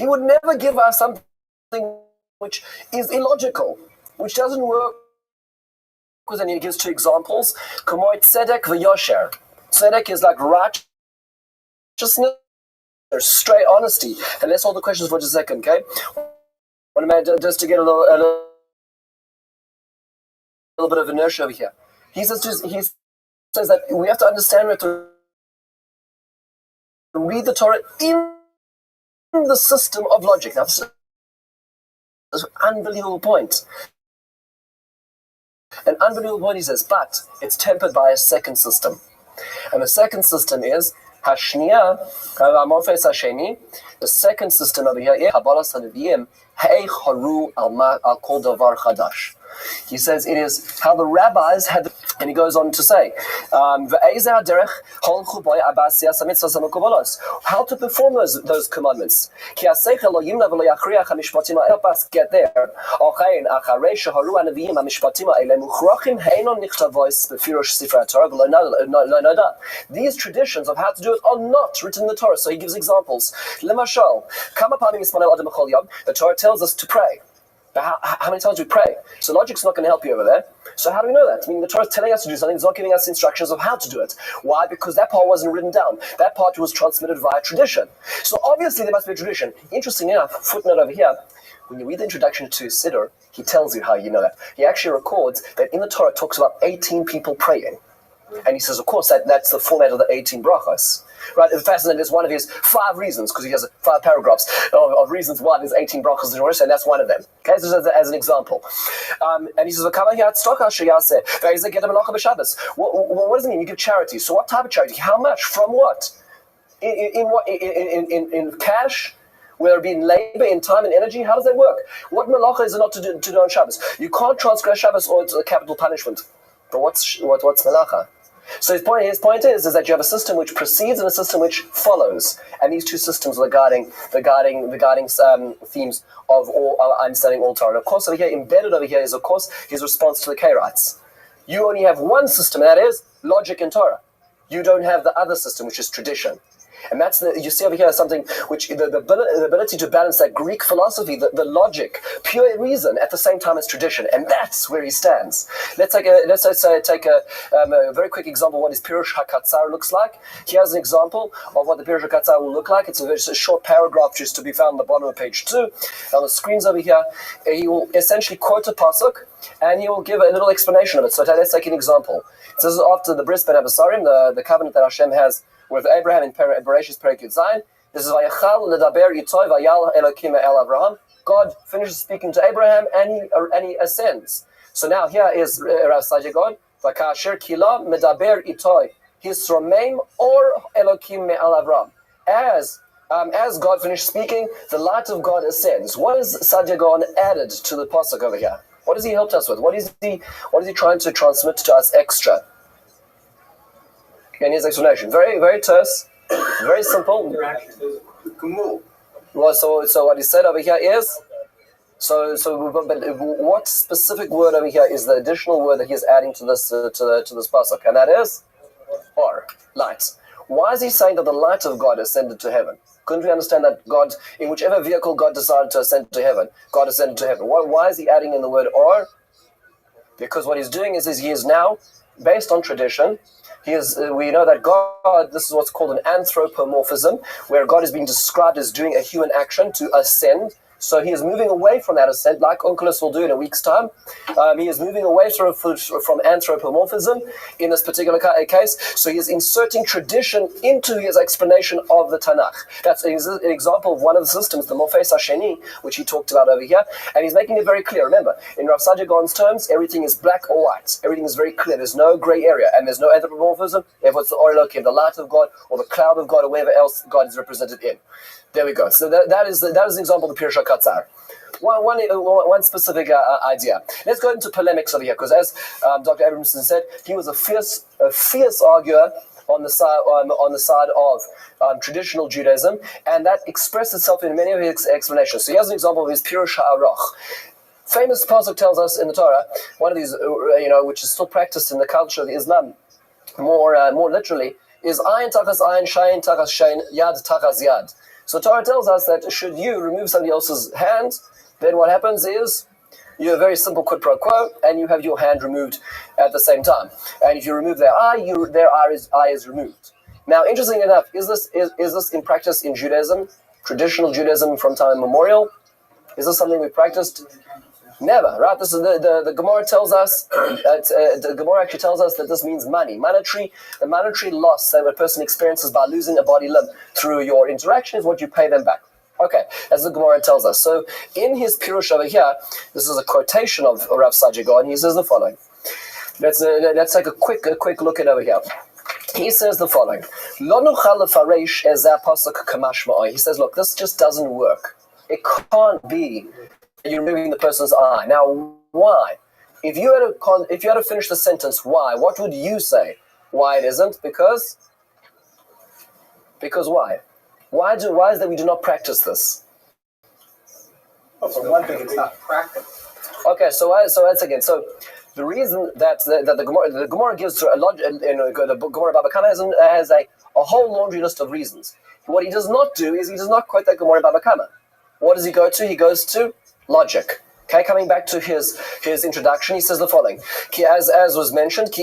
He would never give us something which is illogical, which doesn't work. And he gives two examples. Kamoy tzedek v'yosher. Tzedek is like righteousness, straight honesty. And let's hold the questions for just a second, okay? Just to get a little bit of inertia over here. He says that we have to understand, we have to read the Torah in the system of logic. Now, this is an unbelievable point. An unbelievable point, he says, but it's tempered by a second system. And the second system is Hashniya, the second system over here, he says it is how the rabbis had, and he goes on to say, how to perform those commandments. Help us get there. These traditions of how to do it are not written in the Torah. So he gives examples. The Torah tells us to pray. But how many times do we pray? So logic's not going to help you over there. So how do we know that? I mean, the Torah is telling us to do something, it's not giving us instructions of how to do it. Why? Because that part wasn't written down. That part was transmitted via tradition. So obviously there must be a tradition. Interesting enough, footnote over here, when you read the introduction to Siddur, he tells you how you know that. He actually records that in the Torah it talks about 18 people praying. And he says, of course, that's the format of the 18 brachos. Right? It's fascinating. It's one of his 5 reasons, because he has 5 paragraphs of reasons why there's 18 brachos in Rosh, and that's one of them. Okay, so as an example. And he says, what does it mean? You give charity. So what type of charity? How much? From what? In cash? Whether it be in labor, in time, and energy? How does that work? What malacha is it not to do on Shabbos? You can't transgress Shabbos or it's a capital punishment. But what's malacha? So his point is that you have a system which precedes and a system which follows, and these two systems are the guiding themes of all understanding all Torah. And of course, over here, embedded over here is of course his response to the Karaites. You only have one system, and that is logic and Torah. You don't have the other system, which is tradition. And that's you see over here something which the ability to balance that Greek philosophy, the logic, pure reason, at the same time as tradition, and that's where he stands. Let's take a very quick example of what his Pirush HaKatzar looks like. He has an example of what the Pirush HaKatzar will look like. It's a short paragraph just to be found on the bottom of page 2. On the screens over here, he will essentially quote a pasuk, and he will give a little explanation of it. So let's take an example. This is after the Bris Ben Abasarim, the covenant that Hashem has with Abraham in Bereshis Perek Yud Zayin. This is Vayachal ledaber itoy vayal Elokim el Avraham. God finishes speaking to Abraham and he ascends. So now here is Rav Saadia Gaon. Vakasher kila medaber itoy hisromeim or Elokim el Avraham. As God finished speaking, the light of God ascends. What is Saadia Gaon added to the pasuk over here? What has he helped us with? What is he trying to transmit to us extra? And his explanation, very, very terse, very simple. Well, so what he said over here is, but what specific word over here is the additional word that he's adding to this pasuk, and that is or, light. Why is he saying that the light of God ascended to heaven? Couldn't we understand that God, in whichever vehicle God decided to ascend to heaven, God ascended to heaven? Why is he adding in the word or? Because what he's doing is he is now, based on tradition, we know that God, this is what's called an anthropomorphism, where God is being described as doing a human action to ascend. So he is moving away from that ascent, like Onkelos will do in a week's time. He is moving away from anthropomorphism in this particular case. So he is inserting tradition into his explanation of the Tanakh. That's an example of one of the systems, the Morphes Hasheni, which he talked about over here. And he's making it very clear. Remember, in Rav Saadia Gaon's terms, everything is black or white. Everything is very clear. There's no gray area, and there's no anthropomorphism. Therefore, it's the Or Elokim, the light of God, or the cloud of God, or wherever else God is represented in. There we go. So that is an example of the Pirush HaKatzar. One specific idea. Let's go into polemics over here, because as Dr. Abramson said, he was a fierce arguer on the side of traditional Judaism, and that expressed itself in many of his explanations. So here's an example of his Pirush HaAroch. Famous pasuk tells us in the Torah, one of these, which is still practiced in the culture of Islam, more literally, is ayin tachas ayin, shayin tachas shayin, yad tachas yad. So Torah tells us that should you remove somebody else's hand, then what happens is you have a very simple quid pro quo, and you have your hand removed at the same time. And if you remove their eye, their eye is removed. Now, interestingly enough, is this in practice in Judaism, traditional Judaism from time immemorial? Is this something we practiced? Never, right? This is the Gemara tells us. The Gemara actually tells us that this means money, the monetary loss that a person experiences by losing a body limb through your interaction is what you pay them back. Okay, as the Gemara tells us. So in his Pirush over here, this is a quotation of Rav Sajigo, and he says the following. Let's take a quick look at over here. He says the following. He says, look, this just doesn't work. It can't be you're removing the person's eye. Now, why? If you had to finish the sentence, why? What would you say? Why it isn't? Because why? Why is that we do not practice this? Well, for one thing, it's not practical. Okay, so once again, so the reason that the Gemara gives a lot, the Gemara Baba Kama has a whole laundry list of reasons. What he does not do is he does not quote that Gemara Baba Kama. What does he go to? He goes to logic. Okay, coming back to his introduction, he says the following. As was mentioned,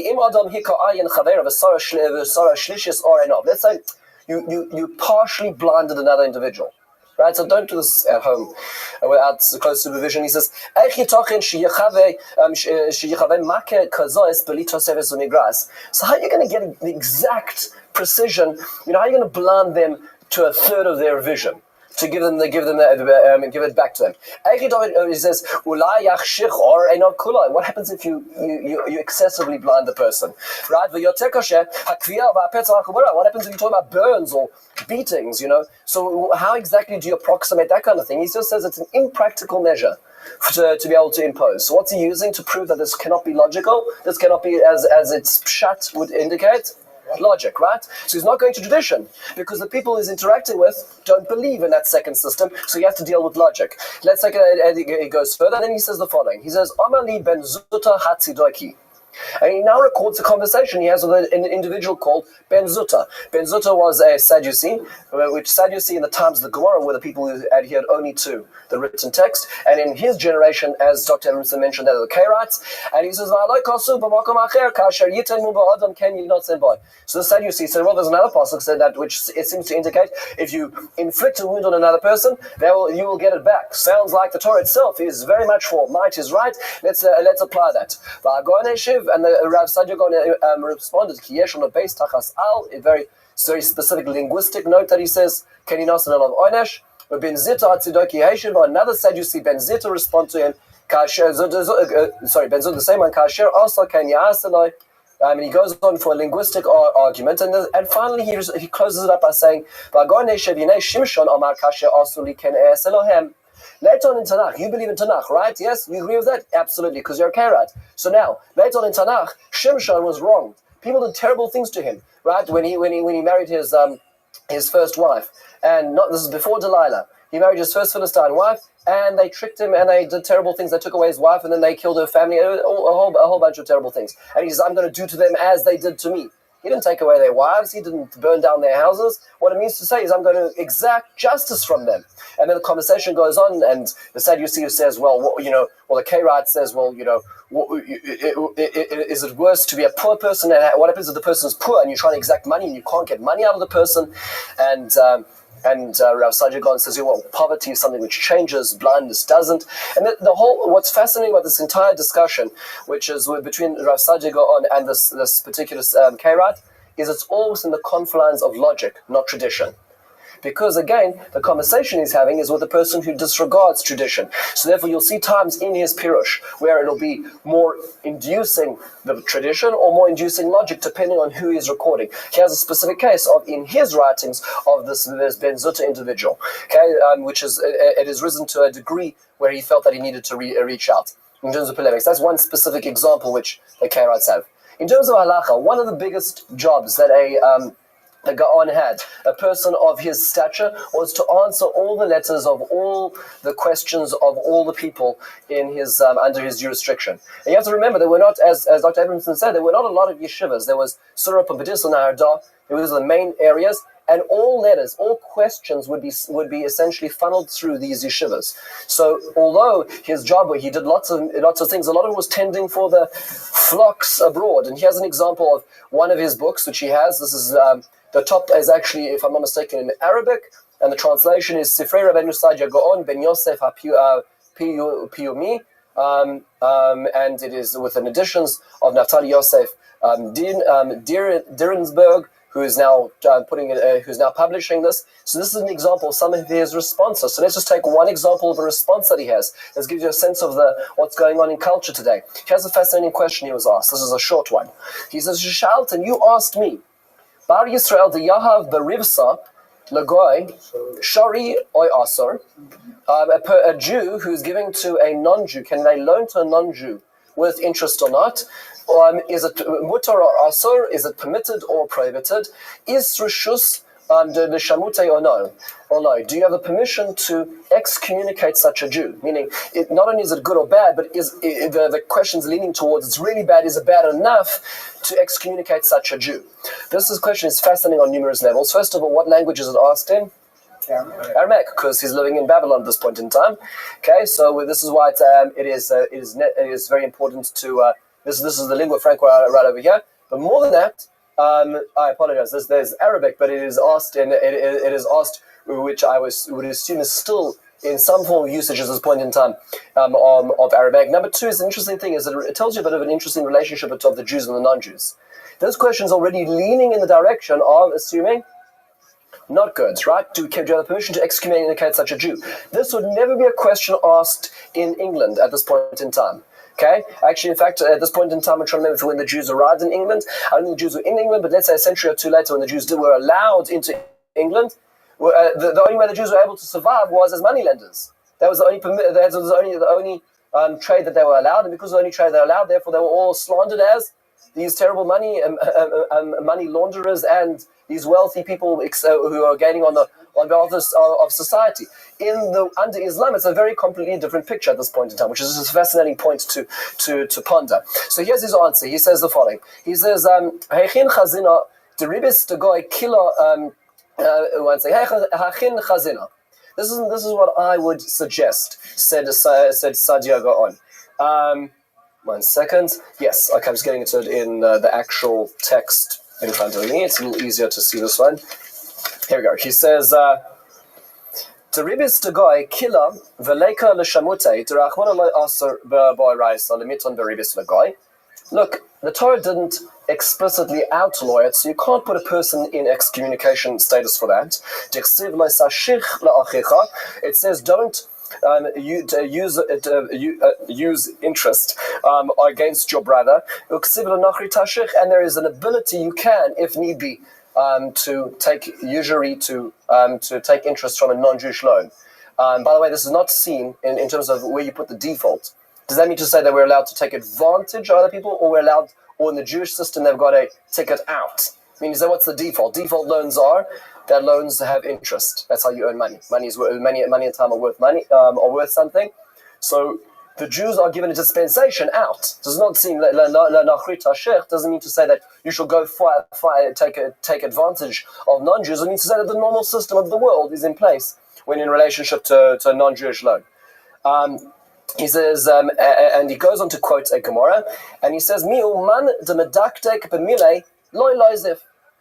let's say you partially blinded another individual. Right, so don't do this at home without close supervision. He says, so how are you going to get the exact precision? How are you going to blind them to a third of their vision? To give it back to them. He says, what happens if you excessively blind the person? Right? What happens if you talk about burns or beatings, So how exactly do you approximate that kind of thing? He just says it's an impractical measure to be able to impose. So what's he using to prove that this cannot be logical? This cannot be as its pshat would indicate? Logic, right? So he's not going to tradition because the people he's interacting with don't believe in that second system, so he has to deal with logic. Let's take it, he goes further, and then he says the following. He says, Amali ben Zuta Hatzidoki. And he now records a conversation he has with an individual called Ben Zuta. Ben Zuta was a Sadducee, which Sadducee in the times of the Gemara were the people who adhered only to the written text. And in his generation, as Dr. Emerson mentioned, that are the Karaites. And he says, so the Sadducee said, well, there's another passage said that which it seems to indicate if you inflict a wound on another person, you will get it back. Sounds like the Torah itself is very much for might is right. Let's apply that. And the Rav Sajigon responded, Kiyesh on the base tachas al, a very specific linguistic note that he says, Keninos and Alav Onesh, Ben Zita Atzidoki Heshiv, another Sadducee, Ben Zita respond to him, Ben Zita, the same one, Kasher, also Kenya Asaloi. And he goes on for a linguistic argument, and finally he closes it up by saying, Shimshon Amar Kasher Asuli Ken Elohem. Later on in Tanakh, you believe in Tanakh, right? Yes, you agree with that? Absolutely, because you're a Karaite. So now, later on in Tanakh, Shimshon was wrong. People did terrible things to him, right? When he married his first wife, and this is before Delilah. He married his first Philistine wife, and they tricked him, and they did terrible things. They took away his wife, and then they killed her family, a whole bunch of terrible things. And he says, I'm going to do to them as they did to me. He didn't take away their wives. He didn't burn down their houses. What it means to say is I'm going to exact justice from them. And then the conversation goes on, and the Sadducee says, the Karaite says, is it worse to be a poor person? And what happens if the person is poor and you're trying to exact money and you can't get money out of the person? And Rav Sajigon says, poverty is something which changes, blindness doesn't. And what's fascinating about this entire discussion, which is between Rav Sajigon and this particular Karaite, is it's all within the confines of logic, not tradition. Because again, the conversation he's having is with a person who disregards tradition. So therefore you'll see times in his Pirush where it'll be more inducing the tradition or more inducing logic depending on who he's recording. He has a specific case in his writings of this Ben Zutta individual, which is it has risen to a degree where he felt that he needed to reach out in terms of polemics. That's one specific example which the Karaites have. In terms of halacha, one of the biggest jobs that a Gaon had, a person of his stature, was to answer all the letters of all the questions of all the people in his under his jurisdiction. And you have to remember, there were not, as Dr. Abramson said, there were not a lot of yeshivas. There was Surat and Badis and Ahardar. Those were the main areas. and all letters, all questions would be essentially funneled through these yeshivas. So although his job, where he did lots of things, a lot of it was tending for the flocks abroad. And here's an example of one of his books, which he has. This is the top is actually, if I'm not mistaken, in Arabic, and the translation is Sifrei Rabbeinu Sadia Gaon Ben Yosef HaPiyumi, and it is with an additions of Naftali Yosef Dirensberg, who is now who's now publishing this. So this is an example of some of his responses. So let's just take one example of a response that he has. This gives you a sense of what's going on in culture today. Here's a fascinating question he was asked. This is a short one. He says, "Shalt, and you asked me, Bar Yisrael de Yahav berivsa Lagoy, Shari Oy Asar, a Jew who's giving to a non-Jew, can they loan to a non-Jew with interest or not? Is it mutar or asar? Is it permitted or prohibited? Is rishus the shamute or no? Or no? Do you have the permission to excommunicate such a Jew? Meaning, not only is it good or bad, but the question's leaning towards it's really bad. Is it bad enough to excommunicate such a Jew? This question is fascinating on numerous levels. First of all, what language is it asked in? Aramaic, because he's living in Babylon at this point in time. Okay, so this is why it is very important to. This is the lingua franca right over here. But more than that, I apologize. There's Arabic, but it is asked, which I would assume is still in some form of usage at this point in time of Arabic. Number two is the interesting thing is that it tells you a bit of an interesting relationship of the Jews and the non-Jews. This question is already leaning in the direction of assuming not good, right? Do you have the permission to excommunicate such a Jew? This would never be a question asked in England at this point in time. Okay? Actually, in fact, at this point in time, I'm trying to remember when the Jews arrived in England. I don't think the Jews were in England, but let's say a century or two later when the Jews were allowed into England, the only way the Jews were able to survive was as moneylenders. That was the only trade that they were allowed, and because of the only trade they were allowed, therefore they were all slandered as these terrible money launderers and these wealthy people who are gaining on behalf of society. Under Islam, it's a very completely different picture at this point in time, which is a fascinating point to ponder. So here's his answer. He says the following. He says, "Hechin chazina deribis degoy kilo." Hechin chazina. This is what I would suggest. Said Sadia Gaon. 1 second. Yes, okay, I'm just getting into it in the actual text in front of me. It's a little easier to see this one. Here we go. He says, "Teribis degoy kila veleka leshamute derachmona lo aser ba'iraisa limiton beribis legoy." Look, the Torah didn't explicitly outlaw it, so you can't put a person in excommunication status for that. It says don't use interest against your brother, and there is an ability you can, if need be, to take usury, to take interest from a non-Jewish loan. By the way, this is not seen in terms of where you put the default. Does that mean to say that we're allowed to take advantage of other people, or or in the Jewish system they've got to take it out? I mean, what's the default? Default loans are that loans have interest. That's how you earn money. Money and time are worth money, are worth something. So the Jews are given a dispensation out. Does not seem doesn't mean to say that you shall go take advantage of non-Jews. It means to say that the normal system of the world is in place when in relationship to a non-Jewish loan. He says, and he goes on to quote a Gemara, and he says, "Mi'uman de medaktek b'milei loy loizif."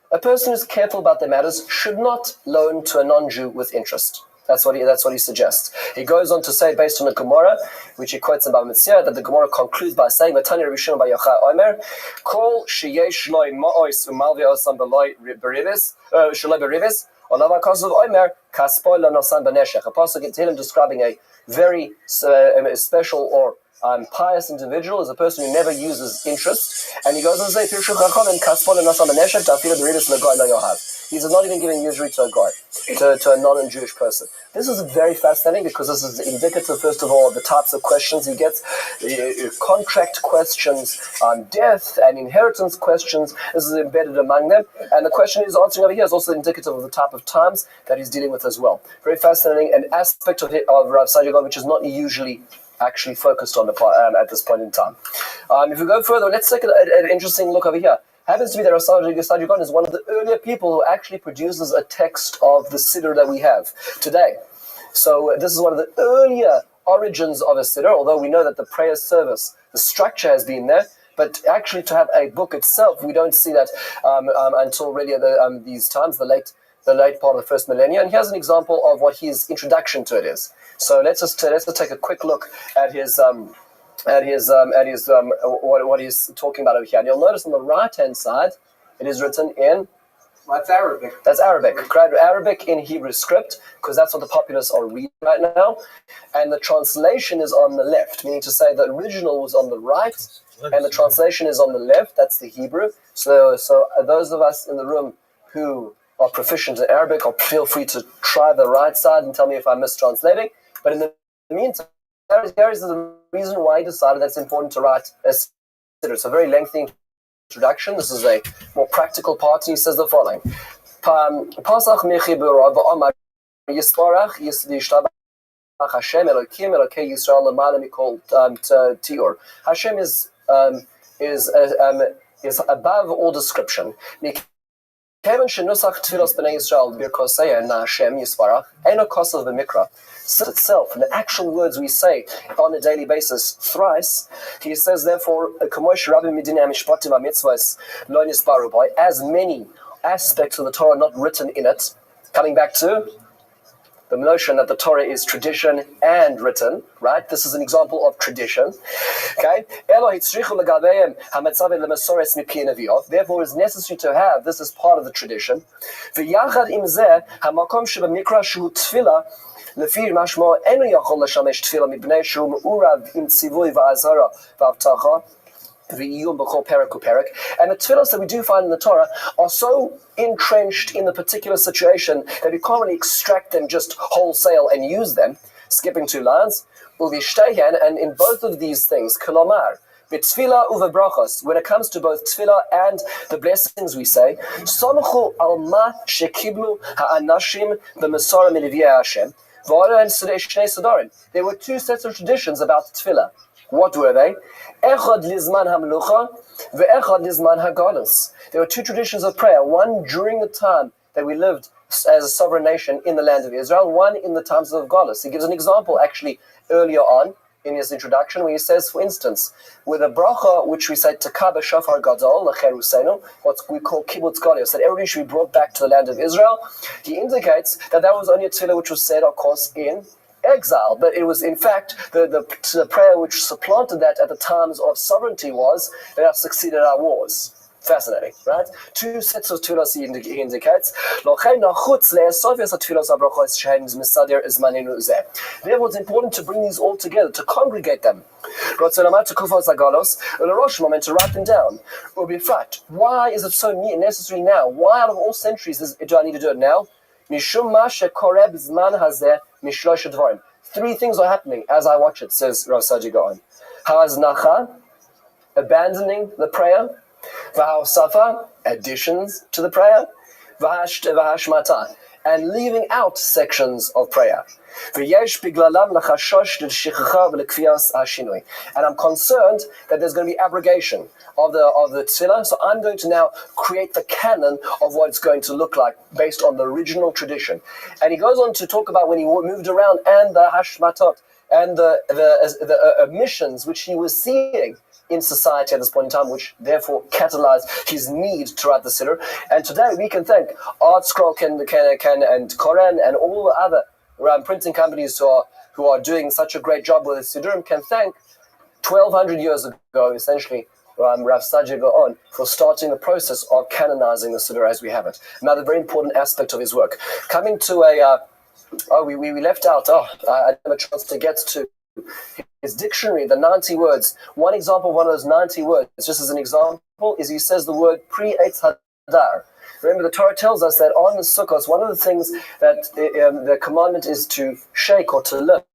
A person who's careful about their matters should not loan to a non-Jew with interest. That's what he suggests. He goes on to say, based on the Gemara, which he quotes about Mitzvah, that the Gemara concludes by saying, "Matani Rabbi Shimon bar Yochai Omer, kol sheyesh loy ma'os u'malvi osam b'loy berivis, shaloi berivis, olav ha'kasav Omer, kaspoy lanosan b'neshech." A pasuk in Tehillim describing a very special or pious individual is a person who never uses interest, and he goes on to say, he's not even giving usury to a guy, to a non-Jewish person. This is very fascinating because this is indicative, first of all, of the types of questions he gets, contract questions, death and inheritance questions. This is embedded among them, and the question he's answering over here is also indicative of the type of times that he's dealing with as well. Very fascinating, an aspect of Rav Sadia Gaon which is not usually actually focused on at this point in time. If we go further, let's take an interesting look over here. Happens to be that ROTHSCHILD GUINNESS is one of the earlier people who actually produces a text of the Siddur that we have today. So this is one of the earlier origins of a Siddur, although we know that the prayer service, the structure has been there, but actually to have a book itself, we don't see that until really these times, the late part of the first millennium. And here's an example of what his introduction to it is. So let's just take a quick look at what he's talking about over here. And you'll notice on the right-hand side, it is written in... That's Arabic. That's Arabic. Arabic in Hebrew script, because that's what the populace are reading right now. And the translation is on the left, meaning to say the original was on the right, and the translation is on the left. That's the Hebrew. So those of us in the room who are proficient in Arabic, or feel free to try the right side and tell me if I'm mistranslating. But in the meantime, there is the reason why he decided that it's important to write a siddur. It's a very lengthy introduction. This is a more practical part. He says the following: Pasach mechibura ba'amar yisparach yisdishtabach Hashem Elokim Elokei Yisrael Lamala Mikol Tior. Hashem is above all description. Kevin Shenusach Tfilos Bnei Yisrael Birkoseya Na Hashem Yisparach Eno Kosav B'Mikra. Sit itself, and the actual words we say on a daily basis thrice. He says, therefore, Kamosh Rabbi Medina Mishpatim HaMitzvahs Lo Nisparu Boy, as many aspects of the Torah not written in it. Coming back to the notion that the Torah is tradition and written, right? This is an example of tradition. Okay? Therefore, it's necessary to have this as part of the tradition. לפי משמעו אינו יכול לשמש תפילה מפני שהוא מעורב עם ציווי ואזהרה והבטחה ועיון בכל פרק ופרק. And the tefillos that we do find in the Torah are so entrenched in the particular situation that we can't really extract them just wholesale and use them, skipping 2 lines. And in both of these things, kolomar, b'tefillah uvebrachos, when it comes to both tefillah and the blessings we say, somchu al ma shekiblu ha'anashim b'mesara miliviyah Hashem. There were 2 sets of traditions about tefillah. What were they? Echad lizman hamlucha ve'echad lizman hagalus. There were 2 traditions of prayer, one during the time that we lived as a sovereign nation in the land of Israel, one in the times of Galus. He gives an example actually earlier on in his introduction, where he says, for instance, with a bracha which we say Takaba Shofar Gadol Lecherusenu, what we call Kibbutz Galios, that everybody should be brought back to the land of Israel. He indicates that was only a tefillah which was said, of course, in exile, but it was in fact the prayer which supplanted that at the times of sovereignty was that have succeeded our wars. Fascinating, right? 2 sets of tefillos he indicates. Therefore, it's important to bring these all together, to congregate them, and to write them down. Why is it so necessary now? Why out of all centuries do I need to do it now? 3 things are happening as I watch it, says ROTHSCHILD GUINNESS. Ha'aznacha, abandoning the prayer. V'ha'osafa, additions to the prayer. V'hashmata, and leaving out sections of prayer. And I'm concerned that there's going to be abrogation of the tefillah, so I'm going to now create the canon of what it's going to look like based on the original tradition. And he goes on to talk about when he moved around and the hashmatot and the omissions which he was seeing in society at this point in time, which therefore catalyzed his need to write the siddur. And today we can thank ArtScroll and Koren and all the other printing companies who are doing such a great job with the siddurim, can thank 1,200 years ago, essentially, ROTHSCHILD GUINNESS for starting the process of canonizing the siddur as we have it. Another very important aspect of his work. Coming to we left out, I didn't have a chance to get to his dictionary, the 90 words. One example of one of those 90 words, just as an example, is he says the word pre-Eitz Hadar. Remember, the Torah tells us that on the Sukkot, one of the things that the commandment is to shake or to lift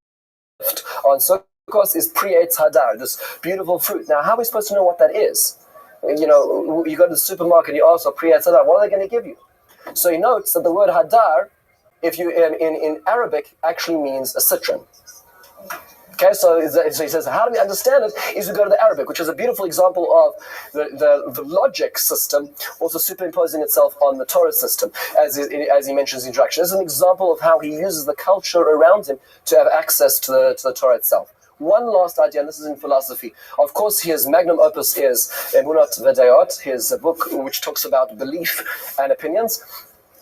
on Sukkot is pre-Eitz Hadar, this beautiful fruit. Now, how are we supposed to know what that is? You know, you go to the supermarket and you ask for pre-Eitz Hadar, what are they going to give you? So he notes that the word Hadar, if you in Arabic, actually means a citron. Okay, so he says, how do we understand it? Is we go to the Arabic, which is a beautiful example of the logic system also superimposing itself on the Torah system, as he mentions in introduction. This is an example of how he uses the culture around him to have access to the Torah itself. One last idea, and this is in philosophy. Of course, his magnum opus is Emunat V'Dayot, his book which talks about belief and opinions,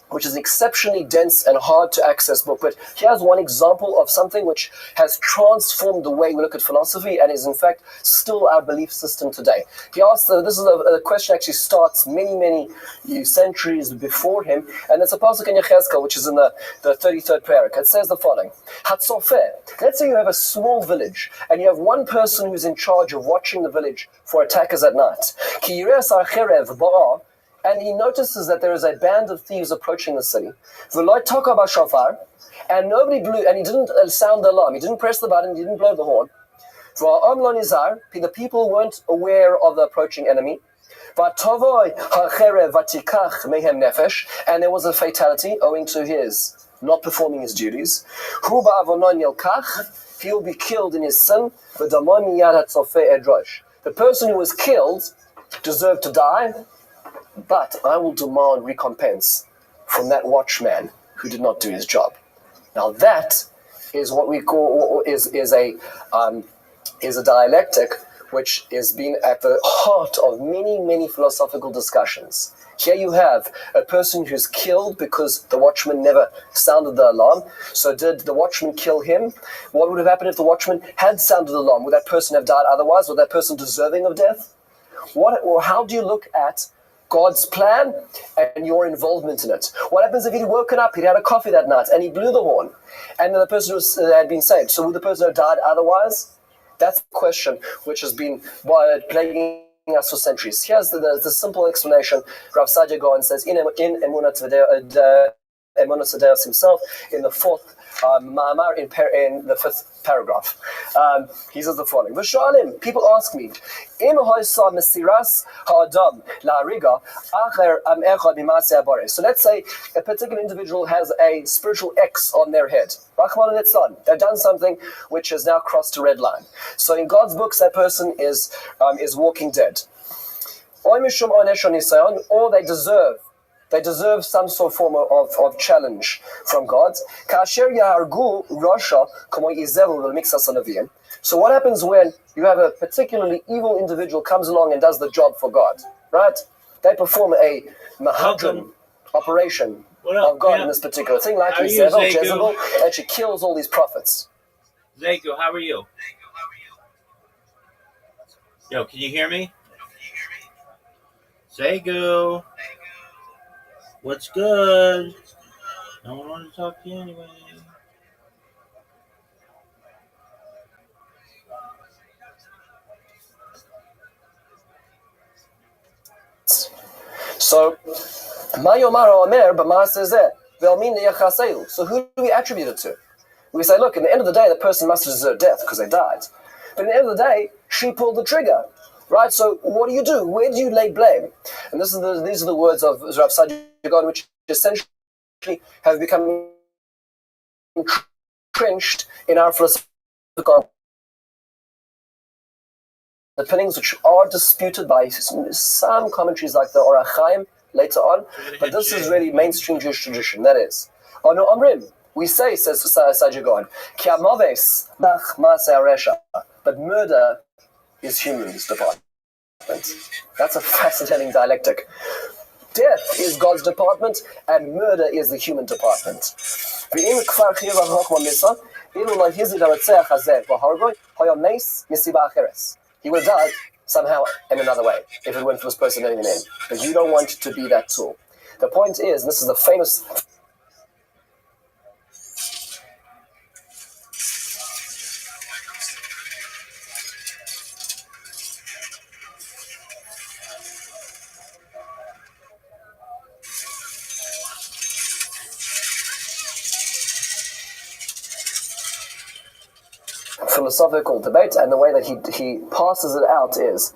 which is an exceptionally dense and hard to access book. But here's one example of something which has transformed the way we look at philosophy and is in fact still our belief system today. He asks, this is a question actually starts many centuries before him, and it's a pasuk in Yechezkel, which is in the 33rd parak. It says the following: Hatzofeh. Let's say you have a small village, and you have one person who's in charge of watching the village for attackers at night. Ki yireh sa'cherev ba'ah, and he notices that there is a band of thieves approaching the city. V'lo taka b'shofar, and nobody blew, and he didn't sound the alarm. He didn't press the button. He didn't blow the horn. V'ha'am lo nizar, the people weren't aware of the approaching enemy. V'tovoi ha'cherev v'tikach mehem nefesh, and there was a fatality owing to his not performing his duties. Hu ba'avonon yilkach, he'll be killed in his sin. V'damon miyad hatzofeh edrosh. The person who was killed deserved to die, but I will demand recompense from that watchman who did not do his job. Now that is what we call is a dialectic which has been at the heart of many philosophical discussions. Here you have a person who's killed because the watchman never sounded the alarm. So did the watchman kill him? What would have happened if the watchman had sounded the alarm? Would that person have died otherwise? Was that person deserving of death? How do you look at God's plan and your involvement in it? What happens if he'd woken up, he'd had a coffee that night, and he blew the horn, and then the person had been saved? So would the person have died otherwise? That's the question which has been plaguing us for centuries. Here's the simple explanation. Rav Sadia Gaon says in Emunat V'Deos himself, in the fourth Ma'amar, in the fifth paragraph. He says the following: V'shalim, people ask me, Im hoisa mesiras ha'adam la'ariga acher am echad b'maseh haboreh. So let's say a particular individual has a spiritual X on their head. Rachmana litzlan. They've done something which has now crossed a red line. So in God's books, that person is walking dead. Or they deserve some sort of form of challenge from God. So what happens when you have a particularly evil individual comes along and does the job for God, right? They perform a mahadran operation of God in this particular thing, like Jezebel actually kills all these prophets. Zego, how are you? Yo, can you hear me? Zego. What's good? No one wanted to talk to you anyway. So, so who do we attribute it to? We say, look, in the end of the day, the person must deserve death because they died. But in the end of the day, she pulled the trigger. Right, so what do you do? Where do you lay blame? And these are the words of Rav Sadia Gaon, which essentially have become entrenched in our philosophical opinions, which are disputed by some commentaries like the Orach Chaim later on. But this is really mainstream Jewish tradition. That is, Ono Omrim, we say, says Sadia Gaon, Ki ha'maves nach ma'aseh haresha, but murder is human's department. That's a fascinating dialectic. Death is God's department, and murder is the human department. He would have died somehow in another way if it weren't for this person letting him in. But you don't want to be that tool. The point is, this is the famous philosophical debate, and the way that he passes it out is,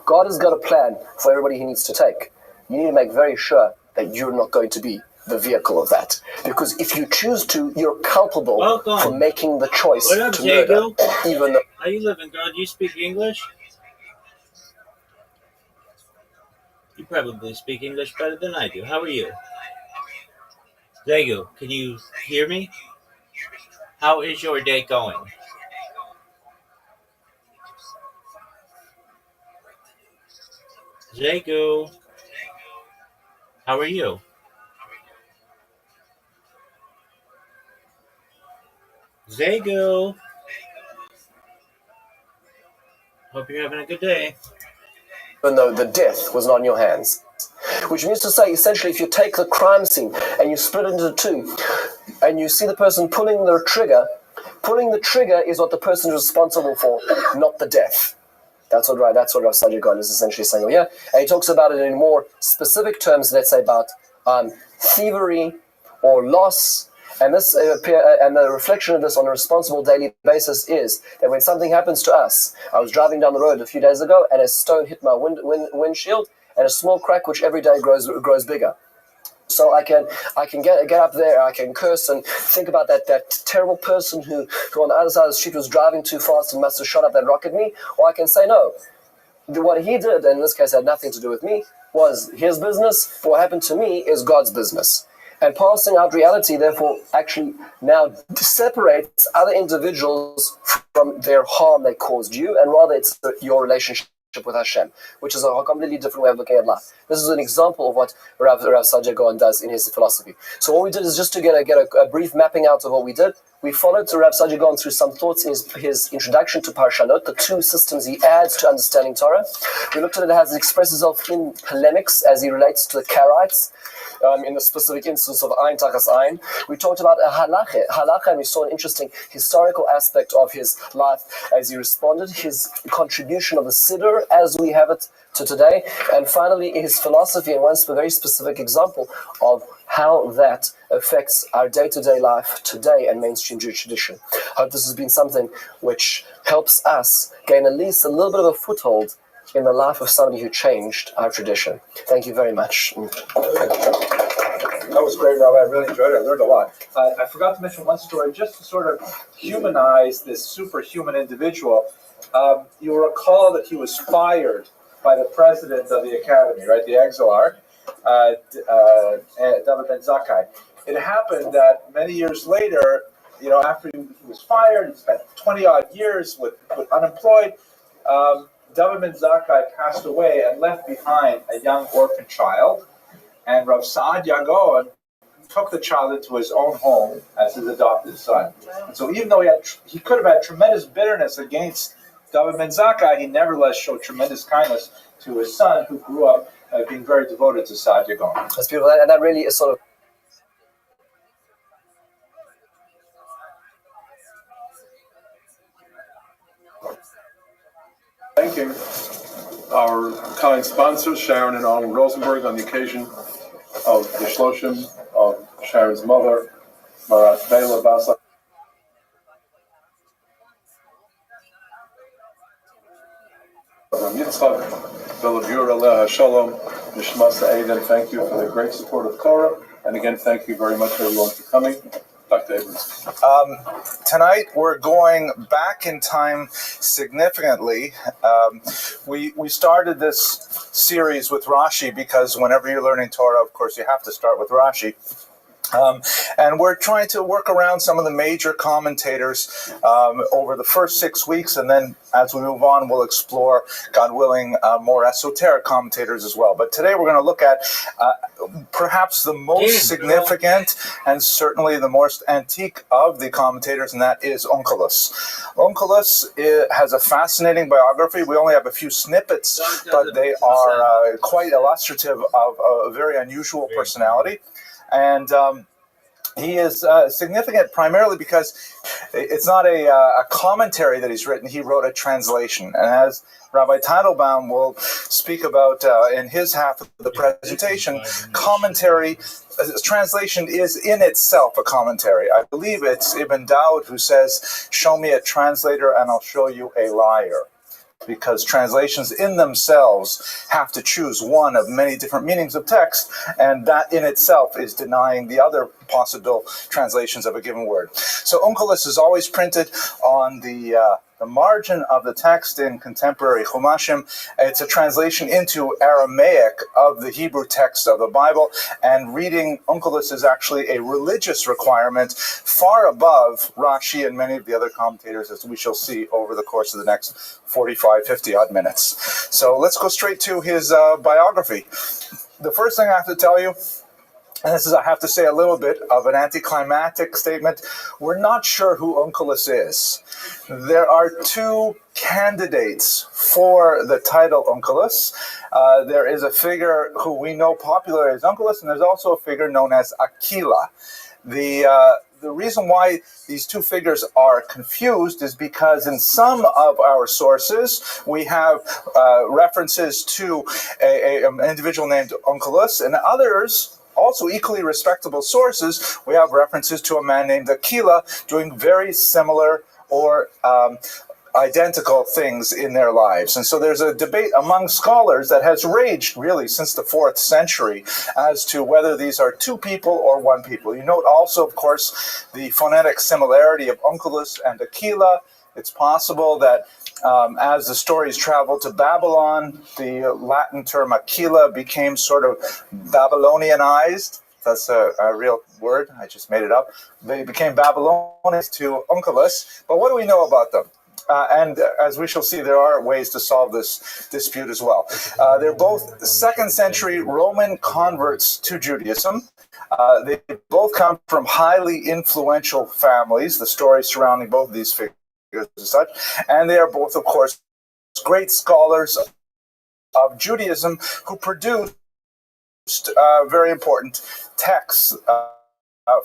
God has got a plan for everybody he needs to take. You need to make very sure that you're not going to be the vehicle of that. Because if you choose to, you're culpable Welcome. for making the choice What up, to murder. Jago? Even though How you living, girl? Do you speak English? You probably speak English better than I do. How are you? Jago, can you hear me? How is your day going? Jago, how are you? Jago, hope you're having a good day. the death was not in your hands. Which means to say, essentially, if you take the crime scene and you split it into two, and you see the person pulling the trigger is what the person is responsible for, not the death. That's what ROTHSCHILD God is essentially saying over here. And he talks about it in more specific terms, let's say about thievery or loss. And this and the reflection of this on a responsible daily basis is that when something happens to us, I was driving down the road a few days ago and a stone hit my windshield and a small crack which every day grows bigger. So I can get up there, I can curse and think about that terrible person who on the other side of the street was driving too fast and must have shot up that rock at me, or I can say no. What he did, and in this case had nothing to do with me, was his business. What happened to me is God's business. And passing out reality, therefore, actually now separates other individuals from their harm they caused you, and rather it's your relationship with Hashem, which is a completely different way of looking at life. This is an example of what ROTHSCHILD God does in his philosophy. So what we did is just to get a brief mapping out of what we did. We followed ROTHSCHILD God through some thoughts in his introduction to Parshanot, the two systems he adds to understanding Torah. We looked at it as it expresses itself in polemics as he relates to the Karaites, in the specific instance of Ein Tachas Ein. We talked about a halacha, and we saw an interesting historical aspect of his life as he responded, his contribution of the Siddur as we have it to today, and finally his philosophy and one very specific example of how that affects our day-to-day life today and mainstream Jewish tradition. I hope this has been something which helps us gain at least a little bit of a foothold in the life of somebody who changed our tradition. Thank you very much. That was great, Rabbi. I really enjoyed it. I learned a lot. I forgot to mention one story just to sort of humanize this superhuman individual. You'll recall that he was fired by the president of the academy, right, the Exilarch, David Ben Zakkai. It happened that many years later, after he was fired, he spent 20-odd years with unemployed. David Ben Zakkai passed away and left behind a young orphan child. And Rav Saadia Gaon took the child into his own home as his adopted son. And so even though he could have had tremendous bitterness against David Ben Zakkai, he nevertheless showed tremendous kindness to his son, who grew up being very devoted to Saadia Gaon. That's beautiful, and that really is sort of... Thanking our kind sponsors, Sharon and Arnold Rosenberg, on the occasion of the Shloshim of Sharon's mother, Marat Bela Basa. Yitzchak, Belavur Aleha Shalom, Nishmasa Eidan, thank you for the great support of Torah. And again, thank you very much, everyone, for coming. Dr. Abrams. Tonight we're going back in time significantly. We started this series with Rashi because whenever you're learning Torah, of course, you have to start with Rashi. And we're trying to work around some of the major commentators over the first 6 weeks, and then as we move on, we'll explore, God willing, more esoteric commentators as well. But today we're going to look at perhaps the most significant and certainly the most antique of the commentators, and that is Onkelos. Onkelos has a fascinating biography. We only have a few snippets, but they are quite illustrative of a very unusual personality. And he is significant primarily because it's not a commentary that he's written. He wrote a translation. And as Rabbi Teitelbaum will speak about in his half of the presentation, commentary, translation is in itself a commentary. I believe it's Ibn Dawud who says, "Show me a translator and I'll show you a liar." Because translations in themselves have to choose one of many different meanings of text, and that in itself is denying the other possible translations of a given word. So onkelos is always printed on the margin of the text in contemporary Chumashim. It's a translation into Aramaic of the Hebrew text of the Bible, and reading onkelos is actually a religious requirement far above Rashi and many of the other commentators, as we shall see over the course of the next 45, 50 odd minutes. So let's go straight to his biography. The first thing I have to tell you, and this is, I have to say, a little bit of an anticlimactic statement. We're not sure who onkelos is. There are two candidates for the title onkelos. There is a figure who we know popularly as onkelos, and there's also a figure known as Aquila. The reason why these two figures are confused is because in some of our sources we have references to an individual named onkelos, and others, also equally respectable sources, we have references to a man named Aquila doing very similar or identical things in their lives. And so there's a debate among scholars that has raged really since the 4th century as to whether these are two people or one people. You note also, of course, the phonetic similarity of onkelos and Aquila. It's possible that as the stories traveled to Babylon, the Latin term Aquila became sort of Babylonianized. That's a real word. I just made it up. They became Babylonians to onkelos. But what do we know about them? And as we shall see, there are ways to solve this dispute as well. They're both 2nd century Roman converts to Judaism. They both come from highly influential families, the story surrounding both of these figures and such. And they are both, of course, great scholars of Judaism who produced very important texts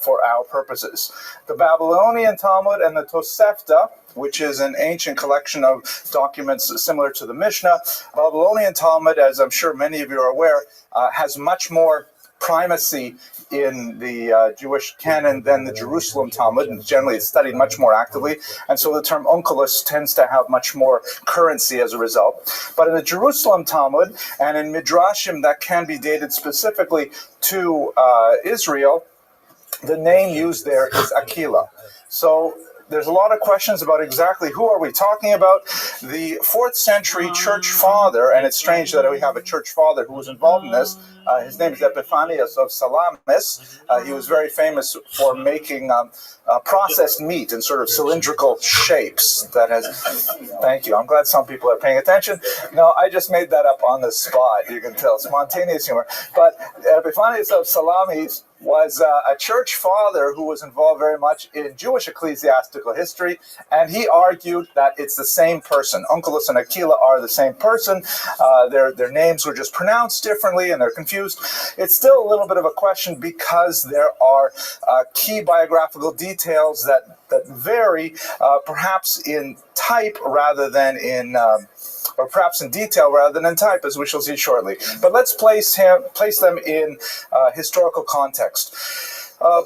for our purposes. The Babylonian Talmud and the Tosefta, which is an ancient collection of documents similar to the Mishnah. Babylonian Talmud, as I'm sure many of you are aware, has much more primacy in the Jewish canon than the Jerusalem Talmud, and generally it's studied much more actively, and so the term onkelos tends to have much more currency as a result. But in the Jerusalem Talmud and in Midrashim that can be dated specifically to Israel, the name used there is Aquila. So there's a lot of questions about exactly who are we talking about. The 4th century church father, and it's strange that we have a church father who was involved in this. His name is Epiphanius of Salamis. He was very famous for making processed meat in sort of cylindrical shapes. That has, thank you. I'm glad some people are paying attention. No, I just made that up on the spot. You can tell, spontaneous humor. But Epiphanius of Salamis was a church father who was involved very much in Jewish ecclesiastical history, and he argued that it's the same person. Onkelos and Aquila are the same person. Their names were just pronounced differently, and they're confused. It's still a little bit of a question because there are key biographical details that vary, perhaps in type rather than in or perhaps in detail rather than in type, as we shall see shortly. But let's place them in historical context.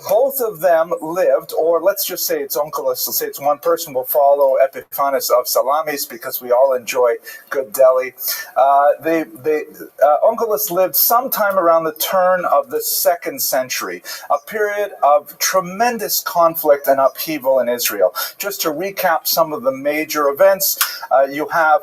Both of them lived, or let's just say it's onkelos, let's say it's one person. We'll follow Epiphanius of Salamis because we all enjoy good deli. Onkelos lived sometime around the turn of the 2nd century, a period of tremendous conflict and upheaval in Israel. Just to recap some of the major events, you have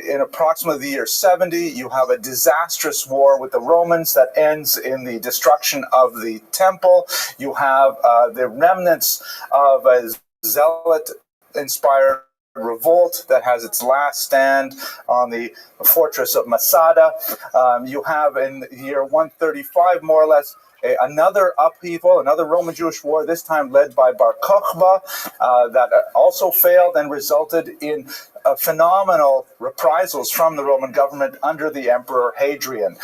in approximately the year 70, you have a disastrous war with the Romans that ends in the destruction of the temple. You have the remnants of a zealot-inspired revolt that has its last stand on the fortress of Masada. You have in the year 135, more or less, another upheaval, another Roman Jewish war, this time led by Bar Kokhba, that also failed and resulted in phenomenal reprisals from the Roman government under the Emperor Hadrian.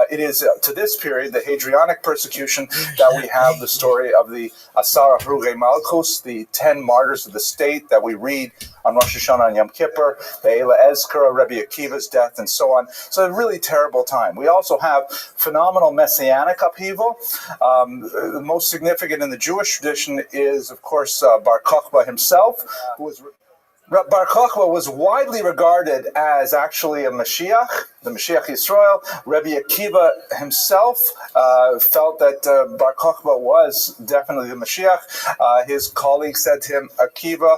It is to this period, the Hadrianic persecution, that we have the story of the Asara Hruge Malchus, the 10 martyrs of the state that we read on Rosh Hashanah and Yom Kippur, the Eila Ezkara, Rabbi Akiva's death, and so on. So a really terrible time. We also have phenomenal messianic upheaval. The most significant in the Jewish tradition is, of course, Bar Kokhba himself, who was Bar Kokhba was widely regarded as actually a Mashiach, the Mashiach Yisrael. Rabbi Akiva himself felt that Bar Kokhba was definitely the Mashiach. His colleague said to him, Akiva,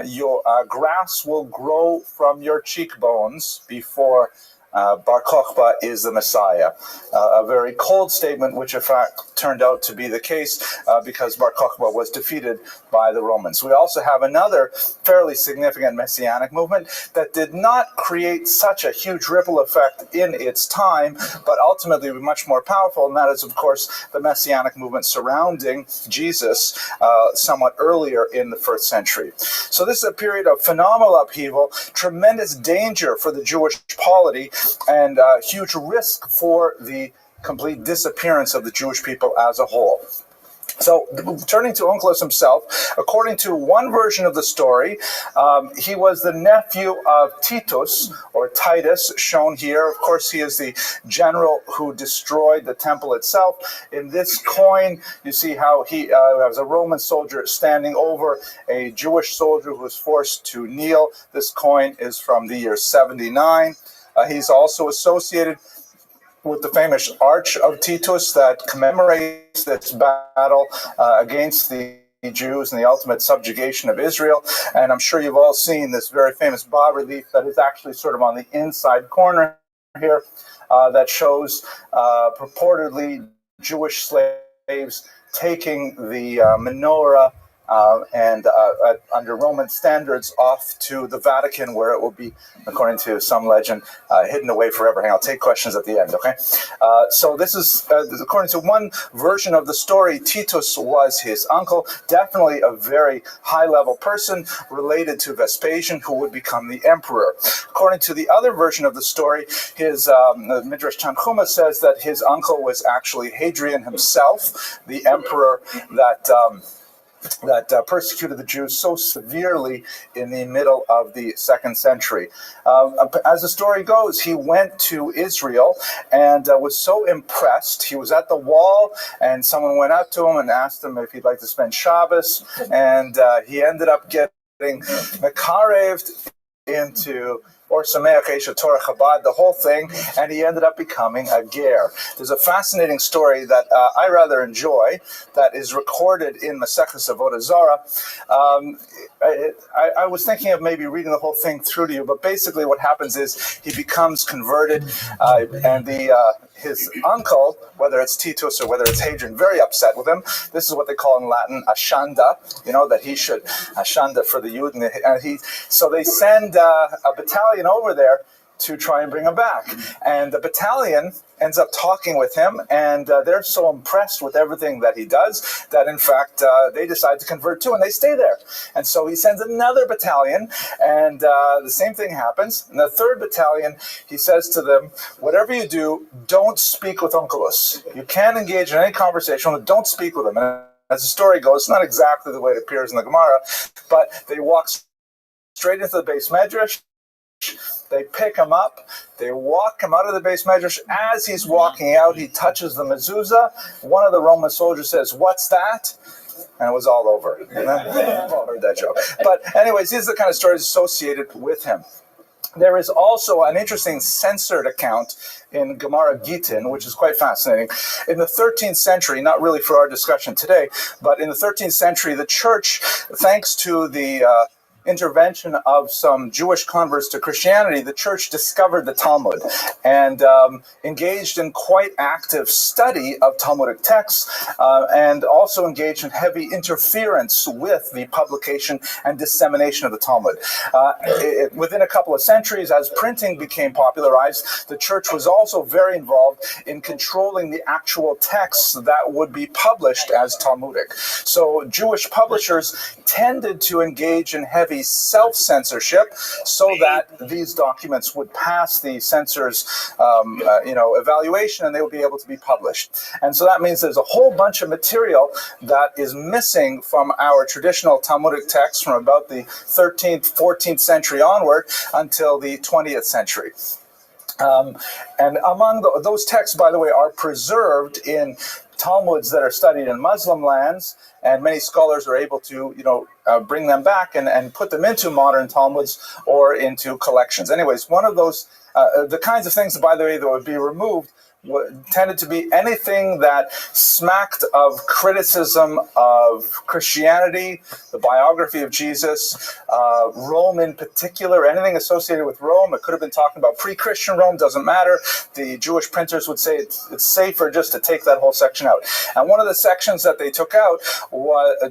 your grass will grow from your cheekbones before Bar Kokhba is the Messiah. A very cold statement, which in fact turned out to be the case because Bar Kokhba was defeated by the Romans. We also have another fairly significant messianic movement that did not create such a huge ripple effect in its time, but ultimately was much more powerful, and that is, of course, the messianic movement surrounding Jesus somewhat earlier in the 1st century. So this is a period of phenomenal upheaval, tremendous danger for the Jewish polity, and huge risk for the complete disappearance of the Jewish people as a whole. So, turning to Onkelos himself, according to one version of the story, he was the nephew of Titus, or Titus, shown here. Of course, he is the general who destroyed the temple itself. In this coin, you see how he was a Roman soldier standing over a Jewish soldier who was forced to kneel. This coin is from the year 79. He's also associated with the famous Arch of Titus that commemorates this battle against the Jews and the ultimate subjugation of Israel. And I'm sure you've all seen this very famous bas-relief that is actually sort of on the inside corner here that shows purportedly Jewish slaves taking the menorah and under Roman standards off to the Vatican, where it will be, according to some legend, hidden away forever. Hang on, I'll take questions at the end, okay? So this is, according to one version of the story, Titus was his uncle, definitely a very high-level person related to Vespasian, who would become the emperor. According to the other version of the story, his Midrash Tanchuma says that his uncle was actually Hadrian himself, the emperor that persecuted the Jews so severely in the middle of the 2nd century. As the story goes, he went to Israel and was so impressed. He was at the wall, and someone went up to him and asked him if he'd like to spend Shabbos, and he ended up getting mekareved into or Sameach Esha Torah Chabad, the whole thing, and he ended up becoming a ger. There's a fascinating story that I rather enjoy that is recorded in Maseches Avodah Zarah. I was thinking of maybe reading the whole thing through to you, but basically what happens is he becomes converted, and his uncle, whether it's Titus or whether it's Hadrian, very upset with him. This is what they call in Latin ashanda, that he should, ashanda for the Yud, and so they send a battalion over there to try and bring him back. And the battalion ends up talking with him, and they're so impressed with everything that he does that, in fact, they decide to convert too, and they stay there. And so he sends another battalion, and the same thing happens. In the 3rd battalion, he says to them, whatever you do, don't speak with Onkelos. You can't engage in any conversation, but don't speak with him. And as the story goes, it's not exactly the way it appears in the Gemara, but they walk straight into the base medrash. They pick him up, they walk him out of the base medrash. As he's walking out, he touches the mezuzah. One of the Roman soldiers says, "What's that?" And it was all over. We've all heard that joke. But anyways, these are the kind of stories associated with him. There is also an interesting censored account in Gemara Gittin, which is quite fascinating. In the 13th century, not really for our discussion today, but in the 13th century, the church, thanks to the intervention of some Jewish converts to Christianity, the church discovered the Talmud and engaged in quite active study of Talmudic texts and also engaged in heavy interference with the publication and dissemination of the Talmud. Within a couple of centuries, as printing became popularized, the church was also very involved in controlling the actual texts that would be published as Talmudic. So Jewish publishers tended to engage in heavy self-censorship so that these documents would pass the censor's evaluation and they would be able to be published. And so that means there's a whole bunch of material that is missing from our traditional Talmudic texts from about the 13th, 14th century onward until the 20th century. And among those texts, by the way, are preserved in Talmuds that are studied in Muslim lands, and many scholars are able to, bring them back and put them into modern Talmuds or into collections. Anyways, one of those, the kinds of things, by the way, that would be removed tended to be anything that smacked of criticism of Christianity, the biography of Jesus, Rome in particular, anything associated with Rome. It could have been talking about pre-Christian Rome, doesn't matter. The Jewish printers would say it's safer just to take that whole section out. And one of the sections that they took out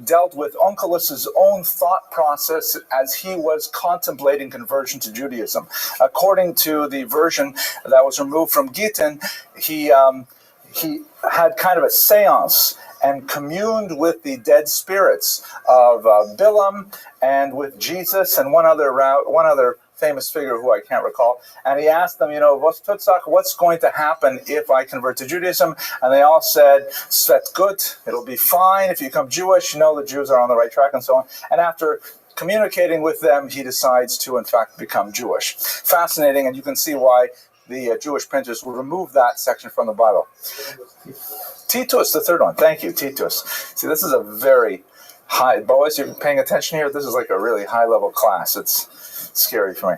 dealt with Onkelos' own thought process as he was contemplating conversion to Judaism. According to the version that was removed from Gittin, he had kind of a seance and communed with the dead spirits of Bilam and with Jesus and one other famous figure who I can't recall. And he asked them, what's going to happen if I convert to Judaism? And they all said, "Svet gut, it'll be fine if you become Jewish. The Jews are on the right track," and so on. And after communicating with them, he decides to, in fact, become Jewish. Fascinating, and you can see why the Jewish printers will remove that section from the Bible. Titus, the third one. Thank you, Titus. See, this is a very high, Boaz, you're paying attention here? This is like a really high-level class. It's scary for me.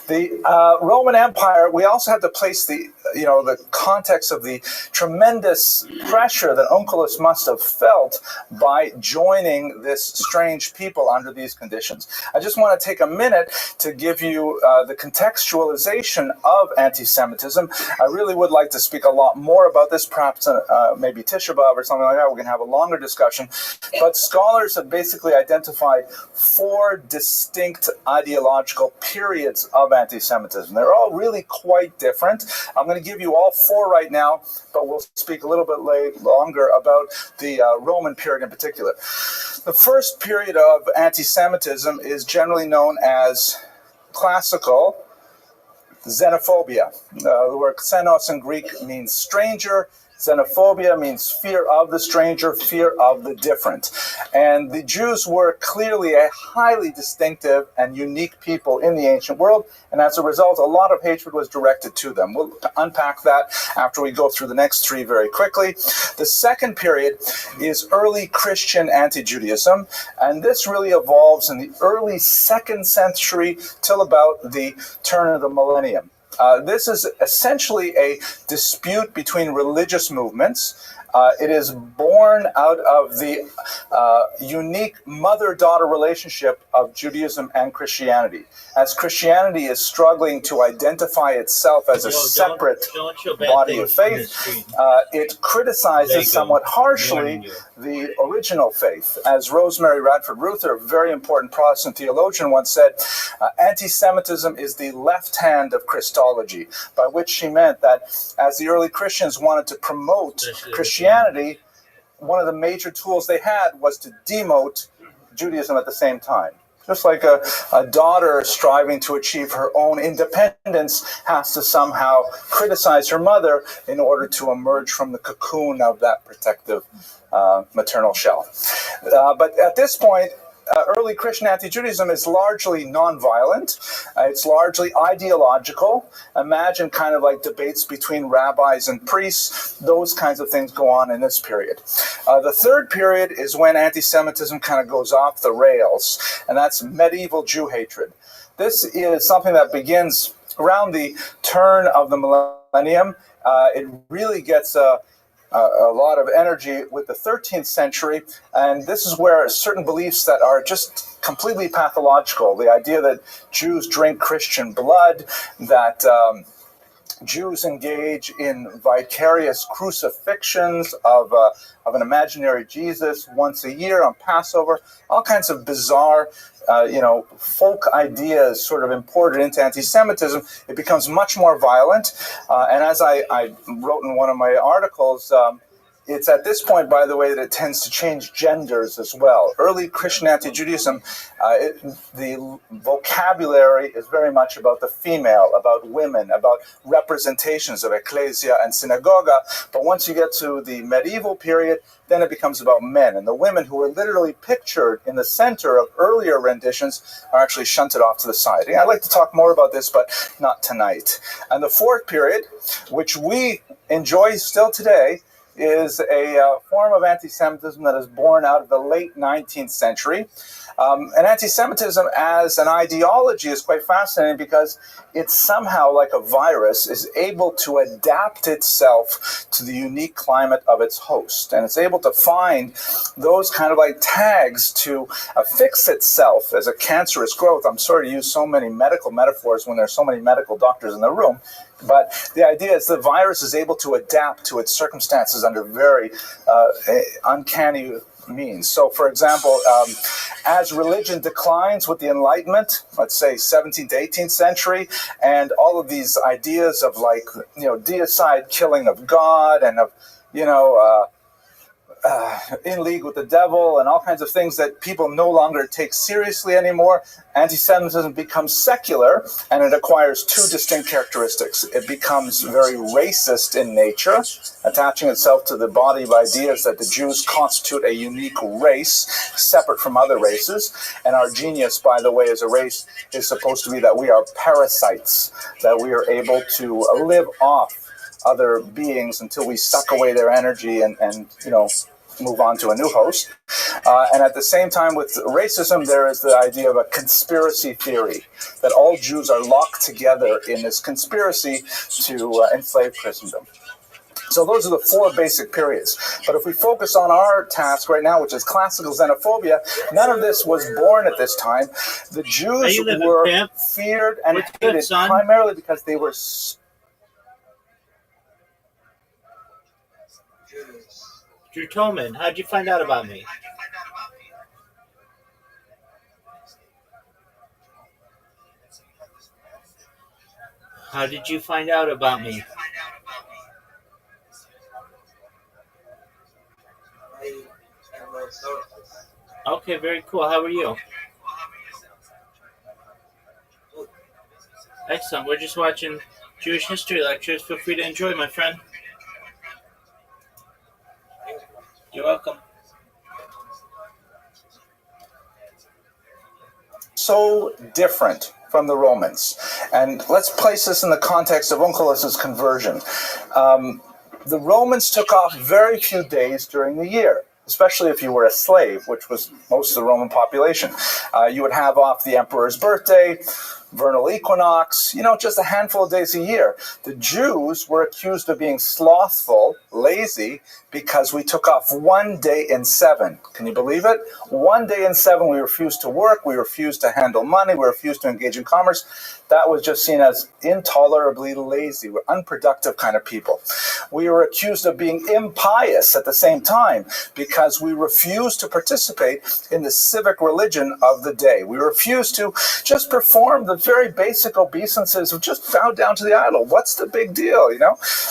The Roman Empire, we also have to place the context of the tremendous pressure that Onkelos must have felt by joining this strange people under these conditions. I just want to take a minute to give you the contextualization of anti-Semitism. I really would like to speak a lot more about this, perhaps maybe Tisha B'Av or something like that. We're going to have a longer discussion. But scholars have basically identified 4 distinct ideological periods of anti-Semitism. They're all really quite different. I'm going to give you all 4 right now, but we'll speak a little bit longer about the Roman period in particular. The first period of anti-Semitism is generally known as classical xenophobia. The word xenos in Greek means stranger. Xenophobia means fear of the stranger, fear of the different. And the Jews were clearly a highly distinctive and unique people in the ancient world, and as a result, a lot of hatred was directed to them. We'll unpack that after we go through the next 3 very quickly. The second period is early Christian anti-Judaism, and this really evolves in the early 2nd century till about the turn of the millennium. This is essentially a dispute between religious movements. It is born out of the unique mother-daughter relationship of Judaism and Christianity. As Christianity is struggling to identify itself as a separate body of faith, it criticizes somewhat harshly the original faith. As Rosemary Radford Ruther, a very important Protestant theologian, once said, anti-Semitism is the left hand of Christology, by which she meant that as the early Christians wanted to promote Christianity, one of the major tools they had was to demote Judaism at the same time. Just like a daughter striving to achieve her own independence has to somehow criticize her mother in order to emerge from the cocoon of that protective maternal shell. But at this point, early Christian anti-Judaism is largely nonviolent. It's largely ideological. Imagine kind of like debates between rabbis and priests. Those kinds of things go on in this period. The third period is when anti-Semitism kind of goes off the rails, and that's medieval Jew hatred. This is something that begins around the turn of the millennium. It really gets a lot of energy with the 13th century, and this is where certain beliefs that are just completely pathological, the idea that Jews drink Christian blood, that Jews engage in vicarious crucifixions of an imaginary Jesus once a year on Passover, all kinds of bizarre folk ideas sort of imported into anti-Semitism. It becomes much more violent. And as I wrote in one of my articles, it's at this point, by the way, that it tends to change genders as well. Early Christian anti-Judaism, the vocabulary is very much about the female, about women, about representations of ecclesia and synagoga. But once you get to the medieval period, then it becomes about men. And the women who are literally pictured in the center of earlier renditions are actually shunted off to the side. And I'd like to talk more about this, but not tonight. And the fourth period, which we enjoy still today, is a form of anti-Semitism that is born out of the late 19th century. And anti-Semitism as an ideology is quite fascinating because it's somehow, like a virus, is able to adapt itself to the unique climate of its host. And it's able to find those kind of like tags to affix itself as a cancerous growth. I'm sorry to use so many medical metaphors when there's so many medical doctors in the room. But the idea is the virus is able to adapt to its circumstances under very uncanny means. So, for example, as religion declines with the Enlightenment, let's say 17th to 18th century, and all of these ideas of like, deicide killing of God and of, in league with the devil and all kinds of things that people no longer take seriously anymore, anti-Semitism becomes secular, and it acquires two distinct characteristics. It becomes very racist in nature, attaching itself to the body of ideas that the Jews constitute a unique race separate from other races. And our genius, by the way, as a race is supposed to be that we are parasites, that we are able to live off other beings until we suck away their energy and move on to a new host. And at the same time with racism, there is the idea of a conspiracy theory, that all Jews are locked together in this conspiracy to enslave Christendom. So those are the four basic periods. But if we focus on our task right now, which is classical xenophobia, none of this was born at this time. The Jews were feared and hated primarily because they were... Drew Tolman, how'd you find out about me? How did you find out about me? Okay, very cool. How are you? Excellent. We're just watching Jewish history lectures. Feel free to enjoy, my friend. You're welcome. So different from the Romans. And let's place this in the context of Onkelos' conversion. The Romans took off very few days during the year, especially if you were a slave, which was most of the Roman population. You would have off the emperor's birthday, vernal equinox, just a handful of days a year. The Jews were accused of being slothful, lazy, because we took off 1 day in 7. Can you believe it? 1 day in 7, we refused to work, we refused to handle money, we refused to engage in commerce. That was just seen as intolerably lazy. We're unproductive kind of people. We were accused of being impious at the same time because we refused to participate in the civic religion of the day. We refused to just perform the very basic obeisances of just bow down to the idol. What's the big deal,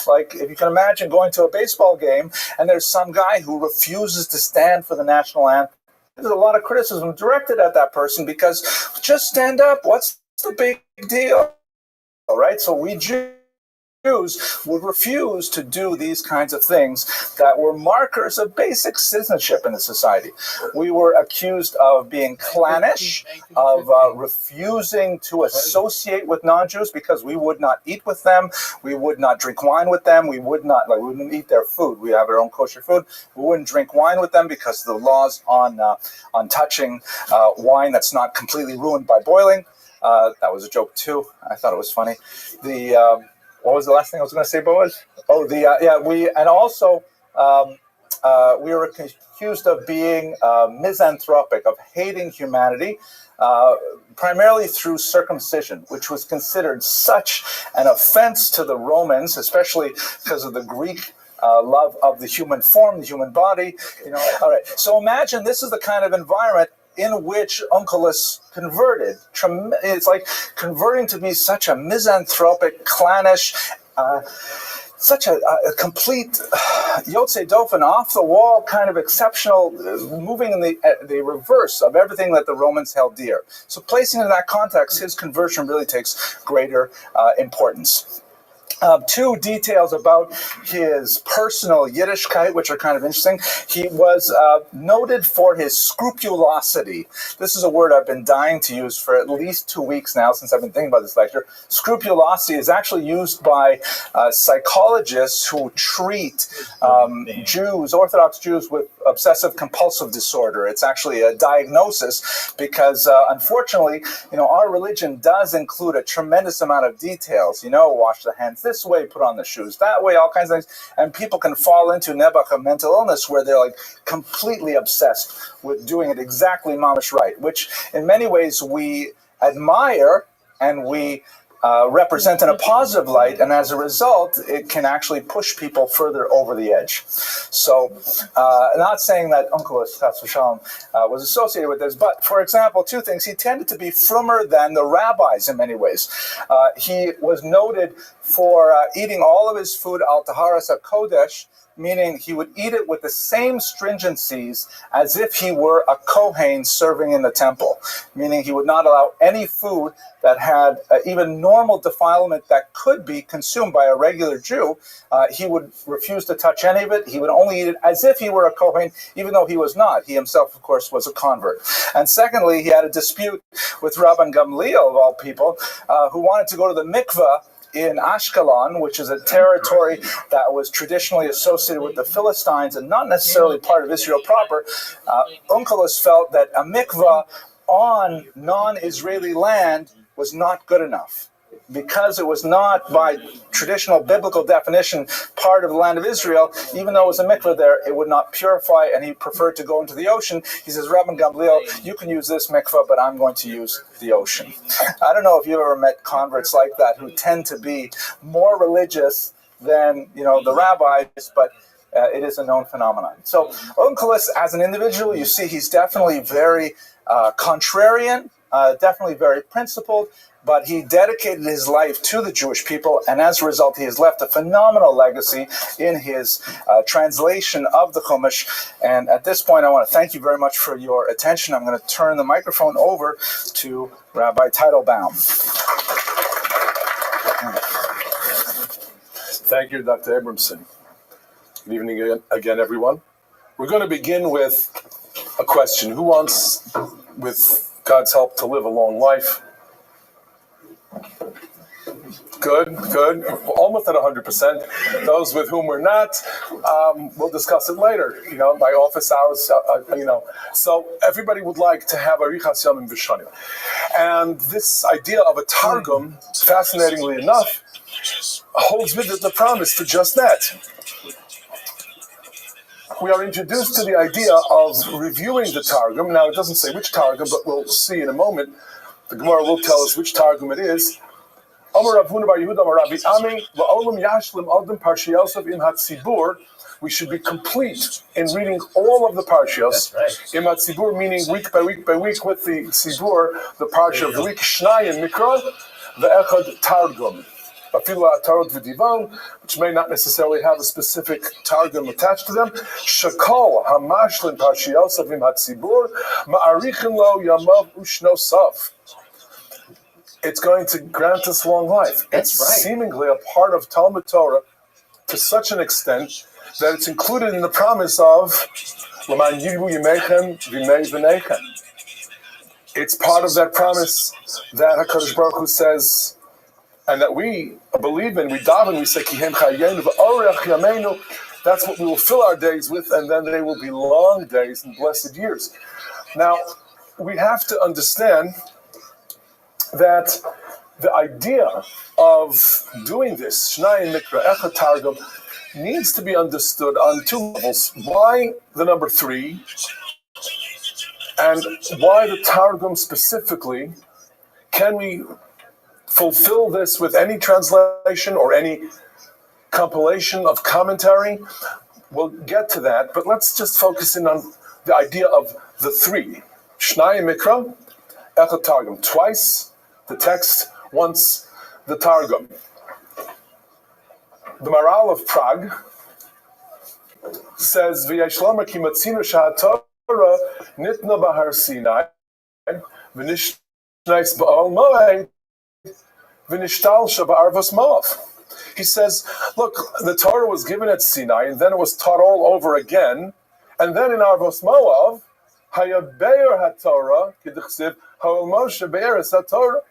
Like, if you can imagine going to a baseball game and there's some guy who refuses to stand for the national anthem. There's a lot of criticism directed at that person because just stand up. What's the big deal? All right, so we Jews would refuse to do these kinds of things that were markers of basic citizenship in the society. We were accused of being clannish, of refusing to associate with non-Jews because we would not eat with them, we would not drink wine with them, we wouldn't eat their food. We have our own kosher food. We wouldn't drink wine with them because of the laws on touching wine that's not completely ruined by boiling. That was a joke too. I thought it was funny. What was the last thing I was going to say, Boaz? We were accused of being misanthropic, of hating humanity, primarily through circumcision, which was considered such an offense to the Romans, especially because of the Greek love of the human form, the human body. All right. So imagine this is the kind of environment in which Onkelos converted. It's like converting to be such a misanthropic, clannish, such a complete Yotze Dofen, off-the-wall kind of exceptional, moving in the reverse of everything that the Romans held dear. So placing it in that context, his conversion really takes greater importance. Two details about his personal Yiddishkeit, which are kind of interesting. He was noted for his scrupulosity. This is a word I've been dying to use for at least 2 weeks now since I've been thinking about this lecture. Scrupulosity is actually used by psychologists who treat Jews, Orthodox Jews, with obsessive compulsive disorder. It's actually a diagnosis because, unfortunately, our religion does include a tremendous amount of details. Wash the hands this way, put on the shoes that way, all kinds of things. And people can fall into nebuch, a mental illness, where they're like completely obsessed with doing it exactly mamish right, which in many ways we admire and we represent in a positive light, and as a result, it can actually push people further over the edge. So, not saying that Onkelos was associated with this, but for example, two things. He tended to be frummer than the rabbis in many ways. He was noted for eating all of his food al taharas hakodesh, meaning he would eat it with the same stringencies as if he were a Kohen serving in the temple, meaning he would not allow any food that had even normal defilement that could be consumed by a regular Jew. He would refuse to touch any of it. He would only eat it as if he were a Kohen, even though he was not. He himself, of course, was a convert. And secondly, he had a dispute with Rabban Gamliel, of all people, who wanted to go to the mikveh in Ashkelon, which is a territory that was traditionally associated with the Philistines and not necessarily part of Israel proper. Onkelos felt that a mikveh on non-Israeli land was not good enough, because it was not, by traditional biblical definition, part of the land of Israel. Even though it was a mikveh there, it would not purify, and he preferred to go into the ocean. He says, Rabban Gamliel, you can use this mikveh, but I'm going to use the ocean. I don't know if you've ever met converts like that who tend to be more religious than the rabbis, but it is a known phenomenon. So Onkelos, as an individual, you see he's definitely very contrarian, definitely very principled, but he dedicated his life to the Jewish people, and as a result, he has left a phenomenal legacy in his translation of the Chumash. And at this point, I want to thank you very much for your attention. I'm going to turn the microphone over to Rabbi Teitelbaum. Thank you, Dr. Abramson. Good evening again, everyone. We're going to begin with a question. Who wants, with God's help, to live a long life? Good. Almost at 100%. Those with whom we're not, we'll discuss it later. My office hours. So everybody would like to have arichas yamim v'shanim, and this idea of a targum, fascinatingly enough, holds with the promise for just that. We are introduced to the idea of reviewing the targum. Now, it doesn't say which targum, but we'll see in a moment. The Gemara will tell us which targum it is. We should be complete in reading all of the parshas. Im hatzibur, meaning week by week by week, with the tzibur, the parsha of the week. Shnayim mikra, ve'echad targum. Which may not necessarily have a specific targum attached to them. Shakol hamashlim parshiyos avim hatzibur ma'arichin lo yamav ushnosav. It's going to grant us long life. It's seemingly a part of Talmud Torah to such an extent that it's included in the promise of L'man yirbu yimechem v'mei v'nechem. It's part of that promise that HaKadosh Baruch Hu says, and that we believe in, we daven, we say, Kihem chayenu v'orech yameinu. That's what we will fill our days with, and then they will be long days and blessed years. Now, we have to understand that the idea of doing this, Shnayim Mikra Echad Targum, needs to be understood on two levels. Why the number 3, and why the Targum specifically? Can we fulfill this with any translation or any compilation of commentary? We'll get to that, but let's just focus in on the idea of the 3. Shnayim Mikra Echad Targum. Twice the text, once the Targum. The Maral of Prague says, V'yashlama ki matzinu sha'atorah nitna b'har Sinai v'nishnais ba'al moed v'nishtal sha'ba'arvos moav. He says, look, the Torah was given at Sinai, and then it was taught all over again, and then in Arvos Moav, Hayabeir HaTorah, K'dichsiv, Ha'ol Moshe Be'eres HaTorah.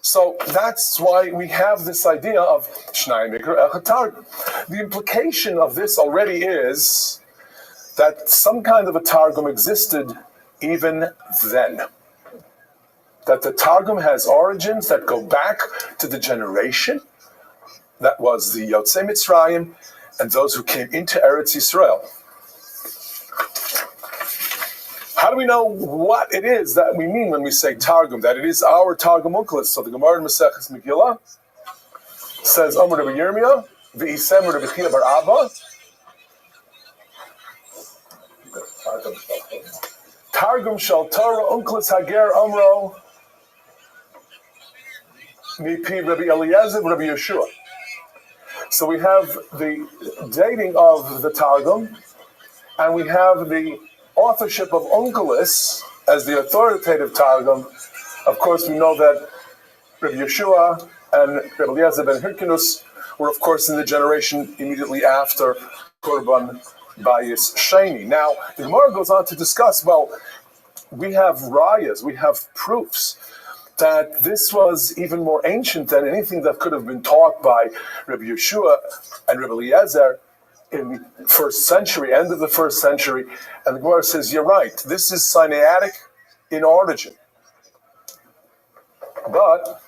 So that's why we have this idea of Shnai Mikra Echad Targum. The implication of this already is that some kind of a Targum existed even then. That the Targum has origins that go back to the generation that was the Yotzei Mitzrayim and those who came into Eretz Yisrael. How do we know what it is that we mean when we say Targum? That it is our Targum Onkelos. So the Gemara in Maseches Megillah says, Omer Rabbi Yirmiyah, V'isem Rabbi Chia bar Abba, Targum Shal Torah Onkelos Hager Omro, Mipi Rabbi Eliezer, Rabbi Yeshua. So we have the dating of the Targum, and we have the authorship of Onkelos as the authoritative Targum. Of course, we know that Rabbi Yeshua and Rabbi Eliezer ben Hirkinus were, of course, in the generation immediately after Korban Bayis Sheni. Now, the Gemara goes on to discuss, well, we have rayas, we have proofs that this was even more ancient than anything that could have been taught by Rabbi Yeshua and Rabbi Eliezer in the first century, end of the first century. And the Gemara says, you're right, this is Sinaitic in origin. But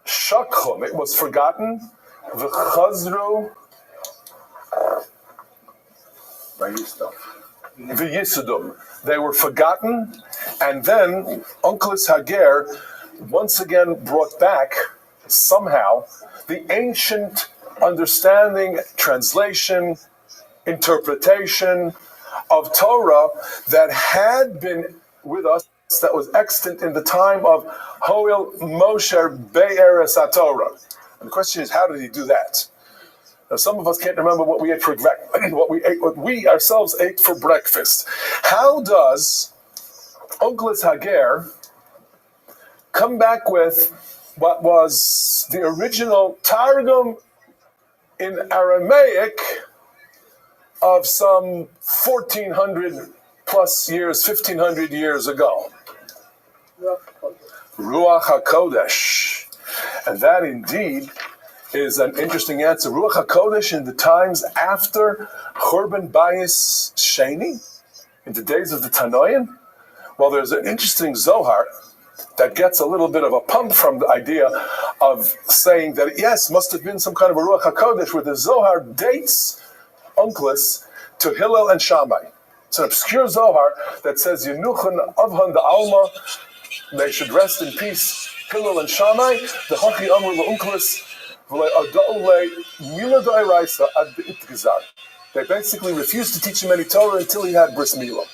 Shakchum, it was forgotten, V'chazru V'yisudum. They were forgotten, and then Onkelos Hager once again brought back somehow the ancient understanding, translation, interpretation of Torah that had been with us, that was extant in the time of Hoel Moshe Be'eres HaTorah. And the question is, how did he do that? Now, some of us can't remember what we ate for breakfast, what we ourselves ate for breakfast. How does Onkelos Hager come back with what was the original Targum in Aramaic of some 1400 plus years, 1500 years ago? Ruach HaKodesh. And that indeed is an interesting answer. Ruach HaKodesh in the times after Churban Bayis Sheni, in the days of the Tanoim. Well, there's an interesting Zohar that gets a little bit of a pump from the idea of saying that, yes, must have been some kind of a Ruach HaKodesh, where the Zohar dates Onkelos to Hillel and Shammai. It's an obscure Zohar that says, Yenuchan Avhan the Alma, they should rest in peace, Hillel and Shammai, the Hachi Amr LeUnkelos, they basically refused to teach him any Torah until he had bris milah.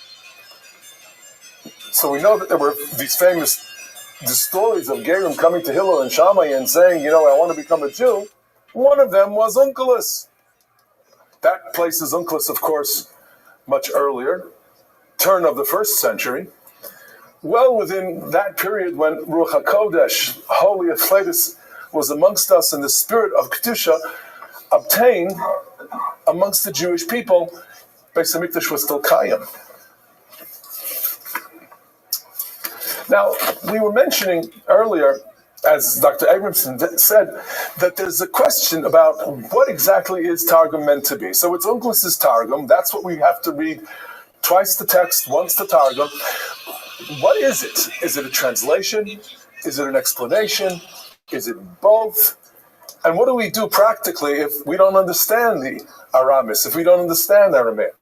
So we know that there were these famous stories of Gerim coming to Hillel and Shammai and saying, I want to become a Jew. One of them was Onkelos. That places Onkelos, of course, much earlier, turn of the first century, well within that period when Ruach HaKodesh, Holy Aphletus, was amongst us, and the spirit of Kedusha obtained amongst the Jewish people. Beis HaMikdash was still Kayim. Now, we were mentioning earlier, as Dr. Abramson said, that there's a question about what exactly is Targum meant to be. So it's Onkelos' Targum. That's what we have to read twice the text, once the Targum. What is it? Is it a translation? Is it an explanation? Is it both? And what do we do practically if we don't understand the Aramis, if we don't understand Aramaic?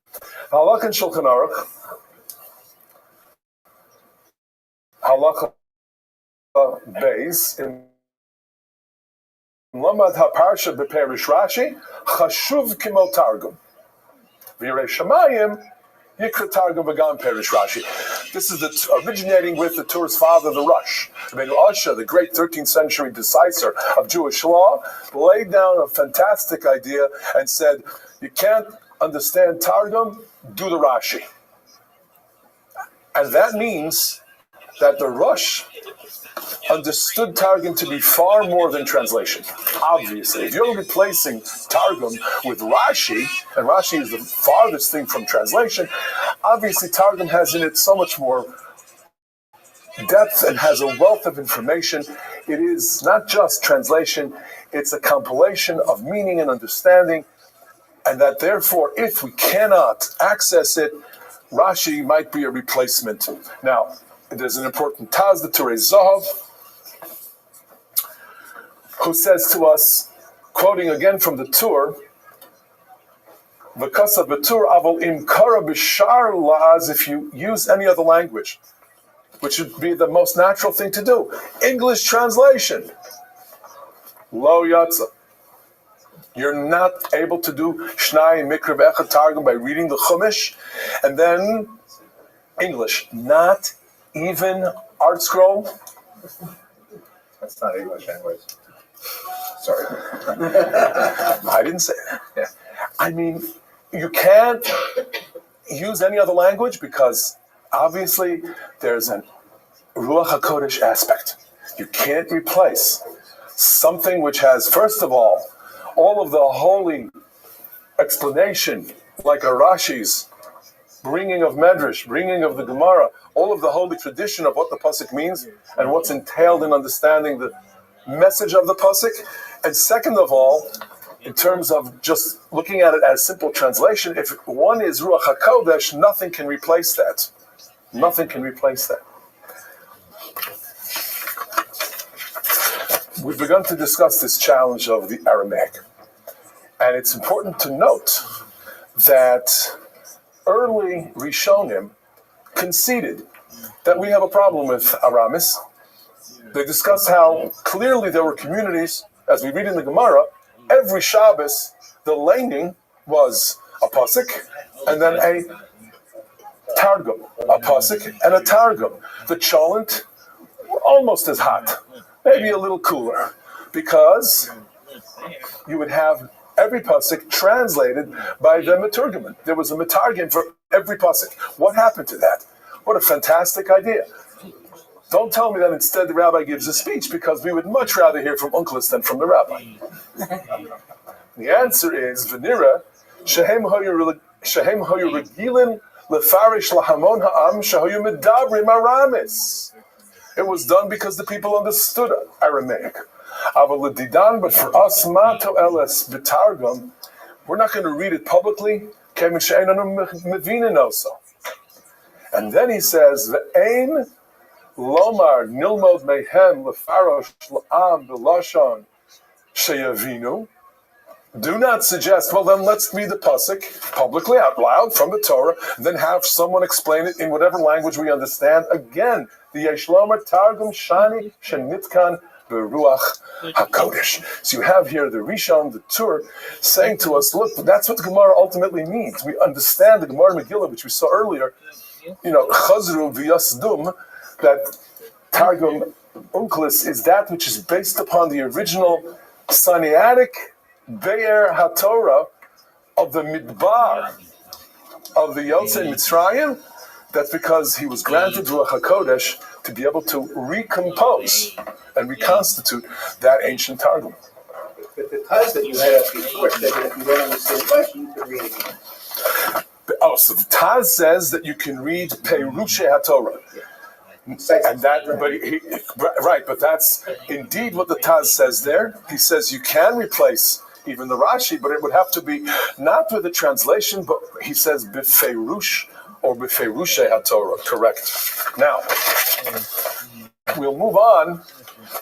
Halakha and Shulchan Aruch, Halakha Beis, in Lamad HaParsha B'Perish Rashi, Chashuv Kimo Targum. V'Yirei Shamayim, Yikra Targum V'Gam Perish Rashi. This is originating with the Torah's father, the Rosh. Rabbeinu Asher, the great 13th century decisor of Jewish law, laid down a fantastic idea and said, you can't understand Targum, do the Rashi. And that means that the Rosh understood Targum to be far more than translation. Obviously, if you're replacing Targum with Rashi, and Rashi is the farthest thing from translation, obviously Targum has in it so much more depth and has a wealth of information. It is not just translation, it's a compilation of meaning and understanding, and that therefore, if we cannot access it, Rashi might be a replacement. Now, there's an important Taz, the Turei Zahav, who says to us, quoting again from the Tur, V'kasa b'Tur avol im kara b'shar la'az, if you use any other language, which would be the most natural thing to do. English translation. Lo yatsa. You're not able to do Shnai Mikra V'Echad Targum by reading the Chumash, and then English. Not even Art Scroll. That's not English anyways. Sorry. I didn't say that. Yeah. I mean, you can't use any other language because obviously there's an Ruach HaKodesh aspect. You can't replace something which has, first of all of the holy explanation, like a Rashi's bringing of Medrash, bringing of the Gemara, all of the holy tradition of what the pasuk means and what's entailed in understanding the message of the pasuk. And second of all, in terms of just looking at it as simple translation, if one is Ruach HaKodesh, nothing can replace that. Nothing can replace that. We've begun to discuss this challenge of the Aramaic. And it's important to note that early Rishonim conceded that we have a problem with Aramis. They discuss how clearly there were communities, as we read in the Gemara, every Shabbos, the laning was a pasuk, and then a targum, a pasuk and a targum. The cholent were almost as hot, maybe a little cooler, because you would have every pasuk translated by the Meturgaman. There was a Metargim for every pasuk. What happened to that? What a fantastic idea. Don't tell me that instead the rabbi gives a speech, because we would much rather hear from Unclus than from the rabbi. The answer is, V'nira, shehem hoyu regilin lefarish lahamon ha'am shehoyu medabrim aramis. It was done because the people understood Aramaic. But for us, mato eles b'targum, we're not going to read it publicly. And then he says, "Ve'ein lomar nilmod mehem lefarosh la'am b'lashon sheyavinu." Do not suggest, well then let's read the pasuk publicly out loud from the Torah, and then have someone explain it in whatever language we understand. Again, the Yesh Lomer Targum Shani Shenitkan Beruach HaKodesh. So you have here the Rishon, the Tur, saying to us, look, that's what the Gemara ultimately means. We understand the Gemara Megillah, which we saw earlier, Chazru v'Yasdum, that Targum Unclus is that which is based upon the original Sinaitic Be'er HaTorah of the Midbar of the Yotzei Mitzrayim. That's because he was granted Ruach HaKodesh to be able to recompose and reconstitute that ancient Targum. But the Taz that you had up before said that if you don't understand Russian, you can read it. Oh, so the Taz says that you can read Peruche HaTorah. And that, but that's indeed what the Taz says there. He says you can replace even the Rashi, but it would have to be not with a translation, but he says B'Feirush or B'Feirushe HaTorah. Correct. Now, we'll move on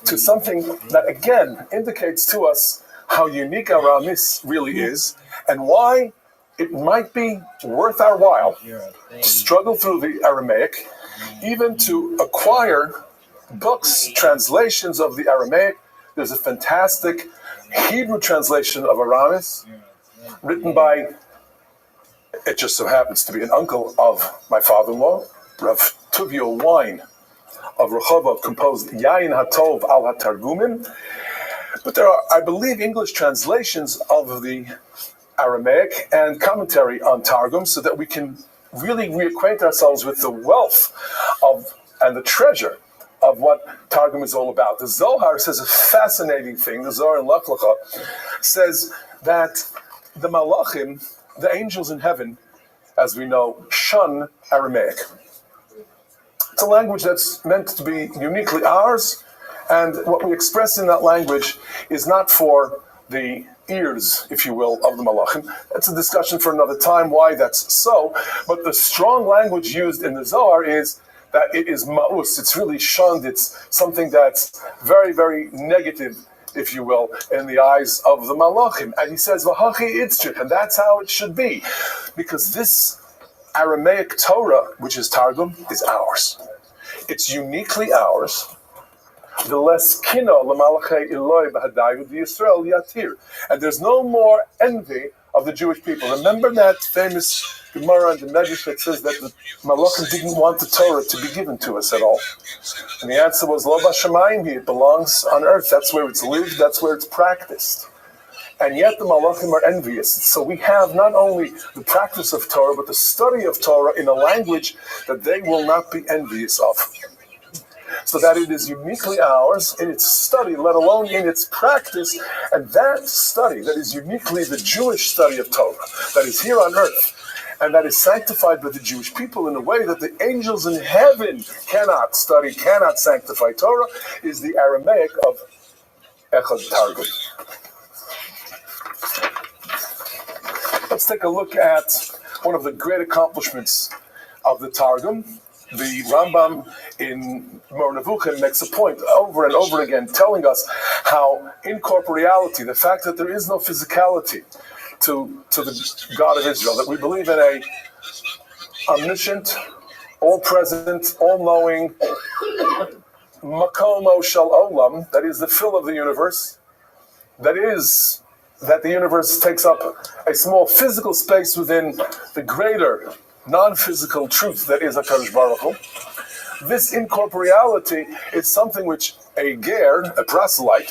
to something that again indicates to us how unique Aramis really is and why it might be worth our while to struggle through the Aramaic, even to acquire books, translations of the Aramaic. There's a fantastic Hebrew translation of Aramis written by, it just so happens to be an uncle of my father-in-law, Rav Tuvio Wine of Rehovot, composed Yain Hatov al Hatargumim. But there are, I believe, English translations of the Aramaic and commentary on Targum, so that we can really reacquaint ourselves with the wealth of and the treasure of what Targum is all about. The Zohar says a fascinating thing. The Zohar in Lech Lecha says that the Malachim, the angels in heaven, as we know, shun Aramaic. It's a language that's meant to be uniquely ours, and what we express in that language is not for the ears, if you will, of the Malachim. That's a discussion for another time why that's so, but the strong language used in the Zohar is that it is ma'us, it's really shunned, it's something that's very, very negative, if you will, in the eyes of the Malachim. And he says, V'hachi itzrich, and that's how it should be. Because this Aramaic Torah, which is Targum, is ours. It's uniquely ours. The less kino l'malachei Eloi b'hadayu d'Yisrael yatir. And there's no more envy of the Jewish people. Remember that famous Gemara in the Medrash that says that the Malachim didn't want the Torah to be given to us at all. And the answer was, Lo b'shamayim, it belongs on earth. That's where it's lived, that's where it's practiced. And yet the Malachim are envious. So we have not only the practice of Torah, but the study of Torah in a language that they will not be envious of. So that it is uniquely ours in its study, let alone in its practice. And that study, that is uniquely the Jewish study of Torah, that is here on earth, and that is sanctified by the Jewish people in a way that the angels in heaven cannot study, cannot sanctify Torah, is the Aramaic of Echad Targum. Let's take a look at one of the great accomplishments of the Targum. The Rambam in Moreh Nevuchim makes a point over and over again, telling us how incorporeality, the fact that there is no physicality to the God of Israel, that we believe in a omniscient, all-present, all-knowing, makomo shel olam, that is the fill of the universe, that the universe takes up a small physical space within the greater non-physical truth that is HaKadosh Baruch Hu. This incorporeality is something which a ger, a proselyte,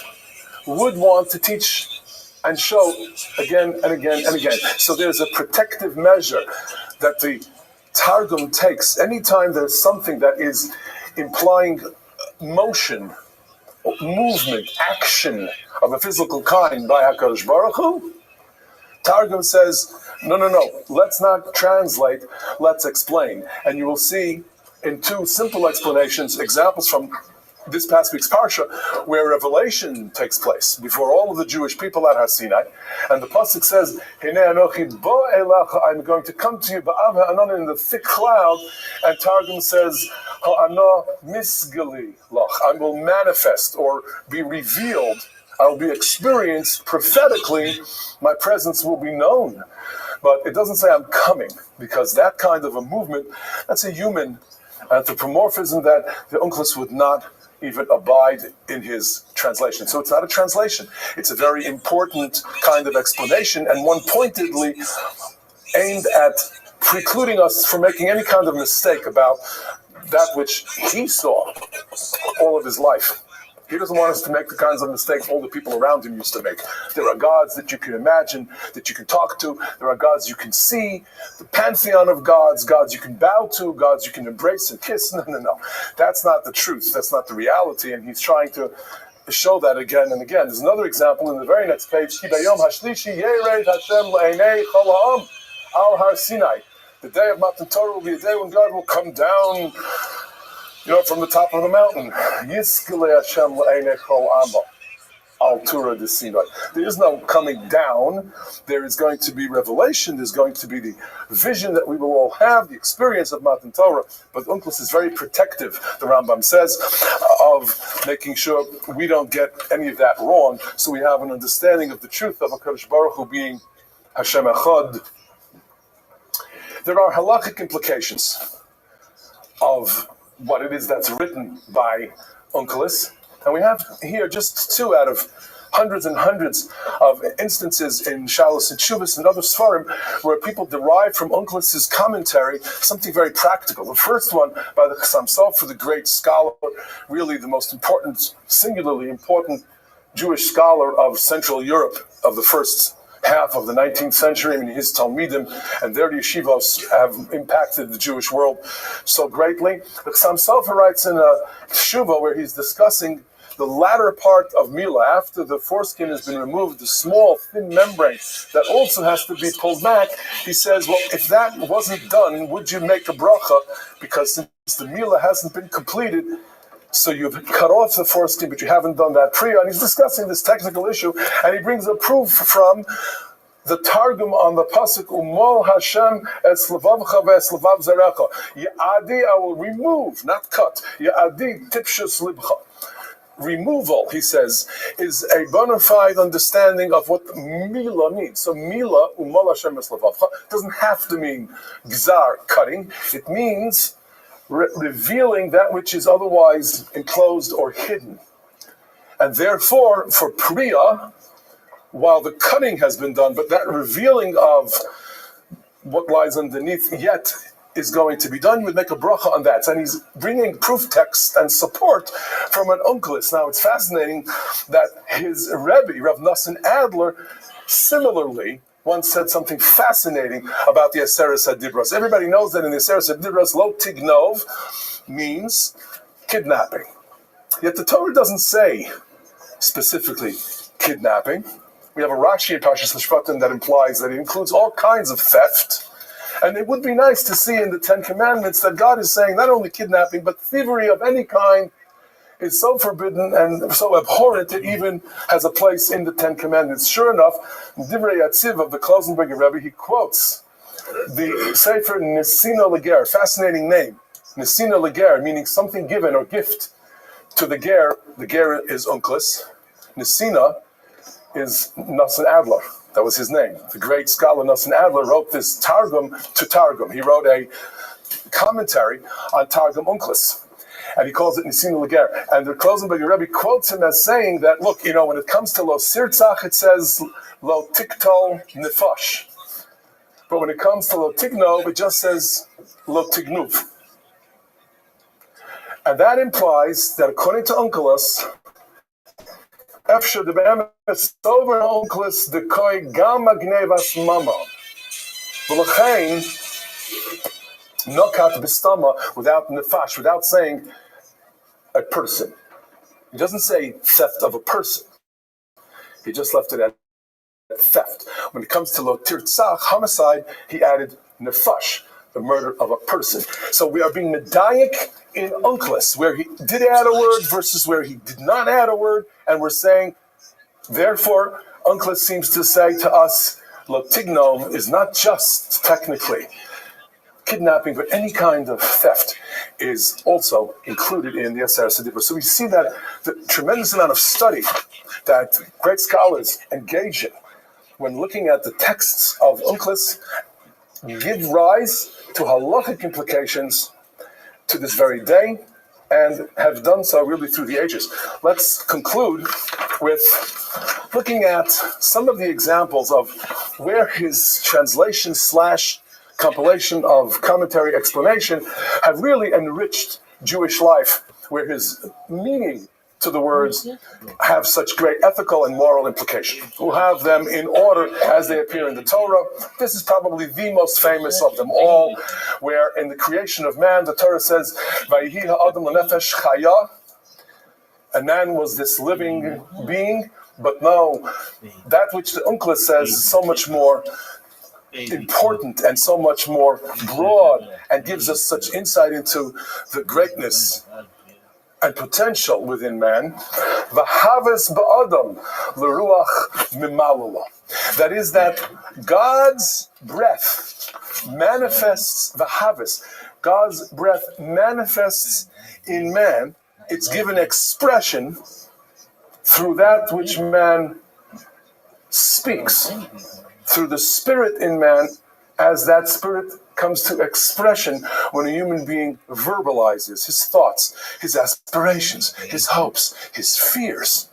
would want to teach and show again and again and again. So there's a protective measure that the Targum takes. Anytime there's something that is implying motion, movement, action of a physical kind by HaKadosh Baruch Hu, Targum says, no, let's not translate, let's explain. And you will see in two simple explanations, examples from this past week's Parsha, where revelation takes place before all of the Jewish people at Har Sinai. And the Pasuk says, Hinei anochi bo elecha, I'm going to come to you, ba'av ha'anon, in the thick cloud. And Targum says, ha'ano misgali lach, I will manifest or be revealed, I will be experienced prophetically, my presence will be known. But it doesn't say I'm coming, because that kind of a movement, that's a human anthropomorphism that the Unclus would not even abide in his translation. So it's not a translation. It's a very important kind of explanation, and one pointedly aimed at precluding us from making any kind of mistake about that which he saw all of his life. He doesn't want us to make the kinds of mistakes all the people around him used to make. There are gods that you can imagine, that you can talk to. There are gods you can see, the pantheon of gods, gods you can bow to, gods you can embrace and kiss. No. That's not the truth. That's not the reality. And he's trying to show that again and again. There's another example in the very next page. Ki bayom hashlishi yered Hashem le'enei chol ha'am al Har Sinai. The day of Matan Torah will be a day when God will come down, from the top of the mountain. Yiskele Hashem le'enei chol amo al Torah de Sinai. There is no coming down. There is going to be revelation. There's going to be the vision that we will all have, the experience of Matan Torah. But Unclus is very protective, the Rambam says, of making sure we don't get any of that wrong. So we have an understanding of the truth of HaKadosh Baruch Hu being Hashem Echad. There are halachic implications of what it is that's written by Unclus. And we have here just two out of hundreds and hundreds of instances in Shalos and Shuvas and other Sfarim where people derive from Unclus's commentary something very practical. The first one by the Chassam Sofer, the great scholar, really the most important, singularly important Jewish scholar of Central Europe of the first half of the 19th century. I mean, his Talmidim and their yeshivos have impacted the Jewish world so greatly. The Chassam Sofer writes in a Shuva where he's discussing the latter part of Mila, after the foreskin has been removed, the small, thin membrane that also has to be pulled back. He says, well, if that wasn't done, would you make a bracha? Because since the Mila hasn't been completed, so you've cut off the foreskin, but you haven't done that priya. And he's discussing this technical issue, and he brings a proof from the Targum on the pasuk Umol Hashem es levavcha ve'es levav zarecha. Ya'adi, I will remove, not cut. Ya'adi tipshus libcha. Removal, he says, is a bona fide understanding of what Mila means. So Mila, Umol Hashem es levavcha, doesn't have to mean gzar, cutting. It means revealing that which is otherwise enclosed or hidden. And therefore, for priya, while the cutting has been done, but that revealing of what lies underneath yet is going to be done, you would make a bracha on that. And he's bringing proof text and support from an unclis. Now, it's fascinating that his Rabbi, Rav Nosson Adler, similarly once said something fascinating about the Aseres HaDibros. Everybody knows that in the Aseres HaDibros, lo tignov means kidnapping. Yet the Torah doesn't say specifically kidnapping. We have a Rashi in Parshas Shvatim that implies that it includes all kinds of theft. And it would be nice to see in the Ten Commandments that God is saying not only kidnapping, but thievery of any kind is so forbidden and so abhorrent it even has a place in the Ten Commandments. Sure enough, in Divrei Yatziv of the Klosenberger Rebbe, he quotes the Sefer Nesina Leger, fascinating name. Nesina Leger, meaning something given or gift to the ger. The ger is unclis. Nesina is Nosson Adler. That was his name. The great scholar Nosson Adler wrote this Targum to Targum. He wrote a commentary on Targum Unclis. And he calls it Nesina Leger. And the Klosenberger Rebbe quotes him as saying that, look, when it comes to lo sirtzach, it says lo tiktol nefash. But when it comes to lo tignov, it just says lo tignuv. And that implies that according to Onkelos, Efsher de be'emes over Onkelos de koi gam agnevas mama. V'lachein nokat b'stama without nefash, without saying a person. He doesn't say theft of a person. He just left it at theft. When it comes to lo tirtzach, homicide, he added nefash, the murder of a person. So we are being medayik in unclis, where he did add a word versus where he did not add a word, and we're saying, therefore, unclis seems to say to us, lo tignov is not just technically kidnapping, but any kind of theft is also included in the Aseres HaDibros. So we see that the tremendous amount of study that great scholars engage in when looking at the texts of Unclis give rise to halachic implications to this very day, and have done so really through the ages. Let's conclude with looking at some of the examples of where his translation / compilation of commentary explanation have really enriched Jewish life, where his meaning to the words have such great ethical and moral implication. We'll have them in order as they appear in the Torah. This is probably the most famous of them all, where in the creation of man, the Torah says, Vayihi ha'adam l'nefesh chaya, and man was this living being, but no, that which the Unclis says is so much more important and so much more broad and gives us such insight into the greatness and potential within man. V'haves ba'adam l'ruach mimalula. That is that God's breath manifests, v'haves, God's breath manifests in man. It's given expression through that which man speaks, through the spirit in man, as that spirit comes to expression when a human being verbalizes his thoughts, his aspirations, his hopes, his fears.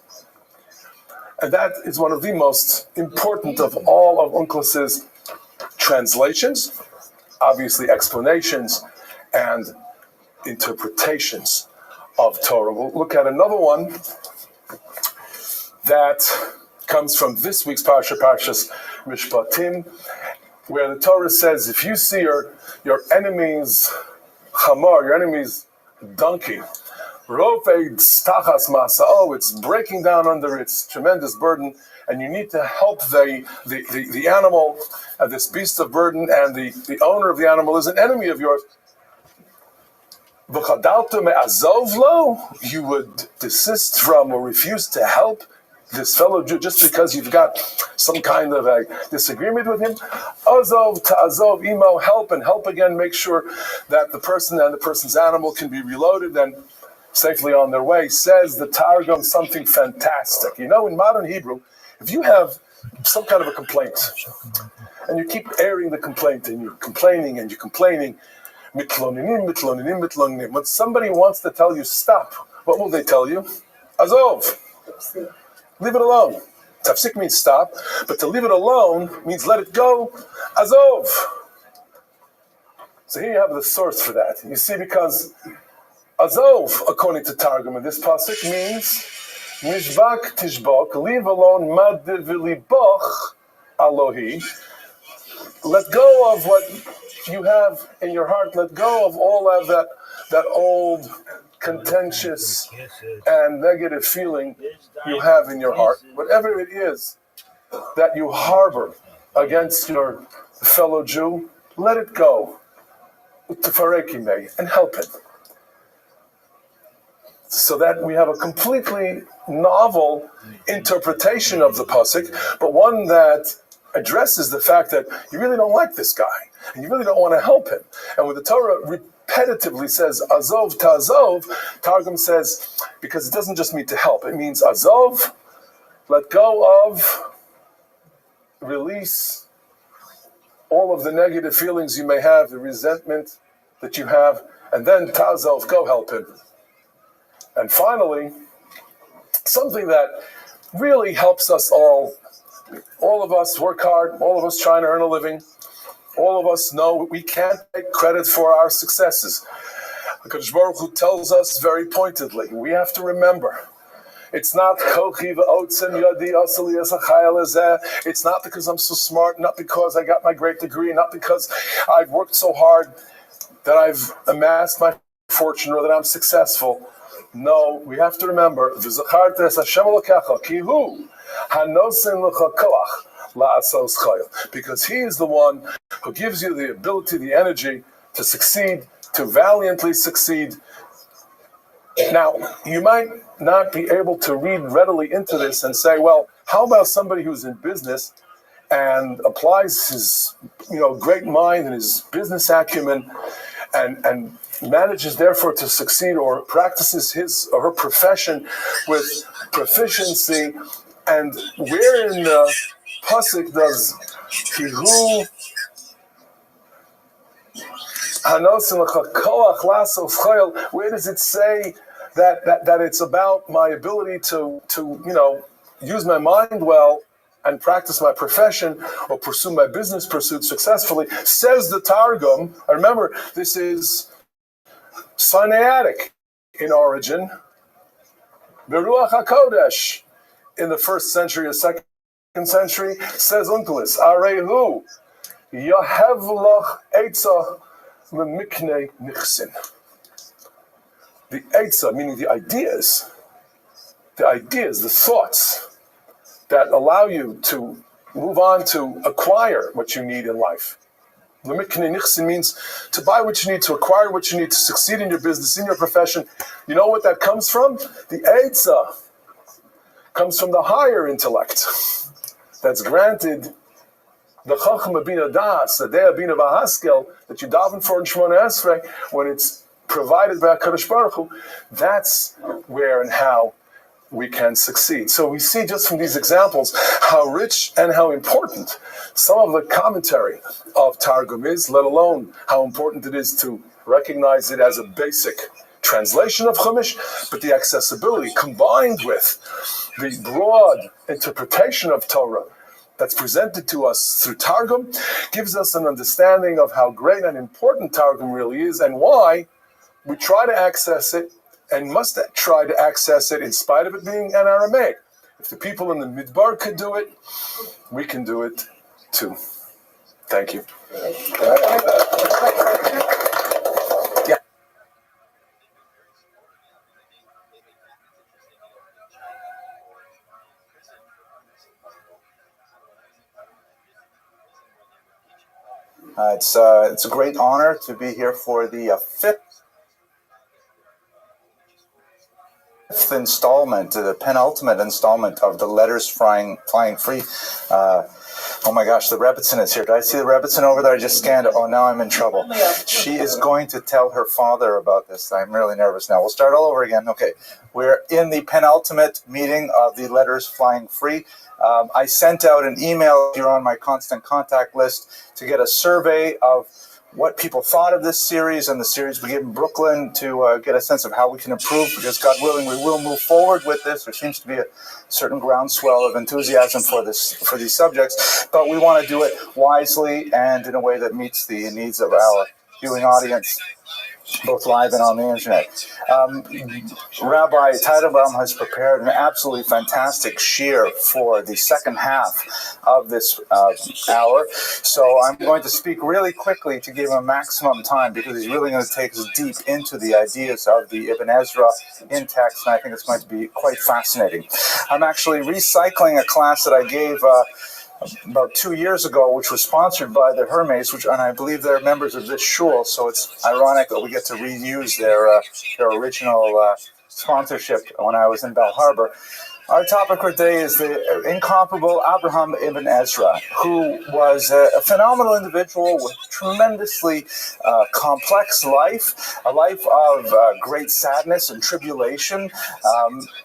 And that is one of the most important of all of Unclis's translations, obviously explanations and interpretations of Torah. We'll look at another one that comes from this week's Parsha, Parshas Mishpatim, where the Torah says, if you see your enemy's chamor, your enemy's donkey, it's breaking down under its tremendous burden, and you need to help the animal, this beast of burden, and the owner of the animal is an enemy of yours. You would desist from or refuse to help this fellow Jew just because you've got some kind of a disagreement with him. Azov ta'azov imo, help and help again, make sure that the person and the person's animal can be reloaded and safely on their way. Says the Targum something fantastic. You know, in modern Hebrew, if you have some kind of a complaint, and you keep airing the complaint, and you're complaining, mitlonenim, when somebody wants to tell you stop, what will they tell you? Azov. Leave it alone. Tafsik means stop, but to leave it alone means let it go. Azov. So here you have the source for that. You see, because Azov, according to Targum, in this pasuk means Mishvak tishbok, leave alone mad v'liboch Alohi. Let go of what you have in your heart. Let go of all of that old, contentious and negative feeling you have in your heart. Whatever it is that you harbor against your fellow Jew, let it go. And help it. So that we have a completely novel interpretation of the pasuk, but one that addresses the fact that you really don't like this guy, and you really don't want to help him. And when the Torah repetitively says azov ta'azov, Targum says, because it doesn't just mean to help, it means azov, let go of, release all of the negative feelings you may have, the resentment that you have, and then ta'azov, go help him. And finally, something that really helps us all of us work hard, all of us trying to earn a living, all of us know we can't take credit for our successes. HaKadosh Baruch Hu tells us very pointedly, we have to remember, it's not it's not because I'm so smart, not because I got my great degree, not because I've worked so hard that I've amassed my fortune or that I'm successful. No, we have to remember, because he is the one who gives you the ability, the energy to succeed, to valiantly succeed. Now, you might not be able to read readily into this and say, well, how about somebody who's in business and applies his great mind and his business acumen and manages therefore to succeed, or practices his or her profession with proficiency, and where in the pasuk does Kihu where does it say that it's about my ability to use my mind well and practice my profession or pursue my business pursuit successfully? Says the Targum, and remember, this is Sinaitic in origin, Beruach HaKodesh in the 1st century or 2nd century, says Unkelis, Arehu, Yahev Lach Eitzah Lemiknei Nichsin. The Eitzah, meaning the ideas, the thoughts that allow you to move on to acquire what you need in life. Lemiknei Nichsin means to buy what you need, to acquire what you need, to succeed in your business, in your profession. You know what that comes from? The Eitzah comes from the higher intellect that's granted, the Chachma Bina Das, the Dea Bina Vahaskel, that you daven for in Shemona Esrei, when it's provided by HaKadosh Baruch Hu, that's where and how we can succeed. So we see just from these examples how rich and how important some of the commentary of Targum is, let alone how important it is to recognize it as a basic translation of Chumash, but the accessibility combined with the broad interpretation of Torah that's presented to us through Targum gives us an understanding of how great and important Targum really is, and why we try to access it and must try to access it in spite of it being an Aramaic. If the people in the Midbar could do it, we can do it too. Thank you. Yeah. It's a great honor to be here for the fifth installment, the penultimate installment of the Letters Flying Free. Oh my gosh, the Rebbitzin is here. Did I see the Rebbitzin over there? I just scanned it. Oh, now I'm in trouble. She is going to tell her father about this. I'm really nervous now. We'll start all over again. Okay, we're in the penultimate meeting of the Letters Flying Free. I sent out an email. You're on my constant contact list to get a survey of what people thought of this series and the series we gave in Brooklyn to get a sense of how we can improve, because God willing, we will move forward with this. There seems to be a certain groundswell of enthusiasm for these subjects, but we want to do it wisely and in a way that meets the needs of our viewing audience, both live and on the internet. Rabbi Teitelbaum has prepared an absolutely fantastic shiur for the second half of this hour. So I'm going to speak really quickly to give him maximum time, because he's really going to take us deep into the ideas of the Ibn Ezra in text, and I think it's going to be quite fascinating. I'm actually recycling a class that I gave about 2 years ago, which was sponsored by the Hermes, and I believe they're members of this shul, so it's ironic that we get to reuse their original sponsorship when I was in Bell Harbor. Our topic for today is the incomparable Abraham ibn Ezra, who was a phenomenal individual with tremendously complex life, a life of great sadness and tribulation,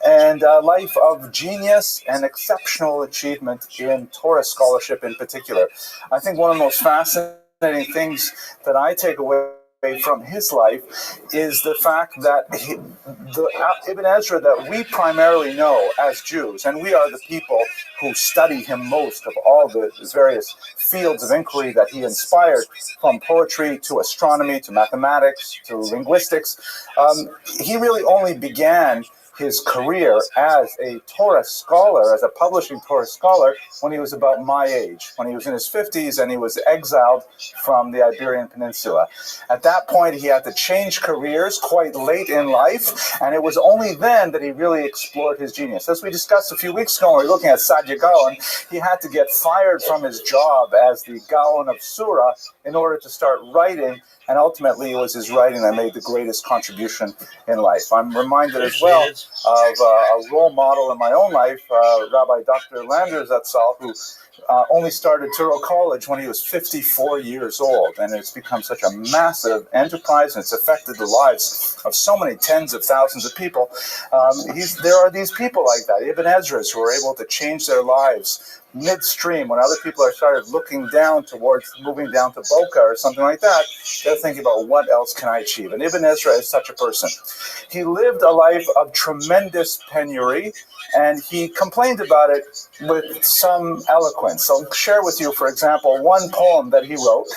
and a life of genius and exceptional achievement in Torah scholarship in particular. I think one of the most fascinating things that I take away from his life is the fact that the Ibn Ezra that we primarily know as Jews, and we are the people who study him most of all the various fields of inquiry that he inspired, from poetry to astronomy to mathematics to linguistics, he really only began his career as a Torah scholar, as a publishing Torah scholar, when he was about my age, when he was in his 50s and he was exiled from the Iberian Peninsula. At that point, he had to change careers quite late in life, and it was only then that he really explored his genius. As we discussed a few weeks ago when we were looking at Sadia Gaon, he had to get fired from his job as the Gaon of Surah in order to start writing, and ultimately it was his writing that made the greatest contribution in life. I'm reminded as well of a role model in my own life, Rabbi Dr. Lander Zatzal, who only started Touro College when he was 54 years old, and it's become such a massive enterprise, and it's affected the lives of so many tens of thousands of people. There are these people like that, Ibn Ezra's, who are able to change their lives midstream when other people are started looking down towards moving down to Boca or something like that. They're thinking about, what else can I achieve? And Ibn Ezra is such a person. He lived a life of tremendous penury, and he complained about it with some eloquence. So I'll share with you, for example, one poem that he wrote.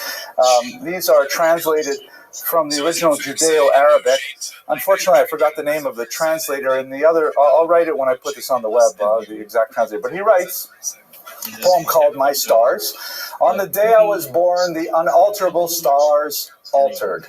These are translated from the original Judeo-Arabic. Unfortunately, I forgot the name of the translator, and the other, I'll write it when I put this on the web, the exact translator. But he writes a poem called My Stars. On the day I was born, the unalterable stars altered.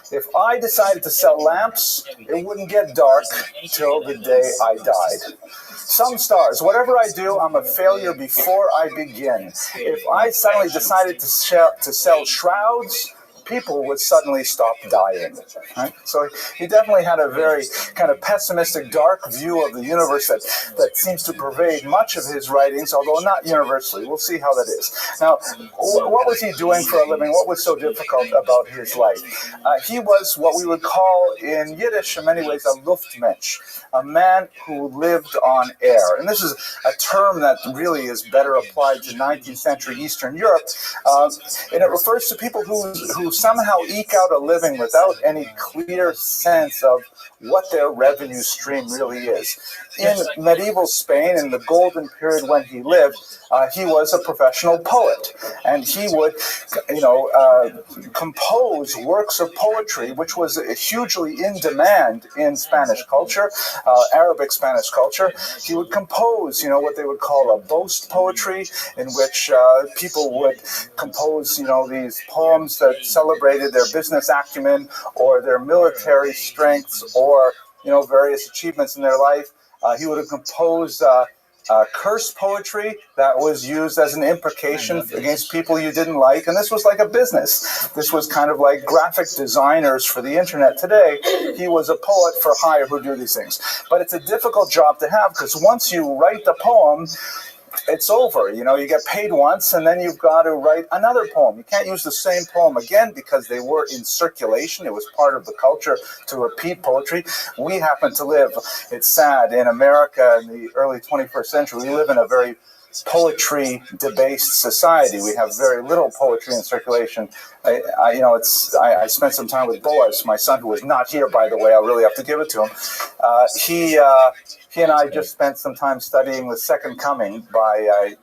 If I decided to sell lamps, it wouldn't get dark till the day I died. Some stars, whatever I do, I'm a failure before I begin. If I suddenly decided to sell shrouds, people would suddenly stop dying. Right? So he definitely had a very kind of pessimistic, dark view of the universe that seems to pervade much of his writings, although not universally. We'll see how that is. Now, what was he doing for a living? What was so difficult about his life? He was what we would call in Yiddish, in many ways, a Luftmensch, a man who lived on air. And this is a term that really is better applied to 19th century Eastern Europe, and it refers to people who somehow eke out a living without any clear sense of what their revenue stream really is. in medieval Spain, in the golden period when he lived, he was a professional poet, and he would, compose works of poetry, which was hugely in demand in Spanish culture, Arabic Spanish culture. He would compose, what they would call a boast poetry, in which people would compose, these poems that celebrated their business acumen or their military strengths or, various achievements in their life. He would have composed curse poetry that was used as an imprecation against people you didn't like. And this was like a business. This was kind of like graphic designers for the internet today. He was a poet for hire who do these things. But it's a difficult job to have, because once you write the poem, it's over. You get paid once, and then you've got to write another poem. You can't use the same poem again because they were in circulation. It was part of the culture to repeat poetry. We happen to live, it's sad, in America in the early 21st century. We live in a very poetry-debased society. We have very little poetry in circulation. I spent some time with Boaz, my son, who was not here, by the way. I'll really have to give it to him. He and I just spent some time studying The Second Coming by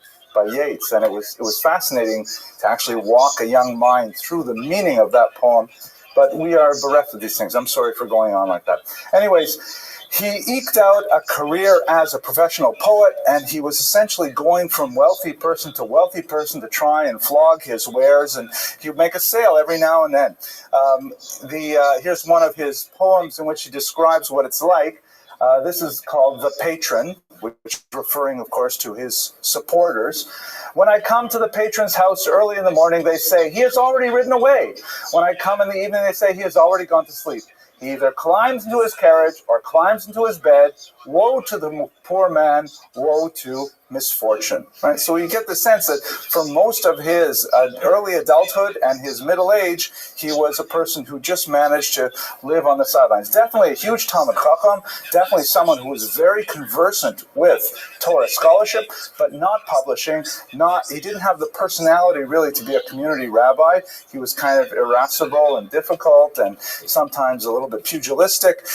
Yeats, and it was fascinating to actually walk a young mind through the meaning of that poem. But we are bereft of these things. I'm sorry for going on like that. Anyways, he eked out a career as a professional poet, and he was essentially going from wealthy person to try and flog his wares, and he would make a sale every now and then. Here's one of his poems in which he describes what it's like. This is called The Patron, which is referring, of course, to his supporters. When I come to the patron's house early in the morning, they say, he has already ridden away. When I come in the evening, they say, he has already gone to sleep. He either climbs into his carriage or climbs into his bed. Woe to the poor man, woe to misfortune. Right? So you get the sense that for most of his early adulthood and his middle age, he was a person who just managed to live on the sidelines. Definitely a huge Talmud Chacham, definitely someone who was very conversant with Torah scholarship, but not publishing. He didn't have the personality really to be a community rabbi. He was kind of irascible and difficult and sometimes a little bit pugilistic.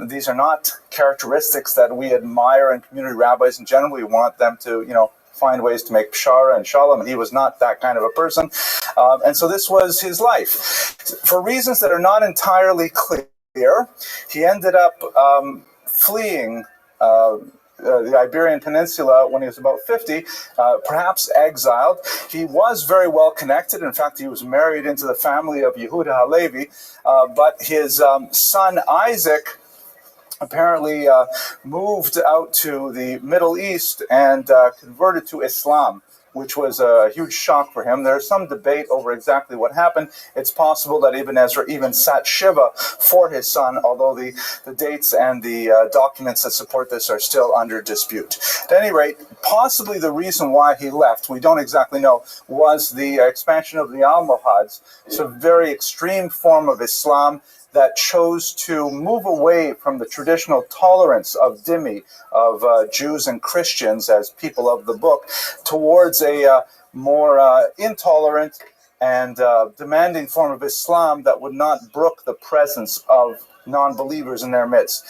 These are not characteristics that we admire in community rabbis in general. We want them to, find ways to make pshara and shalom, and he was not that kind of a person. And so this was his life. For reasons that are not entirely clear, he ended up fleeing the Iberian Peninsula when he was about 50, perhaps exiled. He was very well connected. In fact, he was married into the family of Yehuda Halevi, but his son Isaac apparently moved out to the Middle East and converted to Islam, which was a huge shock for him. There's some debate over exactly what happened. It's possible that Ibn Ezra even sat Shiva for his son, although the dates and the documents that support this are still under dispute. At any rate, possibly the reason why he left, we don't exactly know, was the expansion of the Almohads. It's a very extreme form of Islam that chose to move away from the traditional tolerance of dhimmi, of Jews and Christians as people of the book, towards a more intolerant and demanding form of Islam that would not brook the presence of non-believers in their midst.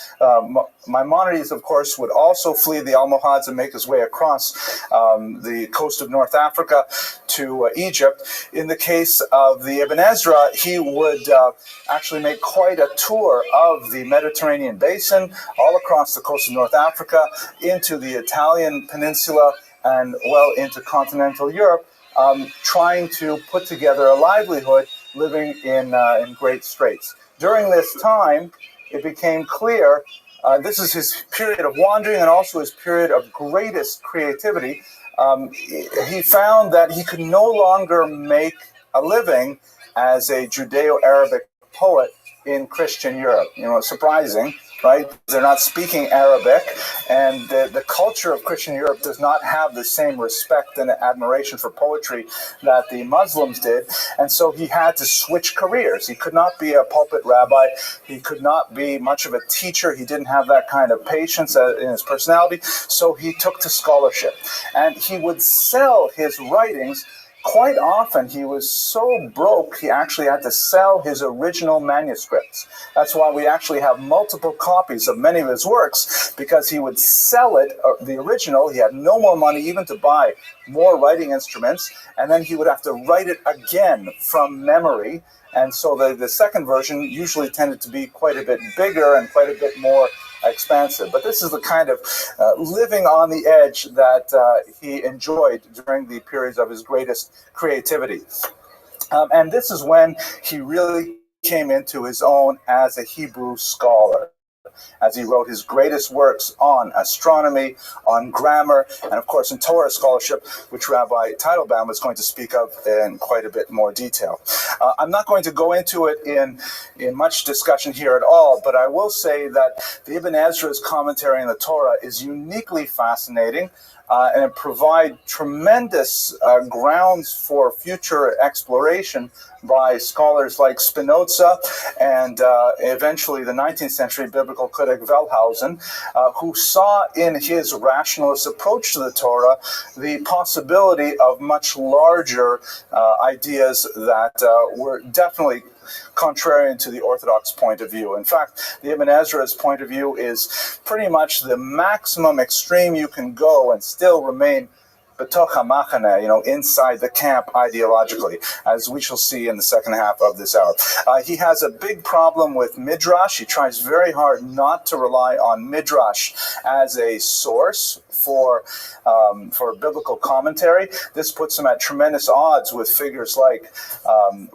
Maimonides, of course, would also flee the Almohads and make his way across the coast of North Africa to Egypt. In the case of the Ibn Ezra, he would actually make quite a tour of the Mediterranean basin, all across the coast of North Africa, into the Italian peninsula, and well into continental Europe, trying to put together a livelihood living in great straits. During this time, it became clear, this is his period of wandering and also his period of greatest creativity. He found that he could no longer make a living as a Judeo-Arabic poet in Christian Europe. Surprising, right? They're not speaking Arabic, and the culture of Christian Europe does not have the same respect and admiration for poetry that the Muslims did, and so he had to switch careers. He could not be a pulpit rabbi. He could not be much of a teacher. He didn't have that kind of patience in his personality, so he took to scholarship, and he would sell his writings quite often he was so broke he actually had to sell his original manuscripts. That's why we actually have multiple copies of many of his works, because he would sell it, the original. He had no more money even to buy more writing instruments, and then he would have to write it again from memory. And so the second version usually tended to be quite a bit bigger and quite a bit more expansive. But this is the kind of living on the edge that he enjoyed during the periods of his greatest creativity. And this is when he really came into his own as a Hebrew scholar, as he wrote his greatest works on astronomy, on grammar, and of course in Torah scholarship, which Rabbi Teitelbaum is going to speak of in quite a bit more detail. I'm not going to go into it in much discussion here at all, but I will say that the Ibn Ezra's commentary on the Torah is uniquely fascinating, and it provides tremendous grounds for future exploration by scholars like Spinoza and eventually the 19th century biblical critic Wellhausen, who saw in his rationalist approach to the Torah the possibility of much larger ideas that were definitely contrarian to the Orthodox point of view. In fact, the Ibn Ezra's point of view is pretty much the maximum extreme you can go and still remain b'toch hamachane, inside the camp ideologically, as we shall see in the second half of this hour. He has a big problem with Midrash. He tries very hard not to rely on Midrash as a source for biblical commentary. This puts him at tremendous odds with figures like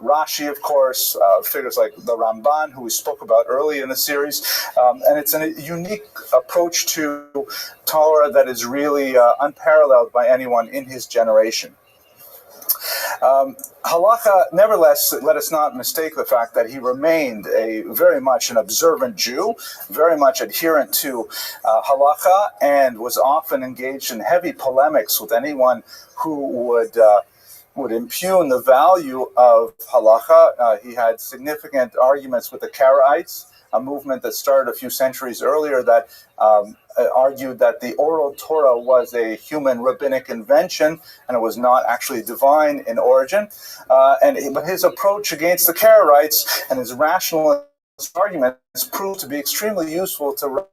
Rashi, of course, figures like the Ramban, who we spoke about early in the series, and it's a unique approach to Torah that is really unparalleled by anyone in his generation. Halacha, nevertheless, let us not mistake the fact that he remained very much an observant Jew, very much adherent to halacha, and was often engaged in heavy polemics with anyone who would impugn the value of halacha. He had significant arguments with the Karaites, a movement that started a few centuries earlier that argued that the oral Torah was a human rabbinic invention and it was not actually divine in origin. But his approach against the Karaites and his rationalist arguments proved to be extremely useful to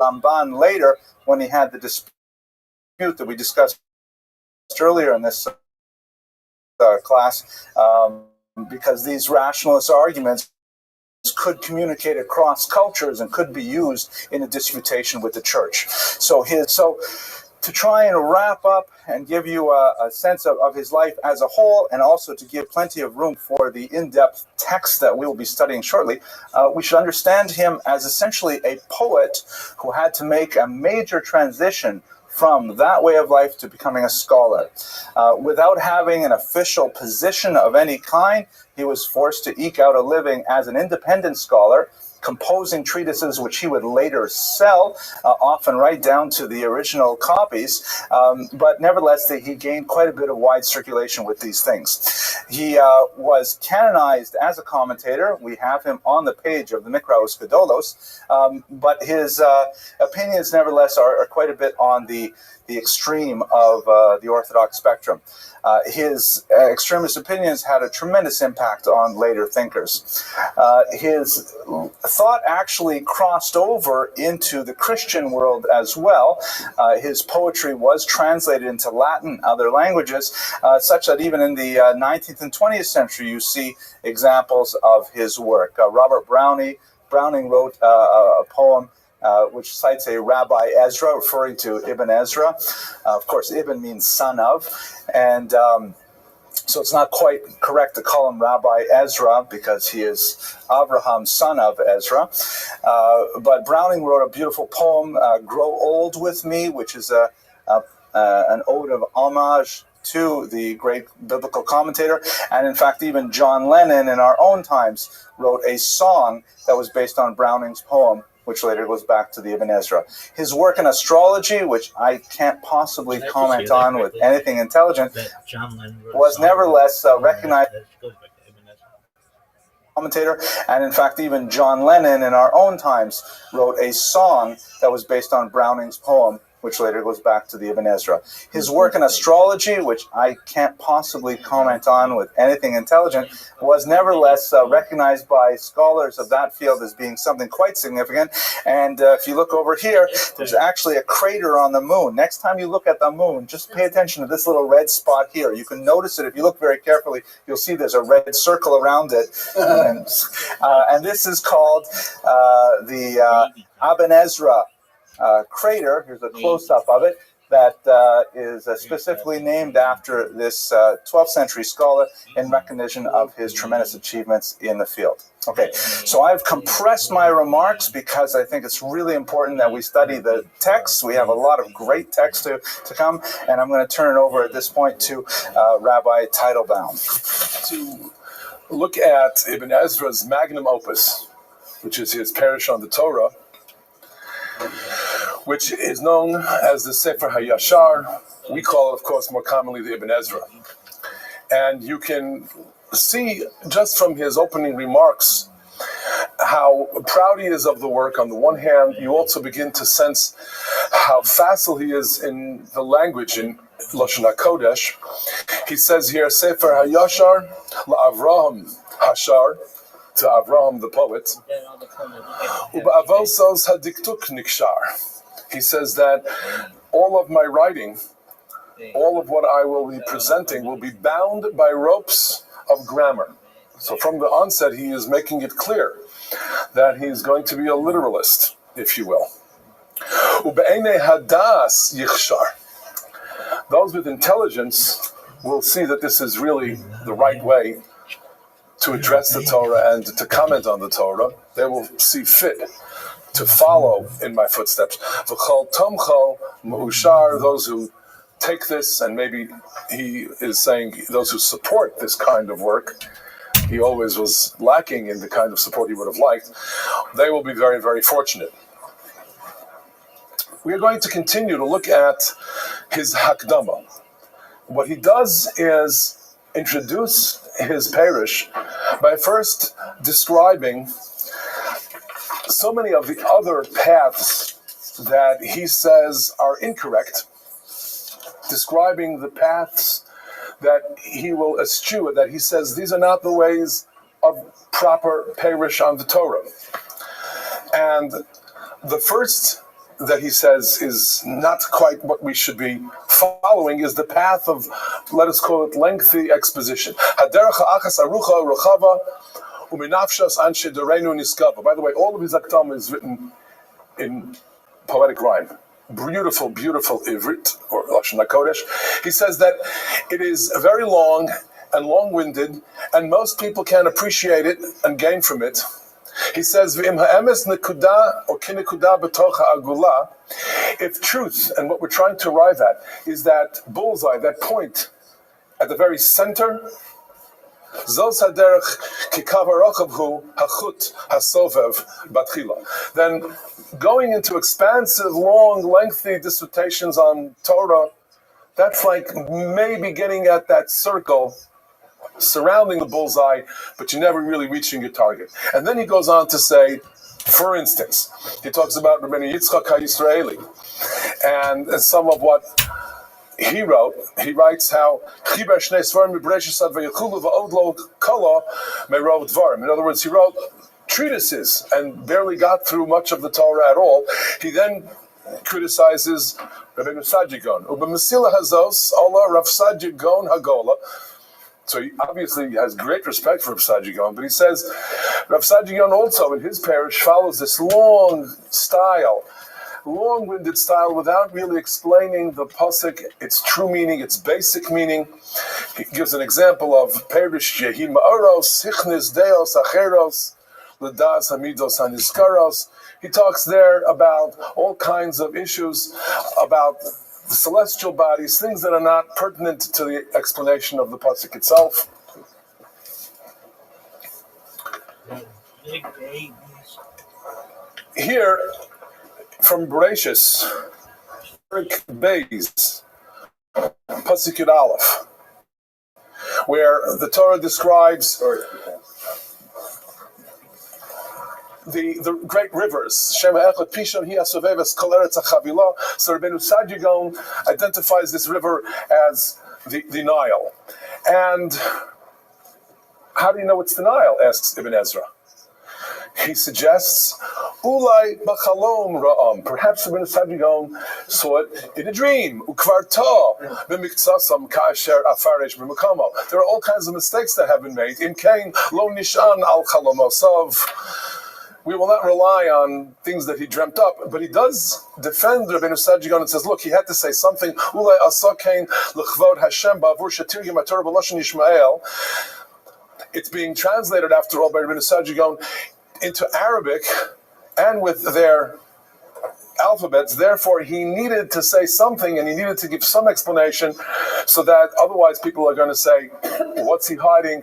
Ramban later, when he had the dispute that we discussed earlier in this class, because these rationalist arguments could communicate across cultures and could be used in a disputation with the church. So to try and wrap up and give you a sense of his life as a whole, and also to give plenty of room for the in-depth text that we will be studying shortly, we should understand him as essentially a poet who had to make a major transition from that way of life to becoming a scholar. Without having an official position of any kind, he was forced to eke out a living as an independent scholar, composing treatises which he would later sell, often right down to the original copies. But nevertheless, he gained quite a bit of wide circulation with these things. He was canonized as a commentator. We have him on the page of the Mikraos Gedolos, but his opinions, nevertheless, are quite a bit on the extreme of the Orthodox spectrum. His extremist opinions had a tremendous impact on later thinkers. His thought actually crossed over into the Christian world as well. His poetry was translated into Latin, other languages, such that even in the 19th and 20th century you see examples of his work. Robert Browning wrote a poem which cites a Rabbi Ezra, referring to Ibn Ezra. Of course, Ibn means son of, and so it's not quite correct to call him Rabbi Ezra because he is Abraham's son of Ezra. But Browning wrote a beautiful poem, Grow Old With Me, which is an ode of homage to the great biblical commentator. And in fact, even John Lennon in our own times wrote a song that was based on Browning's poem, which later goes back to the Ibn Ezra. His work in astrology, which I can't possibly comment on with anything intelligent, was nevertheless recognized commentator. And in fact, even John Lennon in our own times wrote a song that was based on Browning's poem, which later goes back to the Ibn Ezra. His work in astrology, which I can't possibly comment on with anything intelligent, was nevertheless recognized by scholars of that field as being something quite significant. And if you look over here, there's actually a crater on the moon. Next time you look at the moon, just pay attention to this little red spot here. You can notice it if you look very carefully. You'll see there's a red circle around it. And this is called the Ibn Ezra crater. Here's a close-up of it that is specifically named after this 12th century scholar in recognition of his tremendous achievements in the field. Okay, so I've compressed my remarks because I think it's really important that we study the text. We have a lot of great text to come, and I'm going to turn it over at this point to Rabbi Teitelbaum. To look at Ibn Ezra's magnum opus, which is his Parish on the Torah, which is known as the Sefer HaYashar. We call it, of course, more commonly the Ibn Ezra. And you can see just from his opening remarks how proud he is of the work. On the one hand, you also begin to sense how facile he is in the language in Lashon HaKodesh. He says here, Sefer HaYashar LaAvraham Hashar, to Avraham the poet, U'ba'avosos hadiktuk nikshar. He says that all of my writing, all of what I will be presenting, will be bound by ropes of grammar. So from the onset, he is making it clear that he's going to be a literalist, if you will. U'be'enei hadas yichshar. Those with intelligence will see that this is really the right way to address the Torah and to comment on the Torah. They will see fit to follow in my footsteps. V'chol tomcho ma'ushar, those who take this, and maybe he is saying those who support this kind of work, he always was lacking in the kind of support he would have liked, they will be very, very fortunate. We are going to continue to look at his Hakdama. What he does is introduce his parish by first describing so many of the other paths that he says are incorrect, describing the paths that he will eschew, that he says these are not the ways of proper parish on the Torah. And the first that he says is not quite what we should be following is the path of, let us call it, lengthy exposition. By the way, all of his Akdama is written in poetic rhyme. Beautiful, beautiful Ivrit, or Lashon HaKodesh. He says that it is very long and long-winded, and most people can appreciate it and gain from it. He says, if truth and what we're trying to arrive at is that bullseye, that point at the very center, then going into expansive, long, lengthy dissertations on Torah, that's like maybe getting at that circle surrounding the bullseye, but you're never really reaching your target. And then he goes on to say, for instance, he talks about Rabbi Yitzchak HaYisraeli, and some of what he wrote. He writes how in other words, he wrote treatises and barely got through much of the Torah at all. He then criticizes Rabbi Sajigon. So he obviously has great respect for Rav Sajigon, but he says Rav Sajigon also in his parish follows this long-winded style without really explaining the pasuk, its true meaning, its basic meaning. He gives an example of Perish Yehi Ma'oros, Hichnis Deos Acheros, L'das Hamidos Haniskaros. He talks there about all kinds of issues about the celestial bodies, things that are not pertinent to the explanation of the pasuk itself. Here, from Bereshis, Beis, pasuk Yud Aleph, where the Torah describes the great rivers. Shema Echad Pishon Hi Asoveves Kol Eretz HaChavila. So Rabbeinu Sadigon identifies this river as the Nile. And how do you know it's the Nile? Asks Ibn Ezra. He suggests, Ulai Bachalom Ra'am. Perhaps Ibn Sadigon saw it in a dream. Ukvarta b'miktsasam ka'asher afaresh b'mukamo. There are all kinds of mistakes that have been made. Im kain lo nishan al chalomosav. We will not rely on things that he dreamt up, but he does defend Rabbeinu Sadigon and says, look, he had to say something. Ulai asakain l'chvod Hashem ba'avur shatir yimator b'loshen Yishmael. It's being translated, after all, by Rabbeinu Sadigon into Arabic and with their alphabets. Therefore, he needed to say something, and he needed to give some explanation, so that otherwise people are going to say, what's he hiding?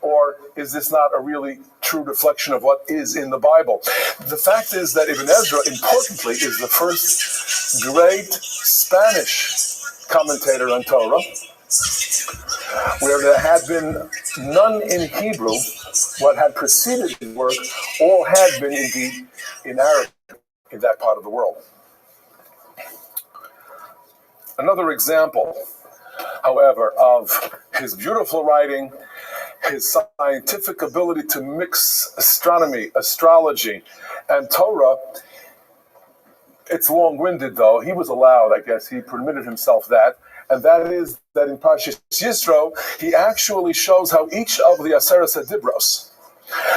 Or is this not a really true reflection of what is in the Bible? The fact is that Ibn Ezra, importantly, is the first great Spanish commentator on Torah, where there had been none in Hebrew. What had preceded his work all had been indeed in Arabic in that part of the world. Another example, however, of his beautiful writing, his scientific ability to mix astronomy, astrology, and Torah. It's long-winded, though. He was allowed, I guess, he permitted himself that. And that is that in Parshas Yisro, he actually shows how each of the Aseres HaDibros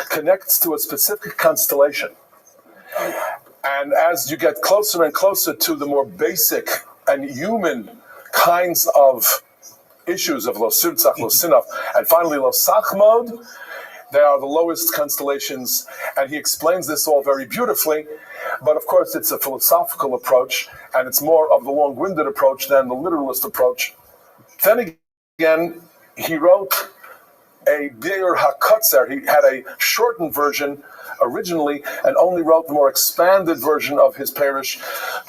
connects to a specific constellation. And as you get closer and closer to the more basic and human kinds of issues of Lo Sirtzach, Lo Sinaf, and finally Lo Sachmod, they are the lowest constellations, and he explains this all very beautifully. But of course, it's a philosophical approach, and it's more of the long-winded approach than the literalist approach. Then again, he wrote a Be'er HaKotzer. He had a shortened version originally, and only wrote the more expanded version of his parish.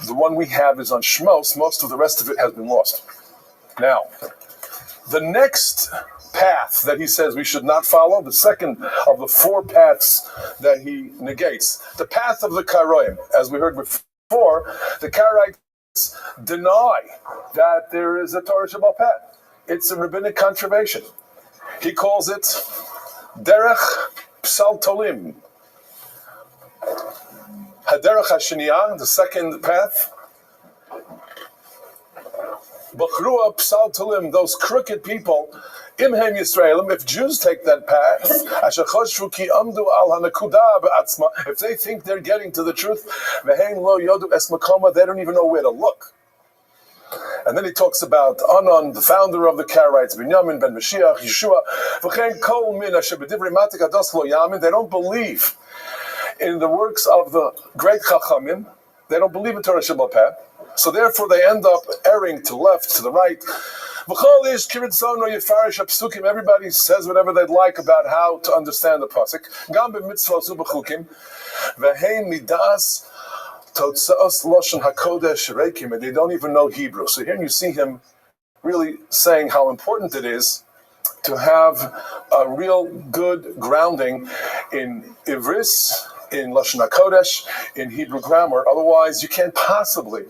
The one we have is on Shmos. Most of the rest of it has been lost. Now, the next path that he says we should not follow, the second of the four paths that he negates, the path of the Karoim. As we heard before, the Karaites deny that there is a Torah Sheba'al Peh. It's a rabbinic controversy. He calls it Derech Psal Tolim. Haderech HaSheniyah, the second path. Bachrua Psal Tolim, those crooked people. Imhem Yisraelim, if Jews take that path, if they think they're getting to the truth, they don't even know where to look. And then he talks about Anon, the founder of the Karaites, Binyamin ben Mashiach, Yeshua. They don't believe in the works of the great Chachamim. They don't believe in Torah Sheba'al Peh. So therefore they end up erring to the left, to the right. Everybody says whatever they'd like about how to understand the pasuk. And they don't even know Hebrew. So here you see him really saying how important it is to have a real good grounding in Ivris, in Lashon HaKodesh, in Hebrew grammar. Otherwise, you can't possibly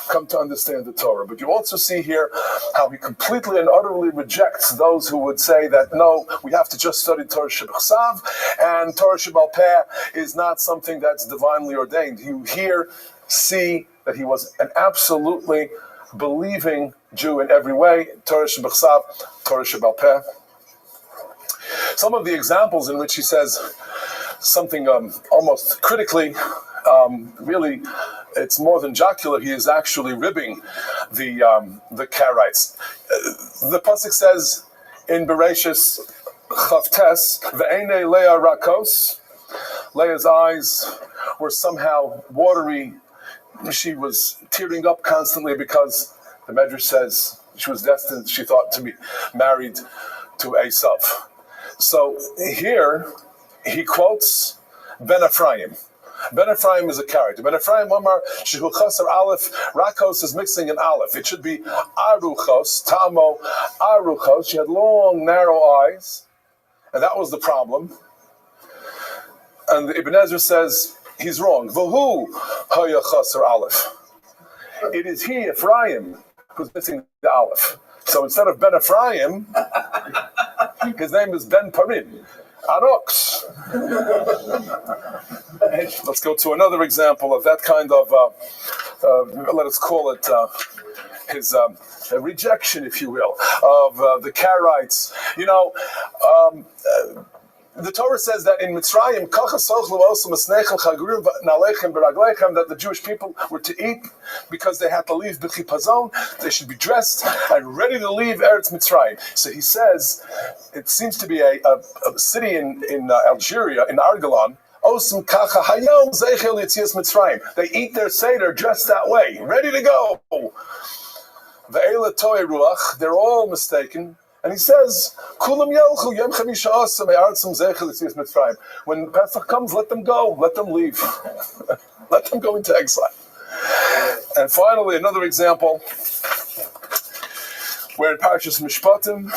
come to understand the Torah. But you also see here how he completely and utterly rejects those who would say that, no, we have to just study Torah Sheb'chsav, and Torah Sheba'al Peh is not something that's divinely ordained. You here see that he was an absolutely believing Jew in every way. Torah Sheb'chsav, Torah Sheba'al Peh. Some of the examples in which he says something almost critically, really, it's more than jocular. He is actually ribbing the Karaites. The pasuk says in Bereshis Chavtes, "Ve'enei Leah rakos." Leah's eyes were somehow watery. She was tearing up constantly because the Medrash says she was destined, she thought, to be married to Esav. So here he quotes Ben Ephraim. Ben Ephraim is a character. Ben Ephraim Omar Shehu Chaser Aleph. Rakos is mixing an Aleph. It should be Aruchos, Tamo Aruchos. She had long, narrow eyes, and that was the problem. And the Ibn Ezra says he's wrong. V'hu haya chaser aleph. It is he, Ephraim, who's missing the aleph. So instead of Ben Ephraim, his name is Ben Parim. Anox. Let's go to another example of that kind of, let us call it his rejection, if you will, of the Karaites. You know, the Torah says that in Mitzrayim, that the Jewish people were to eat because they had to leave b'chipazon, they should be dressed and ready to leave Eretz Mitzrayim. So he says, it seems to be a city in Algeria, in Argolan, they eat their Seder dressed that way, ready to go. They're all mistaken. And he says, when Pesach comes, let them go, let them leave. Let them go into exile. And finally, another example, where in Parashas Mishpatim,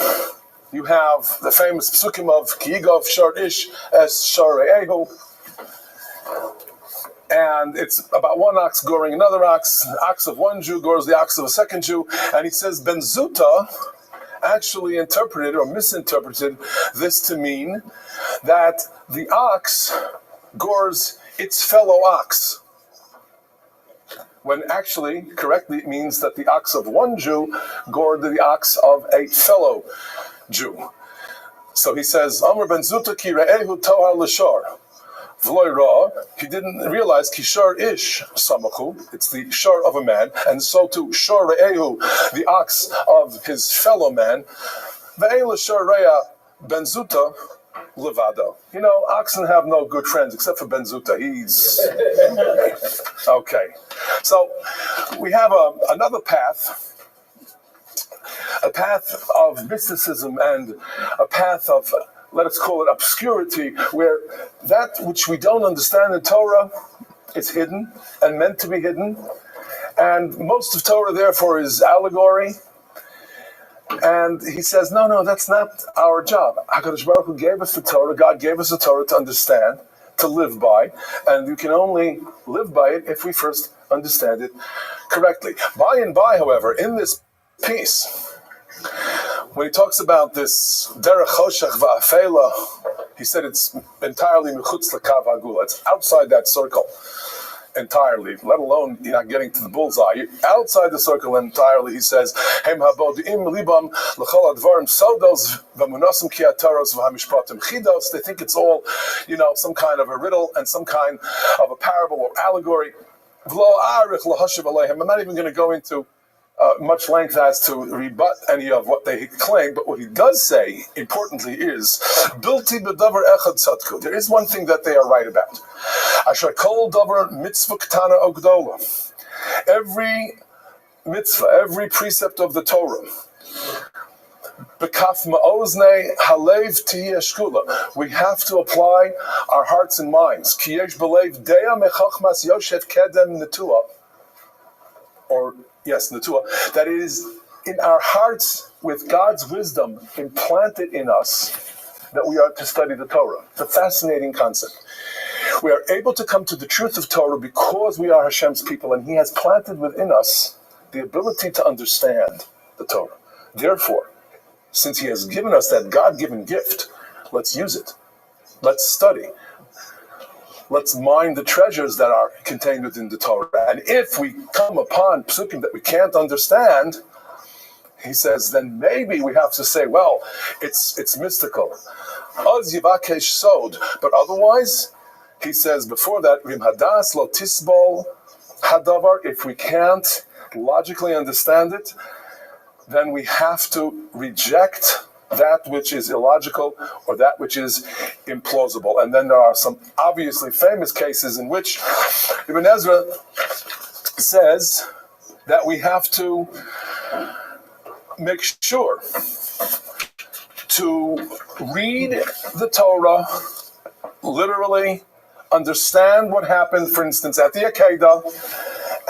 you have the famous psukim of Ki Yigov Shar Ish Es Shar Re'ehu. And it's about one ox goring another ox. The ox of one Jew gores the ox of a second Jew. And he says, Ben Zuta actually interpreted or misinterpreted this to mean that the ox gores its fellow ox, when actually, correctly, it means that the ox of one Jew gored the ox of a fellow Jew. So he says, Amr ben Zuta ki re'ehu tohar l'shar. He didn't realize kishar ish samachu, it's the shar of a man, and so to shar re'ehu, the ox of his fellow man, ve'ela shar re'ah ben zuta levado. You know, oxen have no good friends except for Ben Zuta. He's okay. So we have another path, a path of mysticism and a path of, let us call it obscurity, where that which we don't understand in Torah is hidden and meant to be hidden. And most of Torah, therefore, is allegory. And he says, no, that's not our job. HaKadosh Baruch Hu gave us the Torah. God gave us the Torah to understand, to live by. And you can only live by it if we first understand it correctly. By and by, however, in this piece, when he talks about this derech choshech va'afela, he said it's entirely mechutz l'kav hagula. It's outside that circle entirely, let alone you're not getting to the bullseye. You're outside the circle entirely, he says, Hem habodim libam l'chol advarim sodos v'munosim ki ataros v'hamishpatim chidos. They think it's all, some kind of a riddle and some kind of a parable or allegory. V'lo arich l'hashiv aleichem. I'm not even going to go into much length as to rebut any of what they claim, but what he does say, importantly, is Bilti b'davar echad tzadku. There is one thing that they are right about. Asher kol davar mitzvah ktana ogdola. Every mitzvah, every precept of the Torah, b'kaf ma'oznei halev tiyeh shkula. We have to apply our hearts and minds. Ki yesh b'lev deya mechachmas yoshev kedem netua. Or yes, Natua, that it is in our hearts with God's wisdom implanted in us that we are to study the Torah. It's a fascinating concept. We are able to come to the truth of Torah because we are Hashem's people, and He has planted within us the ability to understand the Torah. Therefore, since He has given us that God-given gift, let's use it. Let's study. Let's mine the treasures that are contained within the Torah. And if we come upon psukim that we can't understand, he says, then maybe we have to say, well, it's mystical. Oz yivakesh sod. But otherwise, he says before that, Vim hadas lo tisbol hadavar. If we can't logically understand it, then we have to reject that which is illogical or that which is implausible. And then there are some obviously famous cases in which Ibn Ezra says that we have to make sure to read the Torah literally, understand what happened, for instance, at the Akedah,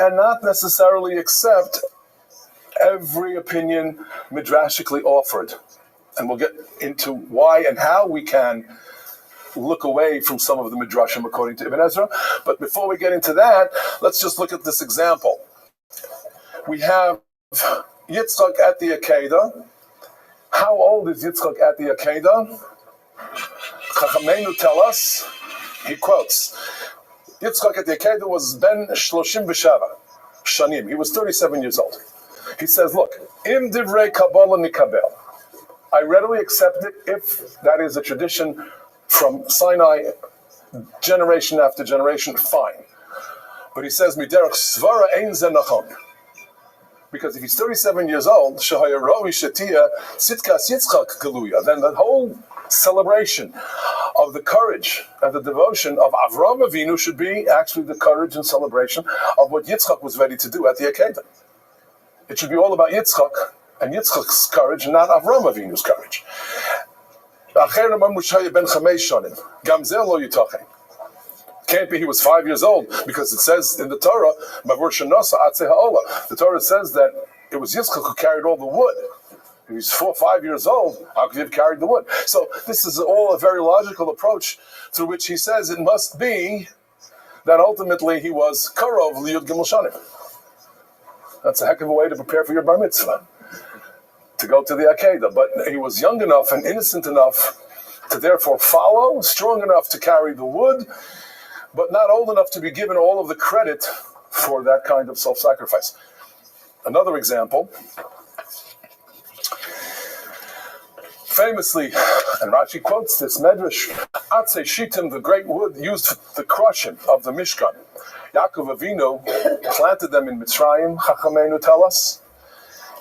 and not necessarily accept every opinion midrashically offered. And we'll get into why and how we can look away from some of the midrashim according to Ibn Ezra. But before we get into that, let's just look at this example. We have Yitzchak at the Akedah. How old is Yitzchak at the Akedah? Chachamenu tell us, he quotes, Yitzchak at the Akedah was ben 37 shanim. He was 37 years old. He says, look, im divrei kabbalah nikabel. I readily accept it if that is a tradition from Sinai, generation after generation, fine. But he says, miderach svara ein ze nachon. Because if he's 37 years old, shehaya rovi shetia tzitkas Yitzchak galuya, then the whole celebration of the courage and the devotion of Avraham Avinu should be actually the courage and celebration of what Yitzchak was ready to do at the Akedah. It should be all about Yitzchak and Yitzchak's courage, and not Avraham Avinu's courage. Can't be he was 5 years old, because it says in the Torah, the Torah says that it was Yitzchak who carried all the wood. If he's 4 or 5 years old, how could he have carried the wood? So this is all a very logical approach through which he says it must be that ultimately he was Karov Liyud Gimel Shanim. That's a heck of a way to prepare for your bar mitzvah, to go to the Akedah. But he was young enough and innocent enough to therefore follow, strong enough to carry the wood, but not old enough to be given all of the credit for that kind of self-sacrifice. Another example, famously, and Rashi quotes this Medrash, Atzei Shittim, the great wood used for the crushing of the Mishkan. Yaakov Avinu planted them in Mitzrayim, Chachamenu tell us,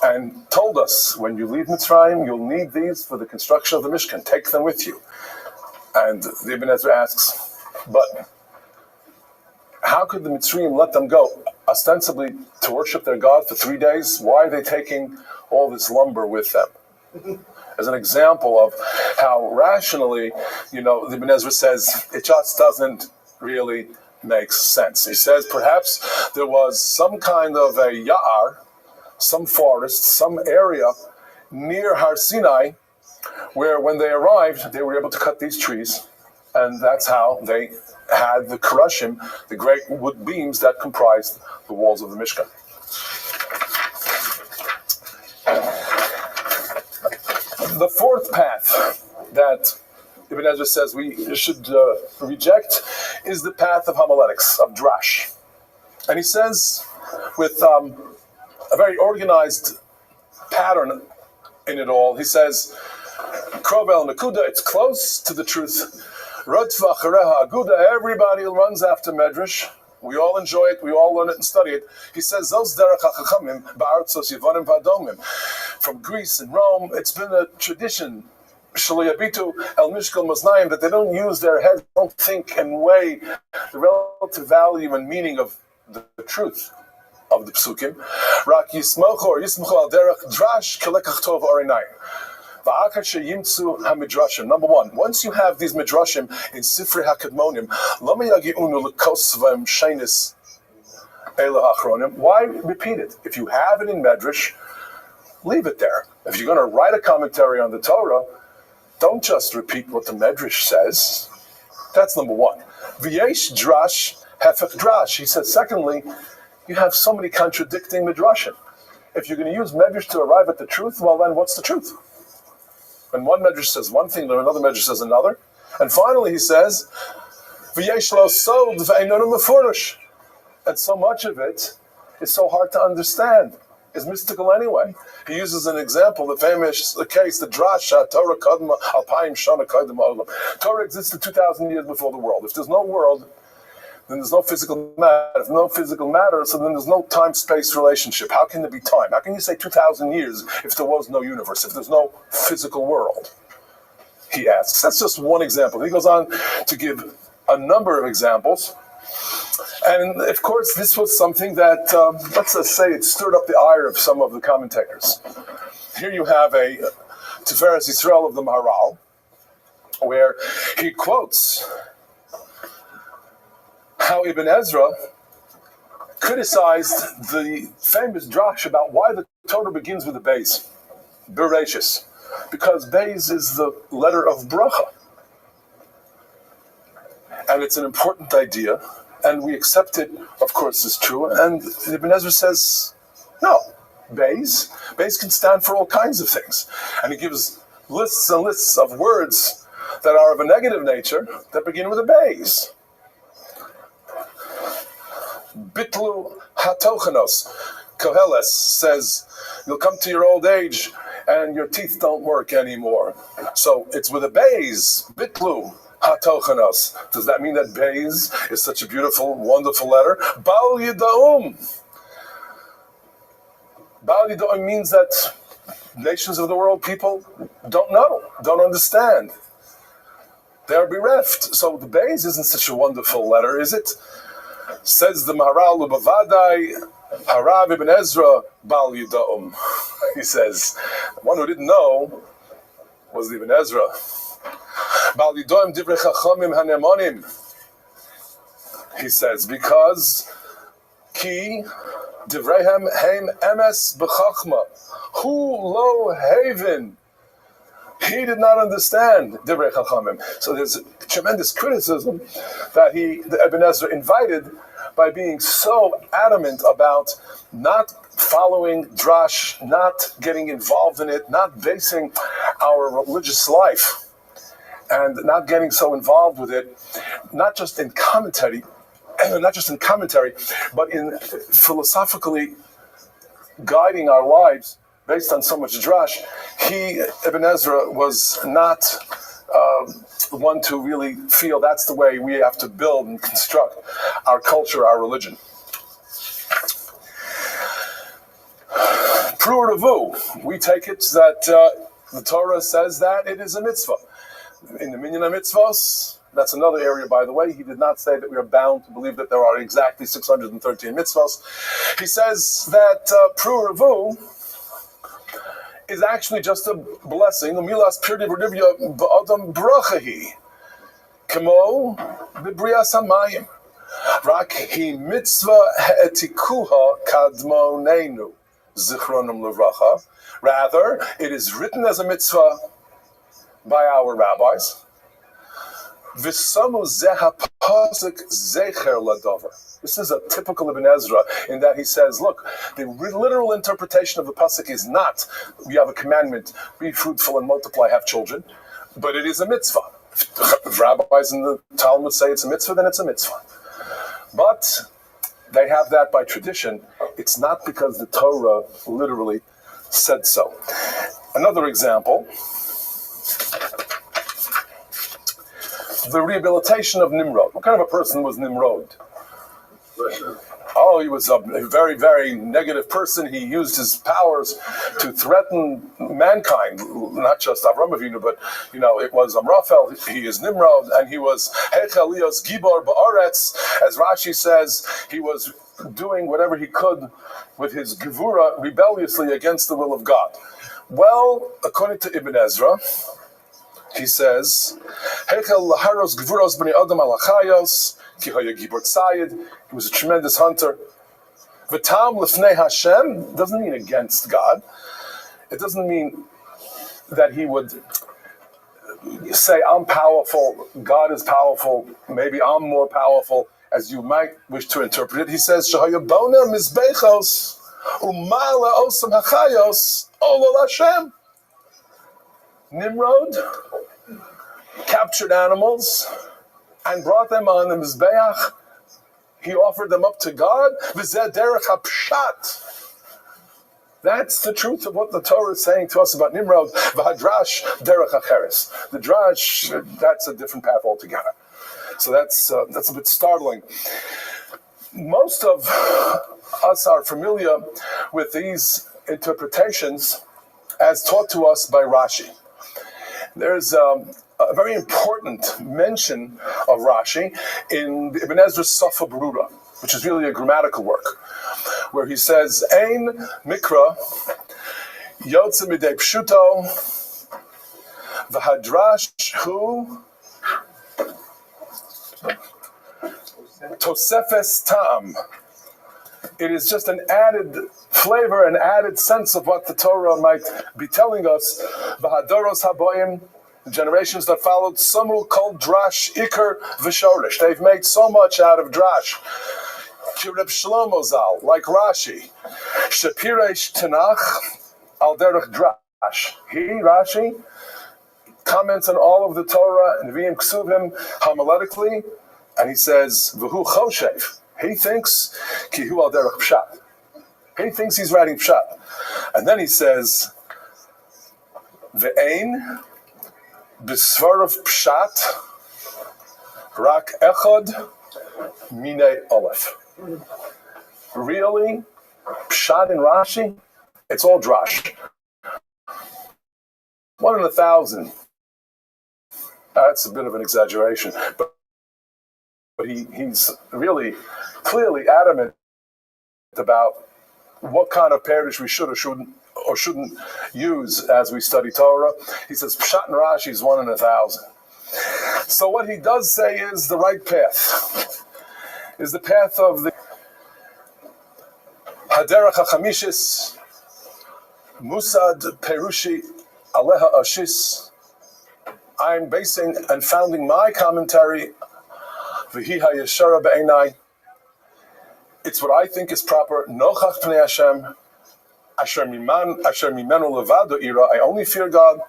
and told us, when you leave Mitzrayim, you'll need these for the construction of the Mishkan. Take them with you. And the Ibn Ezra asks, but how could the Mitzrayim let them go, ostensibly to worship their God for 3 days? Why are they taking all this lumber with them? As an example of how rationally, the Ibn Ezra says, it just doesn't really make sense. He says perhaps there was some kind of a ya'ar, some forest, some area near Har Sinai, where when they arrived, they were able to cut these trees, and that's how they had the Karashim, the great wood beams that comprised the walls of the Mishkan. The fourth path that Ibn Ezra says we should reject is the path of homiletics, of drash. And he says, with a very organized pattern in it all, he says, Krov el Nakuda, it's close to the truth. Rodfa Chareha Aguda, everybody runs after Medrash. We all enjoy it, we all learn it and study it. He says, Zos derech hachachamim ba'artzos Yevonim v'adomim. From Greece and Rome, it's been a tradition, shaliyabitu el mishkal maznayim, that they don't use their heads, don't think and weigh the relative value and meaning of the truth of the psukim. Rak yismochu or yismochu al derech drash kelekach tov orinayim. Number one, once you have these midrashim in Sifrei HaKadmonim, why repeat it? If you have it in Medrash, leave it there. If you're going to write a commentary on the Torah, don't just repeat what the Medrash says. That's number one. V'yesh drash hefek drash. He says, secondly, you have so many contradicting midrashim. If you're going to use Medrash to arrive at the truth, well then what's the truth? When one Medrash says one thing, then another Medrash says another. And finally he says, V'yesh lo sod v'einonu mefurish. And so much of it is so hard to understand, is mystical anyway. He uses an example, the famous case, the drash, Torah kadma alpayim shana kadma olam. Torah existed 2,000 years before the world. If there's no world, then there's no physical matter. If no physical matter, so then there's no time-space relationship. How can there be time? How can you say 2,000 years if there was no universe, if there's no physical world? He asks. That's just one example. He goes on to give a number of examples. And of course, this was something that, let's just say, it stirred up the ire of some of the commentators. Here you have a Tiferes Yisrael of the Maharal, where he quotes how Ibn Ezra criticized the famous drash about why the Torah begins with a Beis, Bereshis, because Beis is the letter of bracha. and it's an important idea, and we accept it, of course, as true. And Ibn Ezra says, no, Beis can stand for all kinds of things. And he gives lists and lists of words that are of a negative nature that begin with a Beis. Bitlu hatochenos. Koheles says, you'll come to your old age and your teeth don't work anymore. So it's with a Beis, Bitlu hatochenos. Does that mean that Beis is such a beautiful, wonderful letter? Bal Yida'um. Bal Yida'um means that nations of the world, people don't know, don't understand. They're bereft. So the Beis isn't such a wonderful letter, is it? Says the Maharal Ubavadai, Harav ibn Ezra, Bal Yida'um. He says, the one who didn't know was Ibn Ezra. Bal Yida'um divrei chachamim hanemonim. He says, because ki divreihem heim emes b'chachma. Hu lo haven. He did not understand divrei chachamim. So there's tremendous criticism that Ibn Ezra invited by being so adamant about not following drash, not getting involved in it, not basing our religious life, and not getting so involved with it, not just in commentary, but in philosophically guiding our lives based on so much drash. Ibn Ezra, was not one to really feel that's the way we have to build and construct our culture, our religion. Pru-Revu, we take it that the Torah says that it is a mitzvah. In the Minyan HaMitzvos, that's another area, by the way. He did not say that we are bound to believe that there are exactly 613 mitzvos. He says that Pru-Revu is actually just a blessing. Umilas pirdi v'rivya ba'adam brachahi. Kamo b'brias hamayim. Rak hi mitzvah ha'etikuha kadmonenu. Zichronum levracha. Rather, it is written as a mitzvah by our rabbis. V'samu zeha pasuk zecher ladover. This is a typical Ibn Ezra in that he says, look, the literal interpretation of the pasuk is not, we have a commandment, be fruitful and multiply, have children, but it is a mitzvah. If rabbis in the Talmud say it's a mitzvah, then it's a mitzvah. But they have that by tradition. It's not because the Torah literally said so. Another example, the rehabilitation of Nimrod. What kind of a person was Nimrod? Oh, he was a very, very negative person. He used his powers to threaten mankind, not just Avram Avinu, but, it was Amraphel, he is Nimrod, and he was Hechalios Gibor Ba'aretz. As Rashi says, he was doing whatever he could with his Gevura rebelliously against the will of God. Well, according to Ibn Ezra, he says, Hechel Laharos Gevuros B'nei Adam Alachayos, Ki Haya Gibor Tzayid. He was a tremendous hunter. V'tam Lefnei Hashem doesn't mean against God. It doesn't mean that he would say, I'm powerful, God is powerful, maybe I'm more powerful, as you might wish to interpret it. He says, Shahaya Bona Mizbechos, Umala Osam Hachayos, Olol Hashem. Nimrod captured animals and brought them on the Mizbeach. He offered them up to God. V'zeh derech hapshat. That's the truth of what the Torah is saying to us about Nimrod. V'hadrash derech hacheres. The drash, that's a different path altogether. So that's a bit startling. Most of us are familiar with these interpretations as taught to us by Rashi. There's a very important mention of Rashi in Ibn Ezra's Sofa Berura, which is really a grammatical work, where he says, Ein mikra yotze midei pshuto v'hadrash hu tosefes tam. It is just an added flavor, an added sense of what the Torah might be telling us. V'hadoros haboim the generations that followed, Samu called Drash Iker V'Shorish. They've made so much out of Drash. Kirib Shlomo Zal, like Rashi. Shapiresh Tanach Al Derech Drash. He, Rashi, comments on all of the Torah and V'im Ksuvim homiletically, and he says, V'hu Choshev. He thinks, Kihu Al Derech Pshat. He thinks he's writing Pshat. And then he says, Ve'ein B'svarav Pshat Rak Echad Mine Aleph. Really? Pshat in Rashi? It's all Drash. 1 in 1,000. That's a bit of an exaggeration, but he's really clearly adamant about what kind of parish we should or shouldn't use as we study Torah. He says Pshat in Rashi is 1 in 1,000. So what he does say is the right path, is the path of the Haderach HaChamishis, Musad Perushi Aleha Ashis. I'm basing and founding my commentary, V'hi HaYeshara Be'enai. It's what I think is proper. Nochach Pnei Hashem, Asher Mimenu Levado Ira. I only fear God.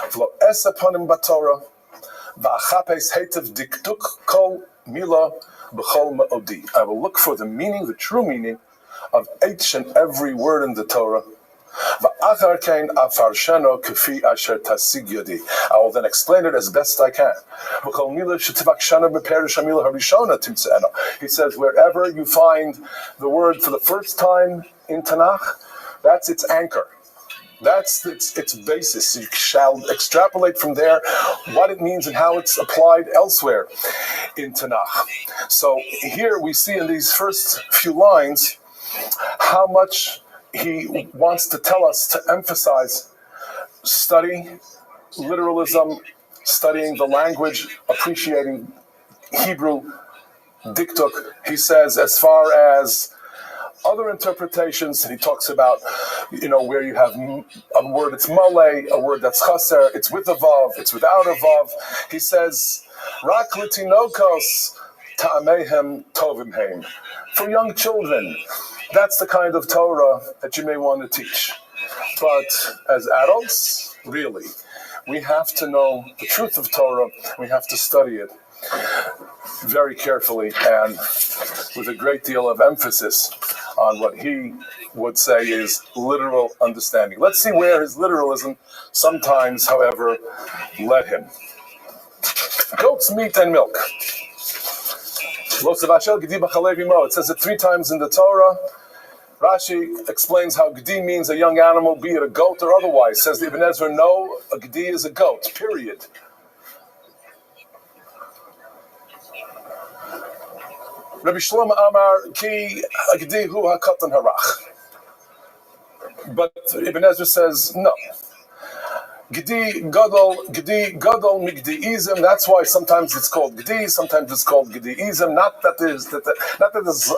V'lo es aponim b'Torah. V'achapes hetev diktuk kol mila b'chol ma'odi. I will look for the meaning, the true meaning of each and every word in the Torah. I will then explain it as best I can. He says, wherever you find the word for the first time in Tanakh, that's its anchor. That's its basis. You shall extrapolate from there what it means and how it's applied elsewhere in Tanakh. So here we see in these first few lines how much he wants to tell us to emphasize study, literalism, studying the language, appreciating Hebrew, diktuk. He says, as far as other interpretations, he talks about, where you have a word that's male, a word that's chaser, it's with a vav, it's without a vav. He says, rak litinokos ta'amehem tovim heim. For young children, that's the kind of Torah that you may want to teach. But as adults, really, we have to know the truth of Torah. We have to study it very carefully and with a great deal of emphasis on what he would say is literal understanding. Let's see where his literalism sometimes, however, led him. Goat's meat and milk. It says it 3 times in the Torah. Rashi explains how gedi means a young animal, be it a goat or otherwise. Says the Ibn Ezra, no, a gedi is a goat, period. Rabbi Shlomo Amar ki gedi hu hakatan harach. But Ibn Ezra says no. Gedi gadol migdiizim. That's why sometimes it's called gedi, sometimes it's called gediizim. Not that there's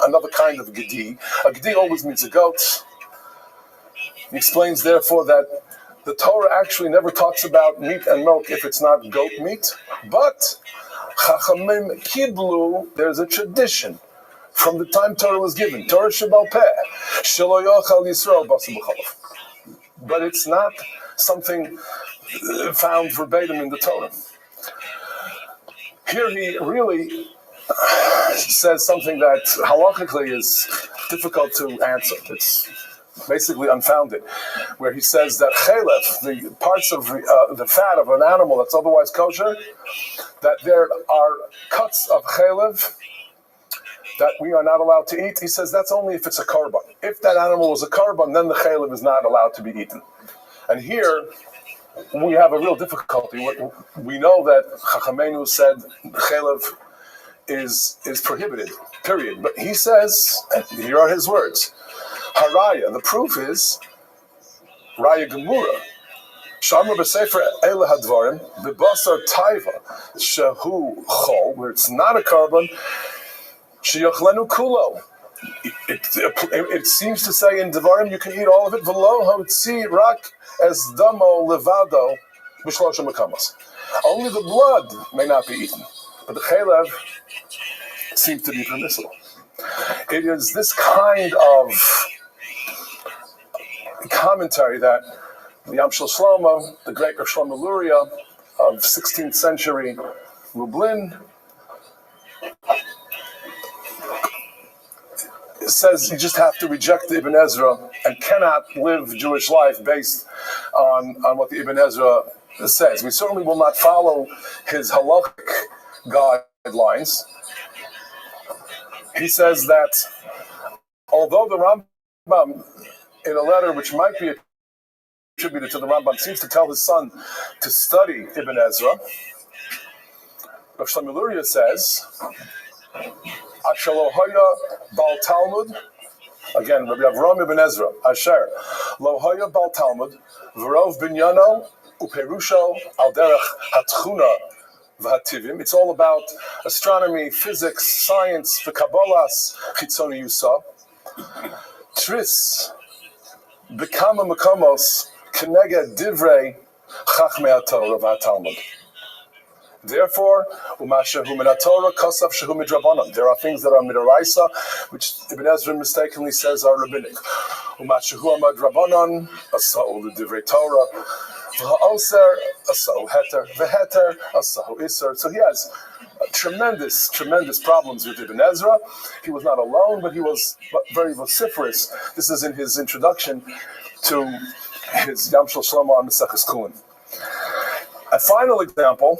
another kind of gedi. A gedi always means a goat. He explains, therefore, that the Torah actually never talks about meat and milk if it's not goat meat. But Chachamim kiblu, there's a tradition from the time Torah was given. Torah Shebal Peh, Shelo Yochal Yisrael Basar B'Chalav. But it's not something found verbatim in the Torah. Here he really says something that halachically is difficult to answer. It's basically unfounded, where he says that chelef, the parts of the fat of an animal that's otherwise kosher, that there are cuts of chelef that we are not allowed to eat. He says that's only if it's a korban. If that animal was a korban, then the chelef is not allowed to be eaten. And here we have a real difficulty. We know that Chachamenu said chelev is prohibited, period. But he says, and here are his words, Haraya, the proof is Raya Gemura. Shamra b'sefer ele hadvarim b'basar taiva shehu chol, where it's not a carbon, sheyochlenu kulo. It seems to say in Devarim you can eat all of it. V'lo hotzi rak as damo levado b'shlosha mekamos. Only the blood may not be eaten, but the chelev seems to be permissible. It is this kind of commentary that the Yamshel Shlomo, the great Rav Shlomo Luria of 16th century Lublin, says you just have to reject the Ibn Ezra and cannot live Jewish life based on what the Ibn Ezra says. We certainly will not follow his halachic guidelines. He says that although the Rambam, in a letter which might be attributed to the Rambam, seems to tell his son to study Ibn Ezra, Rav Shlomo Luria says, Ashalohoya Bal Talmud, again, Rabbi Avram Ibn Ezra, Asher, Lohoya Bal Talmud, V'rov Binyano, Uperusho, Al Derech Hatchuna, V'hativim. It's all about astronomy, physics, science, V'kabolas, Chitzoni Yusa. Tris, B'kama Makomos, Kenega Divrei, Chachmei HaTorah V'hatalmud. Therefore, there are things that are midaraisa, which Ibn Ezra mistakenly says are rabbinic. So he has tremendous problems with Ibn Ezra. He was not alone, but he was very vociferous. This is in his introduction to his Yamshel Shlomo on Maseches Kulin. A final example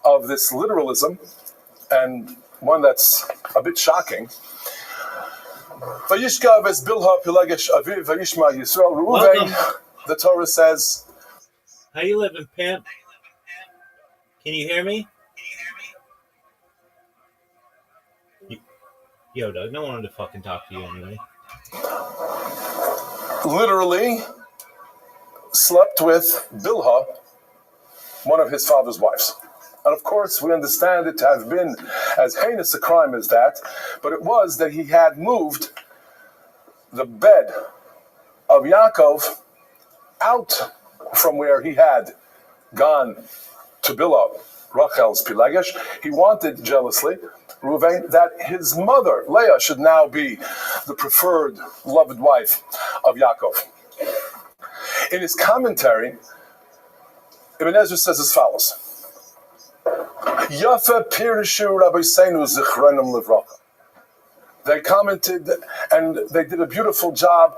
of this literalism, and one that's a bit shocking. The Torah says, How you living, pimp? Can you hear me? Yo, Doug, no one wanted to fucking talk to you anyway. Literally slept with Bilhah, one of his father's wives. And of course, we understand it to have been as heinous a crime as that, but it was that he had moved the bed of Yaakov out from where he had gone to Bilhah, Rachel's Pilegesh. He wanted, jealously, Reuven, that his mother, Leah, should now be the preferred, loved wife of Yaakov. In his commentary, Ibn Ezra says as follows. They commented and they did a beautiful job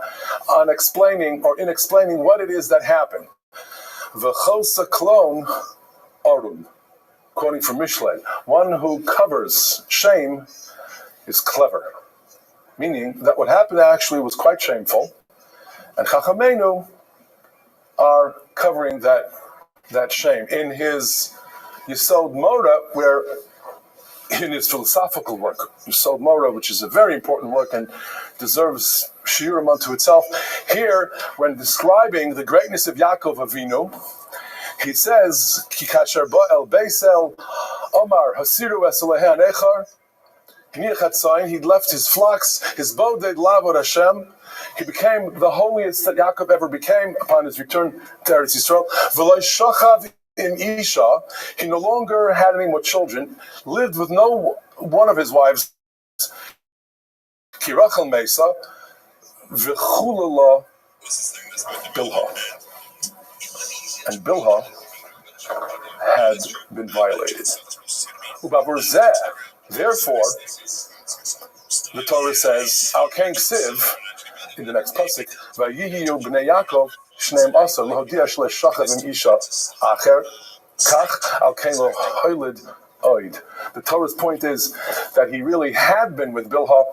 on explaining what it is that happened. V'chosa klon arun, quoting from Mishlei, one who covers shame is clever. Meaning that what happened actually was quite shameful, and Chachamenu are covering that shame. In his Yesod Mora, where in his philosophical work, Yesod Mora, which is a very important work and deserves shiurim unto itself, here, when describing the greatness of Yaakov Avinu, he says, Ki kasher ba'el beisel, Omar hasiru esalehe anechar, he'd left his flocks, his boded lavod Hashem. He became the holiest that Yaakov ever became upon his return to Eretz Yisrael. V'lo shachav in Isha, he no longer had any more children, lived with no one of his wives, Kirachel Mesa, V'chulala Bilhah. And Bilhah had been violated. Ubavur therefore, the Torah says, Al Ken Ksiv, in the next pasuk, Vayihiyu b'nei Yaakov shneim asa l'hodia shle'shachav im isha acher kach al Ken lo hoylid oid. The Torah's point is that he really had been with Bilhah.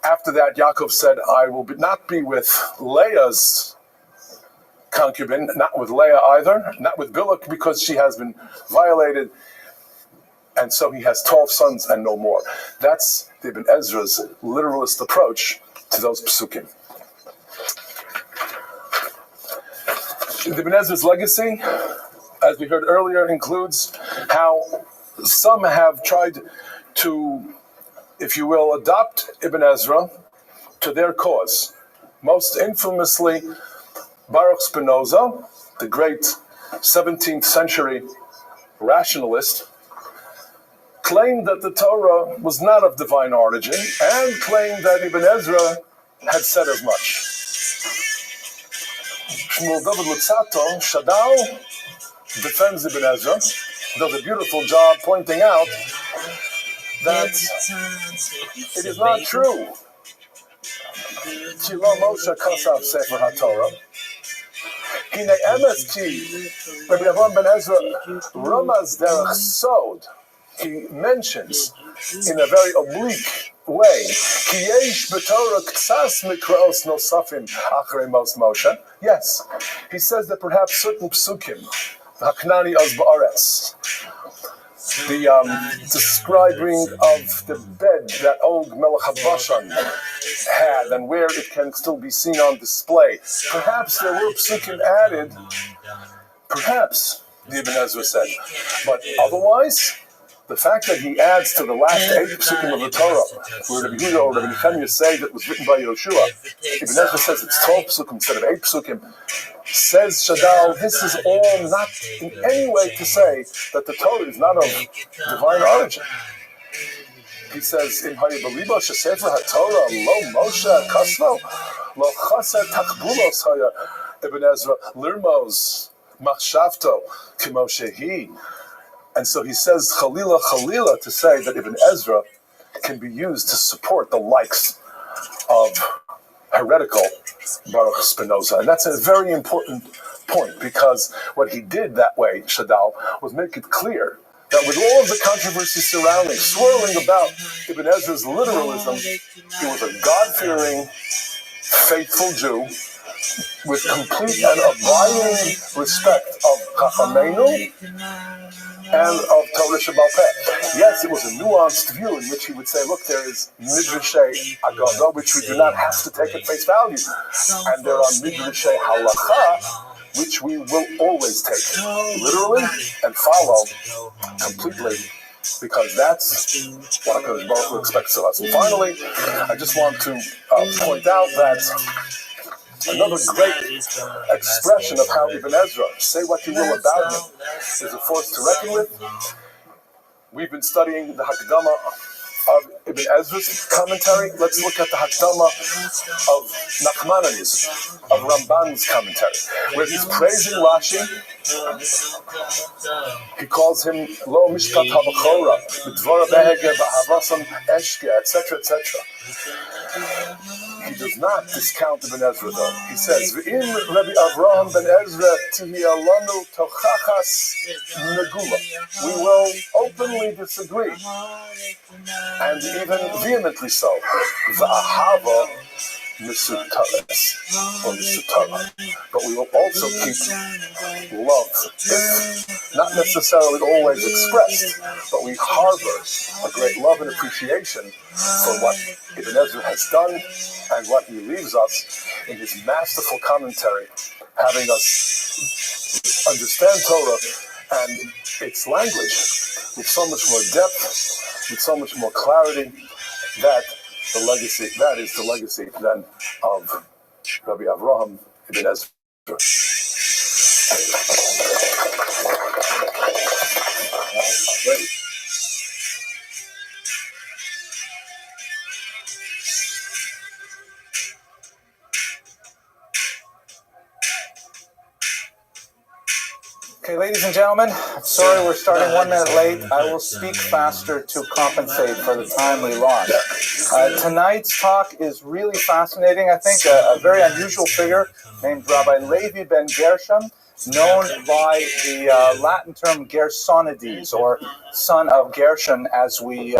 After that, Yaakov said, I will not be with Leah's concubine, not with Leah either, not with Bilhah because she has been violated. And so he has 12 sons and no more. That's Ibn Ezra's literalist approach to those psukim. Ibn Ezra's legacy, as we heard earlier, includes how some have tried to, if you will, adopt Ibn Ezra to their cause. Most infamously, Baruch Spinoza, the great 17th century rationalist, claimed that the Torah was not of divine origin and claimed that Ibn Ezra had said as much. Shmuel David Lutzato, Shadal, defends Ibn Ezra, does a beautiful job pointing out that it is not true. Chilo Moshe Kasav Sefer HaTorah. Hine emes ki Rabbi Avraham ben Ezra Ramaz derech sod. He mentions in a very oblique way, Ki yesh b'Torah k'tzas mikraos nosafim achrei mos Moshe. Yes, he says that perhaps certain psukim, Haknani az ba'aretz, the describing of the bed that Og Melech HaBashan had and where it can still be seen on display. Perhaps there were psukim added, perhaps, the Ibn Ezra said. But otherwise, the fact that he adds to the last 8 psukim of the Torah, where Rabbi Yehuda or Rabbi Nechemiah say that was written by Yoshua, Ibn Ezra says it's 12 psukim instead of 8 psukim. Says Shadal, this is all not in any way to say that the Torah is not of divine origin. He says, "Im hayabaliba shesefer haTorah lo Moshe kasno lo chaser takbulos haya Ibn Ezra lirmos machshavto kimoshehi." And so he says, "Chalila to say that Ibn Ezra can be used to support the likes of heretical Baruch Spinoza." And that's a very important point, because what he did that way, Shadal, was make it clear that with all of the controversy surrounding, swirling about Ibn Ezra's literalism, he was a God-fearing, faithful Jew with complete and abiding respect of Chachamenu and of Torah Shebaal Peh. Yes, it was a nuanced view in which he would say, look, there is Midrashay Agadah, which we do not have to take at face value, and there are Midrashay Halacha, which we will always take literally and follow completely, because that's what HaKadosh Baruch Hu expects of us. And finally, I just want to point out that another great expression of how Ibn Ezra, say what you will about him, is a force to reckon with. We've been studying the Hakdama of Ibn Ezra's commentary. Let's look at the Hakdama of Nachmanides, of Ramban's commentary, where he's praising Rashi. He calls him Lo Mishpat HaBachora, B'dvora Behege B'Havasam Eshke, etc., etc. He does not discount Ibn Ezra, though. He says, "V'im Rabbi Avraham ben Ezra tihiyah lanu tochachas negula." We will openly disagree, and even vehemently so. V'ahava misutares, or misutara. But we will also keep love, if not necessarily always expressed, but we harbor a great love and appreciation for what Ibn Ezra has done and what he leaves us in his masterful commentary, having us understand Torah and its language with so much more depth, with so much more clarity. That is the legacy then of Rabbi Avraham Ibn Ezra. Okay, ladies and gentlemen, sorry we're starting 1 minute late. I will speak faster to compensate for the time we lost. Tonight's talk is really fascinating. I think a very unusual figure named Rabbi Levi ben Gershom, known by the Latin term Gersonides, or son of Gershon, as we've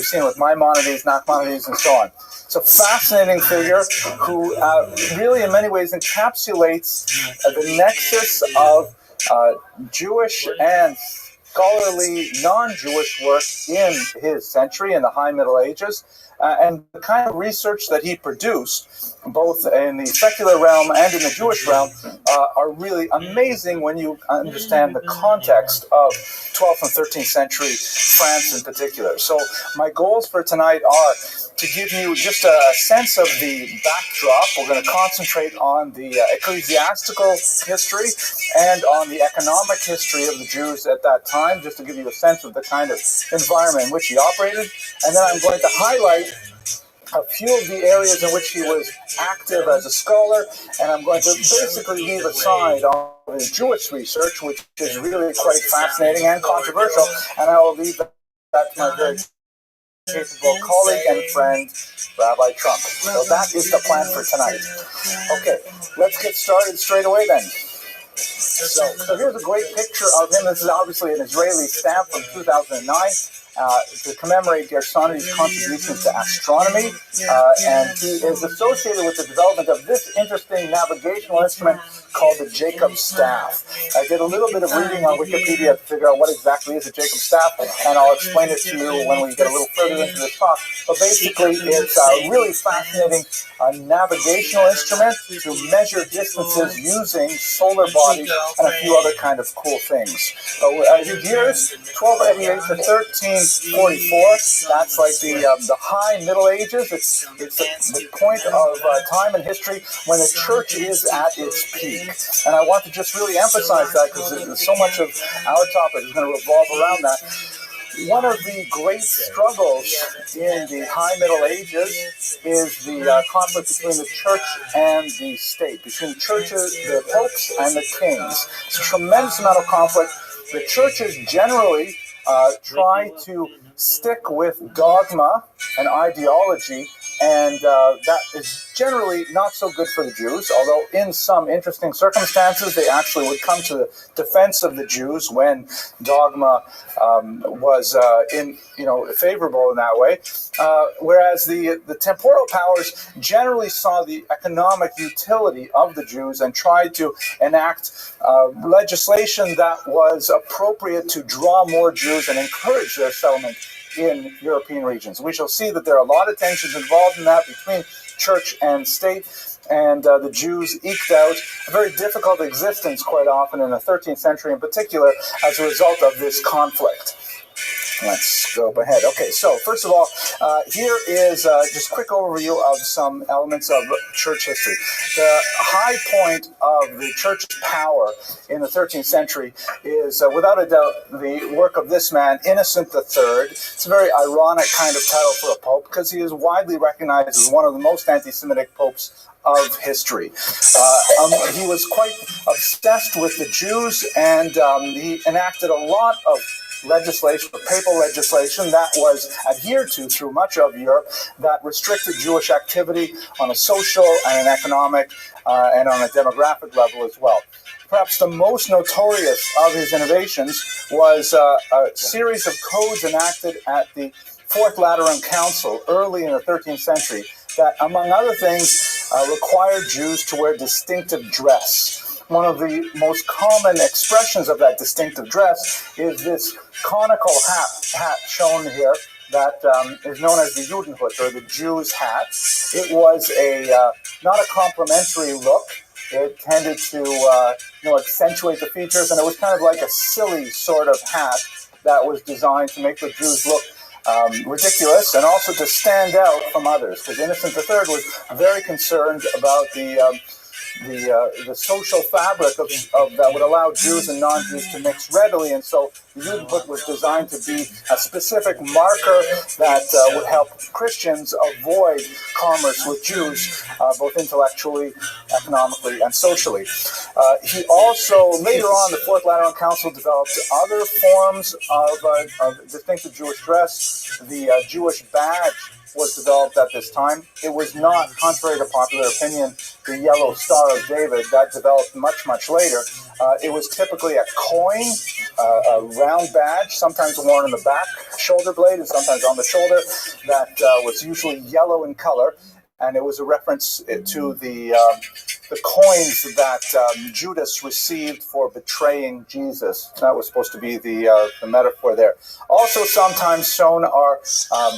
seen with Maimonides, Nachmanides, and so on. It's a fascinating figure who really, in many ways, encapsulates the nexus of Jewish and scholarly non-Jewish work in his century, in the High Middle Ages, and the kind of research that he produced, both in the secular realm and in the Jewish realm, are really amazing when you understand the context of 12th and 13th century France in particular. So my goals for tonight are to give you just a sense of the backdrop. We're going to concentrate on the ecclesiastical history and on the economic history of the Jews at that time, just to give you a sense of the kind of environment in which he operated. And then I'm going to highlight a few of the areas in which he was active as a scholar, and I'm going to basically leave aside all the Jewish research, which is really quite fascinating and controversial, and I will leave that to my very capable colleague and friend, Rabbi Trump. So that is the plan for tonight. Okay, let's get started straight away then. So here's a great picture of him. This is obviously an Israeli stamp from 2009. To commemorate Gersoni's contributions to astronomy, and he is associated with the development of this interesting navigational instrument called the Jacob staff. I did a little bit of reading on Wikipedia to figure out what exactly is a Jacob staff, and I'll explain it to you when we get a little further into this talk. But basically, it's a really fascinating navigational instrument to measure distances using solar bodies and a few other kind of cool things. His years, 1288 to 1344. That's like the high Middle Ages. It's the point of time in history when the church is at its peak. And I want to just really emphasize that because so much of our topic is going to revolve around that. One of the great struggles in the High Middle Ages is the conflict between the church and the state, between the churches, the popes, and the kings. It's a tremendous amount of conflict. The churches generally try to stick with dogma and ideology, and that is generally not so good for the Jews, although in some interesting circumstances they actually would come to the defense of the Jews when dogma was favorable in that way. Whereas the temporal powers generally saw the economic utility of the Jews and tried to enact legislation that was appropriate to draw more Jews and encourage their settlement in European regions. We shall see that there are a lot of tensions involved in that between church and state, and the Jews eked out a very difficult existence quite often in the 13th century in particular as a result of this conflict. Let's go ahead. Okay, so first of all, here is just a quick overview of some elements of church history. The high point of the church's power in the 13th century is, without a doubt, the work of this man, Innocent III. It's a very ironic kind of title for a pope because he is widely recognized as one of the most anti-Semitic popes of history. He was quite obsessed with the Jews, and he enacted a lot of legislation, papal legislation that was adhered to through much of Europe that restricted Jewish activity on a social and an economic and on a demographic level as well. Perhaps the most notorious of his innovations was a series of codes enacted at the Fourth Lateran Council early in the 13th century that, among other things, required Jews to wear distinctive dress. One of the most common expressions of that distinctive dress is this conical hat shown here that is known as the Judenhut, or the Jew's hat. It was not a complimentary look. It tended to accentuate the features, and it was kind of like a silly sort of hat that was designed to make the Jews look ridiculous and also to stand out from others, because Innocent III was very concerned about the social fabric of that would allow Jews and non-Jews to mix readily, and so the Judenhut was designed to be a specific marker that would help Christians avoid commerce with Jews, both intellectually, economically, and socially. He also, later on, the Fourth Lateran Council developed other forms of distinctive Jewish dress. The Jewish badge was developed at this time. It was not, contrary to popular opinion, the yellow Star of David. That developed much, much later. It was typically a coin, a round badge, sometimes worn in the back shoulder blade and sometimes on the shoulder, that was usually yellow in color. And it was a reference to the coins that Judas received for betraying Jesus. That was supposed to be the metaphor there. Also sometimes shown are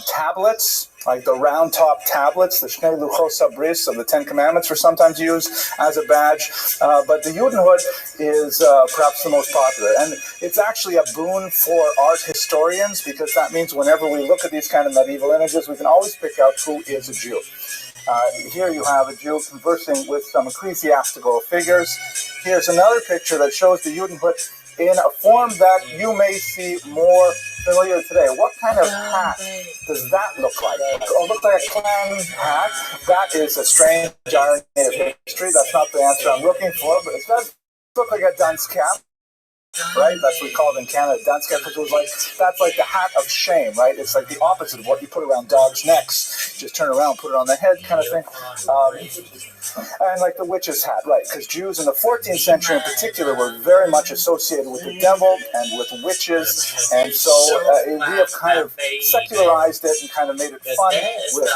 tablets Like the round top tablets, the Shnei Luchos Habris of the Ten Commandments, were sometimes used as a badge. But the Judenhood is perhaps the most popular. And it's actually a boon for art historians, because that means whenever we look at these kind of medieval images, we can always pick out who is a Jew. Here you have a Jew conversing with some ecclesiastical figures. Here's another picture that shows the Judenhood in a form that you may see more familiar today. What kind of hat does that look like? Oh, it looks like a clown hat. That is a strange irony of history. That's not the answer I'm looking for, but it does look like a dunce cap. Right, that's what we call it in Canada, dunce cap, because it was like, that's like the hat of shame, right? It's like the opposite of what you put around dogs' necks. You just turn around, put it on the head, kind of thing. And like the witch's hat, right? Because Jews in the 14th century in particular were very much associated with the devil and with witches, and so we have kind of secularized it and kind of made it fun with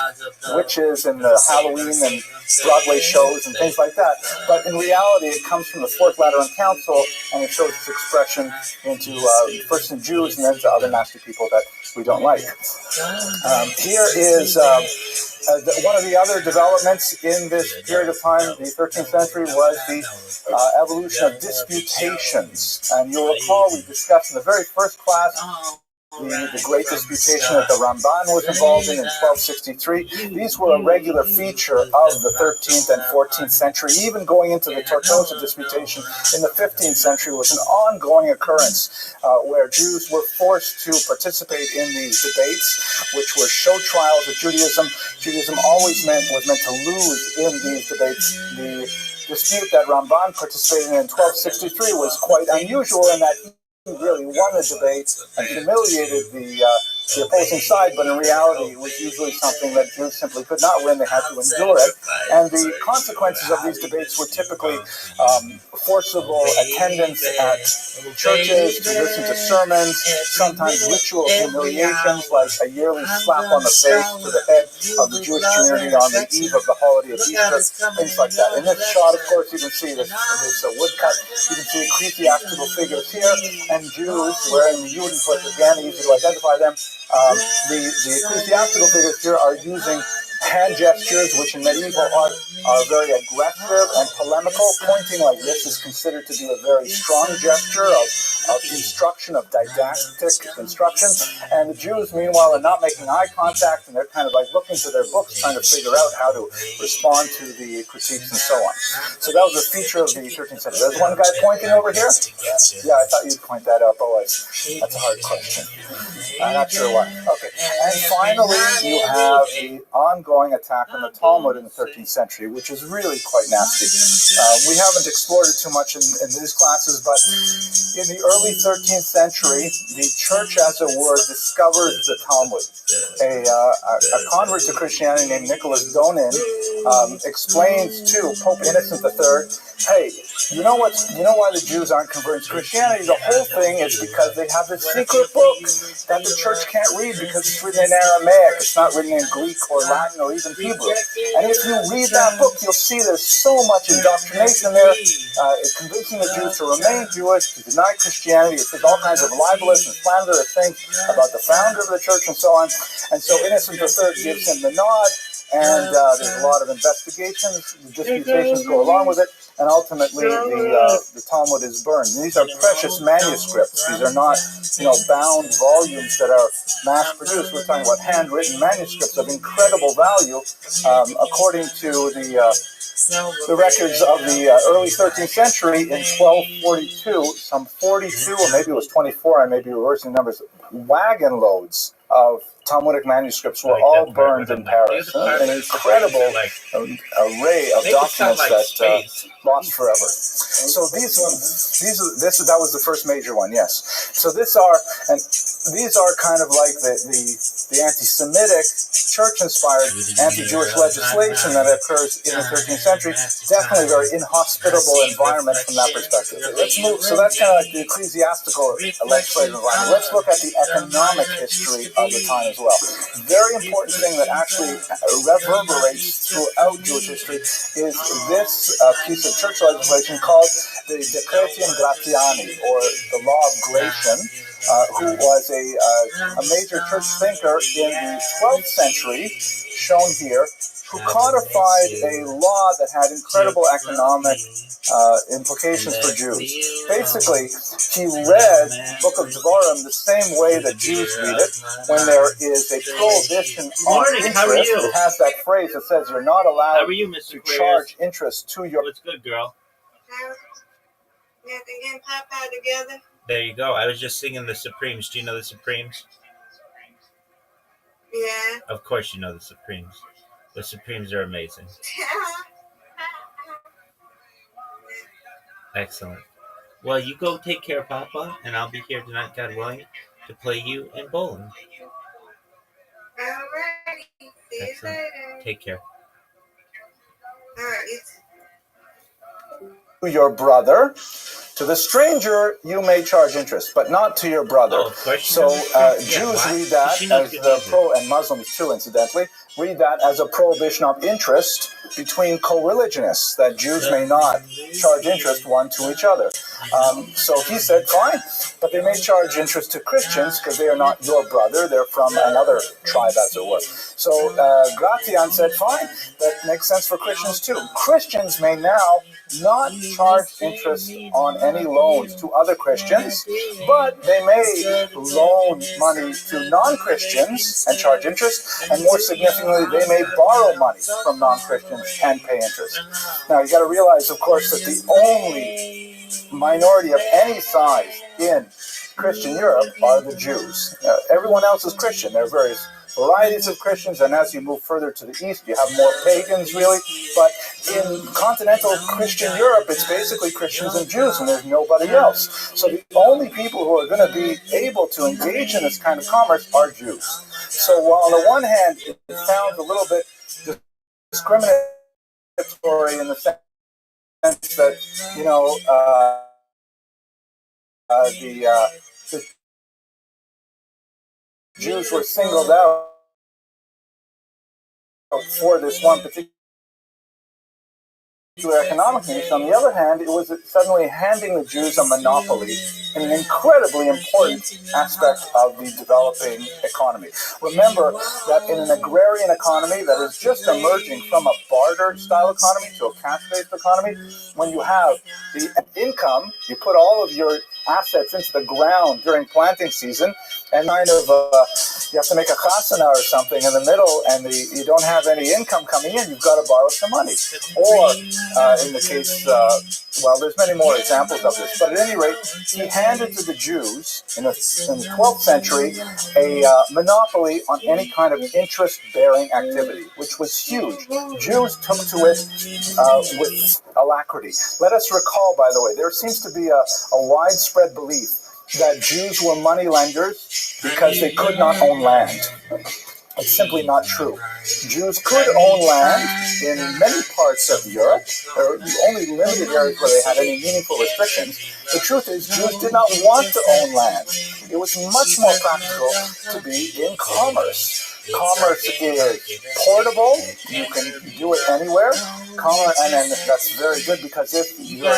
witches and Halloween and Broadway shows and things like that. But in reality, it comes from the Fourth Lateran Council, and it shows its expression into first in Jews and then to other nasty people that we don't like. Here is one of the other developments in this period of time, the 13th century, was the evolution of disputations. And you'll recall we discussed in the very first class the great disputation that the Ramban was involved in 1263. These were a regular feature of the 13th and 14th century. Even going into the Tortosa disputation in the 15th century was an ongoing occurrence where Jews were forced to participate in these debates, which were show trials of Judaism. Judaism always was meant to lose in these debates. The dispute that Ramban participated in 1263 was quite unusual in that he really won the debate and humiliated the opposing side, but in reality it was usually something that Jews simply could not win. They had to endure it, and the consequences of these debates were typically forcible attendance at churches to listen to sermons, sometimes ritual humiliations like a yearly slap on the face to the head of the Jewish community on the eve of the holiday of Easter, things like that. In this shot, of course, you can see this woodcut. You can see ecclesiastical figures here, and Jews wearing the Judenhood, again, easy to identify them. The ecclesiastical figures here are using hand gestures, which in medieval art are very aggressive and polemical. Pointing like this is considered to be a very strong gesture of instruction, of didactic instruction. And the Jews, meanwhile, are not making eye contact, and they're kind of like looking to their books, trying to figure out how to respond to the critiques and so on. So that was a feature of the 13th century. There's one guy pointing over here. Yeah, I thought you'd point that out, but that's a hard question. I'm not sure why. Okay. And finally, you have the ongoing attack on the Talmud in the 13th century, which is really quite nasty. We haven't explored it too much in these classes, but in the early 13th century, the church, as it were, discovers the Talmud. A convert to Christianity named Nicholas Donin explains to Pope Innocent III, hey, you know why the Jews aren't converting to Christianity? The whole thing is because they have this secret book that the church can't read because it's written in Aramaic. It's not written in Greek or Latin or even Hebrew. And if you read that book, you'll see there's so much indoctrination there. It's convincing the Jews to remain Jewish, to deny Christianity. It says all kinds of libelous and slanderous things about the founder of the church and so on. And so Innocent III gives him the nod, and there's a lot of investigations. The disputations go along with it, and ultimately the Talmud is burned. And these are precious manuscripts. These are not, bound volumes that are mass-produced. We're talking about handwritten manuscripts of incredible value, according to the records of the early 13th century. In 1242, some 42, or maybe it was 24, I may be reversing numbers, wagon loads of Talmudic manuscripts were all burned in Paris. An incredible array of documents that lost forever. So that was the first major one, yes. So these are kind of like the anti-Semitic, church-inspired, anti-Jewish legislation that occurs in the 13th century. Definitely a very inhospitable environment from that perspective. Let's move. So that's kind of like the ecclesiastical legislative environment. Let's look at the economic history of the time as well. Very important thing that actually reverberates throughout Jewish history is this piece of church legislation called the Decretium Gratiani, or the Law of Gratian, who was a major church thinker in the 12th century, shown here, who codified a law that had incredible economic implications for Jews. Basically, he read Book of Devarim the same way that Jews read it. When there is a prohibition on interest, it has that phrase that says you're not allowed to charge interest to your... What's good, girl? There you go. I was just singing the Supremes. Do you know the Supremes? Yeah. Of course you know the Supremes. The Supremes are amazing. Excellent. Well, you go take care of Papa, and I'll be here tonight, God willing, to play you in bowling. Alrighty. See you Excellent. later. Take care. Alright. To your brother. To the stranger, you may charge interest, but not to your brother. Oh, of course. So Jews read that as the and Muslims too, incidentally, read that as a prohibition of interest between co-religionists, that Jews may not charge interest one to each other. So he said, fine, but they may charge interest to Christians because they are not your brother, they're from another tribe, as it were. So Gratian said, fine, that makes sense for Christians too. Christians may now not charge interest on any loans to other Christians, but they may loan money to non-Christians and charge interest, and more significantly, they may borrow money from non-Christians and pay interest. Now, you got to realize, of course, that the only minority of any size in Christian Europe are the Jews. Everyone else is Christian. There are various varieties of Christians, and as you move further to the east, you have more pagans, really. But in continental Christian Europe, it's basically Christians and Jews, and there's nobody else. So the only people who are going to be able to engage in this kind of commerce are Jews. So while on the one hand, it sounds a little bit discriminatory in the sense that, you know, the Jews were singled out for this one particular economic niche. On the other hand, it was suddenly handing the Jews a monopoly in an incredibly important aspect of the developing economy. Remember that in an agrarian economy that is just emerging from a barter-style economy to a cash-based economy, when you have the income, you put all of your assets into the ground during planting season, and kind of you have to make a chasana or something in the middle, and you don't have any income coming in, you've got to borrow some money. Or in the case, well, there's many more examples of this, but at any rate, he handed to the Jews in the 12th century a monopoly on any kind of interest-bearing activity, which was huge. Jews took to it with alacrity. Let us recall, by the way, there seems to be a widespread belief that Jews were money lenders because they could not own land. It's simply not true. Jews could own land in many parts of Europe. There were only limited areas where they had any meaningful restrictions. The truth is, Jews did not want to own land. It was much more practical to be in commerce. Commerce is portable. You can do it anywhere. And that's very good because if you're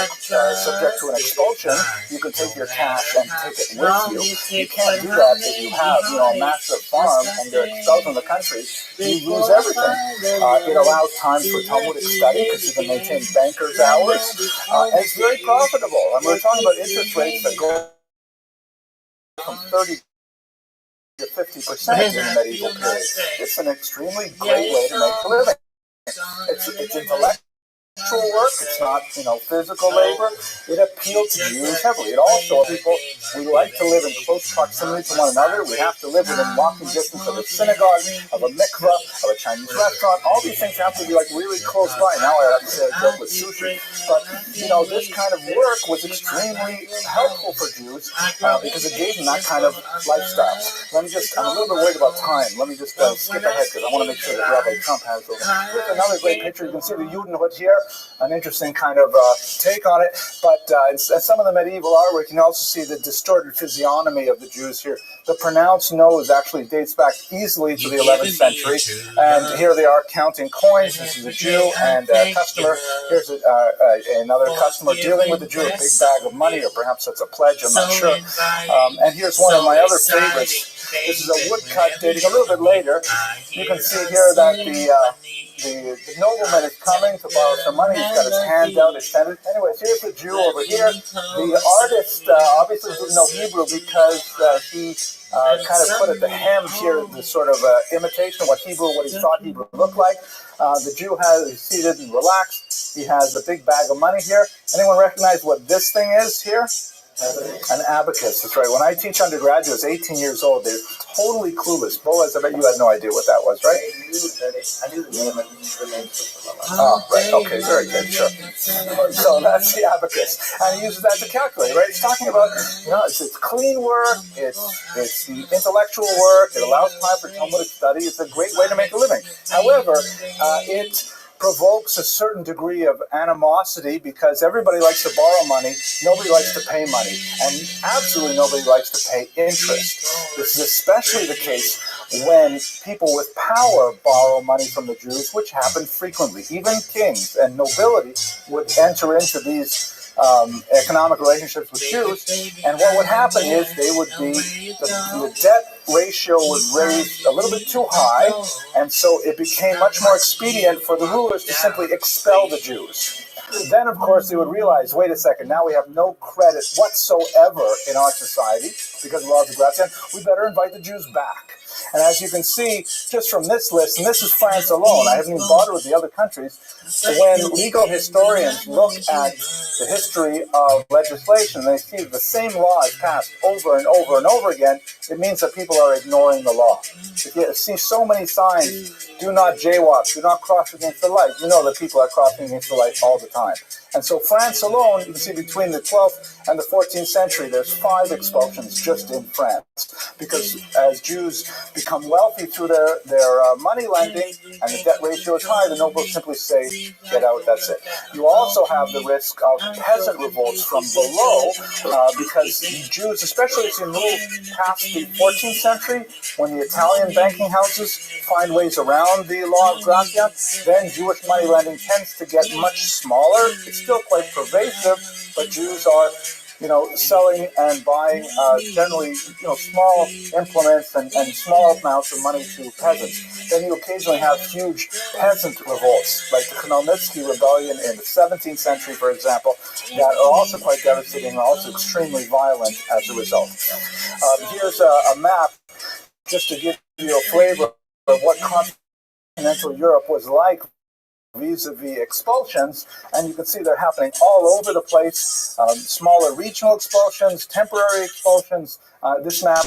subject to an expulsion, you can take your cash and take it with you. You can't do that if you have, a massive farm and you're expelled from the country. You lose everything. It allows time for Talmudic study because you can maintain banker's hours. And it's very profitable. And we're talking about interest rates that go from 30 to 50% in the medieval period. It's an extremely great way to make a living. It's intellectual work. It's not, physical labor. It appealed to Jews heavily. It also, people, we like to live in close proximity to one another. We have to live within walking distance of a synagogue, of a mikveh, of a Chinese restaurant. All these things have to be really close by. Now I have to say I joke with sushi. But, this kind of work was extremely helpful for Jews because it gave them that kind of lifestyle. I'm a little bit worried about time. Let me just skip ahead because I want to make sure that Rabbi Trump has those. Here's another great picture. You can see the Judenhood here. an interesting kind of take on it. But in some of the medieval artwork, you can also see the distorted physiognomy of the Jews here. The pronounced nose actually dates back easily to the 11th century. And here they are counting coins. This is a Jew and a customer. Here's another customer dealing with the Jew, a big bag of money, or perhaps that's a pledge, I'm not sure. And here's one of my other favorites. This is a woodcut dating a little bit later. You can see here that the nobleman is coming to borrow some money. He's got his hand out extended. Anyways, here's the Jew over here. The artist obviously didn't know Hebrew because he kind of put at the hem here the sort of imitation of what he thought Hebrew looked like. The Jew is seated and relaxed. He has a big bag of money here. Anyone recognize what this thing is here? An abacus, that's right. When I teach undergraduates, 18 years old, they're totally clueless. Boaz, I bet you had no idea what that was, right? I knew the name, I didn't know the name. Oh, right. Okay, very good, sure. So that's the abacus. And he uses that to calculate, right? He's talking about, it's clean work, it's the intellectual work, it allows time for Talmudic study, it's a great way to make a living. However, it provokes a certain degree of animosity because everybody likes to borrow money, nobody likes to pay money, and absolutely nobody likes to pay interest. This is especially the case when people with power borrow money from the Jews, which happened frequently. Even kings and nobility would enter into these economic relationships with Jews, and what would happen is the debt ratio was raised a little bit too high, and so it became much more expedient for the rulers to simply expel the Jews. Then, of course, they would realize, wait a second, now we have no credit whatsoever in our society because of laws of Gratian. We better invite the Jews back. And as you can see, just from this list, and this is France alone, I haven't even bothered with the other countries, when legal historians look at the history of legislation, they see the same law is passed over and over and over again, it means that people are ignoring the law. If you see so many signs, do not jaywalk, do not cross against the light, you know that people are crossing against the light all the time. And so France alone, you can see between the 12th and the 14th century, there's 5 expulsions just in France. Because as Jews become wealthy through their money lending and the debt ratio is high, the nobles simply say, get out, that's it. You also have the risk of peasant revolts from below because Jews, especially as you move past the 14th century, when the Italian banking houses find ways around the law of Gratia, then Jewish money lending tends to get much smaller. It's still quite pervasive, but Jews are selling and buying generally, small implements and small amounts of money to peasants. Then you occasionally have huge peasant revolts, like the Khmelnytsky rebellion in the 17th century, for example, that are also quite devastating and also extremely violent as a result. Here's a map just to give you a flavor of what continental Europe was like vis-a-vis expulsions, and you can see they're happening all over the place. Smaller regional expulsions, temporary expulsions. This map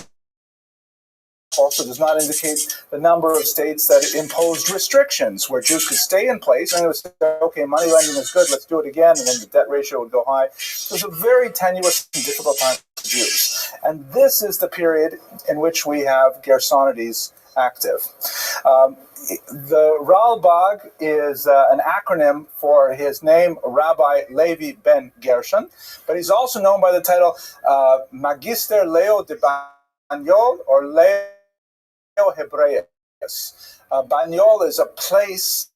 also does not indicate the number of states that imposed restrictions where Jews could stay in place and it would say, okay, money lending is good, let's do it again, and then the debt ratio would go high. It was a very tenuous and difficult time for Jews. And this is the period in which we have Gersonides active. The Ralbag is an acronym for his name, Rabbi Levi ben Gershon, but he's also known by the title Magister Leo de Banyol or Leo Hebraeus. Banyol is a place,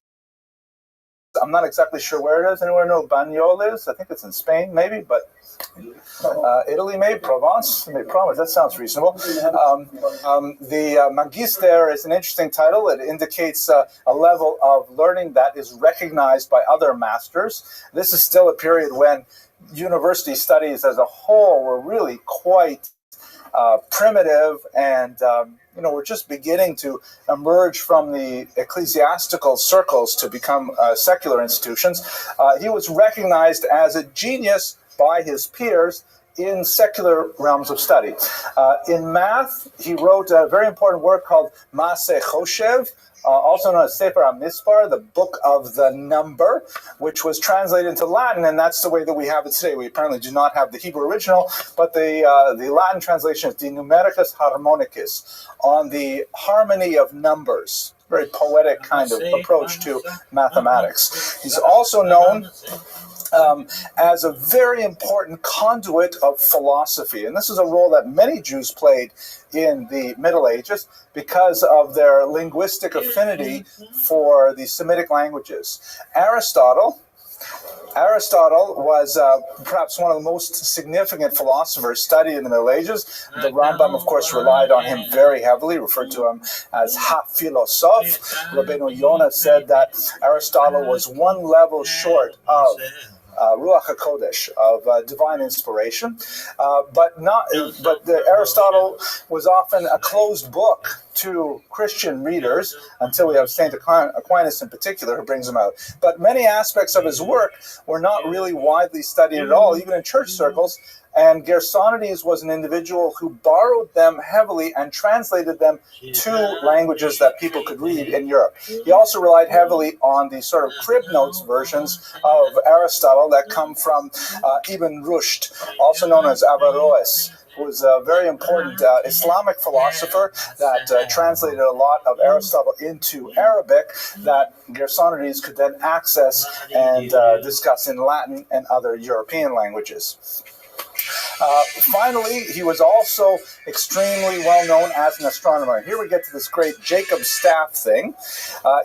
I'm not exactly sure where it is. Anyone know what Banyol is? I think it's in Spain, maybe, but Italy, maybe, Provence, maybe Provence, that sounds reasonable. The Magister is an interesting title. It indicates a level of learning that is recognized by other masters. This is still a period when university studies as a whole were really quite primitive, and we're just beginning to emerge from the ecclesiastical circles to become secular institutions. He was recognized as a genius by his peers in secular realms of study. In math, he wrote a very important work called Maseh Choshev, also known as Sefer HaMispar, the book of the number, which was translated into Latin, and that's the way that we have it today. We apparently do not have the Hebrew original, but the Latin translation is De Numericus Harmonicus, on the harmony of numbers. very poetic kind of approach to mathematics. He's also known as a very important conduit of philosophy. And this is a role that many Jews played in the Middle Ages because of their linguistic affinity for the Semitic languages. Aristotle was perhaps one of the most significant philosophers studied in the Middle Ages. The Rambam, of course, relied on him very heavily, referred to him as ha-philosoph. Rabbeinu Yonah said that Aristotle was one level short of Ruach HaKodesh, of divine inspiration, but Aristotle was often a closed book to Christian readers until we have St. Aquinas in particular who brings him out. But many aspects of his work were not really widely studied at all, even in church circles. And Gersonides was an individual who borrowed them heavily and translated them to languages that people could read in Europe. He also relied heavily on the sort of crib notes versions of Aristotle that come from Ibn Rushd, also known as Averroes, who was a very important Islamic philosopher that translated a lot of Aristotle into Arabic that Gersonides could then access and discuss in Latin and other European languages. Finally, he was also extremely well known as an astronomer. Here we get to this great Jacob staff thing.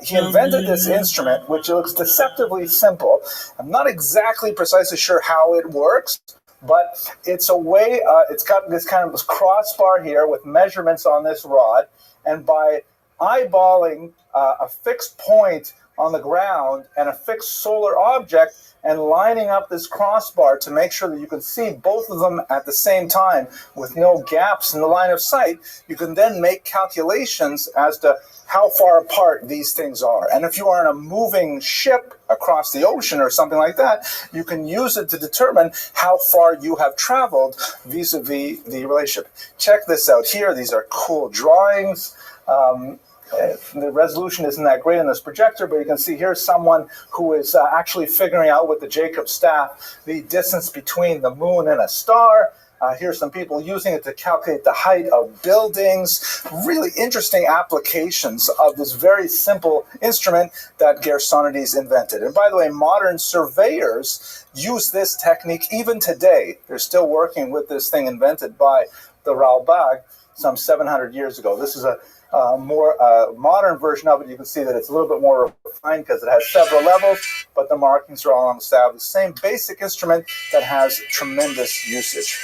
He invented this instrument, which looks deceptively simple. I'm not exactly precisely sure how it works, but it's a way, it's got this kind of crossbar here with measurements on this rod, and by eyeballing a fixed point on the ground and a fixed solar object, and lining up this crossbar to make sure that you can see both of them at the same time with no gaps in the line of sight, you can then make calculations as to how far apart these things are. And if you are in a moving ship across the ocean or something like that, you can use it to determine how far you have traveled vis-a-vis the relationship. Check this out here. These are cool drawings. The resolution isn't that great on this projector, but you can see here's someone who is actually figuring out with the Jacob staff the distance between the moon and a star. Here's some people using it to calculate the height of buildings. Really interesting applications of this very simple instrument that Gersonides invented. And by the way, modern surveyors use this technique even today. They're still working with this thing invented by the Rabbi some 700 years ago. This is a more modern version of it. You can see that it's a little bit more refined because it has several levels, but the markings are all on the staff. The same basic instrument that has tremendous usage.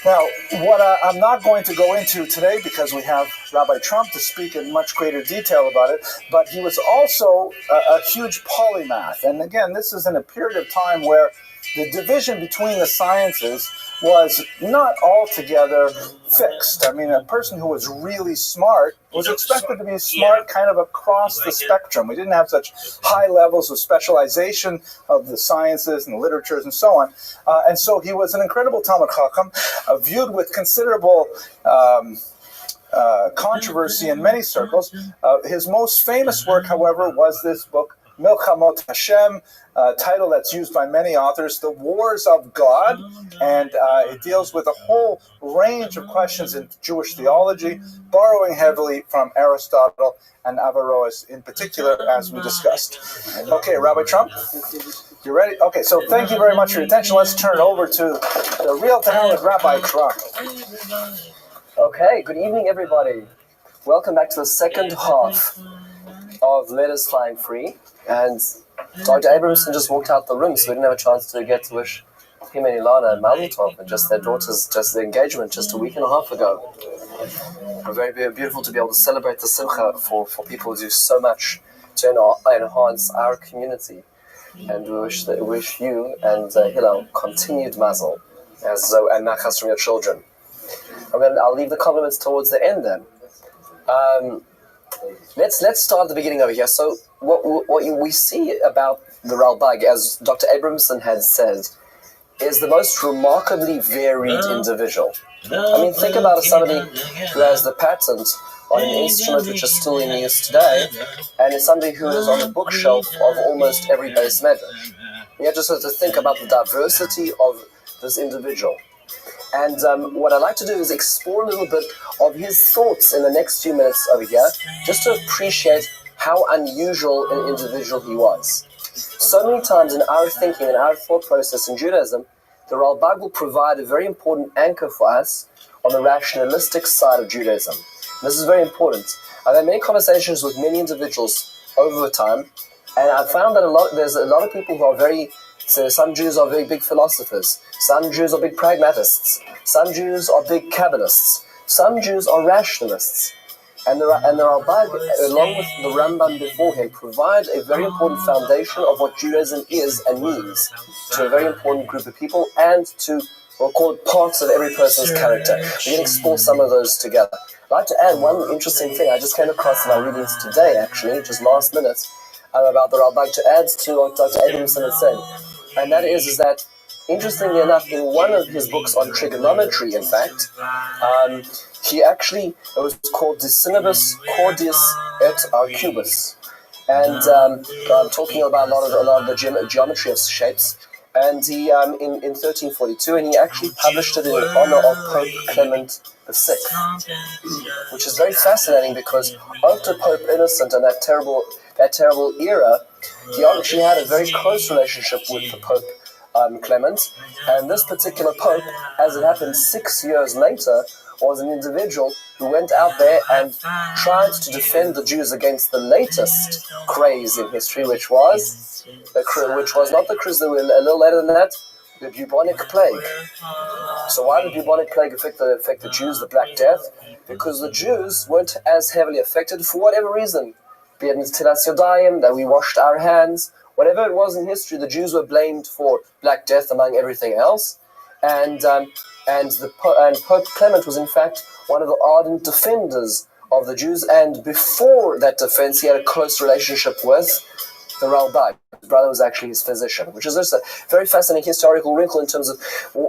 Now, what I'm not going to go into today because we have Rabbi Trump to speak in much greater detail about it, but he was also a huge polymath. And again, this is in a period of time where the division between the sciences was not altogether fixed. I mean, a person who was really smart was expected to be smart kind of across the spectrum. We didn't have such high levels of specialization of the sciences and the literatures and so on. And so he was an incredible Talmid Chacham, viewed with considerable controversy in many circles. His most famous work, however, was this book, Milchamot Hashem, title that's used by many authors, The Wars of God, and it deals with a whole range of questions in Jewish theology, borrowing heavily from Aristotle and Averroes in particular, as we discussed. Okay, Rabbi Trump, you ready? Okay, so thank you very much for your attention. Let's turn it over to the real talented Rabbi Trump. Okay, good evening, everybody. Welcome back to the second half of Letters Flying Free. And Dr. Abramson just walked out the room, so we didn't have a chance to get to wish him and Ilana and Mazel Tov and just their daughter's the engagement just a week and a half ago. Very, very beautiful to be able to celebrate the Simcha for people who do so much to enhance our community. And we wish you and Hillel continued Mazel and Nachas from your children. I'll leave the compliments towards the end then. Let's start at the beginning over here. So what we see about the Ralbag, as Dr. Abramson had said, is the most remarkably varied individual. I mean, think about somebody who has the patent on an instrument which is still in use today, and is somebody who is on the bookshelf of almost every base medrash. You just have to think about the diversity of this individual. And what I'd like to do is explore a little bit of his thoughts in the next few minutes over here, just to appreciate how unusual an individual he was. So many times in our thinking and our thought process in Judaism, the Ralbag will provide a very important anchor for us on the rationalistic side of Judaism. And this is very important. I've had many conversations with many individuals over time, and I've found that there's a lot of people who are so some Jews are very big philosophers, some Jews are big pragmatists, some Jews are big Kabbalists, some Jews are rationalists. And the Ralbag, along with the Rambam before him, provide a very important foundation of what Judaism is and means to a very important group of people and to what are called parts of every person's character. We're going to explore some of those together. I'd like to add one interesting thing I just came across in our readings today, actually, just last minute, about the Ralbag, to add to what Dr. Abramson had said. And that is that, interestingly enough, in one of his books on trigonometry, in fact, he actually, it was called De Sinibus Cordis et Arcubus. And talking about a lot of the geometry of shapes. And he, in 1342, and he actually published it in honor of Pope Clement VI, which is very fascinating because after Pope Innocent and that terrible era, he actually had a very close relationship with the Pope Clement, and this particular Pope, as it happened 6 years later, was an individual who went out there and tried to defend the Jews against the latest craze in history, which was not the craze that were a little later than that, the bubonic plague. So why did the bubonic plague affect the Jews, the Black Death? Because the Jews weren't as heavily affected for whatever reason. Be it Tilas Yodayim, that we washed our hands, whatever it was in history, the Jews were blamed for Black Death among everything else. And Pope Clement was in fact one of the ardent defenders of the Jews, and before that defense he had a close relationship with the Ralbag. His brother was actually his physician, which is just a very fascinating historical wrinkle in terms of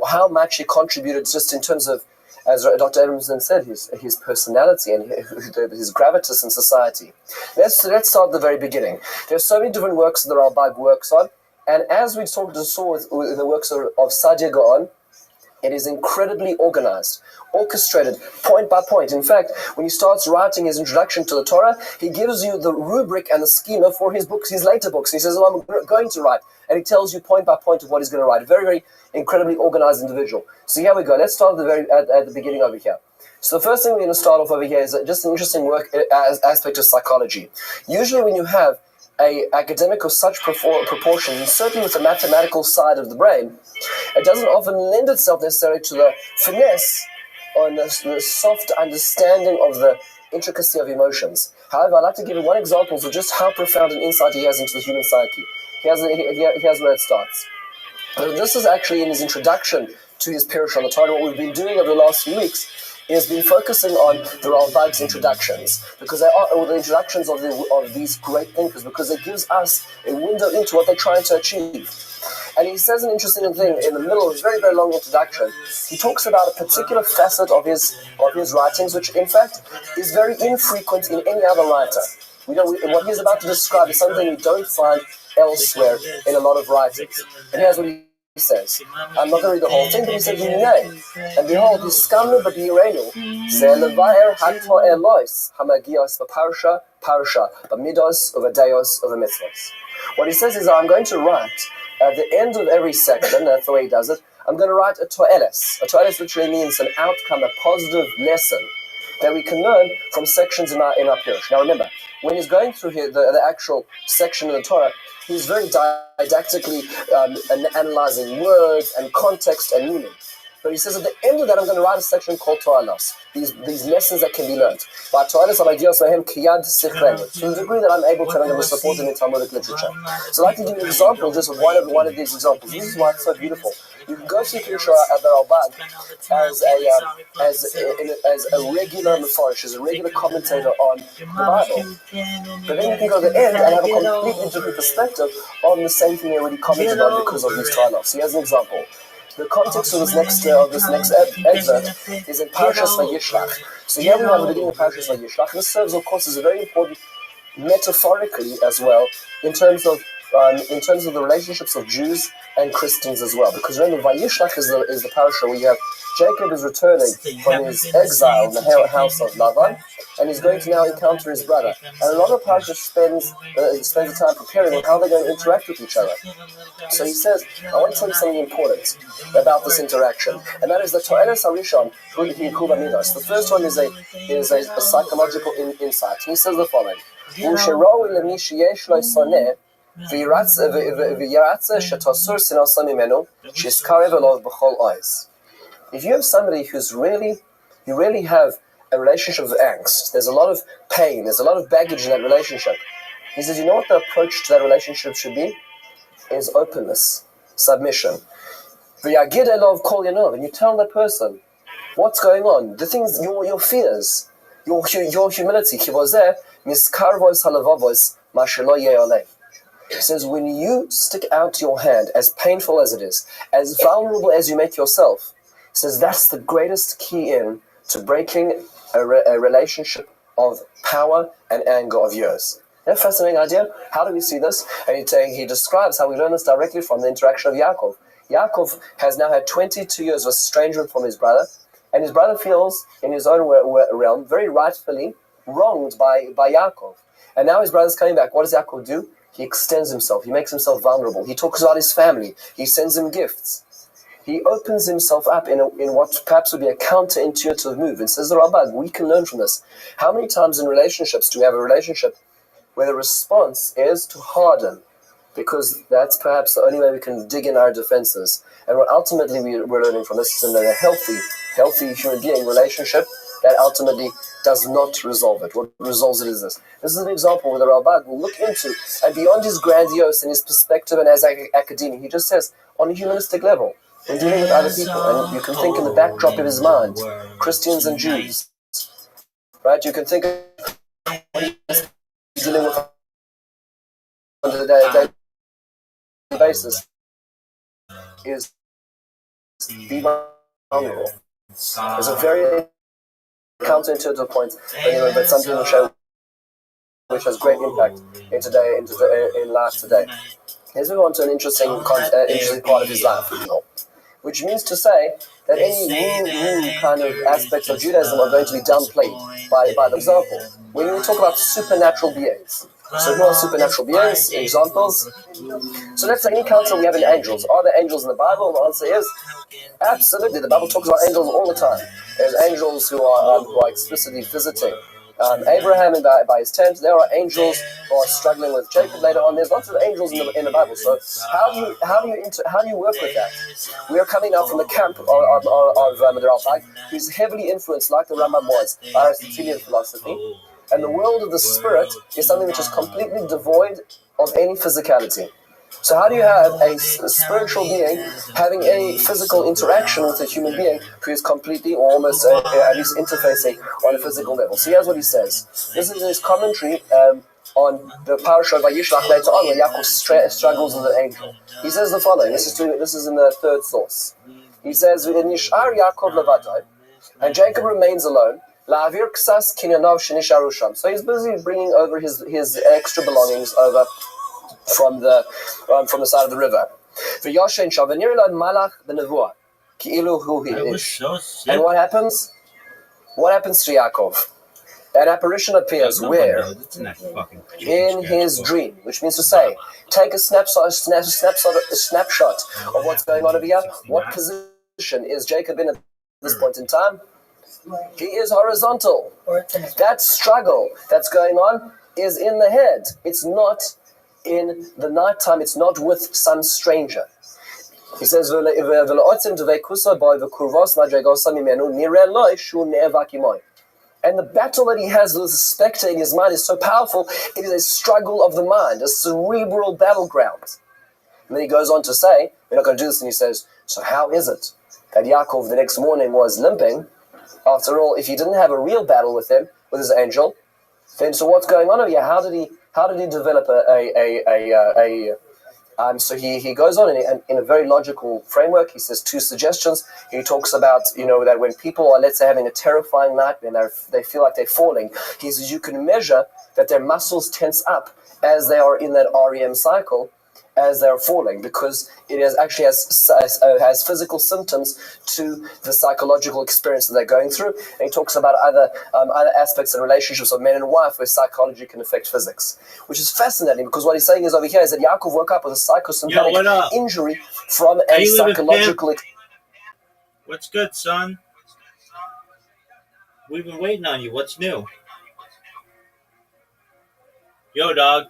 how much he contributed, just in terms of, as Dr. Abramson said, his personality and his gravitas in society. Let's start at the very beginning. There's so many different works that the Ralbag works on, and as we saw with the works of Sadia Gaon, it is incredibly organized, orchestrated, point by point. In fact, when he starts writing his introduction to the Torah, he gives you the rubric and the schema for his books, his later books. He says, I'm going to write. And he tells you point by point of what he's going to write. A very, very incredibly organized individual. So here we go. Let's start at the beginning over here. So the first thing we're going to start off over here is just an interesting aspect of psychology. Usually when you have an academic of such proportion, certainly with the mathematical side of the brain, it doesn't often lend itself necessarily to the finesse or the soft understanding of the intricacy of emotions. However, I'd like to give you one example of just how profound an insight he has into the human psyche. Here's where it starts. This is actually in his introduction to his Pirush on the Torah. What we've been doing over the last few weeks is been focusing on the Ralbag's introductions, because they are the introductions of these great thinkers, because it gives us a window into what they're trying to achieve. And he says an interesting thing in the middle of his very, very long introduction. He talks about a particular facet of his writings, which in fact is very infrequent in any other writer. What he's about to describe is something we don't find elsewhere in a lot of writings. And here's what he says. I'm not going to read the whole thing, but he says, and behold, Hiskamnu b'birenu, ze levaer hato elois, hamagios v'parsha, b'midos, u'v'deos, u'v'mitzvos. What he says is, I'm going to write, at the end of every section, that's the way he does it, I'm going to write a to'eles. A to'eles literally means an outcome, a positive lesson that we can learn from sections in our Pirush. Now remember, when he's going through here, the actual section of the Torah, he's very didactically analyzing words and context and meaning. But he says at the end of that, I'm going to write a section called To'alos, these lessons that can be learned. By To'alos, I'm ideal to him kiyad sichlenu, to the degree that I'm able to, I'm going to support them in Talmudic literature. So I'd like to give you an example, just of one of these examples. This is why it's so beautiful. You can go to Pirush at the Ralbag as a regular mefarish, as a regular commentator on the Bible. But then you can go to the end and have a completely different perspective on the same thing he already commented on because of these To'alos. So here's an example. The context of this next excerpt is in Parashas Vayishlach. So here we have the beginning of Parashas Vayishlach. This serves, of course, as a very important metaphorically as well, in terms of in terms of the relationships of Jews and Christians as well. Because remember, Vayishlach is the parasha where you have Jacob is returning from his exile in the house of Lavan, and he's going to now encounter his brother. And a lot of parasha spends the time preparing on how they're going to interact with each other. So he says, I want to tell you something important about this interaction, and that is the To'eles Harishon Huba Midas. The first one is a psychological insight. He says the following: if you have somebody who's you really have a relationship of angst, there's a lot of pain, there's a lot of baggage in that relationship. He says, you know what the approach to that relationship should be? Is openness, submission. And you tell that person what's going on, the things, your fears, your humility. He says, when you stick out your hand, as painful as it is, as vulnerable as you make yourself, he says that's the greatest key in to breaking a relationship of power and anger of yours. Isn't that a fascinating idea? How do we see this? And he describes how we learn this directly from the interaction of Yaakov. Yaakov has now had 22 years of estrangement from his brother, and his brother feels, in his own realm, very rightfully wronged by Yaakov. And now his brother's coming back. What does Yaakov do? He extends himself. He makes himself vulnerable. He talks about his family. He sends him gifts. He opens himself up in what perhaps would be a counterintuitive move. And says the Rabbi, we can learn from this. How many times in relationships do we have a relationship where the response is to harden? Because that's perhaps the only way we can dig in our defenses. And what ultimately we're learning from this is in a healthy human being relationship, that ultimately does not resolve it. What resolves it is this. This is an example where the Rabbi will look into, and beyond his grandiose and his perspective and as academia, he just says, on a humanistic level, when dealing with other people, and you can think in the backdrop of his mind, Christians and Jews, right? You can think of what he's dealing with on a day-to-day basis is be vulnerable. There's a very counterintuitive point, but something which has great impact in life today. Here's we want to an interesting part of his life, which means to say that any new kind of aspects of Judaism are going to be downplayed by the example. When we talk about supernatural beings, so who are supernatural beings? Examples. So let's say any council we have in angels. Are there angels in the Bible? The answer is absolutely. The Bible talks about angels all the time. There's angels who are explicitly visiting Abraham by his tent. There are angels who are struggling with Jacob later on. There's lots of angels in the Bible. So how do you work with that? We are coming now from the camp of the Rabbi, who's heavily influenced, like the Rambam was, by Aristotelian philosophy. And the world of the spirit is something which is completely devoid of any physicality. So how do you have a spiritual being having any physical interaction with a human being who is completely or almost at least interfacing on a physical level? So here's what he says. This is his commentary on the parasha of Vayishlach later on, where Yaakov struggles with an angel. He says the following. This is in the third source. He says, "Nishar Yaakov levadai," and Jacob remains alone. So he's busy bringing over his extra belongings over from the side of the river. And what happens? What happens to Yaakov? An apparition appears where? In his dream, which means to say, take a snapshot of what's going on over here. What position is Jacob in at this point in time? He is horizontal. That struggle that's going on is in the head. It's not in the nighttime. It's not with some stranger. He says, and the battle that he has with the spectre in his mind is so powerful, it is a struggle of the mind, a cerebral battleground. And then he goes on to say, we're not going to do this, and he says, so how is it that Yaakov the next morning was limping? After all, if he didn't have a real battle with him, with his angel, then so what's going on over here? How did he develop so he goes on in a very logical framework. He says two suggestions. He talks about, that when people are, let's say, having a terrifying nightmare and they feel like they're falling, he says you can measure that their muscles tense up as they are in that REM cycle. as they're falling, because it has physical symptoms to the psychological experience that they're going through. And he talks about other aspects and relationships of man and wife where psychology can affect physics, which is fascinating, because what he's saying is over here is that Yaakov woke up with a psychosomatic injury from a psychological. What's good, son? We've been waiting on you. What's new? Yo, dog.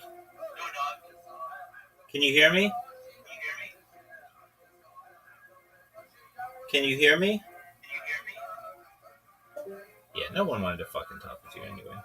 Can you hear me? Can you hear me? Yeah, no one wanted to fucking talk with you anyway.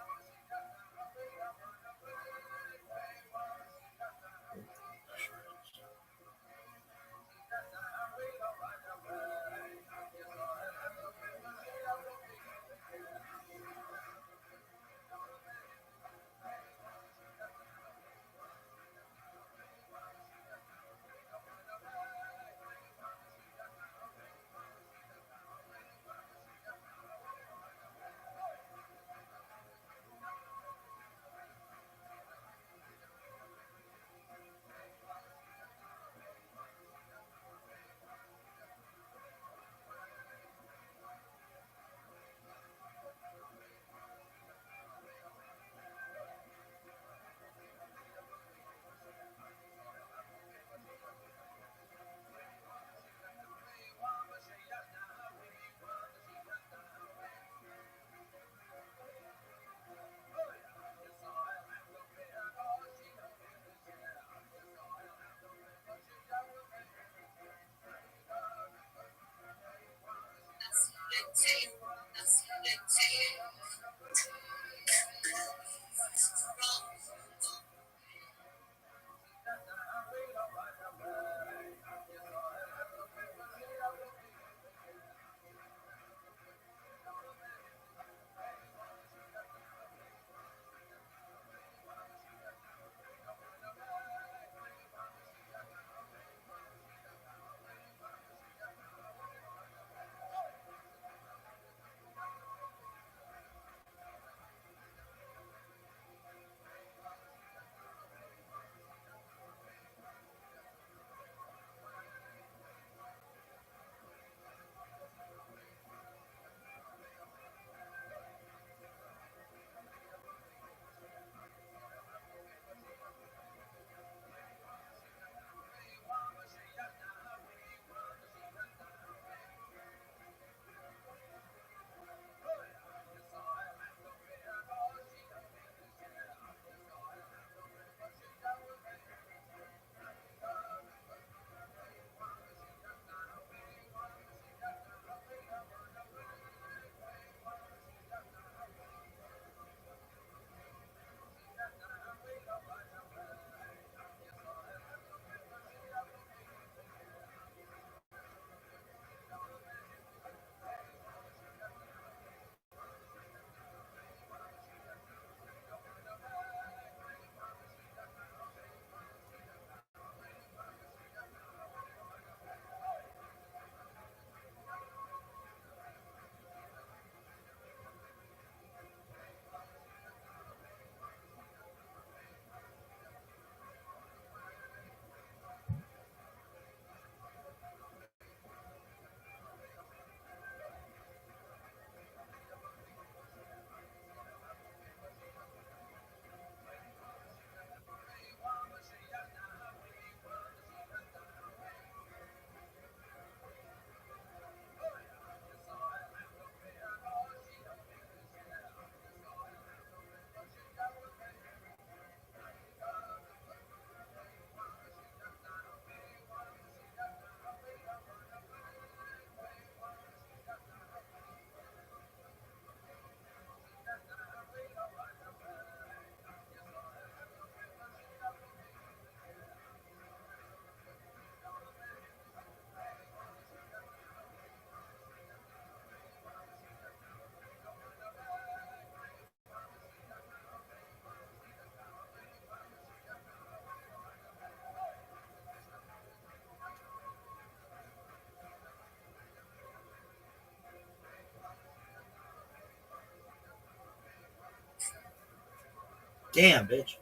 Damn, bitch.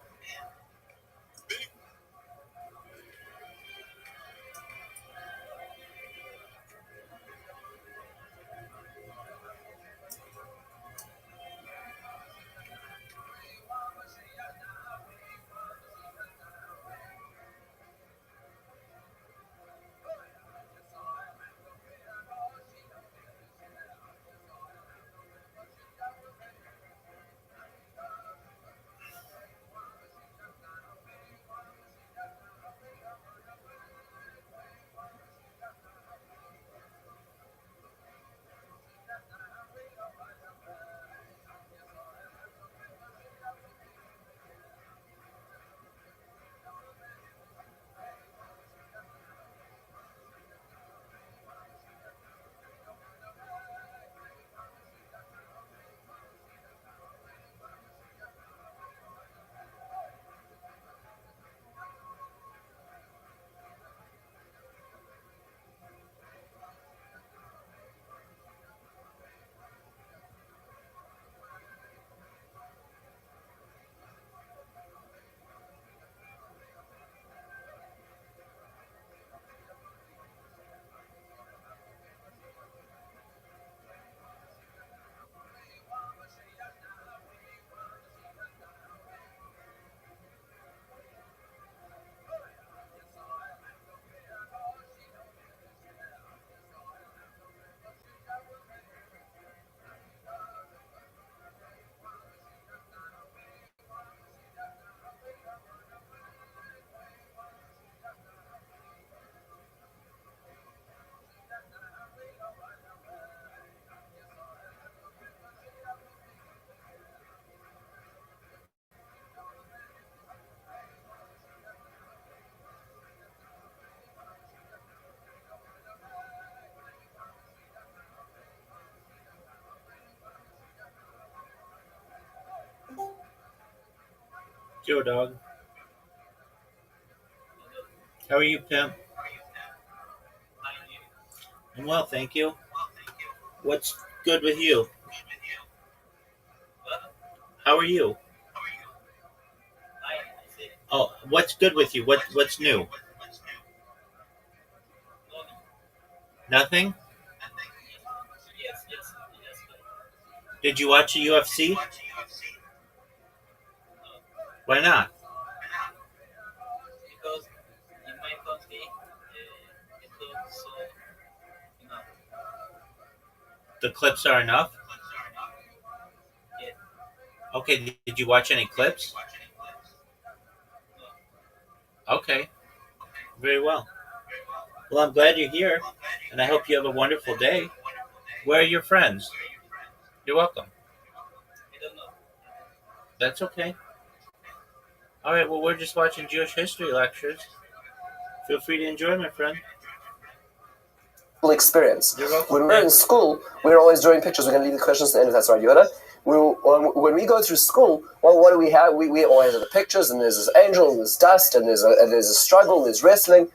Yo, dog. How are you, pimp? I'm well, thank you. What's good with you? How are you? Oh, what's good with you? What's new? Nothing? Did you watch the UFC? Why not? The clips are enough? Okay, did you watch any clips? Okay, very well. Well, I'm glad you're here, and I hope you have a wonderful day. Where are your friends? You're welcome. That's okay. All right, well, we're just watching Jewish history lectures. Feel free to enjoy, my friend. Experience. You're welcome. When we're in school, we're always drawing pictures. We're going to leave the questions to the end if that's right, Yoda. When we go through school, well, what do we have? We always have the pictures, and there's this angel, and there's dust, and there's a struggle, and there's wrestling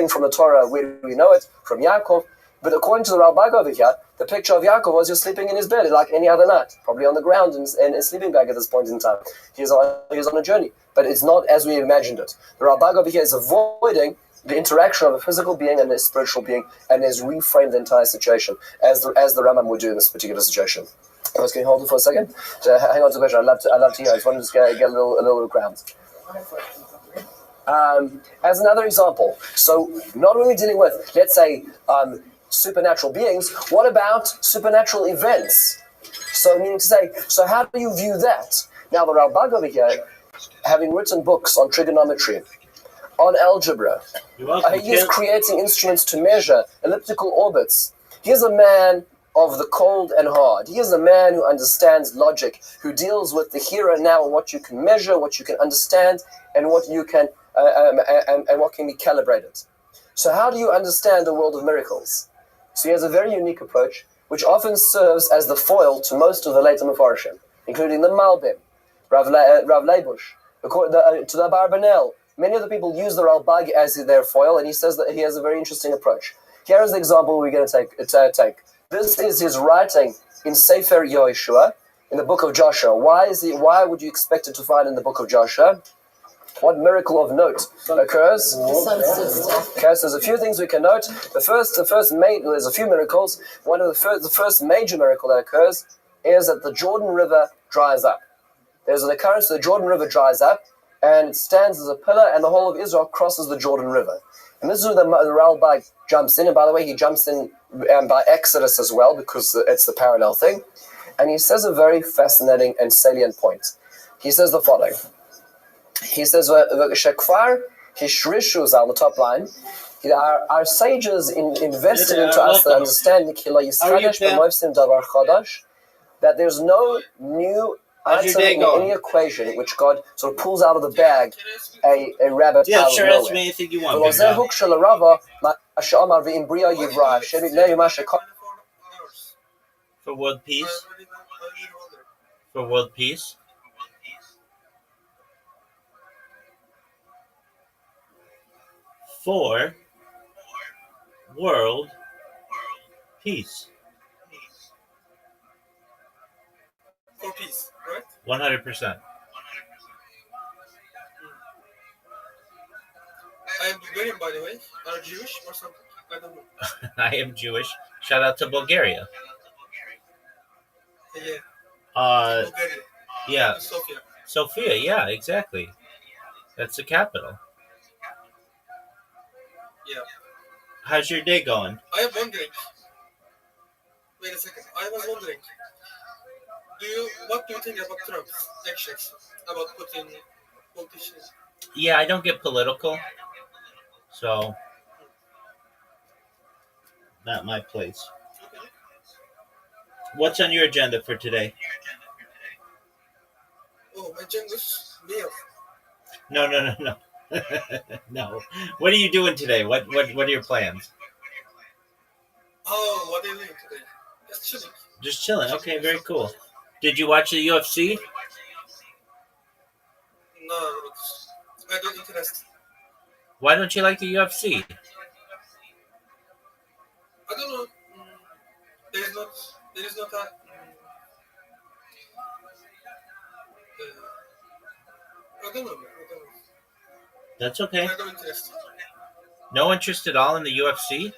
from the Torah. Where do we know it? From Yaakov. But according to the Rabbi over here, the picture of Yaakov was just sleeping in his bed like any other night, probably on the ground in a sleeping bag at this point in time. He was on a journey, but it's not as we imagined it. The Rabbi over here is avoiding the interaction of a physical being and a spiritual being, and has reframed the entire situation, as the Rambam would do in this particular situation. Can you hold it for a second? Hang on to the question. I'd love to hear. I just wanted to get a little ground. As another example, so not only dealing with, let's say, supernatural beings, what about supernatural events? So meaning to say, so how do you view that? Now the Rabbi over here, having written books on trigonometry, on algebra, he is creating instruments to measure elliptical orbits. He is a man of the cold and hard. He is a man who understands logic, who deals with the here and now, and what you can measure, what you can understand, and what you can and what can be calibrated. So how do you understand the world of miracles? So he has a very unique approach, which often serves as the foil to most of the later Mefarshim, including the Malbim, Rav Leibush, to the Barbanel. Many of the people use the Ralbag as their foil, and he says that he has a very interesting approach. Here is the example we're going to take. This is his writing in Sefer Yoshua, in the book of Joshua. Why would you expect it to find in the book of Joshua? What miracle of note occurs? Okay, so there's a few things we can note. There's a few miracles. One of the first major miracle that occurs is that the Jordan River dries up. There's an occurrence that the Jordan River dries up, and it stands as a pillar, and the whole of Israel crosses the Jordan River. And this is where the Ralbag jumps in, and by the way, he jumps in by Exodus as well, because it's the parallel thing. And he says a very fascinating and salient point. He says the following. He says, Shekfar Hishrishu on the top line. Our sages invested into us the understanding that there's no new item in any equation which God sort of pulls out of the bag a rabbit out of sure, nowhere. ask me anything you want. For world peace? For world peace? For world peace. For peace, right? 100%. I am Bulgarian, by the way. Are you Jewish or something? I don't know. I am Jewish. Shout out to Bulgaria. Yeah. Bulgaria. Yeah. Sofia. Sofia, yeah, exactly. That's the capital. Yeah. How's your day going? I am wondering. Wait a second. I was wondering. What do you think about Trump's actions about putting politicians? Yeah, I don't get political, so not my place. Okay. What's on your agenda for today? Oh, my agenda's meal. No. No. What are you doing today? What are your plans? Oh, what are you doing today? Just chilling. Just chilling. Okay, very cool. Did you watch the UFC? No, I don't interest. Why don't you like the UFC? I don't know. There is not a. I don't know. That's okay. I don't interest. No interest at all in the UFC?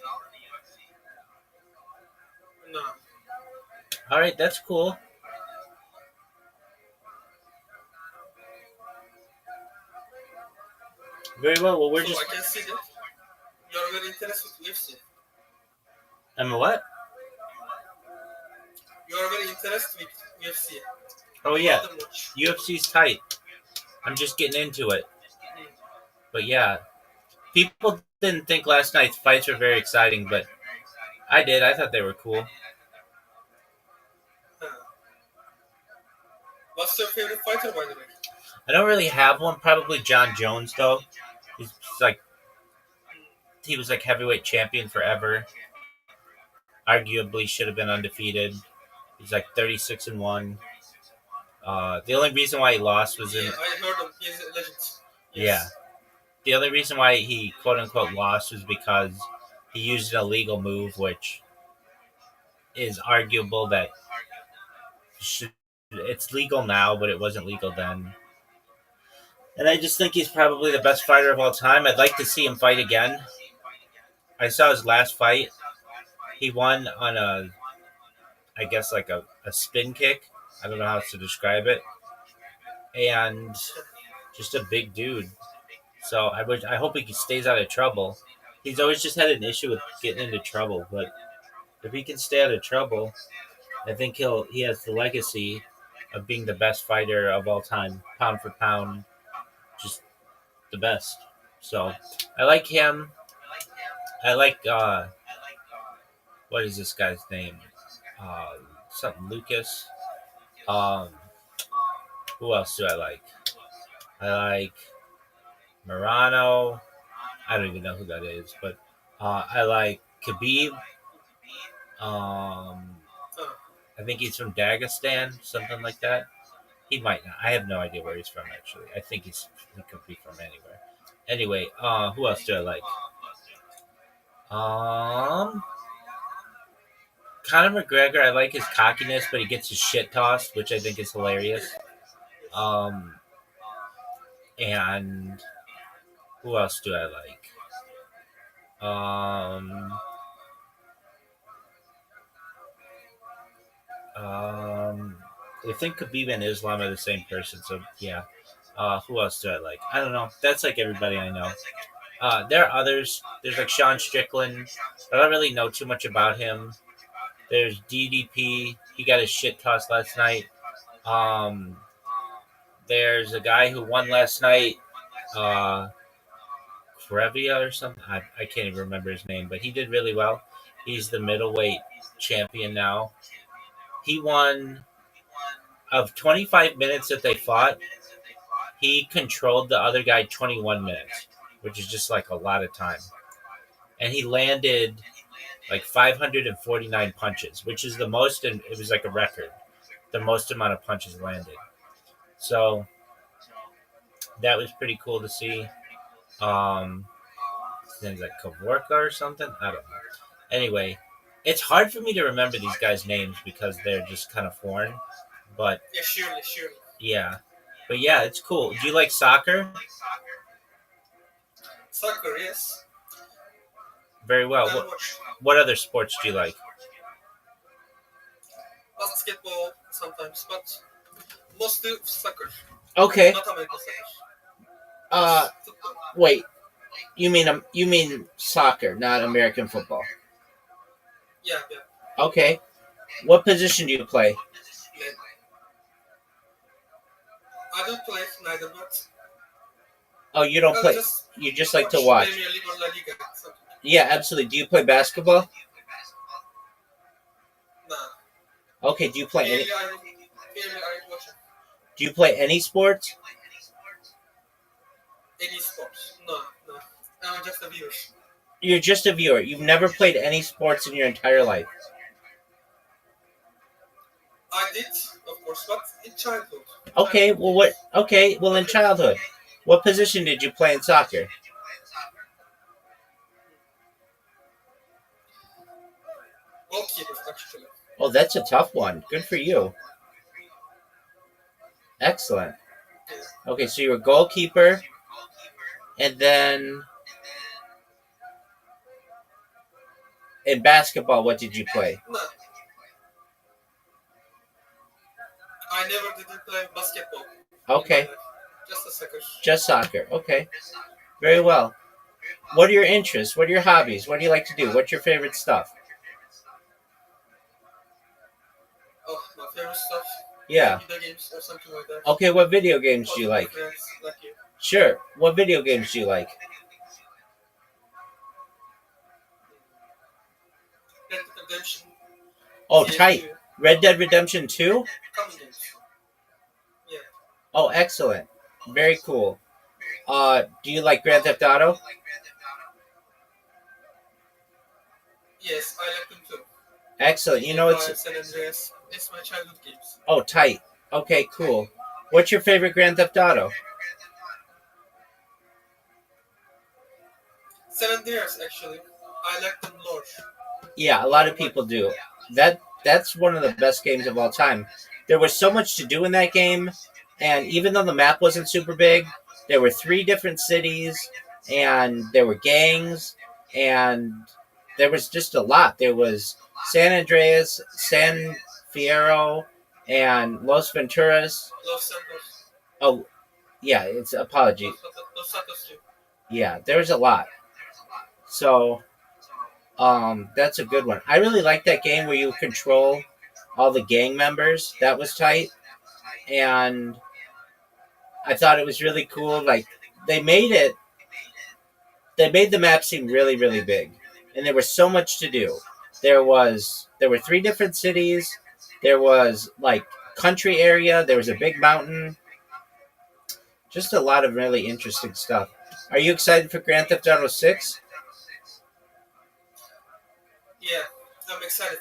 No. All right, that's cool. Very well. Well, we're So just. I can see that you are very interested with UFC. I'm a what? You are very interested with UFC. Oh yeah, Not much. UFC's tight. I'm just getting into it. But yeah, people didn't think last night's fights were very exciting, but I did. I thought they were cool. What's your favorite fighter, by the way? I don't really have one. Probably John Jones though. He's like he was like heavyweight champion forever. Arguably should have been undefeated. He's like 36-1. The only reason why he lost was in Yeah, I heard him. He's a legend. yeah. The only reason why he quote unquote lost was because he used an illegal move, which is arguable that it's legal now, but it wasn't legal then. And I just think he's probably the best fighter of all time. I'd like to see him fight again. I saw his last fight. He won on I guess like a spin kick. I don't know how else to describe it. And just a big dude. So I hope he stays out of trouble. He's always just had an issue with getting into trouble, but if he can stay out of trouble, I think he has the legacy of being the best fighter of all time, pound for pound, just the best. So I like him. I like what is this guy's name? Something Lucas. Who else do I like? I like Morano. I don't even know who that is, but I like Khabib. I think he's from Dagestan, something like that. He might not. I have no idea where he's from, actually. I think he could be from anywhere. Anyway, who else do I like? Conor McGregor, I like his cockiness, but he gets his shit tossed, which I think is hilarious. And who else do I like? I think Khabib and Islam are the same person, so yeah. Who else do I like? I don't know. That's like everybody I know. There are others. There's like Sean Strickland. I don't really know too much about him. There's DDP. He got his shit tossed last night. There's a guy who won last night. Krevia or something. I can't even remember his name, but he did really well. He's the middleweight champion now. He won of 25 minutes that they fought. He controlled the other guy 21 minutes, which is just like a lot of time. And he landed like 549 punches, which is the most, and it was like a record, the most amount of punches landed. So that was pretty cool to see. His name's like Kavorka or something. I don't know. Anyway, it's hard for me to remember these guys' names because they're just kind of foreign. But Yeah, surely. yeah, but yeah, it's cool. Do you like soccer? Soccer, yes. Very well. I watch What other sports do you like? basketball sometimes, but mostly soccer. Okay. Not American soccer. Football. Wait. You mean soccer, not American football? Yeah. Okay. What position do you play? Yeah. I don't play neither, but Oh, you don't play. You just like to watch. Premier League or La Liga. Something. Yeah, absolutely. Do you play basketball? Nah. Okay. Do you play any? I watch Do you play any sports? any sports. No. I'm just a viewer. You're just a viewer. You've never played any sports in your entire life. I did, of course, but in childhood. Okay, well, what? Okay, well, in childhood, what position did you play in soccer? Goalkeeper, actually. Oh, that's a tough one. Good for you. Excellent. Yeah. Okay, so you're a goalkeeper, and then in basketball, what did you play? No, I never didn't play basketball in my Okay, life. Just a soccer. just soccer. Okay, very well. What are your interests? What are your hobbies? What do you like to do? What's your favorite stuff? Oh, my favorite stuff. Yeah. Video games or something like that. Okay, what video games do you Talking like? to friends like you. Sure. What video games do you like? Red Dead Redemption. Oh, CS2, tight. Red Dead Redemption 2? coming games. Yeah. Oh, excellent. Very cool. Do you like Grand Theft Auto? Yes, I like them too. Excellent. You know, it's... San Andreas. It's my childhood games. Oh, tight. Okay, cool. What's your favorite Grand Theft Auto? San Andreas, actually. I like them more. Yeah, a lot of people do. That's one of the best games of all time. There was so much to do in that game, and even though the map wasn't super big, there were 3 different cities, and there were gangs, and there was just a lot. There was San Andreas, San Fierro, and Los Venturas. Los Santos. Oh, yeah, it's apology. Los Santos too. Yeah, there's a lot. So, that's a good one. I really like that game where you control all the gang members. That was tight, and I thought it was really cool. Like they made it, they made the map seem really, really big, and there was so much to do. There were 3 different cities. There was like country area. There was a big mountain. Just a lot of really interesting stuff. Are you excited for Grand Theft Auto 6? Yeah, I'm excited.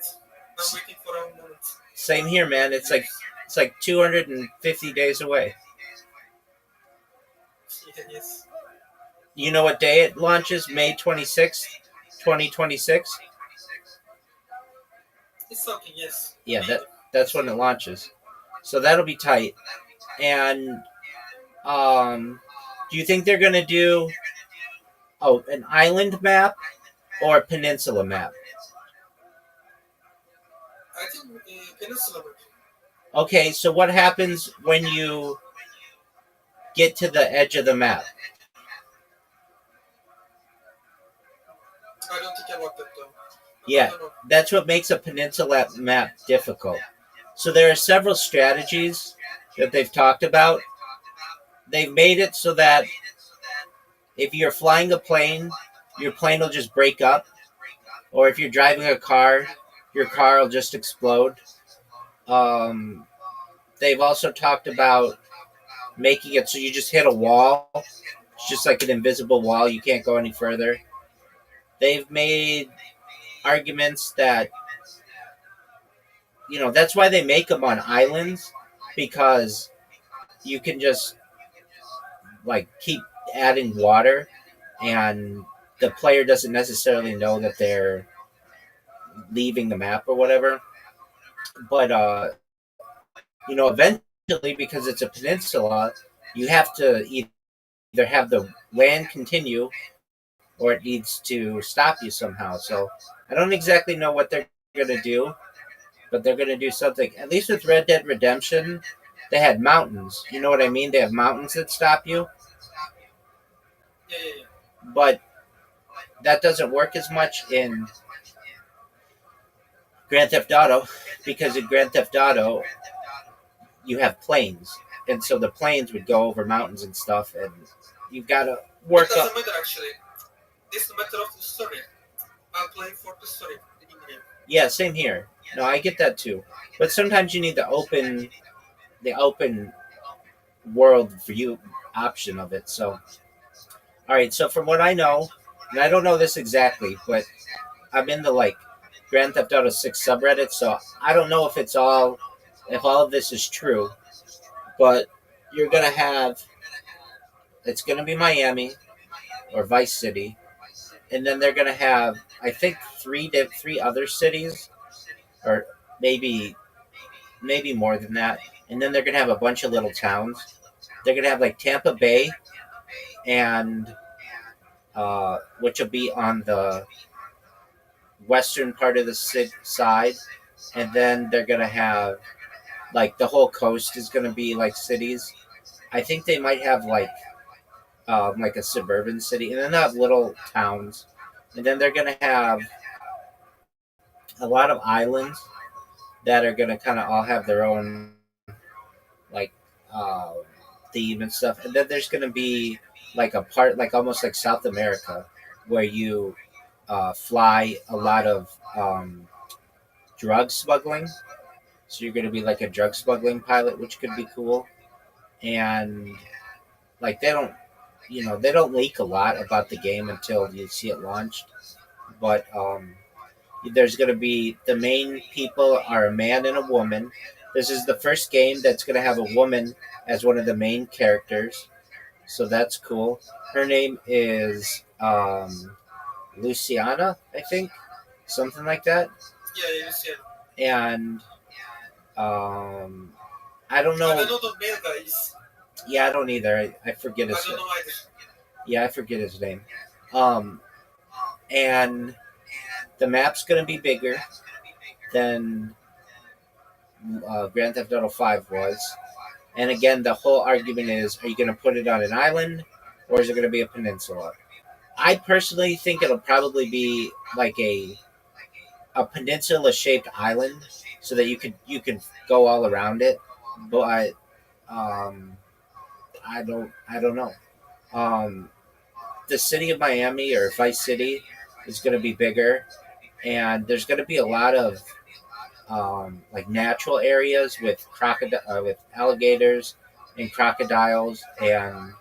I'm waiting for a moment. Same here, man. It's like 250 days away. Yeah, yes. You know what day it launches? May 26th, 2026? It's something, yes. Yeah, Maybe. that's when it launches. So that'll be tight. And do you think they're going to do an island map or a peninsula map? I think Peninsula. Okay, so what happens when you get to the edge of the map? I don't think about that though. Yeah, I don't know. that's what makes a peninsula map difficult. So there are several strategies that they've talked about. They've made it so that if you're flying a plane, your plane will just break up. Or if you're driving a car, your car will just explode. They've also talked about making it so you just hit a wall. It's just like an invisible wall. You can't go any further. They've made arguments that, that's why they make them on islands, because you can just like keep adding water, and the player doesn't necessarily know that they're leaving the map or whatever. But eventually, because it's a peninsula, you have to either have the land continue or it needs to stop you somehow. So I don't exactly know what they're going to do, but they're going to do something. At least with Red Dead Redemption, they had mountains. You know what I mean? They have mountains that stop you. Yeah. But that doesn't work as much in Grand Theft Auto, because in Grand Theft Auto, you have planes. And so the planes would go over mountains and stuff, and you've got to work It doesn't up. matter actually. It's the matter of the story. I'm playing for the story in the game. Yeah, same here. No, I get that too. But sometimes you need the open world view option of it. So, all right. So from what I know, and I don't know this exactly, but I'm in the Grand Theft Auto 6 subreddit, so I don't know if it's all if all of this is true. But you're gonna have, it's gonna be Miami or Vice City, and then they're gonna have, I think, three other cities, or maybe more than that, and then they're gonna have a bunch of little towns. They're gonna have like Tampa Bay, and which will be on the western part of the side, and then they're gonna have like the whole coast is gonna be like cities. I think they might have like a suburban city, and then they have little towns, and then they're gonna have a lot of islands that are gonna kind of all have their own like uh, theme and stuff, and then there's gonna be like a part like almost like South America where you fly a lot of drug smuggling. So you're gonna be like a drug smuggling pilot, which could be cool, and like they don't leak a lot about the game until you see it launched, but there's going to be the main people are a man and a woman. This is the first game that's going to have a woman as one of the main characters, so that's cool. Her name is Luciana, I think, something like that. Yeah, you see. And um, I don't And know. another male guy is. Yeah, I don't either. I forget I his don't name. know either. Yeah, I forget his name. Um, and the map's going to be bigger than Grand Theft Auto 5 was. And again, the whole argument is, are you going to put it on an island or is it going to be a peninsula? I personally think it'll probably be like a peninsula shaped island so that you can go all around it. But I don't know. Um, the city of Miami or Vice City is going to be bigger, and there's going to be a lot of like natural areas with alligators and crocodiles and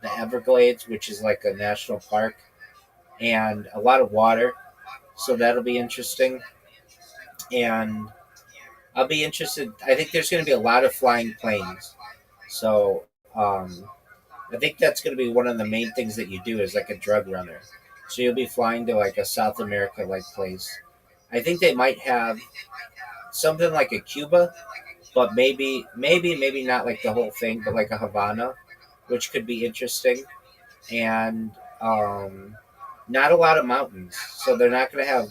the Everglades, which is like a national park, and a lot of water. So that'll be interesting, and I'll be interested. I think there's going to be a lot of flying planes. So I think that's going to be one of the main things that you do is like a drug runner. So you'll be flying to like a South America like place. I think they might have something like a Cuba, but maybe not like the whole thing, but like a Havana, which could be interesting. And not a lot of mountains, so they're not going to have.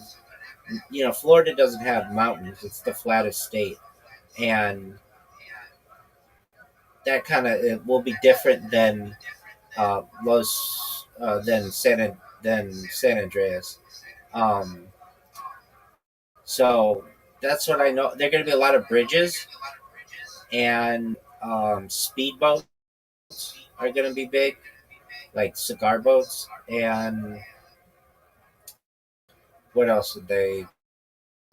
Florida doesn't have mountains; it's the flattest state, and that kind of it will be different than San Andreas. Um, so that's what I know. There are going to be a lot of bridges and speedboats are going to be big, like cigar boats. And what else are they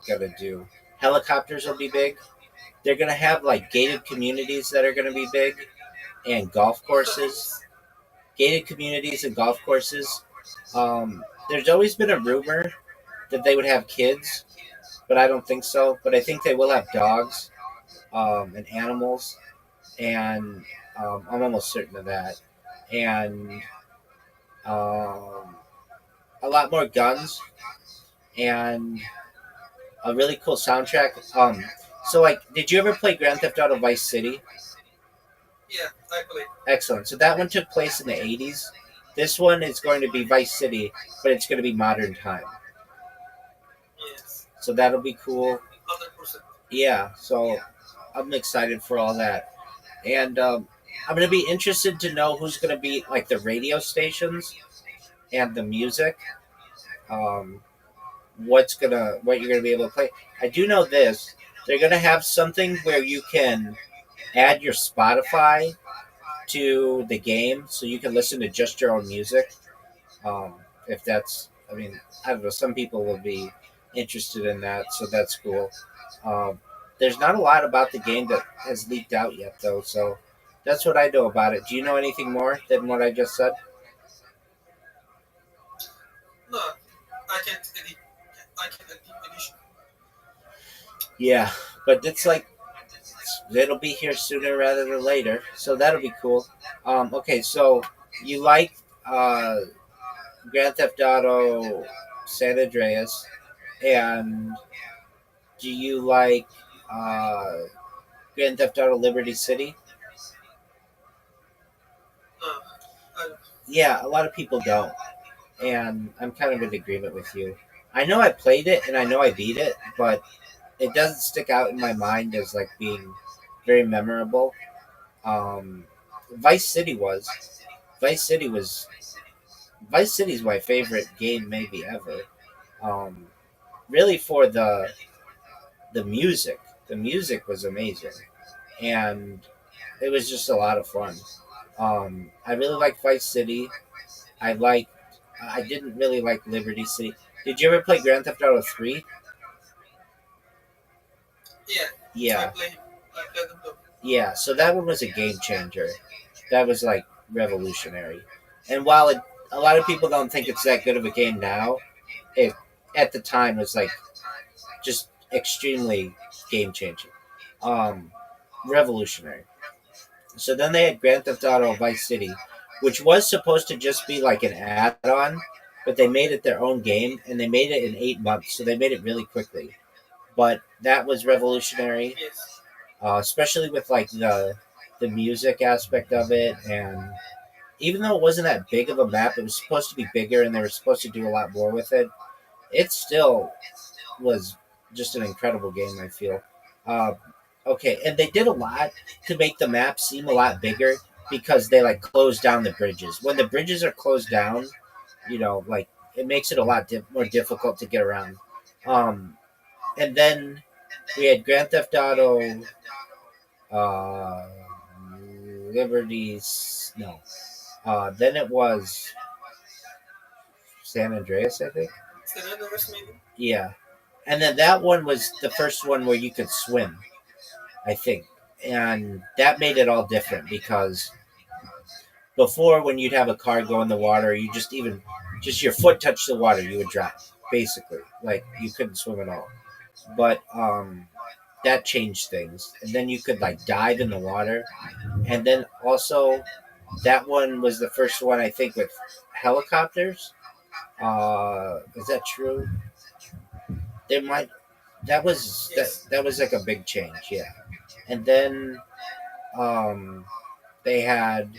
going to do? Helicopters will be big. They're going to have like gated communities that are going to be big, and golf courses. Gated communities and golf courses. There's always been a rumor that they would have kids, but I don't think so. But I think they will have dogs and animals, and I'm almost certain of that. And um, a lot more guns and a really cool soundtrack. So like, did you ever play Grand Theft Auto Vice City? Yeah, I play. Excellent. So that one took place in the 80s. This one is going to be Vice City, but it's going to be modern time. Yes, So that'll be cool. 100%. Yeah, so I'm excited for all that. And I'm going to be interested to know who's going to be like the radio stations and the music. Um, what you're going to be able to play. I do know this. They're going to have something where you can add your Spotify to the game so you can listen to just your own music. If that's, I mean, I don't know, some people will be interested in that, so that's cool. Um, there's not a lot about the game that has leaked out yet, though, so that's what I know about it. Do you know anything more than what I just said? No, I can't edit. I can edit edition. Yeah. but it's like it'll be here sooner rather than later, so that'll be cool. Okay, so you like uh, Grand Theft Auto San Andreas, and do you like uh, Grand Theft Auto Liberty City? I, Yeah, a lot of people don't, and I'm kind of in agreement with you. I know I played it and I know I beat it, but it doesn't stick out in my mind as like being very memorable. Um, Vice City was. Vice City was. Vice City is my favorite game maybe ever. Um, really for the music. The music was amazing, and it was just a lot of fun. I really like Vice City. I like. I didn't really like Liberty City. Did you ever play Grand Theft Auto 3? yeah, Yeah, I play them too. yeah. So that one was a game changer. That was like revolutionary. And while a lot of people don't think it's that good of a game now, it at the time was like just extremely game changing, um, revolutionary. So then they had Grand Theft Auto Vice City, which was supposed to just be like an add-on, but they made it their own game, and they made it in 8 months, so they made it really quickly. But that was revolutionary, Yes. especially with like the music aspect of it, and even though it wasn't that big of a map, it was supposed to be bigger, and they were supposed to do a lot more with it. It still was just an incredible game, I feel. Uh, okay, and they did a lot to make the map seem a lot bigger because they like closed down the bridges. When the bridges are closed down, like it makes it a lot more difficult to get around. Um, and then we had Grand Theft Auto, uh, Liberties. No, then it was San Andreas, I think. San Andreas maybe? Yeah, and then that one was the first one where you could swim, I think, and that made it all different because before when you'd have a car go in the water, you just your foot touched the water, you would drown basically, like you couldn't swim at all. But that changed things, and then you could like dive in the water, and then also that one was the first one I think with helicopters. Is that true? There might that was Yes. that was like a big change, yeah. And then um, they had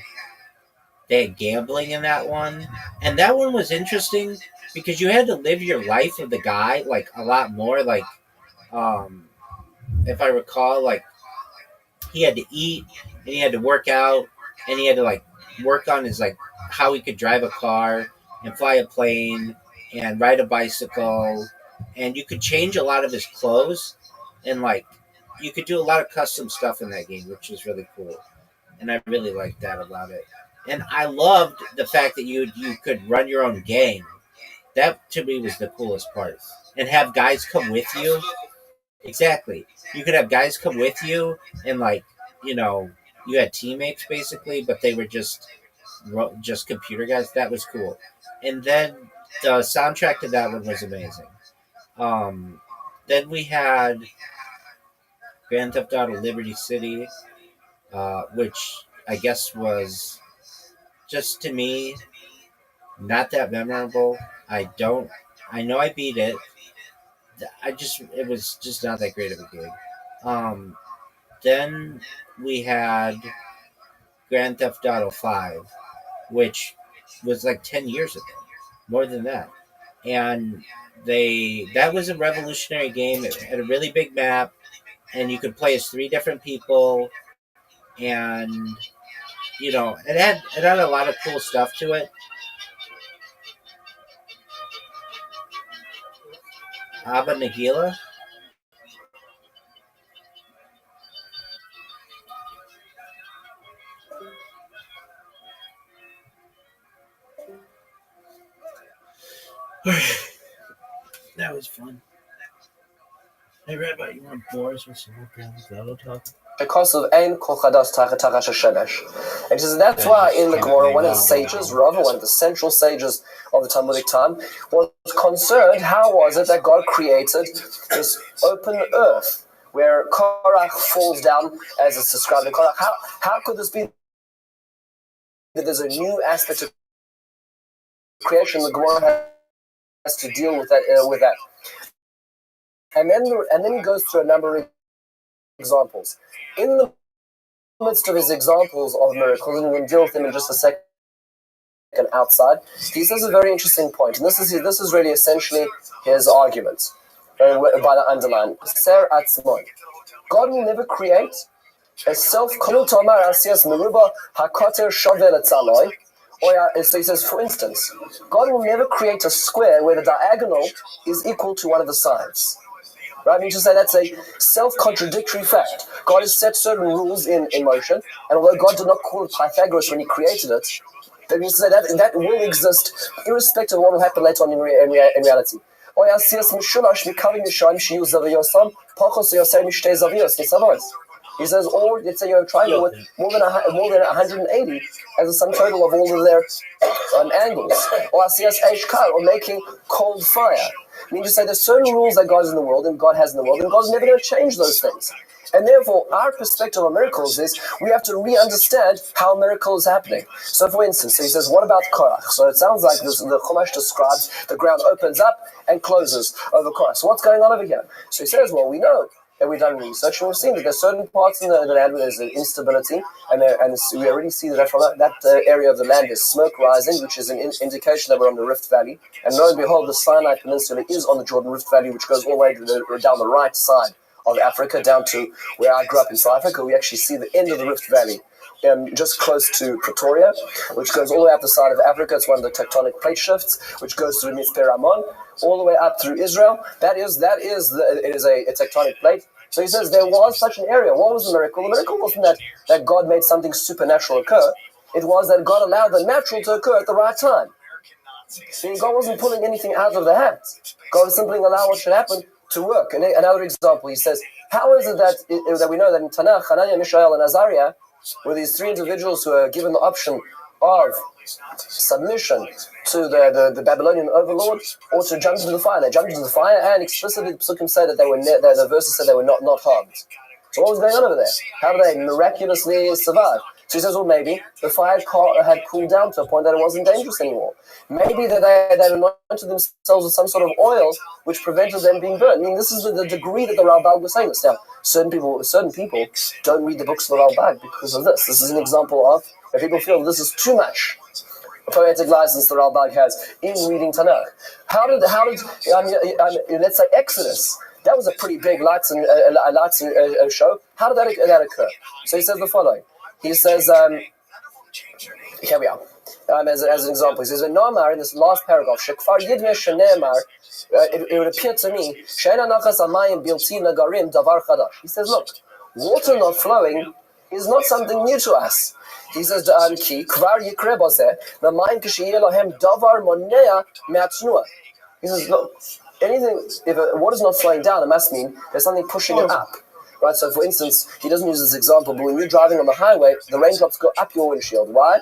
they had gambling in that one, and that one was interesting because you had to live your life of the guy like a lot more. Like, um, if I recall, like he had to eat and he had to work out and he had to like work on his like how he could drive a car and fly a plane and ride a bicycle, and you could change a lot of his clothes, and like you could do a lot of custom stuff in that game, which was really cool, and I really liked that about it. And I loved the fact that you could run your own gang. That to me was the coolest part, and have guys come with you. Absolutely. Exactly. You could have guys come with you, and like you know, you had teammates basically, but they were just computer guys. That was cool. And then the soundtrack to that one was amazing. Um, then we had Grand Theft Auto Liberty City, which I guess was just to me not that memorable. I don't. I know I beat it. It was just not that great of a game. Um, then we had Grand Theft Auto 5, which was like 10 years ago, more than that. And that was a revolutionary game. It had a really big map, and you could play as three different people, and it had a lot of cool stuff to it. Abba Nagila. That was fun. Hey, Rabbi, you want Boris with some more Grand Theft Auto talk? Because of Ein Kol Chadas Tachat Harash Hashemesh. And that's why in the Gemara, one of the sages, Rabbi, one of the central sages of the Talmudic time, was concerned how was it that God created this open earth where Korach falls down as it's described in Korach. How could this be that there's a new aspect of creation the Gemara has to deal with that? And then he goes through a number of examples. In the midst of his examples of miracles, and we'll deal with them in just a second outside, he says a very interesting point, and this is really essentially his argument by the underline. Ser atzmon. God will never create a self-konutomar asiyas meruba hakoter shovel etzaloi. So he says, for instance, God will never create a square where the diagonal is equal to one of the sides. Right? I mean to say that's a self-contradictory fact. God has set certain rules in motion, and although God did not call it Pythagoras when he created it, that means to say that will exist irrespective of what will happen later on in reality. He says, or let's say you're triangle with more than 180 as a sum total of all of their angles. Or making cold fire. I mean to say there's certain rules that God is in the world and God has in the world, and God's never going to change those things. And therefore, our perspective on miracles is we have to re-understand how a miracle is happening. So for instance, he says, what about Korach? So it sounds like the Chumash describes the ground opens up and closes over Korach. So what's going on over here? So he says, well, we know, and we've done research, and we've seen that there's certain parts in the land where there's an instability, and we already see that from that area of the land is smoke rising, which is an indication that we're on the Rift Valley. And lo and behold, the Sinai Peninsula is on the Jordan Rift Valley, which goes all the way down the right side of Africa, down to where I grew up in South Africa. We actually see the end of the Rift Valley, just close to Pretoria, which goes all the way up the side of Africa. It's one of the tectonic plate shifts, which goes through Mitzpe Ramon, all the way up through Israel. It is a tectonic plate. So he says there was such an area. What was the miracle? The miracle wasn't that God made something supernatural occur. It was that God allowed the natural to occur at the right time. See, God wasn't pulling anything out of the hat. God was simply allowing what should happen to work. And another example, he says, how is it that we know that in Tanakh, Hananiah, Mishael, and Azariah were these three individuals who are given the option of submission to the Babylonian overlord or to jump into the fire? They jumped into the fire, and explicitly the Psukim say that the verses said they were not harmed. So what was going on over there? How did they miraculously survive? So he says, well, maybe the fire had cooled down to a point that it wasn't dangerous anymore. Maybe that they anointed themselves with some sort of oil which prevented them being burnt. I mean, this is the degree that the Ralbag was saying this. Now, certain people don't read the books of the Ralbag because of this. This is an example of where people feel this is too much poetic license the Ralbag has in reading Tanakh. How did let's say Exodus? That was a pretty big lights and show. How did that occur? So he says the following. He says, here we are. As an example, he says, in this last paragraph, it would appear to me, he says, look, water not flowing is not something new to us. He says, he says, look, if water's not flowing down, it must mean there's something pushing it up. Right, so for instance, he doesn't use this example, but when you're driving on the highway, the raindrops go up your windshield. Why?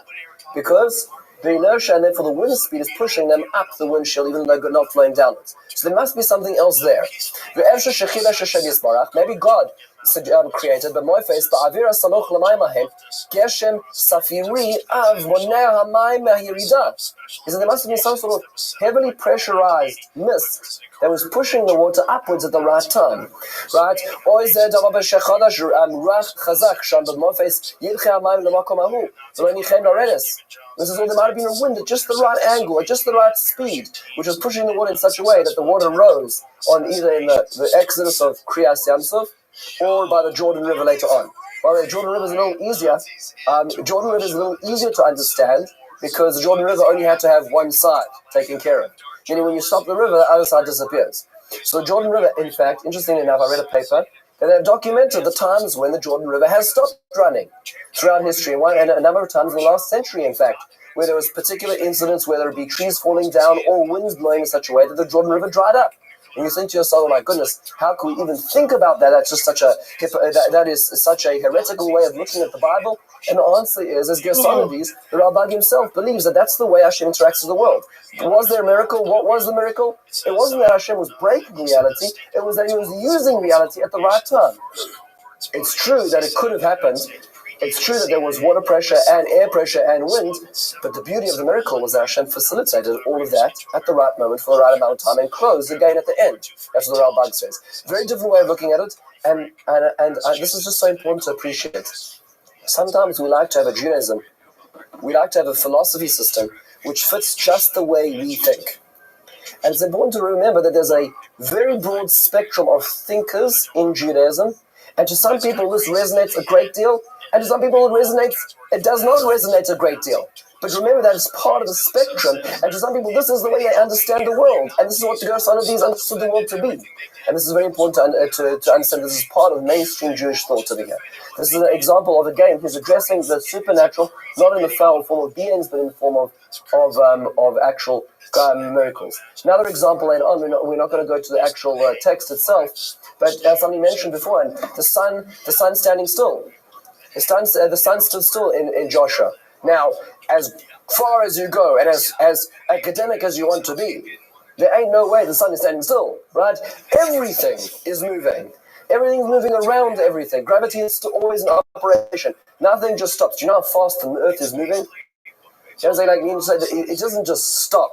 Because the inertia and therefore the wind speed is pushing them up the windshield, even though they're not flowing downwards. So there must be something else there. Maybe God created, but Moifes, ba'avira saloch l'mayim geshem safiri av moneh hamayim me'hirida. He said there must have been some sort of heavily pressurized mist that was pushing the water upwards at the right time. Right? This is all, there might have been a wind at just the right angle, at just the right speed, which was pushing the water in such a way that the water rose on either in the exodus of Kriyas Yamsuf or by the Jordan River later on. By the way, Jordan River is a little easier. Jordan River is a little easier to understand because the Jordan River only had to have one side taken care of. Meaning when you stop the river, the other side disappears. So the Jordan River, in fact, interestingly enough, I read a paper that have documented the times when the Jordan River has stopped running throughout history, and a number of times in the last century, in fact, where there was particular incidents, whether it be trees falling down or winds blowing in such a way that the Jordan River dried up. And you think to yourself, oh my goodness, how can we even think about that? That's just such a that is such a heretical way of looking at the Bible. And the answer is, as Gersonides, the Rabbi himself believes that that's the way Hashem interacts with the world. Was there a miracle? What was the miracle? It wasn't that Hashem was breaking reality, it was that he was using reality at the right time. It's true that it could have happened. It's true that there was water pressure and air pressure and wind, but the beauty of the miracle was that Hashem facilitated all of that at the right moment for the right amount of time and closed again at the end. That's what the Rabbi says. Very different way of looking at it, and this is just so important to appreciate. Sometimes we like to have a Judaism, we like to have a philosophy system which fits just the way we think. And it's important to remember that there's a very broad spectrum of thinkers in Judaism, and to some people this resonates a great deal, and to some people it does not resonate a great deal. But remember that it's part of the spectrum, and to some people this is the way they understand the world, and this is what the Gersonides understood the world to be. And this is very important to understand this is part of mainstream Jewish thought over here. This is an example of, again, he's addressing the supernatural, not in the foul form of beings, but in the form of actual miracles. Another example later on, we're not going to go to the actual text itself, but as somebody mentioned before, and the sun standing still. The sun stood still in Joshua. Now, as far as you go, and as academic as you want to be, there ain't no way the sun is standing still, right? Everything is moving. Everything's moving around everything. Gravity is still always in operation. Nothing just stops. Do you know how fast the Earth is moving? You know, it doesn't just stop.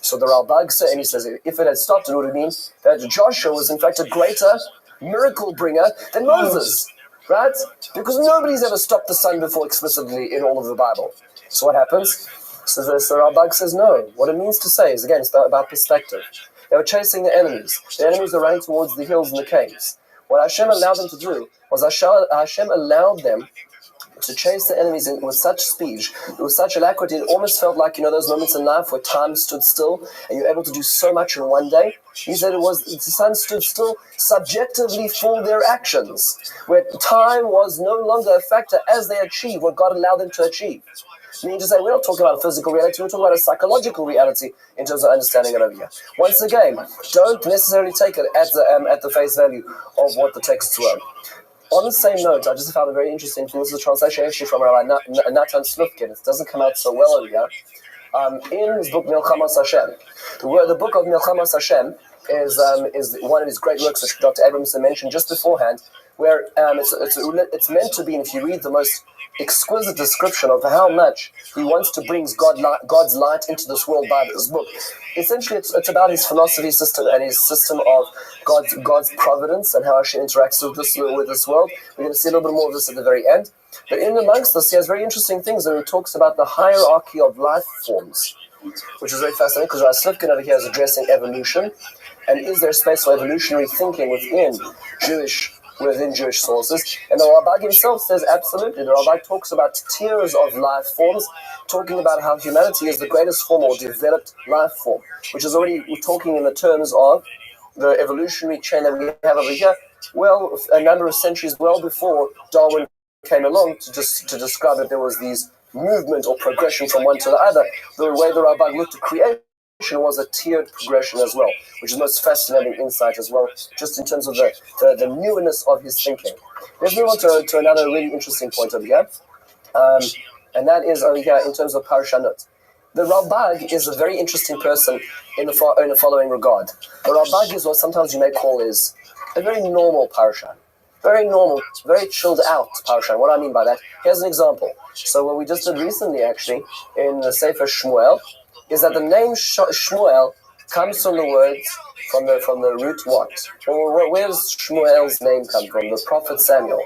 So the Rabbi said, and he says, if it had stopped, it would mean that Joshua was in fact a greater miracle bringer than Moses, right? Because nobody's ever stopped the sun before explicitly in all of the Bible. So what happens? So the Rabbi says, no. What it means to say is, again, it's about perspective. They were chasing the enemies. The enemies were running towards the hills and the caves. What Hashem allowed them to do was Hashem allowed them to chase the enemies with such speed, with such alacrity, it almost felt like, those moments in life where time stood still and you're able to do so much in one day. He said the sun stood still subjectively for their actions, where time was no longer a factor as they achieved what God allowed them to achieve. Meaning to say, we're not talking about a physical reality, we're talking about a psychological reality in terms of understanding it over here. Once again, don't necessarily take it at the face value of what the texts were. On the same note, I just found a very interesting thing. This is a translation actually from Rabbi Natan Slufkin. It doesn't come out so well over here. In his book Milchamas Hashem, the book of Milchamas Hashem is one of his great works, which Dr. Abramson mentioned just beforehand, where it's meant to be, and if you read the most exquisite description of how much he wants to bring God's light into this world by this book. Essentially, it's about his philosophy system and his system of God's providence and how Hashem interacts with this world. We're going to see a little bit more of this at the very end. But in amongst this, he has very interesting things, and he talks about the hierarchy of life forms, which is very fascinating because Rabbi Slifkin over here is addressing evolution, and is there space for evolutionary thinking within Jewish sources? And the Rabbi himself says absolutely. The Rabbi talks about tiers of life forms, talking about how humanity is the greatest form or developed life form, which is already talking in the terms of the evolutionary chain that we have over here, well, a number of centuries well before Darwin came along to describe that there was these movement or progression from one to the other. The way the Rabbi looked at creation was a tiered progression as well, which is the most fascinating insight as well, just in terms of the newness of his thinking. Let's move on to another really interesting point over here, and that is over here in terms of Parshanut. The Rabbi is a very interesting person in the following regard. The Rabbi is what sometimes you may call is a very normal Parshan. Very normal, very chilled out Parshan. What I mean by that, here's an example. So what we just did recently actually in the Sefer Shmuel is that the name Shmuel comes from the words, from the root what? Or where does Shmuel's name come from? The prophet Samuel.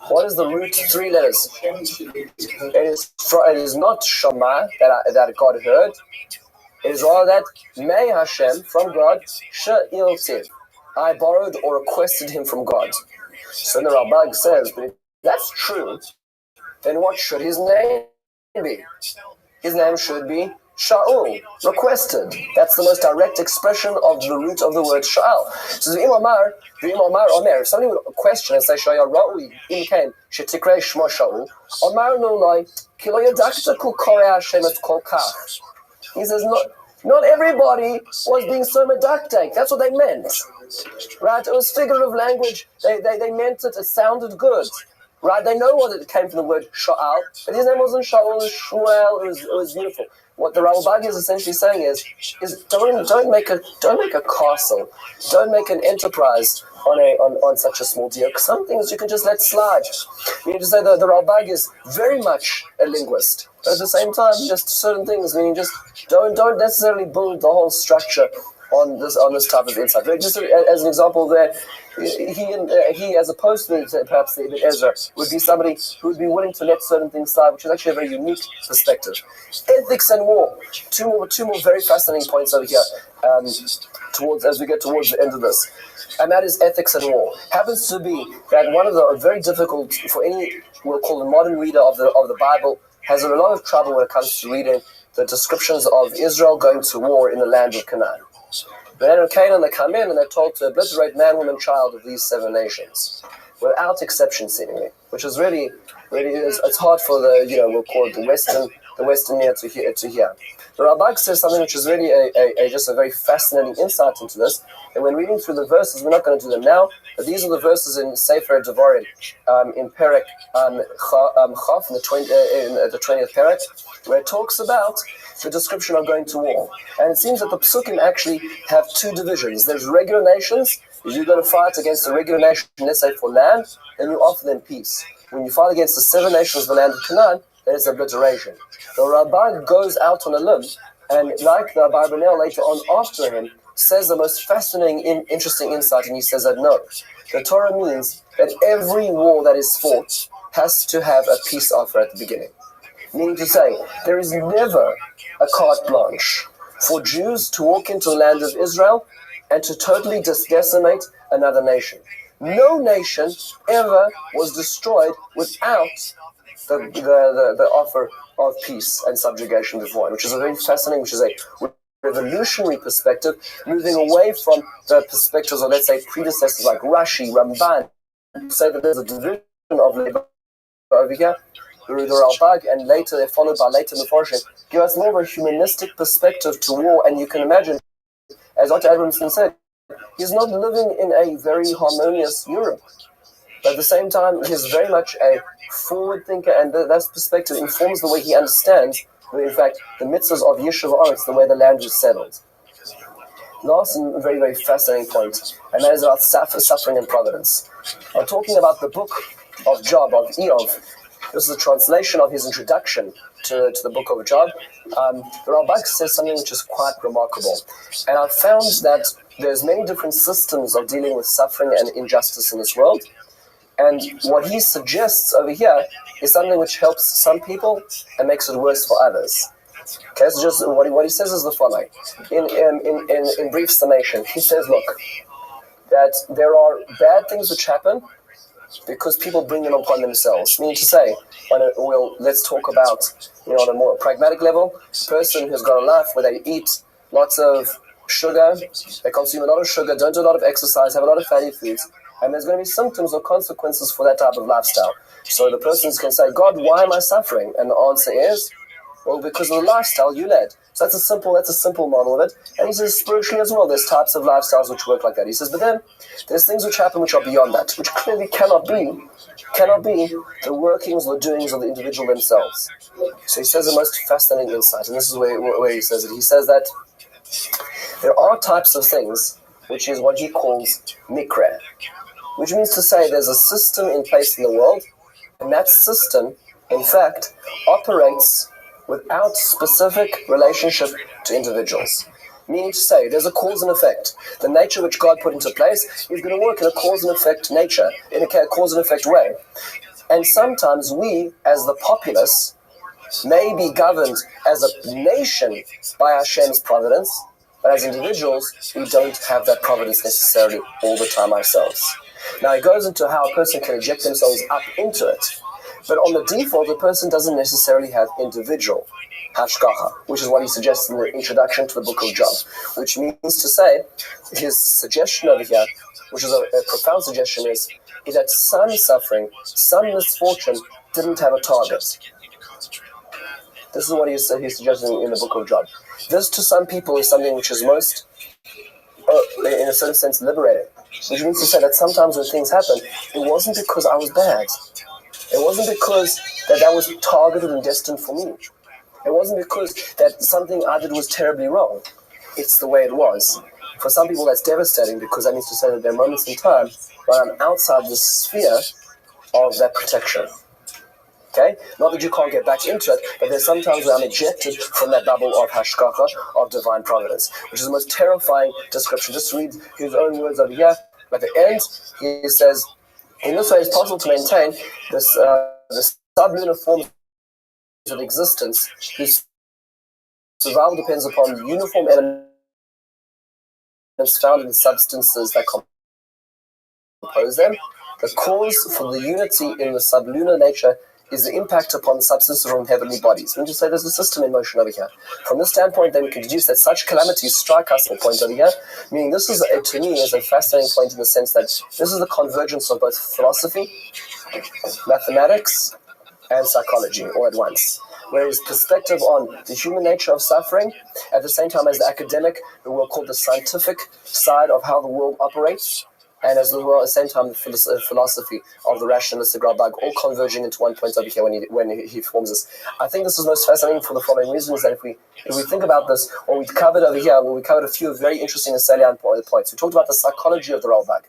What is the root 3 letters? It is not Shama that God heard. It is all that May Hashem from God She'iltiv. I borrowed or requested him from God. So the Rabbi says, but if that's true, then what should his name be? His name should be Sha'ul, requested. That's the most direct expression of the root of the word Sha'al. So the Imamar Omer, if somebody would question and say, Sha'al Ra'ui, Imkain, Shetikrei Shmo Sha'ul, Omar no Loi, Kilo Yadakta Kul Korei Hashem et Kol Kach. He says, Not everybody was being so medactic. That's what they meant. Right? It was figurative language. They meant it. It sounded good. Right? They know what it came from the word Sha'al, but his name wasn't Sha'al, it was Shmuel. It was beautiful. What the Rabbi is essentially saying is don't make a castle, don't make an enterprise on such a small deal. Some things you can just let slide. Meaning to say the Rabbi is very much a linguist, but at the same time, just certain things. Meaning just don't necessarily build the whole structure on this type of insight. Just as an example, there, he as opposed to perhaps the Ibn Ezra would be somebody who would be willing to let certain things slide, which is actually a very unique perspective. Ethics and war, two more very fascinating points over here. As we get towards the end of this, and that is ethics and war. Happens to be that one of the very difficult for any we'll call a modern reader of the Bible has a lot of trouble when it comes to reading the descriptions of Israel going to war in the land of Canaan. Then in Canaan they come in and they're told to obliterate man, woman, child of these 7 nations, without exception seemingly, which is really it's hard for we'll call it the Western ear to hear. The Rabbi says something which is really just a very fascinating insight into this. And when reading through the verses, we're not going to do them now, but these are the verses in Sefer Devarim, in Perek Chaf, in the 20th Perek, where it talks about the description of going to war. And it seems that the Psukim actually have 2 divisions. There's regular nations. If you go to fight against a regular nation, let's say for land, then you offer them peace. When you fight against the 7 nations of the land of Canaan, then it's obliteration. The Rabbi goes out on a limb, and like the Rabbi Benel later on after him, says the most fascinating, interesting insight, and he says that no, the Torah means that every war that is fought has to have a peace offer at the beginning. Meaning to say, there is never a carte blanche for Jews to walk into the land of Israel and to totally decimate another nation. No nation ever was destroyed without the offer of peace and subjugation before, which is a very fascinating, which is a revolutionary perspective, moving away from the perspectives of, let's say, predecessors like Rashi, Ramban, who say that there's a division of labor over here, the Ralbag, and later they're followed by later Meforshim, give us more of a humanistic perspective to war. And you can imagine, as Dr. Abramson said, he's not living in a very harmonious Europe. But at the same time, he's very much a forward thinker, and that perspective informs the way he understands, in fact, the mitzvahs of Yishuv Haaretz, the way the land is settled. Last and very, very fascinating point, and that is about suffering and providence. I'm talking about the book of Job, of Eov. This is a translation of his introduction to the book of Job. The Rabbi says something which is quite remarkable. And I've found that there's many different systems of dealing with suffering and injustice in this world. And what he suggests over here is something which helps some people and makes it worse for others. Okay, so just what he says is the following. In brief summation, he says, look, that there are bad things which happen because people bring them upon themselves. Meaning to say, let's talk about, on a more pragmatic level, a person who's got a life where they eat lots of sugar, they consume a lot of sugar, don't do a lot of exercise, have a lot of fatty foods, and there's going to be symptoms or consequences for that type of lifestyle. So the person can say, God, why am I suffering? And the answer is, well, because of the lifestyle you led. So that's a simple model of it. And he says spiritually as well, there's types of lifestyles which work like that. He says, but then there's things which happen which are beyond that, which clearly cannot be the workings or doings of the individual themselves. So he says the most fascinating insight, and this is where he says it. He says that there are types of things which is what he calls mikra, which means to say there's a system in place in the world, and that system, in fact, operates without specific relationship to individuals. Meaning to say, there's a cause and effect. The nature which God put into place is going to work in a cause and effect nature, in a cause and effect way. And sometimes we, as the populace, may be governed as a nation by Hashem's providence, but as individuals, we don't have that providence necessarily all the time ourselves. Now, it goes into how a person can eject themselves up into it. But on the default, the person doesn't necessarily have individual hashgacha, which is what he suggests in the introduction to the book of Job, which means to say, his suggestion over here, which is a profound suggestion, is that some suffering, some misfortune didn't have a target. This is what he's suggesting in the book of Job. This, to some people, is something which is most, in a certain sense, liberating. Which means to say that sometimes when things happen, it wasn't because I was bad. It wasn't because that was targeted and destined for me. It wasn't because that something I did was terribly wrong. It's the way it was. For some people, that's devastating because that means to say that there are moments in time when I'm outside the sphere of that protection. Okay? Not that you can't get back into it, but there's sometimes where I'm ejected from that bubble of hashgacha, of divine providence, which is the most terrifying description. Just read his own words over here. At the end, he says, in this way, it's possible to maintain this sublunar forms of existence whose survival depends upon the uniform elements found in the substances that compose them. The cause for the unity in the sublunar nature is the impact upon the substances from heavenly bodies. We just say there's a system in motion over here. From this standpoint, then we can deduce that such calamities strike us at a point over here, meaning this is, to me, is a fascinating point in the sense that this is the convergence of both philosophy, mathematics, and psychology all at once. Whereas perspective on the human nature of suffering, at the same time as the academic, we will call the scientific side of how the world operates, and as well at the same time the philosophy of the rationalistic Rabbi, all converging into one point over here when he forms this. I think this is most fascinating for the following reason: is that if we think about this, or we covered over here, we covered a few very interesting and salient points. We talked about the psychology of the Rabbi.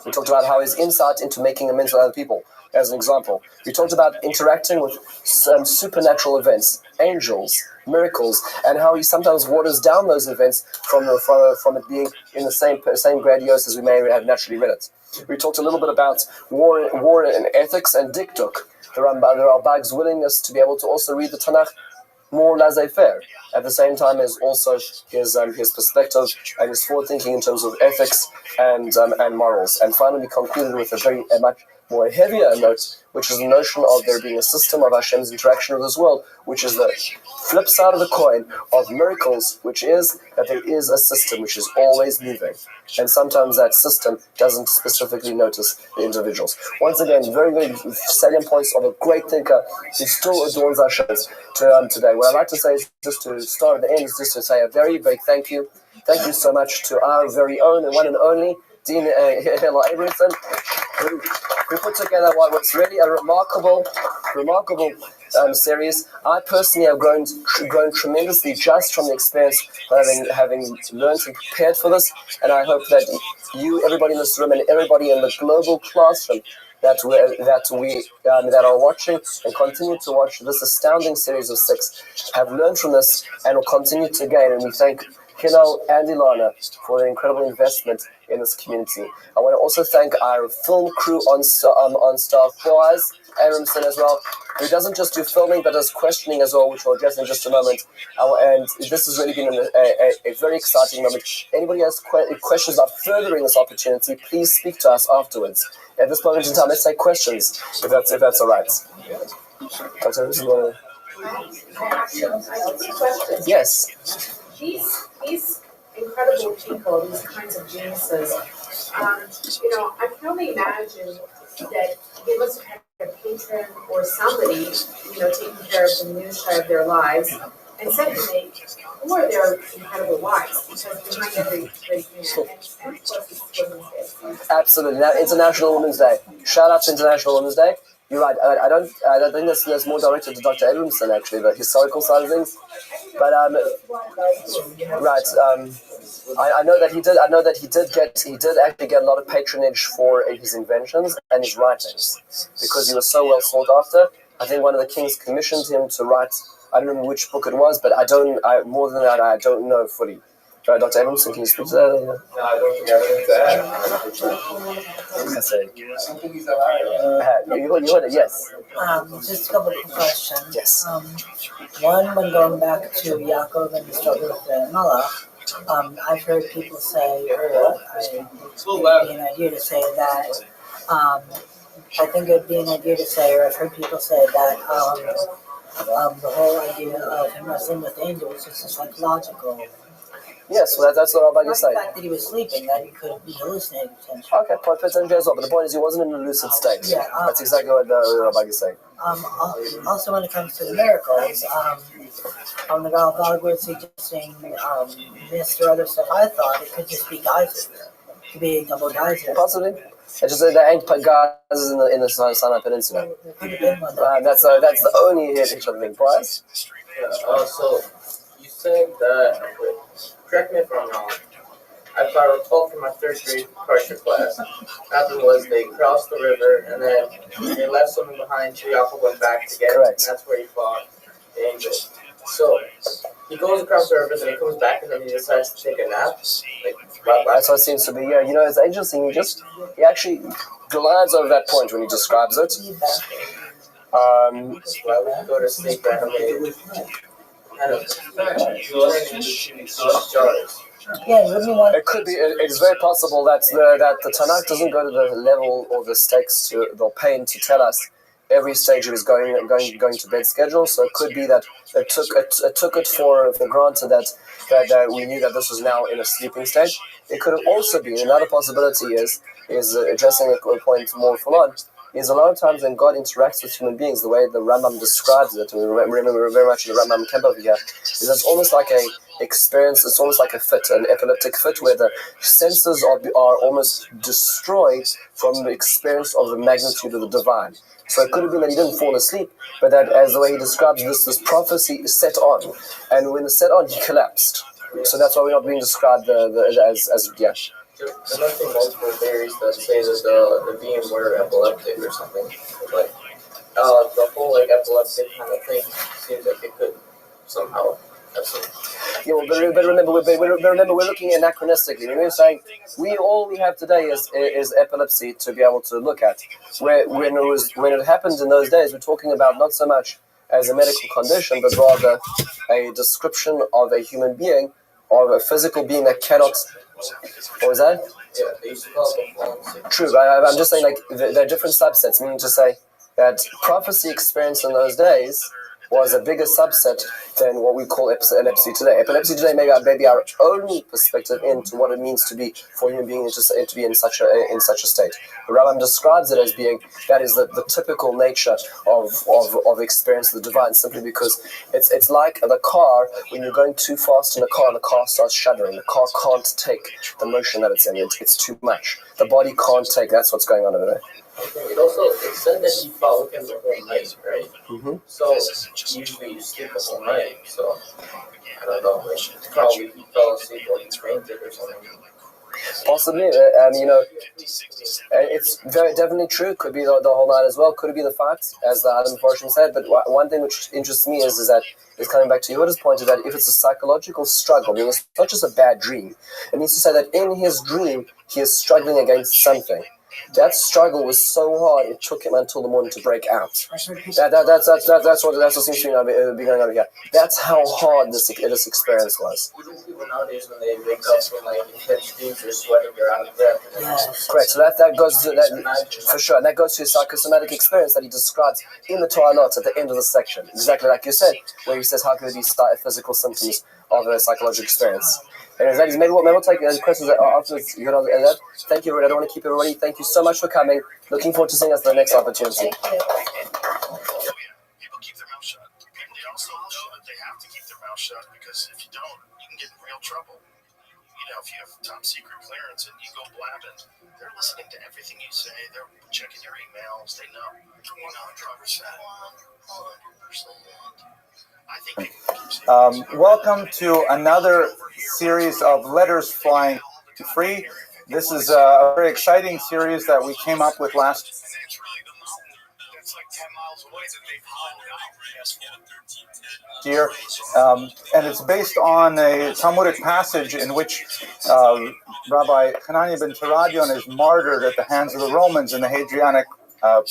We talked about how his insight into making amends with other people, as an example. We talked about interacting with supernatural events, angels, miracles, and how he sometimes waters down those events from it being in the same grandiose as we may have naturally read it. We talked a little bit about war and ethics and dikduk, the Rambam's willingness to be able to also read the Tanakh more laissez-faire, at the same time as also his perspective and his forward thinking in terms of ethics and morals. And finally, we concluded with a much more heavier note, which is the notion of there being a system of Hashem's interaction with this world, which is the flip side of the coin of miracles, which is that there is a system which is always moving. And sometimes that system doesn't specifically notice the individuals. Once again, very, very salient points of a great thinker who still adorns our shows today. What I'd like to say is just to start at the end, is just to say a very big thank you. Thank you so much to our very own and one and only Dean Hillel Abramson, who put together what was really a remarkable series. I personally have grown tremendously just from the experience of having learned and prepared for this, and I hope that you, everybody in this room, and everybody in the global classroom that are watching and continue to watch this astounding series of 6 have learned from this and will continue to gain. And we thank Hillel and Ilana for their incredible investment in this community. I want to also thank our film crew on staff, Boaz Abramson as well, who doesn't just do filming but does questioning as well, which we'll address in just a moment. And this has really been a very exciting moment. Anybody has questions about furthering this opportunity, please speak to us afterwards. At this moment in time, let's take questions, if that's all right. Dr. Abramson, you want to... Yes. These incredible people, these kinds of geniuses, I can only imagine that they must have had a patron or somebody, taking care of the minutiae of their lives. And secondly, who are their incredible wives? Because behind every great man, and of course it's Women's Day. Absolutely. Now, International Women's Day. Shout out to International Women's Day. You're right. I think that's more directed to Dr. Abramson, actually, the historical side of things. But right. I know that he did. I know that he did actually get a lot of patronage for his inventions and his writings because he was so well sought after. I think one of the kings commissioned him to write. I don't remember which book it was, but more than that, I don't know fully. Right, Dr. Abramson, can you speak to that? No, I don't think I have anything to add. That's it. You heard it, yes. Just a couple of questions. Yes. One, when going back to Yaakov and the struggle with the Malach, I've heard people say, or it would be an idea to say that, I think it would be an idea to say, or I've heard people say that the whole idea of him wrestling with angels is a psychological Yes, well, that's what Rabbi Not is the saying. fact that he was sleeping, that he could be hallucinating potentially. Okay, potentially as well, but the point is he wasn't in a lucid state. Yeah, That's exactly what the Rabbi is saying. Also, when it comes to the miracles, the Galapagos were suggesting mist or other stuff. I thought it could just be geysers. It could be a double geyser. Possibly. It's just that there ain't geysers in the Sinai Peninsula. There could have been one. That's the only hitch of the thing. Price. So you said that, correct me if I'm wrong, if I recall from my third grade Parsha class, what happened was they crossed the river and then they left something behind, so Yaakov went back to get it, and that's where he fought the angel. So he goes across the river, then he comes back, and then he decides to take a nap. That's what it seems to be. Yeah, you know, it's interesting. He actually glides over that point when he describes it. Why would you go to sleep randomly? It could be. It's very possible that the Tanakh doesn't go to the level or the stakes or pain to tell us every stage of his going to bed schedule. So it could be that it took it for granted that we knew that this was now in a sleeping state. It could also be another possibility is addressing a point more full on. Is a lot of times when God interacts with human beings, the way the Rambam describes it, and we remember very much in the Rambam camp over here, is it's almost like a experience. It's almost like a fit, an epileptic fit, where the senses are almost destroyed from the experience of the magnitude of the divine. So it could have been that he didn't fall asleep, but that as the way he describes this prophecy set on, and when it set on, he collapsed. So that's why we're not being described as yeah. There must be multiple theories that say that the beings were epileptic or something. Like the whole epileptic kind of thing seems like it could somehow have some. Yeah, but remember, we're looking anachronistically. We're saying all we have today is epilepsy to be able to look at. When it happened in those days, we're talking about not so much as a medical condition, but rather a description of a human being, or a physical being that cannot. What was that? Yeah, they used to call it true, but I'm just saying, like, there are different subsets, meaning to say that prophecy experience in those days was a bigger subset than what we call epilepsy today. Epilepsy today may be our only perspective into what it means to be for a human being to be in such a state. The Rambam describes it as being that is the typical nature of experience of the divine, simply because it's like the car when you're going too fast in a car and the car starts shuddering. The car can't take the motion that it's in. It's too much. The body can't take. That's what's going on over there. It said that he followed him the whole night, right? Mm-hmm. So usually you sleep the whole night. So I don't know. Probably he fell asleep or he fainted or something. Possibly, it's very definitely true. Could be the whole night as well. Could it be the fact, as the Adam Fortune said? But one thing which interests me is that it's coming back to Yehuda's point, is that if it's a psychological struggle, meaning it's not just a bad dream, it means to say that in his dream he is struggling against something. That struggle was so hard it took him until the morning to break out. That's what seems to be going on here. That's how hard this experience was. Even people nowadays, when they wake up from intense dreams, they're sweating, they're out of breath. Yes. Correct. So that goes to that for sure, and that goes to his psychosomatic experience that he describes in the Torah notes at the end of the section, exactly like you said, where he says how could it be physical symptoms of a psychological experience. Anyways, maybe we'll take questions afterwards. Thank you, everybody. I don't want to keep everybody. Thank you so much for coming. Looking forward to seeing us at the next opportunity. People keep their mouth shut. And they also know that they have to keep their mouth shut because if you don't, you can get in real trouble. If you have top secret clearance and you go blabbing, they're listening to everything you say. They're checking your emails. They know. 100%. Welcome to another series of Letters Flying Free. This is a very exciting series that we came up with last year, and it's based on a Talmudic passage in which Rabbi Hananiah ben Teradion is martyred at the hands of the Romans in the Hadrianic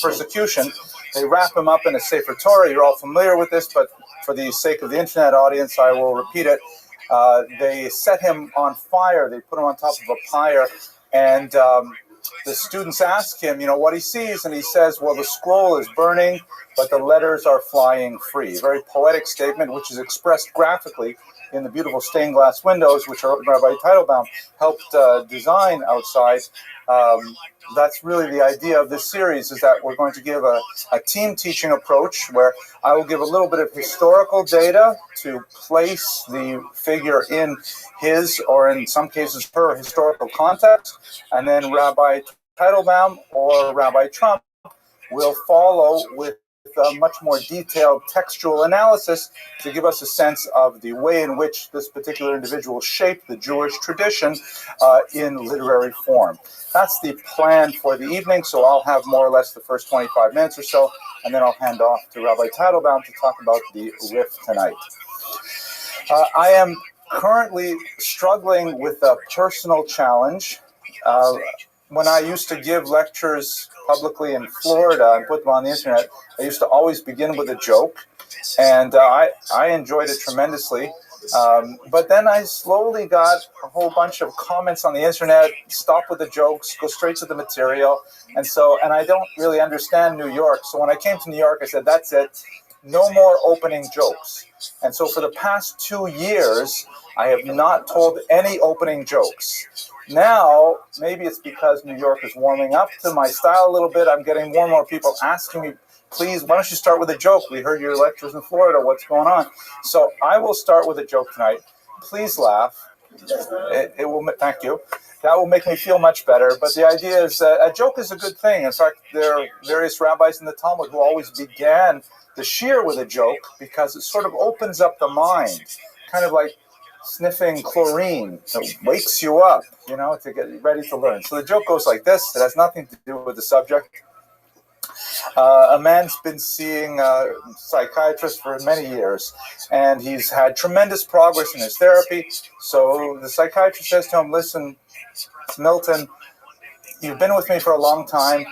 persecution. They wrap him up in a Sefer Torah. You're all familiar with this, but for the sake of the internet audience, I will repeat it. They set him on fire. They put him on top of a pyre, and the students ask him, what he sees, and he says, well, the scroll is burning, but the letters are flying free. A very poetic statement, which is expressed graphically in the beautiful stained glass windows, which Rabbi Teitelbaum helped design outside. That's really the idea of this series, is that we're going to give a team teaching approach where I will give a little bit of historical data to place the figure in his, or in some cases her, historical context, and then Rabbi Teitelbaum or Rabbi Trump will follow with a much more detailed textual analysis to give us a sense of the way in which this particular individual shaped the Jewish tradition in literary form. That's the plan for the evening, so I'll have more or less the first 25 minutes or so, and then I'll hand off to Rabbi Teitelbaum to talk about the Rif tonight. I am currently struggling with a personal challenge. When I used to give lectures publicly in Florida and put them on the internet, I used to always begin with a joke, and I enjoyed it tremendously. But then I slowly got a whole bunch of comments on the internet, stop with the jokes, go straight to the material, and I don't really understand New York. So when I came to New York, I said, that's it, no more opening jokes. And so for the past 2 years, I have not told any opening jokes. Now, maybe it's because New York is warming up to my style a little bit. I'm getting more and more people asking me, please, why don't you start with a joke? We heard your lectures in Florida. What's going on? So I will start with a joke tonight. Please laugh. It will. Thank you. That will make me feel much better. But the idea is that a joke is a good thing. In fact, there are various rabbis in the Talmud who always began the shir with a joke because it sort of opens up the mind, kind of like sniffing chlorine. It wakes you up, to get ready to learn. So the joke goes like this. It has nothing to do with the subject. A man's been seeing a psychiatrist for many years, and he's had tremendous progress in his therapy. So the psychiatrist says to him, listen, Milton, you've been with me for a long time.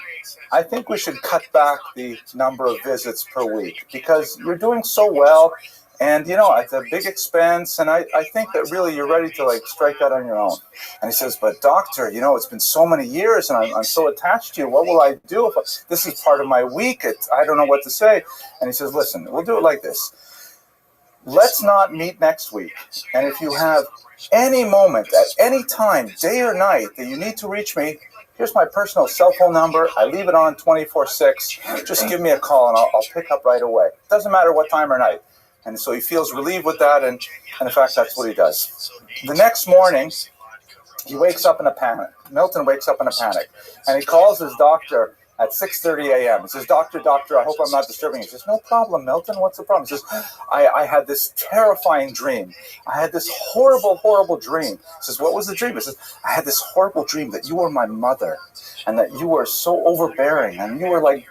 I think we should cut back the number of visits per week because you're doing so well. And, it's a big expense, and I think that really you're ready to, strike out on your own. And he says, but doctor, it's been so many years, and I'm so attached to you. What will I do if this is part of my week? I don't know what to say. And he says, listen, we'll do it like this. Let's not meet next week. And if you have any moment at any time, day or night, that you need to reach me, here's my personal cell phone number. I leave it on 24/6. Just give me a call, and I'll pick up right away. Doesn't matter what time or night. And so he feels relieved with that, and in fact, that's what he does. The next morning, he wakes up in a panic. Milton wakes up in a panic, and he calls his doctor at 6:30 a.m. He says, doctor, I hope I'm not disturbing you. He says, no problem, Milton, what's the problem? He says, I had this terrifying dream. I had this horrible dream. He says, what was the dream? He says, I had this horrible dream that you were my mother, and that you were so overbearing, and you were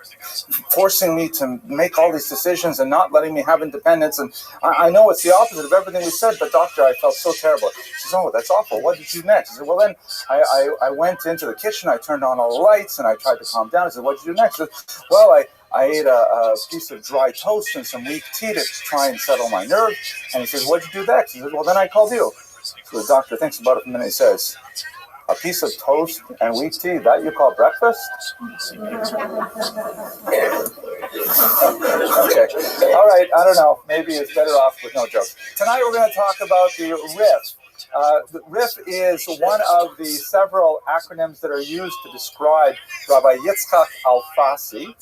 forcing me to make all these decisions and not letting me have independence. And I know it's the opposite of everything we said, but doctor, I felt so terrible. He says, oh, that's awful. What did you do next? He said, well, then I went into the kitchen, I turned on all the lights, and I tried to calm down. He said, what did you do next? He said, well, I ate a piece of dry toast and some weak tea to try and settle my nerves. And he says, what did you do next? He said, well, then I called you. So the doctor thinks about it for a minute. He says, a piece of toast and weak tea, that you call breakfast? Okay. All right. I don't know. Maybe it's better off with no jokes. Tonight we're going to talk about the Rif. The Rif is one of the several acronyms that are used to describe Rabbi Yitzchak Alfasi.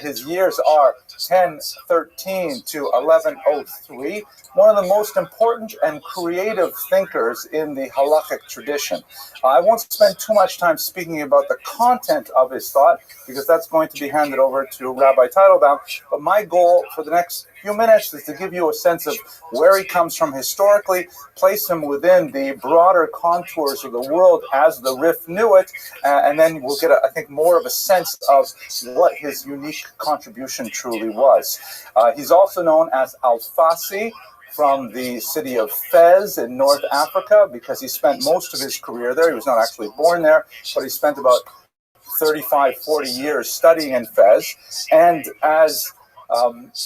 His years are 1013 to 1103. One of the most important and creative thinkers in the halachic tradition. I won't spend too much time speaking about the content of his thought because that's going to be handed over to Rabbi Teitelbaum. But my goal for the next few minutes is to give you a sense of where he comes from historically, place him within the broader contours of the world as the Rif knew it, and then we'll get, I think, more of a sense of what his unique contribution truly was. He's also known as Alfasi, from the city of Fez in North Africa, because he spent most of his career there. He was not actually born there, but he spent about 35, 40 years studying in Fez. And as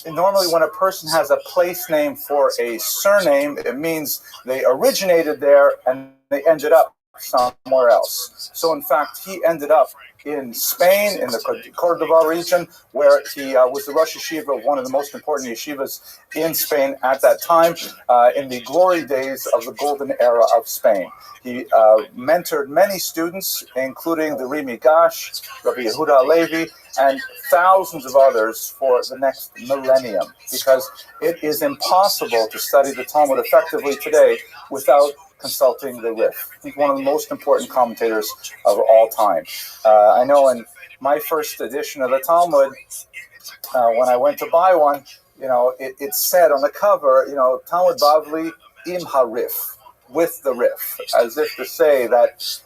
normally when a person has a place name for a surname, it means they originated there and they ended up somewhere else. So in fact, he ended up in Spain, in the Cordoba region, where he was the Rosh Yeshiva of one of the most important yeshivas in Spain at that time, in the glory days of the golden era of Spain. He mentored many students, including the Rimi Gash, Rabbi Yehuda Halevi, and thousands of others for the next millennium, because it is impossible to study the Talmud effectively today without consulting the Rif. He's one of the most important commentators of all time. I know in my first edition of the Talmud, when I went to buy one, it said on the cover, Talmud Bavli im HaRif, with the Rif, as if to say that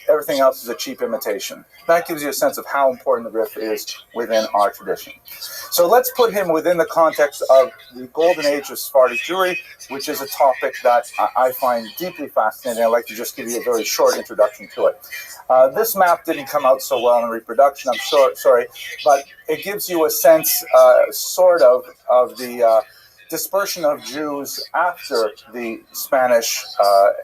everything else is a cheap imitation. That gives you a sense of how important the Rif is within our tradition. So let's put him within the context of the golden age of Sephardic Jewry, which is a topic that I find deeply fascinating. I'd like to just give you a very short introduction to it. This map didn't come out so well in reproduction, I'm sure, sorry, but it gives you a sense, sort of the dispersion of Jews after the Spanish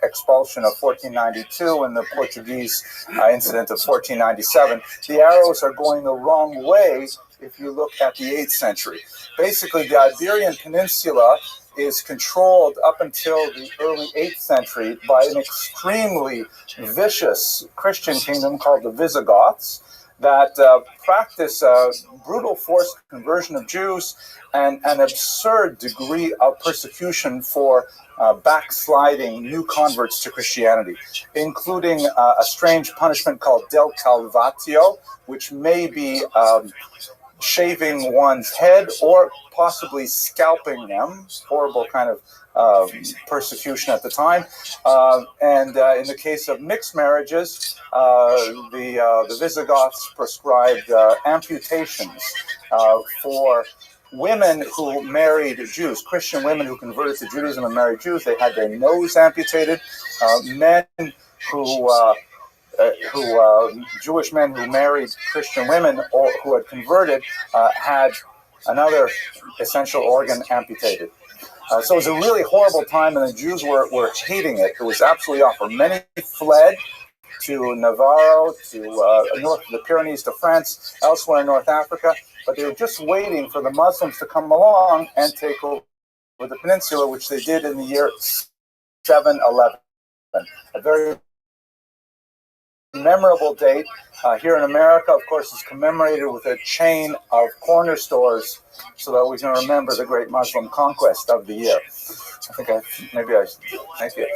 expulsion of 1492 and the Portuguese incident of 1497. The arrows are going the wrong way if you look at the 8th century. Basically, the Iberian Peninsula is controlled up until the early 8th century by an extremely vicious Christian kingdom called the Visigoths that practice brutal forced conversion of Jews and an absurd degree of persecution for backsliding new converts to Christianity, including a strange punishment called del calvatio, which may be shaving one's head or possibly scalping them. Horrible kind of persecution at the time. And in the case of mixed marriages, the Visigoths prescribed amputations for women who married Jews, Christian women who converted to Judaism and married Jews. They had their nose amputated. Men Jewish men who married Christian women or who had converted had another essential organ amputated. So it was a really horrible time, and the Jews were hating it. It was absolutely awful. Many fled to Navarro, to north of the Pyrenees, to France, elsewhere in North Africa, but they were just waiting for the Muslims to come along and take over the peninsula, which they did in the year 711. A very memorable date here in America, of course, is commemorated with a chain of corner stores so that we can remember the great Muslim conquest of the year. Thank you.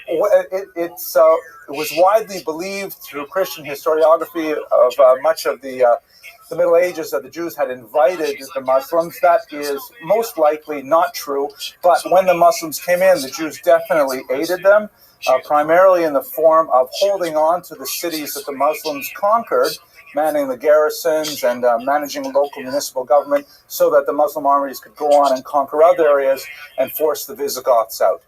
It was widely believed through Christian historiography of much of the Middle Ages that the Jews had invited the Muslims. That is most likely not true, but when the Muslims came in, the Jews definitely aided them, primarily in the form of holding on to the cities that the Muslims conquered, manning the garrisons and managing local municipal government so that the Muslim armies could go on and conquer other areas and force the Visigoths out.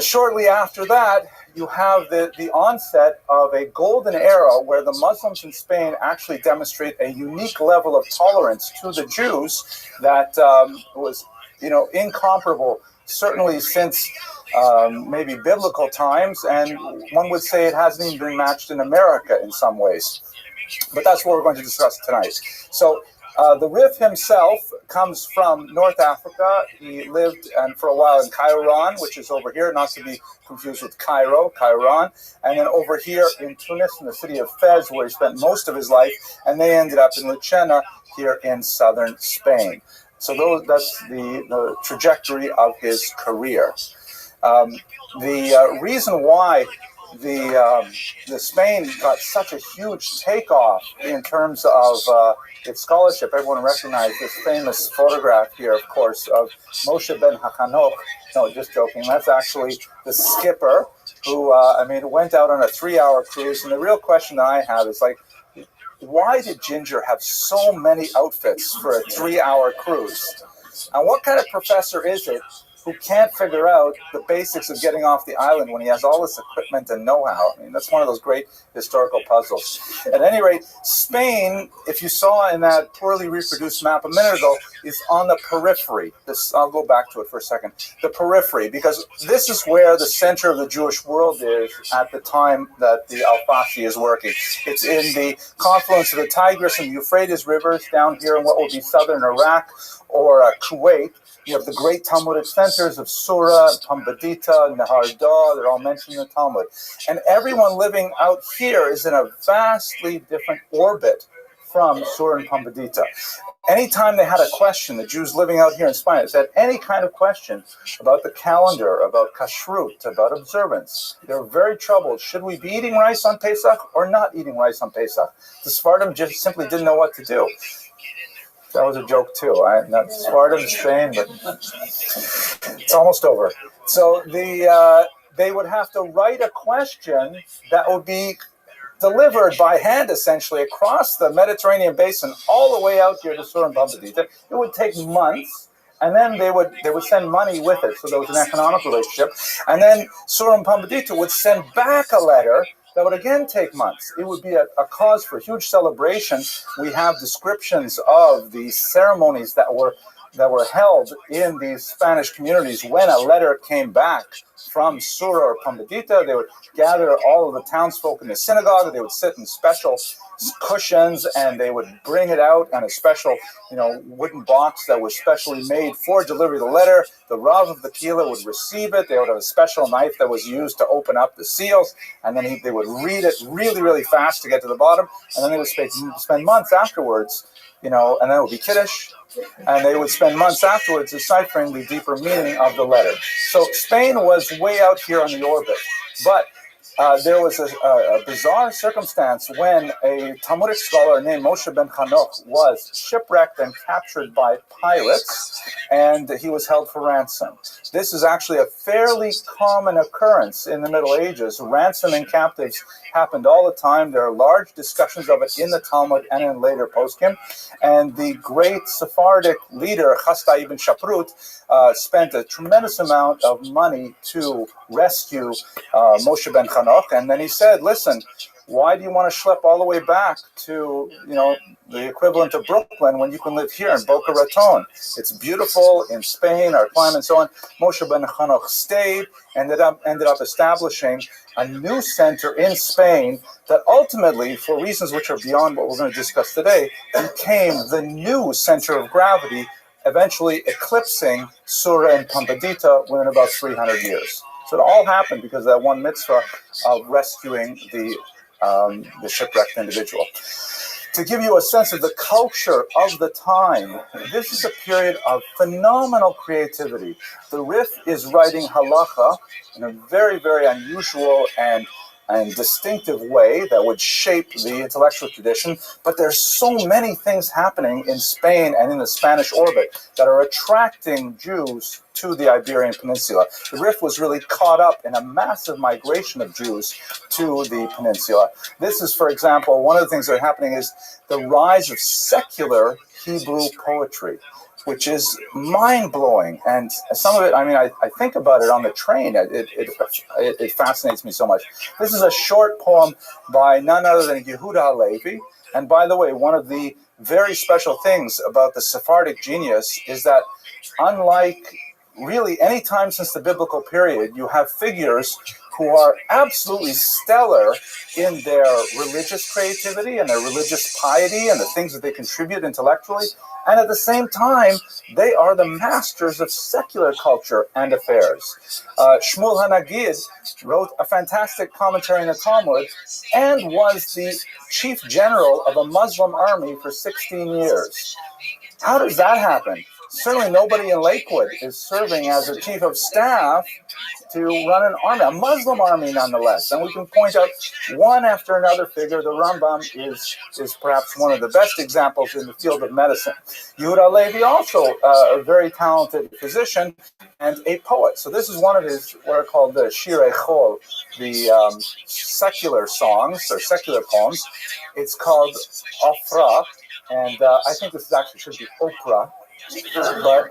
Shortly after that, you have the onset of a golden era where the Muslims in Spain actually demonstrate a unique level of tolerance to the Jews that was, incomparable, certainly since maybe biblical times, and one would say it hasn't even been matched in America in some ways. But that's what we're going to discuss tonight. So the Rif himself comes from North Africa. He lived for a while in Kairouan, which is over here, not to be confused with Cairo, Kairouan, and then over here in Tunis, in the city of Fez, where he spent most of his life, and they ended up in Lucena here in southern Spain. So that's the trajectory of his career. The reason why the Spain got such a huge takeoff in terms of its scholarship, everyone recognized this famous photograph here, of course, of Moshe ben Hachanoch. No, just joking. That's actually the skipper who, went out on a 3-hour cruise. And the real question that I have is, why did Ginger have so many outfits for a 3-hour cruise? And what kind of professor is it who who can't figure out the basics of getting off the island when he has all this equipment and know-how. I mean, that's one of those great historical puzzles. At any rate, Spain, if you saw in that poorly reproduced map a minute ago, is on the periphery. I'll go back to it for a second. The periphery, because this is where the center of the Jewish world is at the time that the Al-Fasi is working. It's in the confluence of the Tigris and the Euphrates rivers down here in what will be southern Iraq or Kuwait. You have the great Talmudic centers of Sura, Pumbedita, Nehardar. They're all mentioned in the Talmud. And everyone living out here is in a vastly different orbit from Sura and Pumbedita. Anytime they had a question, the Jews living out here in Spain, if they had any kind of question about the calendar, about kashrut, about observance, they were very troubled. Should we be eating rice on Pesach or not eating rice on Pesach? The Sephardim just simply didn't know what to do. That was a joke too. Not Sephardim, Spain, but it's almost over. So they would have to write a question that would be delivered by hand, essentially, across the Mediterranean basin, all the way out here to Sur and Pumbedita. It would take months, and then they would send money with it, so there was an economic relationship. And then Sur and Pumbedita would send back a letter that would again take months. It would be a cause for huge celebration. We have descriptions of the ceremonies that were held in these Spanish communities when a letter came back from Sura or Pumbedita. They would gather all of the townsfolk in the synagogue. They would sit in special cushions, and they would bring it out in a special, wooden box that was specially made for delivery of the letter. The Rav of the Kehillah would receive it. They would have a special knife that was used to open up the seals, and then they would read it really, really fast to get to the bottom, and then they would spend months afterwards, and then it would be Kiddush, and they would spend months afterwards deciphering the deeper meaning of the letter. So Spain was way out here on the orbit, but there was a bizarre circumstance when a Talmudic scholar named Moshe ben Hanoch was shipwrecked and captured by pirates, and he was held for ransom. This is actually a fairly common occurrence in the Middle Ages. Ransoming captives happened all the time. There are large discussions of it in the Talmud and in later poskim. And the great Sephardic leader, Chasdai ibn Shaprut, spent a tremendous amount of money to rescue Moshe ben Hanoch. And then he said, listen, why do you want to schlep all the way back to, the equivalent of Brooklyn when you can live here in Boca Raton? It's beautiful in Spain, our climate and so on. Moshe ben Hanoch stayed, ended up establishing a new center in Spain that ultimately, for reasons which are beyond what we're going to discuss today, became the new center of gravity, eventually eclipsing Sura and Pumbedita within about 300 years. So it all happened because of that one mitzvah of rescuing the shipwrecked individual. To give you a sense of the culture of the time, this is a period of phenomenal creativity. The Rif is writing halacha in a very, very unusual and distinctive way that would shape the intellectual tradition, but there's so many things happening in Spain and in the Spanish orbit that are attracting Jews to the Iberian Peninsula. The Rif was really caught up in a massive migration of Jews to the peninsula. This is, for example, one of the things that are happening is the rise of secular Hebrew poetry, which is mind-blowing. And some of it, I think about it on the train. It fascinates me so much. This is a short poem by none other than Yehuda Halevi. And by the way, one of the very special things about the Sephardic genius is that unlike really any time since the biblical period, you have figures who are absolutely stellar in their religious creativity and their religious piety and the things that they contribute intellectually. And at the same time, they are the masters of secular culture and affairs. Shmuel HaNagid wrote a fantastic commentary in the Talmud and was the chief general of a Muslim army for 16 years. How does that happen? Certainly nobody in Lakewood is serving as a chief of staff to run an army, a Muslim army nonetheless. And we can point out one after another figure. The Rambam is perhaps one of the best examples in the field of medicine. Yehuda Halevi also a very talented physician and a poet. So this is one of his, what are called the Shirei Chol, the secular songs or secular poems. It's called Ofra, and I think this actually should be Oprah. But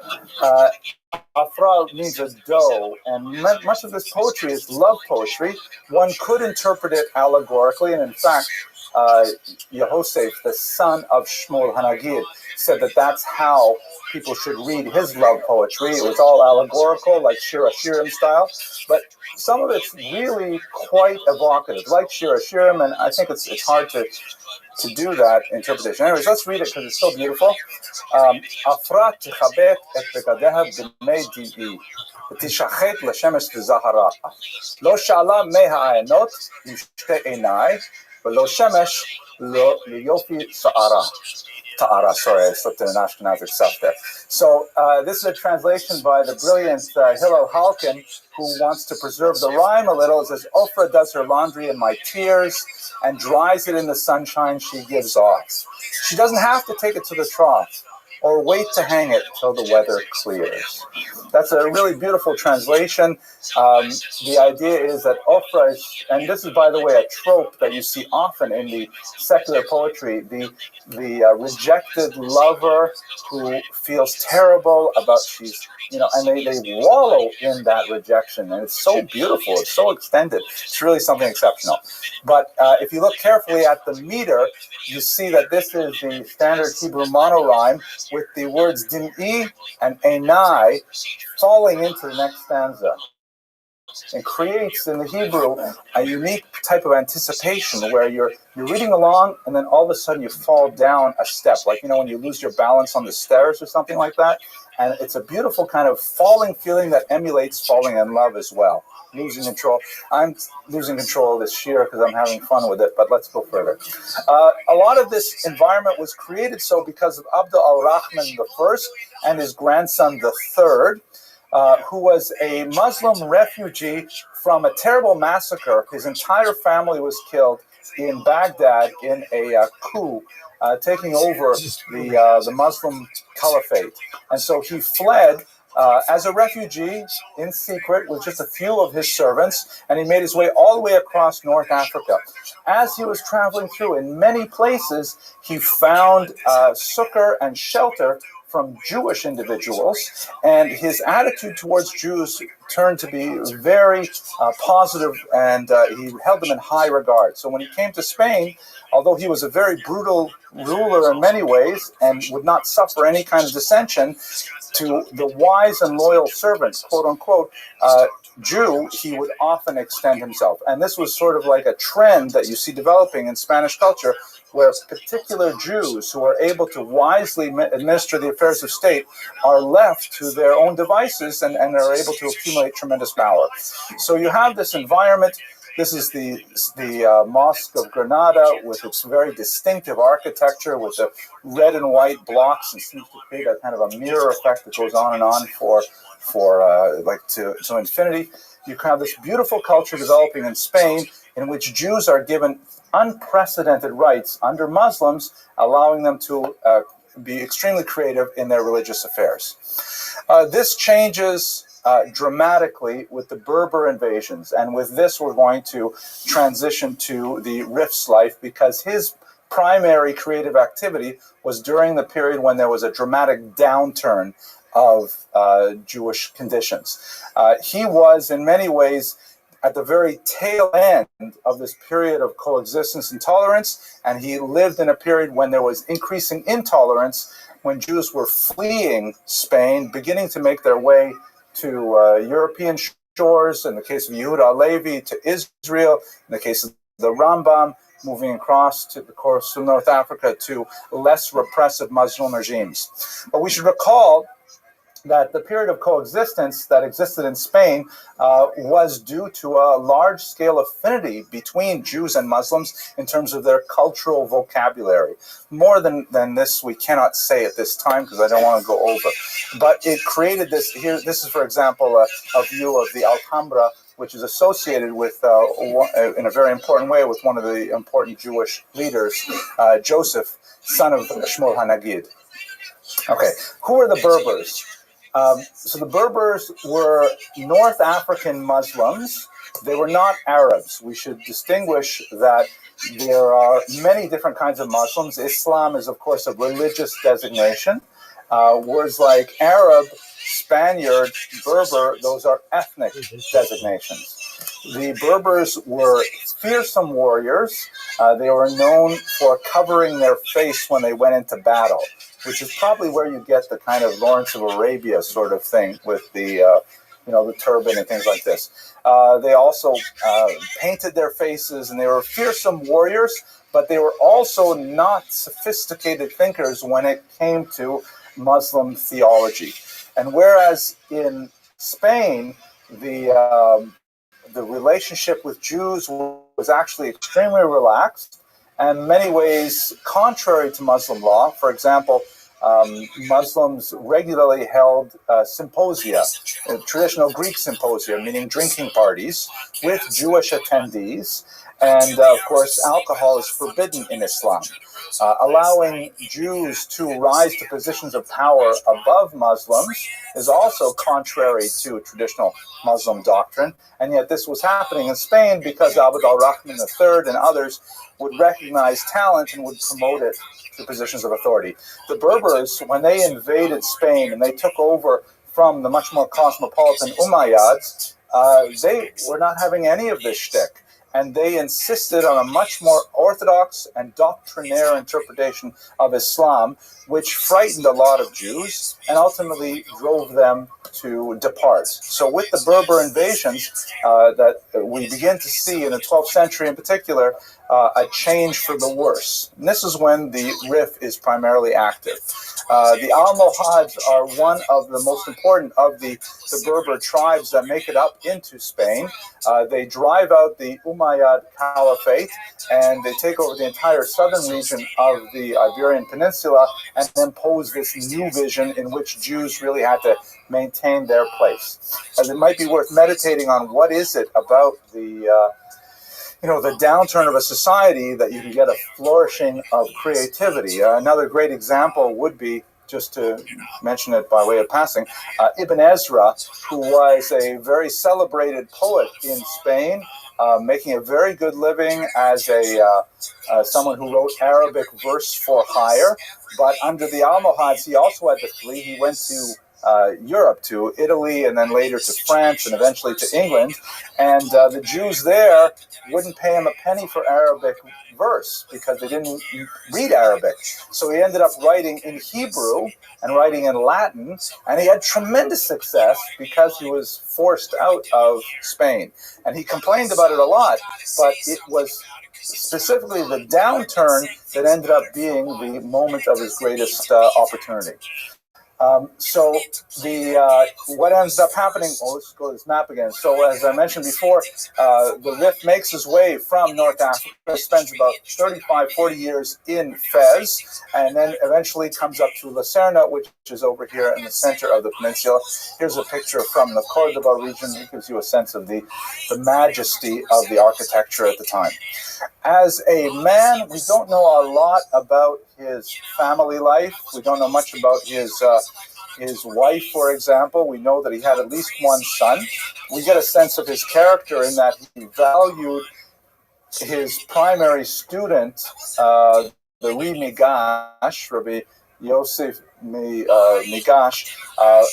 Afra means a doe, and much of this poetry is love poetry. One could interpret it allegorically, and in fact, Yehosef, the son of Shmuel Hanagid, said that that's how people should read his love poetry. It was all allegorical, like Shir HaShirim style, but some of it's really quite evocative, like Shir HaShirim, and I think it's hard to do that interpretation. Anyways, let's read it because it's so beautiful. Afra תכבד את בגדיה בני דמעי, ותשחט לשמש וזהרה. לא שאלה מי העיינות עם שתי עיניי, ולא שמש ליופי שערה. Ta'ara, sorry, I slipped in an Ashkenazic stuff there. So this is a translation by the brilliant Hillel Halkin, who wants to preserve the rhyme a little. It says, Oprah does her laundry in my tears and dries it in the sunshine she gives off. She doesn't have to take it to the trough or wait to hang it till the weather clears. That's a really beautiful translation. The idea is that Oprah is, and this is, by the way, a trope that you see often in the secular poetry, the rejected lover who feels terrible about and they wallow in that rejection, and it's so beautiful, it's so extended, it's really something exceptional. But if you look carefully at the meter, you see that this is the standard Hebrew monorhyme with the words dim'i and enai falling into the next stanza. It creates in the Hebrew a unique type of anticipation where you're reading along and then all of a sudden you fall down a step, like when you lose your balance on the stairs or something like that. And it's a beautiful kind of falling feeling that emulates falling in love as well. Losing control. I'm losing control of this shir because I'm having fun with it, but let's go further. A lot of this environment was created so because of Abd al-Rahman I and his grandson the third, who was a Muslim refugee from a terrible massacre. His entire family was killed in Baghdad in a coup, taking over the Muslim caliphate. And so he fled as a refugee in secret with just a few of his servants, and he made his way all the way across North Africa. As he was traveling through, in many places, he found succor and shelter from Jewish individuals, and his attitude towards Jews turned to be very positive, and he held them in high regard. So when he came to Spain, although he was a very brutal ruler in many ways and would not suffer any kind of dissension, to the wise and loyal servants, quote unquote, Jew, he would often extend himself. And this was sort of like a trend that you see developing in Spanish culture, where particular Jews who are able to wisely administer the affairs of state are left to their own devices and are able to accumulate tremendous power. So you have this environment. This is the Mosque of Granada with its very distinctive architecture with the red and white blocks, and seems to create a kind of a mirror effect that goes on and on for to infinity. You have this beautiful culture developing in Spain in which Jews are given unprecedented rights under Muslims, allowing them to be extremely creative in their religious affairs. This changes dramatically with the Berber invasions, and with this we're going to transition to the Rif's life, because his primary creative activity was during the period when there was a dramatic downturn of Jewish conditions. He was in many ways at the very tail end of this period of coexistence and tolerance, and he lived in a period when there was increasing intolerance, when Jews were fleeing Spain, beginning to make their way to European shores, in the case of Yehuda Halevi, to Israel, in the case of the Rambam, moving across to the course of North Africa to less repressive Muslim regimes. But we should recall that the period of coexistence that existed in Spain was due to a large-scale affinity between Jews and Muslims in terms of their cultural vocabulary. More than this we cannot say at this time because I don't want to go over. But it created this. Here, this is, for example, a view of the Alhambra, which is associated with, in a very important way, with one of the important Jewish leaders, Joseph, son of Shmuel Hanagid. Okay, who are the Berbers? So the Berbers were North African Muslims. They were not Arabs. We should distinguish that there are many different kinds of Muslims. Islam is, of course, a religious designation. Words like Arab, Spaniard, Berber, those are ethnic designations. The Berbers were fearsome warriors. They were known for covering their face when they went into battle, which is probably where you get the kind of Lawrence of Arabia sort of thing with the the turban and things like this. They also painted their faces, and they were fearsome warriors, but they were also not sophisticated thinkers when it came to Muslim theology. And whereas in Spain, the relationship with Jews was actually extremely relaxed, and in many ways contrary to Muslim law. For example, Muslims regularly held symposia, traditional Greek symposia, meaning drinking parties, with Jewish attendees. And of course, alcohol is forbidden in Islam. Allowing Jews to rise to positions of power above Muslims is also contrary to traditional Muslim doctrine. And yet this was happening in Spain because Abd al-Rahman III and others would recognize talent and would promote it to positions of authority. The Berbers, when they invaded Spain and they took over from the much more cosmopolitan Umayyads, they were not having any of this shtick. And they insisted on a much more orthodox and doctrinaire interpretation of Islam, which frightened a lot of Jews and ultimately drove them to depart. So with the Berber invasions that we begin to see in the 12th century in particular, a change for the worse. And this is when the Rif is primarily active. The Almohads are one of the most important of the Berber tribes that make it up into Spain. They drive out the Umayyad Caliphate, and they take over the entire southern region of the Iberian Peninsula and impose this new vision in which Jews really had to maintain their place. And it might be worth meditating on what is it about the downturn of a society that you can get a flourishing of creativity. Another great example would be, just to mention it by way of passing, Ibn Ezra, who was a very celebrated poet in Spain, making a very good living as someone who wrote Arabic verse for hire. But under the Almohads, he also had to flee. He went to Europe, to Italy, and then later to France, and eventually to England. And the Jews there wouldn't pay him a penny for Arabic verse because they didn't read Arabic. So he ended up writing in Hebrew and writing in Latin, and he had tremendous success because he was forced out of Spain. And he complained about it a lot, but it was specifically the downturn that ended up being the moment of his greatest opportunity. So what ends up happening, let's go to this map again. So as I mentioned before, the Rif makes his way from North Africa, spends about 35, 40 years in Fez, and then eventually comes up to Lucerna, which is over here in the center of the peninsula. Here's a picture from the Cordoba region. It gives you a sense of the majesty of the architecture at the time. As a man, we don't know a lot about his family life. We don't know much about his wife, for example. We know that he had at least one son. We get a sense of his character in that he valued his primary student, the Rabbi Yosef Migash,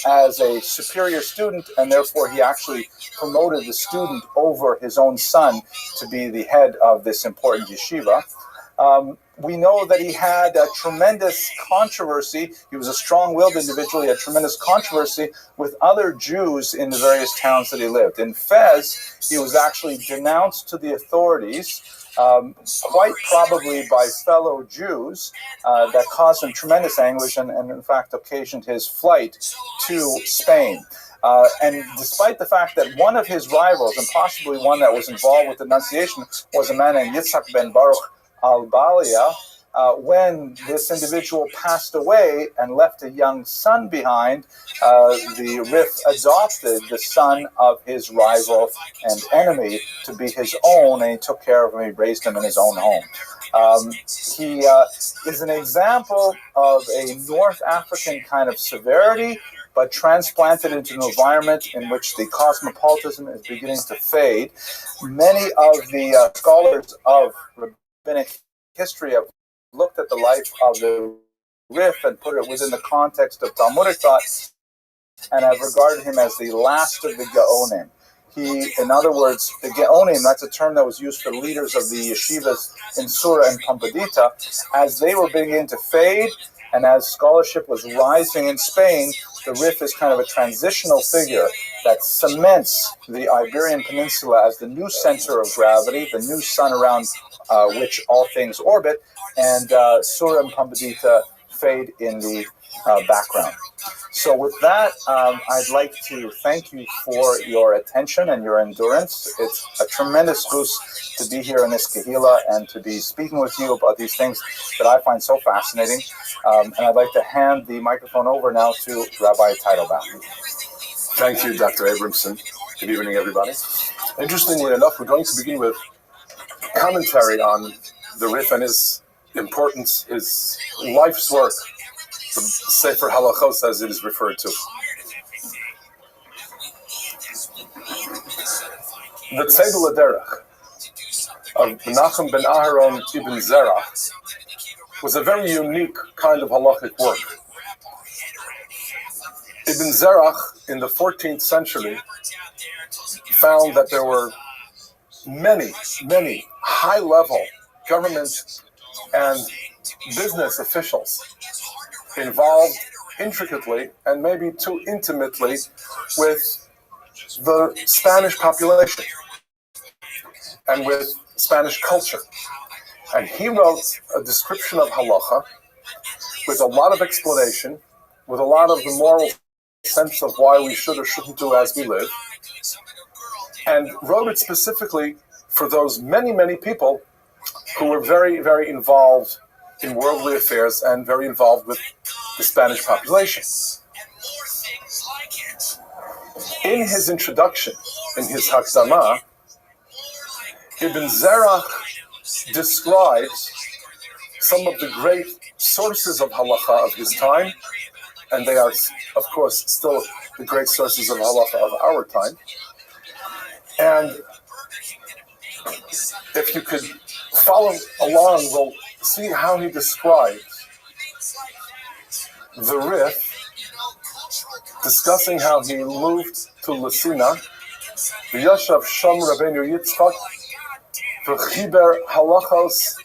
as a superior student, and therefore he actually promoted the student over his own son to be the head of this important yeshiva. We know that he had a tremendous controversy. He was a strong-willed individual. He had tremendous controversy with other Jews in the various towns that he lived. In Fez, he was actually denounced to the authorities, quite probably by fellow Jews, that caused him tremendous anguish and in fact occasioned his flight to Spain. And despite the fact that one of his rivals, and possibly one that was involved with the denunciation, was a man named Yitzhak ben Baruch al-Balia, when this individual passed away and left a young son behind, the Rif adopted the son of his rival and enemy to be his own, and he took care of him. He raised him in his own home. He is an example of a North African kind of severity, but transplanted into an environment in which the cosmopolitanism is beginning to fade. Many of the scholars of rabbinic history have looked at the life of the Rif and put it within the context of Talmudic thought, and I've regarded him as the last of the Gaonim. In other words, the Gaonim, that's a term that was used for leaders of the yeshivas in Sura and Pumbedita, as they were beginning to fade, and as scholarship was rising in Spain, the Rif is kind of a transitional figure that cements the Iberian Peninsula as the new center of gravity, the new sun around which all things orbit, and Sura and Pumbedita fade in the background. So with that, I'd like to thank you for your attention and your endurance. It's a tremendous boost to be here in this Kehillah and to be speaking with you about these things that I find so fascinating. And I'd like to hand the microphone over now to Rabbi Teitelbaum. Thank you, Dr. Abramson. Good evening, everybody. Interestingly enough, we're going to begin with commentary on the Rif and his importance, his life's work, the Sefer Halachos as it is referred to. The Tzedel Aderech of Menachem ben Aharon ibn Zerach was a very unique kind of halachic work. Ibn Zerach in the 14th century found that there were many high-level government and business officials involved intricately and maybe too intimately with the Spanish population and with Spanish culture. And he wrote a description of halacha with a lot of explanation, with a lot of the moral sense of why we should or shouldn't do as we live, and wrote it specifically for those many people who were very involved in worldly affairs and very involved with the Spanish population. In his introduction, in his Hakdama, Ibn Zerach describes some of the great sources of halacha of his time, and they are, of course, still the great sources of halacha of our time. And if you could follow along, we'll see how he describes the Rif, discussing how he moved to Lesina, v'yashav sham Rabbeinu Yitzchak, v'chiber halachos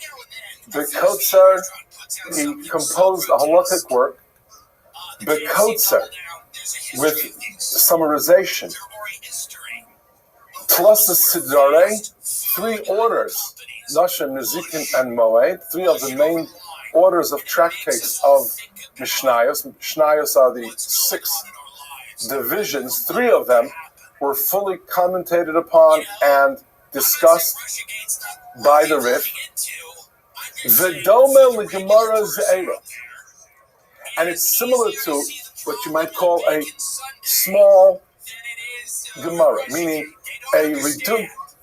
b'kotzer, he composed a halachic work, b'kotzer, with summarization, plus the Siddarei, 3 orders, Nashim, Nezikin, and Moed, 3 of the main orders of tractates of Mishnayos. Mishnayos are the 6 divisions. 3 of them were fully commentated upon and discussed by the Rif. V'dome l'Gemara Ze'era. And it's similar to what you might call a small Gemara, meaning a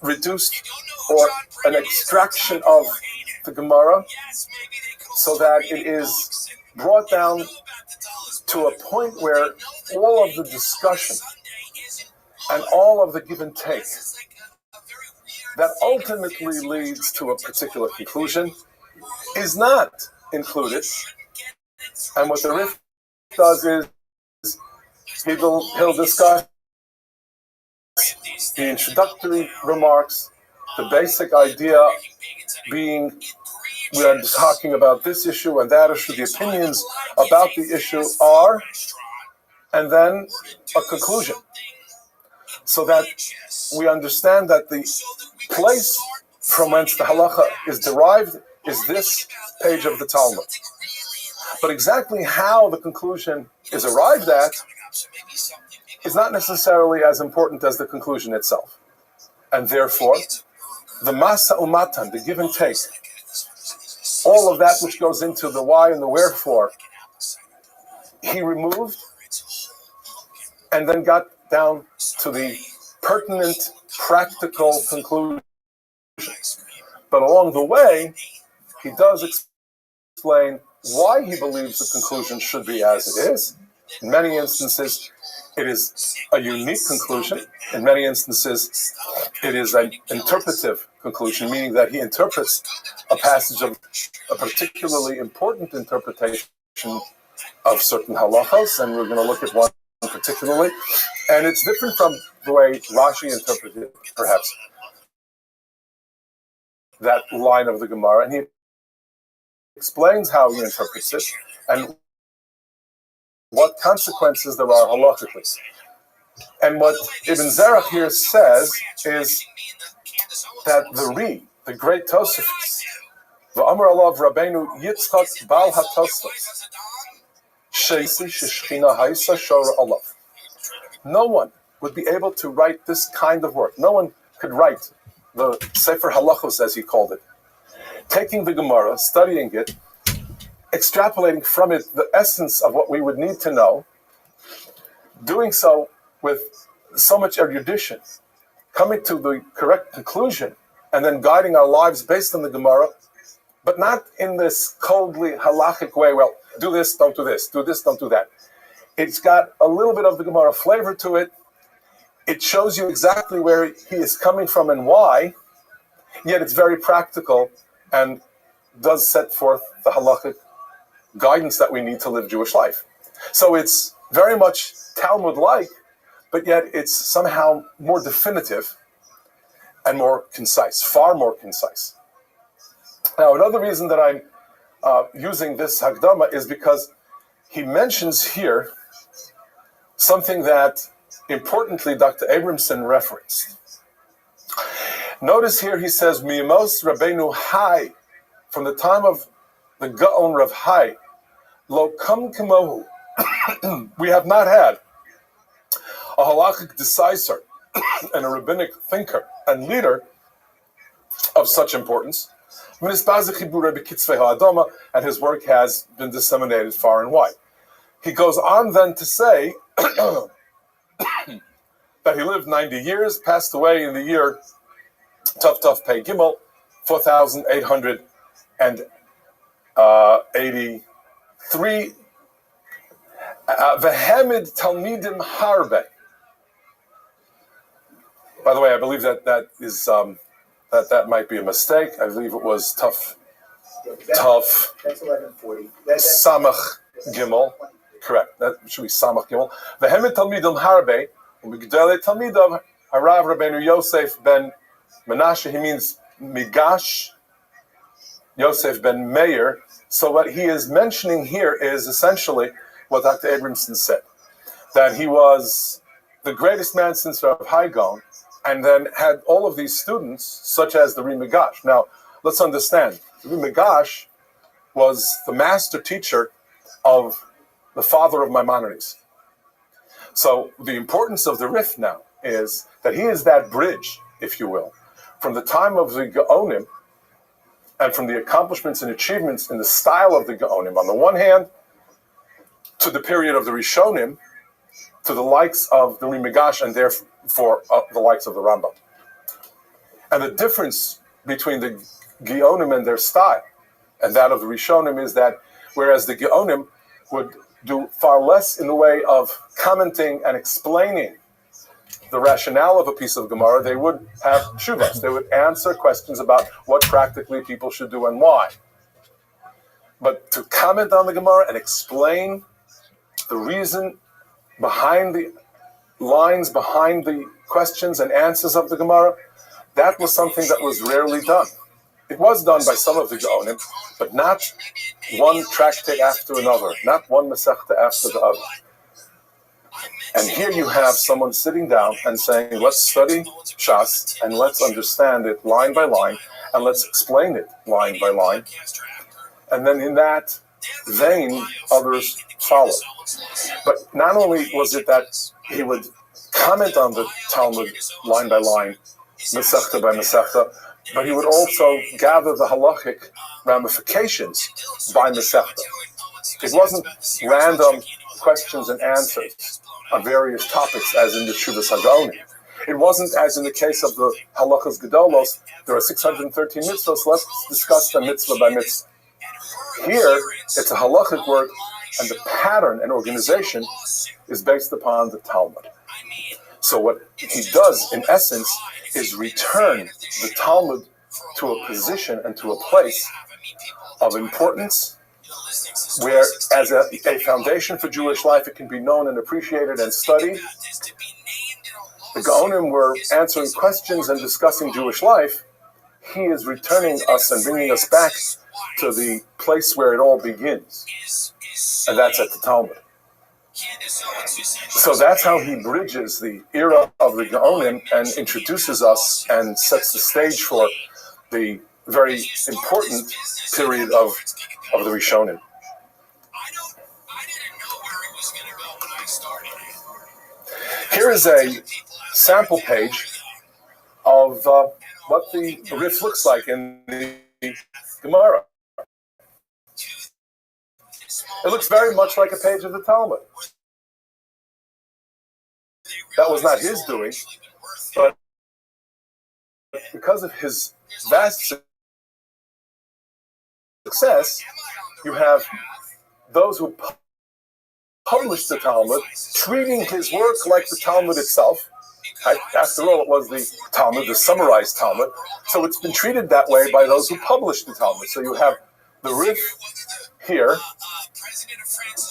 reduced or an extraction of the Gemara, so that it is brought down to a point where all of the discussion and all of the give and take that ultimately leads to a particular conclusion is not included. And what the Rif does is he'll discuss the introductory remarks, the basic idea being we are talking about this issue and that issue, the opinions about the issue are, and then a conclusion. So that we understand that the place from whence the halacha is derived is this page of the Talmud. But exactly how the conclusion is arrived at is not necessarily as important as the conclusion itself. And therefore, the masa umatan, the give and take, all of that which goes into the why and the wherefore, he removed and then got down to the pertinent, practical conclusion. But along the way, he does explain why he believes the conclusion should be as it is. In many instances, it is a unique conclusion. In many instances, it is an interpretive conclusion, meaning that he interprets a passage of a particularly important interpretation of certain halachos, and we're going to look at one particularly. And it's different from the way Rashi interpreted, perhaps, that line of the Gemara, and he explains how he interprets it and what consequences there are halachically. And what Ibn Zerach here says is that the great Tosafos, the Amar Alav Rabbeinu Yitzchak Bal HaTosafos, Sheisi Sheshchina Haisa Shora Alav. No one would be able to write this kind of work. No one could write the Sefer Halachos, as he called it, taking the Gemara, studying it, extrapolating from it the essence of what we would need to know, doing so with so much erudition, coming to the correct conclusion, and then guiding our lives based on the Gemara, but not in this coldly halachic way, well, do this, don't do this, do this, don't do that. It's got a little bit of the Gemara flavor to it. It shows you exactly where he is coming from and why, yet it's very practical and does set forth the halachic guidance that we need to live Jewish life. So it's very much Talmud-like, but yet it's somehow more definitive and more concise, far more concise. Now, another reason that I'm using this Hagdama is because he mentions here something that, importantly, Dr. Abramson referenced. Notice here he says, Miyamos Rabbeinu Hai, from the time of the Gaon Rav Hai, Lo Kam Kamohu, we have not had a halachic decisor and a rabbinic thinker and leader of such importance, and his work has been disseminated far and wide. He goes on then to say that he lived 90 years, passed away in the year Tuf Tuf Pei Gimel, 4,883. Vehemid Talmidim Harbe. By the way, I believe that is that might be a mistake. I believe it was Tuf. That's 1140. Samach Gimel. Correct. That should be Samach Gimel. Vehemid Talmidim Harbe. Umigdale Talmidav Harav Rabbeinu Yosef ben Menashe. He means Migash. Yosef ben Meir. So what he is mentioning here is essentially what Dr. Abramson said, that he was the greatest man since Rav Hai Gaon, and then had all of these students, such as the Rimigash. Now, let's understand, the Rimigash was the master teacher of the father of Maimonides. So the importance of the Rif now is that he is that bridge, if you will, from the time of the Gaonim and from the accomplishments and achievements in the style of the Gaonim, on the one hand, to the period of the Rishonim, to the likes of the Rimigash, and therefore the likes of the Rambam. And the difference between the Gaonim and their style and that of the Rishonim is that whereas the Gaonim would do far less in the way of commenting and explaining the rationale of a piece of Gemara, they would have tshuvas. They would answer questions about what practically people should do and why. But to comment on the Gemara and explain the reason behind the lines, behind the questions and answers of the Gemara, that was something that was rarely done. It was done by some of the Gaonim, but not one tractate after another, not one Masechta after the other. And here you have someone sitting down and saying, let's study Shas and let's understand it line by line and let's explain it line by line. And then in that vein, others follow. But not only was it that he would comment on the Talmud line by line, Masechta by Masechta, but he would also gather the halachic ramifications by Masechta. It wasn't random questions and answers on various topics as in the Shuvas HaGaonim. It wasn't as in the case of the Halachas Gedolos, there are 613 mitzvahs, let's discuss them mitzvah by mitzvah. Here, it's a halachic work, and the pattern and organization is based upon the Talmud. So what he does, in essence, is return the Talmud to a position and to a place of importance where as a foundation for Jewish life, it can be known and appreciated and studied. The Gaonim were answering questions and discussing Jewish life. He is returning us and bringing us back to the place where it all begins, and that's at the Talmud. So that's how he bridges the era of the Gaonim and introduces us and sets the stage for the very important period of the Rishonim. Here is a sample page of what the Rif looks like in the Gemara. It looks very much like a page of the Talmud. That was not his doing, but because of his vast success, you have those who published the Talmud treating his work like the Talmud itself. After all, it was the Talmud, the summarized Talmud, so it's been treated that way by those who published the Talmud. So you have the Rif here,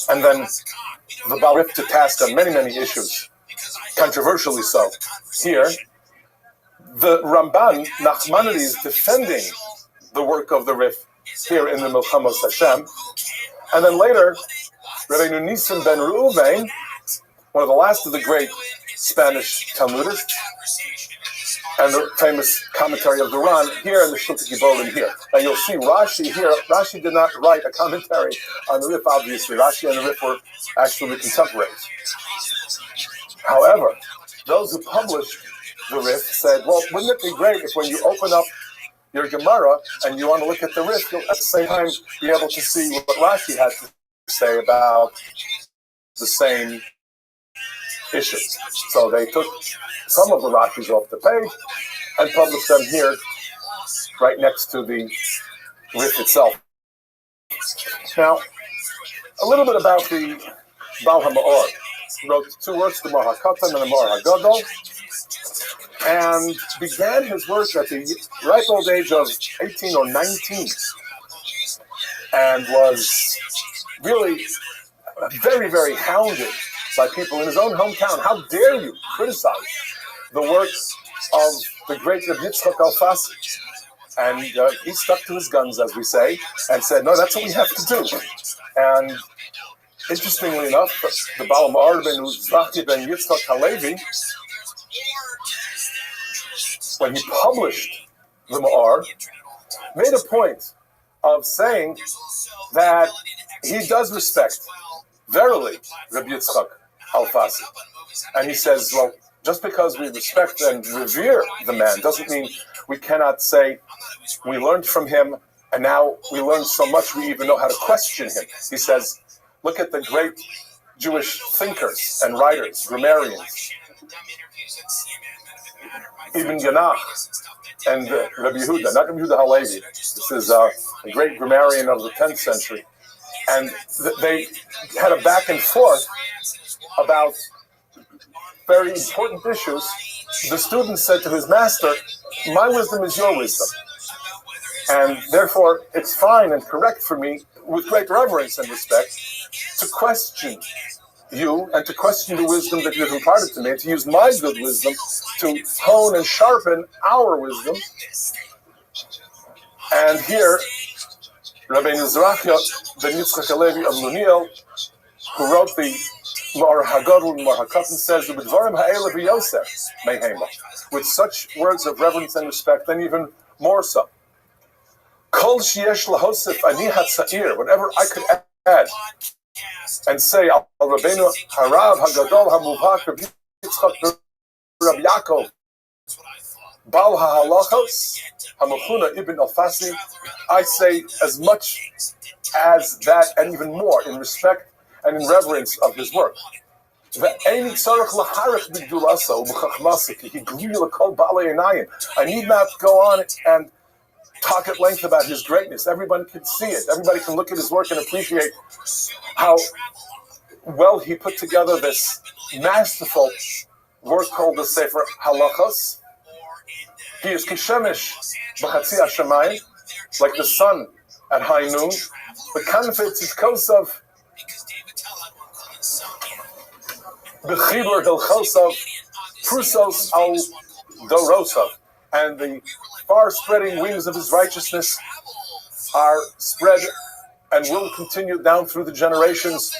and then the Baal Rif to task on many, many issues, controversially so. Here, the Ramban, Nachmanides, defending the work of the Rif here in the Milchamos Hashem, and then later, Rabbi Nisim ben Reuven, one of the last of the great Spanish Talmudists, and the famous commentary of the Ran here in the Shulchan Gibolim here. And you'll see Rashi here. Rashi did not write a commentary on the Rif, obviously. Rashi and the Rif were actually contemporaries. However, those who published the Rif said, well, wouldn't it be great if when you open up your Gemara and you want to look at the Rif, you'll at the same time be able to see what Rashi has to say about the same issues. So they took some of the Rashis off the page and published them here, right next to the Rif itself. Now, a little bit about the Baal HaMa'or. He wrote two works, the Ma'or HaKatan and the Ma'or HaGadol, and began his work at the ripe old age of 18 or 19, and was really very, very hounded by people in his own hometown. How dare you criticize the work of the great Rabbi Yitzchak Alfasi? And he stuck to his guns, as we say, and said, no, that's what we have to do. And interestingly enough, the Baal HaMa'or ben Uzvaki ben Yitzchak Halevi, when he published the Ma'or, made a point of saying that he does respect, verily, Rabbi Yitzchak Alfasi. And he says, well, just because we respect and revere the man doesn't mean we cannot say we learned from him and now we learned so much we even know how to question him. He says, look at the great Jewish thinkers and writers, grammarians, Ibn Yanach and Rabbi Yehuda, not Rabbi Yehuda Halevi. This is a great grammarian of the 10th century. And they had a back and forth about very important issues. The student said to his master, my wisdom is your wisdom. And therefore, it's fine and correct for me, with great reverence and respect, to question you and to question the wisdom that you have imparted to me, and to use my good wisdom to hone and sharpen our wisdom. And here, Rabbi Nizrachia ben Yitzchak Halevi of Luniel, who wrote the Ma'or HaGadol and Ma'or HaKatan, says, with such words of reverence and respect, and even more so. Kol sheyesh lahosef ani hatza'ir, whatever I could add and say, Al Rabbeinu Harav HaGadol HaMuvhak Rabbi Yitzchak Rabbi Yaakov Baal HaHalachos HaMechuna Ibn Alfasi, I say as much as that and even more in respect and in reverence of his work. I need not go on and talk at length about his greatness. Everybody can see it. Everybody can look at his work and appreciate how well he put together this masterful work called the Sefer Halachos. He is kishemesh b'chatzi hashamayim, like the sun at high noon. The Kanfetz is Kosav, Bechibur Hilchosav, Prusos al Dorosav, and the far-spreading wings of his righteousness are spread and will continue down through the generations.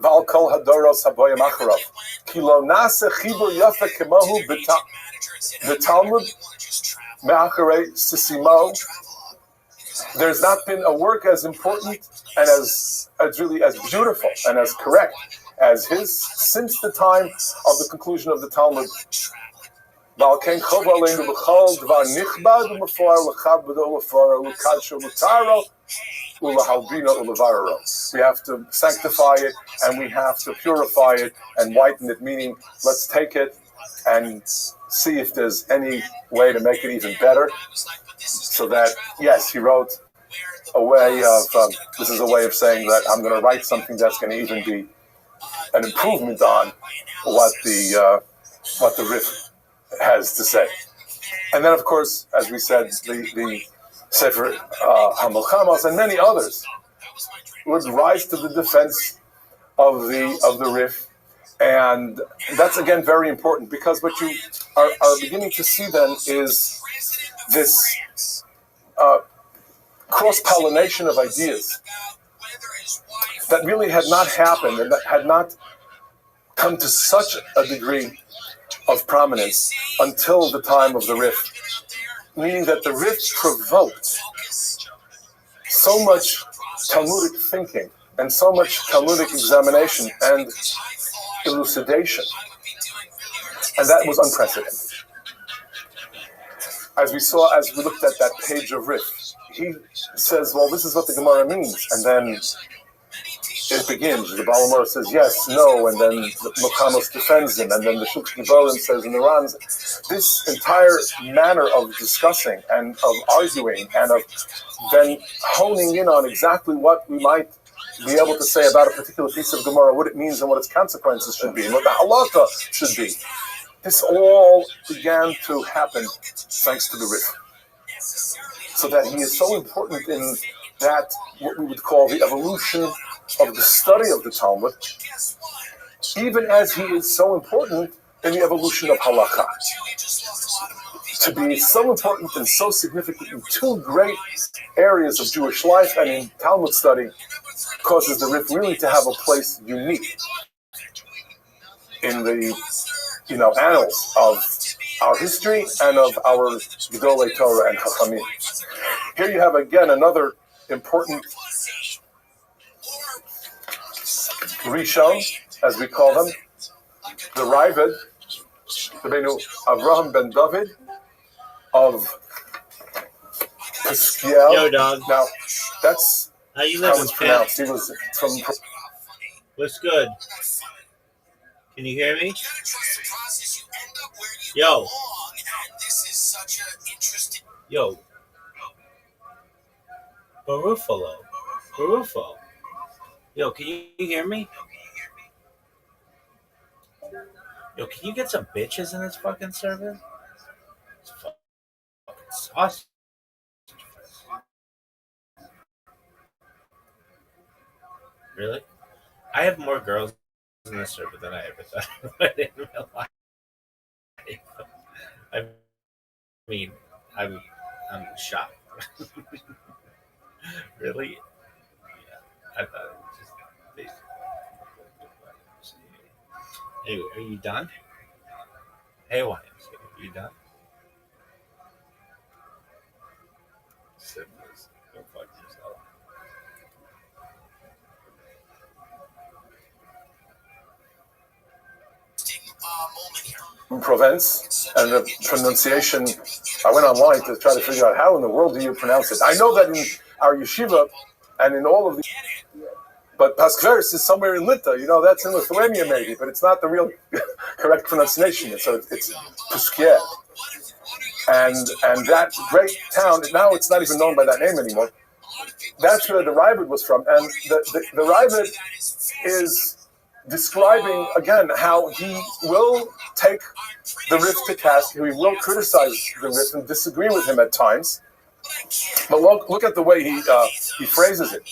V'al kol hadoros haboyim acharav. Ki lo nase chibur yafa kemahu b'talmud me'acharei sisimo. There's not been a work as important and as really as beautiful and as correct as his since the time of the conclusion of the Talmud. We have to sanctify it and we have to purify it and whiten it, meaning let's take it and see if there's any way to make it even better. So that, yes, he wrote a way of, this is a way of saying that I'm going to write something that's going to even be an improvement on what the Rif has to say. And then, of course, as we said, the Sefer HaMilchamos and many others would rise to the defense of the Rif, and that's again very important because what you are beginning to see then is this cross-pollination of ideas that really had not happened and that had not come to such a degree of prominence until the time of the Rif, meaning that the Rif provoked so much Talmudic thinking and so much Talmudic examination and elucidation, and that was unprecedented. As we looked at that page of Rif, he says, well, this is what the Gemara means, and then it begins. The Baal HaMaor says yes, no, and then the Milchamos defends him, and then the Shulchan Aruch says in the Rans. This entire manner of discussing and of arguing and of then honing in on exactly what we might be able to say about a particular piece of Gemara, what it means and what its consequences should be, and what the halakha should be. This all began to happen thanks to the Rif. So that he is so important in that, what we would call the evolution of the study of the Talmud, even as he is so important in the evolution of halakha. To be so important and so significant in two great areas of Jewish life and in Talmud study causes the Rif really to have a place unique in the annals of our history and of our Gedolei Torah and Chachamim. Here you have again another important Rishon, as we call them, the Ravid, the Benu Avraham ben David of Peskiel. Yo, dog. Now, that's how you how living, it's pronounced. He was from. What's good? Can you hear me? Yo. Yo. Barufalo. Yo, can you hear me? Yo, can you get some bitches in this fucking server? It's fucking sausage. Really? I have more girls in this server than I ever thought I would in real life. I mean, I'm shocked. Really? Yeah, I thought it was just basic. Anyway, are you done? Hey, YMCA, are you done? Syphilis. Go fuck yourself. Provence, and the pronunciation, I went online to try to figure out how in the world do you pronounce it. I know that in our yeshiva and in all of the, but Paskveris is somewhere in Lita, that's in Lithuania maybe, but it's not the real correct pronunciation. So it's Puskier. And that great town, now it's not even known by that name anymore. That's where the Ravid was from. And the Ravid is describing again how he will take the Rif to task, he will criticize the Rif and disagree with him at times, But look at the way he phrases it.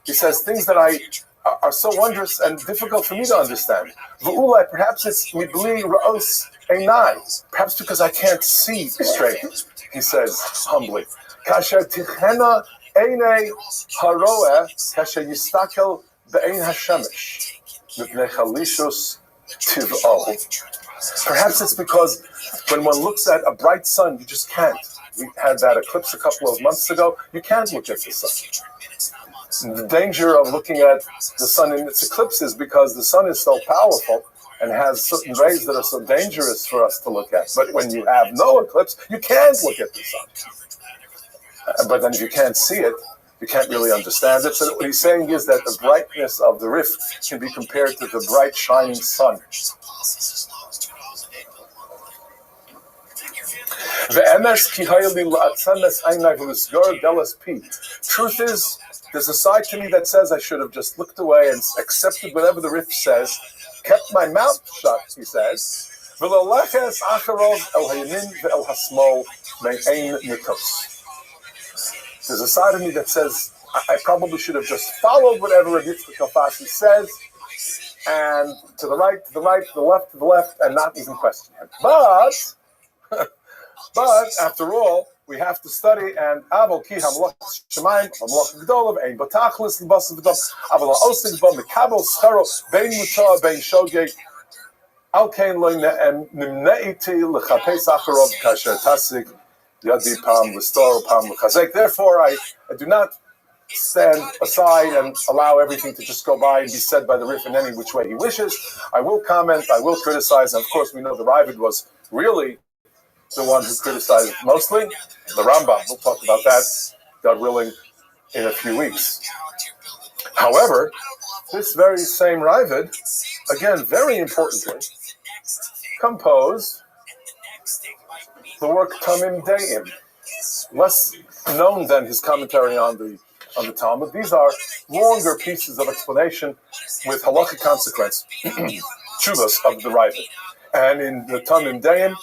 He says things that are so wondrous and difficult for me to understand. Perhaps it's mibli ra'os einai. Perhaps because I can't see straight. He says humbly. Kasher tichena einei haroeh kasher yistakel be'ein hashemesh mipnei chalishus tiv'o. Perhaps it's because when one looks at a bright sun, you just can't. We had that eclipse a couple of months ago. You can't look at the sun. And the danger of looking at the sun in its eclipse is because the sun is so powerful and has certain rays that are so dangerous for us to look at. But when you have no eclipse, you can't look at the sun. But then if you can't see it, you can't really understand it. So what he's saying is that the brightness of the rift can be compared to the bright shining sun. Truth is, there's a side to me that says I should have just looked away and accepted whatever the rift says, kept my mouth shut, he says. There's a side of me that says I probably should have just followed whatever Rabbi Yitzchak says, and to the right, to the right, to the left, and not even question him. But after all, we have to study, and Aval ki hamloch shemaim hamloch gdolav ein batachlis l'basav v'dam aval ha'osik ba mekabel scharo bein mutar bein shogeg al kein lo nimneiti l'chapes acharov kasher tasig yadi pam l'stor pam l'chazek. Therefore, I do not stand aside and allow everything to just go by and be said by the Rif in any which way he wishes. I will comment, I will criticize, and of course we know the Rabbi was really the one who criticized mostly. The Rambam, we'll talk about that, God willing, in a few weeks. However, this very same Ravid, again, very importantly, composed the work Tamim Deim, less known than his commentary on the Talmud. These are longer pieces of explanation with halachic consequence, tshuvas of the Ravid. And in the Tamim Deim,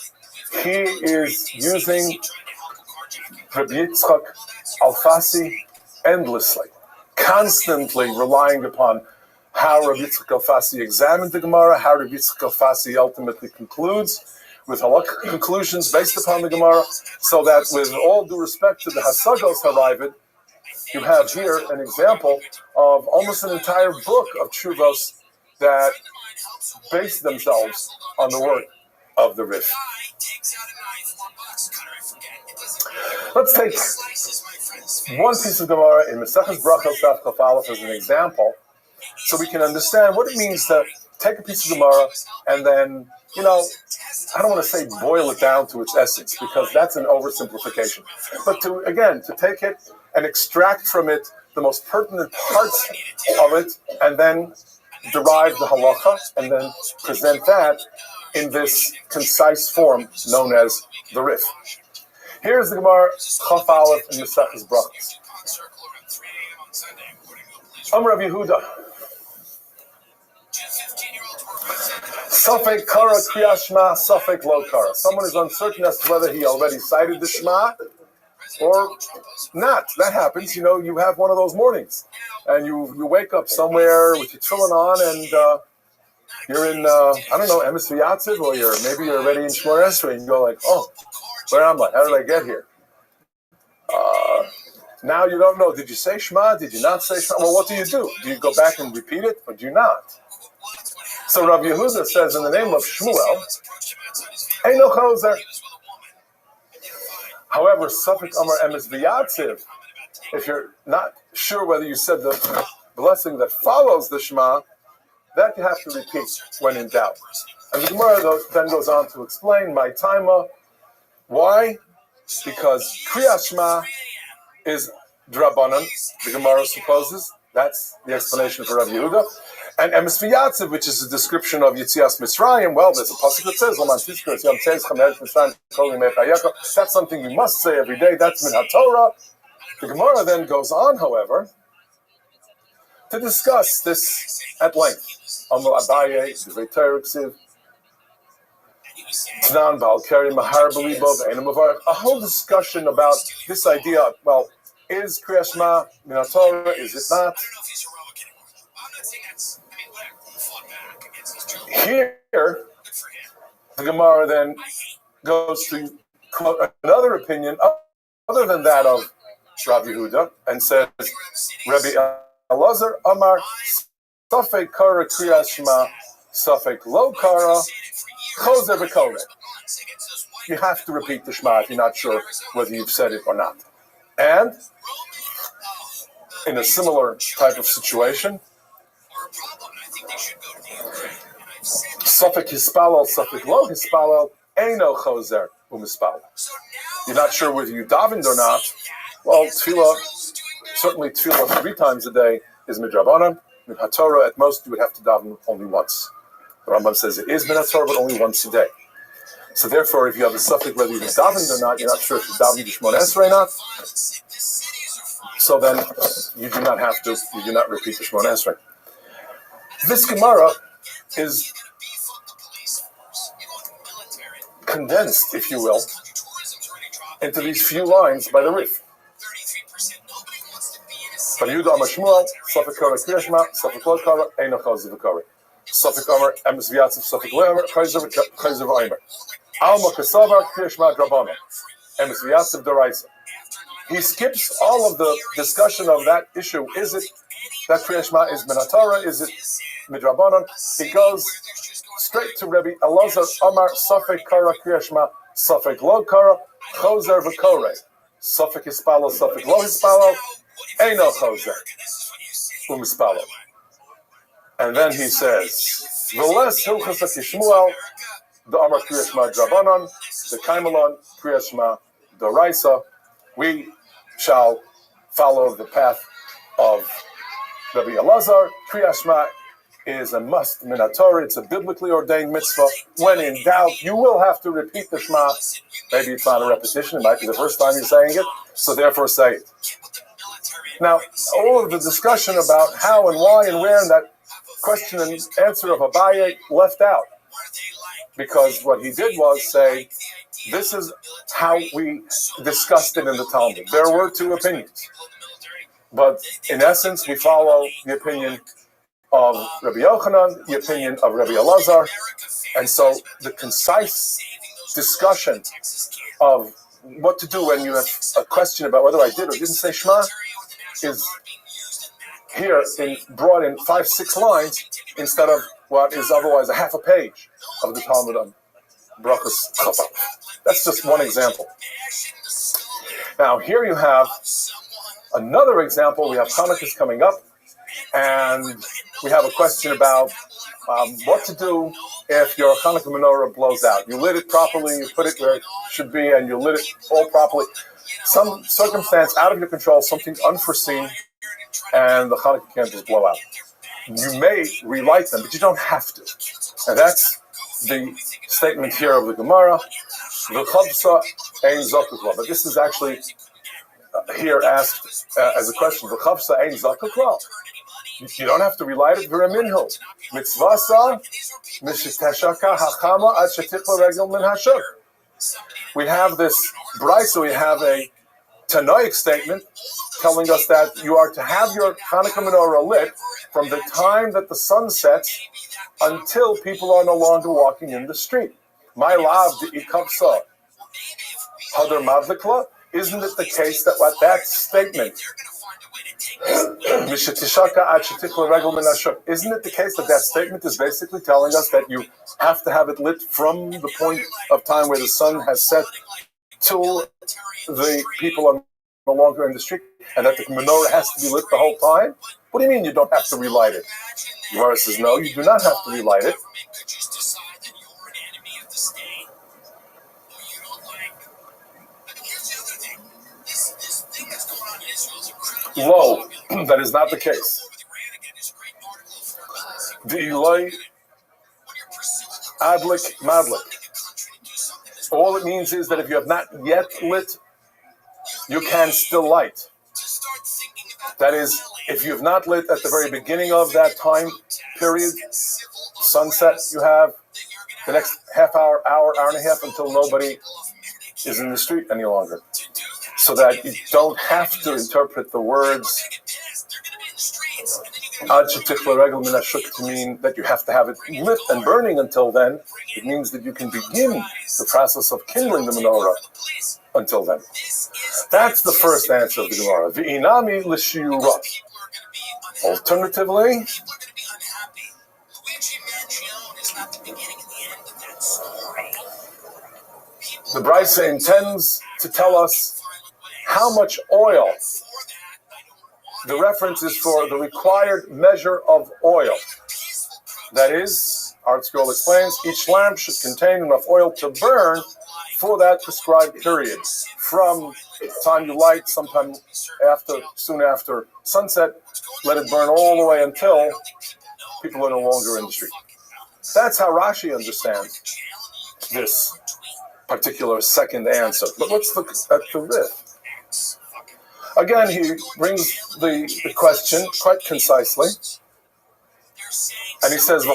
he is using Rabbi Yitzchak Alfasi endlessly, constantly relying upon how Rabbi Yitzchak Alfasi examined the Gemara, how Rabbi Yitzchak Alfasi ultimately concludes with halakhic conclusions based upon the Gemara, so that with all due respect to the Hasagos HaRavid, you have here an example of almost an entire book of tshuvos that base themselves on the work of the Rif. Let's take one piece of Gemara in Maseches Brachos Daf Chaf Aleph as an example, so we can understand what it means to take a piece of Gemara and then, I don't want to say boil it down to its essence, because that's an oversimplification. But to take it and extract from it the most pertinent parts of it, and then derive the halacha, and then present that in this concise form known as the Rif. Here's the Gemara Chaf Aleph in Maseches Brachos. Amar Rav Yehuda. Safek kara kriyas shma, safek lo kara. Someone is uncertain as to whether he already cited the Shema or not. That happens. You have one of those mornings, and you wake up somewhere with your tefillin on, and you're in Emes V'Yatziv, or maybe you're already in Shmor Esrei, and you go like, oh, where am I? How did I get here? Now you don't know. Did you say Shema? Did you not say Shema? Well, what do? Do you go back and repeat it, or do you not? So Rabbi Yehuda says in the name of Shmuel, ain't no choser. However, Safek Amar Emes V'Yatziv, if you're not sure whether you said the blessing that follows the Shema, that you have to repeat when in doubt. And the Gemara then goes on to explain my taima. Why? Because Kriyas Shema is Drabanan, the Gemara supposes. That's the explanation for Rabbi Yehuda. And Emes V'Yatziv, which is a description of Yitzias Mitzrayim, well, there's a pasuk that says, that's something you must say every day. That's Min HaTorah. The Gemara then goes on, however, to discuss this at length. Amar Abaye, Divrei Torah Ksiv. Tnan Balkari Mahar Belibov Einam Mavarech. A whole discussion about this idea. Well, is Kriya Shema min Torah? Is it not? Here, the Gemara then goes to quote another opinion other than that of Rabbi Yehuda and says, Rabbi Elazar Amar Safek Kara Kriya Shema Safek Lo Kara Chozer V'Koreh. You have to repeat the Shema if you're not sure whether you've said it or not. And in a similar type of situation, Safek Hispalel, Safek Lo Hispalel, Eino Chozer U'Mispalel. You're not sure whether you davened or not. Well, tefillah, certainly tefillah 3 times a day is midrabanan. Min haTorah, at most, you would have to daven only once. The Rambam says it is min haTorah, but only once a day. So therefore, if you have a suffix whether you've davened or not, you're not sure if you davened Shemona Esrei or not. So then you do not have to, you do not repeat the Shemona Esrei. This Gemara is condensed, if you will, into these few lines by the Rif. But Yehuda Amar Shmuel, Safek Kara Kriya Shema, Safek Lo Kara, Eino Chozer V'Koreh. Safek Amar Emes V'Yatzav, Safek Lo Amar, Chozer V'Omer. Alma Kasavar Kriya Shema Drabana, Emes V'Yatzav D'Oraisa. He skips all of the discussion of that issue. Is it that Kriya Shema is min haTorah? Is it midrabanan? He goes straight to Rabbi Elazar Amar Safek Kara Kriya Shema, Safek Lo Kara, Chozer V'Koreh. Safek Hispalel, Safek Lo Hispalel, Eino Chozer U'Mispalel. And then he says, V'les Hilchas HaKishmuel, the Amar Kriya Shema Drabanan, the Kaimalon Kriya Shema D'Oraisa. We shall follow the path of Rabbi Elazar. Kriya Shema is a must min haTorah. It's a biblically ordained mitzvah. When in doubt, you will have to repeat the Shema. Maybe it's not a repetition. It might be the first time you're saying it. So therefore say it. Now, all of the discussion about how and why and where and that question and answer of Abaye left out. Because what he did was say, this is how we discussed it in the Talmud. There were 2 opinions. But in essence, we follow the opinion of Rabbi Yochanan, the opinion of Rabbi Elazar. And so the concise discussion of what to do when you have a question about whether I did or didn't say Shema is here brought in 5-6 lines instead of what is otherwise a half a page of the Talmud on Brachos Chapa. That's just one example. Now here you have another example. We have Hanukkah coming up, and we have a question about what to do if your Hanukkah menorah blows out. You lit it properly, you put it where it should be, and you lit it all properly. Some circumstance out of your control, something unforeseen, and the Hanukkah candles blow out. You may relight them, but you don't have to. And that's the statement here of the Gemara. V'chavsa ein zakuk la. But this is actually here asked as a question. V'chavsa ein zakuk la. You don't have to relight it. V'reminhu mitzvasa mishiteshaka hachama ad shetichla regel min hashuk. We have this brisa. We have a Tanoic statement telling us that you are to have your Hanukkah menorah lit from the time that the sun sets until people are no longer walking in the street. My lav de ikavsa hadar madlikla. Isn't it the case that what that statement, isn't it the case that that statement is basically telling us that you have to have it lit from the point of time where the sun has set till the people are no longer in the street, and that the menorah has to be lit the whole time? What do you mean you don't have to relight it? Gemara says, no, you do not have to relight it. Lo, that is not the case. The Eloi Adlik Madlik. All it means is that if you have not yet lit, you can still light. That is, if you have not lit at the very beginning of that time period, sunset you have, the next half hour, hour and a half until nobody is in the street any longer. So that you don't have to interpret the words Ad Shetichla Regel Min Hashuk to mean that you have to have it lit and burning until then. It means that you can begin the process of kindling the menorah until then. That's the first answer of the Gemara. V'inami l'shiura. Alternatively, the Brisa intends to tell us how much oil. The reference is for the required measure of oil. That is, ROTHSCHILD explains, each lamp should contain enough oil to burn for that prescribed period. From the time you light, sometime soon after sunset, let it burn all the way until people are no longer in the street. That's how Rashi understands this particular second answer. But let's look at the Rif. Again, he brings the question quite concisely. And he says, it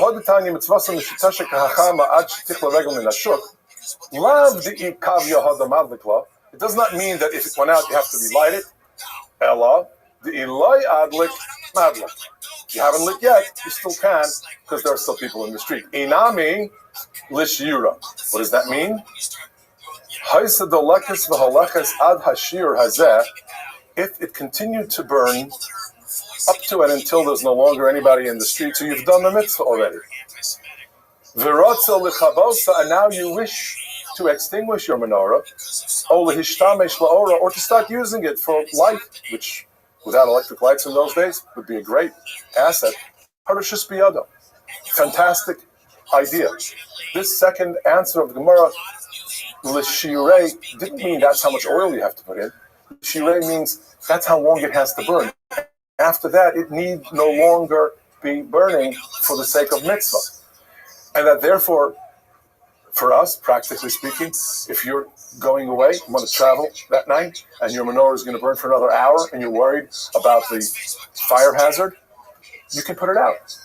does not mean that if it went out, you have to relight it. If you haven't lit yet, you still can, because there are still people in the street. Inami lishira. What does that mean? If it continued to burn up to and until there's no longer anybody in the street, so you've done the mitzvah already. And now you wish to extinguish your menorah, or to start using it for light, which without electric lights in those days would be a great asset. Fantastic idea. This second answer of the Gemara, l'shirei, didn't mean that's how much oil you have to put in. Shirei means that's how long it has to burn. After that, it need no longer be burning for the sake of mitzvah. And that therefore, for us, practically speaking, if you're going away, you want to travel that night, and your menorah is going to burn for another hour, and you're worried about the fire hazard, you can put it out.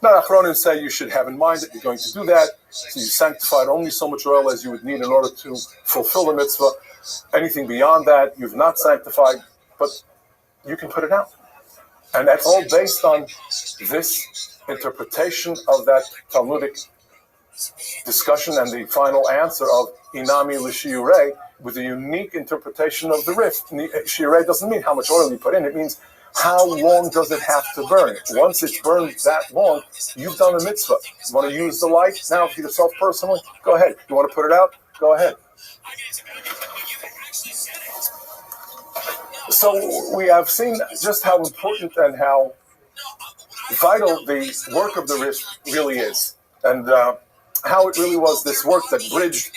Now, Achronim say you should have in mind that you're going to do that, so you sanctified only so much oil as you would need in order to fulfill the mitzvah. Anything beyond that, you've not sanctified, but you can put it out. And that's all based on this interpretation of that Talmudic discussion and the final answer of Inami l'shiurei, with a unique interpretation of the Rif. Shiurei doesn't mean how much oil you put in, it means how long does it have to burn. Once it's burned that long, you've done the mitzvah. You want to use the light now for yourself personally? Go ahead. You want to put it out? Go ahead. So we have seen just how important and how vital the work of the Rif really is, and how it really was this work that bridged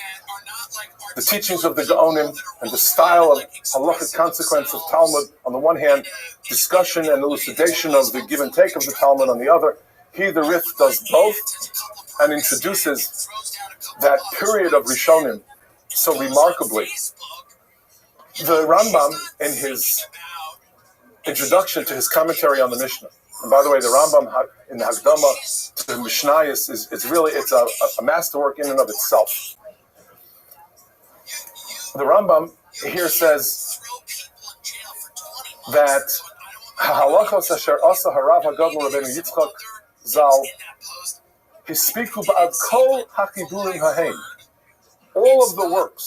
the teachings of the Gaonim and the style of halachic consequence of Talmud on the one hand, discussion and elucidation of the give and take of the Talmud on the other. He, the Rif, does both and introduces that period of Rishonim so remarkably. The Rambam, in his introduction to his commentary on the Mishnah, and by the way, the Rambam in the Hagdama to the Mishnah is a masterwork in and of itself. The Rambam here says that halachos asher asa harav hagadol Rabbeinu Yitzchak Zal hispiku ba'ad kol hachiburim hahem. All of the works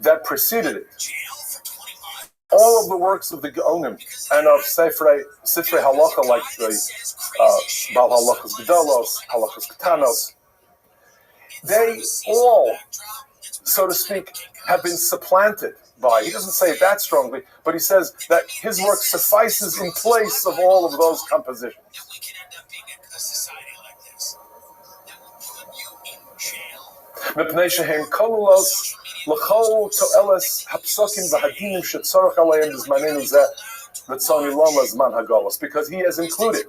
that preceded it, all of the works of the Gaonim and of Sifrei Halacha, like the Bal Halachos Gedolos, Halachos Ketanos, they all, so to speak, have been supplanted by, he doesn't say it that strongly, but he says that his work suffices in place of all of those compositions. Mipnei shehem kololos l'chol to'eles hapsokim v'hadinim shetzorach aleim b'zmanenu zeh v'tzoni loma zman hagolos, because he has included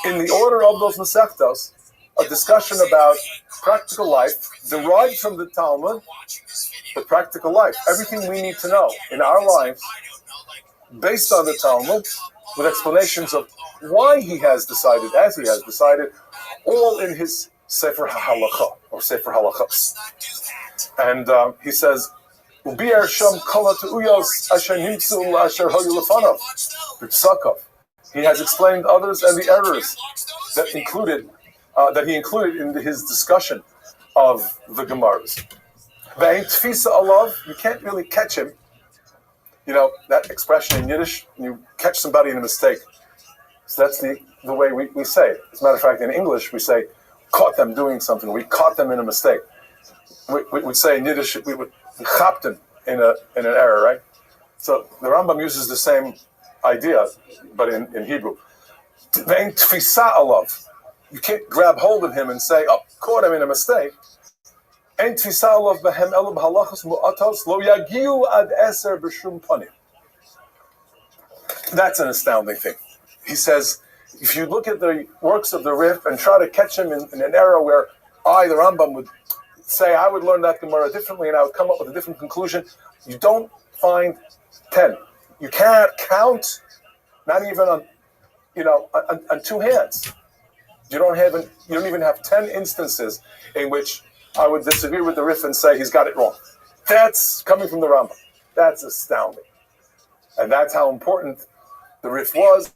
in the order of those Masechtos a discussion about practical life derived from the Talmud, the practical life, everything we need to know in our lives based on the Talmud, with explanations of why he has decided as he has decided, all in his Sefer HaHalacha, or Sefer Halachos. And he says, Ubier Sham Kala Te'uyos Asher Nimtzu Asher Hoyu Lefanav, B'Tzakov. He has explained others and the errors that he included in his discussion of the Gemaras. Ve'ein Tfisa Alav, you can't really catch him. You know, that expression in Yiddish, you catch somebody in a mistake. So that's the way we say it. As a matter of fact, in English, we say, caught them doing something. We caught them in a mistake. We would say in Yiddish, we chapped them in an error, right? So the Rambam uses the same idea, but in Hebrew. Ve'ein tfisa alav. You can't grab hold of him and say, oh, caught him in a mistake. Ein tfisa alav behem elu b'halachos mu'atos lo yagiu ad eser b'shum panim. That's an astounding thing. He says, if you look at the works of the Rif and try to catch him in an era where the Rambam, would say, I would learn that Gemara differently and I would come up with a different conclusion, you don't find 10. You can't count, not even on two hands. You don't even have 10 instances in which I would disagree with the Rif and say he's got it wrong. That's coming from the Rambam. That's astounding. And that's how important the Rif was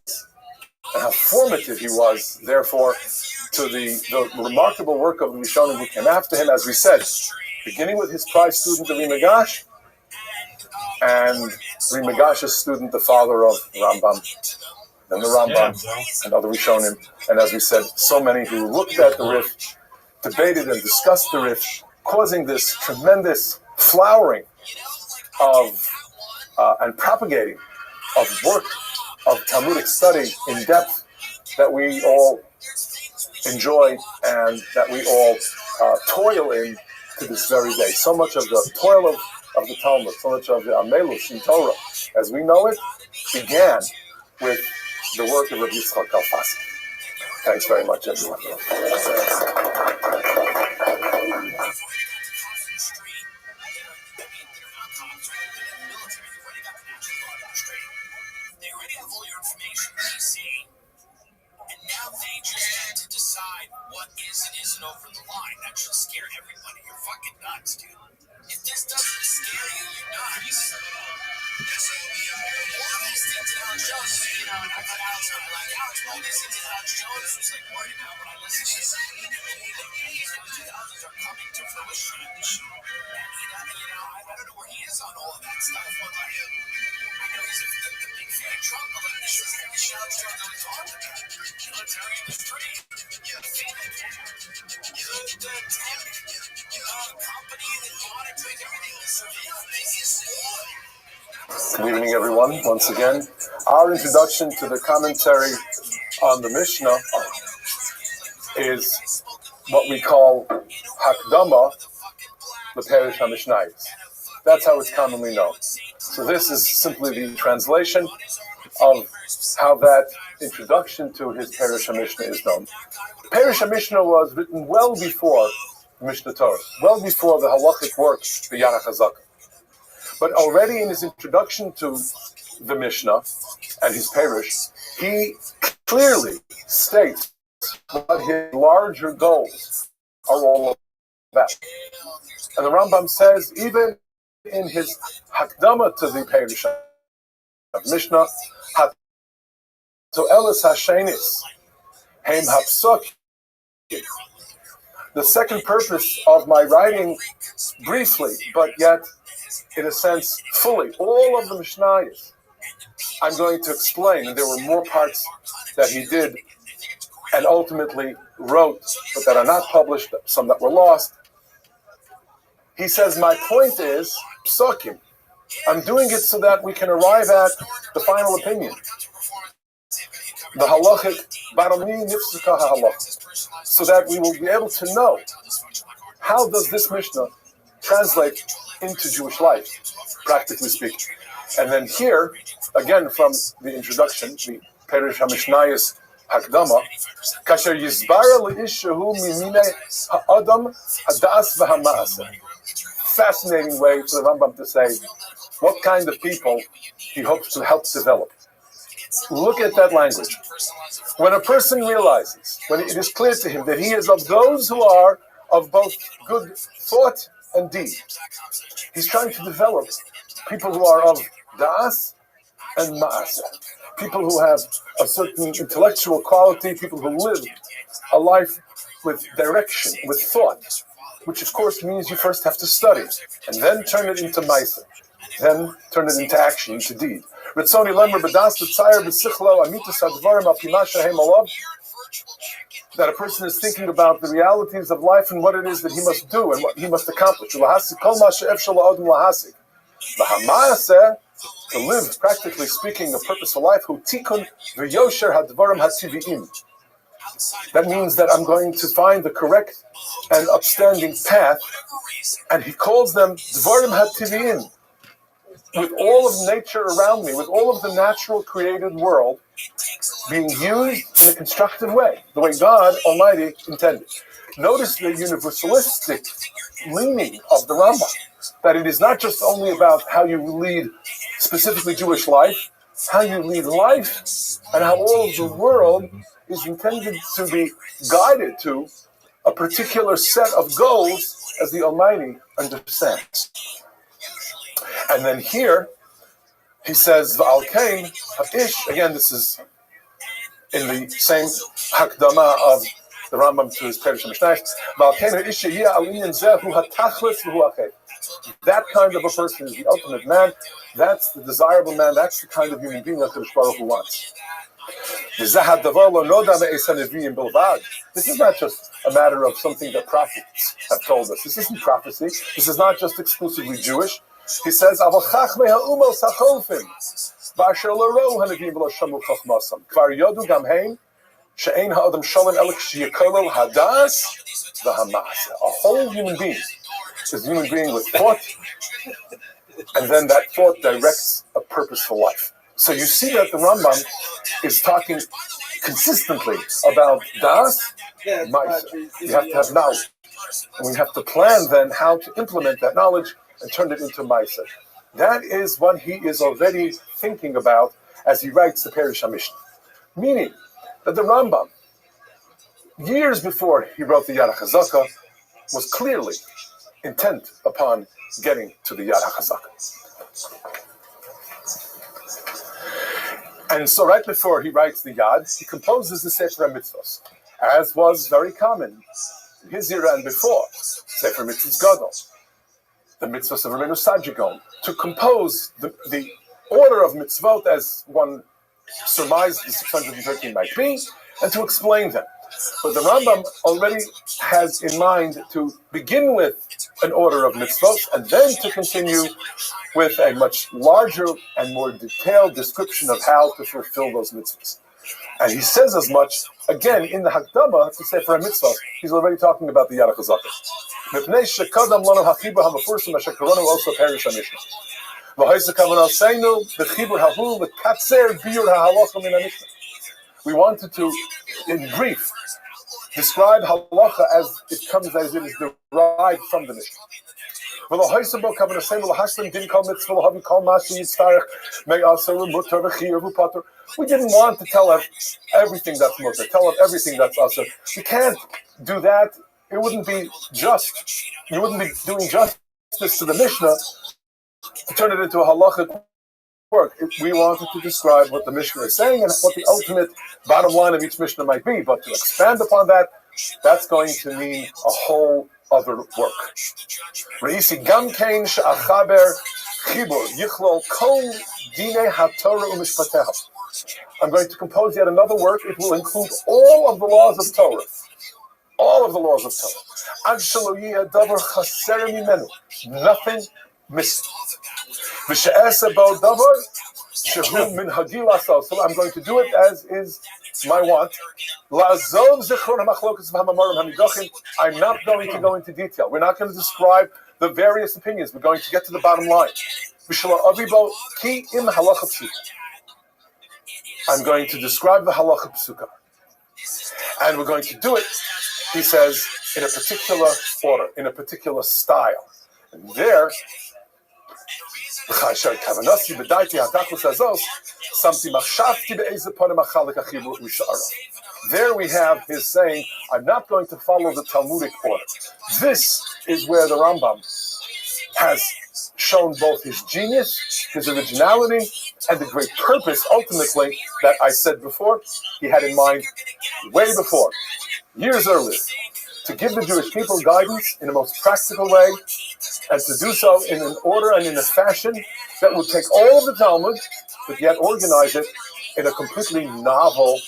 and how formative he was, therefore, to the remarkable work of the Rishonim who came after him, as we said, beginning with his prize student, the Rimagash, and Rimagash's student, the father of Rambam, then the Rambam, and other Rishonim, and as we said, so many who looked at the Rif, debated and discussed the Rif, causing this tremendous flowering of and propagating of work of Talmudic study in depth that we all enjoy and that we all toil in to this very day. So much of the toil of the Talmud, so much of the Amelus in Torah, as we know it, began with the work of Rabbi Yitzchak Alfasi. Thanks very much, everyone. They already have all your information, DC, and now they just have to decide what is and isn't over the line. That should scare everybody. You're fucking nuts, dude. If this doesn't scare you, you're nuts. All these things that Alex Jones, and I got Alex on like, Alex, all these things that Alex Jones was like worried about when I listened to this. These 2000s are coming to fruition. And, I don't know where he is on all of that stuff, but like, I know he's a big fan of Trump, but like, this is the Alex Jones that we talked about. Military industry, the tech company that monitors everything, the surveillance is Good evening, everyone. Once again, our introduction to the commentary on the Mishnah is what we call Hakdama, the Perish HaMishnayos. That's how it's commonly known. So this is simply the translation of how that introduction to his Perish HaMishnah is known. Perish HaMishnah was written well before Mishnah Torah, well before the halachic work, the Yarach HaZakah. But already in his introduction to the Mishnah and his Perish, he clearly states what his larger goals are all about. And the Rambam says, even in his Hakdama to the Perish of Mishnah, Hatoelis Hashenis, Heim Hapsok. The second purpose of my writing, briefly, but yet in a sense fully, all of the Mishnayos, I'm going to explain, and there were more parts that he did and ultimately wrote, but that are not published, some that were lost. He says, my point is, psukim. I'm doing it so that we can arrive at the final opinion. The halachic, baromni nifsuka halach, so that we will be able to know how does this Mishnah translate into Jewish life, practically speaking. And then here, again from the introduction, the Perish HaMishnayos Hakdama, Kasher Yizbara Le'ishahu Mimine Ha'adam Hadas V'Hama'aseh. Fascinating way for the Rambam to say what kind of people he hopes to help develop. Look at that language. When a person realizes, when it is clear to him that he is of those who are of both good thought and deed, he's trying to develop people who are of da'as and ma'aseh, people who have a certain intellectual quality, people who live a life with direction, with thought, which of course means you first have to study and then turn it into ma'aseh, then turn it into action, into deed. That a person is thinking about the realities of life and what it is that he must do and what he must accomplish. The hama'aseh, to live, practically speaking, a purposeful life, hu tikun v'yosher hadvarim hativi'im. That means that I'm going to find the correct and upstanding path, and he calls them dvarim hativi'im. With all of nature around me, with all of the natural created world being used in a constructive way, the way God Almighty intended. Notice the universalistic leaning of the Rambam, that it is not just only about how you lead specifically Jewish life, how you lead life, and how all of the world is intended to be guided to a particular set of goals as the Almighty understands. And then here, he says, V'al kain ha'ish, again, this is in the same hakdama of the Rambam to his Perish HaMishnayos, V'al kain ha'ish she'yeh al inyan zeh hu hatachlis v'hu ha'chet. That kind of a person is the ultimate man. That's the desirable man. That's the kind of human being that HaKadosh Baruch Hu wants. This is not just a matter of something that prophets have told us. This isn't prophecy. This is not just exclusively Jewish. He says, "Aval chachmei ha'umos hacholfim, v'asher lo rou hanavim v'lo shamu chachmasam, kvar yodu gam hein, she'ein ha'adam shalom elek she'yikolol hadas v'hama'aseh." A whole human being is a human being with thought, and then that thought directs a purposeful life. So you see that the Rambam is talking consistently about das, ma'aseh. You have to have knowledge, and we have to plan then how to implement that knowledge and turn it into ma'aseh. That is what he is already thinking about as he writes the Perish HaMishnah. Meaning that the Rambam, years before he wrote the Yad HaChazaka, was clearly intent upon getting to the Yad HaChazaka. And so right before he writes the Yad, he composes the Sefer HaMitzvos, as was very common in his era and before, Sefer Mitzvos Gadol, the mitzvahs of Rabbeinu Sajigon, to compose the order of mitzvot as one surmised the 613 might be, and to explain them. But the Rambam already has in mind to begin with an order of mitzvot, and then to continue with a much larger and more detailed description of how to fulfill those mitzvahs. And he says as much, again, in the Hakdama, to say for a mitzvah, he's already talking about the Yad HaChazaka. Mipnei shekadam lanu hachibur hamafursim asher karonu also Perish HaMishnah. V'hoyse kavanasenu b'chibur hahu l'katzer biur ha'halacha min HaMishnah. We wanted to, in brief, describe halacha as it comes, as it is derived from the Mishnah. We didn't want to tell everything that's mutter, tell everything that's asur. We can't do that. It wouldn't be just. You wouldn't be doing justice to the Mishnah to turn it into a halachic work. We wanted to describe what the Mishnah is saying and what the ultimate bottom line of each Mishnah might be. But to expand upon that, that's going to mean a whole other work. Reisi gam kein she'achaber chibur yichlol kol dinei haTorah u'mishpateha. I'm going to compose yet another work. It will include all of the laws of Torah. All of the laws of Torah. Ad shelo yeh davar chaser mimenu. Nothing missing. V'she'aseh bo davar shehu minhagi l'asal. So I'm going to do it as is my want. La'azov zichron ha'machlokas v'hamamorim hamidochim. I'm not going to go into detail. We're not going to describe the various opinions. We're going to get to the bottom line. V'shelo avibo ki im halacha psuka. I'm going to describe the halacha psuka. And we're going to do it, he says, in a particular order, in a particular style. And there, There we have his saying, I'm not going to follow the Talmudic order. This is where the Rambam has shown both his genius, his originality, and the great purpose, ultimately, that I said before, he had in mind way before, years earlier, to give the Jewish people guidance in the most practical way, and to do so in an order and in a fashion that would take all of the Talmud, but yet organize it in a completely novel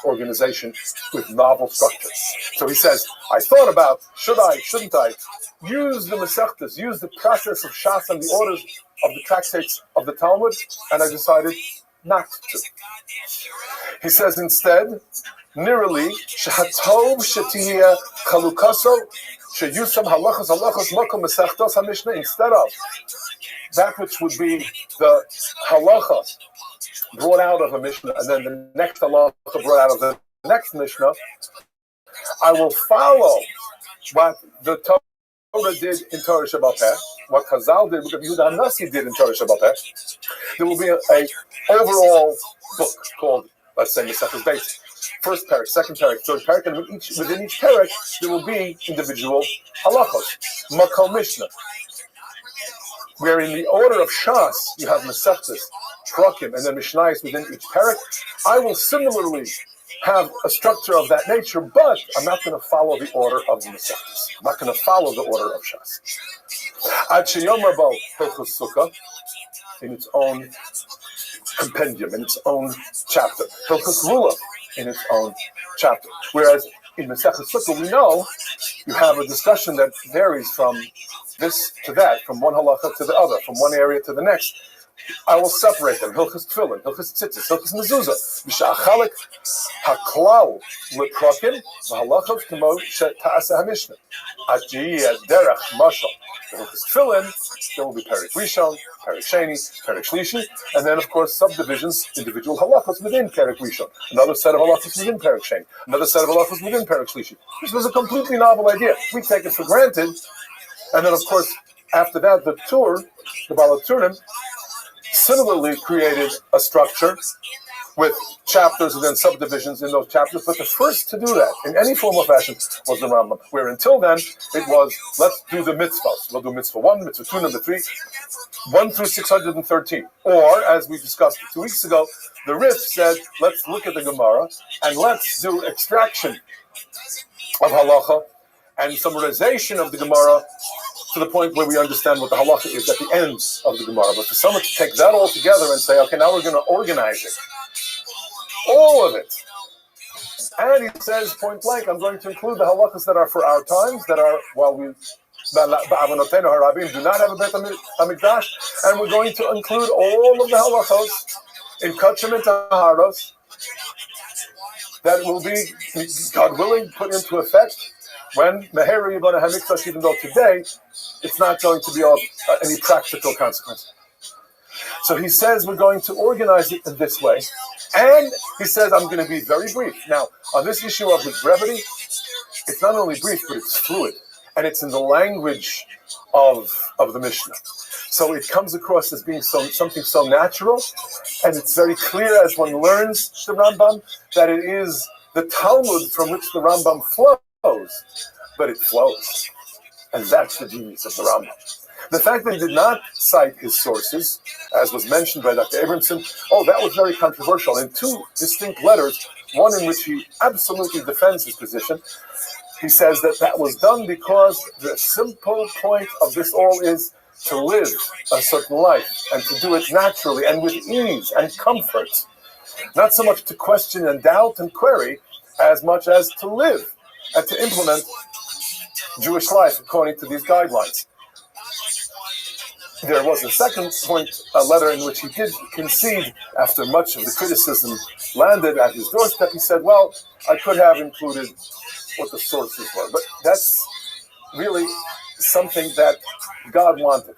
organization with novel structures. So he says, I thought about, should I, shouldn't I, use the Masechtas, use the process of Shas and the orders of the tractates of the Talmud, and I decided not to. He says instead, Nirali, Shehatov Shetiyah Chalukaso, Sheyusam Halachas Makom Masechtos HaMishnah, instead of that which would be the halachas brought out of a Mishnah, and then the next halacha brought out of the next Mishnah, I will follow what the Torah did in Torah Sheba'al Peh, what Chazal did, what Yehuda HaNasi did in Torah Sheba'al Peh. There will be a overall book called, let's say, Maseches Beis. First parak, second parak, third parak, and within each parak there will be individual halachos, Makom Mishnah, where in the order of Shas you have Masechtas, Prakim, and then Mishnayos within each parak. I will similarly have a structure of that nature, but I'm not going to follow the order of the Masechtas. I'm not going to follow the order of Shas. Ad Sheyomer Bo Hilchos Sukkah, in its own compendium, in its own chapter. Hilchos Lulav, in its own chapter. Whereas in Masechtas Sukkah, we know you have a discussion that varies from this to that, from one halacha to the other, from one area to the next. I will separate them. Hilchos Tefillin, Hilchos Tzitzis, Hilchos Mezuzah. B'sha'achalik haklal leprakim v'halachos k'mo she'ta'aseh ha'mishnah. At derech mashal. Hilchos Tefillin, there will be Perek Rishon, Perek Sheni, Perek Shlishi, and then of course subdivisions, individual halachos within Perek Rishon. Another set of halachos within Perek Sheni. Another set of halachos within Perek Shlishi. This was a completely novel idea. We take it for granted, and then of course after that the Baal HaTurim, similarly created a structure with chapters and then subdivisions in those chapters, but the first to do that in any form or fashion was the Rambam, where until then it was, let's do the mitzvahs. We'll do mitzvah 1, mitzvah 2, number 3, 1 through 613. Or, as we discussed 2 weeks ago, the Rif said, let's look at the Gemara and let's do extraction of halacha and summarization of the Gemara to the point where we understand what the halacha is at the end of the Gemara. But for someone to take that all together and say, okay, now we're going to organize it, all of it. And he says, point blank, I'm going to include the halachas that are for our times, that are, while we do not have a Beit HaMikdash, and we're going to include all of the halachos in Kachim and Taharos that will be, God willing, put into effect when Meher Yibana HaMikdash, even though today it's not going to be of any practical consequence. So he says we're going to organize it in this way. And he says I'm going to be very brief. Now, on this issue of his brevity, it's not only brief, but it's fluid. And it's in the language of the Mishnah. So it comes across as being something so natural. And it's very clear as one learns the Rambam that it is the Talmud from which the Rambam flows. But it flows. And that's the genius of the Rambam. The fact that he did not cite his sources, as was mentioned by Dr. Abramson, that was very controversial. In 2 distinct letters, one in which he absolutely defends his position, he says that was done because the simple point of this all is to live a certain life and to do it naturally and with ease and comfort. Not so much to question and doubt and query, as much as to live and to implement Jewish life according to these guidelines. There was a second point, a letter in which he did concede, after much of the criticism landed at his doorstep. He said, well, I could have included what the sources were, but that's really something that God wanted.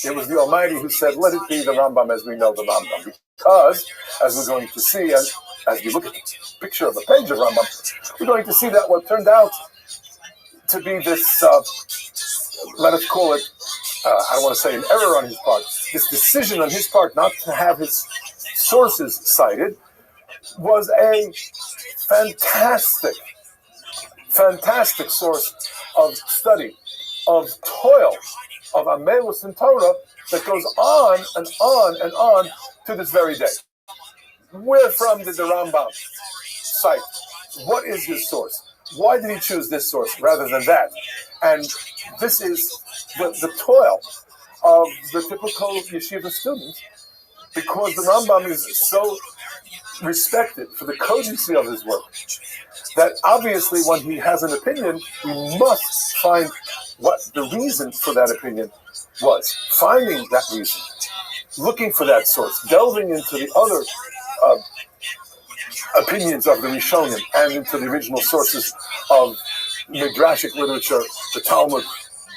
It was the Almighty who said, let it be the Rambam as we know the Rambam. Because, as we're going to see, as we look at the picture of the page of Rambam, we're going to see that what turned out to be this, let us call it, I don't want to say an error on his part, this decision on his part not to have his sources cited was a fantastic source of study, of toil, of amelus and Torah that goes on and on and on to this very day. Where from did the Rambam cite? What is his source? Why did he choose this source rather than that? And this is the toil of the typical yeshiva student, because the Rambam is so respected for the cogency of his work that obviously when he has an opinion, we must find what the reason for that opinion was. Finding that reason, looking for that source, delving into the other opinions of the Rishonim and into the original sources of Midrashic literature, the Talmud,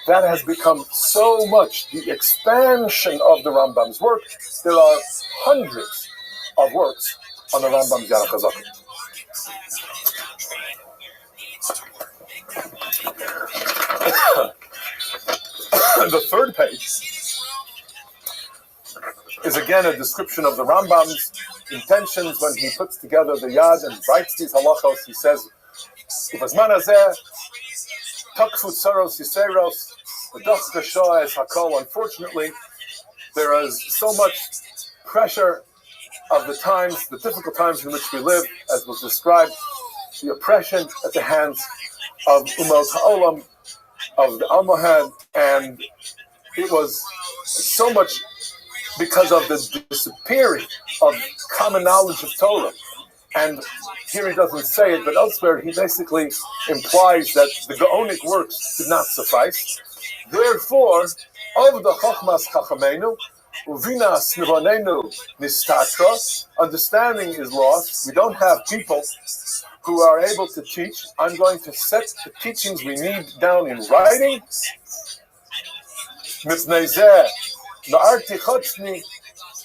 that has become so much the expansion of the Rambam's work. There are hundreds of works on the Rambam's Yarach HaZakah. The third page is again a description of the Rambam's intentions when he puts together the Yad and writes these halachos. He says, "Uvazman hazeh takfu tzaros yiseros v'dach kasha es hakol." Unfortunately, there is so much pressure of the times, the difficult times in which we live, as was described, the oppression at the hands of Umot Ha'olam, of the Almohad, and it was so much because of the disappearing of common knowledge of Torah. And here he doesn't say it, but elsewhere he basically implies that the Gaonic works did not suffice. Therefore, of the Chochmas Chachamenu, Uvinas Nivonenu Nistatra, understanding is lost. We don't have people who are able to teach. I'm going to set the teachings we need down in writing. Mipnei zeh na'arti chotzni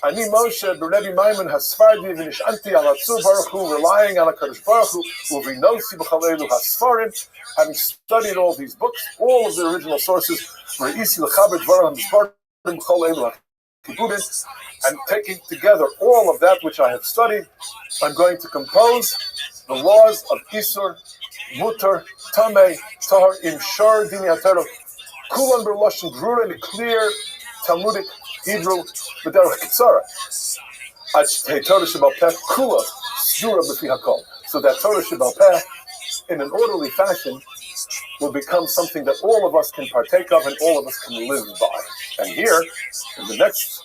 ani Moshe b'Rebbi Maimon hasfardi v'nish'anti al Hatzur Baruch Hu, relying on HaKadosh Baruch Hu, uvinosi b'chalelu hasfarim, having studied all these books, all of the original sources, re'isi l'chaber dvarim b'spardim b'chalelu ha'kibudin, and taking together all of that which I have studied, I'm going to compose the laws of Isur, Mutar, Tameh, Tahar, Imshar, Dini HaTorah, Kulan Berloshen, Brura, in a clear Talmudic Hebrew, B'derech Kitzara. Ach Torah Shebal Peh, Kula, Sdura B'fi HaKol. So that Torah Shebal Peh, in an orderly fashion, will become something that all of us can partake of and all of us can live by. And here, in the next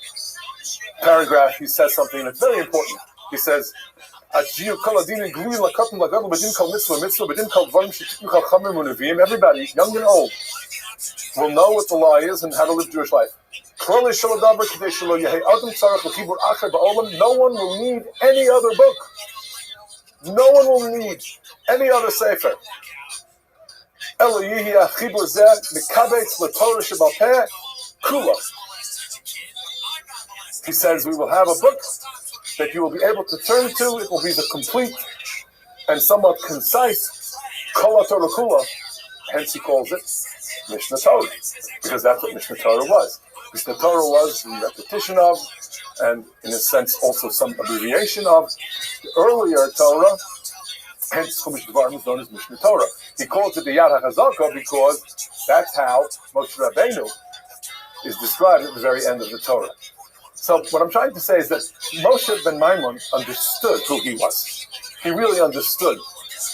paragraph, he says something that's very important. He says, everybody, young and old, will know what the law is and how to live Jewish life. No one will need any other book. No one will need any other sefer. He says we will have a book that you will be able to turn to. It will be the complete and somewhat concise Kol HaTorah Kula. Hence he calls it Mishnah Torah, because that's what Mishnah Torah was. Mishnah Torah was the repetition of, and in a sense also some abbreviation of, the earlier Torah. Hence Chumash Devarim is known as Mishnah Torah. He calls it the Yad HaChazaka because that's how Moshe Rabbeinu is described at the very end of the Torah. So what I'm trying to say is that Moshe ben Maimon understood who he was. He really understood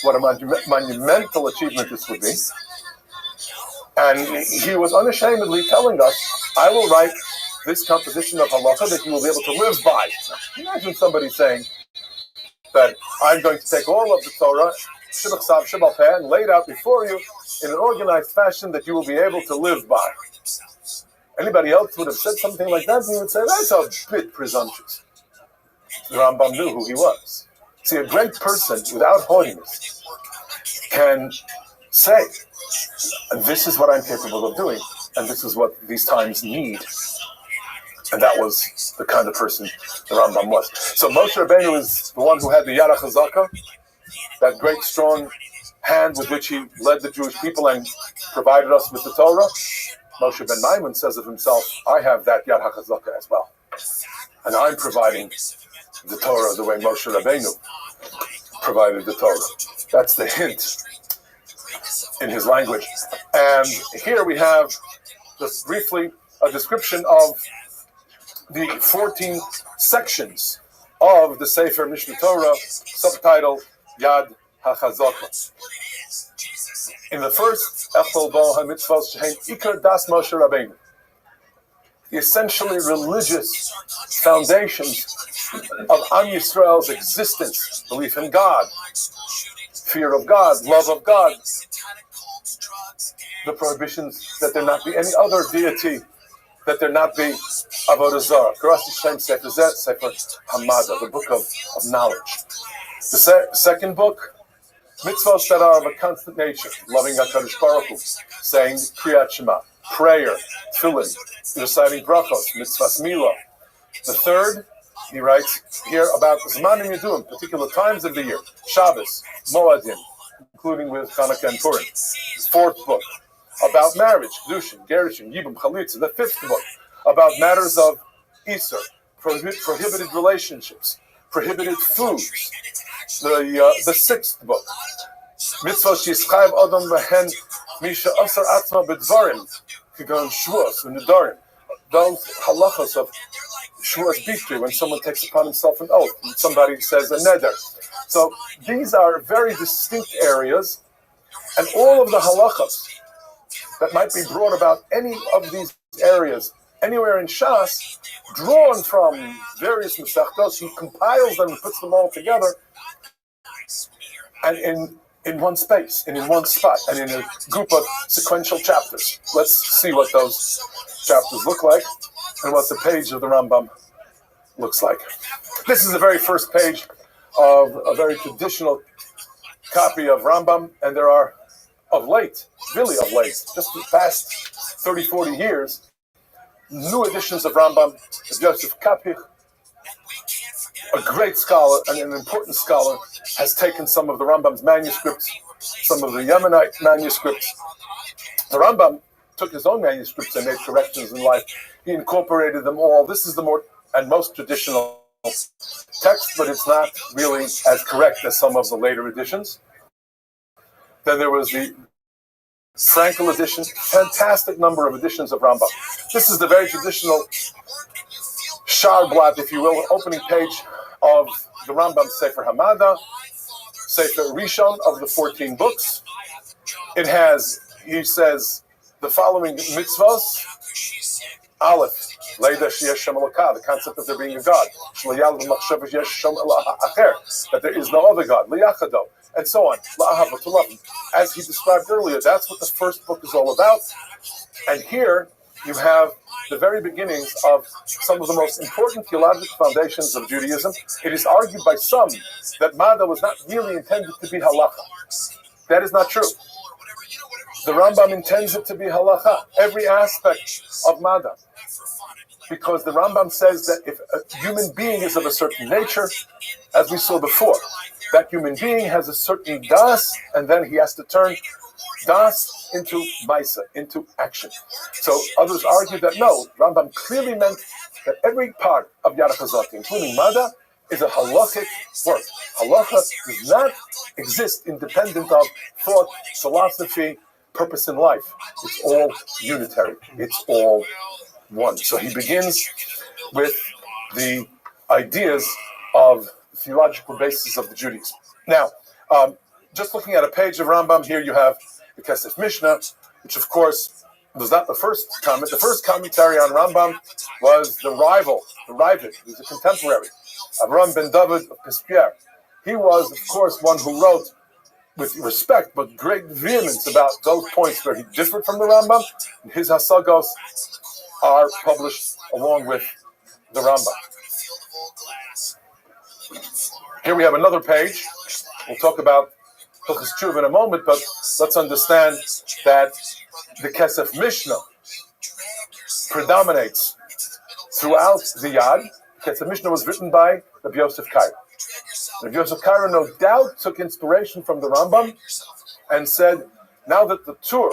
what a monumental achievement this would be. And he was unashamedly telling us, I will write this composition of halacha that you will be able to live by. Now, imagine somebody saying that I'm going to take all of the Torah, Shibach Sav Shibal Peh, and lay it out before you in an organized fashion that you will be able to live by. Anybody else would have said something like that, and we would say, that's a bit presumptuous. The Rambam knew who he was. See, a great person without haughtiness can say, this is what I'm capable of doing, and this is what these times need. And that was the kind of person the Rambam was. So Moshe Rabbeinu is the one who had the Yad HaChazaka, that great strong hand with which he led the Jewish people and provided us with the Torah. Moshe ben Maimon says of himself, I have that Yad HaChazaka as well. And I'm providing the Torah the way Moshe Rabbeinu provided the Torah. That's the hint in his language. And here we have, just briefly, a description of the 14 sections of the Sefer Mishneh Torah, subtitled Yad HaChazaka. In the first, Echol Bo HaMitzvos Shehem Ikar Das Moshe Rabbeinu, the essentially religious foundations of Am Yisrael's existence, belief in God, fear of God, love of God, the prohibitions that there not be any other deity, that there not be Avodah Zarah. Karasi Shem Sefer Zeh, Sefer Hamada, the book of knowledge. The second book, mitzvahs that are of a constant nature, loving HaKadosh Baruch Hu, saying Kriyat Shema, prayer, tefillin, reciting brachos, mitzvahs milah. The third, he writes here about Zmanim Yeduim, particular times of the year, Shabbos, Moadim, including with Chanukah and Purim. The fourth book, about marriage, Kedushin, Gerushin, Yibum, Chalitza. The fifth book, about matters of Isur, prohibited relationships, prohibited foods. The sixth book, Mitzvot Yischayev Adam Vehen Misha Asar Atzma B'Dvarim Kigon Shvuos V'Nedarim. Those halachos of Shvuos Bishri, when someone takes upon himself an oath, and somebody says a neder. So these are very distinct areas, and all of the halachos that might be brought about any of these areas anywhere in Shas, drawn from various Masechtos, he compiles them and puts them all together, and in one space, and in one spot, and in a group of sequential chapters. Let's see what those chapters look like, and what the page of the Rambam looks like. This is the very first page of a very traditional copy of Rambam, and there are, of late, really of late, just the past 30, 40 years, new editions of Rambam. Joseph Kapich, a great scholar and an important scholar, has taken some of the Rambam's manuscripts, some of the Yemenite manuscripts. The Rambam took his own manuscripts and made corrections in life. He incorporated them all. This is the more and most traditional text, but it's not really as correct as some of the later editions. Then there was the Frankel edition, fantastic number of editions of Rambam. This is the very traditional Sharblat, if you will, opening page of the Rambam Sefer Hamada, Sefer Rishon of the 14 books. It has, he says, the following mitzvos. Aleph, Leida Sheyesh Shem Elokah, the concept of there being a God. Sh'layal v'machshav yesh Shem Acher, that there is no other God. Liyachado, and so on. La'ahava, to love him. As he described earlier, that's what the first book is all about. And here you have the very beginnings of some of the most important theological foundations of Judaism. It is argued by some that Mada was not really intended to be halacha. That is not true. The Rambam intends it to be halacha, every aspect of Mada. Because the Rambam says that if a human being is of a certain nature, as we saw before, that human being has a certain das, and then he has to turn das into maisa, into action. So others argue that no, Rambam clearly meant that every part of Yad HaChazaka, including Mada, is a halachic work. Halacha does not exist independent of thought, philosophy, purpose in life. It's all unitary. It's all one. So he begins with the ideas of the theological basis of the Judaism. Now, just looking at a page of Rambam, here you have the Kesef Mishnah, which of course was not the first comment. The first commentary on Rambam was the Ravid, who's a contemporary, Avram ben David of Pispier. He was, of course, one who wrote with respect but great vehemence about those points where he differed from the Rambam, and his Hasagos are published along with the Rambam. Here we have another page. We'll talk about Hilchos Tshuva in a moment, but let's understand that the Kesef Mishnah predominates throughout the Yad. Kesef Mishnah was written by Rabbi Yosef Kairo. Rabbi Yosef Kairo no doubt took inspiration from the Rambam and said, now that the Tur,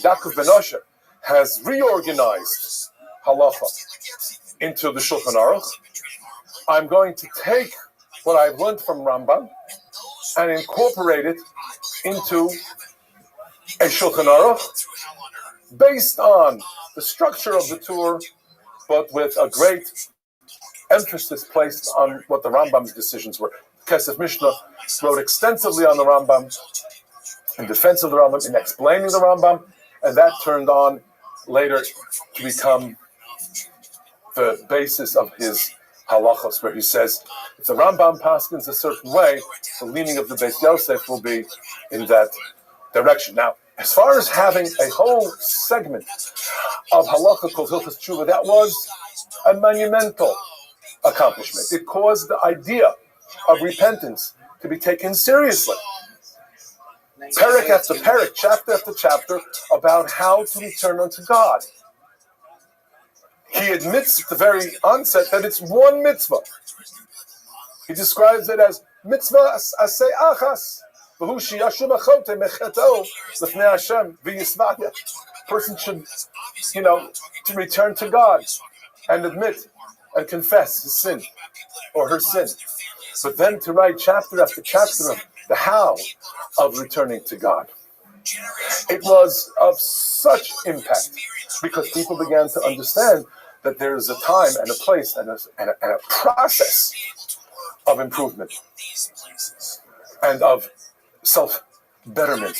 Yaakov ben Osher, has reorganized halacha into the Shulchan Aruch, I'm going to take what I've learned from Rambam and incorporate it into a Shulchan Aruch based on the structure of the Torah, but with a great emphasis placed on what the Rambam's decisions were. Kesef Mishnah wrote extensively on the Rambam, in defense of the Rambam, in explaining the Rambam, and that turned on later to become the basis of his halachos, where he says, if the Rambam paskins a certain way, the leaning of the Beis Yosef will be in that direction. Now, as far as having a whole segment of halacha called Hilchos Tshuva, that was a monumental accomplishment. It caused the idea of repentance to be taken seriously. Perek after perek, chapter after chapter, about how to return unto God. He admits at the very onset that it's one mitzvah. He describes it as mitzvah asay achas. Person should, to return to God and admit and confess his sin or her sin. But then to write chapter after chapter of the how of returning to God. It was of such impact because people began to understand that there is a time and a place and a process of improvement and of self-betterment.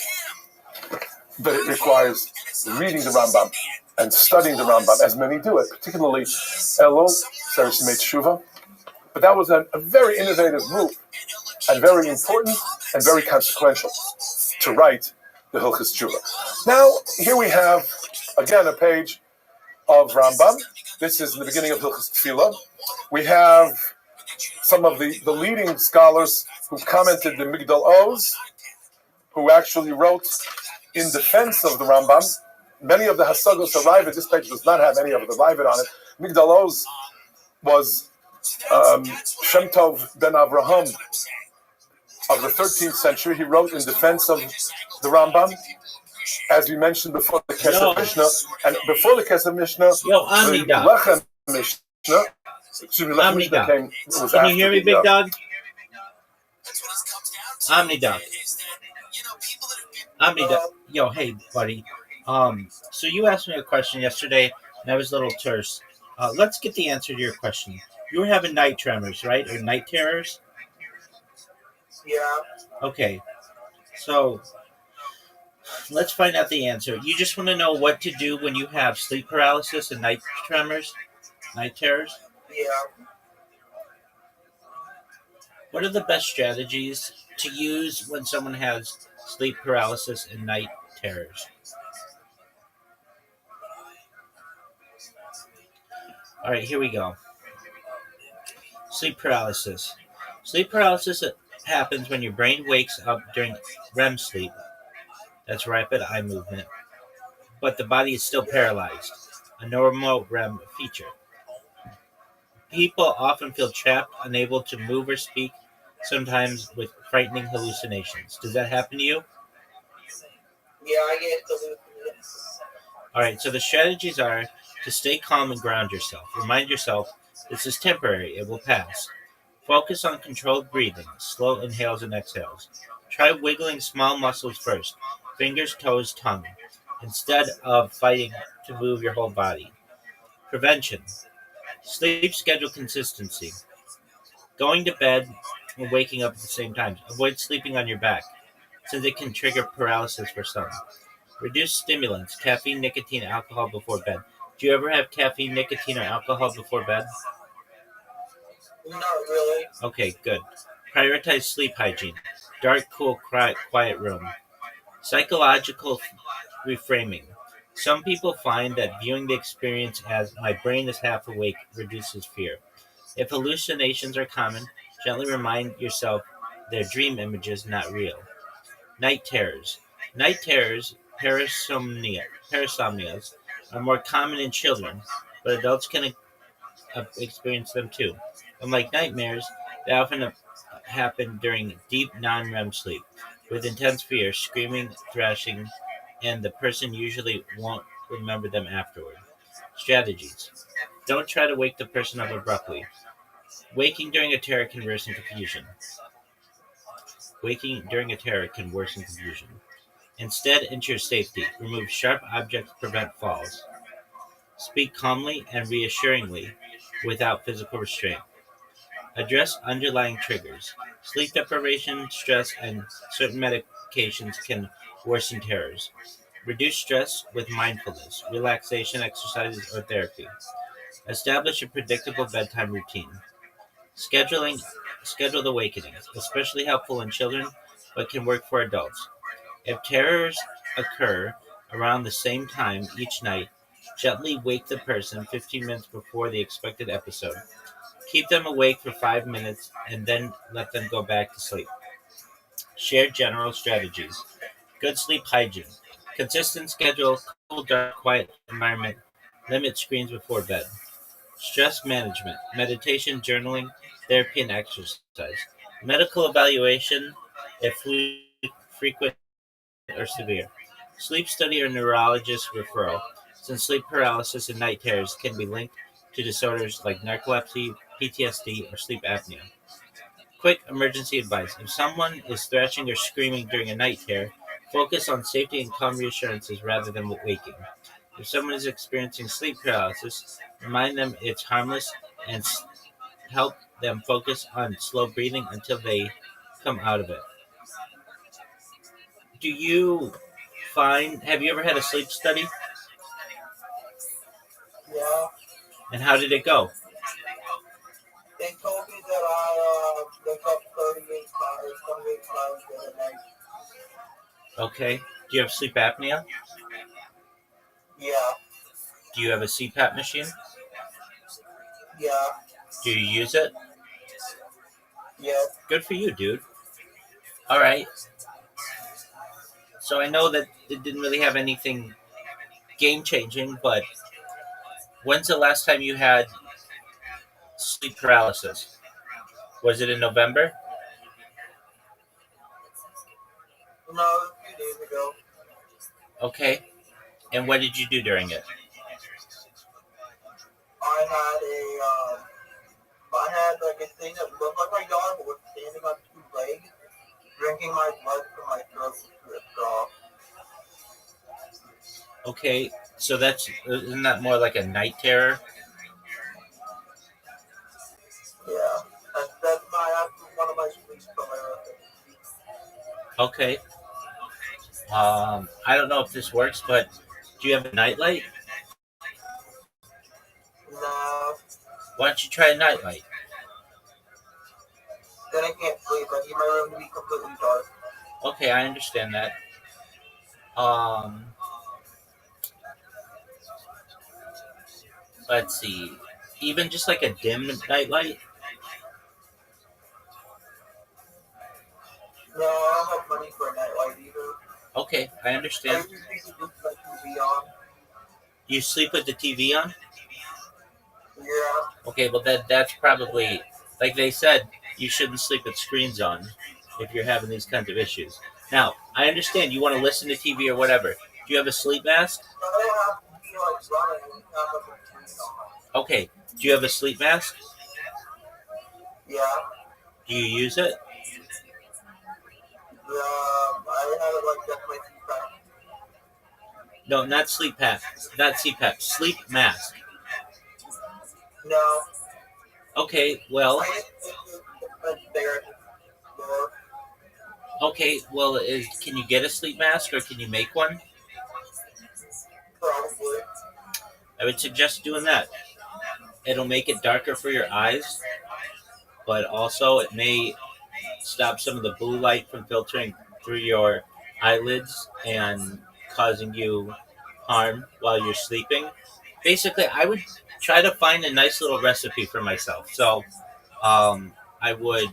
But it requires reading the Rambam and studying the Rambam, as many do it, particularly Elo, Sarasime Tshuva. But that was a very innovative move and very important and very consequential to write the Hilchos Tshuva. Now, here we have, again, a page of Rambam. This is the beginning of Hilchos Tefillah. We have some of the leading scholars who commented the Migdal Oz, who actually wrote in defense of the Rambam. Many of the Hasagos Arrived, this page does not have any of the Arrived on it. Migdal Oz was Shem Tov ben Avraham of the 13th century. He wrote in defense of the Rambam, as we mentioned before the Kesef Mishnah, and before the Kesef Mishnah, the Lechem Mishnah. Excuse me, Lechem Mishnah came. Can you hear me, big dog? Omnidog. Omnidog. Yo, hey, buddy. So you asked me a question yesterday, and I was a little terse. Let's get the answer to your question. You were having night tremors, right? Or night terrors? Yeah. Okay. So let's find out the answer. You just want to know what to do when you have sleep paralysis and night tremors? Night terrors? Yeah. What are the best strategies to use when someone has sleep paralysis and night terrors? All right, here we go. Sleep paralysis. Sleep paralysis happens when your brain wakes up during REM sleep. That's rapid eye movement. But the body is still paralyzed, a normal REM feature. People often feel trapped, unable to move or speak, sometimes with frightening hallucinations. Does that happen to you? Yeah, I get hallucinations. All right, so the strategies are to stay calm and ground yourself. Remind yourself this is temporary, it will pass. Focus on controlled breathing, slow inhales and exhales. Try wiggling small muscles first, fingers, toes, tongue, instead of fighting to move your whole body. Prevention. Sleep schedule consistency. Going to bed and waking up at the same time. Avoid sleeping on your back, since it can trigger paralysis for some. Reduce stimulants, caffeine, nicotine, alcohol before bed. Do you ever have caffeine, nicotine, or alcohol before bed? Not really. Okay, good. Prioritize sleep hygiene. Dark, cool, quiet room. Psychological reframing. Some people find that viewing the experience as my brain is half awake reduces fear. If hallucinations are common, gently remind yourself they're dream images, not real. Night terrors. Night terrors, parasomnias, are more common in children, but adults can experience them too. Unlike nightmares, they often happen during deep non-REM sleep, with intense fear, screaming, thrashing, and the person usually won't remember them afterward. Strategies. Don't try to wake the person up abruptly. Waking during a terror can worsen confusion. Waking during a terror can worsen confusion. Instead, ensure safety. Remove sharp objects to prevent falls. Speak calmly and reassuringly without physical restraint. Address underlying triggers. Sleep deprivation, stress, and certain medications can worsen terrors. Reduce stress with mindfulness, relaxation exercises, or therapy. Establish a predictable bedtime routine. Scheduled awakenings, especially helpful in children, but can work for adults. If terrors occur around the same time each night, gently wake the person 15 minutes before the expected episode. Keep them awake for 5 minutes and then let them go back to sleep. Share general strategies. Good sleep hygiene. Consistent schedule, cool, dark, quiet environment. Limit screens before bed. Stress management. Meditation, journaling, therapy, and exercise. Medical evaluation if frequent or severe. Sleep study or neurologist referral, since sleep paralysis and night terrors can be linked to disorders like narcolepsy, PTSD, or sleep apnea. Quick emergency advice. If someone is thrashing or screaming during a night terror, focus on safety and calm reassurances rather than waking. If someone is experiencing sleep paralysis, remind them it's harmless and help them focus on slow breathing until they come out of it. Have you ever had a sleep study? Yeah, And how did it go? they told me that I wake up 28 times in a night. Okay. Do you have sleep apnea? Yeah, Do you have a CPAP machine? yeah, Do you use it? yeah. Good for you, dude. All right. So I know that it didn't really have anything game changing, but when's the last time you had sleep paralysis? Was it in November? No, a few days ago. Okay. And what did you do during it? I had like a thing that looked like my dog, but was standing on two legs, drinking my blood from my throat through a straw. Okay. So isn't that more like a night terror? Yeah, that's one of my sleep paralysis. Okay. I don't know if this works, but do you have a nightlight? No, Why don't you try a nightlight? then I can't sleep. I need my room to be completely dark. Okay, I understand that. Um, let's see. Even just like a dim nightlight? No, I don't have money for a nightlight either. Okay, I I understand. usually just put my TV on. You sleep with the TV on? Yeah, Okay, well that's probably, like they said, you shouldn't sleep with screens on if you're having these kinds of issues. Now, I understand you want to listen to TV or whatever. Do you have a sleep mask? I don't have to be like running. I have like a TV on. Okay, do you have a sleep mask? Yeah, Do you use it? I have it like that's my CPAP. No, not sleep pack, not CPAP, sleep mask. No, Okay, well, I just it's there at the door. okay, well, can you get a sleep mask or can you make one? Probably. I would suggest doing that. It'll make it darker for your eyes, but also it may stop some of the blue light from filtering through your eyelids and causing you harm while you're sleeping. Basically, I would try to find a nice little recipe for myself. So, I would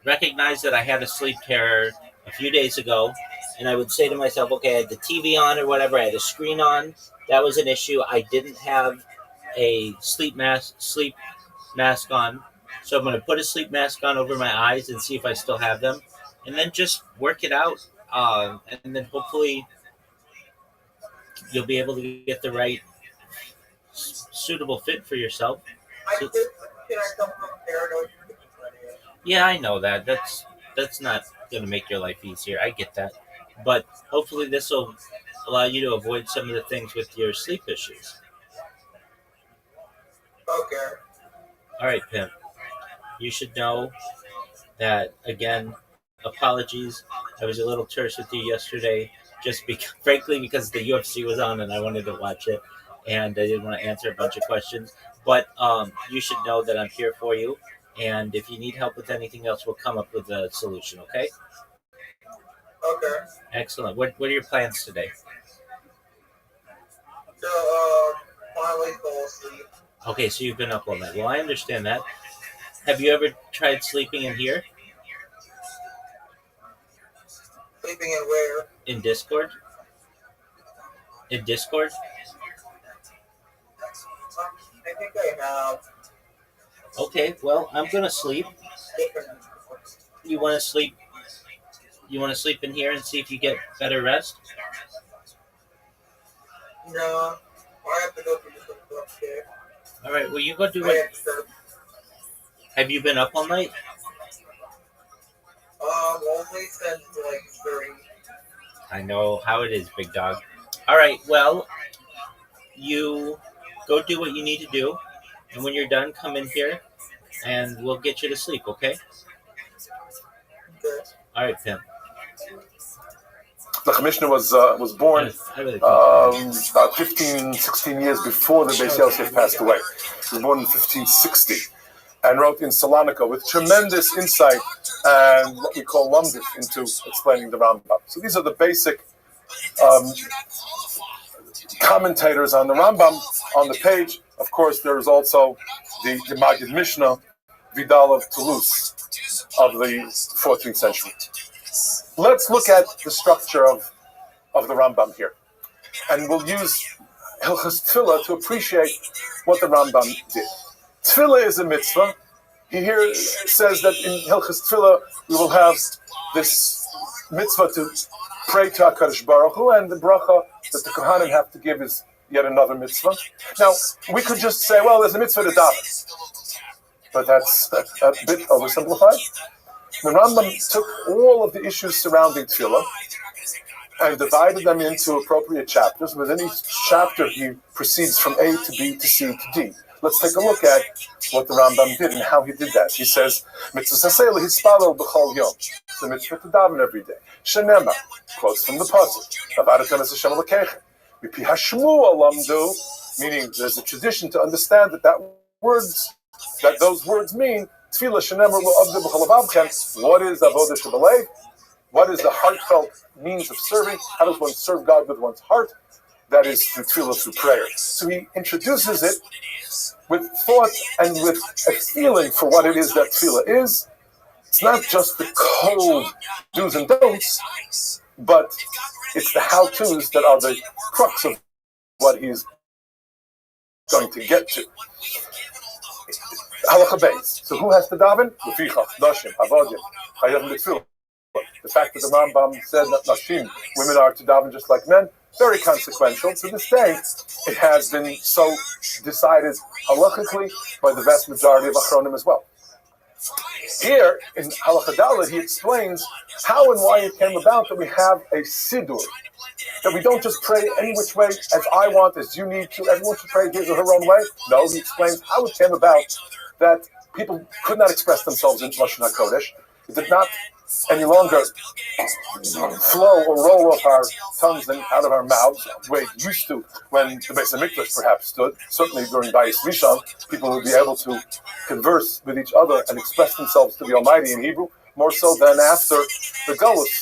recognize that I had a sleep terror a few days ago, and I would say to myself, okay, I had the TV on or whatever, I had a screen on. That was an issue. I didn't have a sleep mask on. So I'm going to put a sleep mask on over my eyes and see if I still have them, and then just work it out. And then hopefully you'll be able to get the right suitable fit for yourself. So, Can I come from paranoid? yeah, I know that. That's not going to make your life easier. I get that, but hopefully this will allow you to avoid some of the things with your sleep issues. Okay. All right, Pimp. You should know that again. Apologies. I was a little terse with you yesterday, just because, frankly, because the UFC was on and I wanted to watch it, and I didn't want to answer a bunch of questions. But you should know that I'm here for you, and if you need help with anything else, we'll come up with a solution. Okay? Okay. Excellent. What are your plans today? So, finally fall asleep. Okay, so you've been up all night. Well, I understand that. Have you ever tried sleeping in here? Sleeping in where? In Discord? In Discord? I think I have. Okay, well, I'm gonna sleep. You want to sleep? You want to sleep in here and see if you get better rest? No. I have to go to the upstairs. All right. Well, you go do I it. have to. Have you been up all night? Only since like 3. I know how it is, big dog. All right. Well, you go do what you need to do, and when you're done, come in here, and we'll get you to sleep. Okay? Okay. All right, Pim. The Commissioner was born I really about 15, 16 years before the Beis Yosef passed away. He was born in 1560 and wrote in Salonika with tremendous insight and what we call lumdif into explaining the Rambam. So these are the basic commentators on the Rambam on the page. Of course, there is also the Maggid Mishnah, Vidal of Toulouse of the 14th century. Let's look at the structure of the Rambam here. And we'll use Hilchas Tefillah to appreciate what the Rambam did. Tefillah is a mitzvah. He here says that in Hilchas Tefillah we will have this mitzvah to pray to HaKadosh Baruch Hu, and the bracha that the Kohanim have to give is yet another mitzvah. Now, we could just say, well, there's a mitzvah to daven. But that's a bit oversimplified. The Rambam took all of the issues surrounding tefillah and divided them into appropriate chapters. Within each chapter, he proceeds from A to B to C to D. Let's take a look at what the Rambam did and how he did that. He says, "Mitzvah saseh lehispalel b'chol yom." It's a mitzvah to daven every day. Shenema, quotes from the pasuk, "Avaretem es Hashem Elokeichem." Mipi hashmua lamdu, meaning there's a tradition to understand that those words mean tefillah shenemer lo avdu b'chol avavchem. What is avodah shebalev? What is the heartfelt means of serving? How does one serve God with one's heart? That is through tefillah, through prayer. So he introduces it with thought and with a feeling for what it is that tefillah is. It's not just the cold do's and don'ts, but it's the how-tos that are the crux of what he's going to get to. Halacha beis. So who has to daven? Lefichach, Nashim, Avodim, Chayavim B'tefillah. The fact that the Rambam said that Nashim, women are to daven just like men, very consequential. To this day, it has been so decided halachically by the vast majority of Achronim as well. Here, in Halacha Dalet, he explains how and why it came about that we have a Siddur. That we don't just pray any which way as I want, as you need to. Everyone should pray his or her own way. No, he explains how it came about that people could not express themselves in Lashon HaKodesh. It did not any longer flow or roll off our tongues and out of our mouths the way it used to when the Beis HaMikdash perhaps stood. Certainly during Bayis Rishon, people would be able to converse with each other and express themselves to the Almighty in Hebrew, more so than after the Golus.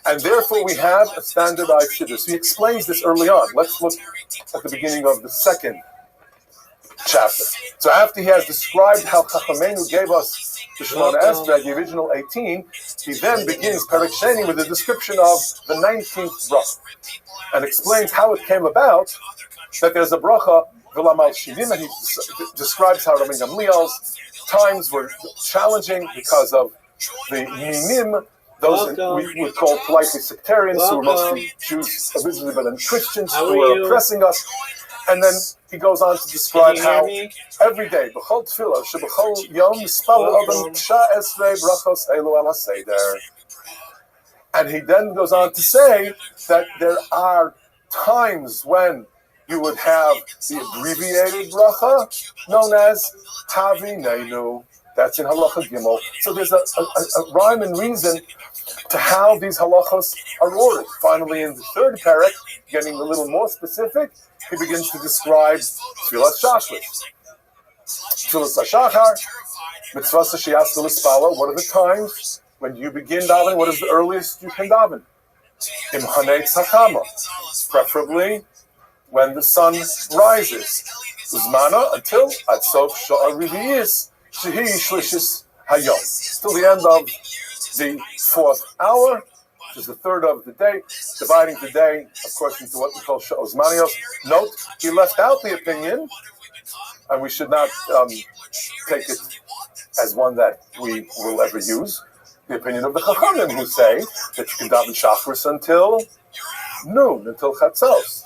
And therefore we have a standardized Siddur. So he explains this early on. Let's look at the beginning of the second chapter. So after he has described how Chachamenu gave us the Shemona Esrei, the original 18, he then begins Perek Sheni with a description of the 19th bracha and explains how it came about that there's a bracha V'lamal Shinim, and he describes how Rabbi Gamliel's times were challenging because of the minim those we would call politely sectarians, who were mostly Jews originally, but then Christians who were oppressing us. And then he goes on to describe how every day, b'chol tefillah, sheb'chol yom mispal adam ksha esrei brachos elu al haseder. And he then goes on to say that there are times when you would have the abbreviated bracha known as Havineinu. That's in Halacha Gimel. So there's a rhyme and reason to how these halachos are ordered. Finally, in the third parak, getting a little more specific, he begins to describe Tfilas Shachris. Tfilas Shachar, Mitzvah Sheyasu L'Spala. What are the times when you begin davening? What is the earliest you can daven? Im Hanei Tzakama, preferably when the sun rises. Uzmana until at Sof Sha'ar Riviyis Shehi Shlishis Hayom. Till the end of the 4th hour, which is the third of the day, dividing the day, of course, into what we call Sha'ozmanios. Note, he left out the opinion, and we should not take it as one that we will ever use, the opinion of the Chachamim, who say that you can daven Shachris until noon, until Chatzos.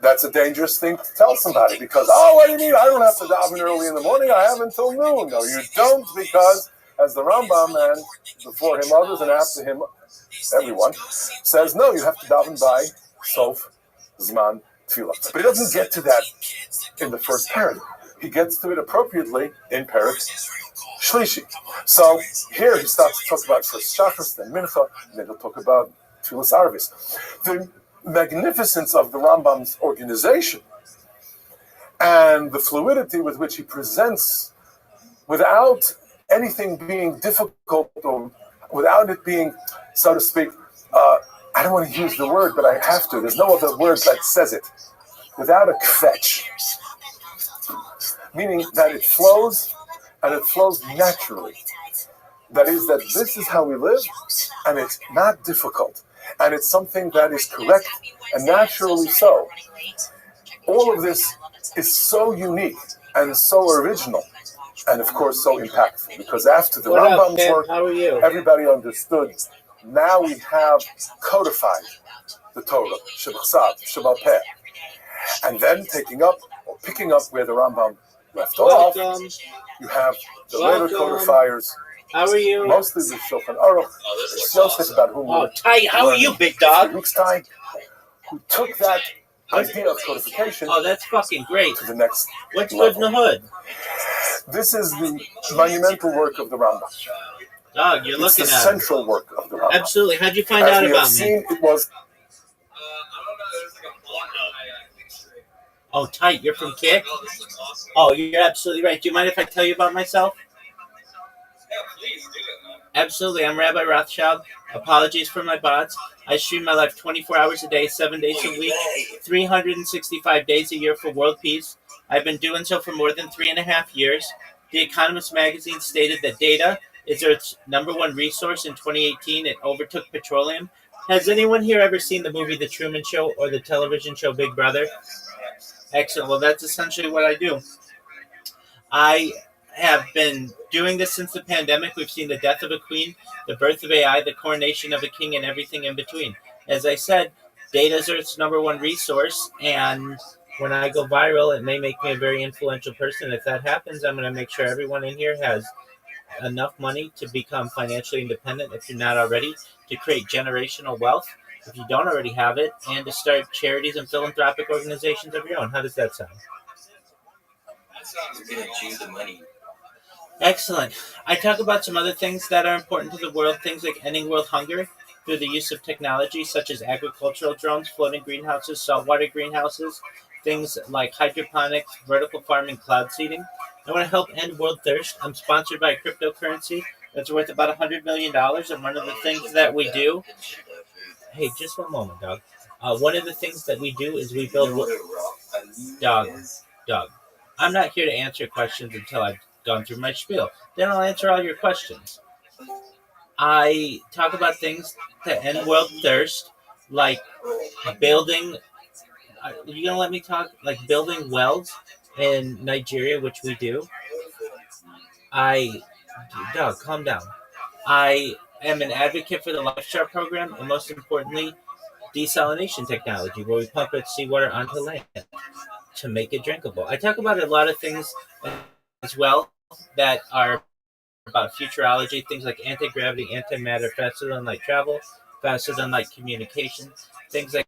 That's a dangerous thing to tell somebody, because, what do you mean? I don't have to daven early in the morning, I have until noon. No, you don't, because as the Rambam, and before him others, and after him everyone, says, no, you have to daven by Sof Zman Tefillah. But he doesn't get to that in the first parak. He gets to it appropriately in parak Shlishi. So here he starts to talk about first Shachris, then Mincha, and then he'll talk about Tfilas Arvis. The magnificence of the Rambam's organization and the fluidity with which he presents, without anything being difficult or without it being, so to speak, I don't want to use the word, but I have to. There's no other word that says it. Without a kvetch. Meaning that it flows, and it flows naturally. That is, that this is how we live, and it's not difficult. And it's something that is correct, and naturally so. All of this is so unique, and so original, and of course so impactful, because after the Rambam's work, everybody understood. Now we have codified the Torah, Shebachsav, Shebal Peh, and then taking up or picking up where the Rambam left off. You have the later codifiers. How are you? Mostly the Shulchan Aruch, Yosef, about whom Ty, how are you, big dog? Ty, who took that idea of codification. Oh, that's fucking great. To the next What's level. good in the hood? This is the monumental work of the Rambam. Dog, you're looking it's at the central work of the Rambam. Absolutely. How'd you find out about me? Seen, it was. Oh, tight. You're from Kick? Oh, you're absolutely right. Do you mind if I tell you about myself? Absolutely. I'm Rabbi Rothschild. Apologies for my bots. I stream my life 24 hours a day, 7 days a week, 365 days a year for world peace. I've been doing so for more than 3.5 years. The Economist magazine stated that data is Earth's #1 resource in 2018. It overtook petroleum. Has anyone here ever seen the movie The Truman Show or the television show Big Brother? Excellent. Well, that's essentially what I do. I have been doing this since the pandemic. We've seen the death of a queen, the birth of AI, the coronation of a king, and everything in between. As I said, data is Earth's #1 resource, and when I go viral, it may make me a very influential person. If that happens, I'm going to make sure everyone in here has enough money to become financially independent, if you're not already, to create generational wealth, if you don't already have it, and to start charities and philanthropic organizations of your own. How does that sound? You're going to choose the money. Excellent. I talk about some other things that are important to the world, things like ending world hunger through the use of technology such as agricultural drones, floating greenhouses, saltwater greenhouses, things like hydroponics, vertical farming, cloud seeding. I want to help end world thirst. I'm sponsored by a cryptocurrency that's worth about $100 million, and one of the things that we do... Hey, just one moment, dog. One of the things that we do is we build... Dog. I'm not here to answer questions until I've gone through my spiel. Then I'll answer all your questions. I talk about things to end world thirst, like building... Are you going to let me talk? Like building wells in Nigeria, which we do. Dog, calm down. I am an advocate for the LifeShare program, and most importantly, desalination technology, where we pump seawater onto land to make it drinkable. I talk about a lot of things as well that are about futurology, things like anti-gravity, antimatter, faster than light travel, faster than light communication, things like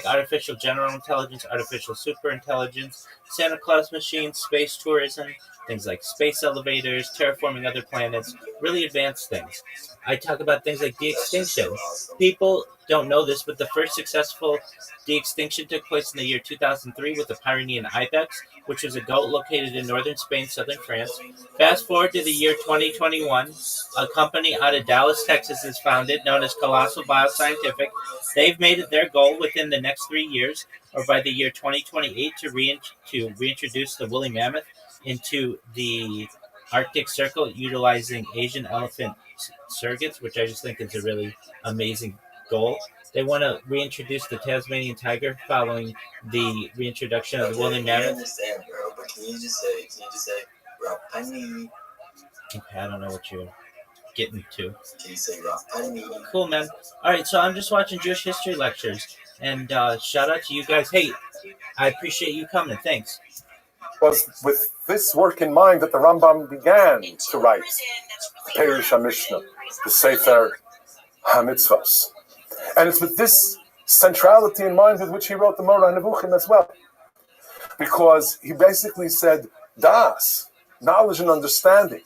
artificial general intelligence, artificial superintelligence, Santa Claus machines, space tourism, things like space elevators, terraforming other planets, really advanced things. I talk about things like de-extinction. People don't know this, but the first successful de-extinction took place in the year 2003 with the Pyrenean ibex, which was a goat located in northern Spain, southern France. Fast forward to the year 2021, a company out of Dallas, Texas is founded, known as Colossal Bioscientific. They've made it their goal within the next 3 years, or by the year 2028, to reintroduce the woolly mammoth into the Arctic Circle, utilizing Asian elephant surrogates, which I just think is a really amazing goal. They want to reintroduce the Tasmanian tiger following the reintroduction of the woolly mammoth. Understand, bro, but can you just say, Rabbi? Okay, I don't know what you're getting to. Can you say Rabbi? Cool, man. All right, so I'm just watching Jewish history lectures, and shout out to you guys. Hey, I appreciate you coming. Thanks. It was with this work in mind that the Rambam began to write the Perush HaMishnah, the Sefer HaMitzvos. And it's with this centrality in mind with which he wrote the Moreh Nevuchim as well. Because he basically said, Das, knowledge and understanding,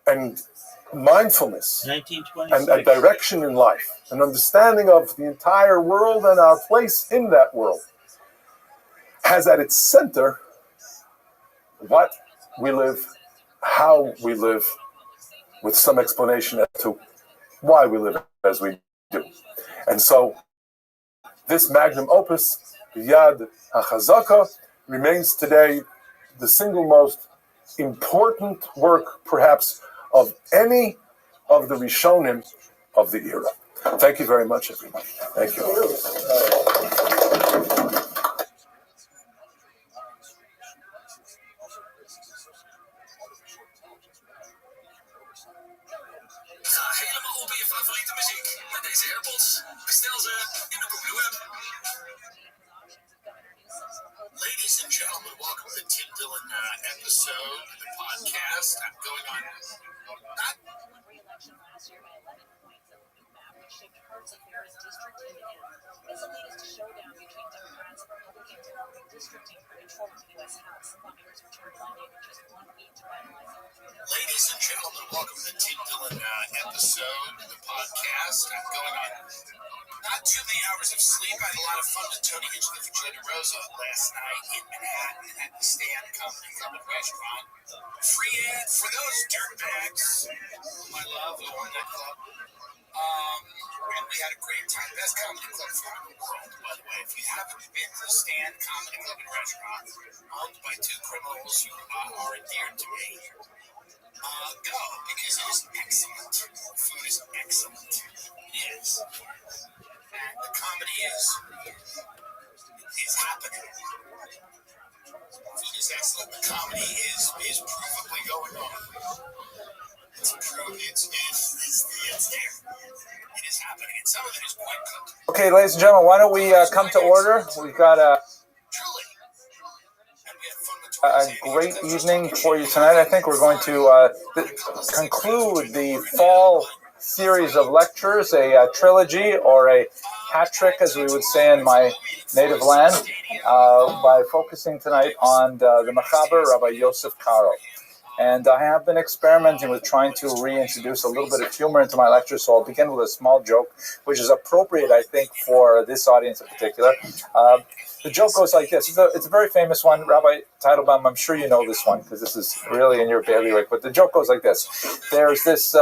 and mindfulness, and a direction in life, an understanding of the entire world and our place in that world, has at its center what we live, how we live, with some explanation as to why we live as we do. And so this magnum opus, Yad HaChazaka, remains today the single most important work, perhaps, of any of the Rishonim of the era. Thank you very much, everybody. Thank you. Helemaal op in je favoriete muziek met deze AirPods. Bestel ze in de computer. Ladies and gentlemen, welcome to the Tim Dillon episode of the podcast. I'm going on. Ladies and gentlemen, welcome to the Tim Dillon episode of the podcast. I'm going on not too many hours of sleep. I had a lot of fun with Tony Hitch and Virginia Rosa last night in Manhattan at the Stand Comedy Club and Restaurant. Free ad for those dirtbags whom I love, who own that club. And we had a great time. Best comedy club in the world, by the way. If you haven't been to the Stand Comedy Club and Restaurant, owned by two criminals who are endeared to me, go, because it is excellent. Food is excellent. It is. And the comedy is happening. Food is excellent. The comedy is provably going on. It's proved. It's there. It is happening. And some of it is quite good. Okay, ladies and gentlemen, why don't we come to order? We've got a great evening for you tonight. I think we're going to conclude the fall series of lectures, a trilogy or a hat trick, as we would say in my native land, by focusing tonight on the Machaber, Rabbi Yosef Karo. And I have been experimenting with trying to reintroduce a little bit of humor into my lecture, so I'll begin with a small joke, which is appropriate, I think, for this audience in particular. The joke goes like this. It's a very famous one. Rabbi Teitelbaum, I'm sure you know this one, because this is really in your bailiwick. But the joke goes like this. There's this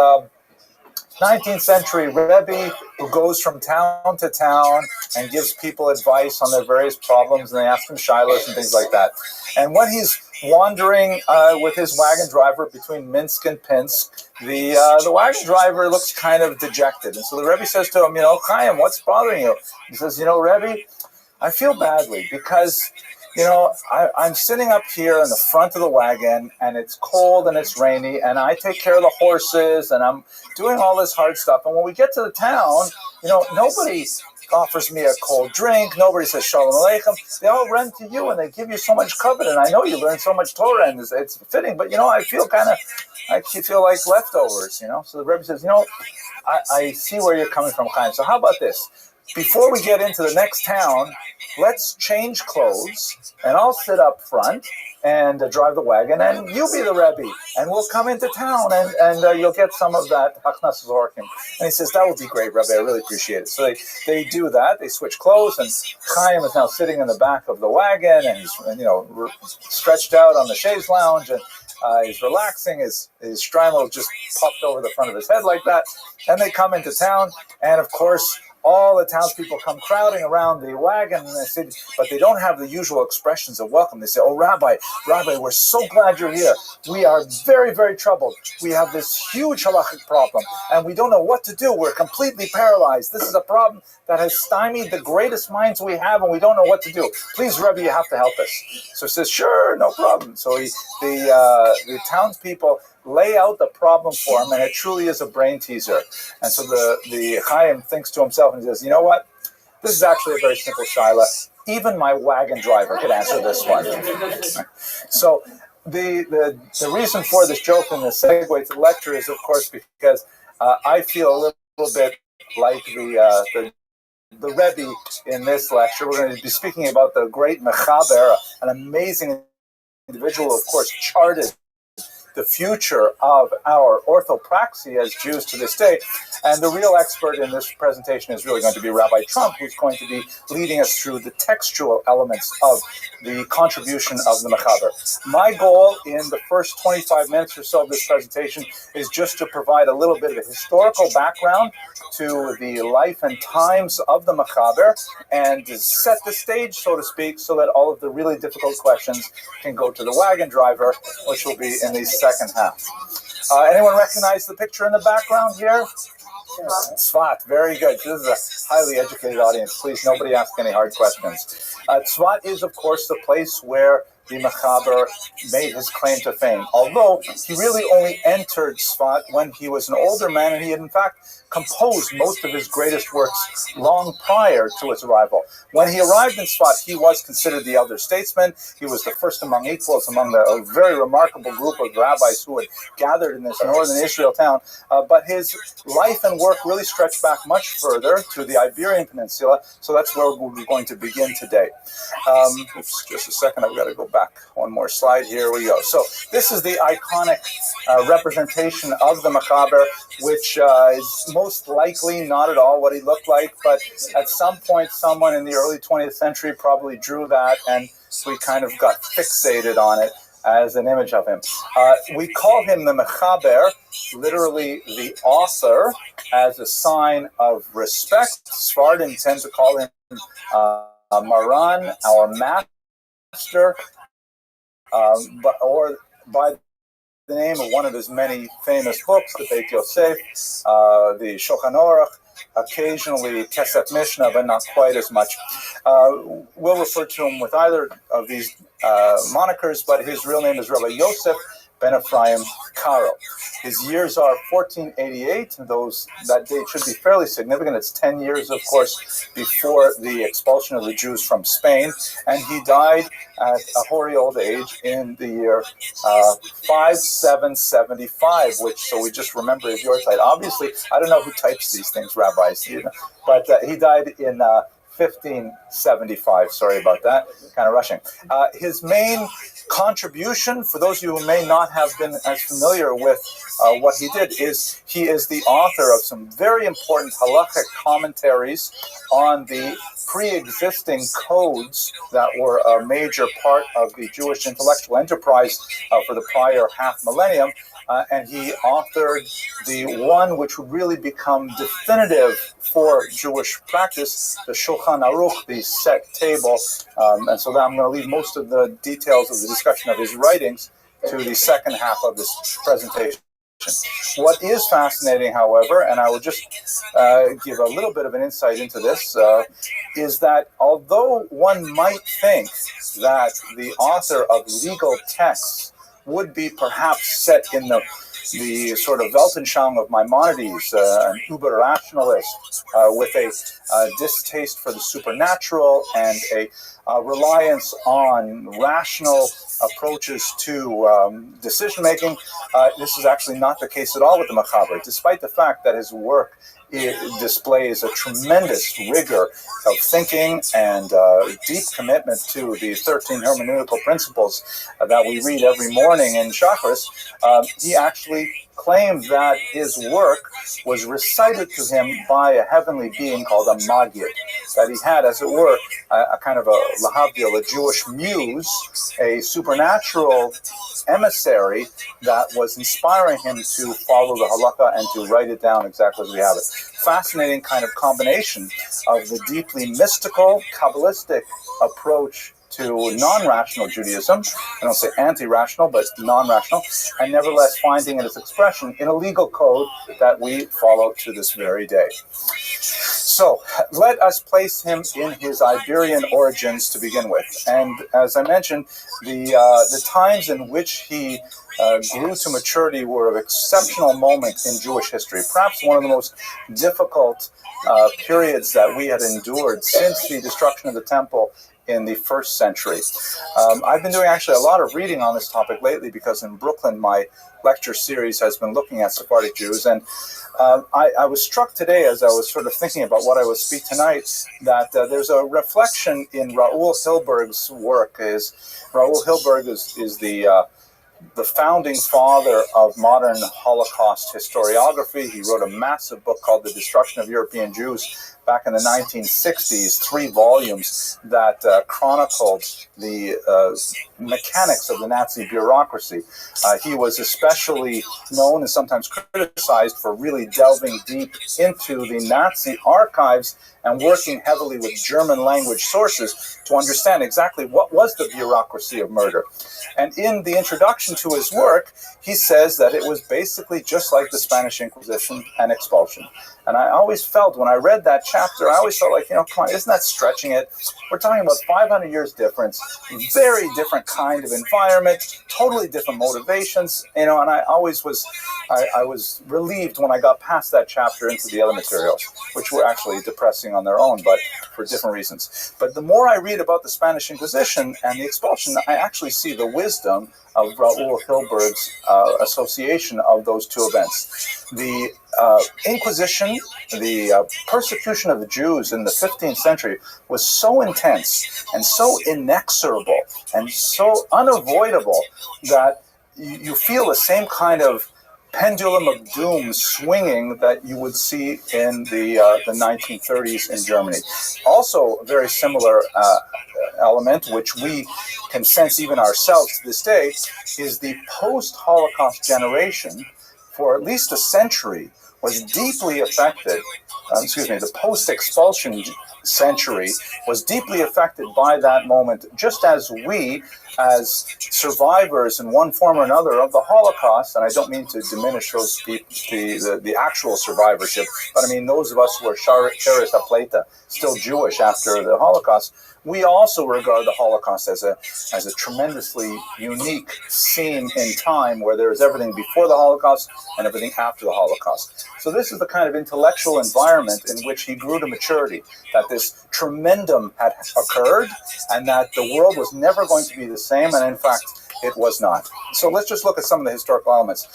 19th century Rabbi who goes from town to town and gives people advice on their various problems, and they ask him shilas and things like that. And when he's wandering with his wagon driver between Minsk and Pinsk, the wagon driver looks kind of dejected. And so the Rebbe says to him, Chaim, what's bothering you? He says, Rebbe, I feel badly because, I'm sitting up here in the front of the wagon, and it's cold and it's rainy, and I take care of the horses, and I'm doing all this hard stuff. And when we get to the town, nobody offers me a cold drink. Nobody says Shalom Aleichem. They all run to you, and they give you so much covet. And I know you learn so much Torah, and it's fitting. But I feel like leftovers. So the Rebbe says, I see where you're coming from, Chaim. So how about this? Before we get into the next town, let's change clothes, and I'll sit up front and drive the wagon, and you be the Rebbe, and we'll come into town, and you'll get some of that Hachnas Zorkim. And he says, that would be great, Rabbi, I really appreciate it. So they do that, they switch clothes, and Chaim is now sitting in the back of the wagon, and he's stretched out on the chaise lounge, and he's relaxing, his shtreimel just popped over the front of his head like that, and they come into town, and of course, all the townspeople come crowding around the wagon, and they say, but they don't have the usual expressions of welcome. They say, oh, Rabbi, we're so glad you're here. We are very, very troubled. We have this huge halachic problem, and we don't know what to do. We're completely paralyzed. This is a problem that has stymied the greatest minds we have, and we don't know what to do. Please, Rabbi, you have to help us. So he says, sure, no problem. So the townspeople lay out the problem for him, and it truly is a brain teaser. And so the Chaim thinks to himself, and he says, you know what? This is actually a very simple shaila. Even my wagon driver could answer this one. So the reason for this joke and the segue to the lecture is, of course, because I feel a little bit like the Rebbe in this lecture. We're going to be speaking about the great Mechaber, an amazing individual, of course, charted the future of our orthopraxy as Jews to this day. And the real expert in this presentation is really going to be Rabbi Trump, who's going to be leading us through the textual elements of the contribution of the Mechaber. My goal in the first 25 minutes or so of this presentation is just to provide a little bit of a historical background to the life and times of the Mechaber and to set the stage, so to speak, so that all of the really difficult questions can go to the wagon driver, which will be in the second half. Anyone recognize the picture in the background here? Tzfat, very good. This is a highly educated audience. Please, nobody ask any hard questions. Tzfat is, of course, the place where the Mechaber made his claim to fame. Although he really only entered Tzfat when he was an older man, and he had in fact composed most of his greatest works long prior to his arrival. When he arrived in Tzfat, he was considered the elder statesman. He was the first among equals among a very remarkable group of rabbis who had gathered in this northern Israel town. But his life and work really stretched back much further to the Iberian Peninsula, so that's where we're going to begin today. Just a second, I've got to go back one more slide. Here we go. So this is the iconic representation of the Mechaber, which is most likely not at all what he looked like, but at some point someone in the early 20th century probably drew that, and we kind of got fixated on it as an image of him. We call him the Mechaber, literally the author, as a sign of respect. Sephardim tend to call him Maran, our master, or by the name of one of his many famous books, the Beit Yosef, the Shulchan Aruch, occasionally Kesef Mishnah, but not quite as much. We'll refer to him with either of these monikers, but his real name is Rabbi Yosef ben Ephraim Karo. His years are 1488. That date should be fairly significant. It's 10 years, of course, before the expulsion of the Jews from Spain, and he died at a hoary old age in the year 5775, so we just remember his yortzeit. Obviously, I don't know who types these things, rabbis, but he died in 1575. Sorry about that, kind of rushing. His main contribution, for those of you who may not have been as familiar with what he did, is he is the author of some very important halachic commentaries on the pre-existing codes that were a major part of the Jewish intellectual enterprise for the prior half millennium. And he authored the one which would really become definitive for Jewish practice, the Shulchan Aruch, the set table. And so I'm going to leave most of the details of the discussion of his writings to the second half of this presentation. What is fascinating, however, and I will just give a little bit of an insight into this, is that although one might think that the author of legal texts would be perhaps set in the sort of Weltanschauung of Maimonides, an uber-rationalist with a distaste for the supernatural and a reliance on rational approaches to decision-making. This is actually not the case at all with the Mechaber, despite the fact that his work displays a tremendous rigor of thinking and deep commitment to the 13 hermeneutical principles that we read every morning in Shacharis. He actually claimed that his work was recited to him by a heavenly being called a Magid, that he had, as it were, a kind of a lahavdil, a Jewish muse, a supernatural emissary that was inspiring him to follow the halakha and to write it down exactly as we have it. Fascinating kind of combination of the deeply mystical, Kabbalistic approach to non-rational Judaism. I don't say anti-rational, but non-rational, and nevertheless finding its expression in a legal code that we follow to this very day. So let us place him in his Iberian origins to begin with. And as I mentioned, the times in which he grew to maturity were of exceptional moment in Jewish history, perhaps one of the most difficult periods that we had endured since the destruction of the temple in the 1st century. I've been doing actually a lot of reading on this topic lately because in Brooklyn my lecture series has been looking at Sephardic Jews, and I was struck today as I was sort of thinking about what I would speak tonight that there's a reflection in Raoul Hilberg's work. Raoul Hilberg is the founding father of modern Holocaust historiography. He wrote a massive book called The Destruction of European Jews back in the 1960s, 3 volumes that chronicled the mechanics of the Nazi bureaucracy. He was especially known and sometimes criticized for really delving deep into the Nazi archives and working heavily with German language sources to understand exactly what was the bureaucracy of murder. And in the introduction to his work, he says that it was basically just like the Spanish Inquisition and expulsion. And I always felt, when I read that chapter, I always felt like, come on, isn't that stretching it? We're talking about 500 years difference, very different kind of environment, totally different motivations, and I always was, I was relieved when I got past that chapter into the other materials, which were actually depressing on their own, but for different reasons. But the more I read about the Spanish Inquisition and the expulsion, I actually see the wisdom of Raoul Hilberg's association of those two events. The Inquisition, the persecution of the Jews in the 15th century was so intense and so inexorable and so unavoidable that you feel the same kind of pendulum of doom swinging that you would see in the 1930s in Germany. Also, a very similar element, which we can sense even ourselves to this day, is the post-Holocaust generation, for at least a century, was deeply affected, the post-expulsion century was deeply affected by that moment, just as we, as survivors in one form or another of the Holocaust, and I don't mean to diminish those people, the actual survivorship, but I mean those of us who are Sheres HaPleita, still Jewish after the Holocaust, we also regard the Holocaust as a tremendously unique scene in time where there is everything before the Holocaust and everything after the Holocaust. So this is the kind of intellectual environment in which he grew to maturity, that this tremendum had occurred and that the world was never going to be the same, and in fact, it was not. So let's just look at some of the historical elements.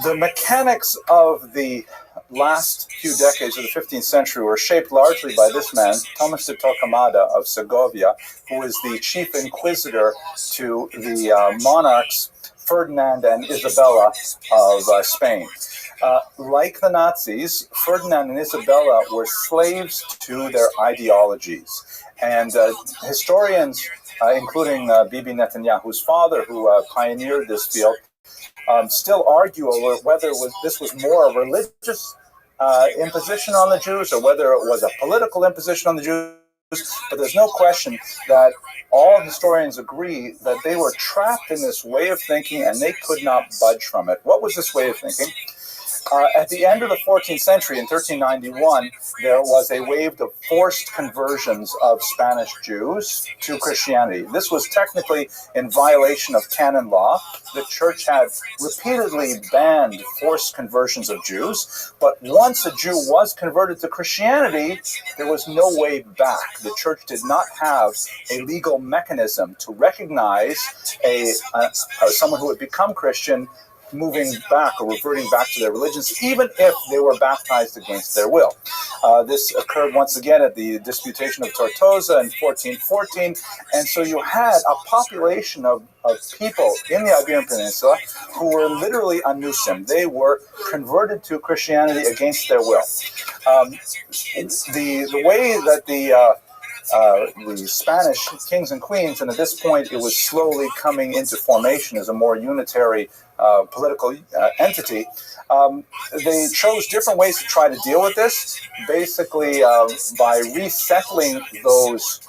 The mechanics of the last few decades of the 15th century were shaped largely by this man, Thomas de Torquemada of Segovia, who is the chief inquisitor to the monarchs Ferdinand and Isabella of Spain. Like the Nazis, Ferdinand and Isabella were slaves to their ideologies. And historians, including Bibi Netanyahu's father, who pioneered this field, still argue over whether this was more a religious imposition on the Jews or whether it was a political imposition on the Jews. but there's no question that all historians agree that they were trapped in this way of thinking and they could not budge from it. What was this way of thinking? At the end of the 14th century, in 1391, there was a wave of forced conversions of Spanish Jews to Christianity. This was technically in violation of canon law. The church had repeatedly banned forced conversions of Jews, but once a Jew was converted to Christianity, there was no way back. The church did not have a legal mechanism to recognize someone who had become Christian moving back or reverting back to their religions, even if they were baptized against their will. This occurred once again at the Disputation of Tortosa in 1414, and so you had a population of people in the Iberian Peninsula who were literally anusim. They were converted to Christianity against their will. The way that the Spanish kings and queens, and at this point it was slowly coming into formation as a more unitary political entity, they chose different ways to try to deal with this, basically by resettling those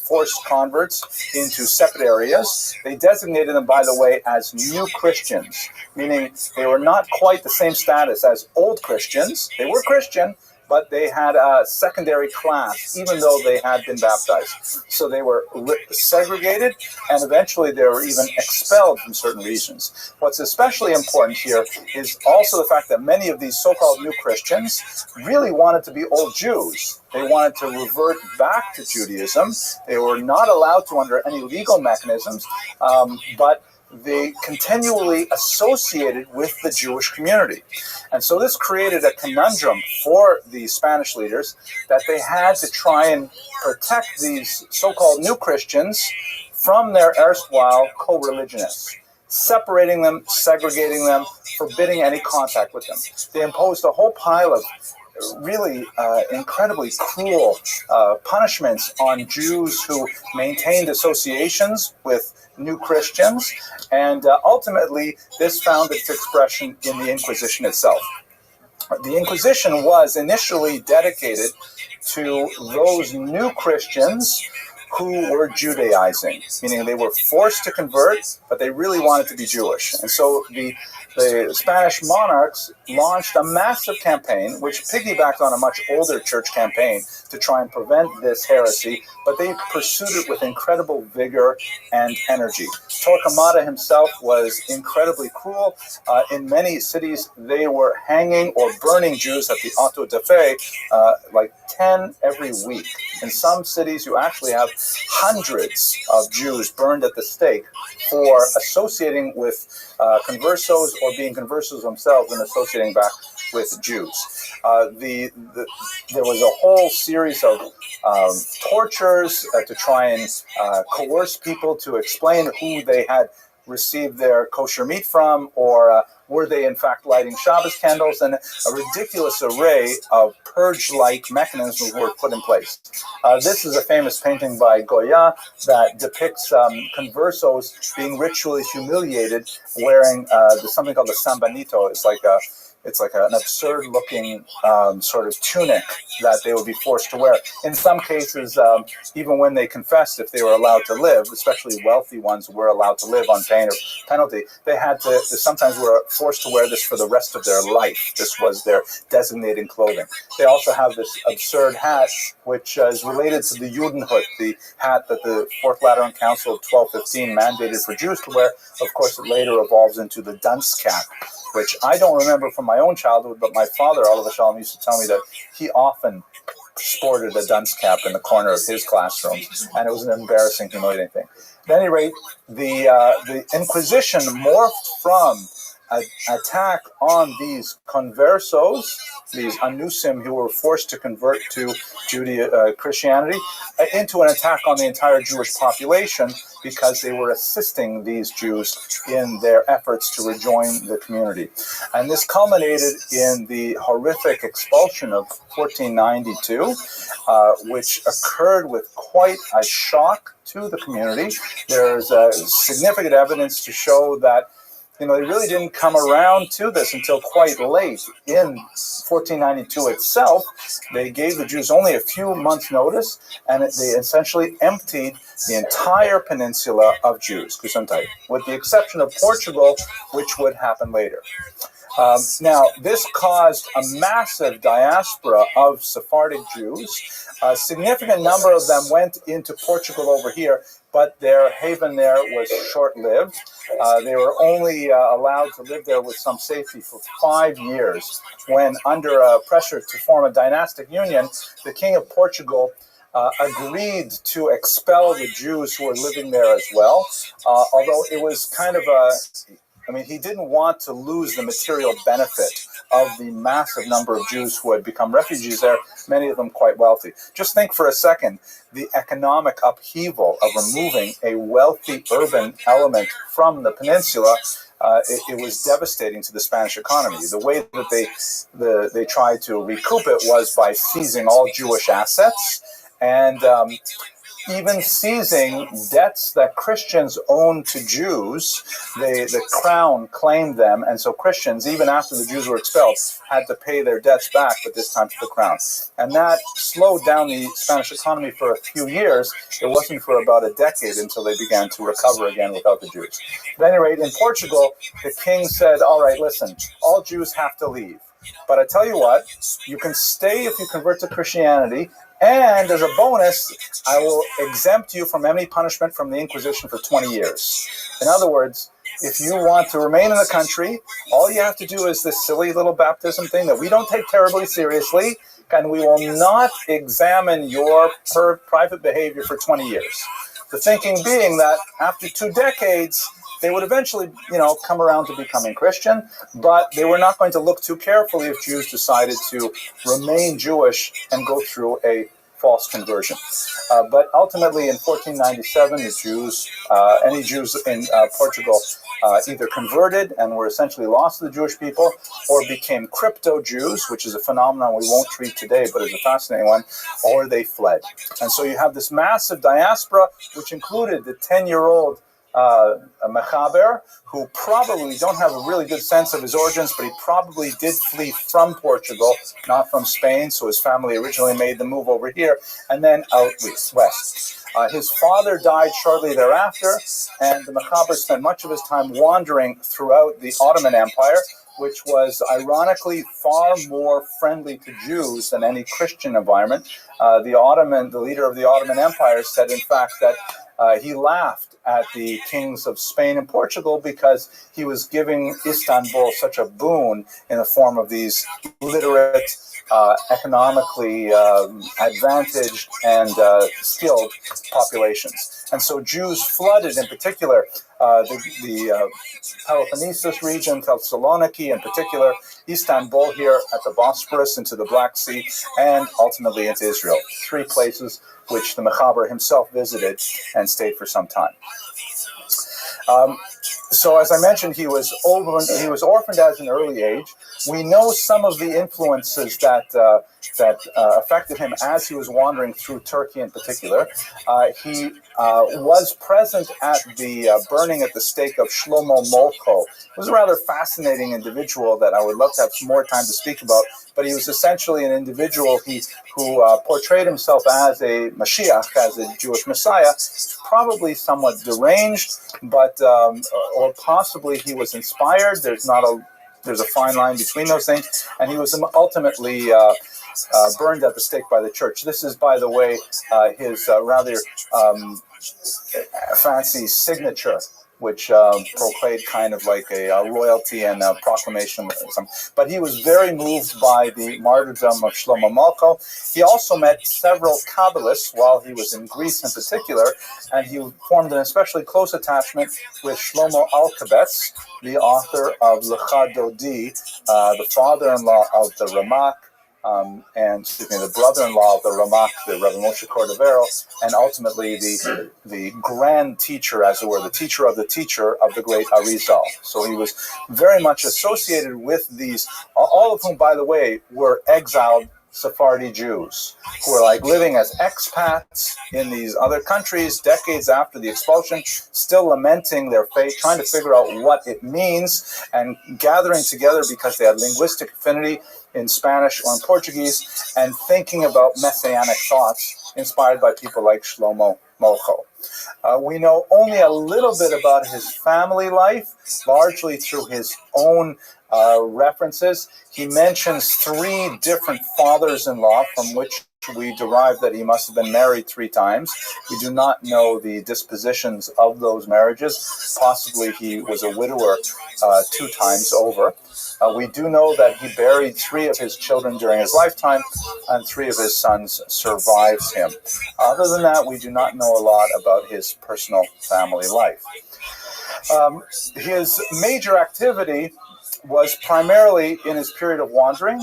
forced converts into separate areas. They designated them, by the way, as new Christians, meaning they were not quite the same status as old Christians. They were Christian, but they had a secondary class, even though they had been baptized. So they were segregated, and eventually they were even expelled from certain regions. What's especially important here is also the fact that many of these so-called new Christians really wanted to be old Jews. They wanted to revert back to Judaism. They were not allowed to under any legal mechanisms, but they continually associated with the Jewish community. And so this created a conundrum for the Spanish leaders that they had to try and protect these so-called new Christians from their erstwhile co-religionists, separating them, segregating them, forbidding any contact with them. They imposed a whole pile of really incredibly cruel punishments on Jews who maintained associations with new Christians, and ultimately this found its expression in the Inquisition itself. The Inquisition was initially dedicated to those new Christians who were Judaizing, meaning they were forced to convert, but they really wanted to be Jewish. And so the Spanish monarchs launched a massive campaign, which piggybacked on a much older church campaign to try and prevent this heresy, but they pursued it with incredible vigor and energy. Torquemada himself was incredibly cruel. In many cities, they were hanging or burning Jews at the auto de fe, like 10 every week. In some cities, you actually have hundreds of Jews burned at the stake for associating with conversos or being conversos themselves and associating back with Jews. There was a whole series of tortures to try and coerce people to explain who they had received their kosher meat from, or were they in fact lighting Shabbos candles, and a ridiculous array of purge-like mechanisms were put in place. This is a famous painting by Goya that depicts conversos being ritually humiliated wearing something called the sambanito. It's like an absurd-looking sort of tunic that they would be forced to wear. In some cases, even when they confessed, if they were allowed to live, especially wealthy ones who were allowed to live on pain of penalty, they had to sometimes were forced to wear this for the rest of their life. This was their designating clothing. They also have this absurd hat, which is related to the Judenhut, the hat that the Fourth Lateran Council of 1215 mandated for Jews to wear. Of course, it later evolves into the dunce cap, which I don't remember from my own childhood, but my father, Olav Shalom, used to tell me that he often sported a dunce cap in the corner of his classroom, and it was an embarrassing, humiliating thing. At any rate, the Inquisition morphed from an attack on these conversos, these anusim who were forced to convert to Christianity, into an attack on the entire Jewish population, because they were assisting these Jews in their efforts to rejoin the community. And this culminated in the horrific expulsion of 1492, which occurred with quite a shock to the community. There's significant evidence to show that they really didn't come around to this until quite late. In 1492 itself, they gave the Jews only a few months' notice, and they essentially emptied the entire peninsula of Jews, Gesundheit, with the exception of Portugal, which would happen later. Now, this caused a massive diaspora of Sephardic Jews. A significant number of them went into Portugal over here, but their haven there was short-lived. They were only allowed to live there with some safety for 5 years, when under pressure to form a dynastic union, the King of Portugal agreed to expel the Jews who were living there as well, although it was kind of he didn't want to lose the material benefit of the massive number of Jews who had become refugees there, many of them quite wealthy. Just think for a second, the economic upheaval of removing a wealthy urban element from the peninsula. It was devastating to the Spanish economy. The way that they tried to recoup it was by seizing all Jewish assets, and even seizing debts that Christians owned to Jews. The crown claimed them, and so Christians, even after the Jews were expelled, had to pay their debts back, but this time to the crown. And that slowed down the Spanish economy for a few years. It wasn't for about a decade until they began to recover again without the Jews. At any rate, in Portugal, the king said, all right, listen, all Jews have to leave. But I tell you what, you can stay if you convert to Christianity, and as a bonus, I will exempt you from any punishment from the Inquisition for 20 years. In other words, if you want to remain in the country, all you have to do is this silly little baptism thing that we don't take terribly seriously, and we will not examine your private behavior for 20 years. The thinking being that after 2 decades, they would eventually, come around to becoming Christian, but they were not going to look too carefully if Jews decided to remain Jewish and go through a false conversion. But ultimately, in 1497, any Jews in Portugal either converted and were essentially lost to the Jewish people, or became crypto-Jews, which is a phenomenon we won't treat today, but is a fascinating one, or they fled. And so you have this massive diaspora, which included the 10-year-old Mechaber, who probably don't have a really good sense of his origins, but he probably did flee from Portugal, not from Spain, so his family originally made the move over here, and then out west. His father died shortly thereafter, and the Mechaber spent much of his time wandering throughout the Ottoman Empire, which was ironically far more friendly to Jews than any Christian environment. The leader of the Ottoman Empire said, in fact, that he laughed at the kings of Spain and Portugal because he was giving Istanbul such a boon in the form of these literate, economically advantaged and skilled populations. And so Jews flooded, in particular, the Peloponnesus region, Thessaloniki in particular, Istanbul here at the Bosporus into the Black Sea, and ultimately into Israel. 3 places which the Mechaber himself visited and stayed for some time. So as I mentioned, he was orphaned at an early age. We know some of the influences that affected him as he was wandering through Turkey in particular. He was present at the burning at the stake of Shlomo Molcho. He was a rather fascinating individual that I would love to have some more time to speak about, but he was essentially an individual who portrayed himself as a Mashiach, as a Jewish Messiah, probably somewhat deranged, but or possibly he was inspired. There's a fine line between those things, and he was ultimately burned at the stake by the church. This is, by the way, his rather fancy signature, which proclaimed kind of like a royalty and a proclamation. But he was very moved by the martyrdom of Shlomo Malko. He also met several Kabbalists while he was in Greece in particular, and he formed an especially close attachment with Shlomo Alkabetz, the author of Lecha Dodi, the father-in-law of the Ramak, the brother-in-law of the Ramak, the Rabbi Moshe Cordovero, and ultimately the grand teacher, as it were, the teacher of the great Arizal. So he was very much associated with these, all of whom, by the way, were exiled Sephardi Jews who are like living as expats in these other countries decades after the expulsion, still lamenting their fate, trying to figure out what it means, and gathering together because they had linguistic affinity in Spanish or in Portuguese, and thinking about messianic thoughts inspired by people like Shlomo Molcho. We know only a little bit about his family life, largely through his own references. He mentions 3 different fathers-in-law from which we derive that he must have been married 3 times. We do not know the dispositions of those marriages. Possibly he was a widower 2 times over. We do know that he buried 3 of his children during his lifetime, and 3 of his sons survives him. Other than that, we do not know a lot about his personal family life. His major activity was primarily in his period of wandering.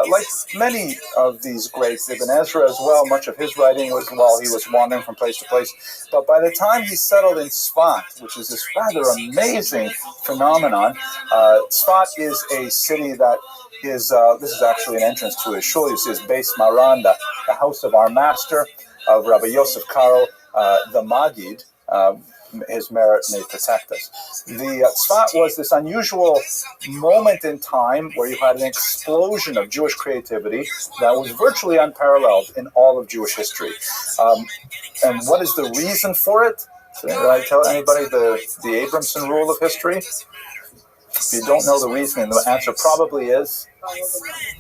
Like many of these greats, Ibn Ezra as well, much of his writing was while he was wandering from place to place. But by the time he settled in Tzfat, which is this rather amazing phenomenon, Tzfat is a city that is, this is actually an entrance to his shul. You see his Beis Maran, the house of our master, of Rabbi Yosef Karo, the Magid. His merit may protect us. The Tzfat was this unusual moment in time where you had an explosion of Jewish creativity that was virtually unparalleled in all of Jewish history. And what is the reason for it? Did I tell anybody the Abramson rule of history? If you don't know the reason, the answer probably is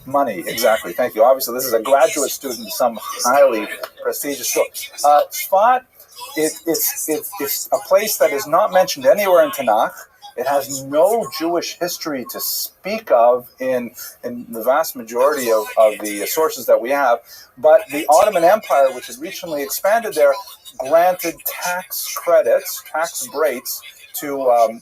money. Exactly. Thank you. Obviously, this is a graduate student in some highly prestigious school. Tzfat, it's a place that is not mentioned anywhere in Tanakh. It has no Jewish history to speak of in the vast majority of the sources that we have. But the Ottoman Empire, which had recently expanded there, granted tax credits, tax breaks, to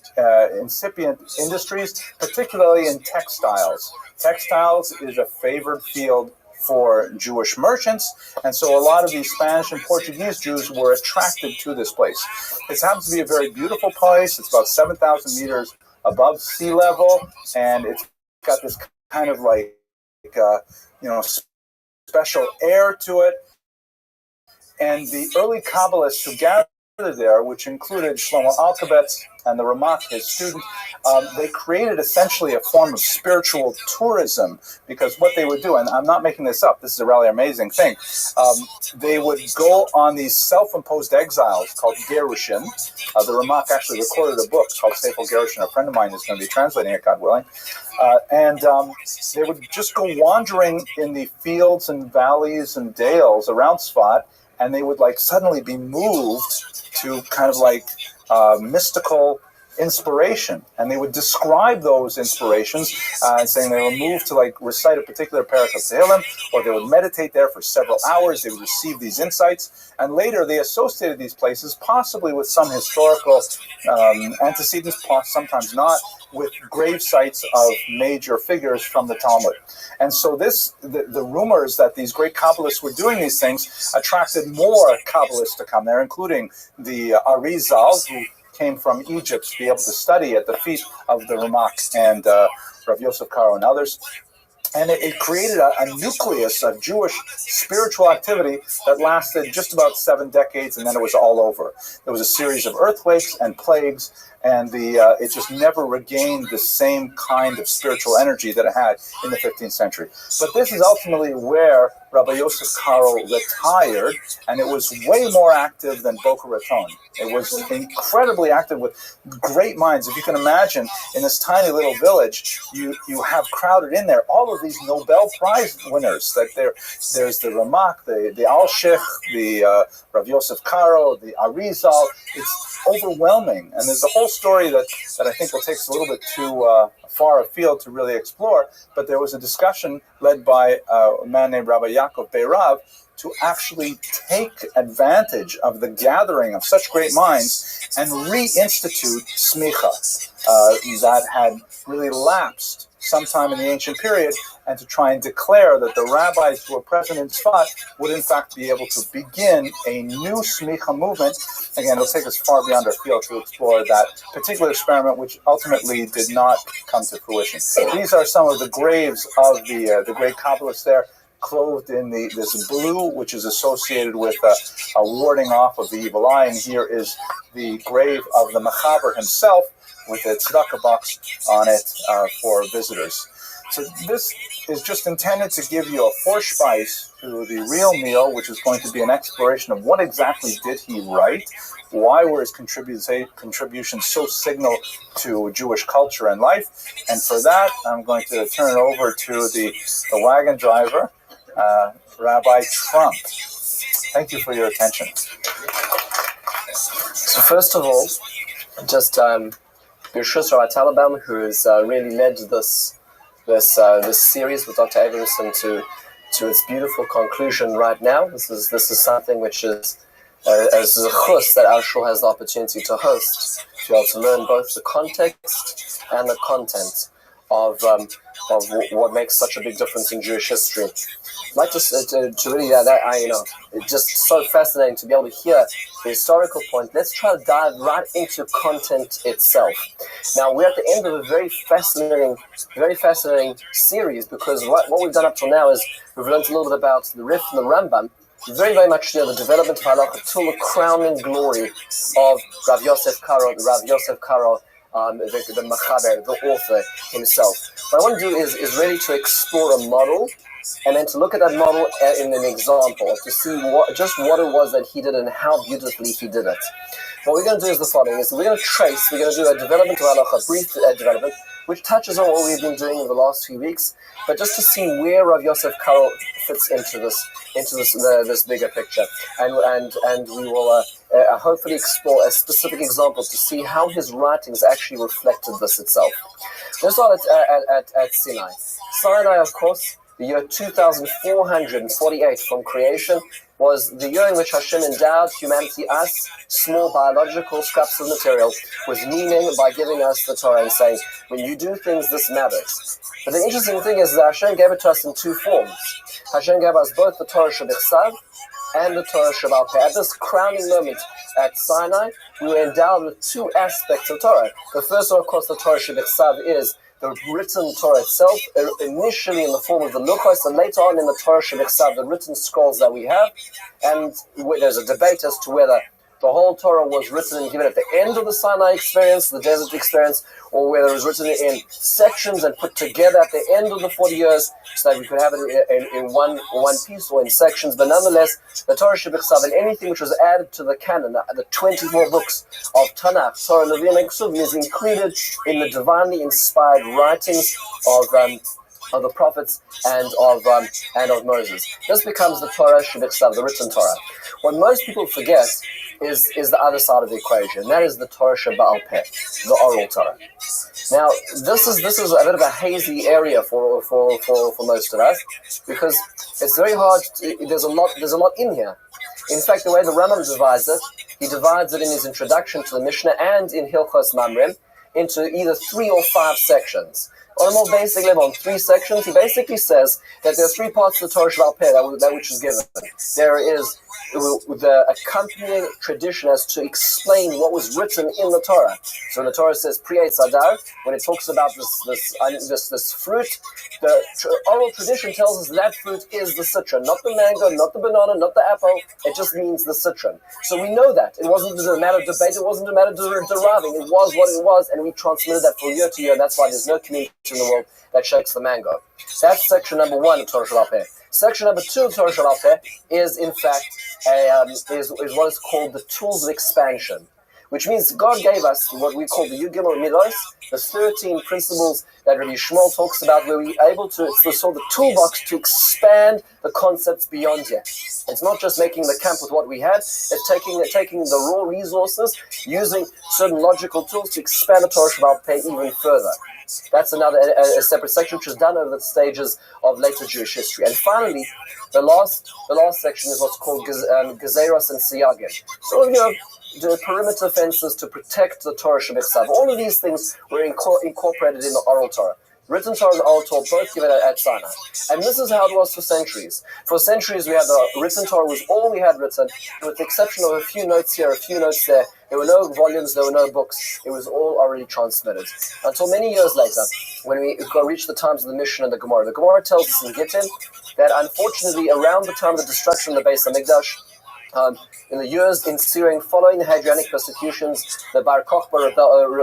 incipient industries, particularly in textiles. Textiles is a favored field for Jewish merchants, and so a lot of these Spanish and Portuguese Jews were attracted to this place. It happens to be a very beautiful place. It's about 7,000 meters above sea level, and it's got this kind of like, special air to it. And the early Kabbalists who gathered there, which included Shlomo Alkabetz and the Ramak, his student, they created essentially a form of spiritual tourism, because what they would do, and I'm not making this up, this is a really amazing thing, they would go on these self-imposed exiles called Gerushin. The Ramak actually recorded a book called Sefer Gerushin. A friend of mine is going to be translating it, God willing. And they would just go wandering in the fields and valleys and dales around Tzfat, and they would like suddenly be moved to kind of like mystical inspiration, and they would describe those inspirations, saying they were moved to like recite a particular parak of Tehillim, or they would meditate there for several hours. They would receive these insights, and later they associated these places possibly with some historical antecedents, sometimes not, with grave sites of major figures from the Talmud. And so the rumors that these great Kabbalists were doing these things attracted more Kabbalists to come there, including the Arizal, who came from Egypt to be able to study at the feet of the Ramak and Rav Yosef Karo and others. And it created a nucleus of Jewish spiritual activity that lasted just about 7 decades, and then it was all over. There was a series of earthquakes and plagues, and it just never regained the same kind of spiritual energy that it had in the 15th century. But this is ultimately where Rabbi Yosef Karo retired, and it was way more active than Boca Raton. It was incredibly active with great minds. If you can imagine, in this tiny little village, you have crowded in there all of these Nobel Prize winners. That there's the Ramak, the Al-Sheikh, the Rav Yosef Karo, the Arizal. It's overwhelming, and there's a whole story that I think will take us a little bit too far afield to really explore. But there was a discussion led by a man named Rabbi Yaakov Beirav to actually take advantage of the gathering of such great minds and reinstitute smicha that had really lapsed sometime in the ancient period, and to try and declare that the rabbis who were present in Tzfat would in fact be able to begin a new smicha movement. Again, it'll take us far beyond our field to explore that particular experiment, which ultimately did not come to fruition. These are some of the graves of the great Kabbalists there. clothed in this blue, which is associated with a warding off of the evil eye. And here is the grave of the Mechaber himself with a tzedakah box on it for visitors. So this is just intended to give you a forspice to the real meal, which is going to be an exploration of what exactly did he write, why were his contributions so signal to Jewish culture and life. And for that, I'm going to turn it over to the wagon driver, Rabbi Trump. Thank you for your attention. So first of all, just Birshus Rabbi Talabam, who has really led this series with Dr. Averson to its beautiful conclusion right now. This is something which is as a chus that our shul has the opportunity to host, to be able to learn both the context and the content of what makes such a big difference in Jewish history. I'd like to really it's just so fascinating to be able to hear the historical point. Let's try to dive right into content itself. Now, we're at the end of a very fascinating series, because what we've done up till now is we've learned a little bit about the Rif and the Rambam, very, very much the development of halacha till the crowning glory of Rav Yosef Karo, the Mechaber, the author himself. What I want to do is really to explore a model, and then to look at that model in an example, to see what it was that he did and how beautifully he did it. What we're going to do is the following: we're going to do a development of halacha, a brief development, which touches on what we've been doing in the last few weeks, but just to see where Rav Yosef Karo fits into this bigger picture, and we will hopefully explore a specific example to see how his writings actually reflected this itself. Let's start at Sinai. Sinai, of course, the year 2448 from creation, was the year in which Hashem endowed humanity, us, small biological scraps of material, with meaning by giving us the Torah and saying, when you do things, this matters. But the interesting thing is that Hashem gave it to us in two forms. Hashem gave us both the Torah Shebechsav and the Torah Shebal Peh. At this crowning moment at Sinai, we were endowed with two aspects of Torah. The first one, of course, the Torah Shebechsav is the written Torah itself, initially in the form of the Luchos, and later on in the Torah Shebechsav, the written scrolls that we have. And there's a debate as to whether the whole Torah was written and given at the end of the Sinai experience, the desert experience, or whether it was written in sections and put together at the end of the 40 years so that we could have it in one piece or in sections. But nonetheless, the Torah Shebechsav and anything which was added to the canon, the 24 books of Tanakh, Torah, Nevi'im, and Ksuvim, is included in the divinely inspired writings of the prophets and of Moses. This becomes the Torah Shebechsav, the written Torah. What most people forget is the other side of the equation. That is the Torah Sheba'al Peh, the oral Torah. Now, this is a bit of a hazy area for most of us, because it's very hard. There's a lot in here. In fact, the way the Rambam divides it, he divides it in his introduction to the Mishnah and in Hilchos Mamrim into either 3 or 5 sections. On a more basic level, on 3 sections, he basically says that there are 3 parts of the Torah Sheba'al Peh that which is given. There is the accompanying tradition as to explain what was written in the Torah. So the Torah says Pri Eitz Hadar, when it talks about this fruit, the oral tradition tells us that fruit is the citron, not the mango, not the banana, not the apple. It just means the citron. So we know that. It wasn't a matter of debate, it wasn't a matter of deriving. It was what it was, and we transmitted that from year to year, and that's why there's no community in the world that shakes the mango. That's section number 1 of Torah Sheba'al Peh. Section number 2 of Torah Sheba'al Peh is, in fact, is what is called the tools of expansion, which means God gave us what we call the Yud Gimel Midos, the 13 principles that Rabbi Shmuel talks about, where we're able to, it's sort of the toolbox to expand the concepts beyond here. It's not just making the camp with what we had, it's taking the raw resources, using certain logical tools to expand the Torah Sheba'al Peh even further. That's a separate section which is done over the stages of later Jewish history. And finally, the last section is what's called Gezeros and Siyagim. So, the perimeter fences to protect the Torah Shebechsav. All of these things were incorporated in the oral Torah. Written Torah and Oral Torah, both given at Sinai. And this is how it was for centuries. For centuries, we had the written Torah was all we had written, with the exception of a few notes here, a few notes there. There were no volumes, there were no books. It was all orally transmitted. Until many years later, when we reached the times of the Mishnah and the Gemara. The Gemara tells us in Gittin that unfortunately around the time of the destruction of the Beis HaMikdash, in the years ensuing following the Hadrianic persecutions, the Bar Kokhba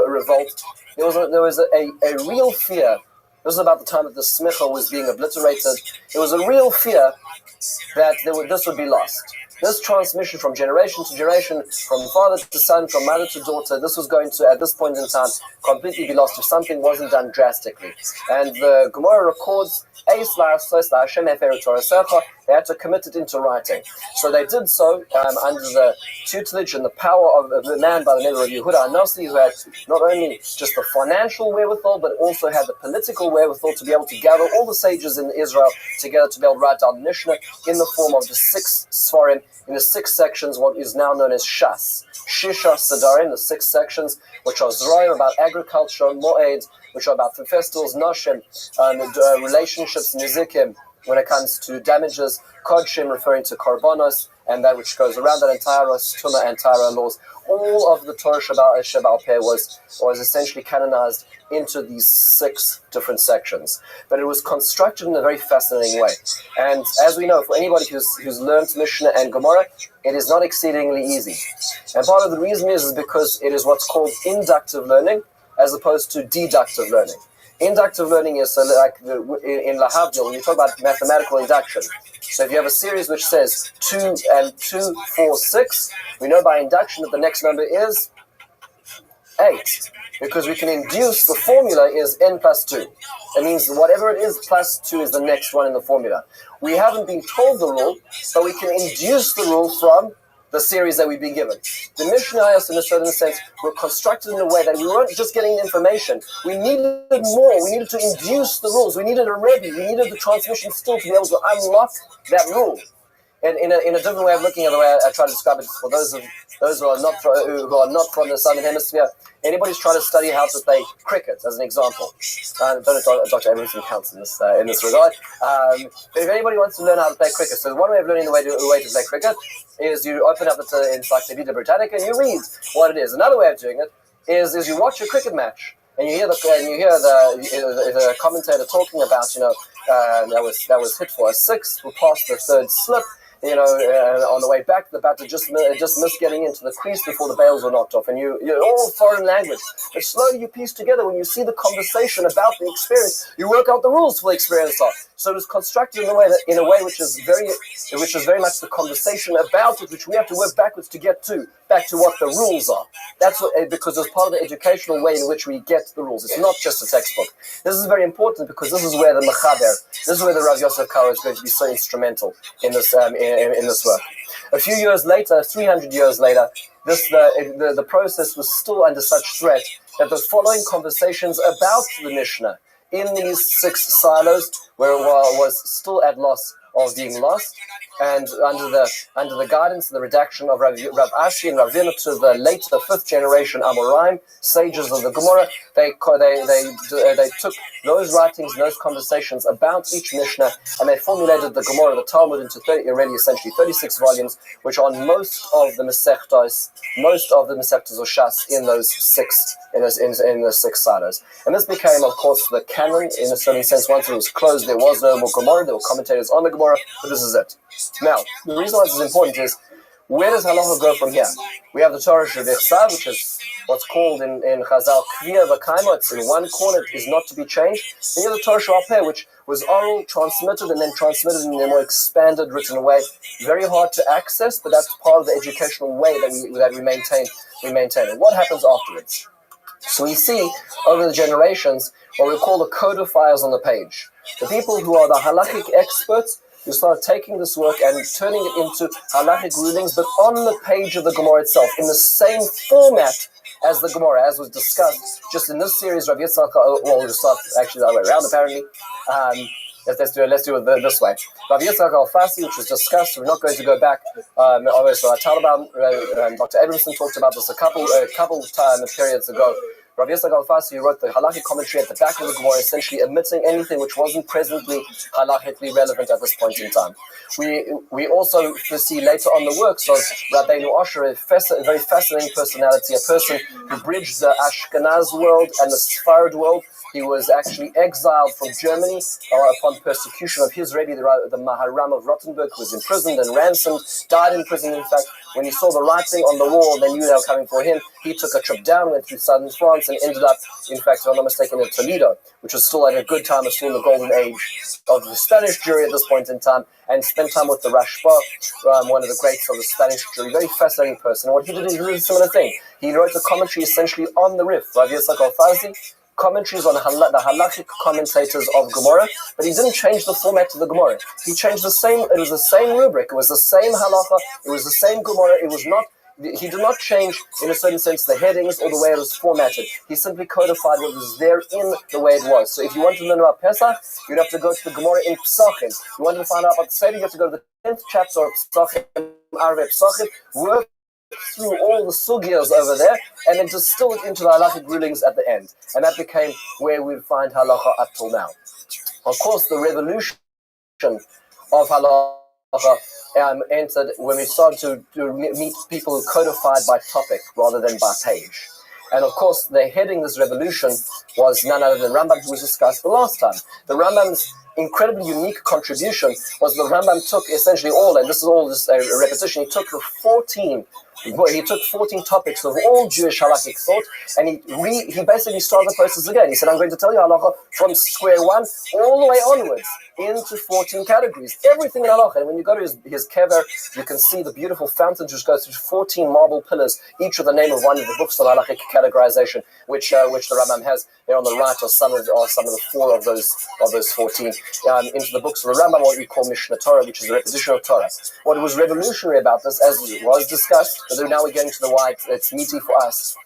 revolt, there was a real fear. This was about the time that the Smicha was being obliterated. There was a real fear that this would be lost. This transmission from generation to generation, from father to son, from mother to daughter, this was going to, at this point in time, completely be lost if something wasn't done drastically. And the Gemara records, they had to commit it into writing. So they did so under the tutelage and the power of the man by the name of Yehuda Anasi, who had not only just the financial wherewithal, but also had the political wherewithal to be able to gather all the sages in Israel together to be able to write down Mishnah in the form of the 6 Sfarim, in the 6 sections, what is now known as Shas. Shisha Sadarim, the 6 sections, which are Zroim, about agriculture, Moed, which are about the festivals, Noshim, relationships, Nizikim, when it comes to damages, Kodshim, referring to Korbanos, and that which goes around that entire Tuma and Tyra laws. All of the Torah Shabbat Peh was essentially canonized into these 6 different sections. But it was constructed in a very fascinating way. And as we know, for anybody who's learned Mishnah and Gemara, it is not exceedingly easy. And part of the reason is because it is what's called inductive learning as opposed to deductive learning. Inductive learning is like in Lahavdil, when you talk about mathematical induction. So if you have a series which says 2 and 2, 4, 6, we know by induction that the next number is 8. Because we can induce the formula is n plus 2. That means whatever it is, plus 2 is the next one in the formula. We haven't been told the rule, but we can induce the rule from the series that we've been given. The Mishnayos, in a certain sense, were constructed in a way that we weren't just getting information. We needed more. We needed to induce the rules. We needed a Rabbi. We needed the transmission still to be able to unlock that rule. And in a different way of looking at the way I try to describe it, for those who are not from the Southern Hemisphere, anybody's trying to study how to play cricket, as an example. Don't know if Dr. Emerson counts in this regard. But if anybody wants to learn how to play cricket, so one way of learning the way to play cricket is you open up the Encyclopedia Britannica and you read what it is. Another way of doing it is you watch a cricket match and you hear the commentator talking about that was hit for a 6, we passed the 3rd slip. On the way back, the batter just missed getting into the crease before the bails were knocked off. And you're all foreign language. But slowly you piece together, when you see the conversation about the experience, you work out the rules for the experience of. So it was constructed in a way which is very much the conversation about it, which we have to work backwards to get back to what the rules are. That's because it's part of the educational way in which we get the rules. It's not just a textbook. This is very important because this is where the Mechaber, this is where the Rav Yosef Karo is going to be so instrumental in this in this work. A few years later, 300 years later, the process was still under such threat that the following conversations about the Mishnah in these 6 silos was still at loss of being lost, and under the guidance and the redaction of Rav Ashi and Ravina to the later 5th generation Amoraim, sages of the Gemara, they took those writings, those conversations about each Mishnah, and they formulated the Gemara, the Talmud, into essentially 36 volumes, which are most of the Masechtos or Shas in those 6 silos. And this became, of course, the canon in a certain sense. Once it was closed, there was no more Gemara. There were commentators on the Gemara, but this is it. Now, the reason why this is important is, where does halacha go from here? We have the Torah Shebechsav, which is what's called in Chazal Kviyah V'Kaima. It's in one corner, it is not to be changed. And you have the Torah Shabbat Peh, which was oral, transmitted, and then transmitted in a more expanded, written way. Very hard to access, but that's part of the educational way that we maintain. And what happens afterwards? So we see over the generations what we call the codifiers on the page. The people who are the halakhic experts who start taking this work and turning it into halakhic rulings, but on the page of the Gemara itself, in the same format as the Gemara, as was discussed just in this series. Rabbi Yitzchak, we'll start actually the other way around apparently. Let's do it this way. Rabbi Yitzchak Al-Fasi, which was discussed, we're not going to go back. Obviously, Dr. Abramson talked about this a couple time periods ago. Rav Yosef Alfasi, who wrote the halachic commentary at the back of the Gemara, essentially omitting anything which wasn't presently halachically relevant at this point in time. We also see later on the works of Rabbeinu Asher, a very fascinating personality, a person who bridged the Ashkenaz world and the Sepharad world. He was actually exiled from Germany upon persecution of his Rabbi, the Maharam of Rothenburg, who was imprisoned and ransomed, died in prison. In fact, when he saw the writing on the wall, they knew they were coming for him. He took a trip down, went through southern France, and ended up, in fact, if I'm not mistaken, in Toledo, which was still at a good time, still in the golden age of the Spanish Jewry at this point in time, and spent time with the Rashba, one of the greats of the Spanish Jewry, very fascinating person. And what he did is he did a similar thing. He wrote a commentary essentially on the Rif, Rav Yitzchak Alfazi, commentaries on the halachic commentators of Gemara, but he didn't change the format of the Gemara. He changed it was the same rubric, it was the same halacha, it was the same Gemara, he did not change, in a certain sense, the headings or the way it was formatted. He simply codified what was there in the way it was. So if you want to learn about Pesach, you'd have to go to the Gemara in Pesachim. You want to find out about the Seder, you have to go to the 10th chapter of Pesachim, Arvei Pesachim, work through all the sugyas over there, and then distill it into the halachic rulings at the end. And that became where we find halacha up till now. Of course, the revolution of halacha entered when we started to meet people who codified by topic rather than by page. And of course, the heading this revolution was none other than Rambam, who was discussed the last time. The Rambam's incredibly unique contribution was the Rambam took essentially all, and this is all just a repetition, he took 14 topics of all Jewish halakhic thought, and he basically started the process again. He said, I'm going to tell you halacha from square one all the way onwards into 14 categories, everything in halacha. And when you go to his kever, you can see the beautiful fountains which go through 14 marble pillars, each with the name of one of the books of halakhic categorization, which the Rambam has there on the right, or some of the four of those 14, into the books of the Rambam, what we call Mishnah Torah, which is the repetition of Torah. What was revolutionary about this, as was discussed, but now we're getting to the why it's meaty for us,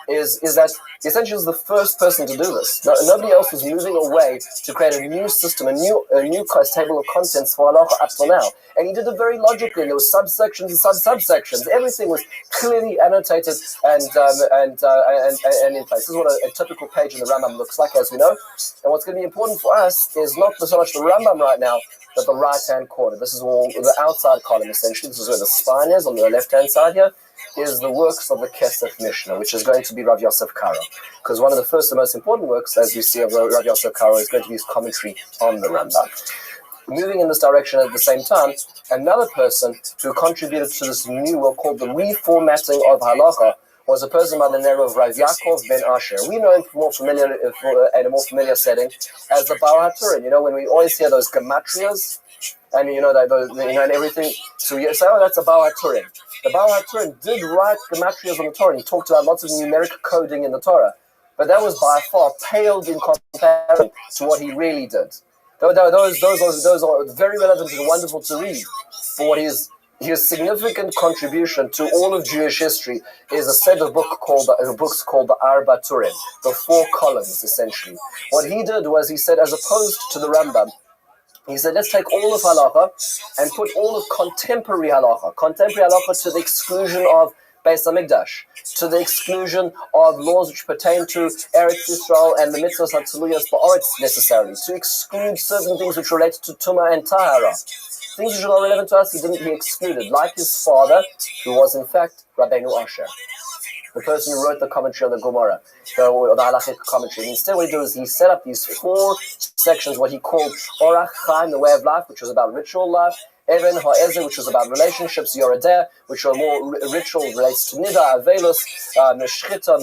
is that he essentially was the first person to do this. Nobody else was moving away to create a new system, a new table of contents for halacha up till now. And he did it very logically. And there was subsections and subsections. Everything was clearly annotated and in place. This is what a typical page in the Rambam looks like, as we know. And what's going to be important for us is not so much the Rambam right now, but the right-hand corner. This is all the outside column, essentially. This is where the spine is, on the left-hand side here, is the works of the Kesef Mishnah, which is going to be Rav Yosef Karo. Because one of the first and most important works, as we see, of Rav Yosef Karo is going to be his commentary on the Rambam. Moving in this direction at the same time, another person who contributed to this new work called the reformatting of halacha was a person by the name of Rav Yaakov ben Asher. We know him in a more familiar setting as the Baal HaTurim. You know, when we always hear those gematrias, and and everything, so you say, oh, that's a Baal HaTurim. The Baal HaTurim did write gematrias on the Torah. He talked about lots of numeric coding in the Torah, but that was by far paled in comparison to what he really did. Those are very relevant and wonderful to read. For what his significant contribution to all of Jewish history is a set of books called the Arba Turim, the 4 columns, essentially. What he did was, he said, as opposed to the Rambam, he said, let's take all of halacha and put all of contemporary halacha to the exclusion of Beis HaMikdash, to the exclusion of laws which pertain to Eretz Yisrael and the mitzvahs HaTziluyos Ba'aretz necessarily, to exclude certain things which relate to Tumah and Tahara. Things which are not relevant to us, he excluded, like his father, who was in fact Rabbeinu Asher, the person who wrote the commentary on the Gemara, the halachic commentary. And instead what he did is he set up these 4 sections, what he called Orach Chaim, the way of life, which was about ritual life, Even Ha'ezer, which was about relationships, Yoredeh, which are more ritual, relates to Nida, Avelus, Shchita,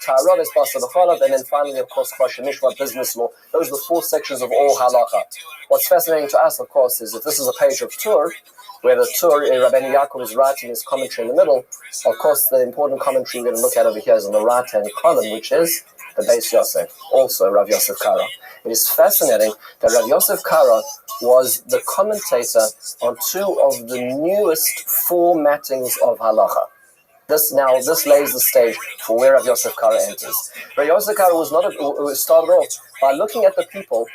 Ta'arav, Basa B'chalav, and then finally, of course, Choshen Mishpat, business law. Those are the 4 sections of all halacha. What's fascinating to us, of course, is if this is a page of Tur, where the Tur, Rabbeinu Yaakov is writing his commentary in the middle, of course, the important commentary we're going to look at over here is on the right-hand column, which is the Beis Yosef, also Rav Yosef Karo. It is fascinating that Rav Yosef Karo was the commentator on 2 of the newest formattings of halacha. This lays the stage for where Rav Yosef Karo enters. Rav Yosef Karo started off by looking at the people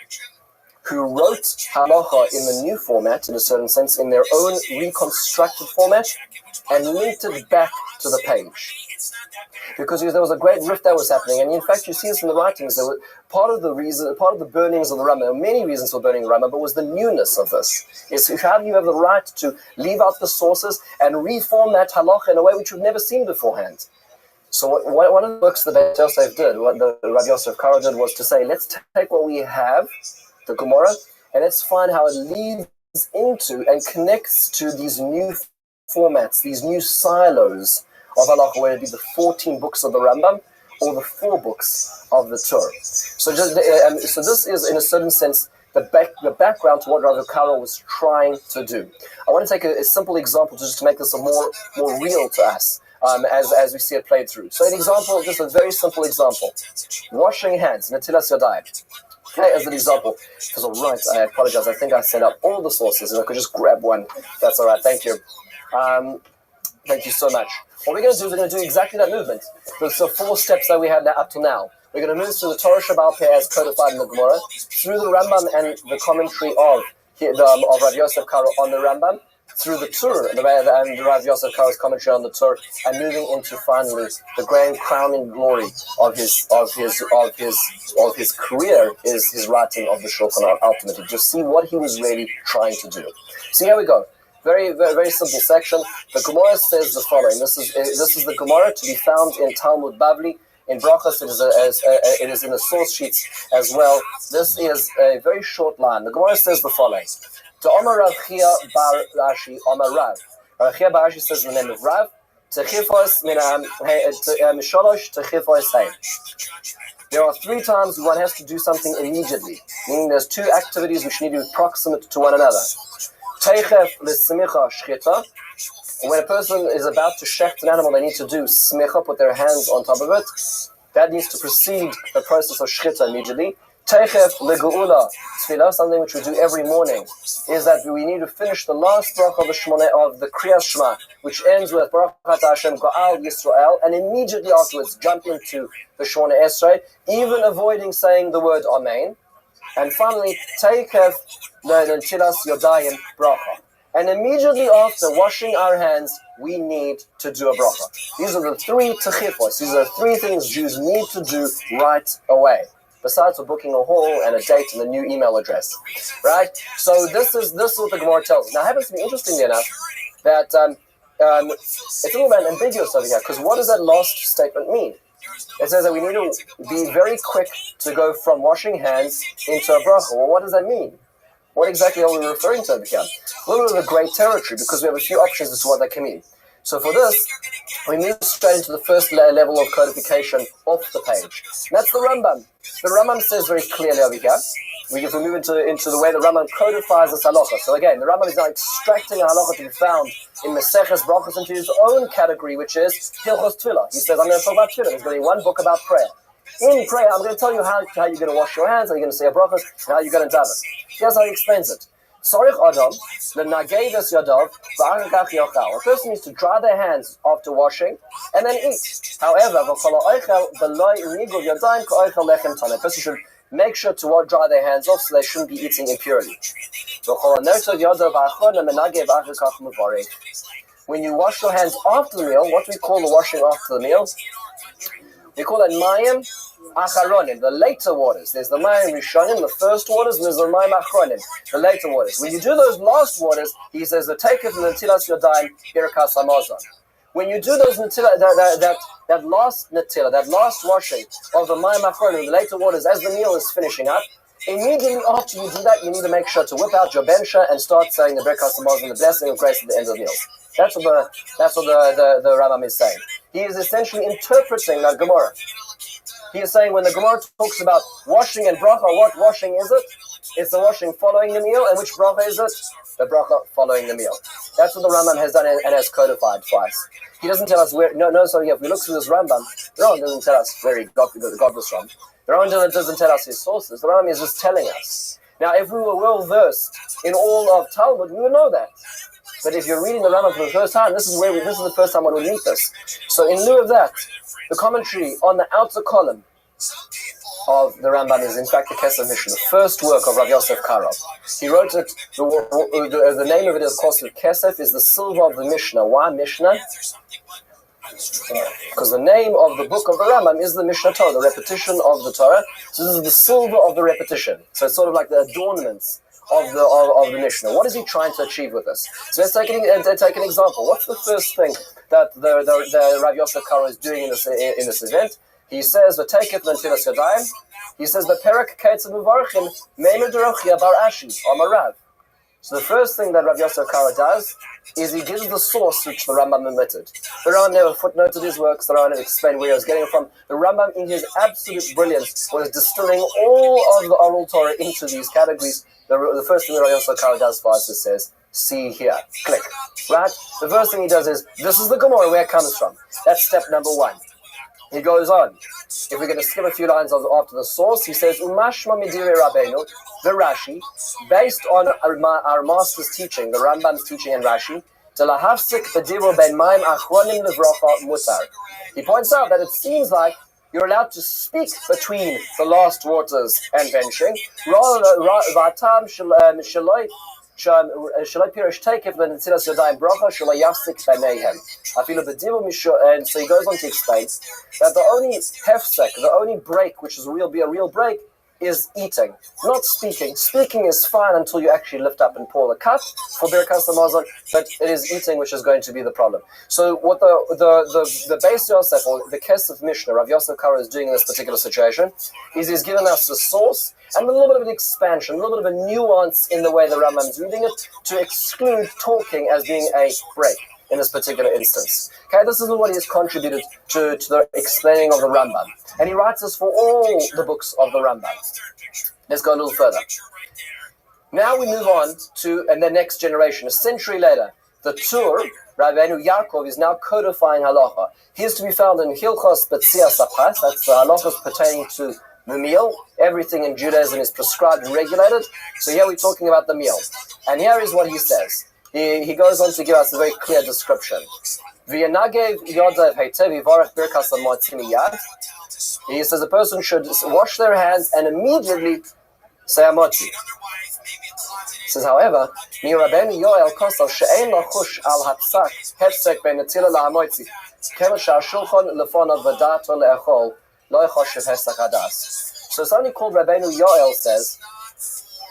who wrote halacha in the new format, in a certain sense, in their own reconstructed format, and linked it back to the page. Because there was a great rift that was happening, and in fact you see this in the writings. There was part of the burnings of the Rambam, there were many reasons for burning the Rambam, but was the newness of this. Is how do you have the right to leave out the sources and reform that halacha in a way which you've never seen beforehand? So one of the works that Beit Yosef did, what the Rabbi Yosef Karo did, was to say, let's take what we have, the Gemara, and let's find how it leads into and connects to these new formats, these new silos of halacha, whether it be the 14 books of the Rambam or the 4 books of the Torah. So this is, in a certain sense, the background to what Rabbi Karo was trying to do. I want to take a simple example just to make this more real to us. As we see it played through. So an example, just a very simple example. Washing hands, netilas yadayim. Okay, as an example. Because all right, I apologize, I think I sent out all the sources and I could just grab one. That's all right, thank you. Thank you so much. What we're going to do is we're going to do exactly that movement. So 4 steps that we had up to now. We're going to move through the Torah Shabbal Peh as codified in the Gemara, through the Rambam and the commentary of Rabbi Yosef Karo on the Rambam, through the Tur and Rav Yosef Karo's commentary on the Tur, and moving into finally the grand crowning glory of his career is his writing of the Shulchan Aruch ultimately. Just see what he was really trying to do. So here we go. Very, very, very simple section. The Gemara says the following. This is the Gemara to be found in Talmud Bavli. In Brachos, it is in the source sheets as well. This is a very short line. The Gemara says the following. To Omar Rav Chia Bar Rashi, Omar Rav. Rav Chia Bar Rashi says in the name of Rav, there are 3 times one has to do something immediately, meaning there's 2 activities which need to be proximate to one another. When a person is about to shecht an animal, they need to do smicha, put their hands on top of it. That needs to precede the process of shchita immediately. Teichef legeula tefillah, something which we do every morning, is that we need to finish the last bracha of the Shmoneh of the Kriyas Shema, which ends with Baruch Hashem Go'al Yisrael, and immediately afterwards jump into the Shmoneh Esrei, even avoiding saying the word Amen. And finally, Teichef le'netilas yodayim bracha. And immediately after washing our hands, we need to do a bracha. These are the 3 techifos. These are the 3 things Jews need to do right away, besides for booking a hall and a date and a new email address, right? So this is what the Gemara tells us. Now, it happens to be interestingly enough that it's a little bit ambiguous over here, because what does that last statement mean? It says that we need to be very quick to go from washing hands into a bracha. Well, what does that mean? What exactly are we referring to over here? A little bit of a grey territory, because we have a few options as to what that can mean. So for this, we move straight into the first level of codification off the page. And that's the Rambam. The Rambam says very clearly over here, if we move into the way the Rambam codifies this halacha. So again, the Rambam is now extracting a halacha to be found in Maseches Brachos into his own category, which is Hilchos Tefillah. He says, I'm going to talk about Tefillah. There's going to be one book about prayer. In prayer, I'm going to tell you how you're going to wash your hands, how you're going to say a brachos, and how you're going to daven. Here's how he explains it. Sorich Adam, l'nageidas yadav, v'achakach yochal. A person needs to dry their hands after washing and then eat. However, v'chol ha'oichel v'lo nigul yadayim ka'oichel lechem taneh. A person should make sure to dry their hands off so they shouldn't be eating impurely. V'chol ha'notav yadav v'achon v'nagei v'achakach muvarech. When you wash your hands after the meal, what do we call the washing after the meal? We call it mayim acharonim, the later waters. There's the mayim rishonim, the first waters, and there's the mayim acharonim, the later waters. When you do those last waters, he says, the take of netilas yadayim birakas hamazon. When you do those that last netilah, that last washing of the mayim acharonim, the later waters, as the meal is finishing up, immediately after you do that, you need to make sure to whip out your bencha and start saying the birakas hamazon, the blessing of grace at the end of the meal. That's what the Rambam is saying. He is essentially interpreting that Gemara. He is saying when the Gemara talks about washing and bracha, what washing is it? It's the washing following the meal, and which bracha is it? The bracha following the meal. That's what the Rambam has done and has codified twice. He doesn't tell us where. Sorry. If we look through this Rambam, the Rambam doesn't tell us where he got this from. The Rambam doesn't tell us his sources. The Rambam is just telling us. Now, if we were well versed in all of Talmud, we would know that. But if you're reading the Rambam for the first time, this is the first time one will meet this. So in lieu of that, the commentary on the outer column of the Rambam is in fact the Kesef Mishnah, the first work of Rav Yosef Karo. He wrote it, the name of it, of course, the Kesef is the silver of the Mishnah. Why Mishnah? Because the name of the book of the Rambam is the Mishnah Torah, the repetition of the Torah. So this is the silver of the repetition. So it's sort of like the adornments of the Mishnah. What is he trying to achieve with this? So let's take an example. What's the first thing that the Rav Yosef Karo is doing in this event? He says, "V'teiketh v'ntilas yadayim." He says, "The perak keitz mevarchim meimer derochia bar ashi amarav." So the first thing that Rav Yosef Karo does is he gives the source which the Rambam omitted. The Rambam never footnoted his works. The Rambam never explained where he was getting it from. The Rambam, in his absolute brilliance, was distilling all of the oral Torah into these categories. The first thing that Rav Yosef Karo does for us is says, "See here, click." Right? The first thing he does is, this is the Gemara, where it comes from. That's step number one. He goes on. If we're going to skip a few lines after the source, he says, "Umashma midire Rabbeinu," the Rashi, based on our master's teaching, the Rambam's teaching and Rashi, "Telahafsik b'diru ben mayim achronim levrocha mutar." He points out that it seems like you're allowed to speak between the last waters and benching, rather v'atam shaloi shaloi pirish teikef v'netzilas yadayim bracha shaloi yafsik b'neihem. And so he goes on to explain that the only hefsek, the only break, which is be a real break, is eating, not speaking. Speaking is fine until you actually lift up and pour the cup for Birkas Hamazon, but it is eating which is going to be the problem. So what the Beis Yosef, or the Kesef Mishnah, Rav Yosef Karo, is doing in this particular situation is he's given us the source and a little bit of an expansion, a little bit of a nuance in the way the Rambam is reading it to exclude talking as being a break in this particular instance. Okay, this is what he has contributed to the explaining of the Rambam. And he writes this for all the books of the Rambam. Let's go a little further. Now we move on to the next generation. A century later, the Tur, Rabbeinu Yaakov, is now codifying halacha. He is to be found in Hilchos B'tzias Apas, that's the halachas pertaining to the meal. Everything in Judaism is prescribed and regulated. So here we're talking about the meal. And here is what he says. He goes on to give us a very clear description. He says a person should wash their hands and immediately say amotzi. He says, however, so somebody called Rabbeinu Yoel says,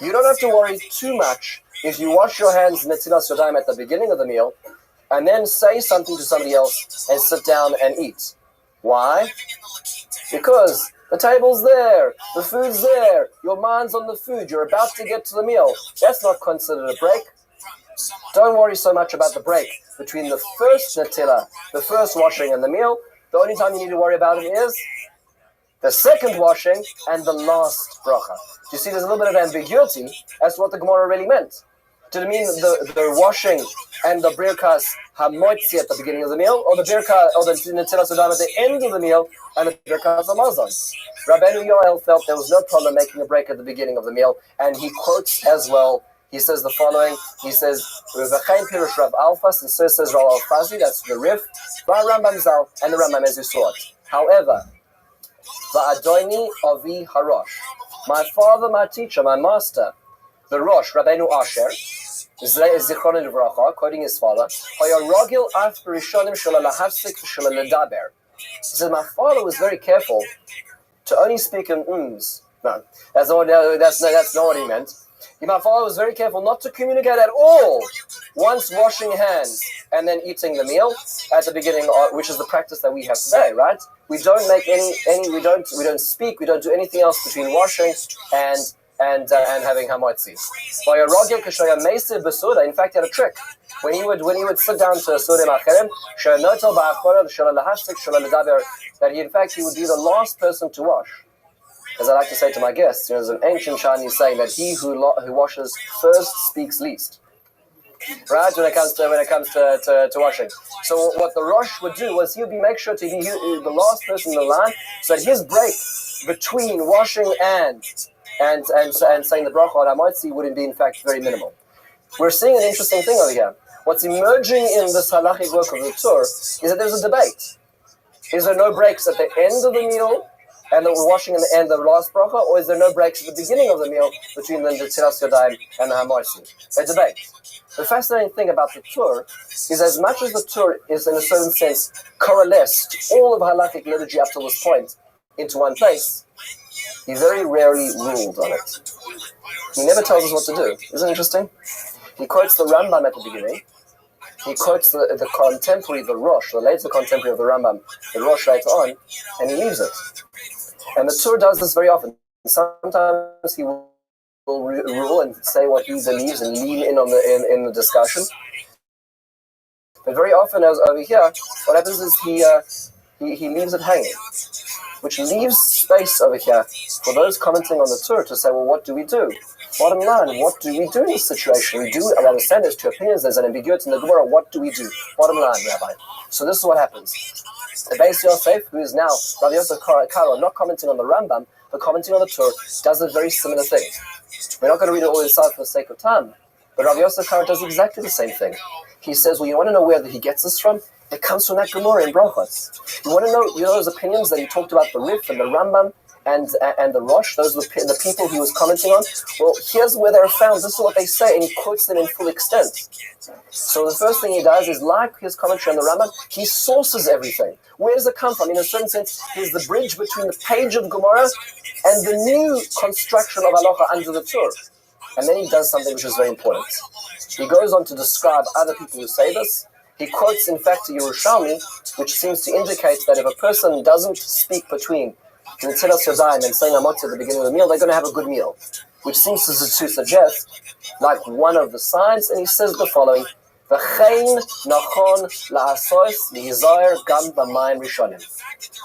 you don't have to worry too much if you wash your hands Netilas Yadayim at the beginning of the meal and then say something to somebody else and sit down and eat. Why? Because the table's there, the food's there, your mind's on the food, you're about to get to the meal. That's not considered a break. Don't worry so much about the break between the first Netilah, the first washing and the meal. The only time you need to worry about it is the second washing and the last bracha. You see, there's a little bit of ambiguity as to what the Gemara really meant. Did it mean the washing and the birkas hamotzi at the beginning of the meal, or the birka or the netilas yadayim at the end of the meal and the birkas hamazon? Rabbeinu Yoel felt there was no problem making a break at the beginning of the meal, and he quotes as well. He says the following. He says, "V'chein pirush Rav Alfas," and so says Rav Alfazi. That's the Rif, Rambam Zal, and the Rambam as you saw it. However, Va'adoni avi harosh, my father, my teacher, my master, the Rosh, Rabbeinu Asher, Zichron Livracha, quoting his father, he says, my father was very careful to only speak in ums. No, that's not what he meant. My father was very careful not to communicate at all once washing hands and then eating the meal at the beginning, which is the practice that we have today, right? We don't make we don't speak, we don't do anything else between washing and having hamotzi. In fact, he had a trick. When he would sit down to Surim Acherem, that he would be the last person to wash. As I like to say to my guests, there's an ancient Chinese saying that he who washes first speaks least. Right, when it comes to washing. So what the Rosh would do was he would make sure to be the last person in the line, so that his break between washing and saying the bracha on hamotzi would be in fact very minimal. We're seeing an interesting thing over here. What's emerging in this halachic work of the Tur is that there's a debate. Is there no breaks at the end of the meal and the washing in the end, the last bracha, or is there no breaks at the beginning of the meal between the Netilas Yadayim and the Hamotzi? A debate. The fascinating thing about the Tur is as much as the Tur is in a certain sense coalesced all of halachic liturgy up to this point into one place, he very rarely ruled on it. He never tells us what to do. Isn't it interesting? He quotes the Rambam at the beginning. He quotes the contemporary, the Rosh, the later contemporary of the Rambam, the Rosh later on, and he leaves it. And the Tur does this very often. Sometimes he will rule and say what he believes and lean in on in the discussion. But very often, as over here, what happens is he leaves it hanging, which leaves space over here for those commenting on the Tur to say, well, what do we do? Bottom line, what do we do in this situation? I understand there's two opinions, there's an ambiguity in the Gemara, what do we do? Bottom line, Rabbi. So this is what happens. The Beis Yosef, who is now Rabbi Yosef Karo, not commenting on the Rambam, but commenting on the Tur, does a very similar thing. We're not going to read it all inside for the sake of time, but Rabbi Yosef Karo does exactly the same thing. He says, well, you want to know where he gets this from? It comes from that Gemara in Brachos. You want to know, those opinions that he talked about, the Rif and the Rambam and the Rosh, those are the people he was commenting on? Well, here's where they're found. This is what they say, and he quotes them in full extent. So the first thing he does is, like his commentary on the Rambam, he sources everything. Where does it come from? In a certain sense, he's the bridge between the page of Gemara and the new construction of halacha under the Tur. And then he does something which is very important. He goes on to describe other people who say this. He quotes, in fact, a Yerushalmi, which seems to indicate that if a person doesn't speak between Netilas Yadayim and saying Hamotzi at the beginning of the meal, they're going to have a good meal, which seems to suggest, like one of the signs, and he says the following, V'chein nachon la'asos lihizayer gam b'mayim rishonim.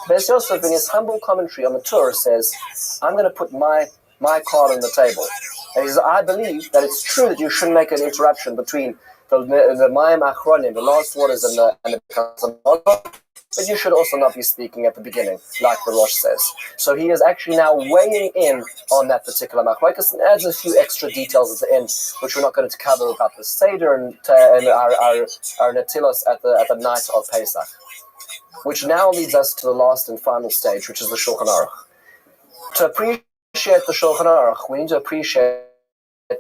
Beis Yosef, in his humble commentary on the Tur, says, I'm going to put my card on the table. And he says, I believe that it's true that you shouldn't make an interruption between the mayim achronim, the last waters, and the but you should also not be speaking at the beginning, like the Rosh says. So he is actually now weighing in on that particular machlokes and adds a few extra details at the end, which we're not going to cover about the Seder and our Netilos at the night of Pesach. Which now leads us to the last and final stage, which is the Shulchan Aruch. To appreciate the Shulchan Aruch, we need to appreciate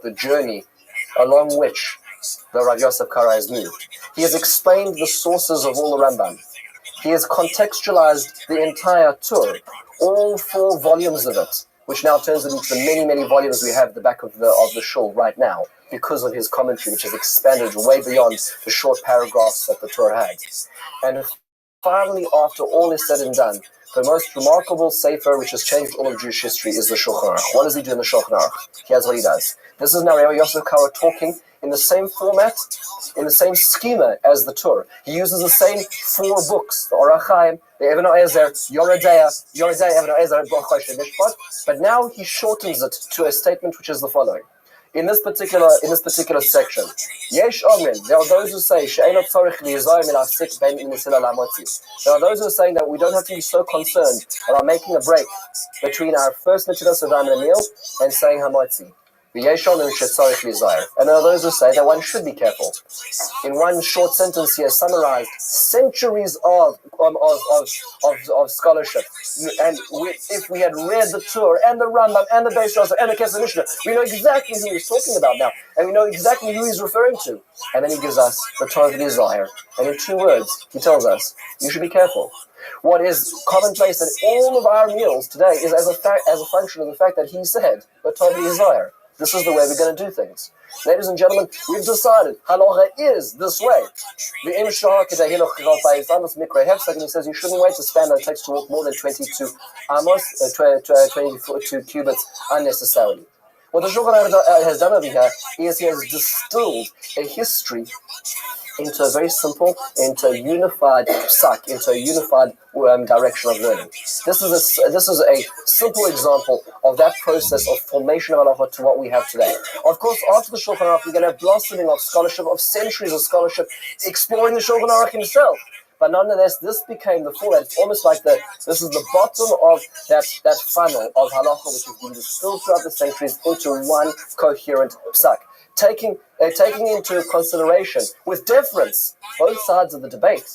the journey along which the Rav Yosef Karo has moved. He has explained the sources of all the Rambam. He has contextualized the entire Tur, all 4 volumes of it, which now turns into the many, many volumes we have at the back of the shul right now, because of his commentary, which has expanded way beyond the short paragraphs that the Tur had. And finally, after all is said and done, the most remarkable sefer which has changed all of Jewish history is the Shulchan Aruch. What does he do in the Shulchan Aruch? Here's what he does. This is now Rabbi Yosef Karo talking in the same format, in the same schema as the Tur. He uses the same 4 books, the Orach Chaim, the Even Ezer, Yoredea, Even Ezer, Bochosh Mishpat, but now he shortens it to a statement which is the following. In this particular section, Yesh Omrim, there are those who say She'enot Tzorich Li'izayim Mil'asik Ben Nisila Lamotzi. There are those who are saying that we don't have to be so concerned about making a break between our first Netilas Yadayim and meal and saying Hamotzi. And there are those who say that one should be careful. In one short sentence here, summarized centuries of scholarship. And if we had read the Tur and the Rambam and the Beis Yosef and the Kesef Mishnah, we know exactly who he's talking about now, and we know exactly who he's referring to. And then he gives us the Torah of desire, and in 2 words, he tells us, you should be careful. What is commonplace in all of our meals today is as a function of the fact that he said the Torah of desire. This is the way we're going to do things. Ladies and gentlemen, we've decided halacha is this way. And he says you shouldn't wait to span that it takes to walk more than 22 cubits unnecessarily. What the Shulchan Aruch has done over here is he has distilled a history into a very simple, into a unified psak, into a unified direction of learning. This is a simple example of that process of formation of halacha to what we have today. Of course, after the Shulchan Aruch, we're going to have blossoming of scholarship, of centuries of scholarship, exploring the Shulchan Aruch himself. But nonetheless, this became the format. It's almost like this is the bottom of that funnel of halacha, which has been distilled throughout the centuries into one coherent psak. Taking into consideration, with deference, both sides of the debate,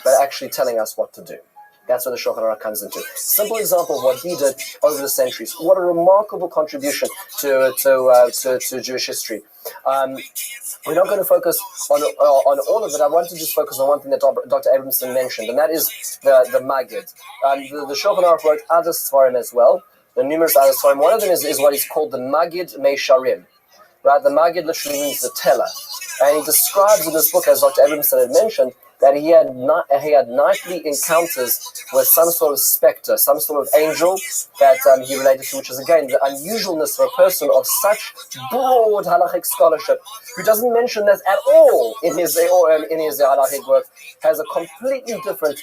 but actually telling us what to do. That's where the Shulchan Aruch comes into. Simple example of what he did over the centuries. What a remarkable contribution to Jewish history. We're not going to focus on all of it. I want to just focus on one thing that Dr. Abramson mentioned, and that is the Maggid. The Shulchan Aruch wrote other Sfarim as well, the numerous other Sfarim. One of them is what is called the Maggid Meisharim. Right? The Maggid literally means the teller. And he describes in this book, as Dr. Abramson had mentioned, that he had nightly encounters with some sort of specter, some sort of angel that he related to, which is again the unusualness for a person of such broad halachic scholarship, who doesn't mention that at all in his halachic work, has a completely different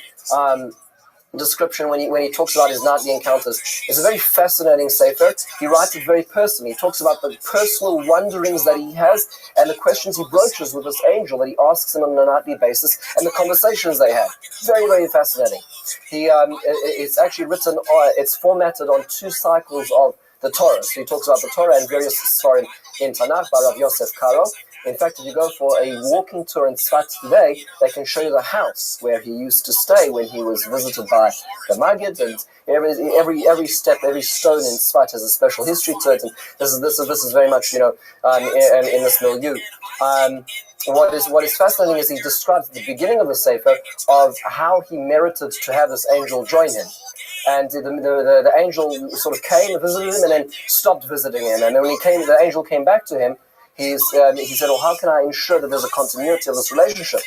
description when he talks about his nightly encounters. It's a very fascinating sefer. He writes it very personally. He talks about the personal wonderings that he has and the questions he broaches with this angel that he asks him on a nightly basis and the conversations they have. Very, very fascinating. It's actually written, it's formatted on 2 cycles of the Torah. So he talks about the Torah and various Sfarim in Tanakh by Rav Yosef Karo. In fact, if you go for a walking tour in Tzfat today, they can show you the house where he used to stay when he was visited by the Maggid, and every step, every stone in Tzfat has a special history to it. And this is very much in this milieu. What is fascinating is he describes at the beginning of the Sefer of how he merited to have this angel join him. And the angel sort of came and visited him and then stopped visiting him. And then when the angel came back to him, he said, well, how can I ensure that there's a continuity of this relationship?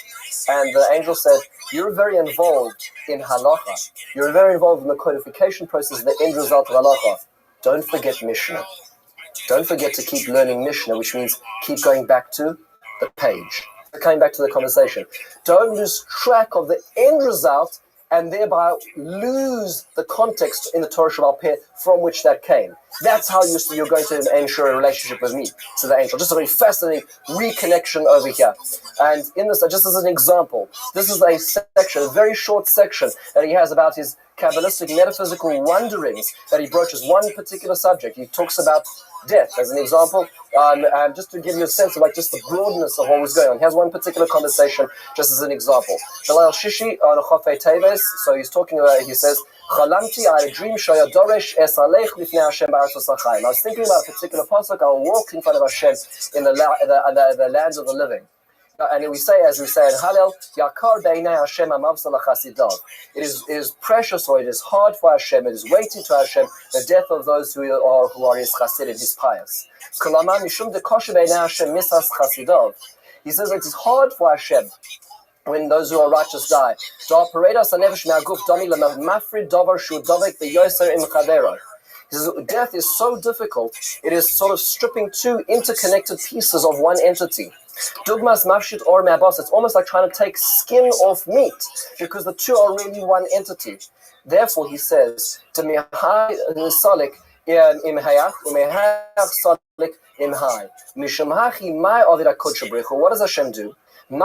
And the angel said, you're very involved in halacha. You're very involved in the codification process, the end result of halacha. Don't forget Mishnah. Don't forget to keep learning Mishnah, which means keep going back to the page, coming back to the conversation. Don't lose track of the end result and thereby lose the context in the Torah Shabbat Peh from which that came. That's how you're going to ensure a relationship with me, to the angel. Just a very fascinating reconnection over here. And in this, just as an example, this is a section, a very short section that he has about his Kabbalistic metaphysical wonderings that he broaches one particular subject. He talks about death as an example, just to give you a sense of just the broadness of what was going on. He has one particular conversation just as an example. Shalal Shishi on Chofei Teves, so he's talking about, he says, Chalamti, I had a dream, Shaya Doresh Es Alech Lifnei Hashem Ba'aretz L'Chaim. I was thinking about a particular pasuk, I will walk in front of Hashem in the lands of the living. And as we say in Hallel, Yakar Beinei Hashem Amavsa L'Chasidav. It is precious, or it is hard for Hashem, it is weighty to Hashem, the death of those who are his chasidim, his pious. K'lamar Mishum Dekoshe Beinei Hashem Misas Chasidav. He says it is hard for Hashem when those who are righteous die. He says death is so difficult, it is sort of stripping 2 interconnected pieces of one entity. Dugmas mafshit or me'abas. It's almost like trying to take skin off meat, because the 2 are really one entity. Therefore, he says, to mihai salik imhayach umehach salik imhai mishumhachi mai avira kodshabrichu. What does Hashem do? He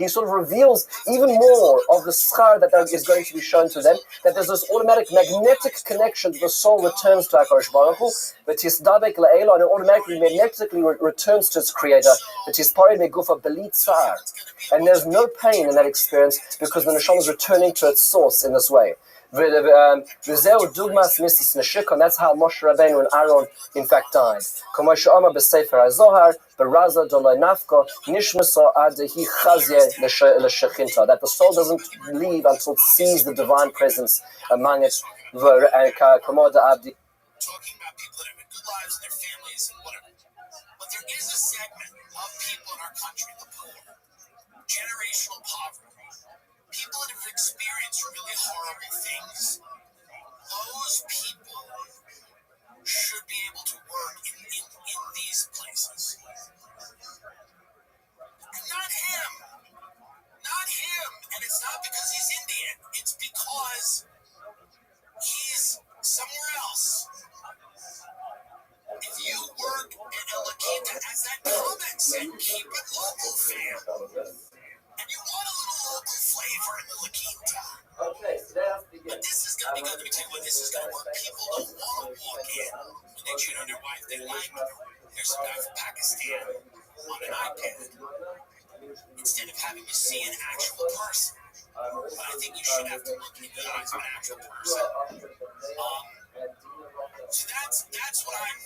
sort of reveals even more of the schar that is going to be shown to them, that there's this automatic magnetic connection that the soul returns to HaKadosh Baruch Hu, and it automatically magnetically returns to its creator, and there's no pain in that experience because the neshama is returning to its source in this way. And that's how Moshe Rabbeinu and Aaron in fact died. That the soul doesn't leave until it sees the divine presence among it. Talking about people that have good lives and their families and whatever. But there is a segment of people in our country, the poor, generational poverty, people that have experienced really horrible things. Those people should be able to work in these places. And not him. Not him. And it's not because he's Indian. It's because he's somewhere else. If you work at La Quinta, as that comment said, keep it local, fam. And you want a little local flavor in the La Quinta. But this is going to be good. Let me tell you what this is going to work. People don't want to walk in and they cheat on their wife. They like them. There's a guy from Pakistan on an iPad. instead of having to see an actual person. But I think you should have to look in the eyes of an actual person. So that's what I'm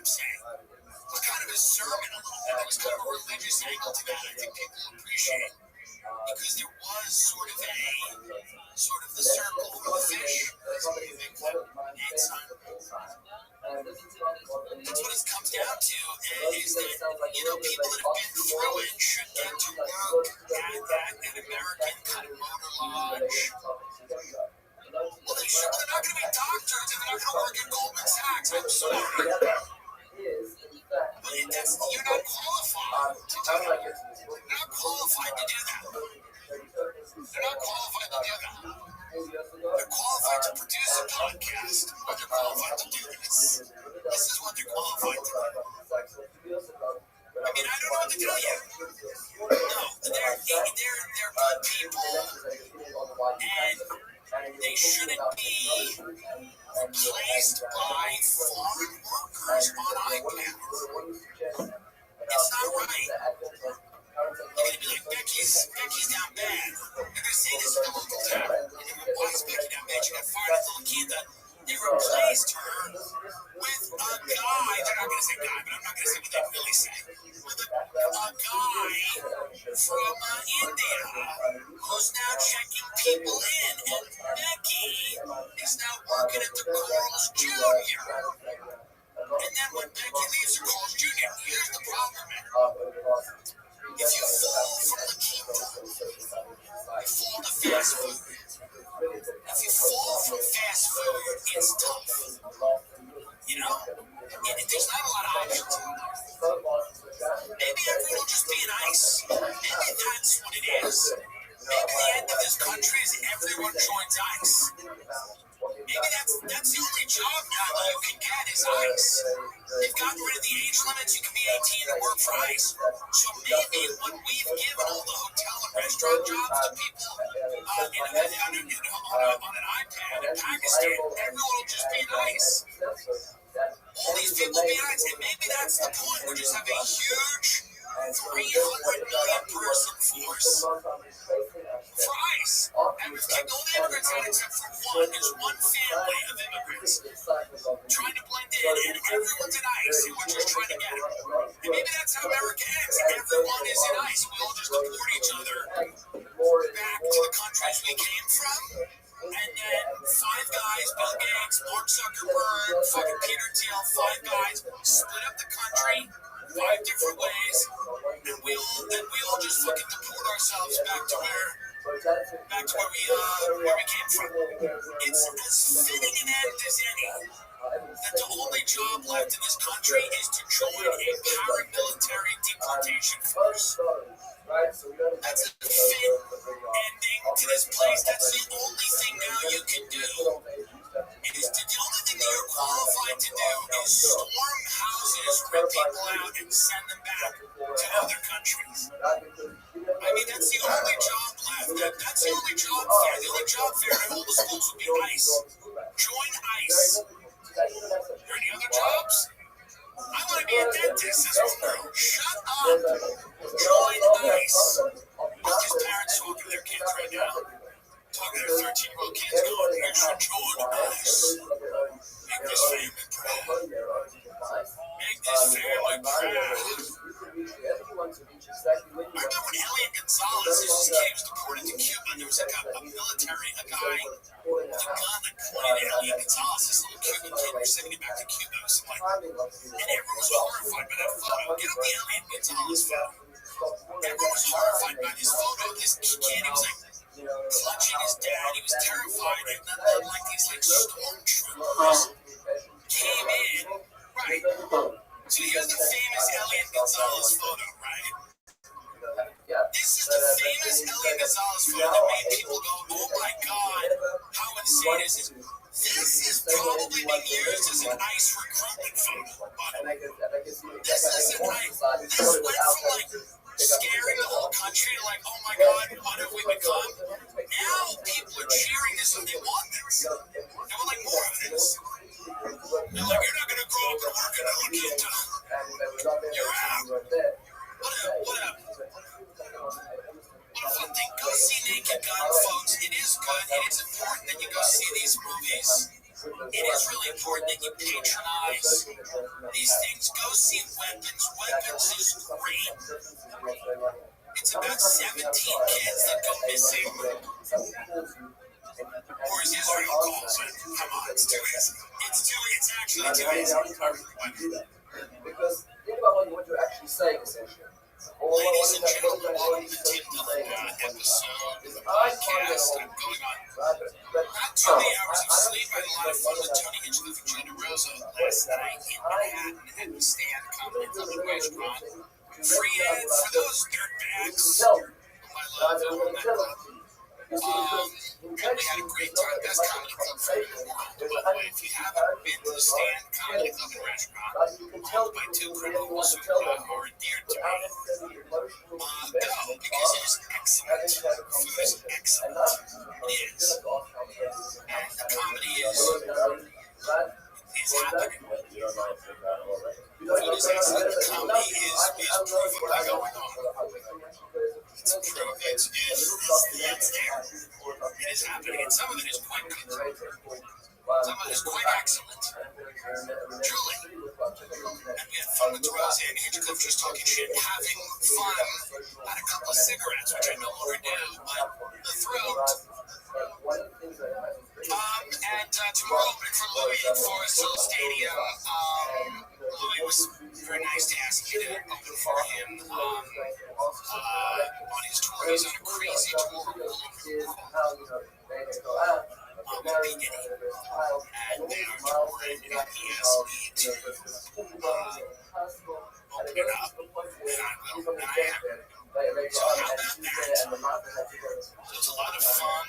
saying. It was kind of a sermon a little bit. There was kind of a religious angle to that. I think people appreciate because there was sort of the circle for the fish. That's what it comes down to is that people that have been through it should get to work at an American kind of motor lodge. Well, they're not going to be doctors, and they're not going to work at Goldman Sachs. I'm sorry. But you're not qualified to do that. You're not qualified to do that. They're not qualified to do that. They're qualified to produce a podcast, but they're qualified to do this. This is what they're qualified to do. I mean, I don't know what to tell you. No, they're good people, and they shouldn't be replaced by foreign workers on iPads. It's not right. You're going to be like, Becky's down bad. You're going to say this in the local town. Why is Becky down bad? She got fired at the Lakita. They replaced her with a guy. They're not going to say guy, but I'm not going to say what they really say. With a guy from India who's now checking people in. And Becky is now working at the Corals Jr. And then when Becky leaves the Corals Jr., here's the problem, man. If you fall from the kingdom, you fall to fast food. If you fall from fast food, it's tough. There's not a lot of options. Maybe everyone will just be an ice. Maybe that's what it is. Maybe the end of this country is everyone joins ICE. Maybe that's the only job now that you can get is ICE. They've gotten rid of the age limits. You can be 18 and work for ICE. So maybe when we've given all the hotel and restaurant jobs to people on an iPad in Pakistan, everyone will just be an ICE. All these people will be an ICE. And maybe that's the point. We'll just have a huge 300 million person force for ICE. And we've kicked all the immigrants out except for one. There's one family of immigrants trying to blend in, and everyone's in ICE, and we're just trying to get them. And maybe that's how America ends. Everyone is in ICE. We all just deport each other back to the countries we came from. And then five guys, Bill Gates, Mark Zuckerberg, fucking Peter Thiel, five guys split up the country 5 different ways, and we all just fucking deport ourselves back to where we came from. It's as fitting an end as any. That the only job left in this country is to join a paramilitary deportation force. That's a fit ending to this place. That's the only thing now you can do. The only thing that you're qualified to do is storm houses, rip people out, and send them back to other countries. I mean, that's the only job left. That's the only job fair. The only job fair at all the schools would be ICE. Join ICE. Are there any other jobs? I want to be a dentist, says one girl. Shut up. Join ICE. All these parents talking to their kids right now. Talking to their 13-year-old kids going, you should join ICE. Make this family proud. Make this family proud. I remember when Eliot Gonzalez, his kid was deported to Cuba, and there was like a guy with a gun that pointed at Eliot Gonzalez, this little Cuban kid, was sending it back to Cuba or something like that. And everyone was horrified by that photo. Get up the Eliot Gonzalez photo. Everyone was horrified by this photo. This kid, he was like clutching his dad. He was terrified. And then like these stormtroopers came in. Right. So here's the famous Eliot Gonzalez photo, right? This is the famous Eliot Gonzalez photo that made people go, oh my God, how insane is this? This is probably being used as an ICE recruitment photo, but this isn't right. This went from like scaring the whole country to like, oh my God, what have we become? Now people are cheering this and they want this. They want like more of this. They're like, you're not going to grow up and work in a Lakita. You're out. What up? nice. These things, go see Weapons. Weapons is great. It's about 17 kids that go missing. Or as Israel calls it. Come on, it's too easy. It's actually too easy. Because think about what you're actually saying, essentially. Ladies and gentlemen, welcome to the Tim Dillon episode of the podcast. I'm going on not too many hours of sleep. I had a lot of fun with Tony Hinchcliffe and Gina Rosa last night in Manhattan at the Stand Comedy Club and Restaurant. Free ads for those dirtbags whom I love who own that club. And we had a great time. Best comedy club for the world. By the way, if you haven't been to the Stand Comedy Club and Restaurant, owned by two criminals who are endeared to me, go, because it is excellent. Food is excellent. It is. And the comedy is happening. Food is excellent. The comedy is proven going on. It's true. It's there. It is happening, and some of it is quite good. Some of it is quite excellent. Truly. And we had fun with Rosa and Hinchcliffe just talking shit, having fun. Had a couple of cigarettes, which I no longer do, but the throat. And tomorrow opening for Louis at Forest Hill Stadium. Louis was very nice to ask me to open for him on his tour. He's on a crazy tour all over the world. With Big Eddie. And they are touring, and he asked me to open it up, and I will, and I am. So how about that? So it's a lot of fun.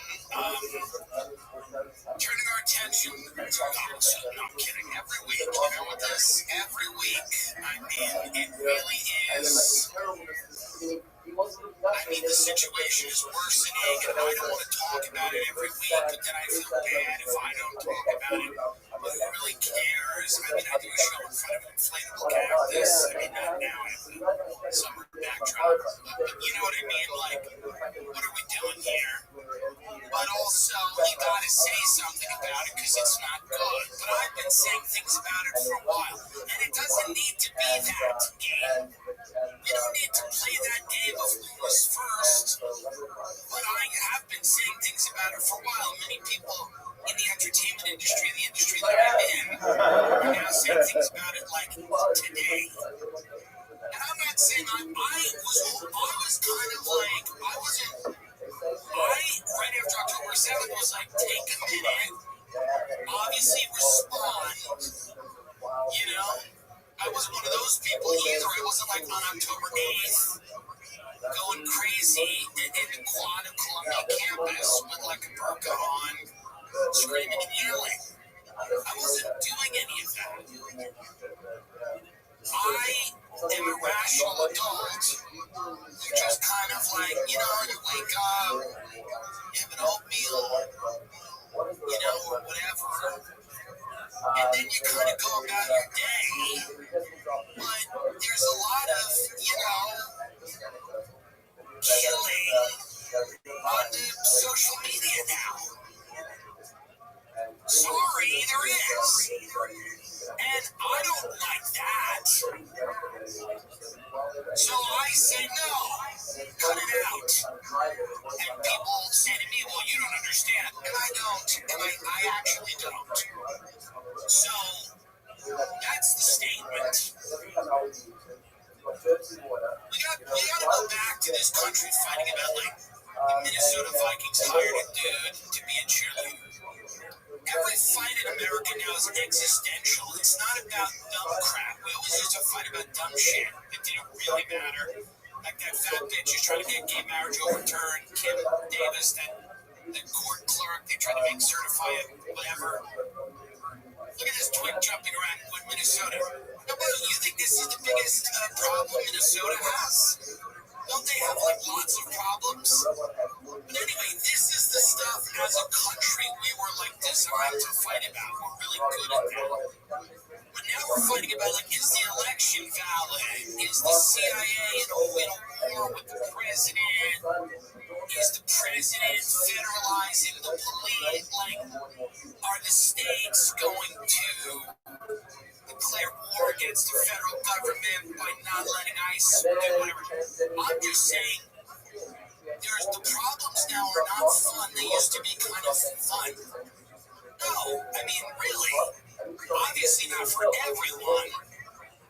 Turning our attention to no, I'm kidding. Every week, you know what this? Every week, I mean, it really is. I mean, the situation is worsening, and I don't want to talk about it every week, but then I feel bad if I don't talk about it. But who really cares? I mean, I do a show in front of an inflatable cactus. I mean, not now. I have summer backdrop. But you know what I mean? Like, what are we doing here? But also, you gotta say something about it because it's not good. But I've been saying things about it for a while. And it doesn't need to be that game. We don't need to play that game of who was first. But I have been saying things about it for a while. Many people in the entertainment industry, the industry that I'm in, are now saying things about it like today. And I'm not saying I was kind of like, right after October 7th was like, take a minute, obviously respond, you know? I wasn't one of those people either. I wasn't like on October 8th going crazy in the quad of Columbia campus with like a burqa on, screaming and yelling. I wasn't doing any of that. I am a rational adult who just kind of like, you know, you wake up, you have an oatmeal, you know, or whatever, and then you kind of go about your day. But there's a lot of, you know, killing on the social media now. Sorry, there is. And I don't like that. So I say no. Cut it out. And people say to me, well, you don't understand. And I don't. And I actually don't. So that's the statement. We gotta go back to this country fighting about like the Minnesota Vikings hired a dude to be a cheerleader. Every fight in America now is existential. It's not about dumb crap. We always used to fight about dumb shit that didn't really matter. Like that fat bitch who's trying to get gay marriage overturned, Kim Davis, that court clerk they tried to make certify it, whatever. Look at this twig jumping around in Minnesota. Now, what, you think this is the biggest problem Minnesota has? Don't they have like lots of problems? But anyway, this is the stuff as a country we were like designed to fight about. We're really good at that. But now we're fighting about like, is the election valid? Is the CIA in a war with the president? Is the president federalizing the police? Like, are the states going to, the declare war against the federal government by not letting ICE do whatever. I'm just saying, the problems now are not fun. They used to be kind of fun. No, I mean, really. Obviously not for everyone.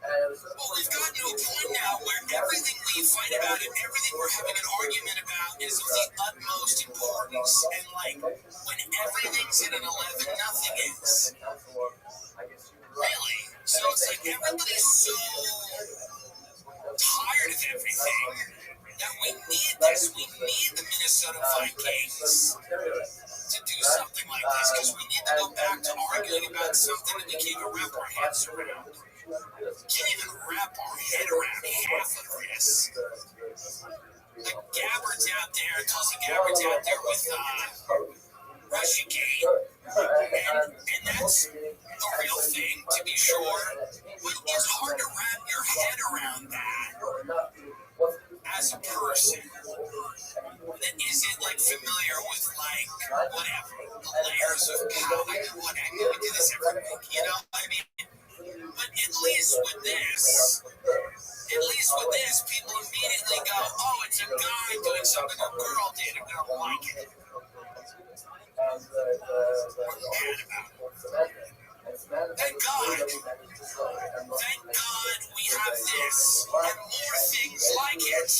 Well, we've gotten to a point now where everything we fight about and everything we're having an argument about is of the utmost importance. And, like, when everything's at an 11, nothing is. Really? So it's like everybody's so tired of everything that we need this. We need the Minnesota Vikings to do something like this because we need to go back to arguing about something that we can't even wrap our heads around. Can't even wrap our head around half of this. The Gabbard's out there, Tulsi Gabbard's out there with Russiagate, and that's a real thing, to be sure. But it's hard to wrap your head around that as a person that isn't like familiar with like whatever the layers of power. I mean, we do this every week, you know. I mean, but at least with this, people immediately go, "Oh, it's a guy doing something a girl did. I'm gonna like it." We're mad about it. Thank God we have this and more things like it.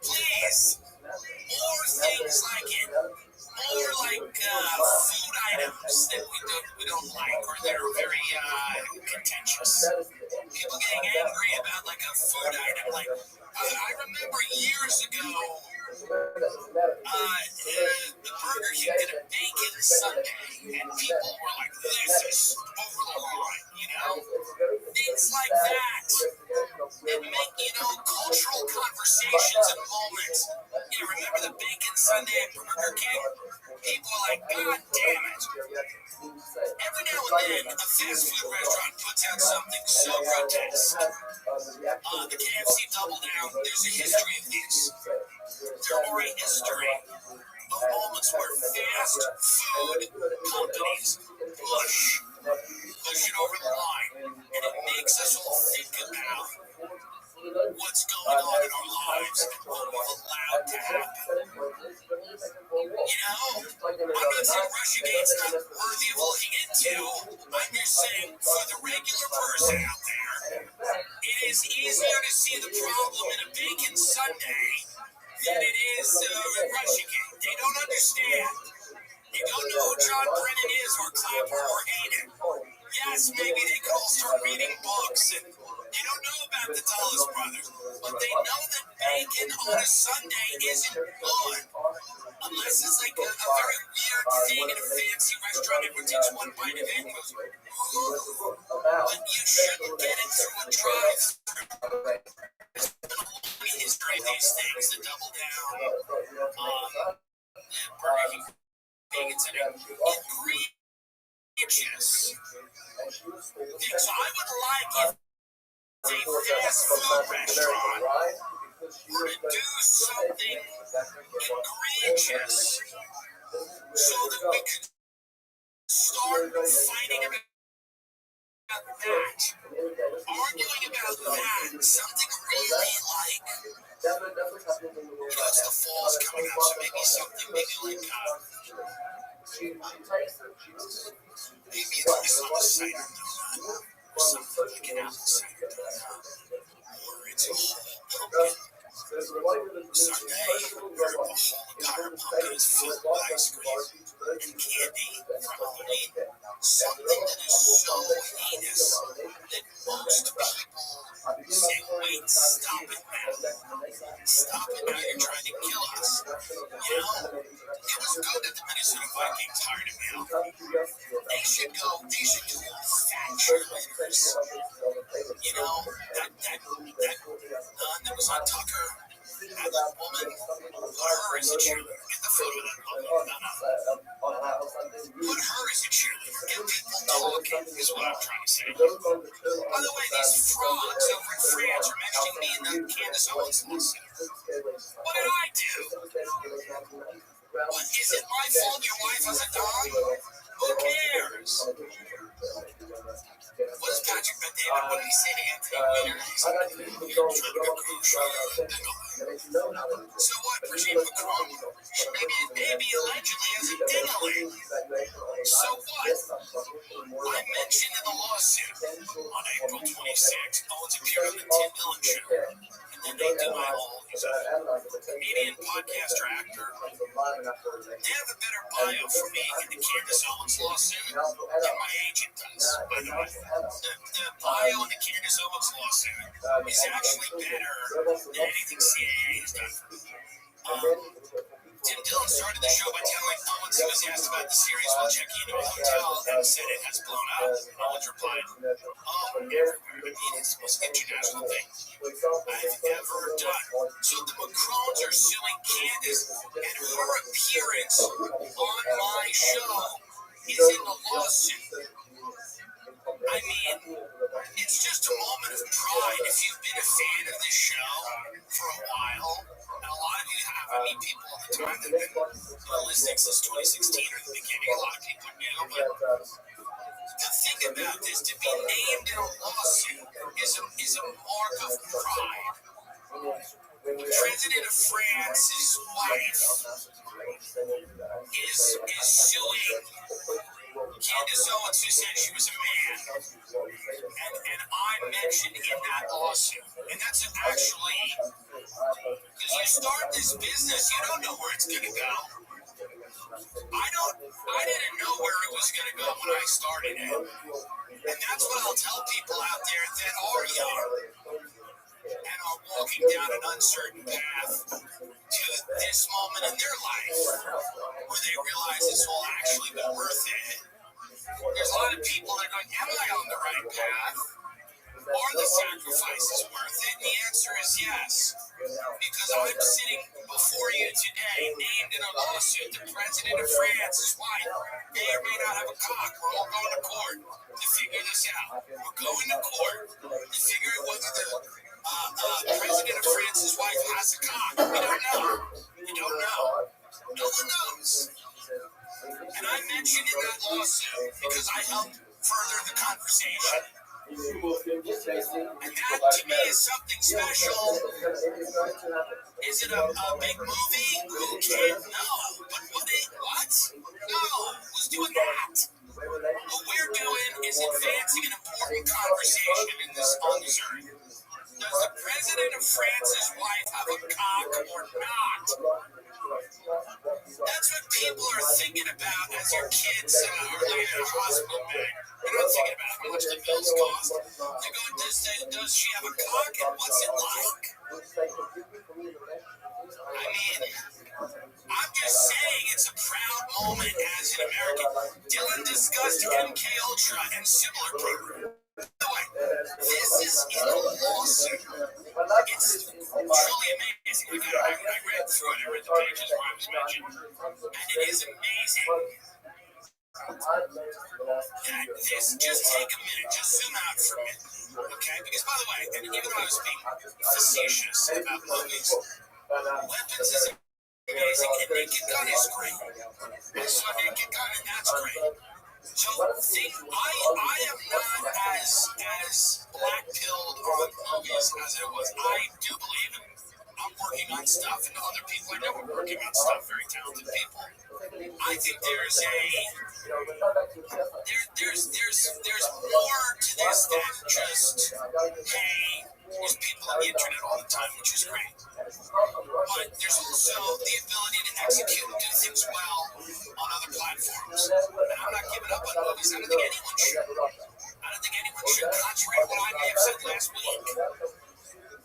Please, more things like it. More like food items that we don't like or that are very contentious. People getting angry about like a food item. Like I remember years ago, the Burger King did a bacon sundae, and people were like, "This is over the line," you know. Things like that make cultural conversations and moments. Remember the bacon sundae at Burger King? People are like, "God damn it!" Every now and then, a fast food restaurant puts out something so grotesque. The KFC Double Down. There's a history of this. There's more a history of moments where fast food companies push it over the line, and it makes us all think about what's going on in our lives and what we've allowed to happen. I'm not saying Russiagate's not worthy of looking into. I'm just saying, for the regular person out there, it is easier to see the problem in a bacon sundae than it is Russiagate. They don't understand. They don't know who John Brennan is, or Clapper, or Hayden. Yes, maybe they could all start reading books, and they don't know about the Dulles brothers, but they know that bacon on a Sunday isn't good. Unless it's like a very weird thing in a fancy restaurant, everyone takes one bite of it and goes, "Ooh." But you shouldn't get it through a drive-thru. There's been a long history of these things, the Double Down, the Burger King bacon Sunday, egregious. Because I would like if a fast food restaurant were to do something egregious so that we could start fighting about that, arguing about that, something really like, it's the fall's coming up, so maybe something, maybe like, maybe it's on the cider donut, or something like an apple cider donut, or it's a whole pumpkin sundae, where the whole entire pumpkin is filled with ice cream and candy for Halloween. Something that is so heinous that most people say, "Wait, stop it now. Stop it now, you're trying to kill us." It was good that the Minnesota Vikings hired him out. They should do fat cheerleaders. That nun that was on Tucker, that woman, put her as a cheerleader. Get the photo of that woman. Put her as a cheerleader. Get people talking, is what I'm trying to say. By the way, these frogs over in France are mentioning me in the Candace Owens lawsuit. What did I do? What, is it my fault your wife has a dog? Who cares? What does Patrick Bet David, what did he say to Anthony Weiner? He's like, you're trying to get crucial. So what? Brigitte Macron, maybe allegedly as a ding-a-ling. So what? I mentioned in the lawsuit on April 26th, Owens appeared on the Tim Dillon show. And then they do my whole, he's a comedian, podcaster, actor. They have a better bio for me in the Candace Owens lawsuit than my agent does, by the way. The bio in the Candace Owens lawsuit is actually better than anything CAA has done for me. Tim Dillon started the show by telling Owens he was asked about the series while checking into a hotel and said it has blown up. Owens replied, everywhere. I mean, it's the most international thing I've ever done. So the Macrons are suing Candace, and her appearance on my show is in the lawsuit. I mean, it's just a moment of pride if you've been a fan of this show for a while. And a lot of you have. I meet people all the time that have been listening since 2016 or the beginning. A lot of people knew, but the thing about this, to be named in a lawsuit is a mark of pride. The president of France's wife is suing Candace Owens, who said she was a man, and I'm mentioned in that lawsuit. And that's actually, because you start this business, you don't know where it's going to go. I didn't know where it was going to go when I started it. And that's what I'll tell people out there that are young and are walking down an uncertain path to this moment in their life where they realize this will actually be worth it. There's a lot of people that are going, am I on the right path? Are the sacrifices worth it? And the answer is yes. Because I'm sitting before you today, named in a lawsuit. The president of France's wife may or may not have a cock. We're all going to court to figure this out. We're going to court to figure out whether the president of France's wife has a cock. We don't know. We don't know. No one knows. And I mentioned in that lawsuit because I helped further the conversation. And that to me is something special. Is it a big movie? Who can't know? But what? No, who's doing that? What we're doing is advancing an important conversation in this on this earth. Does the president of France's wife have a cock or not? That's what people are thinking about as your kids are laying in a hospital bed. They're not thinking about how much the bills cost. They're going, does she have a cock and what's it like? I mean, I'm just saying it's a proud moment as an American. Dylan discussed MK Ultra and similar programs. By the way, this is in a lawsuit. It's truly amazing. I read through it. I read the pages where I was mentioned. And it is amazing. Just take a minute. Just zoom out for a minute. Okay? Because, by the way, and even though I was being facetious about movies, Weapons is amazing, and Naked Gun is great. I saw Naked Gun, and that's great. So I am not as black-pilled on movies as I was. I do believe in I'm working on stuff, and other people I know are working on stuff, very talented people. I think there's more to this than just, hey, there's people on the internet all the time, which is great. But there's also the ability to execute and do things well on other platforms. And I'm not giving up on movies. I don't think anyone should. Contrary to what I may have said last week.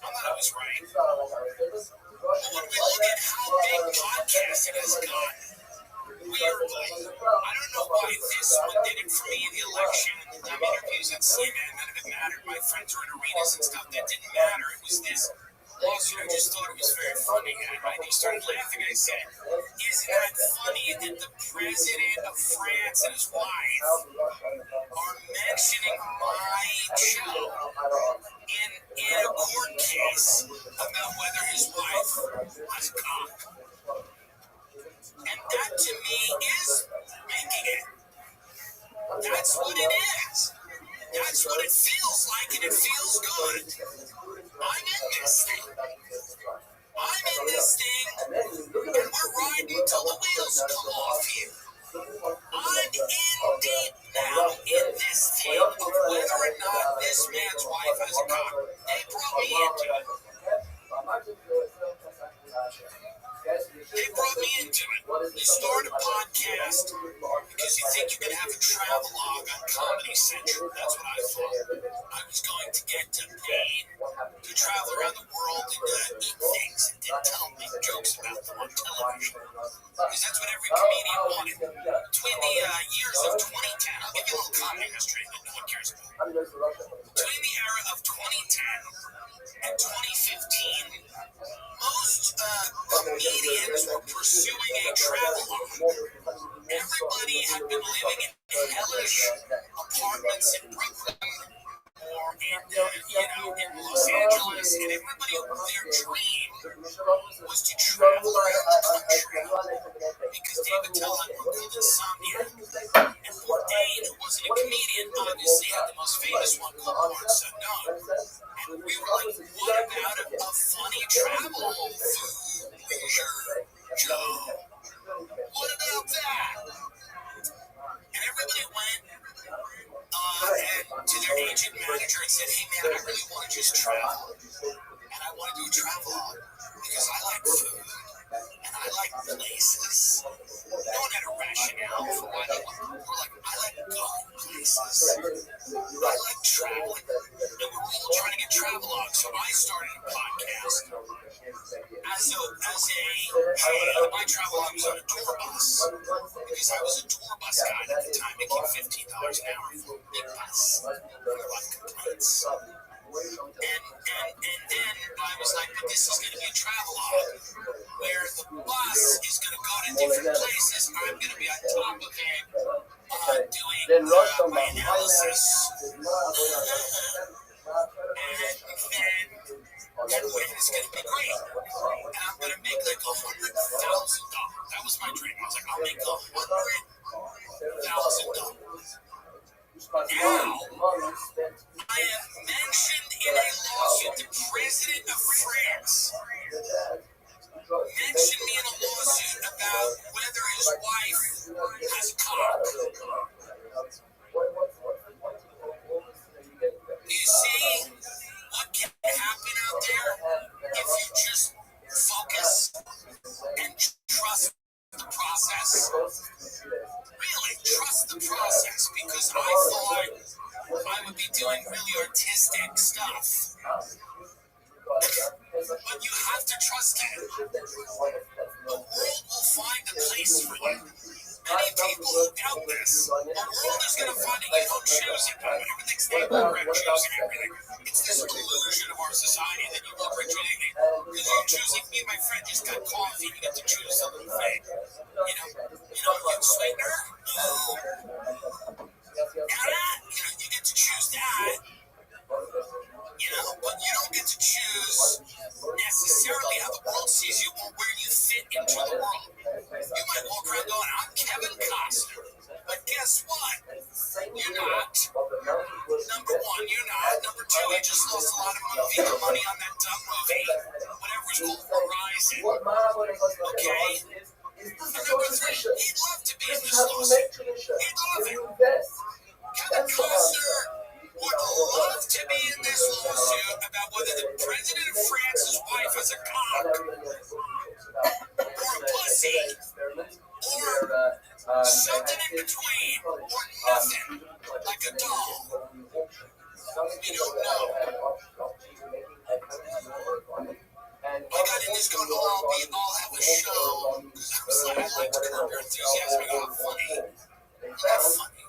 I'm not always right. But when we look at how big podcasting has gotten, weirdly, I don't know why this one did it for me in the election. I'm interviews on CNN, none of it mattered. My friends were in arenas and stuff, that didn't matter. It was this lawsuit. I just thought it was very funny. And I started laughing. I said, isn't that funny that the president of France and his wife are mentioning my show in a court case about whether his wife has a cock? And that to me is making it. That's what it is. That's It feels good. I'm in this thing. And we're riding till the wheels come off here. I'm in deep now in this thing of whether or not this man's wife has a cock. They brought me into it. You start a podcast because you think you can have a travelogue on Comedy Central. That's what I thought. I was going to get paid to travel around the world and eat things and then tell me jokes about them on television. Because that's what every comedian wanted. Between the years of 2010, I'll give you a little comedy history that no one cares about. Between the era of 2010 and 2015, most comedians were pursuing a travelogue. Everybody had been living in hellish apartments in Brooklyn or in Los Angeles, and everybody, their dream was to travel around the country because David Tellin called insomnia. And Bourdain, who wasn't a comedian, obviously had the most famous one called Parts Unknown. And we were like, what about a funny travel leisure show? What about that? And everybody went and to their agent manager and said, hey man, I really want to just travel. And I want to do a travelogue because I like food and I like places. No one had a rationale for why they were like, I like going places. I like traveling. And we're all trying to get travelogues. So I started a podcast my travelogue was on a tour bus because I was a tour bus guide at the time, making $15 an hour for a big bus. There were a lot of complaints. And then I was like, but this is going to be a travelogue where the bus is going to go to different places. I'm going to be on top of it doing my analysis. And it's going to be great. And I'm going to make like $100,000. That was my dream. I was like, I'll make $100,000. Now, I am mentioned in a lawsuit. The president of France mentioned me in a lawsuit about whether his wife has a cock. You see what can happen out there if you just focus and trust the process. Really, trust the process, because I thought I would be doing really artistic stuff. But you have to trust it. The world will find a place for you. Many people doubt this. The world is going to find it. You don't choose it. Everything's stable. We're choosing everything. It's this illusion of our society that you won't choose anything. Because you're choosing. Me and my friend just got coffee. You get to choose a little thing. You sweetener? No. You get to choose that. But you don't get to choose necessarily how the world sees you or where you fit into the world. You might walk around going, I'm Kevin Costner. But guess what? You're not. Number one, you're not. Number two, you just lost a lot of money on that dumb movie. Whatever it's called, Horizon. Okay? And number three, he'd love to be in this lawsuit. He'd love it. Kevin Costner would love to be in this lawsuit about whether the president of France's wife has a cock, or a pussy, or something in between, or nothing, like a doll. You don't know. I got in this going, I'll have a show, because I like to curb your enthusiasm. I got funny. Not funny.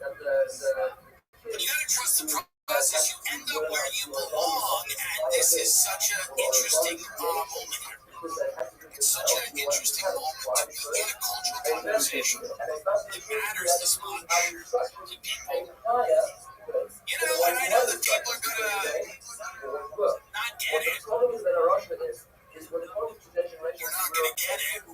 But you gotta trust the process. You end up where you belong, and this is such an interesting moment here. It's such an interesting moment to be in a cultural conversation that matters this much to people. And I know that people are gonna not get it. You're not gonna get it.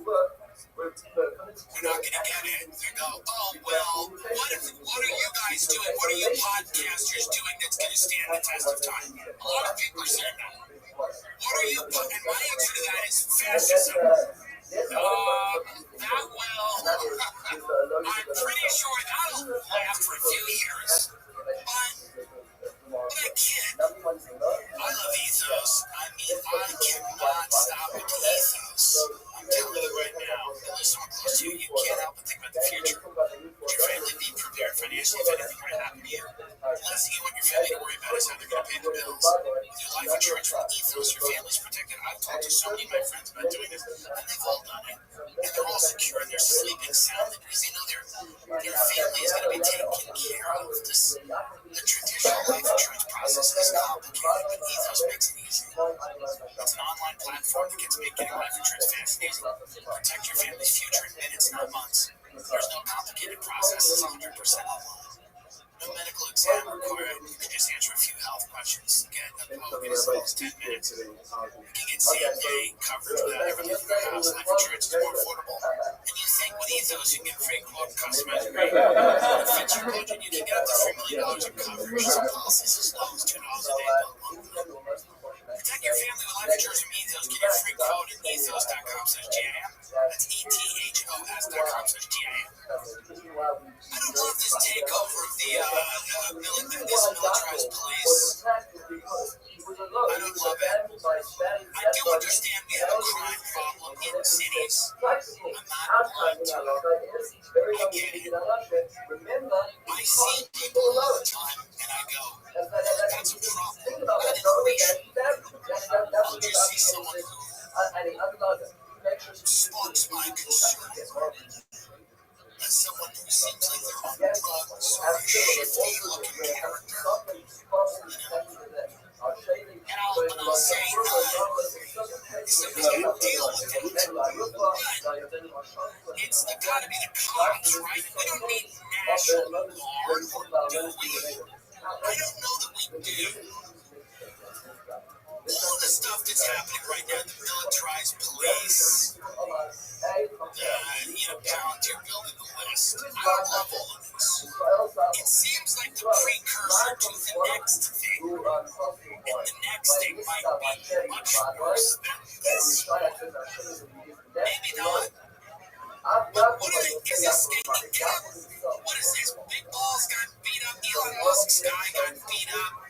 You're not gonna get it. They go, oh well, what are you guys doing? What are you podcasters doing that's gonna stand the test of time? A lot of people are saying that. What are you putting? And my answer to that is fascism. That will, I'm pretty sure that'll last for a few years. But I can't. I love ethos. I mean, I cannot stop with ethos. I'm telling you right now, unless someone close to you, you can't help but think about the future. Would your family be prepared financially if anything were to happen to you? The last thing you want your family to worry about is how they're going to pay the bills. With your life insurance from ethos, your family's protected. I've talked to so many of my friends about doing this, and they've all done it. And they're all secure, and they're sleeping soundly because they know their family is going to be taken care of. The traditional life insurance process is complicated, but ethos makes it easy. It's an online platform that gets made getting life insurance fast and easy. Protect your family's future in minutes, not months. There's no complicated process. It's 100% online. No medical exam required. You can just answer a few health questions to get a quote in as little as 10 minutes. You can get same-day coverage without ever leaving your house. Life insurance is more affordable. And you think with ethos you can get free quote customized rate. It fits your budget. You can get up to $3 million in coverage. Some policies as low as $2 a day. Protect your family with life insurance from ethos. Get your free quote at ethos.com/GIM. That's ethos.com/GIM. I don't love this takeover of the this militarized police. I don't love it. I do understand we have a crime problem in cities. I'm not blind to it. I get it. I see people all the time, and I go, that's a problem, not an issue. I'll just see someone who sparks my concern. As someone who seems like they're on drugs or a shifty-looking character, and I'll say, somebody's got to deal with it. But it's gotta be the cops, right? We don't need national guard, or do we? I don't know that we do. All the stuff that's happening right now, the militarized police, volunteer building the list. I love all of this. It seems like the precursor to the next thing. And the next thing might be much worse than this one. Maybe not. But what is this statement? What is this? Big Balls got beat up. Elon Musk's guy got beat up.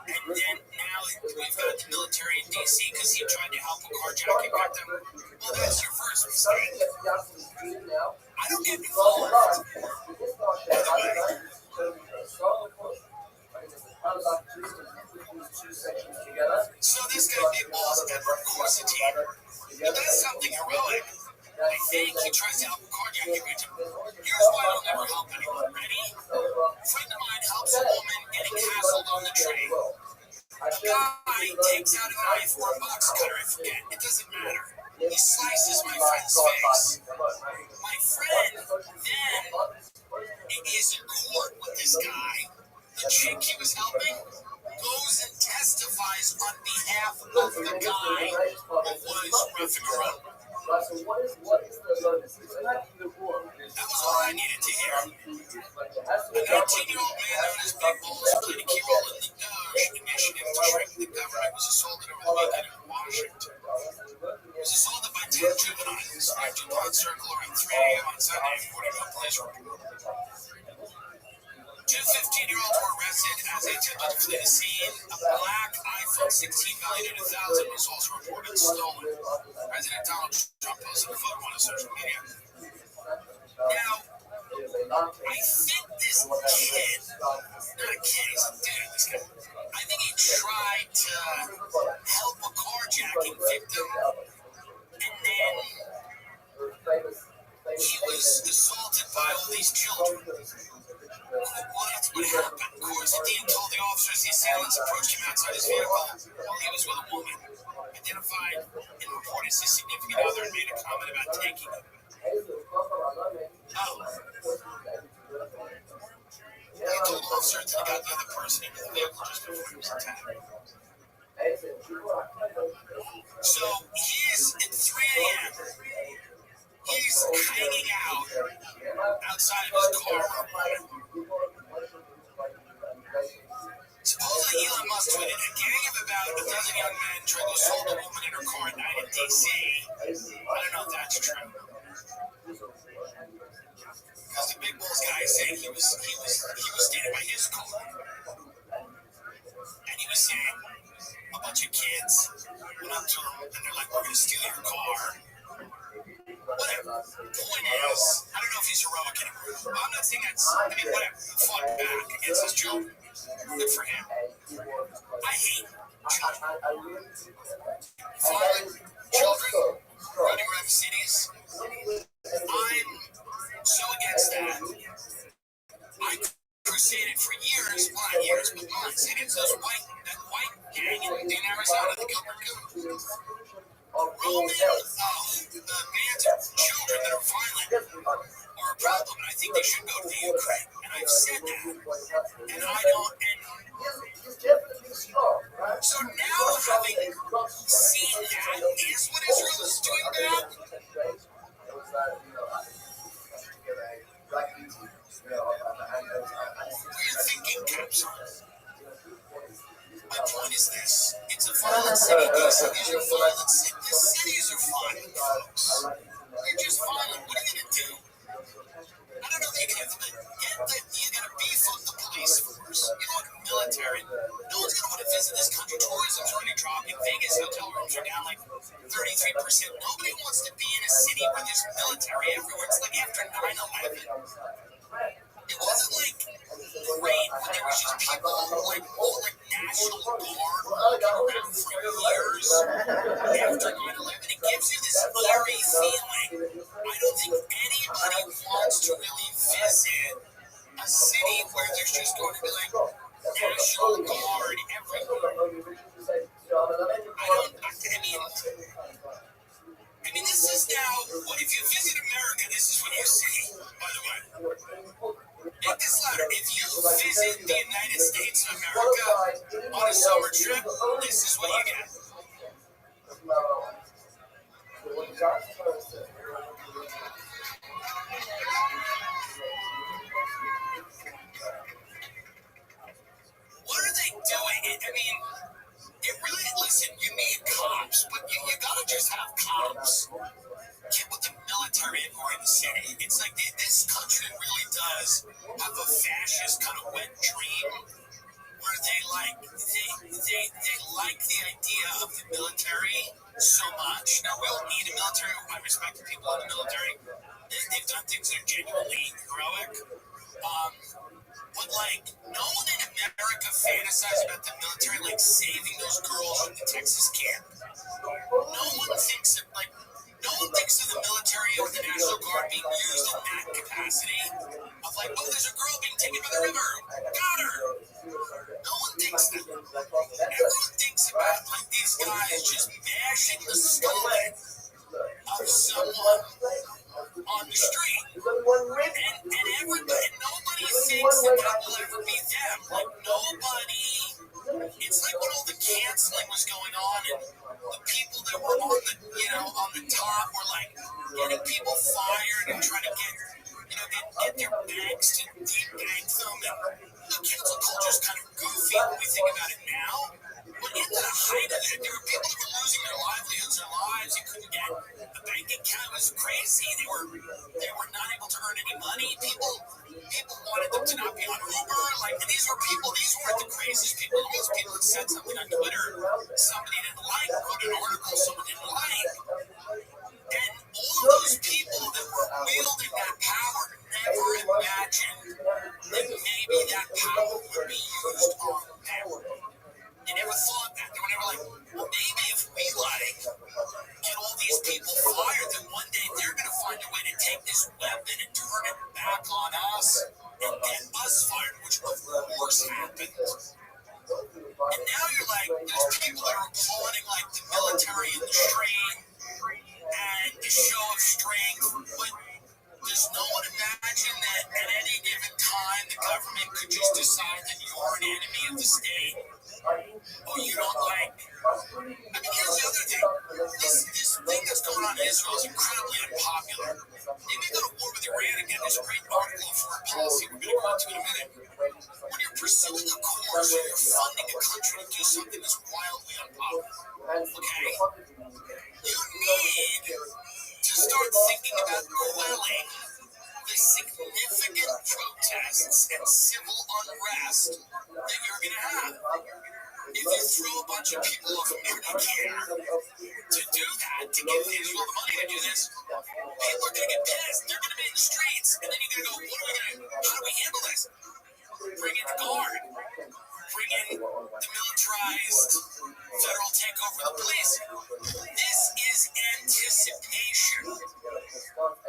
And then now we've got the military in D.C. because he tried to help a carjacking victim. Well, that's your first mistake. I don't get involved. So this guy, Big Balls, Edward Corsetti, he does something heroic. I think he tries to help a carjacking victim. Here's why I'll never help anyone. Ready? A friend of mine helps a woman getting hassled on the train. A guy takes out a knife or a box cutter, I forget. It doesn't matter. He slices my friend's face. My friend then is in court with this guy. The chick he was helping goes and testifies on behalf of the guy who was roughing her up. That was all I needed to hear. A 19-year-old man known as Big Balls played a key role in the initiative to shrink the government was assaulted over the weekend in Washington. He was assaulted by 10 juveniles at DuPont Circle around 3 a.m. on Sunday, according to a police report. Two 15-year-olds were arrested as they attempted to flee the scene. A black iPhone 16 valued at $1,000 was also reported stolen. President Donald Trump posted a photo on his social media. Now, I think this kid, not a kid, he's a dude, this guy. I think he tried to help a carjacking victim, and then he was assaulted by all these children. Well, that's what happened. Corsetti told the officers the assailants approached him outside his vehicle while he was with a woman, identified and reported as his significant other, and made a comment about taking him. He told officers that he got the other person into the vehicle just before he was attacked. So he's at 3 a.m. He's hanging out outside of his car. Supposedly Elon Musk tweeted, a gang of about a dozen young men tried to assault a woman in her car at night in D.C. I don't know if that's true. Because the big balls guy is saying he was standing by his car. And he was saying, a bunch of kids went up to him and they're like, we're going to steal your car. Whatever. Point is, I don't know if he's heroic anymore. I'm not saying that's, whatever. Fought back against his children. Good for him. I hate children. Violent children running around cities. I'm so against that. I crusaded for years, not years, but months against that white gang in Arizona, the Gilbert Goons. Roman bands of children that are violent are a problem, and I think they should go to the Ukraine. And I've said that. And I don't. So now, having seen that, is what Israel is doing bad? We're thinking caps on. My point is this. It's a violent city. These are violent cities. The cities are violent, folks. They're just violent. What are you going to do? I don't know if you got to beef up the police force. You know, military. No one's going to want to visit this country. Tourism's already dropping. Vegas hotel rooms are down like 33%. Nobody wants to be in a city where there's military everywhere. It's like after 9/11. It wasn't like great when there was just people like National Guard walking around for years after 9/11. It gives you this eerie feeling. I don't think anybody wants to really visit a city where there's just going to be like National Guard everywhere. I mean, this is now, if you visit America, this is what you see, by the way. Make this louder. If you visit the United States of America on a summer trip, this is what you get. What are they doing? I mean, it really, listen, you need cops, but you gotta just have cops. Get with the military anymore in the city. It's like this country really does have a fascist kind of wet dream where they like the idea of the military so much. Now, we don't need a military. I respect the people in the military. They've done things that are genuinely heroic. But no one in America fantasizes about the military like saving those girls from the Texas camp. No one thinks of the military or the National Guard being used in that capacity. Of there's a girl being taken by the river. Got her. No one thinks that. Everyone thinks about these guys just mashing the skull of someone on the street. And nobody thinks that will ever be them. Nobody. It's like when all the canceling was going on and the people that were on the top were getting people fired and trying to get their banks to debank them. And the cancel culture is kind of goofy when we think about it now. But in the height of it, there were people that were losing their livelihoods, their lives. You couldn't get a bank account. It was crazy. They were not able to earn any money. People wanted them to not be on Uber. And these weren't the craziest people. Most people that said something on Twitter somebody didn't like, wrote an article someone didn't like. And all those people that were wielding that power never imagined that maybe that power would be used on them. They never thought that. They were never well, maybe if we get all these people fired, then one day they're going to find a way to take this weapon and turn it back on us and get us fired, which of course happened. And now you're there's people that are applauding the military in the street and the show of strength, but does no one imagine that at any given time the government could just decide that you're an enemy of the state? Or you don't here's the other thing. This thing that's going on in Israel is incredibly unpopular. They may go to war with Iran again. There's a great article on foreign policy we're going to go into in a minute. When you're pursuing a course or you're funding a country Okay? You need to start thinking about quelling the significant protests and civil unrest that you're going to have. If you throw a bunch of people off Medicare to do that, to give Israel the money to do this, people are going to get pissed. They're going to be in the streets. And then you're going to go, how do we handle this? Bring in the guard. Bring in the militarized federal takeover of the police. This is anticipation.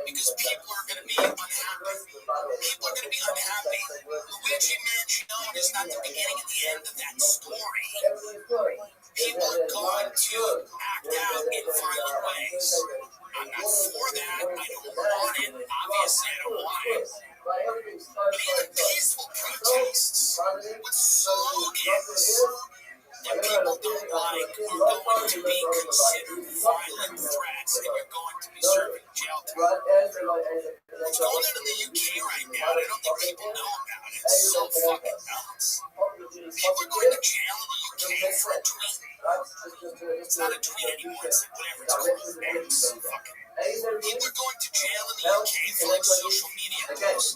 Because people are going to be unhappy. People are going to be unhappy. Luigi Mangione is not the beginning and the end of that story. People are going to act out in violent ways. I'm not for that. I don't want it. Obviously, I don't want it. But even peaceful protests with slogans that people don't like are going to be considered violent threats, and you're going to be serving jail time. What's going on in the UK right now, and I don't think people know about it, it's so fucking nuts. People are going to jail in the UK for a tweet. It's not a tweet anymore, it's like whatever it's called, X, fucking. People are going to jail in the UK for like social media posts.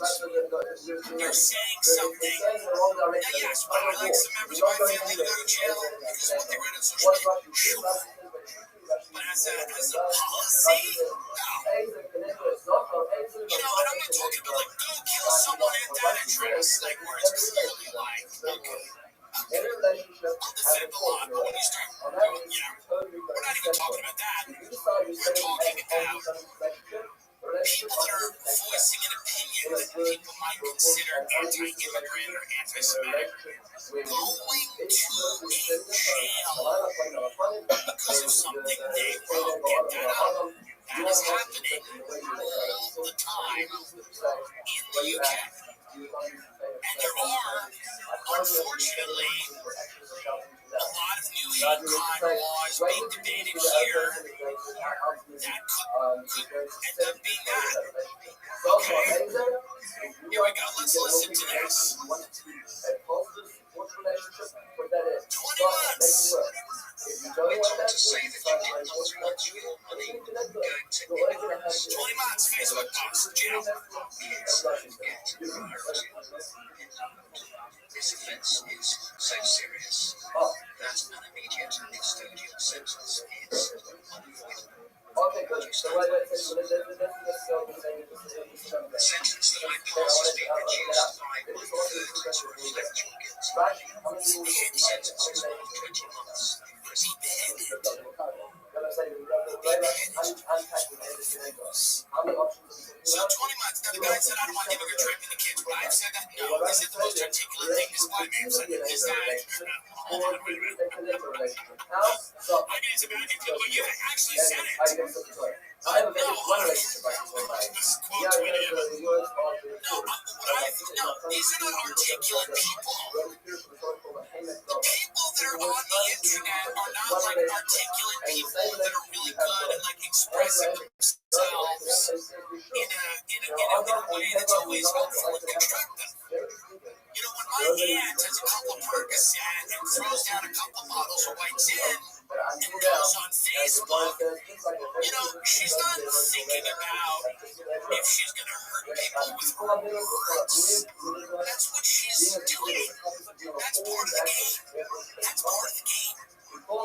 They're saying something. Now, yes, would I like some members of my family to go to jail because of what they read on social media? Sure. But as a policy, no. You know, and I'm not talking about like, go kill someone at that address, like where it's clearly like, okay. I'll defend the law, but when you start going, you know, we're not even talking about that. We're talking about people that are voicing an opinion that people might consider anti-immigrant or anti-Semitic going to jail because of something they wrote. Get that up. That is happening all the time in the UK. And there are, unfortunately, a lot of new hate crime laws being debated here that could end up being that. Okay, here we go. Let's listen to this. 20 months. We're told to say that you did not want your money going to immigrants. 20 months, Facebook post, jail. Yes, priority. This offence is so serious that an immediate custodial sentence is unavoidable. The sentence that I pass has been reduced by 1/3 to reflect your guilt. The sentence is 20 months in prison. So 20 months. Now the guy said, I don't want immigrant raping the kids. Would I have said that? No. Is it the most articulate thing this white man said? Is that? Hold on, wait a minute. I mean, it's about it, but you actually said it. No, this quote tweeted. No, these are not articulate people. The people that are on the internet are not like articulate people that are really good at like expressing themselves in a way that's always helpful and constructive. You know, when my aunt has a couple of Percocet and throws down a couple bottles of white gin and goes on Facebook, you know, she's not thinking about if she's going to hurt people with her words. That's what she's doing. That's part of the game. That's part of the game. You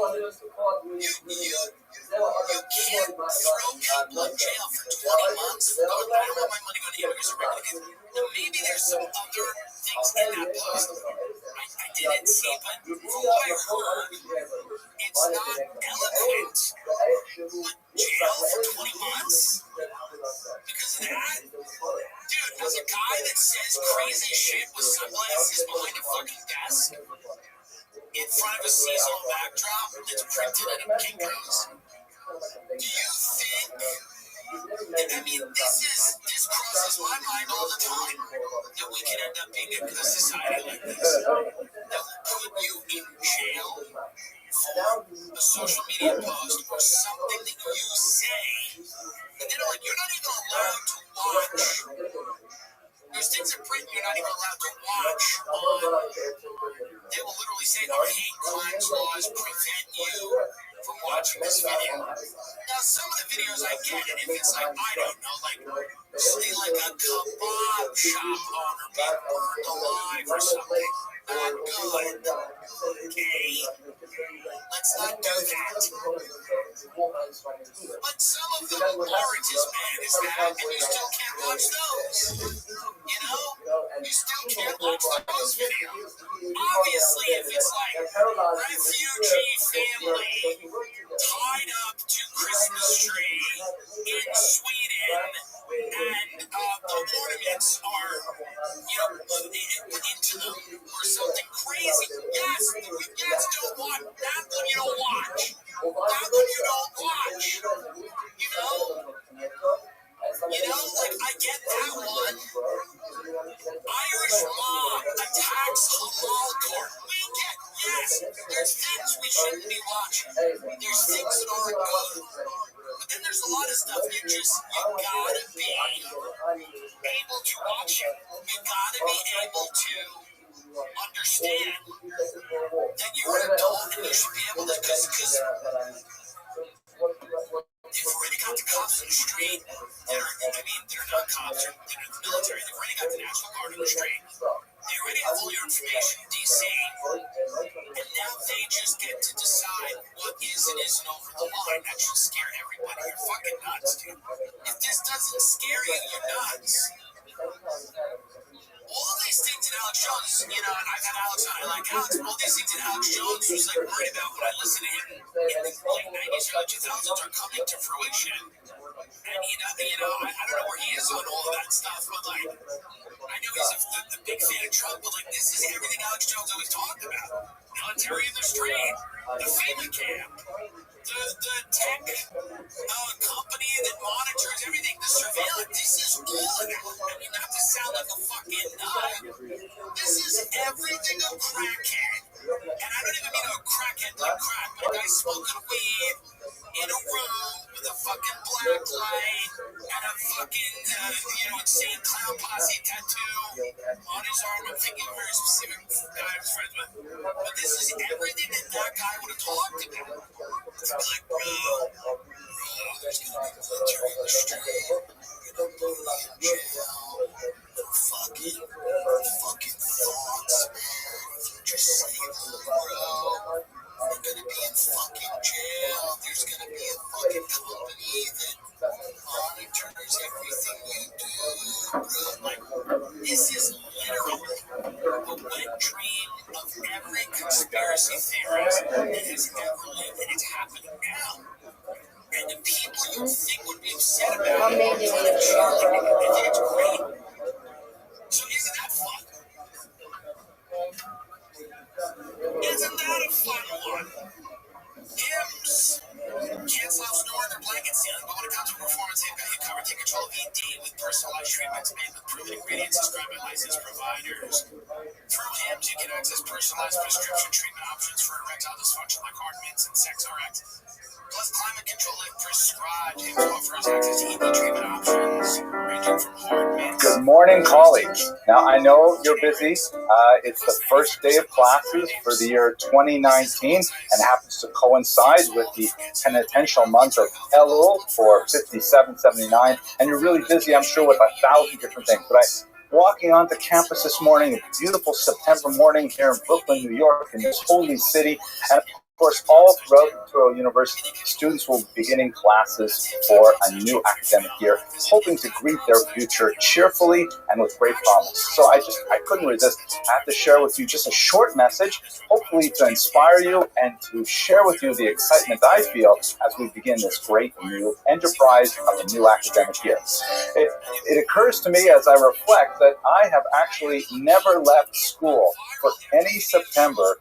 can't throw people in jail for 20 months. I don't want my money going to immigrants or regular kids. Now, maybe there's some other things in that post I didn't see, but from what I heard, it's not eloquent. But jail for 20 months? Because of that? Dude, as a guy that says crazy shit with sunglasses behind a fucking desk, in front of a seasonal backdrop that's printed in a Kinko's, do you think, I mean, this crosses my mind all the time, that we can end up being in a society like this, that will put you in jail for a social media post or something that you say, and then like, you're not even allowed to watch. There's things in print you're not even allowed to watch on. They will literally say our hate crimes laws prevent prevent you from watching this video. Now, some of the videos I get, and if it's like, I don't know, like, say like a kebab shop owner being burned alive or something, not good. Okay? Let's not do that. But some of them aren't as bad as that, and you still can't watch those. You know? You still can't watch those videos. Obviously, if it's like refugee family tied up to Christmas tree in Sweden, and the ornaments are, into them or something crazy. Yes, don't watch that one. You don't watch. That one you don't watch. You know, like I get that one. Irish mob attacks halal court. We get, yes, there's things we shouldn't be watching. There's things that aren't good. But then there's a lot of stuff you gotta be able to watch it. You gotta be able to understand that you're an adult and you should be able to, because they've already got the cops on the street that are, they're not cops, they're in the military. They've already got the National Guard on the street. They already have all your information in D.C. And now they just get to decide what is and isn't over the line. That should scare everybody. You're fucking nuts, dude. If this doesn't scare you, you're nuts. All these things that Alex Jones, and I've had Alex on, I like Alex, all these things that Alex Jones was like worried about when I listen to him in the late 90s, early 2000s are coming to fruition. And I don't know where he is on all of that stuff, but like, I know he's a big fan of Trump, but like, this is everything Alex Jones always talked about. Military in the street, the FEMA camp, the tech company that monitors everything, the surveillance. This is all of that. Not to sound like a fucking nut, this is everything a crackhead. And I don't even mean a crackhead like crack, but a guy smoking weed in a room with a fucking black light and a fucking, insane clown posse tattoo on his arm. I'm thinking a very specific guy I was friends with. But this is everything that guy would have talked about. It's like, bro, there's gonna be military in the street. You're gonna be in jail. Fucking thoughts, man. If you just say, bro, you're gonna be in fucking jail. There's gonna be a fucking company that monitors everything you do, bro. Like, this is literally the wet dream of every conspiracy theorist that has ever lived, and it's happening now. And the people you think would be upset about it are cheerleading. I think it's great. So isn't that fun? Isn't that a fun one? Hymns. Can't stop snoring their blankets in, but when it comes to performance, they've got you covered. Take control of ED with personalized treatments made with proven ingredients described by licensed providers. Through Hymns, you can access personalized prescription treatment options for erectile dysfunction like hard mints and sex RX. Plus, climate control if prescribed. Hymns offers access to ED treatment options ranging from hard mints. Good morning, colleagues. Now, I know you're busy. It's the first day of classes for the year 2019 and happens to coincide with the penitential month of Elul for 5779. And you're really busy, I'm sure, with 1,000 different things. But walking onto campus this morning, a beautiful September morning here in Brooklyn, New York, in this holy city, and of course, all throughout Toronto University, students will be beginning classes for a new academic year, hoping to greet their future cheerfully and with great promise. So I couldn't resist. I have to share with you just a short message, hopefully to inspire you and to share with you the excitement I feel as we begin this great new enterprise of a new academic year. It occurs to me as I reflect that I have actually never left school for any September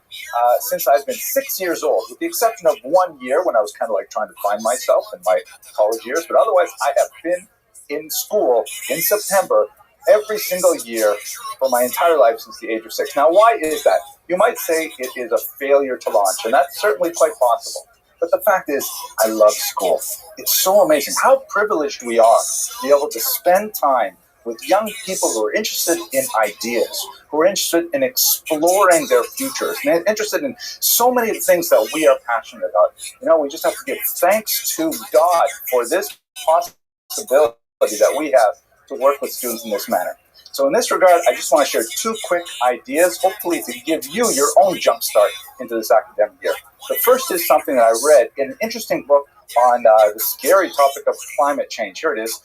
since I've been 6 years old, with the exception of 1 year when I was kind of like trying to find myself in my college years. But otherwise, I have been in school in September every single year for my entire life since the age of 6. Now, why is that? You might say it is a failure to launch, and that's certainly quite possible. But the fact is, I love school. It's so amazing how privileged we are to be able to spend time with young people who are interested in ideas, who are interested in exploring their futures, and interested in so many things that we are passionate about. We just have to give thanks to God for this possibility that we have to work with students in this manner. So in this regard, I just want to share two quick ideas, hopefully to give you your own jumpstart into this academic year. The first is something that I read in an interesting book on the scary topic of climate change. Here it is.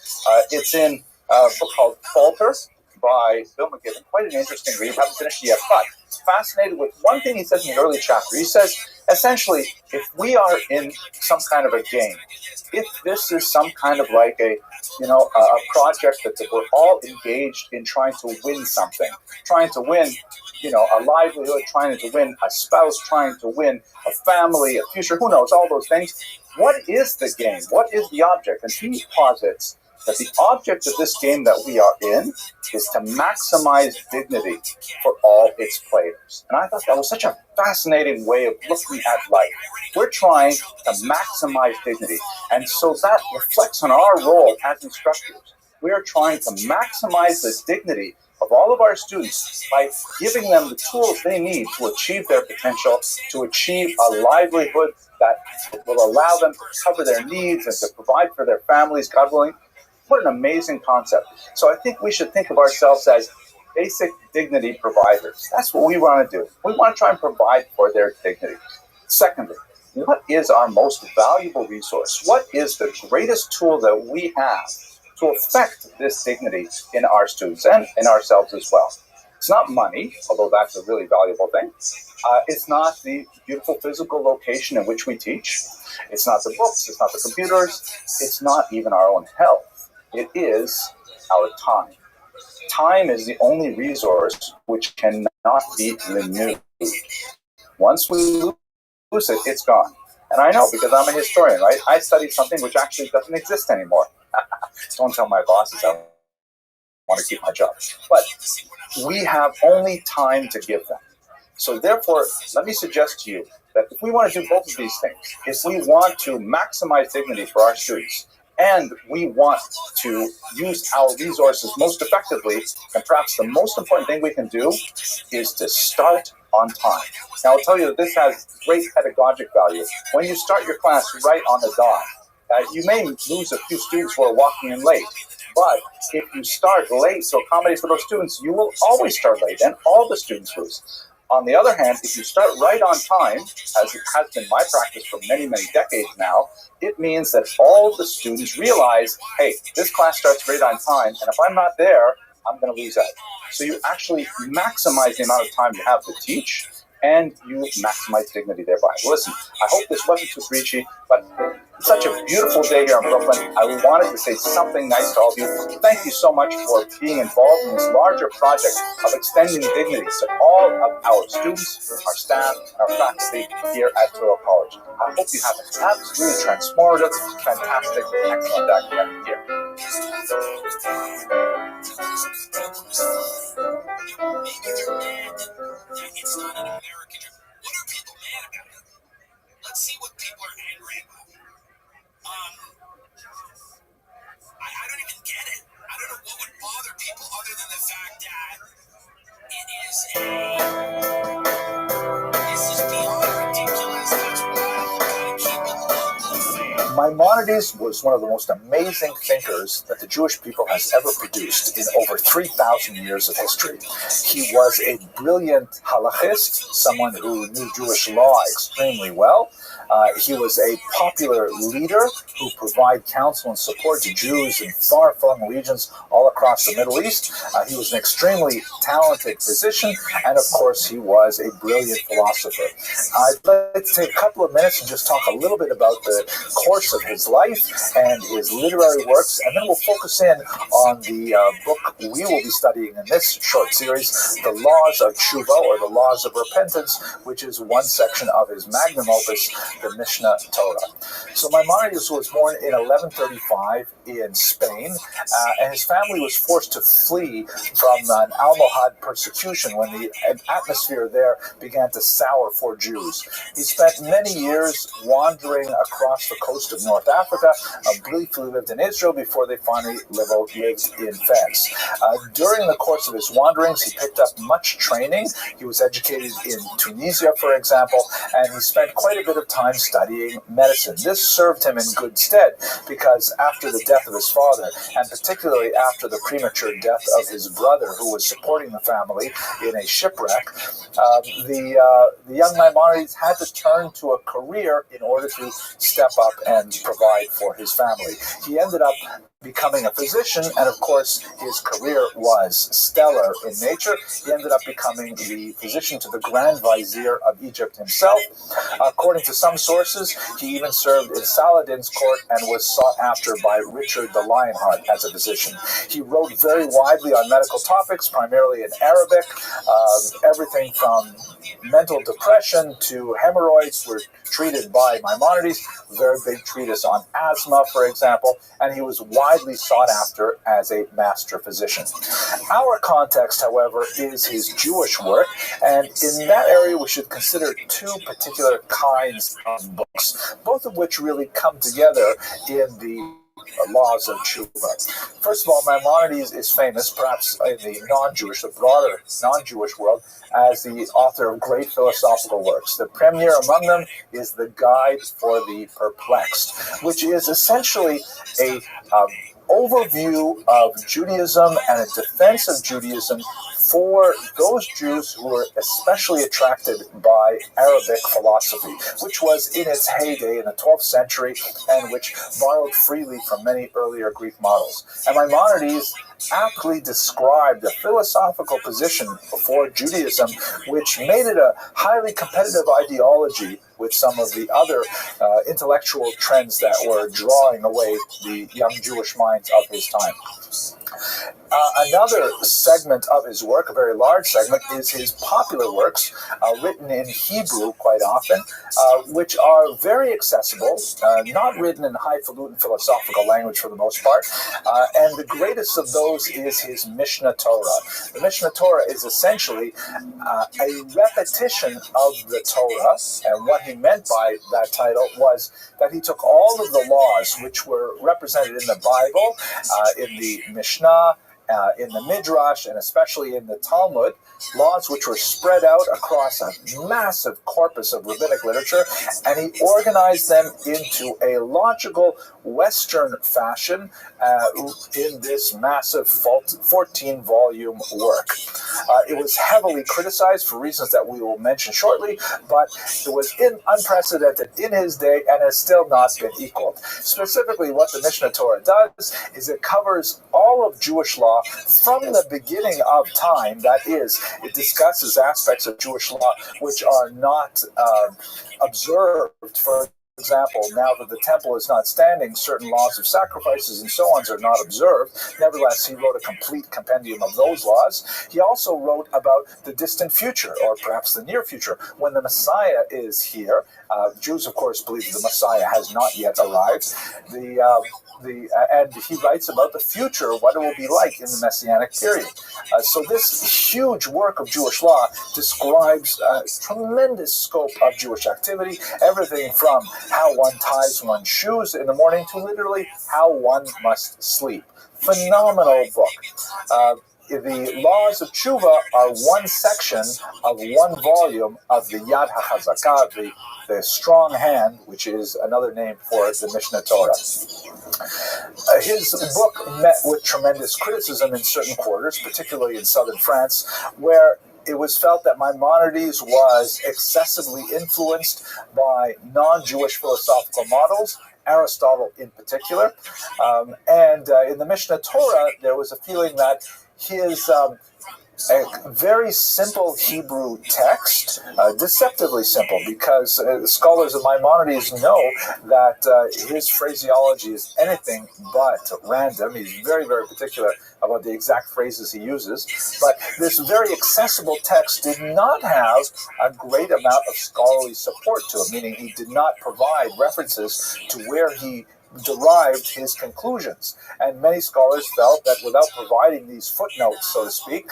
It's in a book called Falter by Bill McGibbon. Quite an interesting read. I haven't finished it yet, but fascinated with one thing he says in the early chapter. He says, essentially, if we are in some kind of a game, if this is some kind of like a project that we're all engaged in trying to win something, trying to win, a livelihood, trying to win a spouse, trying to win a family, a future, who knows, all those things. What is the game? What is the object? And he posits that the object of this game that we are in is to maximize dignity for all its players. And I thought that was such a fascinating way of looking at life. We're trying to maximize dignity. And so that reflects on our role as instructors. We are trying to maximize the dignity of all of our students by giving them the tools they need to achieve their potential, to achieve a livelihood that will allow them to cover their needs and to provide for their families, God willing. What an amazing concept. So I think we should think of ourselves as basic dignity providers. That's what we want to do. We want to try and provide for their dignity. Secondly, what is our most valuable resource? What is the greatest tool that we have to affect this dignity in our students and in ourselves as well? It's not money, although that's a really valuable thing. It's not the beautiful physical location in which we teach. It's not the books. It's not the computers. It's not even our own health. It is our time. Time is the only resource which cannot be renewed. Once we lose it, it's gone. And I know because I'm a historian, right? I studied something which actually doesn't exist anymore. Don't tell my bosses I want to keep my job. But we have only time to give them. So therefore, let me suggest to you that if we want to do both of these things, if we want to maximize dignity for our students, and we want to use our resources most effectively, and perhaps the most important thing we can do is to start on time. Now, I'll tell you that this has great pedagogic value. When you start your class right on the dot, you may lose a few students who are walking in late, but if you start late to accommodate for those students, you will always start late, and all the students lose. On the other hand, if you start right on time, as it has been my practice for many, many decades now, it means that all the students realize, hey, this class starts right on time, and if I'm not there, I'm going to lose out. So you actually maximize the amount of time you have to teach, and you maximize dignity thereby. Listen, I hope this wasn't too preachy, but it's such a beautiful day here in Brooklyn. I wanted to say something nice to all of you. Thank you so much for being involved in this larger project of extending dignity to all of our students, our staff, and our faculty here at Torah College. I hope you have an absolutely transformative, fantastic, excellent academic year. It's not an American joke. What are people mad about? Let's see what people are angry about. I don't even get it. I don't know what would bother people other than the fact that it is this is beyond ridiculous. That's wild. Gotta keep it local. Maimonides was one of the most amazing thinkers that the Jewish people has ever produced in over 3,000 years of history. He was a brilliant halachist, someone who knew Jewish law extremely well. He was a popular leader who provided counsel and support to Jews in far-flung regions all across the Middle East. He was an extremely talented physician, and of course, he was a brilliant philosopher. I'd like to take a couple of minutes and just talk a little bit about the course of his life and his literary works, and then we'll focus in on the book we will be studying in this short series, The Laws of Tshuva, or The Laws of Repentance, which is one section of his magnum opus, the Mishnah Torah. So Maimonides was born in 1135 in Spain, and his family was forced to flee from an Almohad persecution when the atmosphere there began to sour for Jews. He spent many years wandering across the coast of North Africa, briefly lived in Israel before they finally lived in Fez. During the course of his wanderings, he picked up much training. He was educated in Tunisia, for example, and he spent quite a bit of time studying medicine. This served him in good stead because after the death of his father, and particularly after the premature death of his brother, who was supporting the family in a shipwreck, the young Maimonides had to turn to a career in order to step up and provide for his family. He ended up becoming a physician, and of course his career was stellar in nature. He ended up becoming the physician to the Grand Vizier of Egypt himself. According to some sources, he even served in Saladin's court and was sought after by Richard the Lionheart as a physician. He wrote very widely on medical topics, primarily in Arabic. Everything from mental depression to hemorrhoids were treated by Maimonides. Very big treatise on asthma, for example, and he was widely sought after as a master physician. Our context, however, is his Jewish work, and in that area we should consider two particular kinds of books, both of which really come together in the laws of tshuva. First of all, Maimonides is famous, perhaps in the non-Jewish, the broader non-Jewish world, as the author of great philosophical works. The premier among them is the Guide for the Perplexed, which is essentially a overview of Judaism and a defense of Judaism for those Jews who were especially attracted by Arabic philosophy, which was in its heyday in the 12th century and which borrowed freely from many earlier Greek models. And Maimonides aptly described the philosophical position for Judaism, which made it a highly competitive ideology with some of the other intellectual trends that were drawing away the young Jewish minds of his time. Another segment of his work, a very large segment, is his popular works, written in Hebrew quite often, which are very accessible, not written in highfalutin philosophical language for the most part, and the greatest of those is his Mishnah Torah. The Mishnah Torah is essentially a repetition of the Torah, and what he meant by that title was that he took all of the laws which were represented in the Bible, in the Mishnah, in the Midrash, and especially in the Talmud, laws which were spread out across a massive corpus of rabbinic literature, and he organized them into a logical Western fashion in this massive 14-volume work. It was heavily criticized for reasons that we will mention shortly, but it was unprecedented in his day and has still not been equaled. Specifically, what the Mishnah Torah does is it covers all of Jewish law from the beginning of time. That is, it discusses aspects of Jewish law which are not observed. For example, now that the temple is not standing, certain laws of sacrifices and so on are not observed. Nevertheless, he wrote a complete compendium of those laws. He also wrote about the distant future, or perhaps the near future, when the Messiah is here. Jews, of course, believe the Messiah has not yet arrived. And he writes about the future, what it will be like in the Messianic period. So this huge work of Jewish law describes a tremendous scope of Jewish activity, everything from how one ties one's shoes in the morning to literally how one must sleep. Phenomenal book. The laws of tshuva are one section of one volume of the Yad HaChazakah, the strong hand, which is another name for the Mishnah Torah. His book met with tremendous criticism in certain quarters, particularly in southern France, where it was felt that Maimonides was excessively influenced by non-Jewish philosophical models, Aristotle in particular. And in the Mishnah Torah, there was a feeling that his a very simple Hebrew text, deceptively simple, because scholars of Maimonides know that his phraseology is anything but random. He's very, very particular about the exact phrases he uses. But this very accessible text did not have a great amount of scholarly support to it, meaning he did not provide references to where he derived his conclusions. And many scholars felt that without providing these footnotes, so to speak,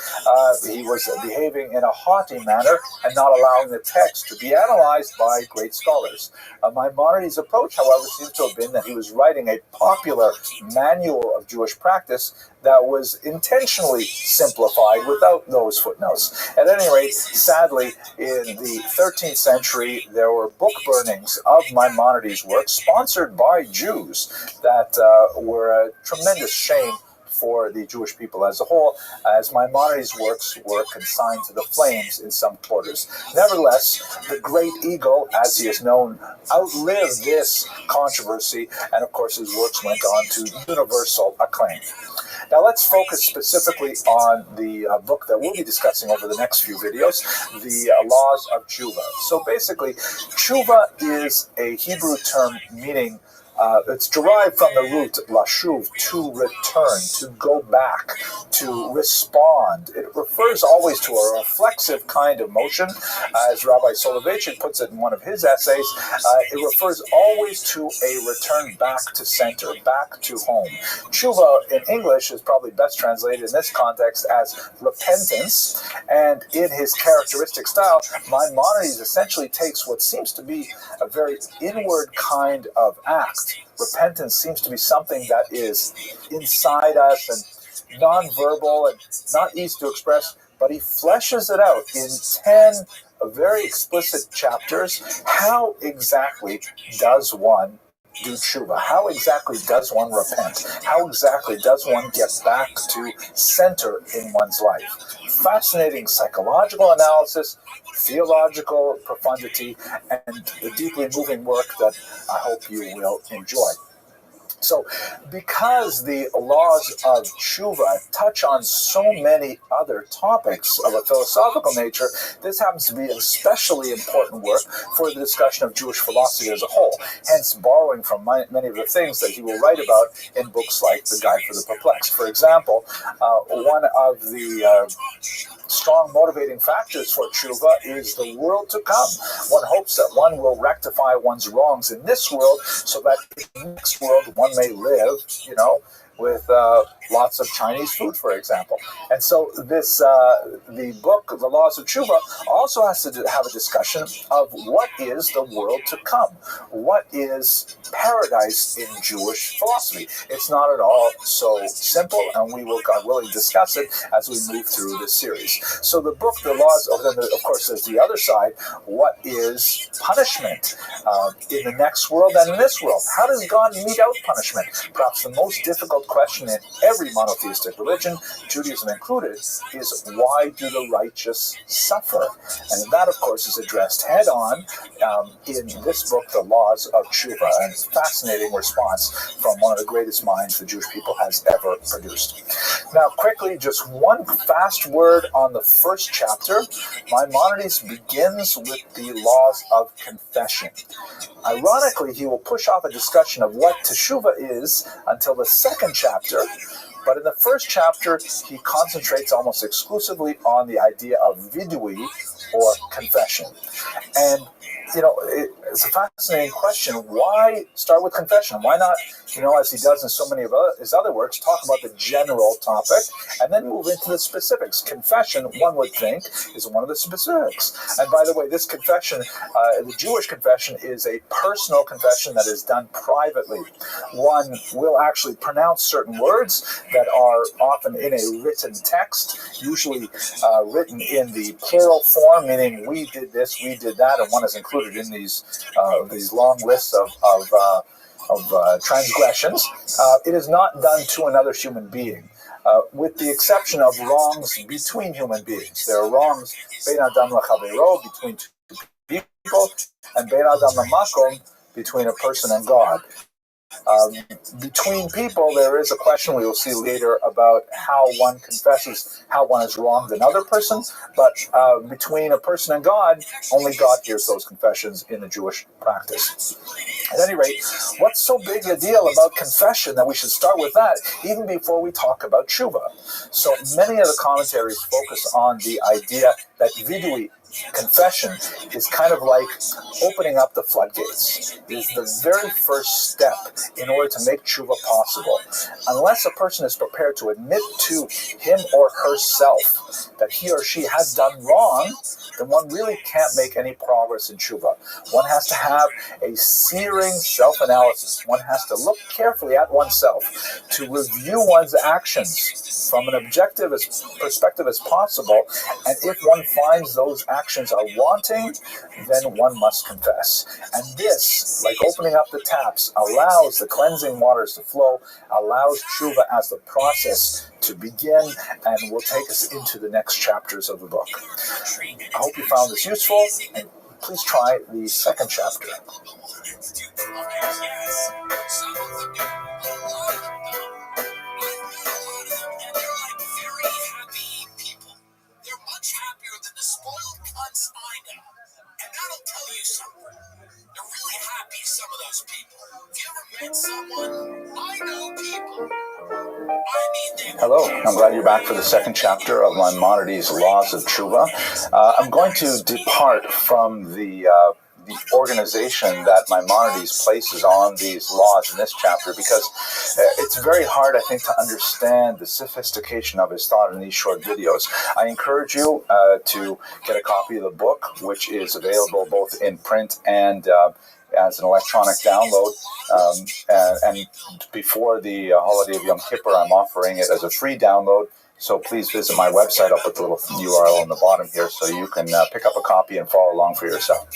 he was behaving in a haughty manner and not allowing the text to be analyzed by great scholars. Maimonides' approach, however, seems to have been that he was writing a popular manual of Jewish practice that was intentionally simplified without those footnotes. At any rate, sadly, in the 13th century, there were book burnings of Maimonides' works sponsored by Jews that were a tremendous shame for the Jewish people as a whole, as Maimonides' works were consigned to the flames in some quarters. Nevertheless, the great eagle, as he is known, outlived this controversy, and of course his works went on to universal acclaim. Now let's focus specifically on the book that we'll be discussing over the next few videos, the Laws of Tshuva. So basically, Tshuva is a Hebrew term meaning it's derived from the root lashuv, to return, to go back, to respond. It refers always to a reflexive kind of motion. As Rabbi Soloveitchik puts it in one of his essays, it refers always to a return back to center, back to home. Tshuva in English is probably best translated in this context as repentance, and in his characteristic style, Maimonides essentially takes what seems to be a very inward kind of act. Repentance seems to be something that is inside us and non-verbal and not easy to express, but he fleshes it out in 10 very explicit chapters. How exactly does one do tshuva? How exactly does one repent? How exactly does one get back to center in one's life? Fascinating psychological analysis, theological profundity, and a deeply moving work that I hope you will enjoy. So, because the laws of tshuva touch on so many other topics of a philosophical nature, this happens to be an especially important work for the discussion of Jewish philosophy as a whole, hence borrowing from many of the things that he will write about in books like The Guide for the Perplexed. For example, one of the strong motivating factors for tshuva is the world to come. One hopes that one will rectify one's wrongs in this world so that in the next world one may live, with lots of Chinese food, for example. And so this, the book, The Laws of Tshuva, also has to have a discussion of what is the world to come. What is paradise in Jewish philosophy? It's not at all so simple, and we will, God willing, discuss it as we move through this series. So the book, The Laws, of course, there's the other side. What is punishment in the next world and in this world? How does God mete out punishment? Perhaps the most difficult question in every monotheistic religion, Judaism included, is why do the righteous suffer? And that, of course, is addressed head-on in this book, The Laws of Tshuva, and it's a fascinating response from one of the greatest minds the Jewish people has ever produced. Now, quickly, just one fast word on the first chapter. Maimonides begins with the laws of confession. Ironically, he will push off a discussion of what teshuva is until the second chapter, but in the first chapter, he concentrates almost exclusively on the idea of vidui, or confession. And it's a fascinating question. Why start with confession? Why not, as he does in so many of his other works, talk about the general topic and then move into the specifics? Confession, one would think, is one of the specifics. And by the way, this confession, the Jewish confession, is a personal confession that is done privately. One will actually pronounce certain words that are often in a written text, usually written in the plural form, meaning we did this, we did that, and one is included in these long lists of transgressions. It is not done to another human being, with the exception of wrongs between human beings. There are wrongs bein adam lachavero, between two people, and bein adam lamakom, between a person and God. Between people, there is a question we will see later about how one confesses how one has wronged another person, but between a person and God, only God hears those confessions in the Jewish practice. At any rate, what's so big a deal about confession that we should start with that even before we talk about tshuva? So many of the commentaries focus on the idea that vidui, confession, is kind of like opening up the floodgates. It is the very first step in order to make tshuva possible. Unless a person is prepared to admit to him or herself that he or she has done wrong, then one really can't make any progress in tshuva. One has to have a searing self-analysis. One has to look carefully at oneself to review one's actions from an objective perspective as possible, and if one finds those actions are wanting, then one must confess. And this, like opening up the taps, allows the cleansing waters to flow, allows tshuva as the process to begin, and will take us into the next chapters of the book. I hope you found this useful, and please try the second chapter. Much happier than the spoiled cunts I know. And that'll tell you something. They're really happy, some of those people. Have you ever met someone? I know people. Hello, I'm glad you're back for the second chapter of Maimonides' Laws of Tshuva. I'm going to depart from the organization that Maimonides places on these laws in this chapter, because it's very hard, I think, to understand the sophistication of his thought in these short videos. I encourage you to get a copy of the book, which is available both in print and as an electronic download, and before the holiday of Yom Kippur, I'm offering it as a free download. So please visit my website. I'll put the little URL on the bottom here so you can pick up a copy and follow along for yourself.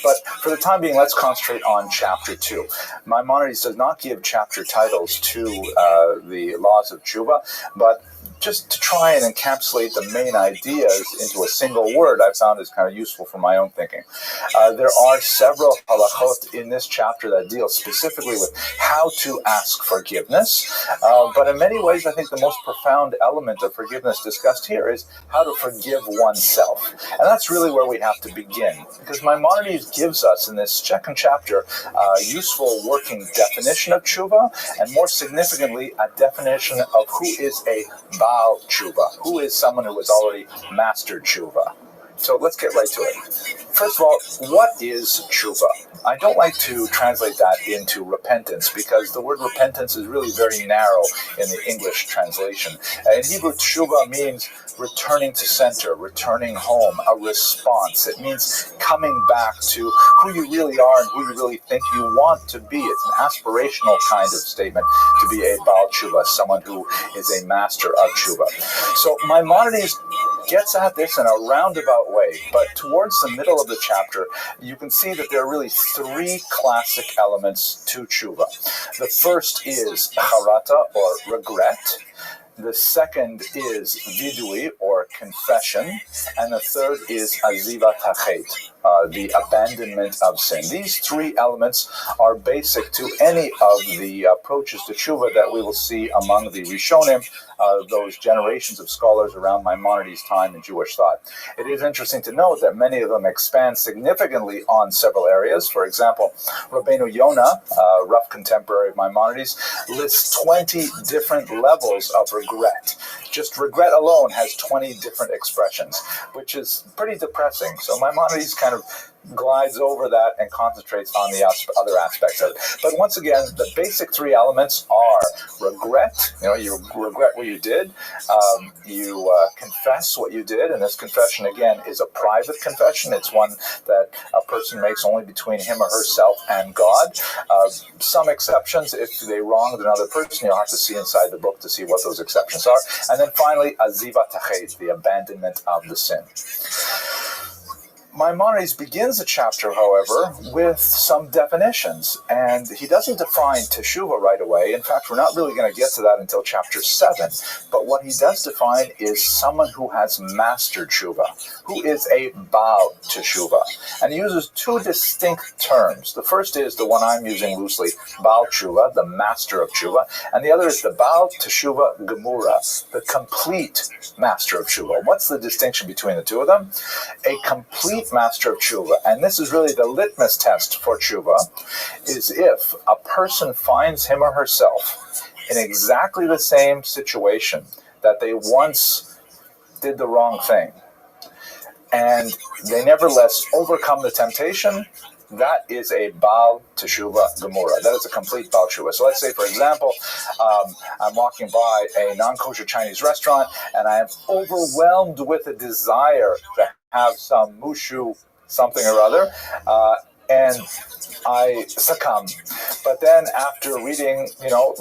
But for the time being, let's concentrate on Chapter 2. Maimonides does not give chapter titles to the laws of Tshuva, but just to try and encapsulate the main ideas into a single word, I found is kind of useful for my own thinking. There are several halachot in this chapter that deal specifically with how to ask forgiveness, but in many ways, I think the most profound element of forgiveness discussed here is how to forgive oneself. And that's really where we have to begin, because Maimonides gives us in this second chapter a useful working definition of tshuva, and more significantly, a definition of who is a Baal Tshuva, who is someone who has already mastered tshuva. So let's get right to it. First of all, what is tshuva? I don't like to translate that into repentance, because the word repentance is really very narrow in the English translation. In Hebrew, tshuva means returning to center, returning home, a response. It means coming back to who you really are and who you really think you want to be. It's an aspirational kind of statement to be a Baal Tshuva, someone who is a master of tshuva. So Maimonides gets at this in a roundabout way, but towards the middle of the chapter, you can see that there are really three classic elements to tshuva. The first is charata, or regret. The second is vidui, or confession. And the third is azivat hachet, the abandonment of sin. These three elements are basic to any of the approaches to tshuva that we will see among the Rishonim, those generations of scholars around Maimonides' time in Jewish thought. It is interesting to note that many of them expand significantly on several areas. For example, Rabbeinu Yonah, a rough contemporary of Maimonides, lists 20 different levels of regret. Just regret alone has 20 different expressions, which is pretty depressing. So Maimonides kind of glides over that and concentrates on the other aspects of it. But once again, the basic three elements are regret. You regret what you did. You confess what you did, and this confession, again, is a private confession. It's one that a person makes only between him or herself and God. Some exceptions, if they wronged another person, you'll have to see inside the book to see what those exceptions are. And then finally, azivat hachet, the abandonment of the sin. Maimonides begins the chapter, however, with some definitions, and he doesn't define teshuva right away. In fact, we're not really going to get to that until chapter 7. But what he does define is someone who has mastered teshuva, who is a Baal teshuva. And he uses two distinct terms. The first is the one I'm using loosely, Baal teshuva, the master of teshuva, and the other is the Baal teshuva gemura, the complete master of teshuva. What's the distinction between the two of them? A complete master of tshuva, and this is really the litmus test for tshuva, is if a person finds him or herself in exactly the same situation that they once did the wrong thing, and they nevertheless overcome the temptation, that is a Baal Teshuva Gemura. That is a complete Baal Teshuva. So let's say, for example, I'm walking by a non-kosher Chinese restaurant, and I am overwhelmed with a desire to have some mushu something or other, and I succumb. But then after reading,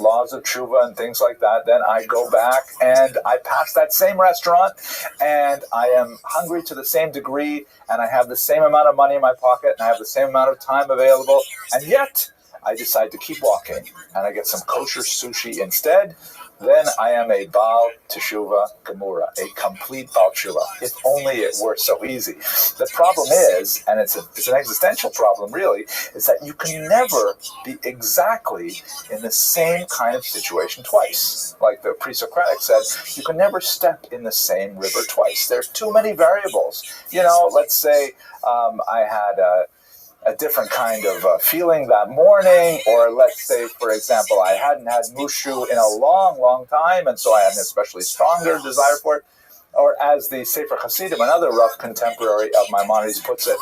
laws of tshuva and things like that, then I go back and I pass that same restaurant, and I am hungry to the same degree, and I have the same amount of money in my pocket, and I have the same amount of time available, and yet I decide to keep walking, and I get some kosher sushi instead. Then I am a Baal Teshuva Gemura, a complete Baal Teshuva. If only it were so easy. The problem is, and it's an existential problem really, is that you can never be exactly in the same kind of situation twice. Like the pre-Socratic said, you can never step in the same river twice. There's too many variables. Let's say I had a different kind of feeling that morning, or let's say, for example, I hadn't had mushu in a long, long time, and so I had an especially stronger desire for it. Or as the Sefer Hasidim, another rough contemporary of Maimonides, puts it,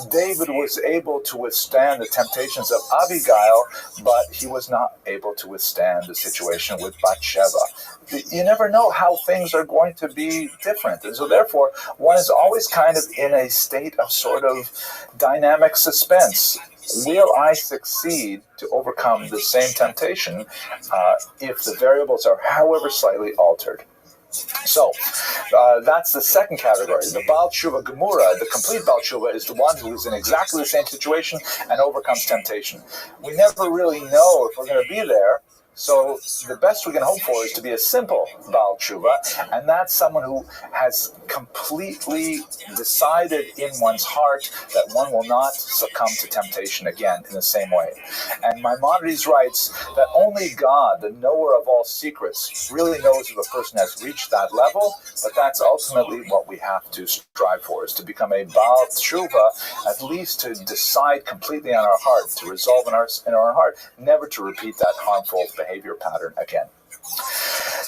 David was able to withstand the temptations of Abigail, but he was not able to withstand the situation with Bathsheba. You never know how things are going to be different. And so therefore, one is always kind of in a state of sort of dynamic suspense. Will I succeed to overcome the same temptation if the variables are however slightly altered? So, that's the second category. The Baal Teshuva Gemura, the complete Baal Teshuva, is the one who is in exactly the same situation and overcomes temptation. We never really know if we're going to be there, so the best we can hope for is to be a simple Baal Teshuva, and that's someone who has completely decided in one's heart that one will not succumb to temptation again in the same way. And Maimonides writes that only God, the knower of all secrets, really knows if a person has reached that level, but that's ultimately what we have to strive for, is to become a Baal Teshuva, at least to decide completely on our heart, to resolve in our heart, never to repeat that harmful behavior pattern again.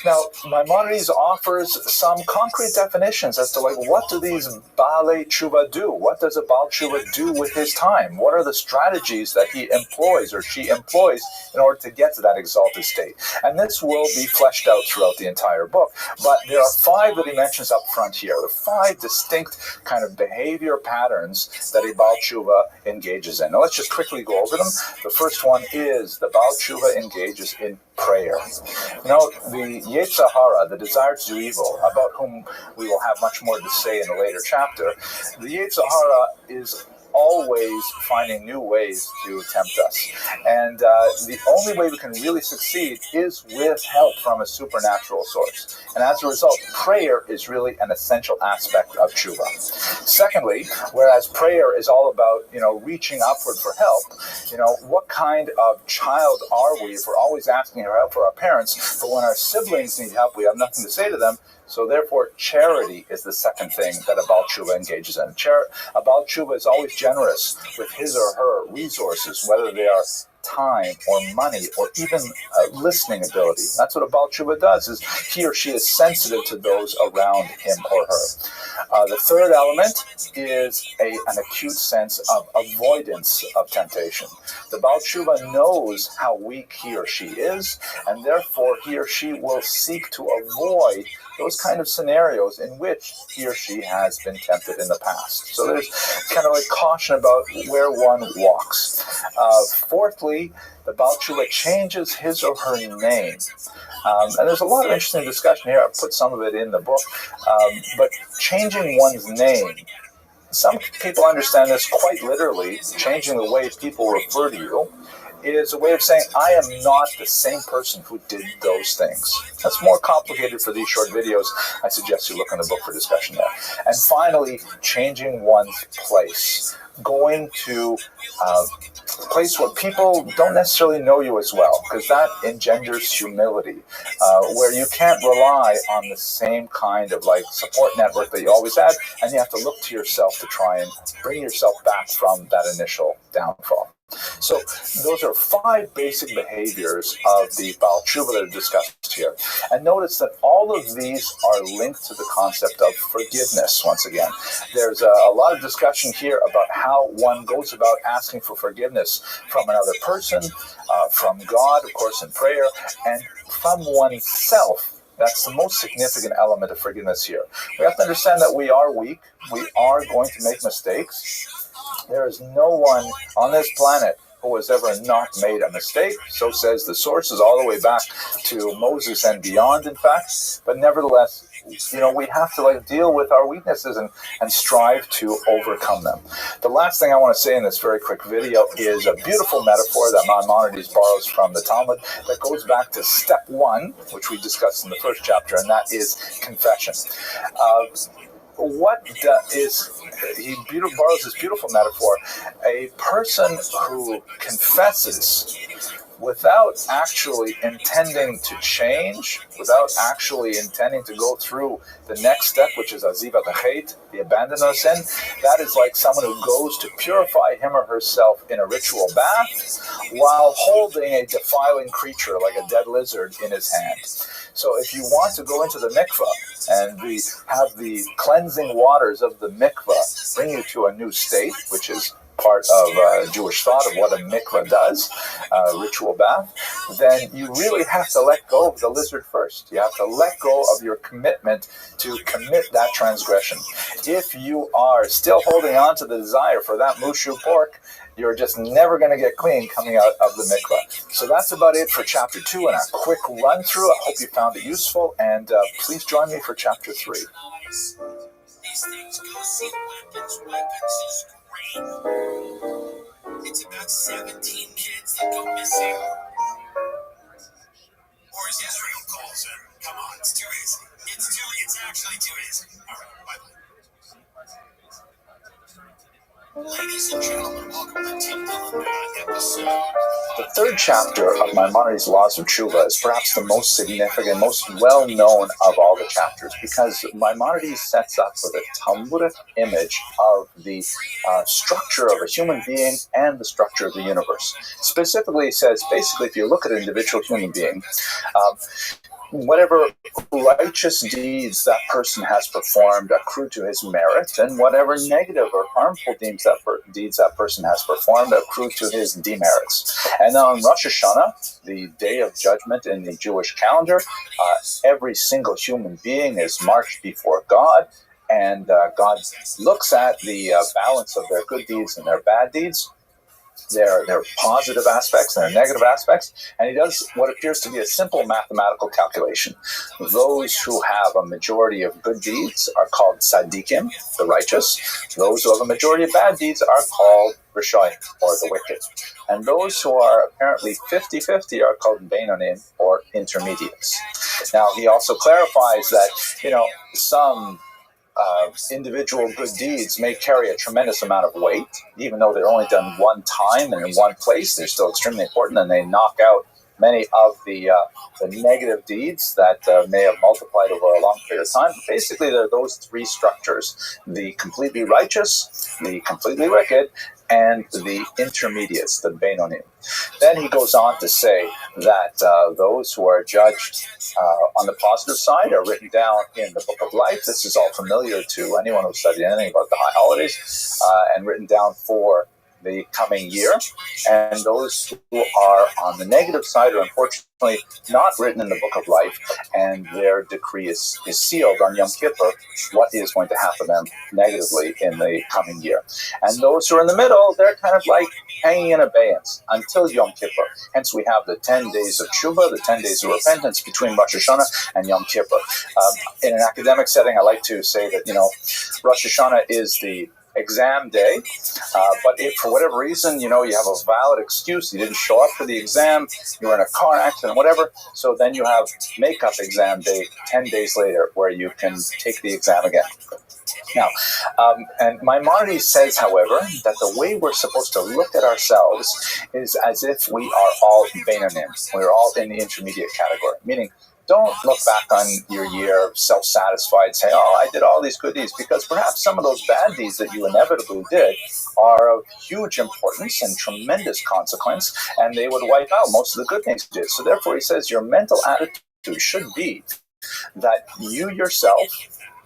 Now, Maimonides offers some concrete definitions as to what do these Baalei Tshuva do? What does a Baal Tshuva do with his time? What are the strategies that he employs or she employs in order to get to that exalted state? And this will be fleshed out throughout the entire book. But there are 5 that he mentions up front here. There are 5 distinct kind of behavior patterns that a Baal Tshuva engages in. Now, let's just quickly go over them. The first one is the Baal Tshuva engages in prayer. The Yetzer Hara, the desire to do evil, about whom we will have much more to say in a later chapter, the Yetzer Hara is always finding new ways to tempt us. And the only way we can really succeed is with help from a supernatural source. And as a result, prayer is really an essential aspect of tshuva. Secondly, whereas prayer is all about, reaching upward for help, what kind of child are we if we're always asking for help for our parents, but when our siblings need help, we have nothing to say to them? So therefore, charity is the second thing that a Baal Teshuva engages in. A Baal Teshuva is always generous with his or her resources, whether they are time or money or even listening ability. That's what a Baal Teshuva does, is he or she is sensitive to those around him or her. The third element is an acute sense of avoidance of temptation. The Baal Teshuva knows how weak he or she is, and therefore he or she will seek to avoid those kind of scenarios in which he or she has been tempted in the past. So there's kind of caution about where one walks. Fourthly, the Baal Teshuva changes his or her name. And there's a lot of interesting discussion here. I've put some of it in the book. But changing one's name some people understand this quite literally. Changing the way people refer to you is a way of saying, I am not the same person who did those things. That's more complicated for these short videos. I suggest you look in the book for discussion there. And finally, changing one's place. Going to a place where people don't necessarily know you as well, because that engenders humility, where you can't rely on the same kind of like support network that you always had, and you have to look to yourself to try and bring yourself back from that initial downfall. So those are 5 basic behaviors of the Baal Tshuva that are discussed here. And notice that all of these are linked to the concept of forgiveness, once again. There's a lot of discussion here about how one goes about asking for forgiveness from another person, from God, of course, in prayer, and from oneself. That's the most significant element of forgiveness here. We have to understand that we are weak. We are going to make mistakes. There is no one on this planet who has ever not made a mistake. So says the sources all the way back to Moses and beyond, in fact. But nevertheless, we have to deal with our weaknesses and strive to overcome them. The last thing I want to say in this very quick video is a beautiful metaphor that Maimonides borrows from the Talmud that goes back to step 1, which we discussed in the first chapter, and that is confession. He borrows this beautiful metaphor. A person who confesses without actually intending to change, without actually intending to go through the next step, which is azivat hachet, the abandonment of sin, that is like someone who goes to purify him or herself in a ritual bath while holding a defiling creature like a dead lizard in his hand. So if you want to go into the mikvah and have the cleansing waters of the mikvah bring you to a new state, which is part of Jewish thought of what a mikvah does, ritual bath, then you really have to let go of the lizard first. You have to let go of your commitment to commit that transgression. If you are still holding on to the desire for that mushu pork, you're just never going to get clean coming out of the mikvah. So that's about it for chapter 2 and a quick run through. I hope you found it useful, and please join me for chapter 3. These things go see weapons is great. It's about 17 kids that go missing. Or as Israel calls it, come on, it's too easy. It's actually too easy. All right, bye-bye. Ladies and gentlemen, welcome to Tim Dillon episode. The 3rd chapter of Maimonides' Laws of Tshuva is perhaps the most significant, most well-known of all the chapters, because Maimonides sets up with a Talmudic image of the structure of a human being and the structure of the universe. Specifically, it says, basically, if you look at an individual human being, whatever righteous deeds that person has performed accrue to his merit, and whatever negative or harmful deeds that person has performed accrue to his demerits. And on Rosh Hashanah, the day of judgment in the Jewish calendar, every single human being is marched before God, and God looks at the balance of their good deeds and their bad deeds, their positive aspects and their negative aspects, and he does what appears to be a simple mathematical calculation. Those who have a majority of good deeds are called tzaddikim, the righteous. Those who have a majority of bad deeds are called rishoyim, or the wicked. And those who are apparently 50-50 are called beinonim, or intermediates. Now, he also clarifies that, some individual good deeds may carry a tremendous amount of weight, even though they're only done one time and in one place. They're still extremely important, and they knock out many of the negative deeds that may have multiplied over a long period of time. But basically, there are those 3 structures: the completely righteous, the completely wicked, and the intermediates, the beinonim. Then he goes on to say that those who are judged on the positive side are written down in the book of life. This is all familiar to anyone who's studied anything about the high holidays, and written down for the coming year. And those who are on the negative side are unfortunately not written in the book of life, and their decree is sealed on Yom Kippur, what is going to happen to them negatively in the coming year. And those who are in the middle, they're kind of like hanging in abeyance until Yom Kippur. Hence we have the 10 days of Tshuva, the 10 days of repentance between Rosh Hashanah and Yom Kippur. In an academic setting, I like to say that, Rosh Hashanah is the exam day, but if for whatever reason, you have a valid excuse, you didn't show up for the exam, you were in a car accident, whatever, so then you have makeup exam day 10 days later where you can take the exam again. Now, and Maimonides says, however, that the way we're supposed to look at ourselves is as if we are all Beinonim. We're all in the intermediate category, meaning don't look back on your year self-satisfied, saying, oh, I did all these good deeds, because perhaps some of those bad deeds that you inevitably did are of huge importance and tremendous consequence, and they would wipe out most of the good things you did. So therefore, he says your mental attitude should be that you yourself,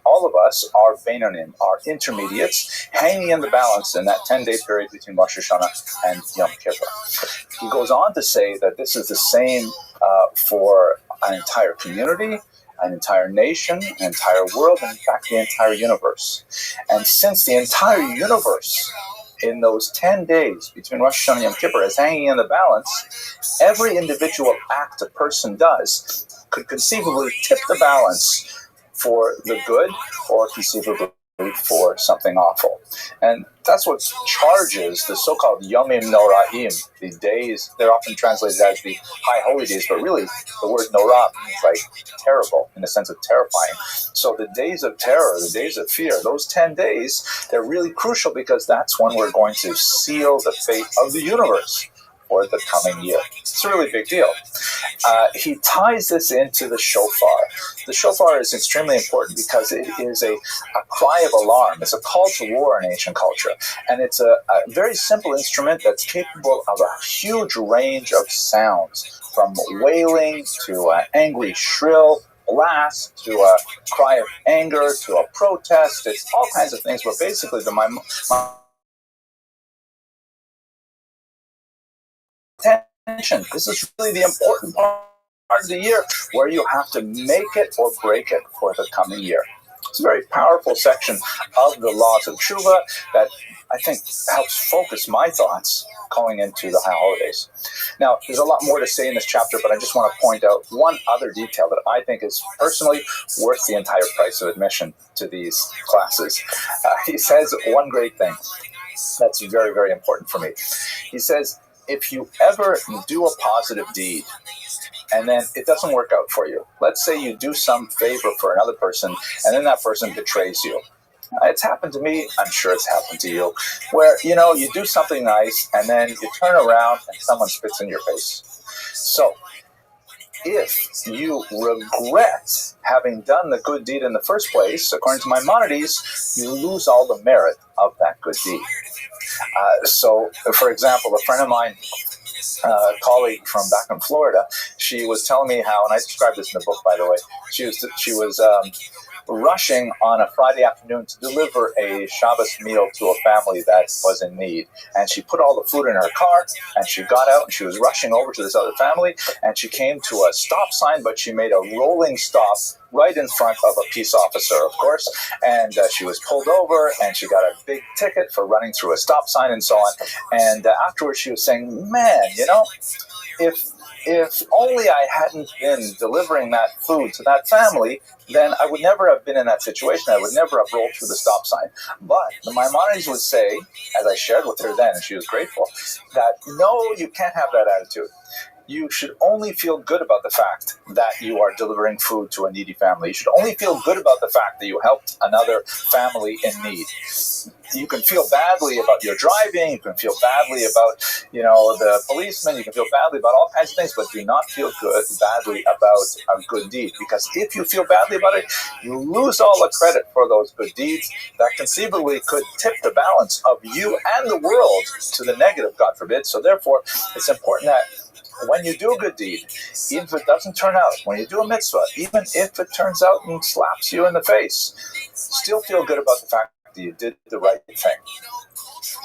all of us, are Beinonim, are intermediates, hanging in the balance in that 10-day period between Rosh Hashanah and Yom Kippur. He goes on to say that this is the same for an entire community, an entire nation, an entire world, and in fact the entire universe. And since the entire universe in those 10 days between Rosh Hashanah and Yom Kippur is hanging in the balance, every individual act a person does could conceivably tip the balance for the good or conceivably for something awful. And that's what charges the so-called Yomim Noraim, the days. They're often translated as the high holy days, but really the word Norah means like terrible, in the sense of terrifying. So the days of terror, the days of fear, those 10 days, they're really crucial because that's when we're going to seal the fate of the universe for the coming year. It's a really big deal. He ties this into the shofar. The shofar is extremely important because it is a cry of alarm. It's a call to war in ancient culture. And it's a very simple instrument that's capable of a huge range of sounds, from wailing to an angry shrill blast to a cry of anger to a protest. It's all kinds of things, but basically attention. This is really the important part of the year where you have to make it or break it for the coming year. It's a very powerful section of the laws of tshuva that I think helps focus my thoughts going into the high holidays. Now, there's a lot more to say in this chapter, but I just want to point out one other detail that I think is personally worth the entire price of admission to these classes. He says one great thing that's very, very important for me. He says, if you ever do a positive deed and then it doesn't work out for you, let's say you do some favor for another person and then that person betrays you. It's happened to me, I'm sure it's happened to you, where, you do something nice and then you turn around and someone spits in your face. So, if you regret having done the good deed in the first place, according to Maimonides, you lose all the merit of that good deed. So, for example, a friend of mine, a colleague from back in Florida, she was telling me how, and I described this in the book, by the way, she was rushing on a Friday afternoon to deliver a Shabbos meal to a family that was in need. And she put all the food in her car, and she got out, and she was rushing over to this other family, and she came to a stop sign, but she made a rolling stop right in front of a peace officer, of course, and she was pulled over, and she got a big ticket for running through a stop sign and so on. And afterwards she was saying, man, if only I hadn't been delivering that food to that family, then I would never have been in that situation. I would never have rolled through the stop sign. But the Maimonides would say, as I shared with her then, and she was grateful, that no, you can't have that attitude. You should only feel good about the fact that you are delivering food to a needy family. You should only feel good about the fact that you helped another family in need. You can feel badly about your driving. You can feel badly about, the policeman. You can feel badly about all kinds of things, but do not feel badly about a good deed. Because if you feel badly about it, you lose all the credit for those good deeds that conceivably could tip the balance of you and the world to the negative, God forbid. So therefore, it's important that when you do a good deed, even if it doesn't turn out, when you do a mitzvah, even if it turns out and slaps you in the face, still feel good about the fact that you did the right thing.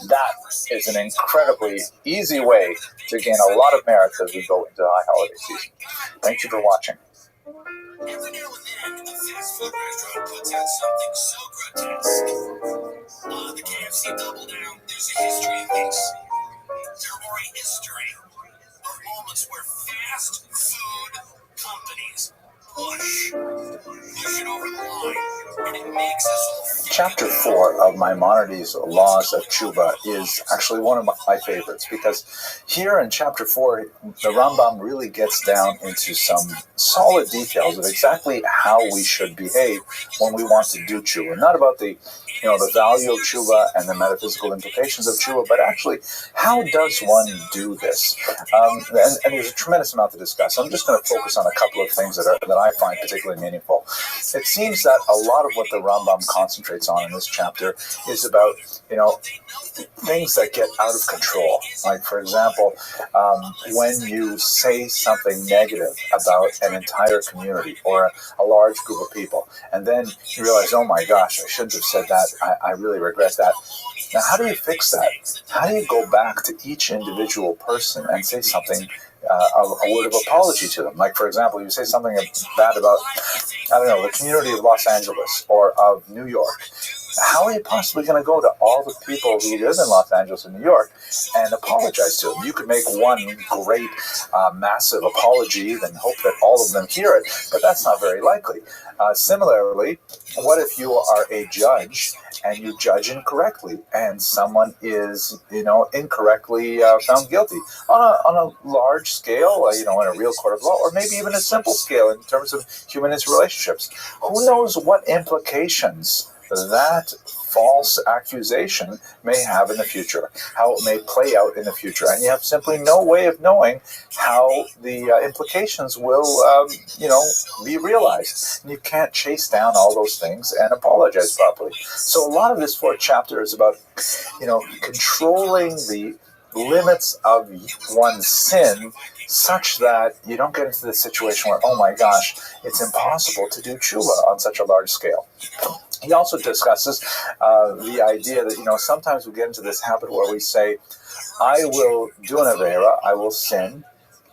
That is an incredibly easy way to gain a lot of merit as we go into the high holiday season. Thank you for watching. Every now and then, a fast food restaurant puts out something so grotesque. The KFC Double Down, there's a history of these. There are a history of moments where fast food companies push it over the line, and it makes us all feel Chapter 4 of Maimonides' Laws of Tshuva is actually one of my favorites, because here in Chapter 4, the Rambam really gets down into some solid details of exactly how we should behave when we want to do Tshuva. Not about the value of Tshuva and the metaphysical implications of Tshuva, but actually, how does one do this? And there's a tremendous amount to discuss. I'm just going to focus on a couple of things that I find particularly meaningful. It seems that a lot of what the Rambam concentrates on in this chapter is about, things that get out of control. Like, for example, when you say something negative about an entire community or a large group of people, and then you realize, oh my gosh, I shouldn't have said that. I really regret that. Now, how do you fix that? How do you go back to each individual person and say something, a word of apology to them? Like, for example, you say something bad about, the community of Los Angeles or of New York. How are you possibly going to go to all the people who live in Los Angeles and New York and apologize to them? You could make one great, massive apology and hope that all of them hear it, but that's not very likely. Similarly, what if you are a judge and you judge incorrectly and someone is, incorrectly found guilty on a large scale, in a real court of law, or maybe even a simple scale in terms of human interrelationships? Who knows what implications that false accusation may have in the future, how it may play out in the future, and you have simply no way of knowing how the implications will, be realized. And you can't chase down all those things and apologize properly. So a lot of this fourth chapter is about, controlling the limits of one's sin, such that you don't get into the situation where, oh my gosh, it's impossible to do tshuva on such a large scale. He also discusses the idea that, sometimes we get into this habit where we say, I will do an Avera, I will sin,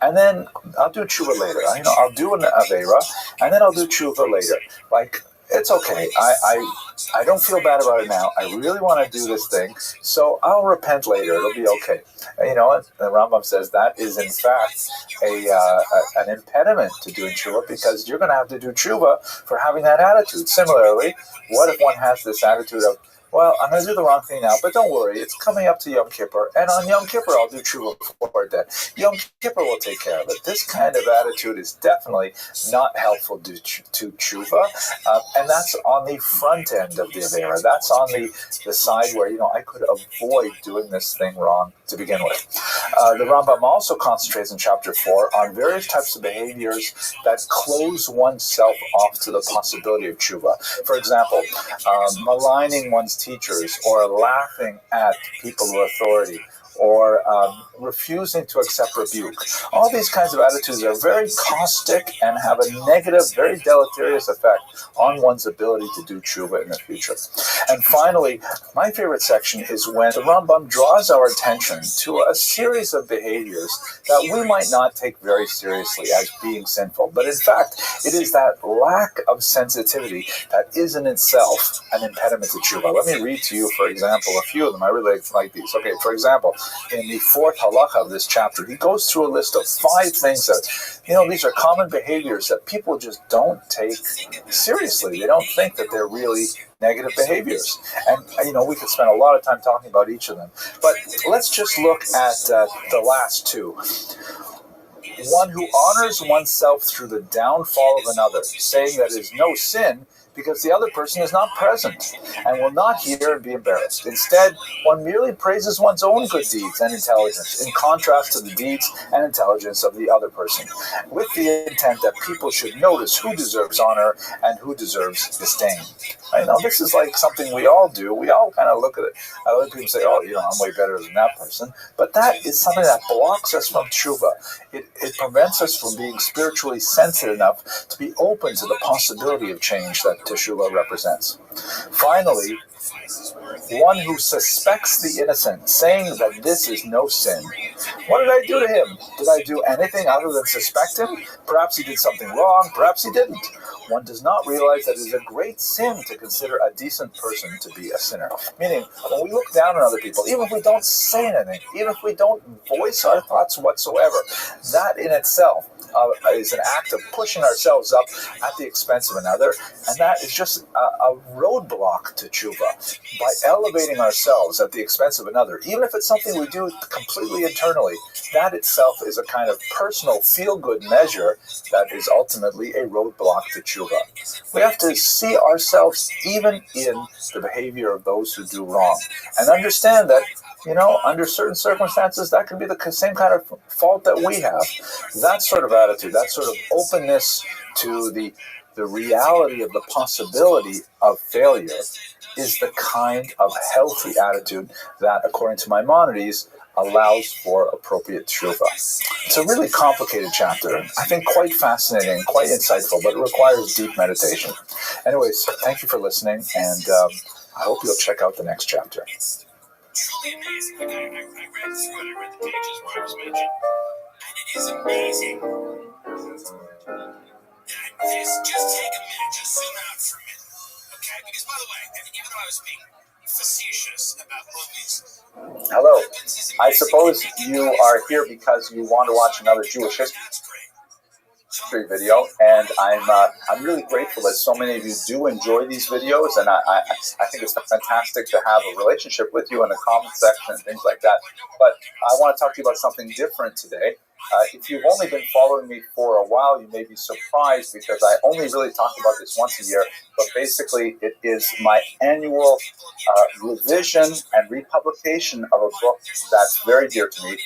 and then I'll do tshuva later. I'll do an Avera, and then I'll do tshuva later. Like, it's okay. I don't feel bad about it now. I really want to do this thing, so I'll repent later. It'll be okay. And you know what? The Rambam says that is in fact an impediment to doing tshuva, because you're going to have to do tshuva for having that attitude. Similarly, what if one has this attitude of, well, I'm going to do the wrong thing now, but don't worry, it's coming up to Yom Kippur, and on Yom Kippur I'll do tshuva before then. Yom Kippur will take care of it. This kind of attitude is definitely not helpful to tshuva, and that's on the front end of the Avera. That's on the side where, I could avoid doing this thing wrong to begin with. The Rambam also concentrates in chapter 4 on various types of behaviors that close oneself off to the possibility of tshuva. For example, maligning one's teachers, or laughing at people of authority, or refusing to accept rebuke. All these kinds of attitudes are very caustic and have a negative, very deleterious effect on one's ability to do tshuva in the future. And finally, my favorite section is when the Rambam draws our attention to a series of behaviors that we might not take very seriously as being sinful. But in fact, it is that lack of sensitivity that is in itself an impediment to tshuva. Let me read to you, for example, a few of them. I really like these. Okay, for example, in the fourth halacha of this chapter, he goes through a list of 5 things that, these are common behaviors that people just don't take seriously. They don't think that they're really negative behaviors. And, we could spend a lot of time talking about each of them. But let's just look at the last 2. One who honors oneself through the downfall of another, saying that it is no sin because the other person is not present and will not hear and be embarrassed. Instead, one merely praises one's own good deeds and intelligence in contrast to the deeds and intelligence of the other person, with the intent that people should notice who deserves honor and who deserves disdain. This is like something we all do. We all kind of look at it. Other people say, oh, I'm way better than that person. But that is something that blocks us from tshuva. It prevents us from being spiritually sensitive enough to be open to the possibility of change that teshuva represents. Finally, one who suspects the innocent, saying that this is no sin. What did I do to him? Did I do anything other than suspect him? Perhaps he did something wrong, perhaps he didn't. One does not realize that it is a great sin to consider a decent person to be a sinner. Meaning, when we look down on other people, even if we don't say anything, even if we don't voice our thoughts whatsoever, that in itself is an act of pushing ourselves up at the expense of another, and that is just a roadblock to tshuva. By elevating ourselves at the expense of another, even if it's something we do completely internally, that itself is a kind of personal feel-good measure that is ultimately a roadblock to tshuva. We have to see ourselves even in the behavior of those who do wrong, and understand that, under certain circumstances, that can be the same kind of fault that we have. That sort of attitude, that sort of openness to the reality of the possibility of failure is the kind of healthy attitude that, according to Maimonides, allows for appropriate tshuva. It's a really complicated chapter, I think quite fascinating, quite insightful, but it requires deep meditation. Anyways, thank you for listening, and I hope you'll check out the next chapter. Truly amazing. Like I read through it. I read the pages where it was mentioned, and it is amazing. Just take a minute, just zoom out for a minute, okay? Because by the way, even though I was being facetious about movies. Hello. I suppose you are here because you want to watch another Jewish history video, and I'm really grateful that so many of you do enjoy these videos, and I think it's fantastic to have a relationship with you in the comment section and things like that. But I want to talk to you about something different today. If you've only been following me for a while, you may be surprised because I only really talk about this once a year, but basically it is my annual revision and republication of a book that's very dear to me,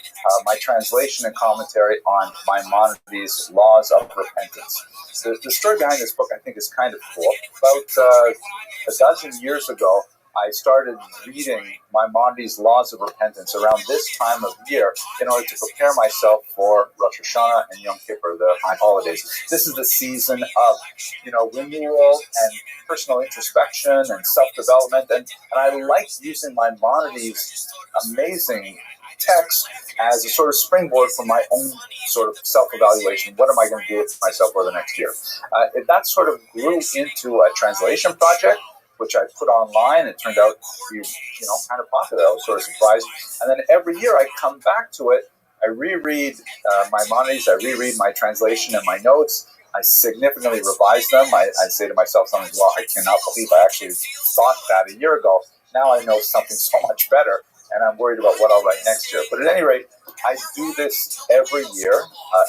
my translation and commentary on Maimonides' Laws of Repentance. The story behind this book, I think, is kind of cool. About a dozen years ago, I started reading Maimonides' Laws of Repentance around this time of year in order to prepare myself for Rosh Hashanah and Yom Kippur, the high holidays. This is the season of, renewal and personal introspection and self-development, and I like using Maimonides' amazing text as a sort of springboard for my own sort of self-evaluation. What am I going to do with myself for the next year? That sort of grew into a translation project, which I put online. It turned out to be, kind of popular. I was sort of surprised. And then every year I come back to it. I reread Maimonides. I reread my translation and my notes. I significantly revise them. I say to myself something, well, I cannot believe I actually thought that a year ago. Now I know something so much better, and I'm worried about what I'll write next year. But at any rate, I do this every year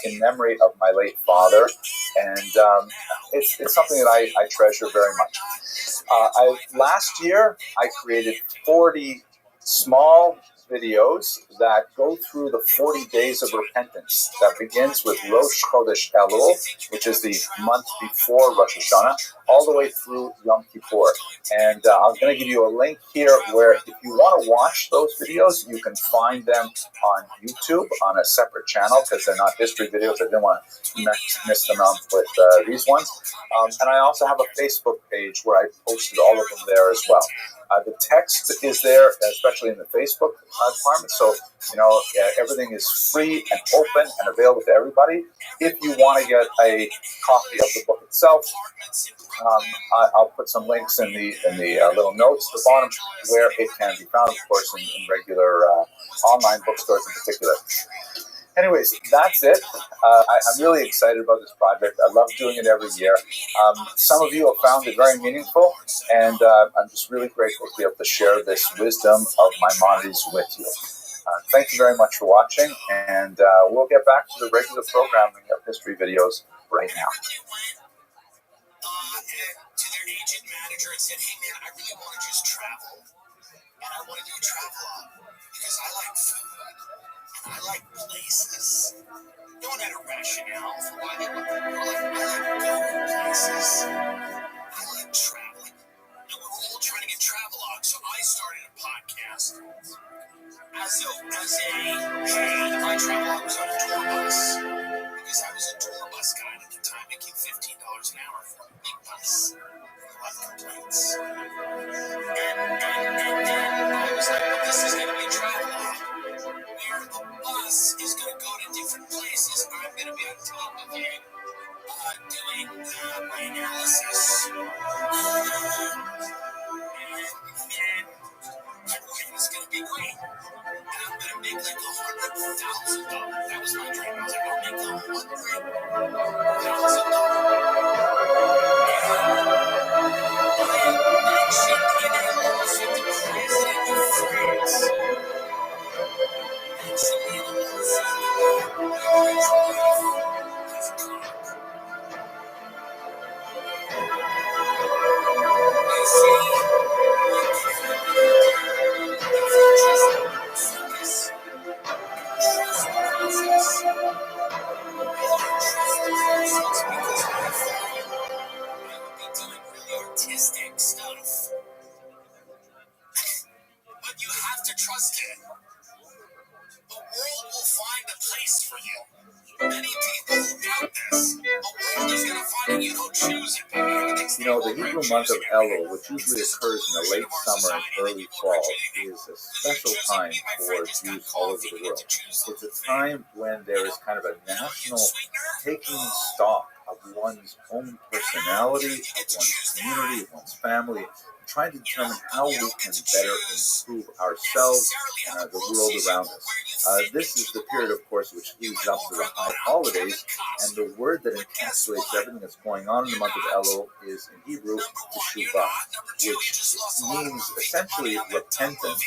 in memory of my late father, and it's something that I treasure very much. Last year, I created 40 small videos that go through the 40 days of repentance that begins with Rosh Chodesh Elul, which is the month before Rosh Hashanah, all the way through Yom Kippur. And I'm going to give you a link here where if you want to watch those videos, you can find them on YouTube on a separate channel because they're not history videos. I didn't want to mess them up with these ones. And I also have a Facebook page where I posted all of them there as well. The text is there, especially in the Facebook department. So, everything is free and open and available to everybody. If you want to get a copy of the book itself, I'll put some links in the little notes at the bottom where it can be found, of course, in regular online bookstores in particular. Anyways, that's it. I'm really excited about this project. I love doing it every year. Some of you have found it very meaningful, and I'm just really grateful to be able to share this wisdom of Maimonides with you. Thank you very much for watching, and we'll get back to the regular programming of history videos right now. To their agent manager and said, hey man, I really want to just travel, and I want to do a travel because I like food. I like places. No one had a rationale for why they were like, I like going places. I like traveling. And we're all trying to get travelogue, so I started a podcast. Hey, my travelogue was on a tour bus. Because I was a tour bus guide at the time, making $15 an hour for a big bus. A lot of complaints. And then I was like, well, this is going to be travelogue. Where the bus is going to go to different places. I'm going to be on top of it, doing my analysis. And my wife is going to be great. And I'm going to make like $100,000. That was my dream. I was like, I'll make $100,000 They also know. I mentioned in a lawsuit the president of France. Actually, in a lawsuit, my French wife has a cock. I say, you cannot if you just focus, trust the process. If you trust the process, because I thought I would be doing really artistic stuff. But you have to trust it. The world will find a place for you. Many people who doubt this, the world is going to find it. You don't choose it, baby. Everything's You know, the Hebrew month of Elul, which usually occurs in the late summer and early fall, is a special time for Jews all over the world. It's a time when there is kind of a national taking stock of one's own personality, of one's community, of one's family, trying to determine how we can better improve ourselves and the world around us. This is the period, of course, which leads up to the high holidays, and the word that encapsulates everything that's going on in the month of Elul is, in Hebrew, teshuvah, which means essentially repentance,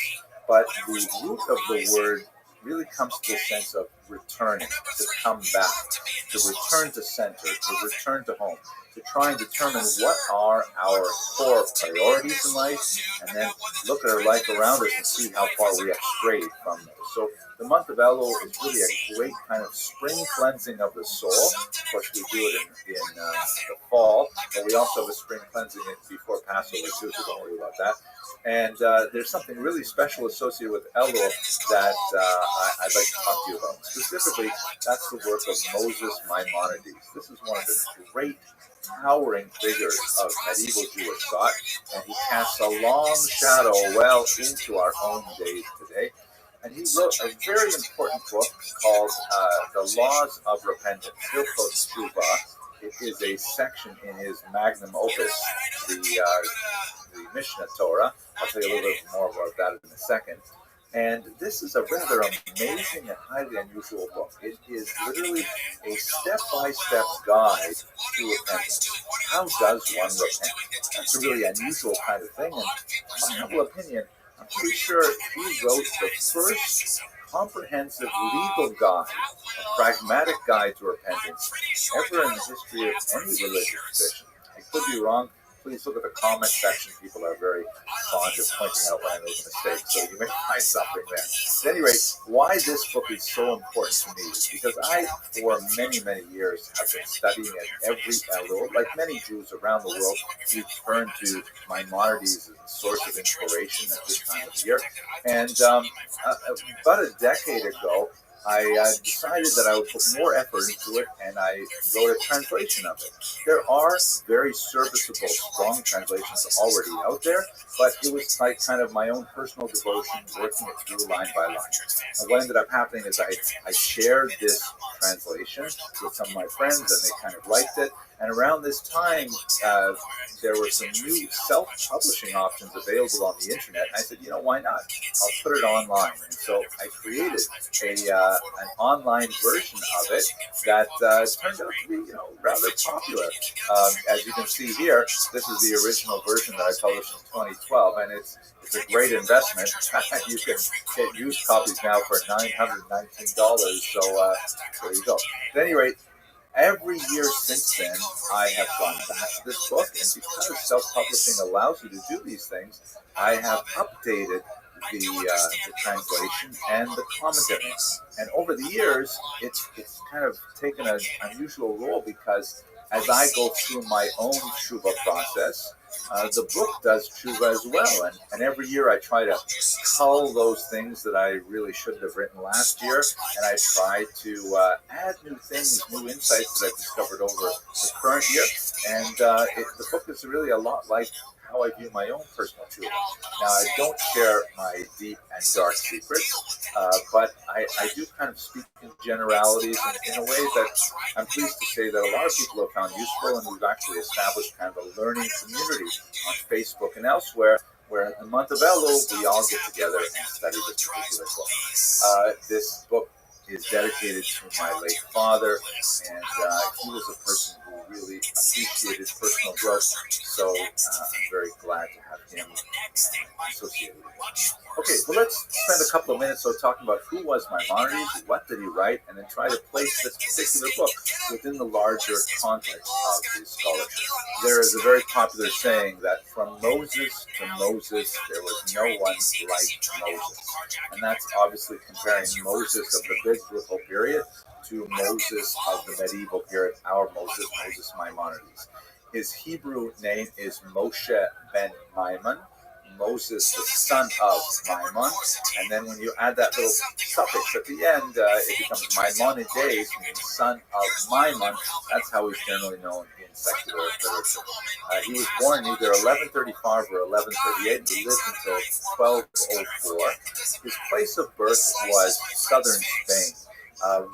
but the root of the word really comes to a sense of returning, to come back, to return to center, to return to home, to try and determine what are our core priorities in life, and then look at our life around us and see how far we have strayed from those. So the month of Elul is really a great kind of spring cleansing of the soul. Of course, we do it in the fall, but we also have a spring cleansing before Passover too, so don't worry about that. And there's something really special associated with Elul that I'd like to talk to you about. Specifically, that's the work of Moses Maimonides. This is one of the great towering figures of medieval Jewish thought, and he casts a long shadow well into our own days today. And he wrote a very important book called The Laws of Repentance, Hilchot Teshuvah. It is a section in his magnum opus, the Mishnah Torah. I'll tell you a little bit more about that in a second. And this is a rather amazing and highly unusual book. It is literally a step-by-step guide to repentance. How does one repent? That's a really unusual kind of thing. And in my humble opinion, I'm pretty sure he wrote the first comprehensive legal guide, a pragmatic guide to repentance, ever in the history of any religious tradition. I could be wrong. Please look at the comment section. People are very fond of pointing out when I make a mistake, so you may find something there. At any rate, why this book is so important to me is because I, for many, many years, have been studying it every Elul. Like many Jews around the world, we turn to Maimonides as a source of inspiration at this time of year. And about a decade ago, I decided that I would put more effort into it, and I wrote a translation of it. There are very serviceable, strong translations already out there, but it was like kind of my own personal devotion, working it through line by line. And what ended up happening is I shared this translation with some of my friends, and they kind of liked it. And around this time, there were some new self-publishing options available on the internet. And I said, why not? I'll put it online. And so I created an online version of it that turned out to be, rather popular. As you can see here, this is the original version that I published in 2012, and it's a great investment. You can get used copies now for $919. So there you go. At any rate, every year since then, I have gone back to this book, and because self-publishing allows you to do these things, I have updated the translation and the commentary. And over the years, it's kind of taken an unusual role because as I go through my own tshuva process, the book does tshuva as well. And every year I try to cull those things that I really shouldn't have written last year, and I try to add new things, new insights that I've discovered over the current year. And the book is really a lot like how I view my own personal tshuva. Now, I don't share my deep and dark secrets, but I do kind of speak in generalities in a way that I'm pleased to say that a lot of people have found useful, and we've actually established kind of a learning community on Facebook and elsewhere, where in the month of Elul, we all get together and study this particular book. This book is dedicated to my late father, and he was a person who really appreciated personal growth, so I'm very glad to have him associated with it. Okay, well, let's spend a couple of minutes talking about who was Maimonides, what did he write, and then try to place this particular book within the larger context of his scholarship. There is a very popular saying that from Moses to Moses, there was no one like Moses. And that's obviously comparing Moses of the biblical period to Moses of the medieval period, our Moses, Moses Maimonides. His Hebrew name is Moshe ben Maimon, Moses, the son of Maimon, and then when you add that little suffix at the end, it becomes Maimonides, meaning son of Maimon. That's how he's generally known in secular literature. He was born either 1135 or 1138, and he lived until 1204. His place of birth was southern Spain,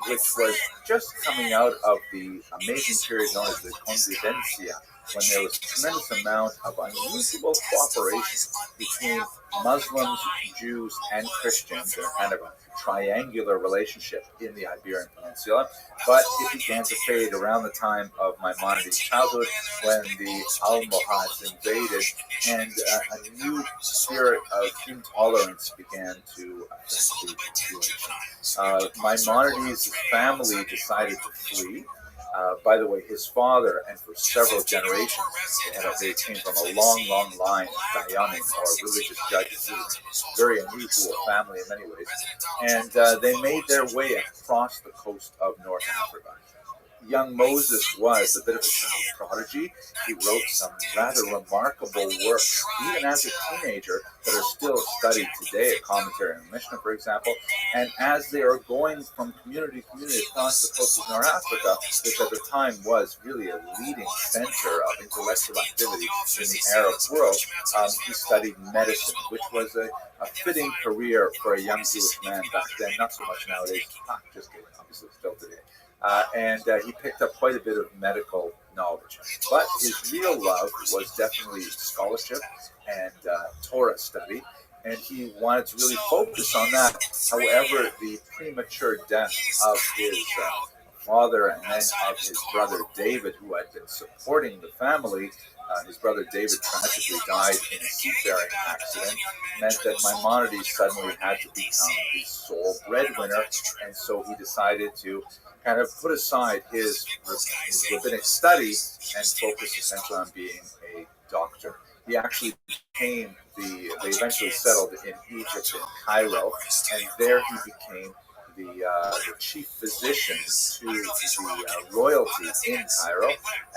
which was just coming out of the amazing period known as the Convivencia, when there was a tremendous amount of unusual cooperation between Muslims, Jews, and Christians in a kind of a triangular relationship in the Iberian Peninsula. But it began to fade around the time of Maimonides' childhood, when the Almohads invaded, and a new spirit of intolerance began to affect the population. Maimonides' family decided to flee. By the way, his father, and for several generations, they came from a long, long line of Dayanim, or religious judges. It was a very unusual family in many ways. And they made their way across the coast of North Africa. Young Moses was a bit of a child prodigy. He wrote some rather remarkable works, even as a teenager, that are still studied today, a commentary on Mishnah, for example. And as they are going from community to community across the coast of North Africa, which at the time was really a leading center of intellectual activity in the Arab world, he studied medicine, which was a fitting career for a young Jewish man back then, not so much nowadays, just kidding, obviously still today. And he picked up quite a bit of medical knowledge. But his real love was definitely scholarship and Torah study, and he wanted to really focus on that. However, the premature death of his father and then of his brother David, who had been supporting the family, his brother David tragically died in a seafaring accident, meant that Maimonides suddenly had to become the sole breadwinner, and so he decided to kind of put aside his rabbinic study and focus essentially on being a doctor. He actually became they eventually settled in Egypt, in Cairo, and there he became the chief physician to the royalty in Cairo,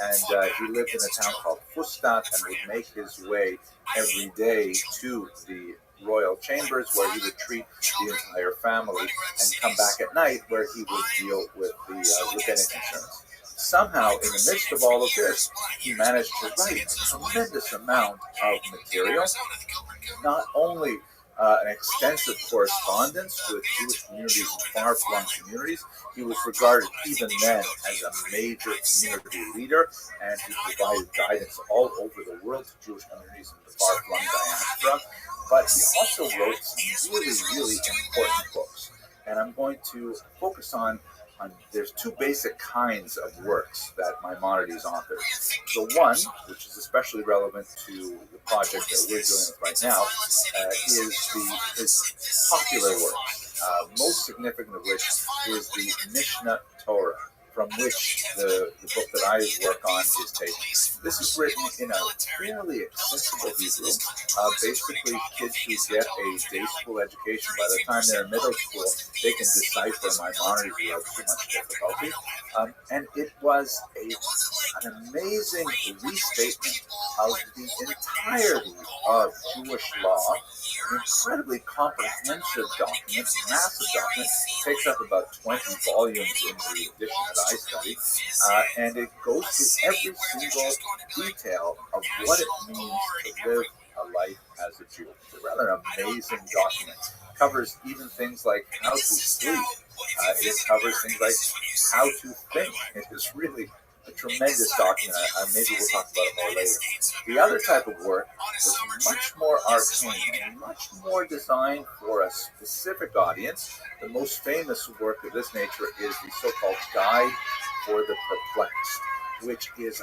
and he lived in a town called Fustat and would make his way every day to the royal chambers, where he would treat the entire family, and come back at night, where he would deal with the rabbinic concerns. Somehow, in the midst of all of this, he managed to write a tremendous amount of material, not only an extensive correspondence with Jewish communities and far-flung communities. He was regarded even then as a major community leader, and he provided guidance all over the world to Jewish communities in the far-flung diaspora. But he also wrote some really, really important books. And I'm going to focus on there's two basic kinds of works that Maimonides authored. The one, which is especially relevant to the project that we're dealing with right now, is his popular works. Most significant of which is the Mishnah Torah, from which the book that I work on is taken. This is written in a fairly accessible Hebrew. Basically, kids who get a day school education, by the time they're in middle school, they can decipher Maimonides without too much difficulty. And it was an amazing restatement of the entirety of Jewish law, an incredibly comprehensive document, massive document, takes up about 20 volumes in the edition that I study, and it goes through every single detail of what it means to live a life as a Jew. It's a rather amazing document. It covers even things like how to sleep. It covers things like how to think. It is really a tremendous document. Maybe we'll talk about it more later. The other type of work was much more arcane and much more designed for a specific audience. The most famous work of this nature is the so-called Guide for the Perplexed, which is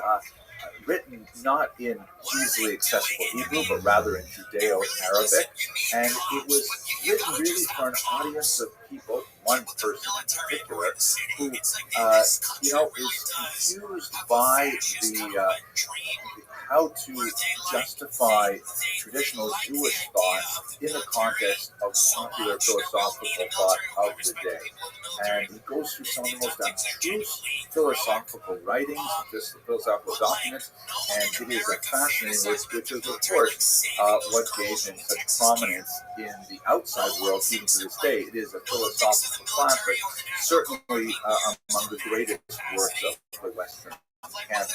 written not in easily accessible Hebrew, but rather in Judeo-Arabic, and it was written really for an audience of people, one person in particular, who, is confused by the how to justify traditional Jewish thought in the context of popular philosophical thought of the day. And he goes through some of the most abstruse philosophical writings, philosophical documents, and it is a fascinating work, which is, of course, what gave him such prominence in the outside world, even to this day. It is a philosophical classic, certainly among the greatest works of the Western canon.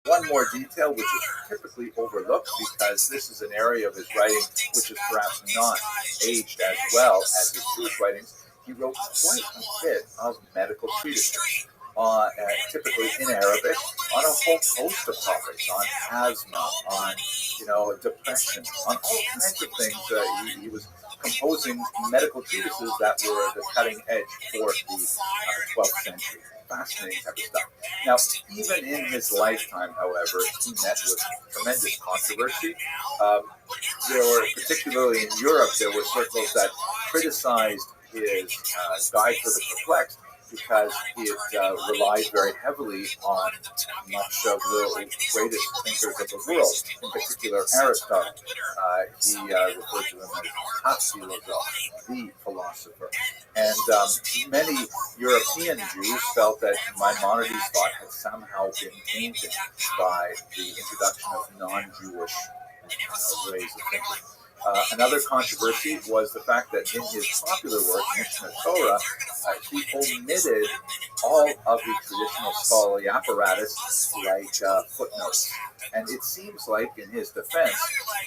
One more detail, which is typically overlooked because this is an area of his writing which is perhaps not aged as well as his Jewish writings. He wrote quite a bit of medical treatises, typically in Arabic, on a whole host of topics, on asthma, on depression, on all kinds of things. He was composing medical treatises that were the cutting edge for the 12th century. Fascinating type of stuff. Now, even in his lifetime, however, he met with tremendous controversy. There were, particularly in Europe, there were circles that criticized his Guide for the Perplexed because it relied very heavily on much of the greatest thinkers of the world, in particular Aristotle. He referred to him as philosopher, the philosopher. And many European Jews felt that Maimonides' thought had somehow been tainted by the introduction of non-Jewish ways of thinking. Another controversy was the fact that in his popular work, Mishneh Torah, he omitted all of the traditional scholarly apparatus like footnotes. And it seems like, in his defense,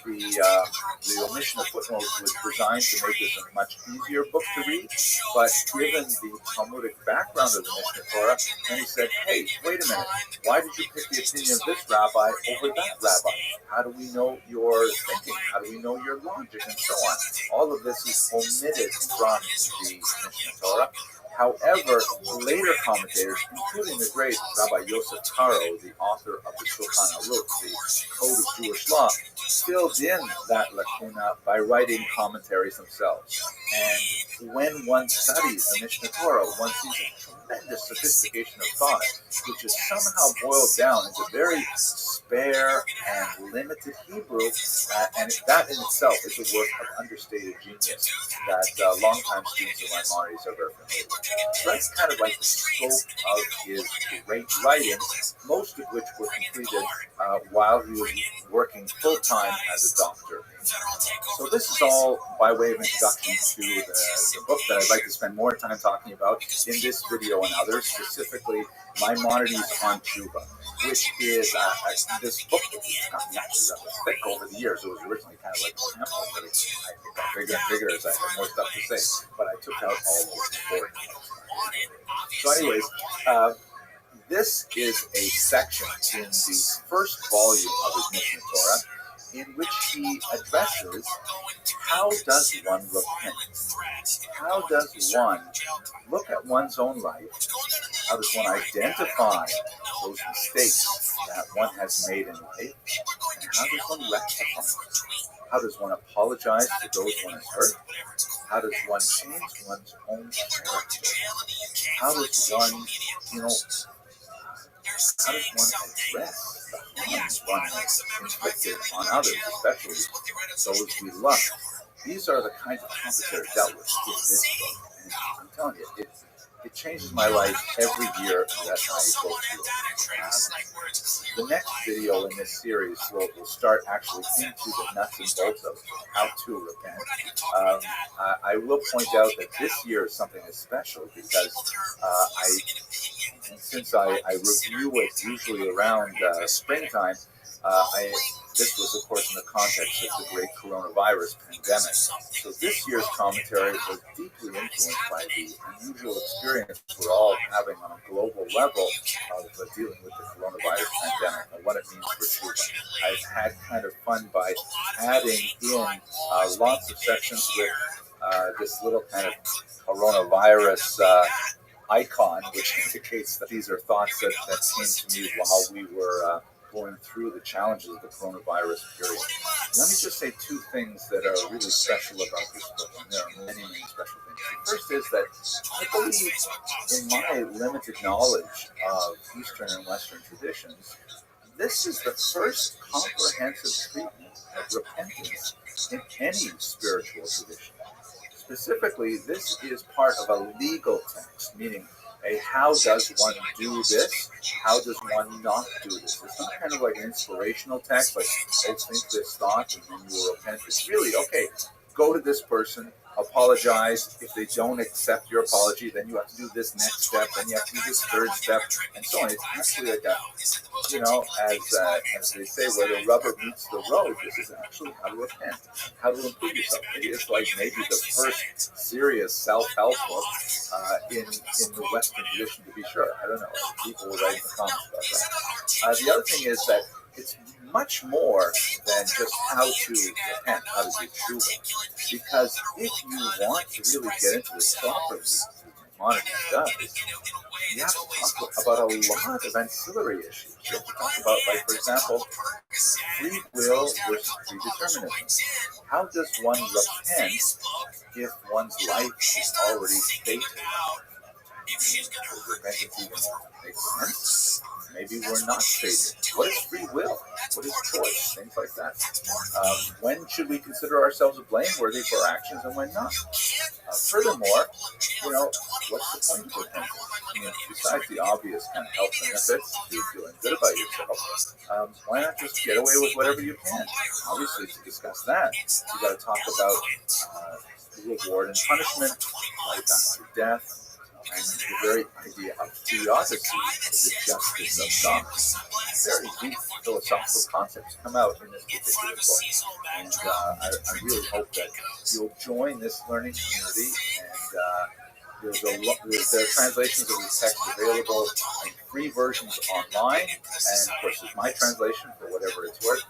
the omission of footnotes was designed to make this a much easier book to read. But given the Talmudic background of the Mishneh Torah, then he said, hey, wait a minute, why did you pick the opinion of this rabbi over that rabbi? How do we know your thinking? How do we know your logic? And so on. All of this is omitted from the Mishneh Torah. However, later commentators, including the great Rabbi Yosef Karo, the author of the Shulchan Aruch, the Code of Jewish Law, filled in that lacuna by writing commentaries themselves. And when one studies the Mishneh Torah, one sees a tremendous sophistication of thought, which is somehow boiled down into very spare and limited Hebrew, and that in itself is a work of understated genius that longtime students of Maimonides are very familiar with. So that's kind of like the scope of his great writings, most of which were completed while he was working full-time as a doctor. So this is all by way of introduction to the book that I'd like to spend more time talking about in this video and others, specifically Maimonides on Tshuva, which is this book that has gotten actually rather thick over the years. It was originally kind of like a pamphlet, but it got bigger and bigger as I had more stuff to say. But I took out all of the important notes. So anyways, this is a section in the first volume of his Mishneh Torah in which he addresses how does one repent? How does one look at one's own life? How does one identify those mistakes that one has made in life? And how does one rectify them? How does one apologize to those one has hurt? How does one change one's own character? How does one, how does one address the harms one has inflicted on others, especially those we love? These are the kinds of topics that are dealt with in this book. And I'm telling you, it changes my life every year that I go through it. The next video in this series will start actually into the nuts and bolts of how to repent. I will point out that this year is something that's special because since I review it usually around springtime, I this was, of course, in the context of the great coronavirus pandemic. So this year's commentary was deeply influenced by the unusual experience we're all having on a global level of dealing with the coronavirus pandemic and what it means for Tshuva. I've had kind of fun by adding in lots of sections with this little kind of coronavirus icon, which indicates that these are thoughts that came to me while we were going through the challenges of the coronavirus period. Let me just say two things that are really special about this book, and there are many, many special things. The first is that I believe, in my limited knowledge of Eastern and Western traditions, this is the first comprehensive treatment of repentance in any spiritual tradition. Specifically, this is part of a legal text, meaning how does one do this? How does one not do this? It's not kind of like an inspirational text, like, oh, think this thought and then you will repent. It's really, okay, go to this person, apologize. If they don't accept your apology, then you have to do this next step, then you have to do this third step, and so on. It's actually like a, as they say, where the rubber meets the road, this is actually how to repent, how to improve yourself. It is like maybe the first serious self-help book in the Western tradition, to be sure. I don't know. People will write in the comments about that. The other thing is that it's much more than just how to repent, how to do tshuva. Because if you want to really get into this properly, Maimonides does, you have to talk about a lot of ancillary issues. You have to talk about, like, for example, free will versus predeterminism. How does one repent if one's life is already fated? Does repentance even make sense? Maybe we're not fated. What is free will? What is choice? Things like that. When should we consider ourselves blameworthy for our actions and when not? Furthermore, what's the point of repentance? Besides the obvious kind of health benefits to feeling good about yourself, why not just get away with whatever you can? Obviously, to discuss that, you got to talk about reward and punishment, life after death, and the very idea of theodicy, the justice of God. Very deep philosophical concepts come out in this particular book. And I really hope that you'll join this learning community. And there are translations of the text available in free versions online. And of course, there's my translation for whatever it's worth.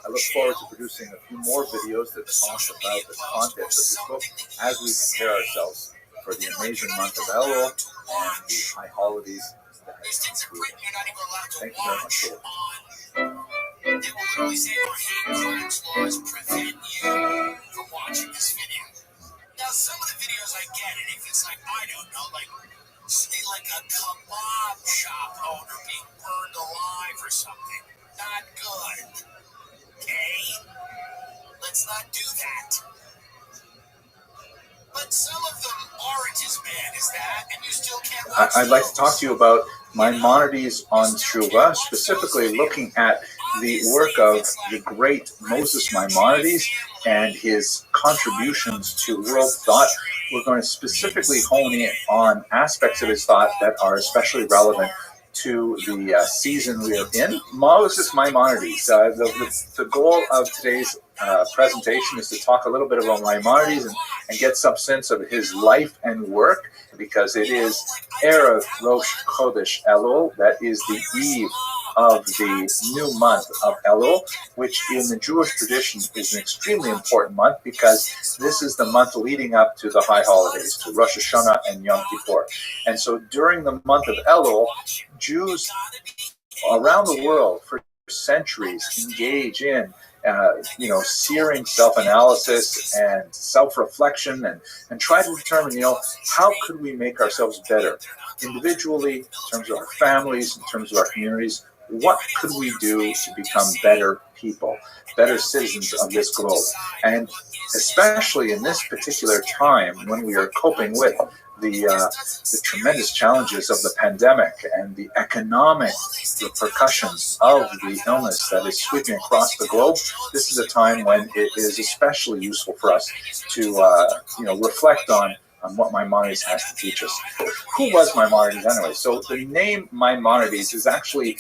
I look forward to producing a few more videos that talk about the content of this book as we prepare ourselves for the amazing month of Elul and the high holidays that have concluded. Thank you very much for watching. They will really say our hate crimes laws prevent you from watching this video. Now, some of the videos I get, and if it's like, I don't know, like a kebab shop owner being burned alive or something, not good. Okay? Let's not do that. But some of them aren't as bad as that, and you still can't watch. I'd like to talk to you about Maimonides on Tshuva, specifically looking at the work of the great Moses Maimonides and his contributions to world thought. We're going to specifically hone in on aspects of his thought that are especially relevant to the season we are in. Moses Maimonides. The goal of today's presentation is to talk a little bit about Maimonides and get some sense of his life and work, because it is Erev Rosh Chodesh Elul, that is the eve of the new month of Elul, which in the Jewish tradition is an extremely important month because this is the month leading up to the high holidays, to Rosh Hashanah and Yom Kippur. And so during the month of Elul, Jews around the world for centuries engage in searing self-analysis and self-reflection and try to determine, how could we make ourselves better individually, in terms of our families, in terms of our communities. What could we do to become better people, better citizens of this globe? And especially in this particular time when we are coping with the tremendous challenges of the pandemic and the economic repercussions of the illness that is sweeping across the globe, this is a time when it is especially useful for us to reflect on on what Maimonides has to teach us. Who was Maimonides anyway? So the name Maimonides is actually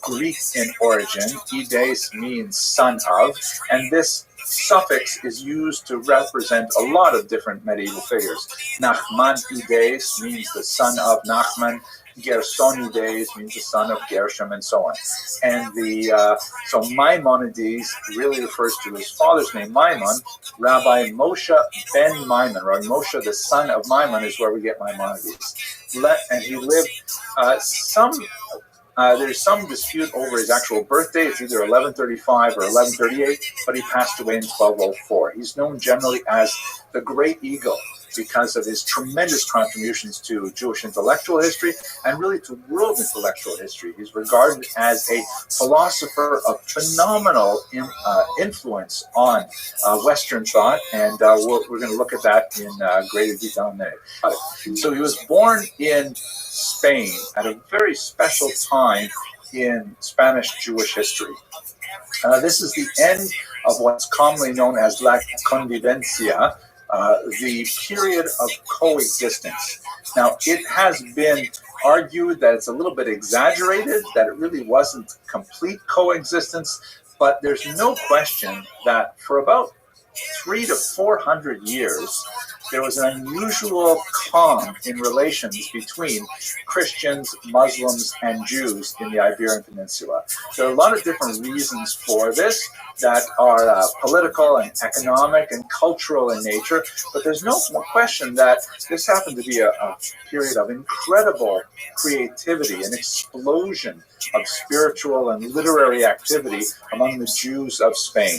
Greek in origin. Ides means son of, and this suffix is used to represent a lot of different medieval figures. Nachmanides means the son of Nachman. Gersonides means the son of Gershom, and so on. And so Maimonides really refers to his father's name, Maimon. Rabbi Moshe ben Maimon, Rabbi Moshe, the son of Maimon, is where we get Maimonides. And he lived there's some dispute over his actual birthday. It's either 1135 or 1138, but he passed away in 1204. He's known generally as the Great Eagle because of his tremendous contributions to Jewish intellectual history and really to world intellectual history. He's regarded as a philosopher of phenomenal influence on Western thought, and we're going to look at that in greater detail in a minute. So he was born in Spain at a very special time in Spanish Jewish history. This is the end of what's commonly known as La Convivencia, the period of coexistence. Now, it has been argued that it's a little bit exaggerated, that it really wasn't complete coexistence, but there's no question that for about 300 to 400 years, there was an unusual calm in relations between Christians, Muslims, and Jews in the Iberian Peninsula. There are a lot of different reasons for this that are political and economic and cultural in nature, but there's no question that this happened to be a period of incredible creativity, an explosion of spiritual and literary activity among the Jews of Spain.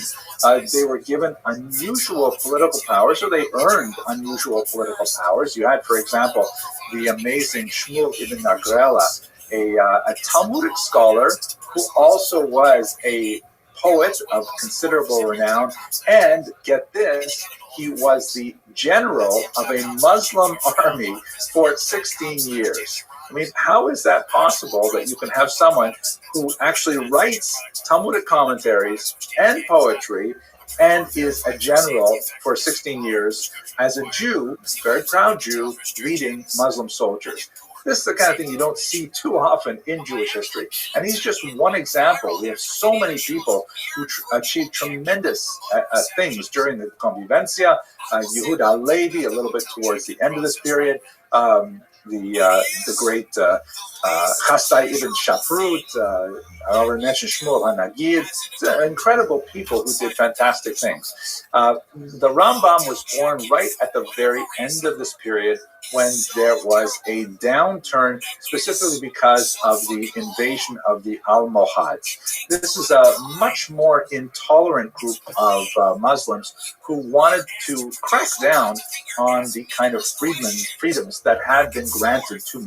They were given unusual political powers, or they earned unusual political powers. You had, for example, the amazing Shmuel ibn Nagrela, a Talmudic scholar who also was a poet of considerable renown, and get this, he was the general of a Muslim army for 16 years. I mean, how is that possible that you can have someone who actually writes Talmudic commentaries and poetry and is a general for 16 years as a Jew, very proud Jew, leading Muslim soldiers? This is the kind of thing you don't see too often in Jewish history. And he's just one example. We have so many people who achieved tremendous things during the Convivencia. Yehuda Halevi, a little bit towards the end of this period. The great Chasdai ibn Shaprut, I already mentioned Shmuel HaNagid, incredible people who did fantastic things. The Rambam was born right at the very end of this period when there was a downturn, specifically because of the invasion of the Almohads. This is a much more intolerant group of Muslims who wanted to crack down on the kind of freedoms that had been granted to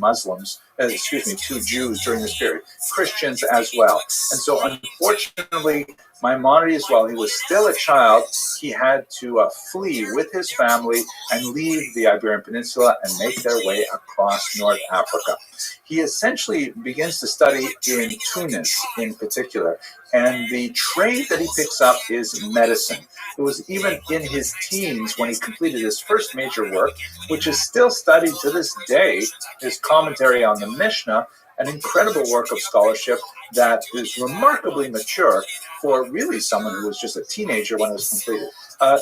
to Jews during this period, Christians as well. And so, unfortunately, Maimonides, while he was still a child, he had to flee with his family and leave the Iberian Peninsula and make their way across North Africa. He essentially begins to study in Tunis in particular, and the trade that he picks up is medicine. It was even in his teens when he completed his first major work, which is still studied to this day, his commentary on the Mishnah, an incredible work of scholarship that is remarkably mature for really someone who was just a teenager when it was completed.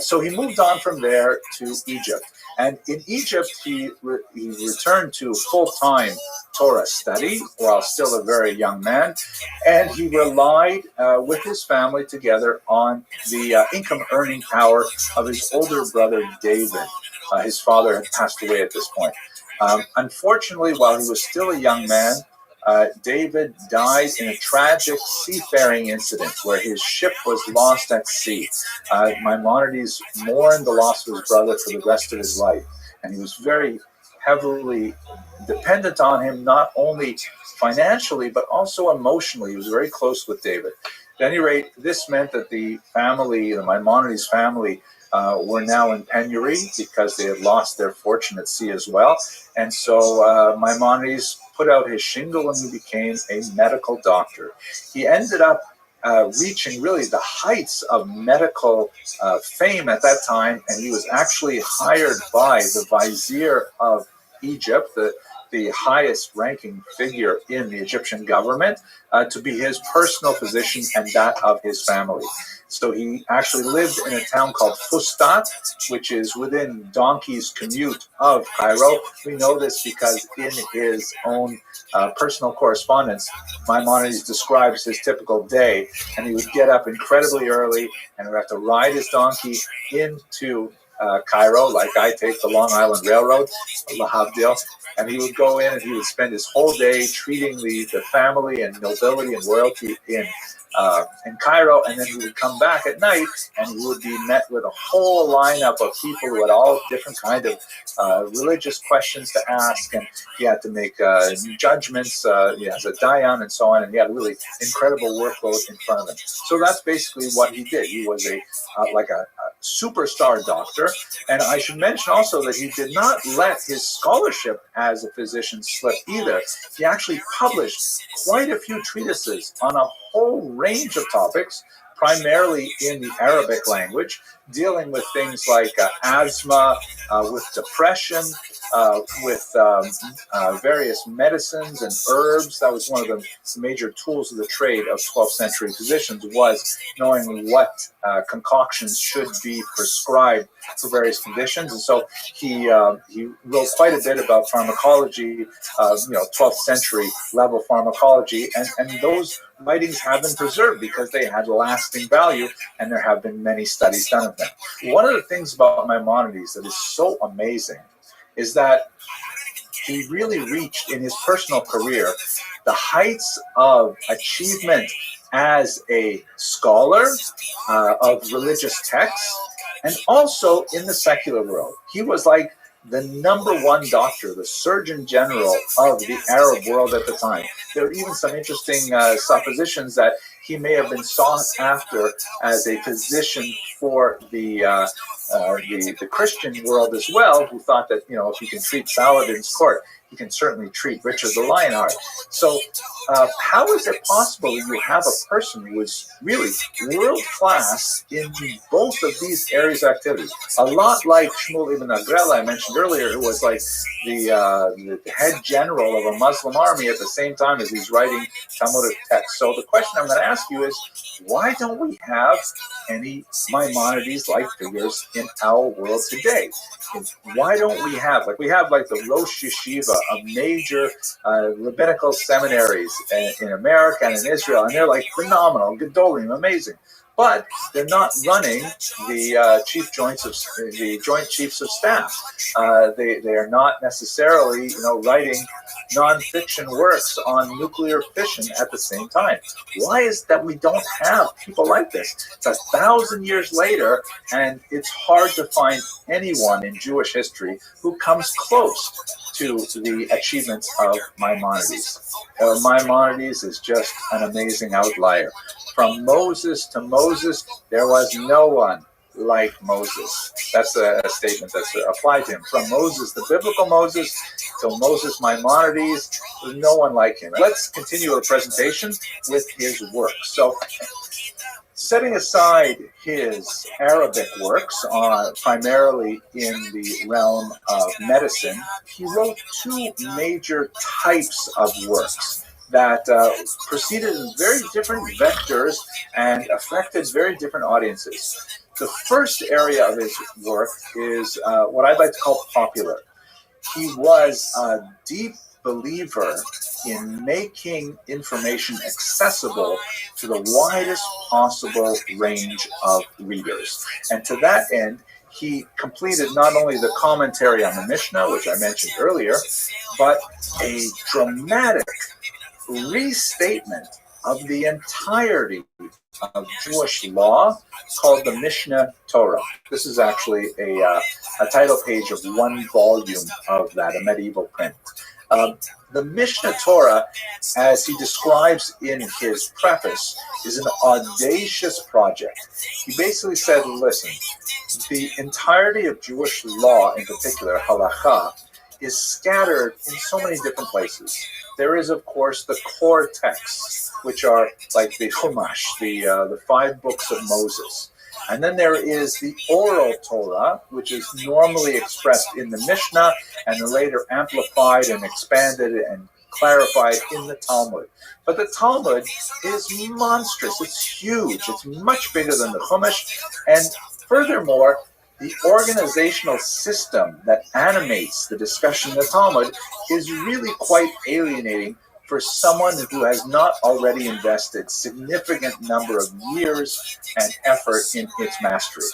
So he moved on from there to Egypt. And in Egypt, he returned to full-time Torah study while still a very young man. And he relied with his family together on the income-earning power of his older brother, David. His father had passed away at this point. Unfortunately, while he was still a young man, David died in a tragic seafaring incident where his ship was lost at sea. Maimonides mourned the loss of his brother for the rest of his life, and he was very heavily dependent on him, not only financially, but also emotionally. He was very close with David. At any rate, this meant that the Maimonides family, were now in penury because they had lost their fortune at sea as well. And so Maimonides put out his shingle and he became a medical doctor. He ended up reaching really the heights of medical fame at that time, and he was actually hired by the vizier of Egypt, the highest ranking figure in the Egyptian government, to be his personal physician and that of his family. So he actually lived in a town called Fustat, which is within donkey's commute of Cairo. We know this because in his own personal correspondence, Maimonides describes his typical day, and he would get up incredibly early and would have to ride his donkey into Cairo, like I take the Long Island Railroad, Lahavdil, and he would go in and he would spend his whole day treating the family and nobility and royalty in Cairo, and then he would come back at night and he would be met with a whole lineup of people who had all different kind of religious questions to ask, and he had to make judgments as a dayan and so on, and he had a really incredible workload in front of him. So that's basically what he did. He was a superstar doctor, and I should mention also that he did not let his scholarship as a physician slip either. He actually published quite a few treatises on a whole range of topics, primarily in the Arabic language, dealing with things like asthma, with depression, with various medicines and herbs. That was one of the major tools of the trade of 12th century physicians, was knowing what concoctions should be prescribed for various conditions. And so he wrote quite a bit about pharmacology, 12th century level pharmacology, and those writings have been preserved because they had lasting value, and there have been many studies done of them. One of the things about Maimonides that is so amazing is that he really reached in his personal career the heights of achievement as a scholar of religious texts, and also in the secular world. He was like the number one doctor, the Surgeon General of the Arab world at the time. There are even some interesting suppositions that he may have been sought after as a physician for the Christian world as well, who thought that, if he can treat Saladin's court, he can certainly treat Richard the Lionheart. So how is it possible that you have a person who is really world-class in both of these areas of activity? A lot like Shmuel ibn Agrela I mentioned earlier, who was like the head general of a Muslim army at the same time as he's writing Talmudic texts. So the question I'm going to ask you is, why don't we have any Maimonides-like figures in our world today? Why don't we have, the Rosh Yeshiva of major rabbinical seminaries in America and in Israel, and they're like phenomenal, gedolim, amazing. But they're not running the Joint Chiefs of Staff. They are not necessarily, writing nonfiction works on nuclear fission at the same time. Why is that we don't have people like this? It's 1,000 years later, and it's hard to find anyone in Jewish history who comes close to the achievements of Maimonides. Maimonides is just an amazing outlier. From Moses to Moses, there was no one like Moses. That's a statement that's applied to him. From Moses, the biblical Moses, to Moses Maimonides, there's no one like him. Let's continue our presentation with his work. So, setting aside his Arabic works, primarily in the realm of medicine, he wrote two major types of works that proceeded in very different vectors and affected very different audiences. The first area of his work is what I'd like to call popular. He was a deep believer in making information accessible to the widest possible range of readers. And to that end, he completed not only the commentary on the Mishnah, which I mentioned earlier, but a dramatic restatement of the entirety of Jewish law called the Mishnah Torah. This is actually a title page of one volume of that, a medieval print. The Mishnah Torah, as he describes in his preface, is an audacious project. He basically said, listen, the entirety of Jewish law, in particular, halakha, is scattered in so many different places. there is, of course, the core texts, which are like the Chumash, the 5 books of Moses. And then there is the oral Torah, which is normally expressed in the Mishnah and then later amplified and expanded and clarified in the Talmud. But the Talmud is monstrous. It's huge. It's much bigger than the Chumash. And furthermore, the organizational system that animates the discussion in the Talmud is really quite alienating for someone who has not already invested significant number of years and effort in its mastery.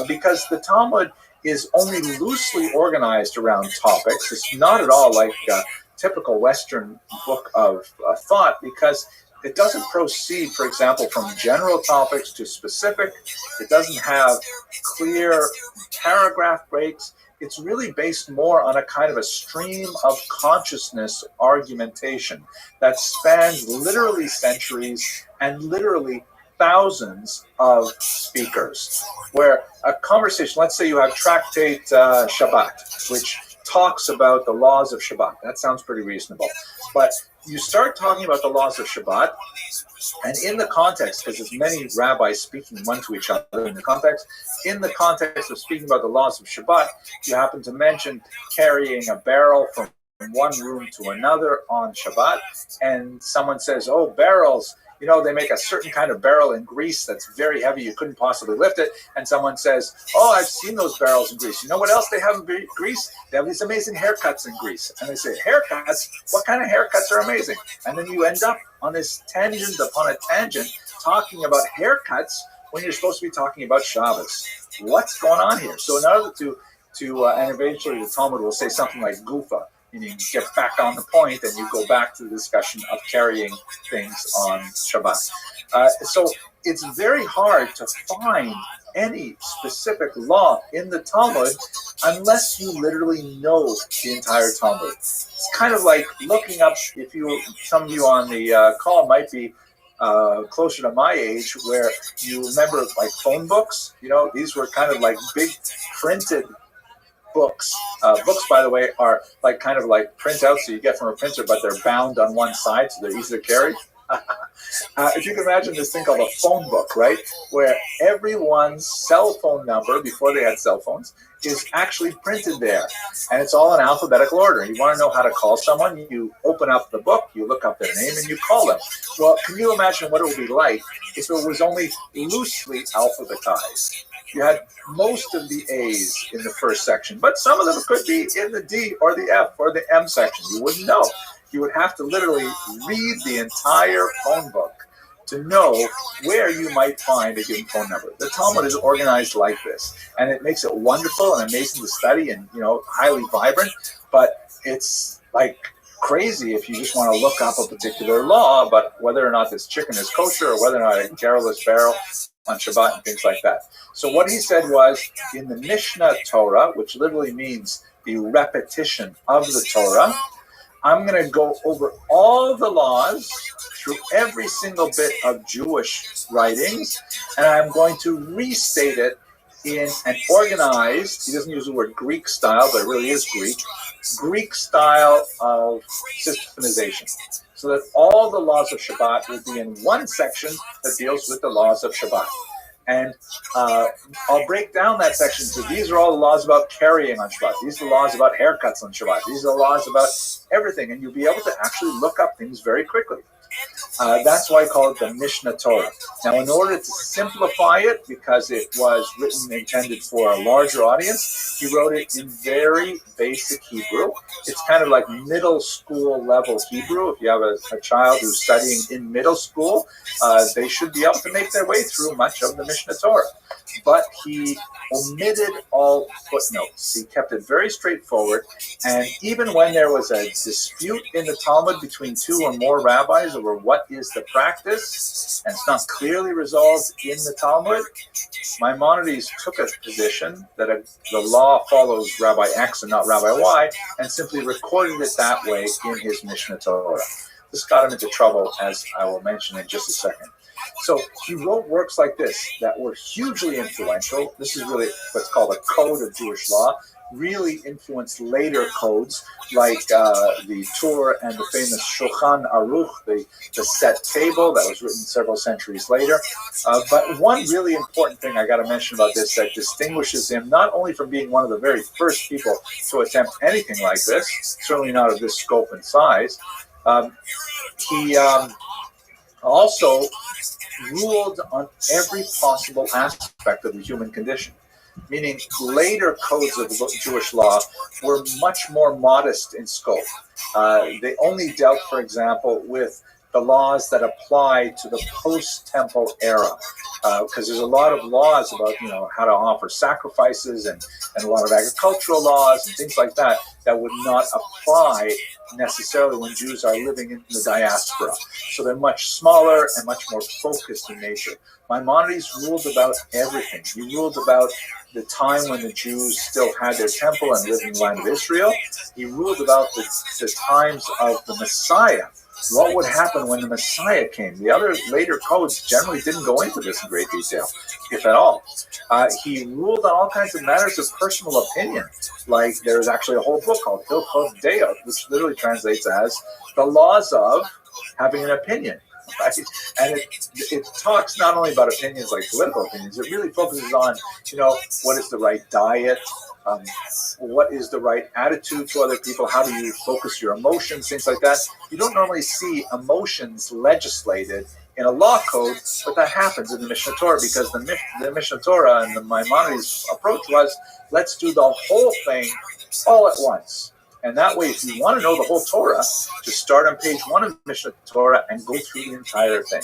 Because the Talmud is only loosely organized around topics. It's not at all like a typical Western book of thought, because it doesn't proceed, for example, from general topics to specific. It doesn't have clear paragraph breaks. It's really based more on a kind of a stream of consciousness argumentation that spans literally centuries and literally thousands of speakers. Where a conversation, let's say you have Tractate Shabbat, which talks about the laws of Shabbat. That sounds pretty reasonable. But you start talking about the laws of Shabbat, and in the context, because there's many rabbis speaking one to each other in the context of speaking about the laws of Shabbat, you happen to mention carrying a barrel from one room to another on Shabbat, and someone says, oh, barrels, you know, they make a certain kind of barrel in Greece that's very heavy, you couldn't possibly lift it. And someone says, oh, I've seen those barrels in Greece. You know what else they have in Greece? They have these amazing haircuts in Greece. And they say, haircuts? What kind of haircuts are amazing? And then you end up on this tangent upon a tangent talking about haircuts when you're supposed to be talking about Shabbos. What's going on here? So in order to and eventually the Talmud will say something like gufa, meaning get back on the point, and you go back to the discussion of carrying things on Shabbat. So it's very hard to find any specific law in the Talmud unless you literally know the entire Talmud. It's kind of like looking up, some of you on the call might be closer to my age, where you remember like phone books. You know, these were kind of like big printed books. Books, by the way, are like kind of like printouts that you get from a printer, but they're bound on one side, so they're easy to carry. If you can imagine this thing called a phone book, right, where everyone's cell phone number before they had cell phones is actually printed there, and it's all in alphabetical order. You want to know how to call someone, you open up the book, you look up their name, and you call them. Well, can you imagine what it would be like if it was only loosely alphabetized? You had most of the A's in the first section, but some of them could be in the D or the F or the M section. You wouldn't know. You would have to literally read the entire phone book to know where you might find a given phone number. The Talmud is organized like this, and it makes it wonderful and amazing to study and, you know, highly vibrant, but it's like crazy if you just want to look up a particular law about whether or not this chicken is kosher or whether or not a garrulous barrel on Shabbat and things like that. So what he said was, in the Mishnah Torah, which literally means the repetition of the Torah, I'm going to go over all the laws through every single bit of Jewish writings, and I'm going to restate it in an organized, he doesn't use the word Greek style, but it really is Greek style of systemization, so that all the laws of Shabbat will be in one section that deals with the laws of Shabbat. And I'll break down that section. So these are all the laws about carrying on Shabbat. These are the laws about haircuts on Shabbat. These are the laws about everything. And you'll be able to actually look up things very quickly. That's why I call it the Mishnah Torah. Now, in order to simplify it, because it was written intended for a larger audience, he wrote it in very basic Hebrew. It's kind of like middle school level Hebrew. If you have a child who's studying in middle school, they should be able to make their way through much of the Mishnah Torah. But he omitted all footnotes. He kept it very straightforward. And even when there was a dispute in the Talmud between two or more rabbis over what is the practice, and it's not clearly resolved in the Talmud, Maimonides took a position that the law follows Rabbi X and not Rabbi Y, and simply recorded it that way in his Mishnah Torah. This got him into trouble, as I will mention in just a second. So he wrote works like this that were hugely influential. This is really what's called a code of Jewish law. really influenced later codes like the Tur and the famous Shulchan Aruch, the set table that was written several centuries later. But one really important thing I got to mention about this that distinguishes him not only from being one of the very first people to attempt anything like this, certainly not of this scope and size, he also ruled on every possible aspect of the human condition. Meaning later codes of Jewish law were much more modest in scope. They only dealt, for example, with the laws that apply to the post-temple era, because there's a lot of laws about how to offer sacrifices and a lot of agricultural laws and things like that would not apply necessarily when Jews are living in the diaspora. So they're much smaller and much more focused in nature. Maimonides ruled about everything. He ruled about the time when the Jews still had their temple and lived in the land of Israel. He ruled about the times of the Messiah. What would happen when the Messiah came? The other later codes generally didn't go into this in great detail, if at all. He ruled on all kinds of matters of personal opinion. Like there's actually a whole book called Hilchot Deot, which literally translates as the laws of having an opinion. Right? And it talks not only about opinions like political opinions, it really focuses on, what is the right diet, what is the right attitude to other people, how do you focus your emotions, things like that. You don't normally see emotions legislated in a law code, but that happens in the Mishnah Torah because the Mishnah Torah and the Maimonides approach was, let's do the whole thing all at once. And that way, if you want to know the whole Torah, just start on page 1 of the Mishnah Torah and go through the entire thing,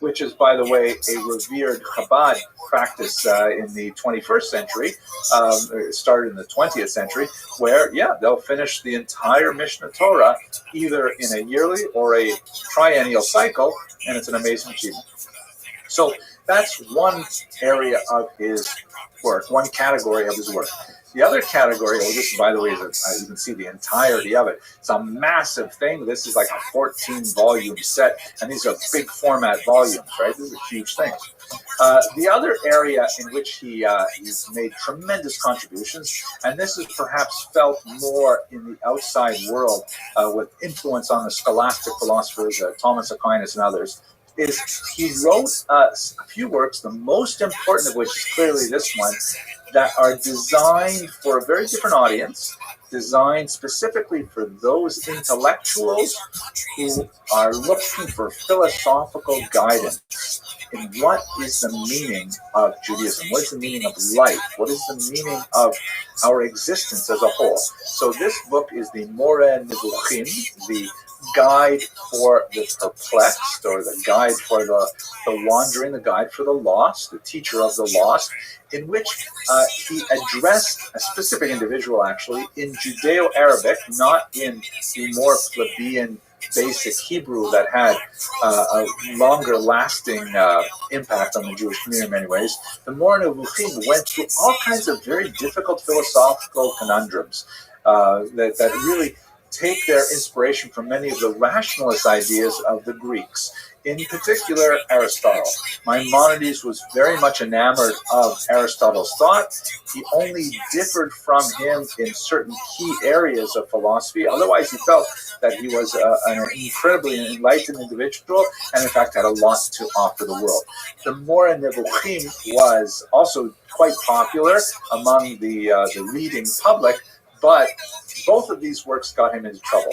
which is, by the way, a revered Chabad practice in the 21st century. It started in the 20th century, where, they'll finish the entire Mishnah Torah either in a yearly or a triennial cycle, and it's an amazing achievement. So that's one area of his work, one category of his work. The other category, this, by the way, is you can see the entirety of it. It's a massive thing. This is like a 14-volume set, and these are big format volumes, right? This is a huge thing. The other area in which he's made tremendous contributions, and this is perhaps felt more in the outside world with influence on the scholastic philosophers, Thomas Aquinas and others, is he wrote a few works, the most important of which is clearly this one, that are designed for a very different audience, designed specifically for those intellectuals who are looking for philosophical guidance in what is the meaning of Judaism, what is the meaning of life, what is the meaning of our existence as a whole. So this book is the Moreh Nevuchim, the guide for the perplexed, or the guide for the wandering, the guide for the lost, the teacher of the lost, in which he addressed a specific individual, actually, in Judeo-Arabic, not in the more plebeian basic Hebrew that had a longer-lasting impact on the Jewish community in many ways. The Moreh Nevuchim went through all kinds of very difficult philosophical conundrums that really take their inspiration from many of the rationalist ideas of the Greeks, in particular Aristotle. Maimonides was very much enamored of Aristotle's thought. He only differed from him in certain key areas of philosophy. Otherwise, he felt that he was an incredibly enlightened individual and, in fact, had a lot to offer the world. The Moreh Nevuchim was also quite popular among the reading public, but both of these works got him into trouble.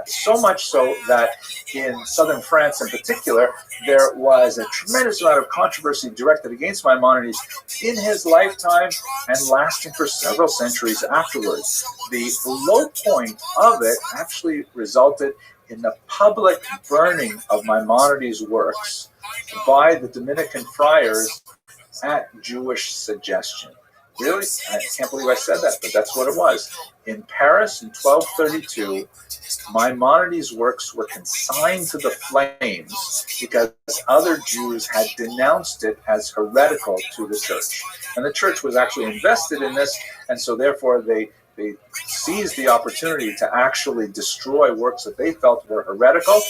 So much so that in southern France in particular, there was a tremendous amount of controversy directed against Maimonides in his lifetime and lasting for several centuries afterwards. The low point of it actually resulted in the public burning of Maimonides' works by the Dominican friars at Jewish suggestion. Really? I can't believe I said that, but that's what it was. In Paris in 1232, Maimonides' works were consigned to the flames because other Jews had denounced it as heretical to the church. And the church was actually invested in this, and so therefore they seized the opportunity to actually destroy works that they felt were heretical.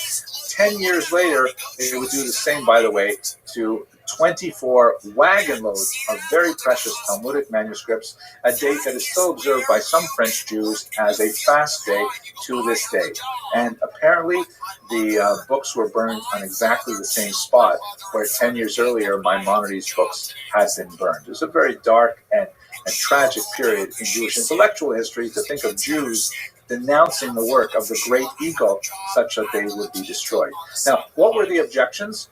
10 years later, they would do the same, by the way, to 24 wagon loads of very precious Talmudic manuscripts, a date that is still observed by some French Jews as a fast day to this day. And apparently the books were burned on exactly the same spot where 10 years earlier Maimonides' books had been burned. It was a very dark and tragic period in Jewish intellectual history to think of Jews denouncing the work of the great eagle such that they would be destroyed. Now, what were the objections?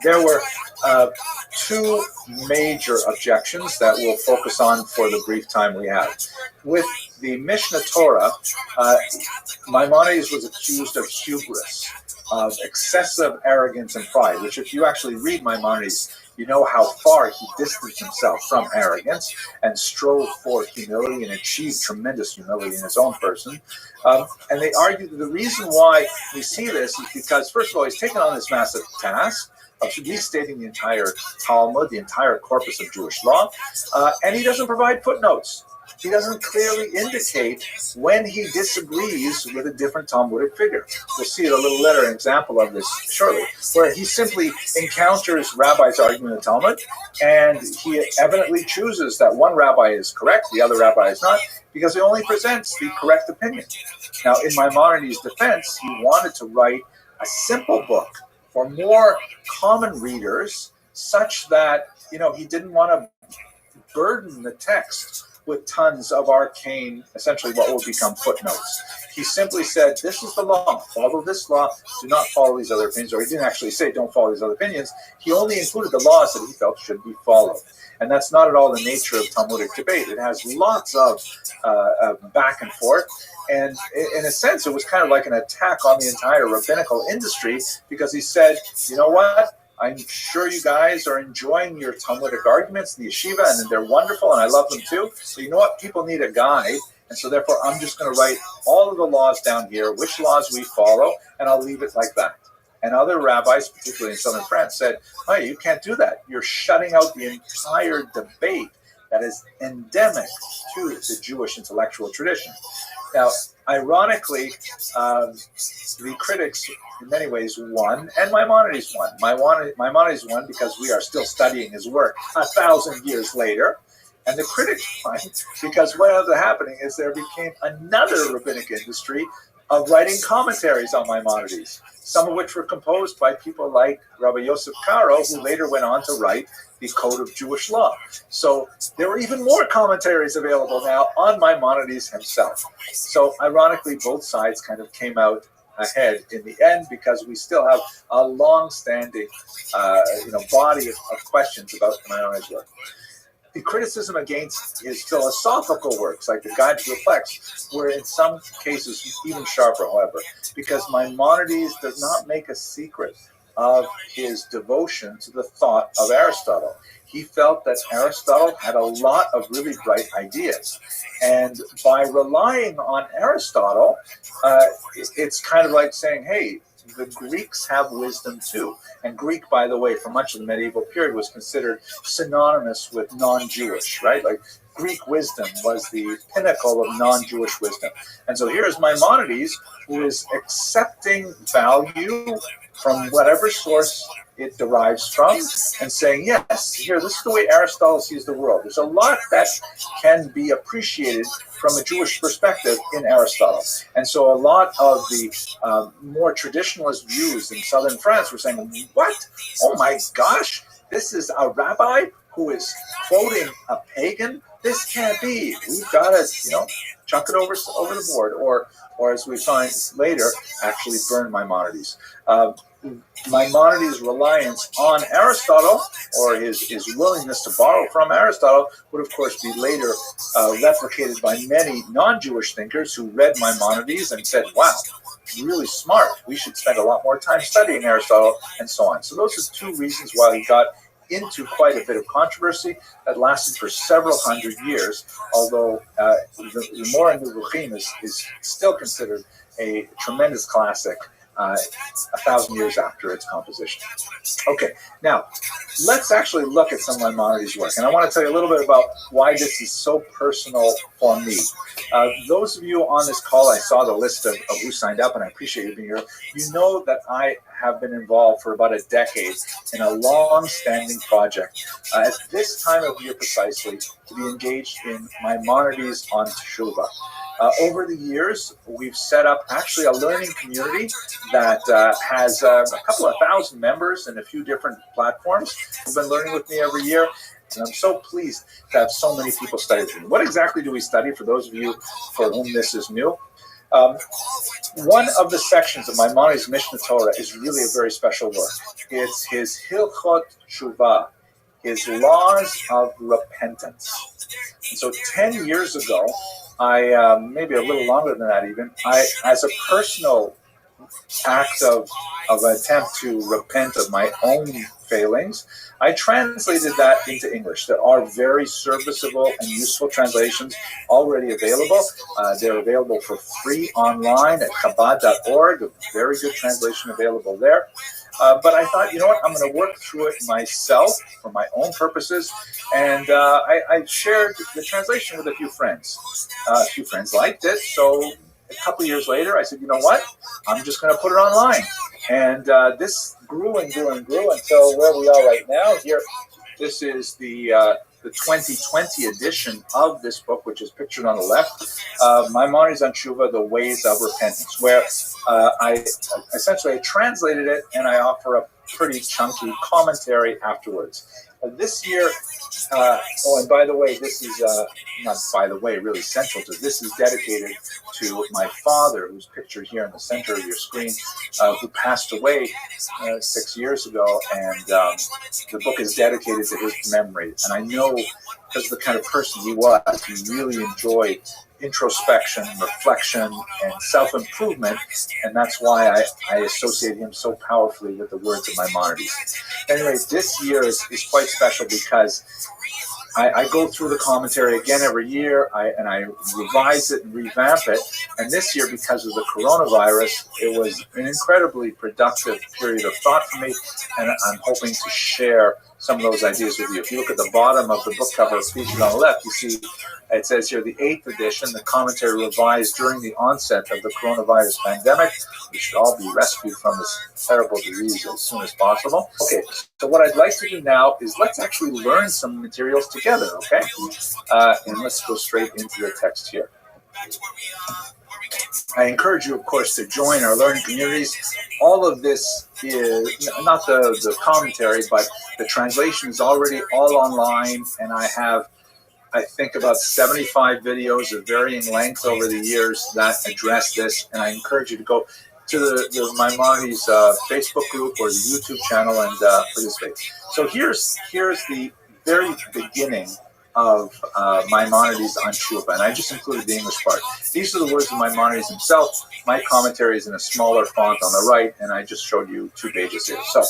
There were two major objections that we'll focus on for the brief time we have. With the Mishnah Torah, Maimonides was accused of hubris, of excessive arrogance and pride, which if you actually read Maimonides, you know how far he distanced himself from arrogance and strove for humility and achieved tremendous humility in his own person. And they argue that the reason why we see this is because, first of all, he's taken on this massive task of restating the entire Talmud, the entire corpus of Jewish law, and he doesn't provide footnotes. He doesn't clearly indicate when he disagrees with a different Talmudic figure. We'll see a little later an example of this shortly, where he simply encounters Rabbi's argument in the Talmud, and he evidently chooses that one rabbi is correct, the other rabbi is not, because he only presents the correct opinion. Now, in Maimonides' defense, he wanted to write a simple book for more common readers, such that, he didn't want to burden the text with tons of arcane, essentially what will become footnotes. He simply said, this is the law, follow this law, do not follow these other opinions, or he didn't actually say don't follow these other opinions, he only included the laws that he felt should be followed. And that's not at all the nature of Talmudic debate. It has lots of back and forth, and in a sense it was kind of like an attack on the entire rabbinical industry, because he said, you know what? I'm sure you guys are enjoying your Talmudic arguments in the yeshiva, and they're wonderful, and I love them too. So you know what? People need a guide, and so therefore I'm just going to write all of the laws down here, which laws we follow, and I'll leave it like that. And other rabbis, particularly in southern France, said, oh, you can't do that. You're shutting out the entire debate that is endemic to the Jewish intellectual tradition. Now, ironically, the critics in many ways won, and Maimonides won. Maimonides won because we are still studying his work 1,000 years later, and the critics won because what ended up happening is there became another rabbinic industry of writing commentaries on Maimonides, some of which were composed by people like Rabbi Yosef Karo, who later went on to write the Code of Jewish Law. So there were even more commentaries available now on Maimonides himself. So ironically, both sides kind of came out ahead in the end, because we still have a long-standing body of questions about Maimonides' work. The criticism against his philosophical works, like the Guide to Reflects, were in some cases even sharper, however, because Maimonides does not make a secret of his devotion to the thought of Aristotle. He felt that Aristotle had a lot of really bright ideas. And by relying on Aristotle, it's kind of like saying, hey, the Greeks have wisdom too. And Greek, by the way, for much of the medieval period was considered synonymous with non-Jewish, right? Like Greek wisdom was the pinnacle of non-Jewish wisdom. And so here's Maimonides, who is accepting value from whatever source it derives from, and saying, yes, here, this is the way Aristotle sees the world. There's a lot that can be appreciated from a Jewish perspective in Aristotle. And so a lot of the more traditionalist Jews in southern France were saying, what? Oh my gosh, this is a rabbi who is quoting a pagan? This can't be. We've got to, chuck it over the board, or as we find later, actually burn Maimonides. Maimonides' reliance on Aristotle, or his willingness to borrow from Aristotle, would of course be later replicated by many non-Jewish thinkers who read Maimonides and said, wow, really smart. We should spend a lot more time studying Aristotle, and so on. So those are two reasons why he got into quite a bit of controversy that lasted for several hundred years, although the Moreh Nevuchim is still considered a tremendous classic 1,000 years after its composition. Okay, now let's actually look at some of Maimonides' work, and I want to tell you a little bit about why this is so personal for me. Those of you on this call, I saw the list of who signed up, and I appreciate you being here. You know that I have been involved for about a decade in a long-standing project at this time of year precisely to be engaged in Maimonides on Teshuvah. Over the years, we've set up actually a learning community that has a couple of thousand members in a few different platforms who've been learning with me every year. And I'm so pleased to have so many people study with me. What exactly do we study for those of you for whom this is new? One of the sections of Maimonides' Mishnah Torah is really a very special work. It's his Hilchot Teshuvah, his laws of repentance. And so 10 years ago, I, maybe a little longer than that even, as a personal act of attempt to repent of my own failings, I translated that into English. There are very serviceable and useful translations already available. They're available for free online at Chabad.org, a very good translation available there. But I thought, you know what, I'm going to work through it myself for my own purposes. And I shared the translation with a few friends. A few friends liked it. So a couple of years later, I said, you know what, I'm just going to put it online. And this grew and grew and grew until where we are right now. Here, this is the 2020 edition of this book, which is pictured on the left, Maimonides on Teshuvah, The Ways of Repentance, where I essentially translated it and I offer a pretty chunky commentary afterwards. This year, and by the way, this is, not by the way, really central to this is dedicated to my father, who's pictured here in the center of your screen, who passed away 6 years ago, and the book is dedicated to his memory. And I know, because of the kind of person he was, he really enjoyed introspection, reflection, and self-improvement, and that's why I associate him so powerfully with the words of Maimonides. Anyway, this year is quite special because I go through the commentary again every year, and I revise it and revamp it. And this year, because of the coronavirus, it was an incredibly productive period of thought for me, and I'm hoping to share some of those ideas with you. If you look at the bottom of the book cover featured on the left, you see it says here the 8th edition, the commentary revised during the onset of the coronavirus pandemic. We should all be rescued from this terrible disease as soon as possible. Okay, so what I'd like to do now is let's actually learn some materials together, okay? And let's go straight into the text here. I encourage you, of course, to join our learning communities. All of this is not the commentary, but the translation is already all online, and I have, I think, about 75 videos of varying length over the years that address this, and I encourage you to go to the Maimonides Facebook group or the YouTube channel and participate. So here's the very beginning of Maimonides on Teshuvah, and I just included the English part. These are the words of Maimonides himself. My commentary is in a smaller font on the right, and I just showed you 2 pages here. So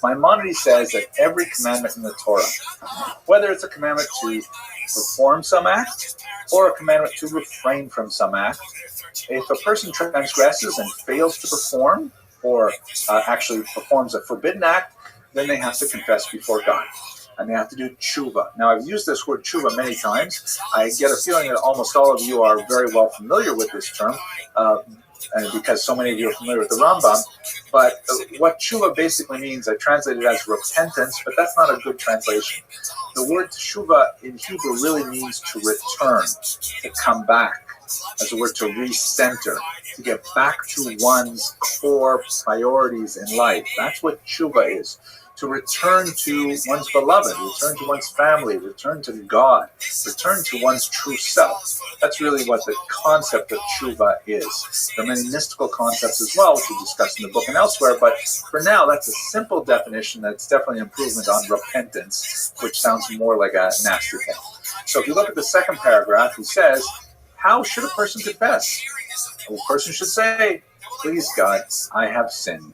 Maimonides says that every commandment in the Torah, whether it's a commandment to perform some act or a commandment to refrain from some act, if a person transgresses and fails to perform or actually performs a forbidden act, then they have to confess before God. And they have to do tshuva. Now, I've used this word tshuva many times. I get a feeling that almost all of you are very well familiar with this term, and because so many of you are familiar with the Rambam. But what tshuva basically means, I translate it as repentance, but that's not a good translation. The word tshuva in Hebrew really means to return, to come back, as a word to recenter, to get back to one's core priorities in life. That's what tshuva is. To return to one's beloved, return to one's family, return to God, return to one's true self. That's really what the concept of tshuva is. There are many mystical concepts as well, which we discuss in the book and elsewhere, but for now, that's a simple definition that's definitely an improvement on repentance, which sounds more like a nasty thing. So if you look at the second paragraph, he says, how should a person confess? Well, a person should say, please God, I have sinned.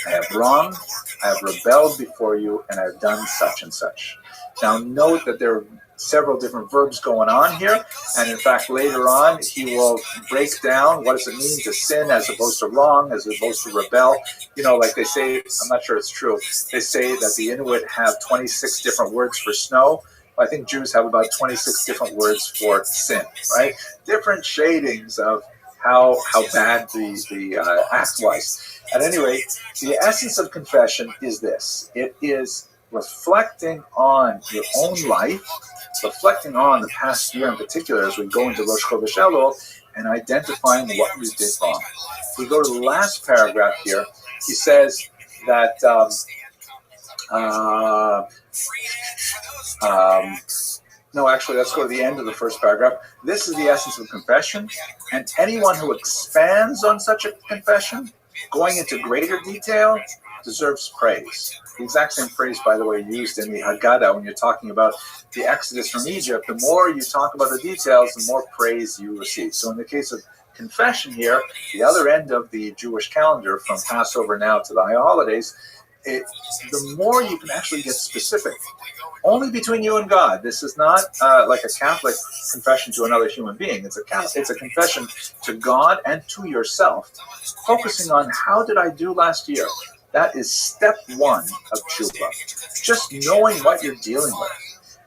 I have wronged, I have rebelled before you, and I have done such and such. Now note that there are several different verbs going on here. And in fact, later on, he will break down what does it mean to sin as opposed to wrong, as opposed to rebel. You know, like they say, I'm not sure it's true, they say that the Inuit have 26 different words for snow. I think Jews have about 26 different words for sin, right? Different shadings of how bad the act was. At any rate, the essence of confession is this. It is reflecting on your own life, reflecting on the past year in particular as we go into Rosh Chodesh Elul, and identifying what you did wrong. If we go to the last paragraph here, he says that no, actually, let's go to the end of the first paragraph. This is the essence of confession, and anyone who expands on such a confession, going into greater detail, deserves praise. The exact same phrase, by the way, used in the Haggadah when you're talking about the Exodus from Egypt. The more you talk about the details, the more praise you receive. So in the case of confession here, the other end of the Jewish calendar, from Passover now to the high holidays, the more you can actually get specific. Only between you and God. This is not like a Catholic confession to another human being. It's a confession to God and to yourself, focusing on how did I do last year. That is step one of tshuva. Just knowing what you're dealing with.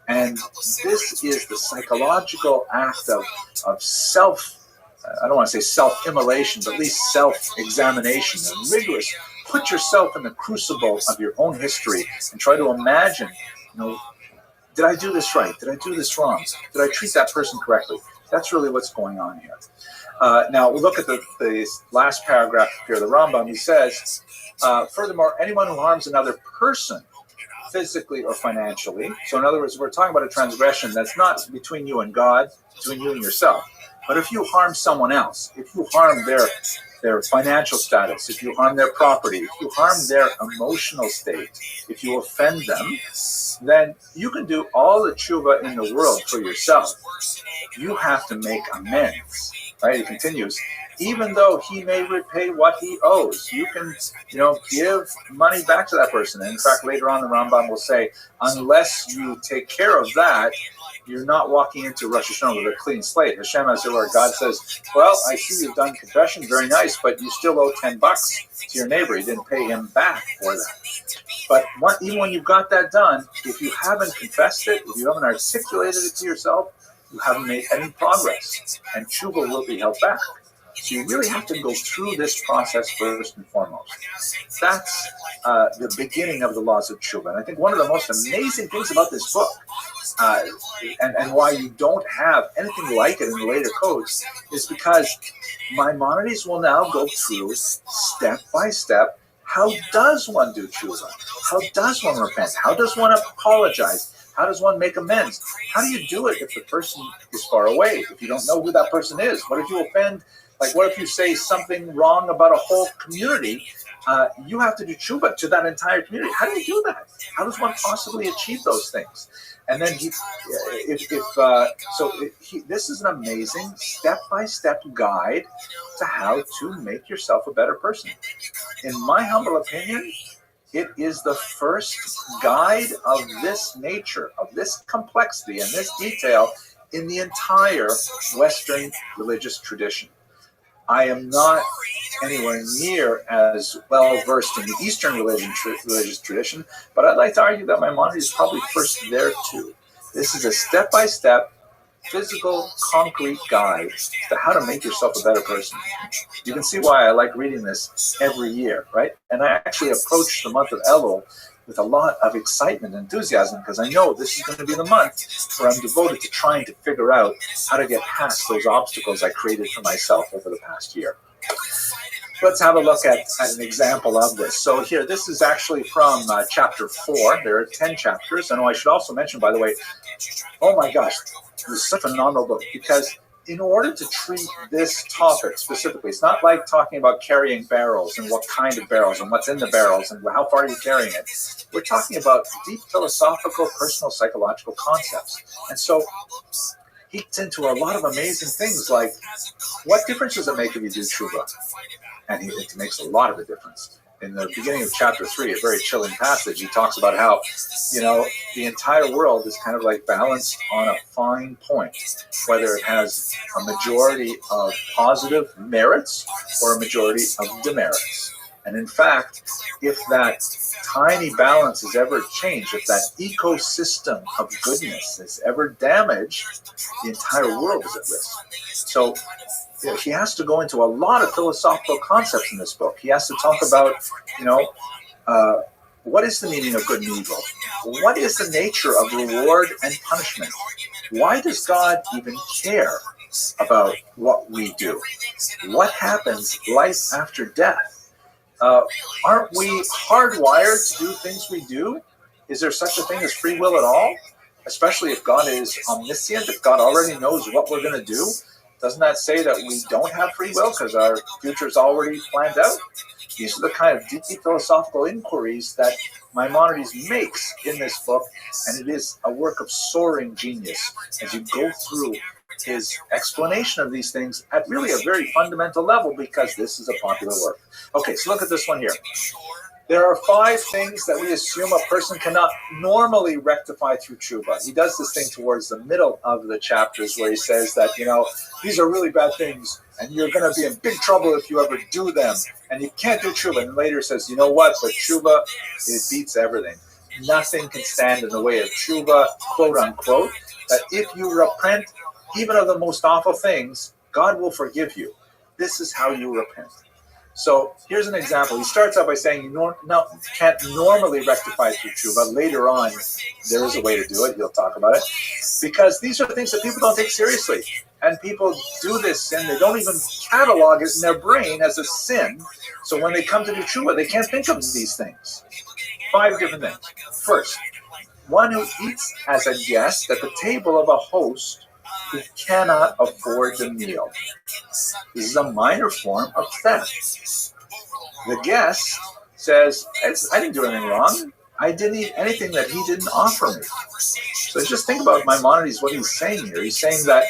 And this is the psychological act of self, I don't want to say self-immolation, but at least self-examination and rigorous. Put yourself in the crucible of your own history and try to imagine, did I do this right? Did I do this wrong? Did I treat that person correctly? That's really what's going on here. Now, we look at the last paragraph here. The Rambam, he says, furthermore, anyone who harms another person, physically or financially, so in other words, we're talking about a transgression that's not between you and God, between you and yourself. But if you harm someone else, if you harm their financial status, if you harm their property, if you harm their emotional state, if you offend them, then you can do all the tshuva in the world for yourself. You have to make amends, right? He continues, even though he may repay what he owes, you can, give money back to that person. And in fact, later on, the Rambam will say, unless you take care of that, you're not walking into Rosh Hashanah with a clean slate. Hashem, as your Lord God says, well, I see you've done confession, very nice, but you still owe $10 to your neighbor. You didn't pay him back for that. But even when you've got that done, if you haven't confessed it, if you haven't articulated it to yourself, you haven't made any progress, and tshuva will be held back. So you really have to go through this process first and foremost. That's the beginning of the laws of tshuva. And I think one of the most amazing things about this book, and why you don't have anything like it in the later codes, is because Maimonides will now go through step by step. How does one do tshuva? How does one repent? How does one apologize? How does one make amends? How do you do it if the person is far away? If you don't know who that person is? What if you offend? Like, what if you say something wrong about a whole community? You have to do tshuva to that entire community. How do you do that? How does one possibly achieve those things? And then this is an amazing step-by-step guide to how to make yourself a better person. In my humble opinion, it is the first guide of this nature, of this complexity and this detail in the entire Western religious tradition. I am not anywhere near as well versed in the Eastern religious tradition, but I'd like to argue that Maimonides is probably first there too. This is a step-by-step, physical, concrete guide to how to make yourself a better person. You can see why I like reading this every year, right? And I actually approach the month of Elul with a lot of excitement and enthusiasm, because I know this is going to be the month where I'm devoted to trying to figure out how to get past those obstacles I created for myself over the past year. Let's have a look at an example of this. So here, this is actually from chapter 4. There are 10 chapters. And I should also mention, by the way, oh my gosh, this is such a phenomenal book, because in order to treat this topic specifically, it's not like talking about carrying barrels and what kind of barrels and what's in the barrels and how far you're carrying it. We're talking about deep philosophical, personal, psychological concepts. And so he gets into a lot of amazing things like, what difference does it make if you do tshuva? And it makes a lot of a difference. in the beginning of chapter 3, a very chilling passage. He talks about how, the entire world is kind of like balanced on a fine point, whether it has a majority of positive merits or a majority of demerits. And in fact, if that tiny balance is ever changed, if that ecosystem of goodness is ever damaged, the entire world is at risk. So he has to go into a lot of philosophical concepts in this book. He has to talk about, what is the meaning of good and evil? What is the nature of reward and punishment? Why does God even care about what we do? What happens life after death? Aren't we hardwired to do things we do? Is there such a thing as free will at all? Especially if God is omniscient, if God already knows what we're going to do? Doesn't that say that we don't have free will because our future is already planned out? These are the kind of deep philosophical inquiries that Maimonides makes in this book, and it is a work of soaring genius as you go through his explanation of these things at really a very fundamental level, because this is a popular work. Okay, so look at this one here. There are 5 things that we assume a person cannot normally rectify through tshuva. He does this thing towards the middle of the chapters where he says that, these are really bad things and you're going to be in big trouble if you ever do them. And you can't do tshuva. And later says, you know what? But tshuva, it beats everything. Nothing can stand in the way of tshuva, quote unquote, that if you repent even of the most awful things, God will forgive you. This is how you repent. So here's an example. He starts out by saying you can't normally rectify through tshuva. Later on, there is a way to do it. He'll talk about it. Because these are things that people don't take seriously. And people do this sin. They don't even catalog it in their brain as a sin. So when they come to do tshuva, they can't think of these things. 5 different things. First, one who eats as a guest at the table of a host who cannot afford the meal. This is a minor form of theft. The guest says, I didn't do anything wrong. I didn't eat anything that he didn't offer me. So just think about Maimonides, what he's saying here. He's saying that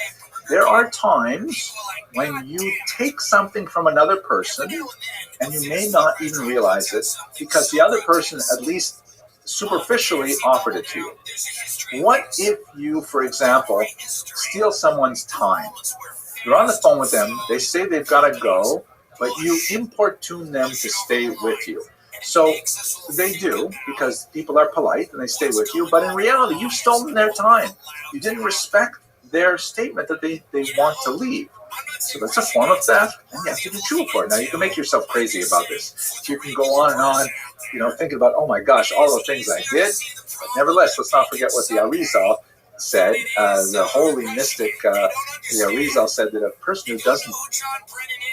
there are times when you take something from another person and you may not even realize it because the other person at least superficially offered it to you. What if you, for example, steal someone's time? You're on the phone with them, they say they've got to go, but you importune them to stay with you. So they do, because people are polite and they stay with you, but in reality, you've stolen their time. You didn't respect their statement that they want to leave. So that's a form of theft, and you have to do tshuva for it. Now, you can make yourself crazy about this. You can go on and on, thinking about, oh my gosh, all the things I did. But nevertheless, let's not forget what the Arizal said. The holy mystic, the Arizal said that a person who doesn't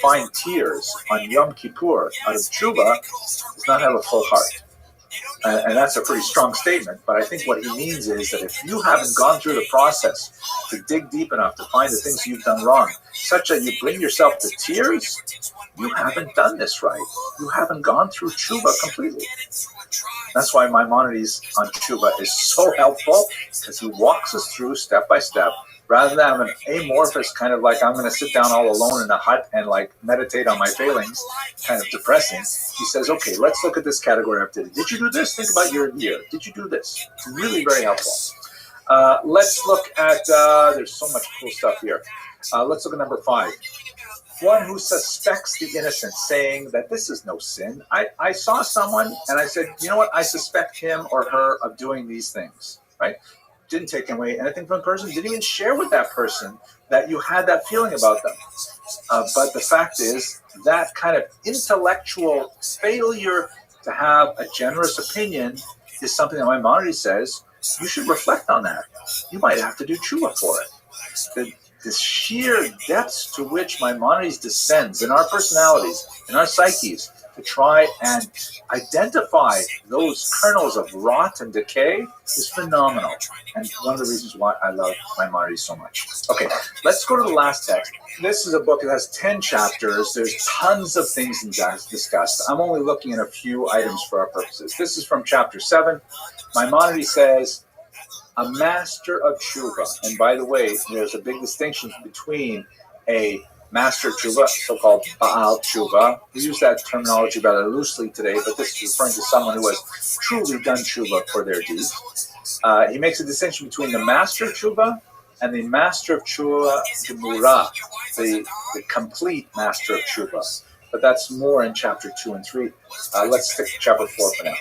find tears on Yom Kippur out of tshuva does not have a full heart. And that's a pretty strong statement, but I think what he means is that if you haven't gone through the process to dig deep enough to find the things you've done wrong, such that you bring yourself to tears, you haven't done this right. You haven't gone through tshuva completely. That's why Maimonides on tshuva is so helpful, because he walks us through step by step, rather than have an amorphous kind of like, I'm going to sit down all alone in a hut and like meditate on my failings, kind of depressing. He says, okay, let's look at this category of did you do this? Think about your year. Did you do this? It's really very helpful. Let's look at, there's so much cool stuff here. Let's look at number 5. One who suspects the innocent, saying that this is no sin. I saw someone and I said, you know what? I suspect him or her of doing these things, right? Didn't take away anything from the person, didn't even share with that person that you had that feeling about them. But the fact is, that kind of intellectual failure to have a generous opinion is something that Maimonides says you should reflect on that. You might have to do tshuva for it. The sheer depths to which Maimonides descends in our personalities, in our psyches, to try and identify those kernels of rot and decay is phenomenal. And one of the reasons why I love Maimonides so much. Okay, let's go to the last text. This is a book that has 10 chapters. There's tons of things discussed. I'm only looking at a few items for our purposes. This is from chapter 7. Maimonides says, a master of tshuva. And by the way, there's a big distinction between a master tshuva, so-called Baal tshuva. We use that terminology rather loosely today, but this is referring to someone who has truly done tshuva for their deeds. He makes a distinction between the master tshuva and the master of tshuva gemura, the complete master of tshuva. But that's more in chapter 2 and 3. Let's stick to chapter 4 for now.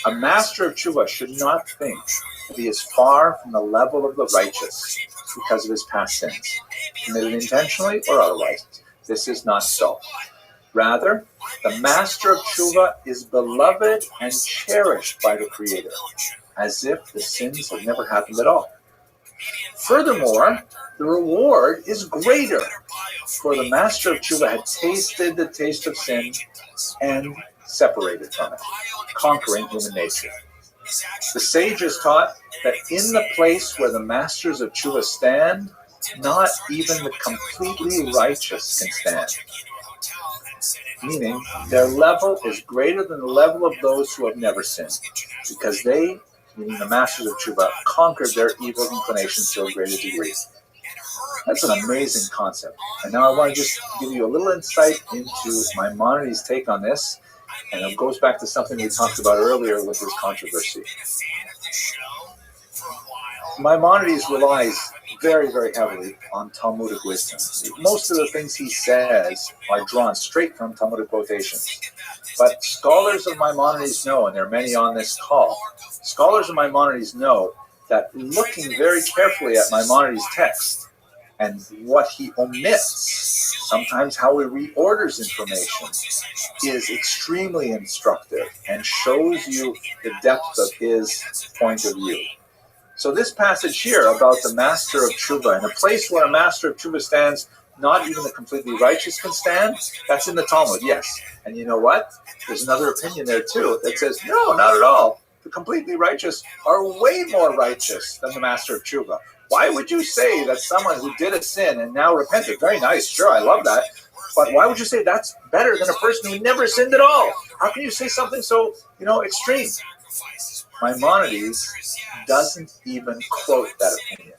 A master of tshuva should not think that he is far from the level of the righteous because of his past sins, committed intentionally or otherwise. This is not so. Rather, the master of tshuva is beloved and cherished by the Creator, as if the sins had never happened at all. Furthermore, the reward is greater, for the master of tshuva had tasted the taste of sin and separated from it, conquering human nature. The sages taught that in the place where the masters of tshuva stand, not even the completely righteous can stand. Meaning, their level is greater than the level of those who have never sinned, because they, meaning the masters of tshuva, conquered their evil inclinations to a greater degree. That's an amazing concept. And now I want to just give you a little insight into Maimonides' take on this, and it goes back to something we talked about earlier with this controversy. Maimonides relies very, very heavily on Talmudic wisdom. Most of the things he says are drawn straight from Talmudic quotations. But scholars of Maimonides know, and there are many on this call, scholars of Maimonides know that looking very carefully at Maimonides' text and what he omits, sometimes how he reorders information, is extremely instructive and shows you the depth of his point of view. So this passage here about the master of tshuva, in a place where a master of tshuva stands, not even the completely righteous can stand, that's in the Talmud, yes. And you know what? There's another opinion there too that says, no, not at all. The completely righteous are way more righteous than the master of tshuva. Why would you say that someone who did a sin and now repented, very nice, sure, I love that, but why would you say that's better than a person who never sinned at all? How can you say something so, extreme? Maimonides doesn't even quote that opinion,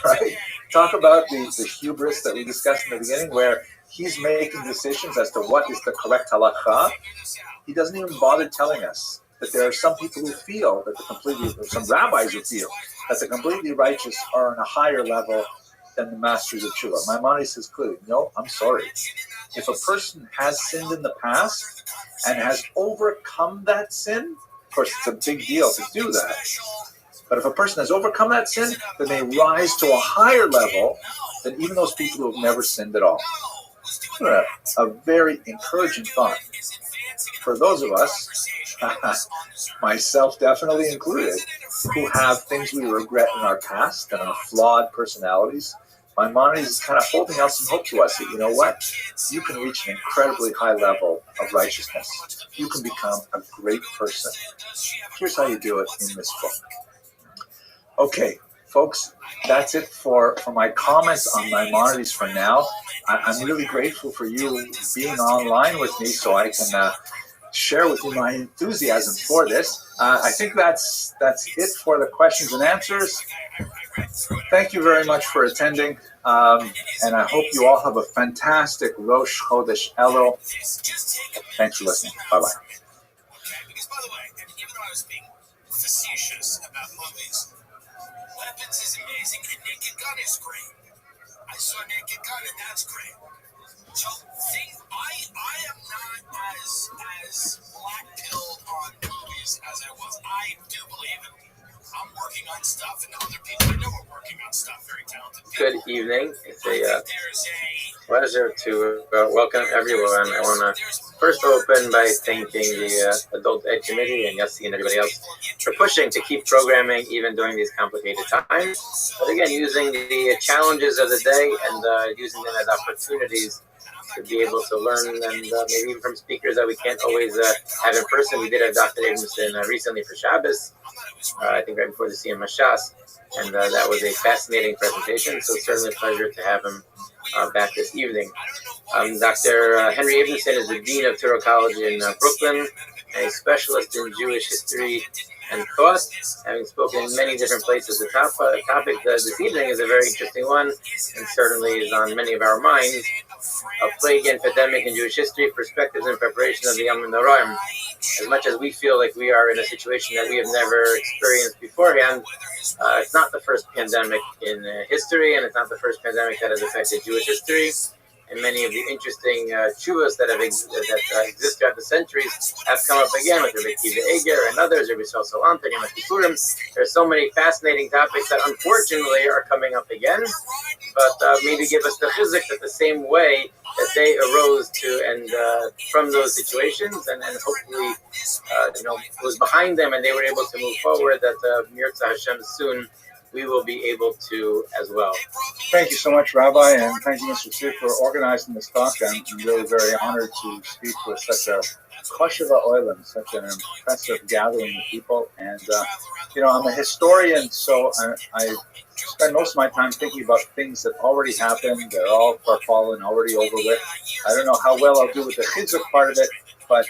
right? Talk about the hubris that we discussed in the beginning, where he's making decisions as to what is the correct halakha. He doesn't even bother telling us that there are some people who feel that some rabbis who feel that the completely righteous are on a higher level than the masters of tshuva. Maimonides says clearly, no, I'm sorry. If a person has sinned in the past and has overcome that sin, of course, it's a big deal to do that. But if a person has overcome that sin, then they rise to a higher level than even those people who have never sinned at all. A very encouraging thought. For those of us, myself definitely included, who have things we regret in our past and our flawed personalities, Maimonides is kind of holding out some hope to us that, you know what? You can reach an incredibly high level of righteousness. You can become a great person. Here's how you do it in this book. Okay, folks, that's it for my comments on Maimonides for now. I'm really grateful for you being online with me so I can share with you my enthusiasm for this. I think that's it for the questions and answers. Thank you very much for attending, and I hope you all have a fantastic Rosh Chodesh Elul. Thanks for listening. Bye-bye. Because, by the way, even though I was being facetious about movies, Weapons is amazing, and Naked Gun is great. I saw Naked Gun, and that's great. So, I am not as black-pilled on movies as I was. I do believe it. I'm working on stuff, and other people I know are working on stuff, very talented people. Good evening. It's a pleasure to welcome everyone. I want to first open by thanking the Adult Ed Committee and Yossi and everybody else for pushing to keep programming even during these complicated times. But again, using the challenges of the day and using them as opportunities to be able to learn, and maybe even from speakers that we can't always have in person. We did have Dr. Abramson recently for Shabbos, I think right before the Siyam Mashas, and that was a fascinating presentation, so it's certainly a pleasure to have him back this evening. Dr. Henry Abramson is the Dean of Torah College in Brooklyn. a specialist in Jewish history and thought, having spoken in many different places. The topic this evening is a very interesting one, and certainly is on many of our minds: a plague epidemic in Jewish history, perspectives and preparation of the Yom Noraim. As much as we feel like we are in a situation that we have never experienced beforehand, it's not the first pandemic in history, and it's not the first pandemic that has affected Jewish history. And many of the interesting tshuvas that exist throughout the centuries have come up again with Rabbi Kiva Eger and others, Rabbi Shal Salant and Yom Kippurim. There are so many fascinating topics that unfortunately are coming up again, but maybe give us the chizuk that the same way that they arose to and from those situations, and hopefully was behind them and they were able to move forward, that Mirza Hashem soon we will be able to as well. Thank you so much, Rabbi, and thank you, Mr. Tzvi, for organizing this talk. I'm really very honored to speak with such a Choshev Oilam, such an impressive gathering of people. And, I'm a historian, so I spend most of my time thinking about things that already happened. They're all far-fallen, already over with. I don't know how well I'll do with the chizuk part of it, but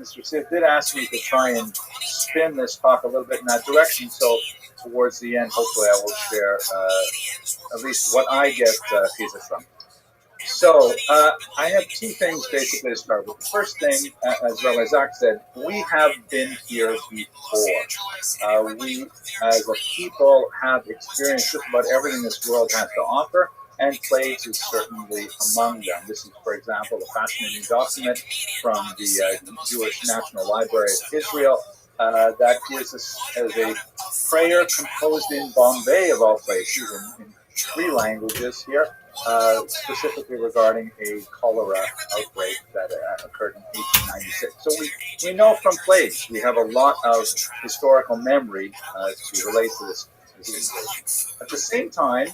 Mr. Tzvi did ask me to try and spin this talk a little bit in that direction. So towards the end, hopefully I will share at least what I get chizuk from. So I have two things basically to start with. The first thing, as Rabbi Zach said, we have been here before. We, as a people, have experienced just about everything this world has to offer, and plagues is certainly among them. This is, for example, a fascinating document from the Jewish National Library of Israel that gives us as a prayer composed in Bombay, of all places, in 3 languages here, specifically regarding a cholera outbreak that occurred in 1896. So we know from plagues, we have a lot of historical memory to relate to this situation. At the same time,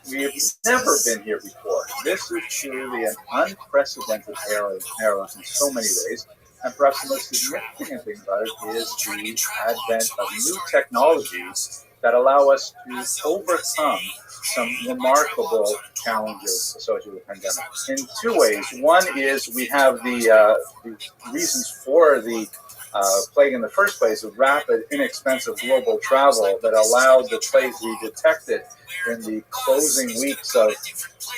we have never been here before. This is truly an unprecedented era in so many ways. And perhaps the most significant thing about it is the advent of new technologies that allow us to overcome some remarkable challenges associated with the pandemic in 2 ways. One is we have the reasons for the plague in the first place of rapid, inexpensive global travel that allowed the plague to be detected in the closing weeks of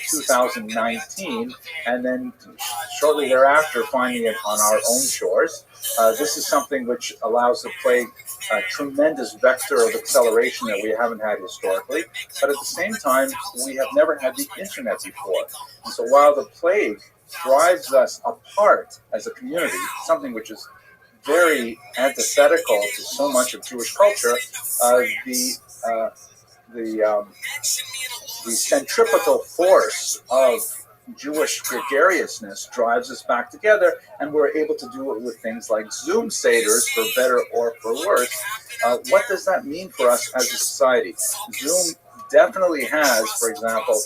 2019, and then shortly thereafter finding it on our own shores. This is something which allows the plague a tremendous vector of acceleration that we haven't had historically, but at the same time, we have never had the internet before. And so while the plague drives us apart as a community, something which is very antithetical to so much of Jewish culture, the centripetal force of Jewish gregariousness drives us back together, and we're able to do it with things like Zoom seders, for better or for worse. What does that mean for us as a society? Zoom definitely has, for example,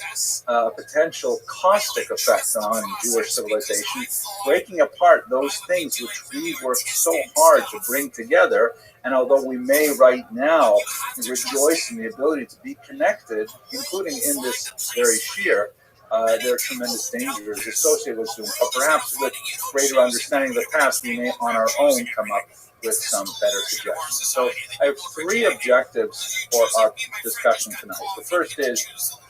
a potential caustic effect on Jewish civilization, breaking apart those things which we worked so hard to bring together. And although we may right now rejoice in the ability to be connected, including in this very shir, there are tremendous dangers associated with Zoom. But perhaps with greater understanding of the past, we may on our own come up with some better suggestions. So I have 3 objectives for our discussion tonight. The first is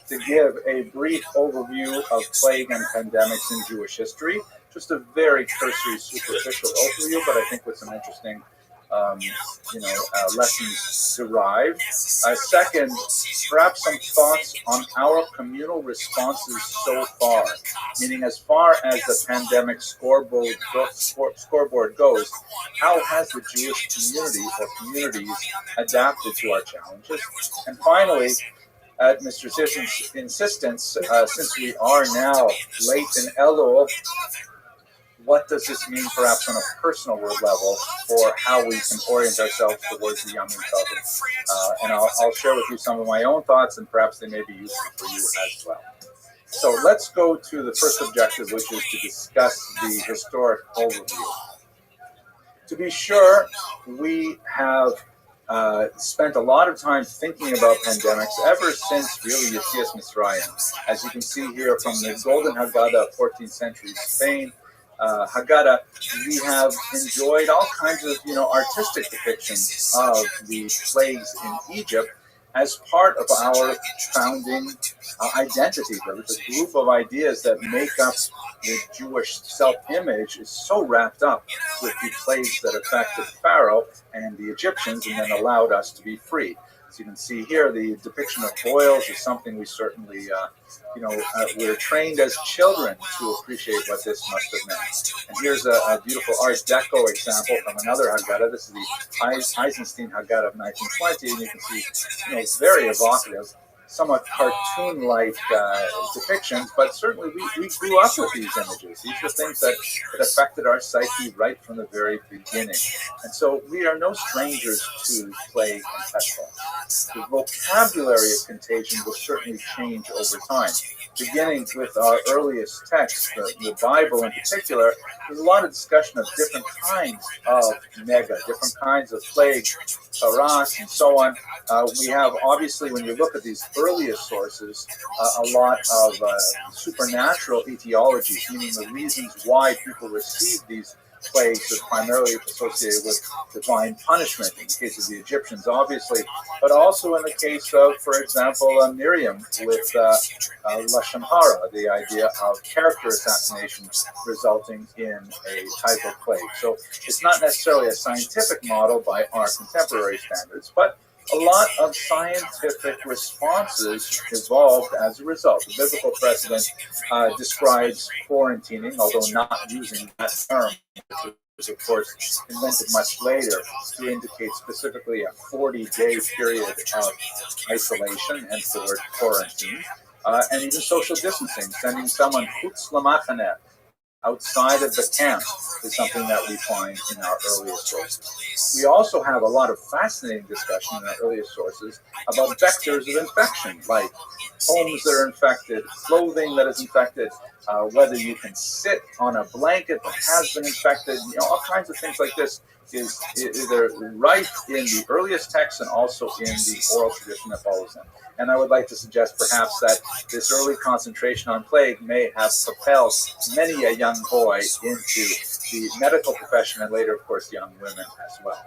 to give a brief overview of plague and pandemics in Jewish history. Just a very cursory, superficial overview, but I think with some interesting lessons derived. Second, perhaps some thoughts on our communal responses so far, meaning as far as the pandemic scoreboard goes, how has the Jewish community or communities adapted to our challenges? And finally, at Mr. Zish's insistence, since we are now late in Elul, what does this mean perhaps on a personal level for how we can orient ourselves towards the Yom Tov? And I'll share with you some of my own thoughts, and perhaps they may be useful for you as well. So let's go to the first objective, which is to discuss the historic overview. To be sure, we have spent a lot of time thinking about pandemics ever since really Yetzias Mitzrayim. As you can see here from the Golden Haggadah of 14th century Spain, Haggadah, we have enjoyed all kinds of artistic depictions of the plagues in Egypt as part of our founding identity. The group of ideas that make up the Jewish self-image is so wrapped up with the plagues that affected Pharaoh and the Egyptians and then allowed us to be free. As you can see here, the depiction of boils is something we certainly, we're trained as children to appreciate what this must have meant. And here's a beautiful Art Deco example from another Haggadah. This is the Eisenstein Haggadah of 1920, and you can see, very evocative, somewhat cartoon-like depictions, but certainly we grew up with these images. These are things that affected our psyche right from the very beginning. And so we are no strangers to plague and pestilence. The vocabulary of contagion will certainly change over time. Beginning with our earliest text, the Bible in particular, there's a lot of discussion of different kinds of nega, different kinds of plague, taras, and so on. We have, obviously, when you look at these earliest sources, a lot of supernatural etiologies, meaning the reasons why people received these plagues are primarily associated with divine punishment in the case of the Egyptians, obviously, but also in the case of, for example, Miriam with Lashon Hara, the idea of character assassination resulting in a type of plague. So it's not necessarily a scientific model by our contemporary standards, but a lot of scientific responses evolved as a result. The biblical precedent describes quarantining, although not using that term, which was, of course, invented much later to indicate specifically a 40-day period of isolation, hence the word quarantine, and even social distancing, sending someone chutz lamachaneh, outside of the camp, is something that we find in our earliest sources. We also have a lot of fascinating discussion in our earliest sources about vectors of infection, like homes that are infected, clothing that is infected, whether you can sit on a blanket that has been infected, all kinds of things like this is either right in the earliest texts and also in the oral tradition that follows them. And I would like to suggest perhaps that this early concentration on plague may have propelled many a young boy into the medical profession and later, of course, young women as well.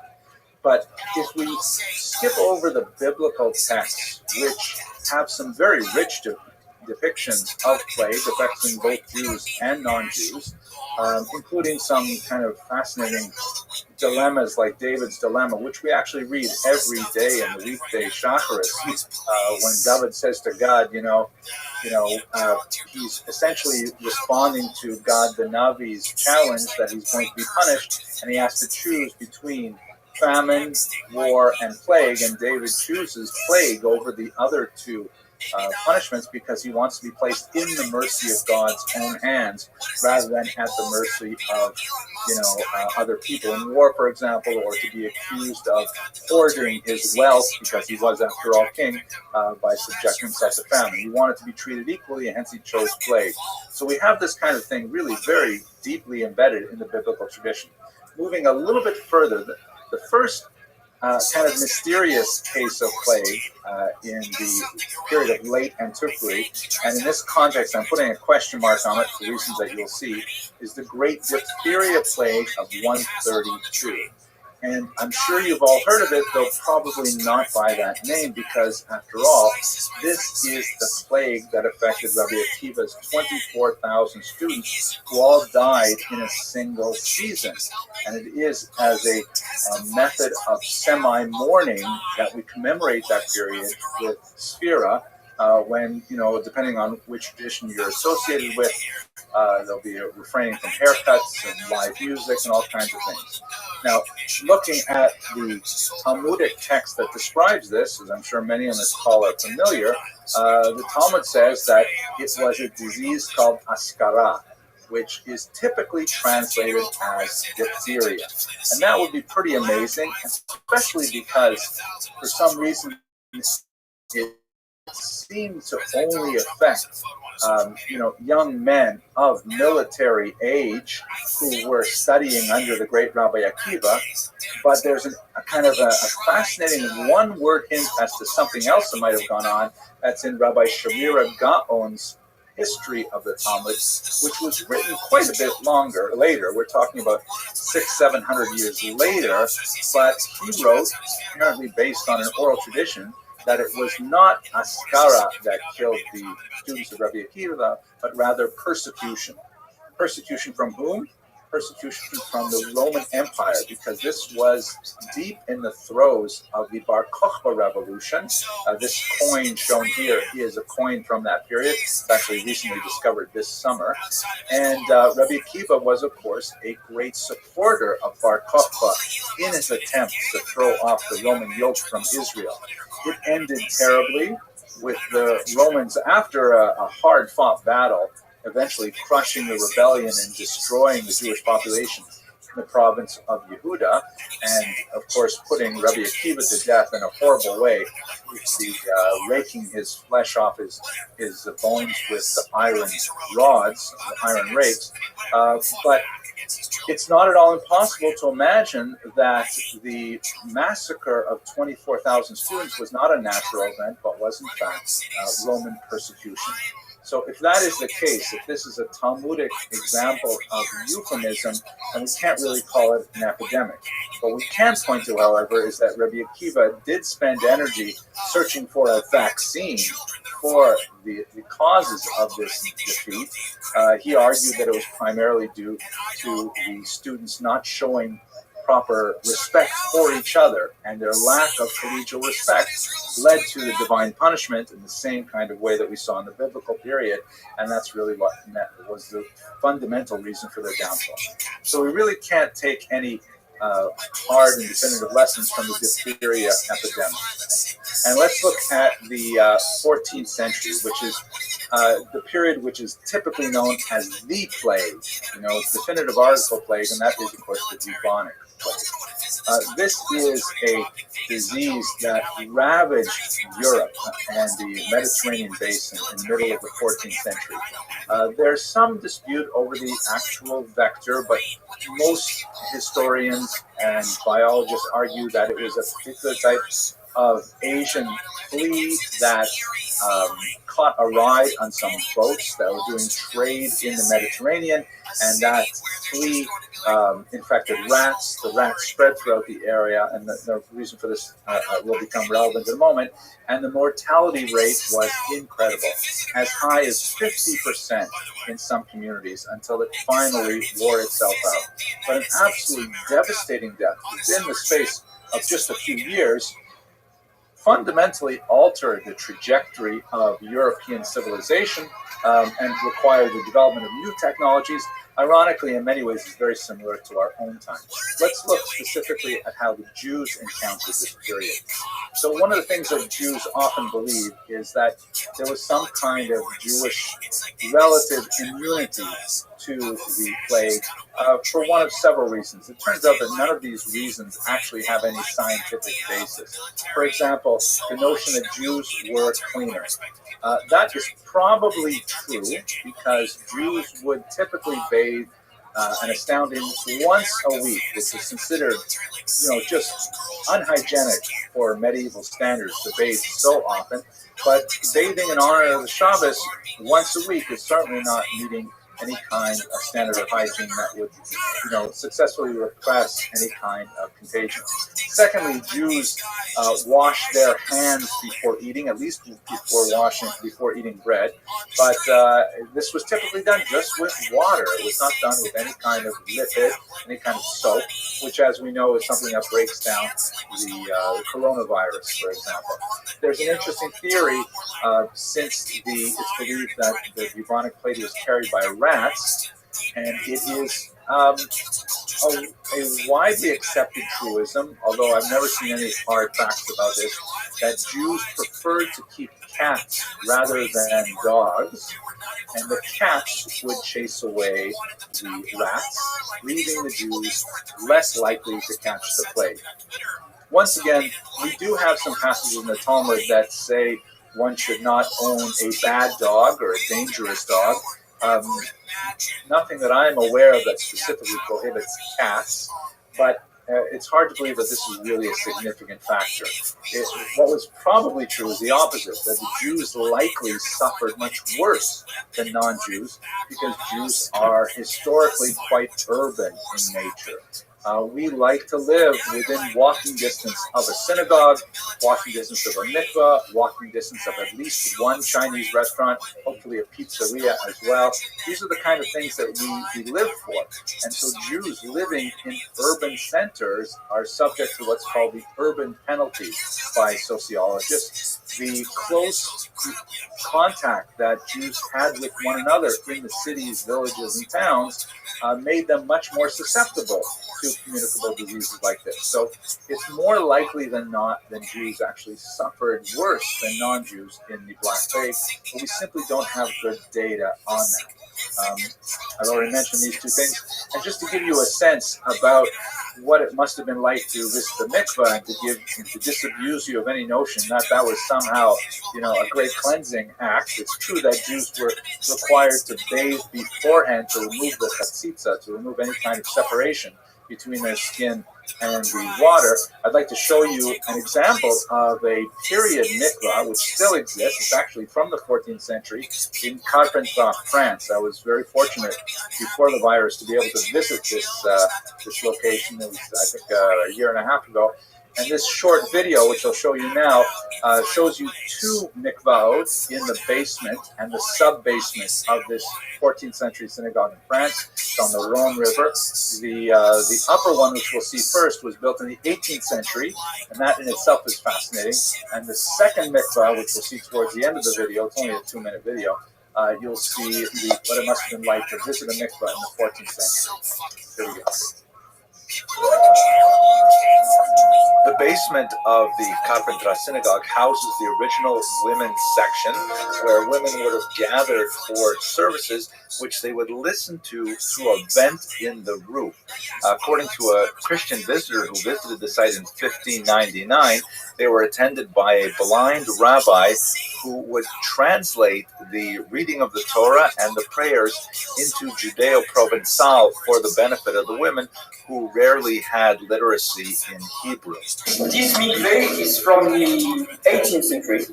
But if we skip over the biblical texts, which have some very rich depictions of plague affecting both Jews and non-Jews, including some kind of fascinating dilemmas like David's dilemma, which we actually read every day in the weekday Shacharis, when David says to God, he's essentially responding to God the Navi's challenge that he's going to be punished, and he has to choose between famine, war, and plague, and David chooses plague over the other two punishments because he wants to be placed in the mercy of God's own hands rather than at the mercy of other people in war, for example, or to be accused of hoarding his wealth because he was, after all, king by subjecting himself to famine. He wanted to be treated equally, and hence he chose plague. So we have this kind of thing really very deeply embedded in the biblical tradition. Moving a little bit further, the first kind of mysterious case of plague in the period of late antiquity, and in this context I'm putting a question mark on it for reasons that you'll see, is the great diphtheria plague of 132. And I'm sure you've all heard of it, though probably not by that name, because after all, this is the plague that affected Rabbi Akiva's 24,000 students who all died in a single season. And it is as a method of semi-mourning that we commemorate that period with Sphira, when, depending on which tradition you're associated with, there'll be a refraining from haircuts and live music and all kinds of things. Now, looking at the Talmudic text that describes this, as I'm sure many on this call are familiar, the Talmud says that it was a disease called askara, which is typically translated as diphtheria. And that would be pretty amazing, especially because for some reason it seemed to only affect young men of military age who were studying under the great Rabbi Akiva. But there's a kind of a fascinating one-word hint as to something else that might have gone on. That's in Rabbi Shamira Gaon's history of the Talmud, which was written quite a bit later. We're talking about 600-700 years later, but he wrote, apparently based on an oral tradition, that it was not Askara that killed the students of Rabbi Akiva, but rather persecution. Persecution from whom? Persecution from the Roman Empire, because this was deep in the throes of the Bar Kokhba revolution. This coin shown here is a coin from that period. It's actually recently discovered this summer. And Rabbi Akiva was, of course, a great supporter of Bar Kokhba in his attempts to throw off the Roman yoke from Israel. It ended terribly with the Romans, after a hard-fought battle, eventually crushing the rebellion and destroying the Jewish population in the province of Yehuda, and of course putting Rabbi Akiva to death in a horrible way, raking his flesh off his bones with the iron rods, the iron rakes. But it's not at all impossible to imagine that the massacre of 24,000 students was not a natural event, but was in fact Roman persecution. So if that is the case, if this is a Talmudic example of euphemism, then we can't really call it an epidemic. What we can point to, however, is that Rabbi Akiva did spend energy searching for a vaccine for the causes of this defeat. He argued that it was primarily due to the students not showing proper respect for each other, and their lack of collegial respect led to the divine punishment in the same kind of way that we saw in the biblical period, and that's really what was the fundamental reason for their downfall. So we really can't take any hard and definitive lessons from the diphtheria epidemic. And let's look at the 14th century, which is the period which is typically known as the plague, definitive article plague, and that is, of course, the bubonic plague. This is a disease that ravaged Europe and the Mediterranean basin in the middle of the 14th century. There's some dispute over the actual vector, but most historians and biologists argue that it was a particular type of Asian flea that caught a ride on some boats that were doing trade in the Mediterranean, and that flea infected rats. The rats spread throughout the area, and the reason for this will become relevant in a moment. And the mortality rate was incredible, as high as 50% in some communities, until it finally wore itself out. But an absolutely devastating death within the space of just a few years fundamentally altered the trajectory of European civilization and required the development of new technologies. Ironically, in many ways, it's very similar to our own time. Let's look specifically at how the Jews encountered this period. So one of the things that Jews often believe is that there was some kind of Jewish relative immunity to the plague for one of several reasons. It turns out that none of these reasons actually have any scientific basis. For example, the notion that Jews were cleaner. That is probably true because Jews would typically bathe an astounding once a week, which was considered, just unhygienic for medieval standards to bathe so often. But bathing in honor of the Shabbos once a week is certainly not meeting any kind of standard of hygiene that would, successfully repress any kind of contagion. Secondly, Jews wash their hands before eating, at least before eating bread. But this was typically done just with water. It was not done with any kind of lipid, any kind of soap, which, as we know, is something that breaks down the coronavirus, for example. There's an interesting theory, since it's believed that the bubonic plague was carried by rats, and it is a widely accepted truism, although I've never seen any hard facts about this, that Jews preferred to keep cats rather than dogs, and the cats would chase away the rats, leaving the Jews less likely to catch the plague. Once again, we do have some passages in the Talmud that say one should not own a bad dog or a dangerous dog. Nothing that I'm aware of that specifically prohibits cats, but it's hard to believe that this is really a significant factor. What was probably true is the opposite, that the Jews likely suffered much worse than non-Jews because Jews are historically quite urban in nature. We like to live within walking distance of a synagogue, walking distance of a mikvah, walking distance of at least one Chinese restaurant, hopefully a pizzeria as well. These are the kind of things that we live for. And so Jews living in urban centers are subject to what's called the urban penalty by sociologists. The close contact that Jews had with one another in the cities, villages, and towns made them much more susceptible to communicable diseases like this. So it's more likely than not that Jews actually suffered worse than non-Jews in the Black Plague, but we simply don't have good data on that. I've already mentioned these two things, and just to give you a sense about what it must have been like to visit the mikvah and to disabuse you of any notion that that was somehow, a great cleansing act. It's true that Jews were required to bathe beforehand to remove the chatzitza, to remove any kind of separation between their skin and the water. I'd like to show you an example of a period mikvah which still exists. It's actually from the 14th century in Carpentras, France. I was very fortunate before the virus to be able to visit this location. It was, I think, a year and a half ago. And this short video, which I'll show you now, shows you two mikvahot in the basement and the sub-basement of this 14th century synagogue in France. It's on the Rhone River. The upper one, which we'll see first, was built in the 18th century, and that in itself is fascinating. And the second mikvah, which we'll see towards the end of the video, it's only a 2-minute video, you'll see what it must have been like to visit a mikvah in the 14th century. Here we go. The basement of the Carpentras synagogue houses the original women's section, where women would have gathered for services which they would listen to through a vent in the roof. According to a Christian visitor who visited the site in 1599, they were attended by a blind rabbi who would translate the reading of the Torah and the prayers into Judeo-Provençal for the benefit of the women who rarely had literacy in Hebrew. This mikveh is from the 18th century.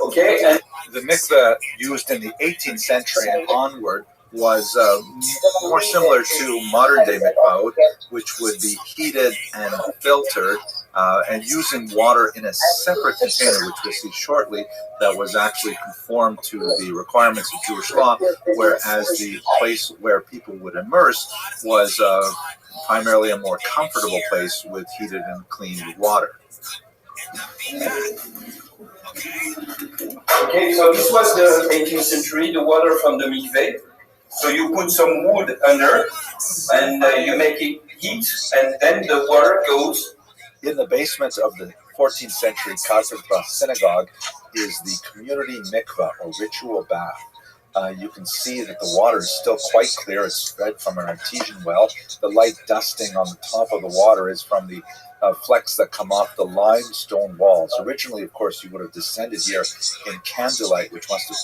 Okay, and the mikveh used in the 18th century and onward was more similar to modern-day mikvahot, which would be heated and filtered and using water in a separate container, which we'll see shortly, that was actually conformed to the requirements of Jewish law, whereas the place where people would immerse was primarily a more comfortable place with heated and clean water. Okay, so this was the 18th century, the water from the mikveh. So you put some wood under, and you make it heat, and then the water goes. In the basement of the 14th century Carpentras synagogue is the community mikveh, or ritual bath. You can see that the water is still quite clear. It's spread from an artesian well. The light dusting on the top of the water is from the flecks that come off the limestone walls. Originally, of course, you would have descended here in candlelight, which must have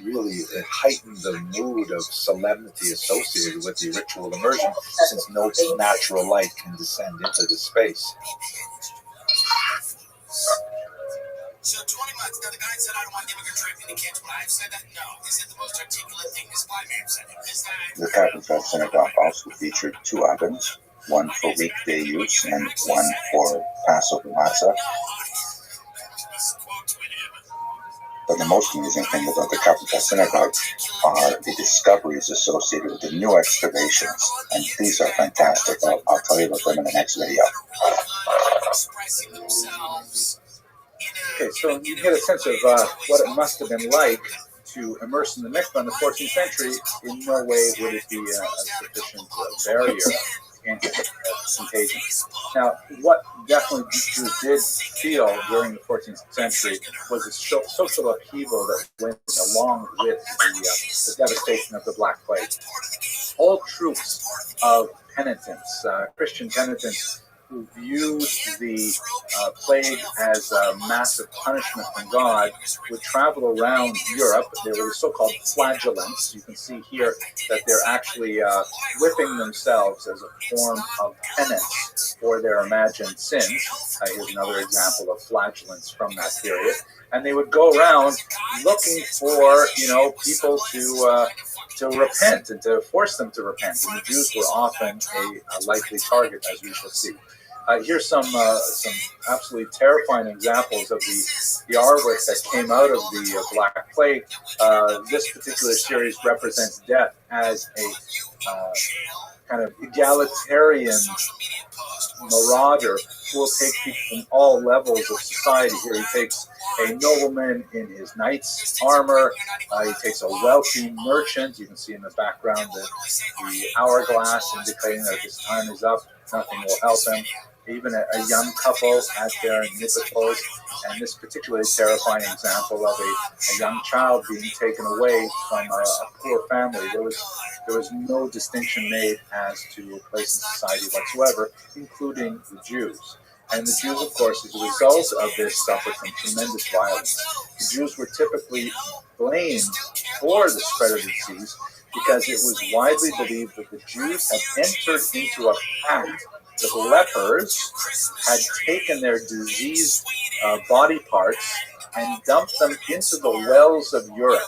really heightened the mood of solemnity associated with the ritual immersion, since no natural light can descend into the space. So 20 months, now the guy said I don't want immigrant trafficking in kids, but I've said that no. Is it the most articulate thing this black man said? The Carpentras synagogue also featured two ovens, one for weekday use and one for Passover matzah. But the most amusing thing about the Carpentras synagogue are the discoveries associated with the new excavations, and these are fantastic. I'll tell you about them in the next video. Okay, so you get a sense of what it must have been like to immerse in the mikvah in the 14th century. In no way would it be a sufficient barrier against contagion. Now, what definitely Jews did feel during the 14th century was a social upheaval that went along with the devastation of the Black Plague. Whole troops of penitents, Christian penitents, who viewed the plague as a massive punishment from God would travel around Europe. They were the so-called flagellants. You can see here that they're actually whipping themselves as a form of penance for their imagined sins. Here's another example of flagellants from that period. And they would go around looking for, people to repent and to force them to repent. And the Jews were often a likely target, as we shall see. Here's some absolutely terrifying examples of the artwork that came out of the Black Plague. This particular series represents death as a kind of egalitarian marauder who will take people from all levels of society. Here he takes a nobleman in his knight's armor. He takes a wealthy merchant. You can see in the background the hourglass indicating that his time is up. Nothing will help him. Even a young couple at their nipotals, and this particularly terrifying example of a young child being taken away from a poor family. There was no distinction made as to a place in society whatsoever, including the Jews. And the Jews, of course, as a result of this, suffered from tremendous violence. The Jews were typically blamed for the spread of the disease because it was widely believed that the Jews had entered into a pact. The lepers had taken their diseased body parts and dumped them into the wells of Europe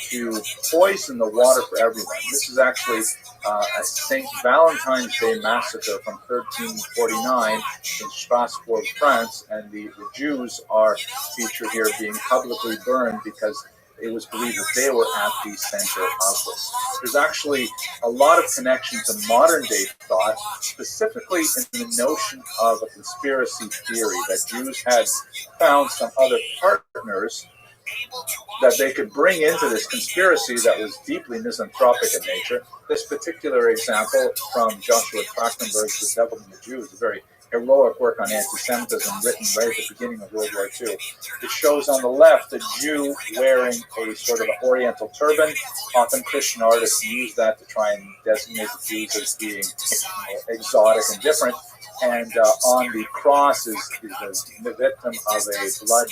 to poison the water for everyone. This is actually a St. Valentine's Day massacre from 1349 in Strasbourg, France, and the Jews are featured here being publicly burned because it was believed that they were at the center of this. There's actually a lot of connection to modern day thought, specifically in the notion of a conspiracy theory that Jews had found some other partners that they could bring into this conspiracy that was deeply misanthropic in nature. This particular example from Joshua Trachtenberg's The Devil and the Jews, a very heroic work on anti-Semitism written right at the beginning of World War II. It shows on the left a Jew wearing a sort of oriental turban. Often Christian artists use that to try and designate the Jews as being exotic and different. And on the cross is the victim of a blood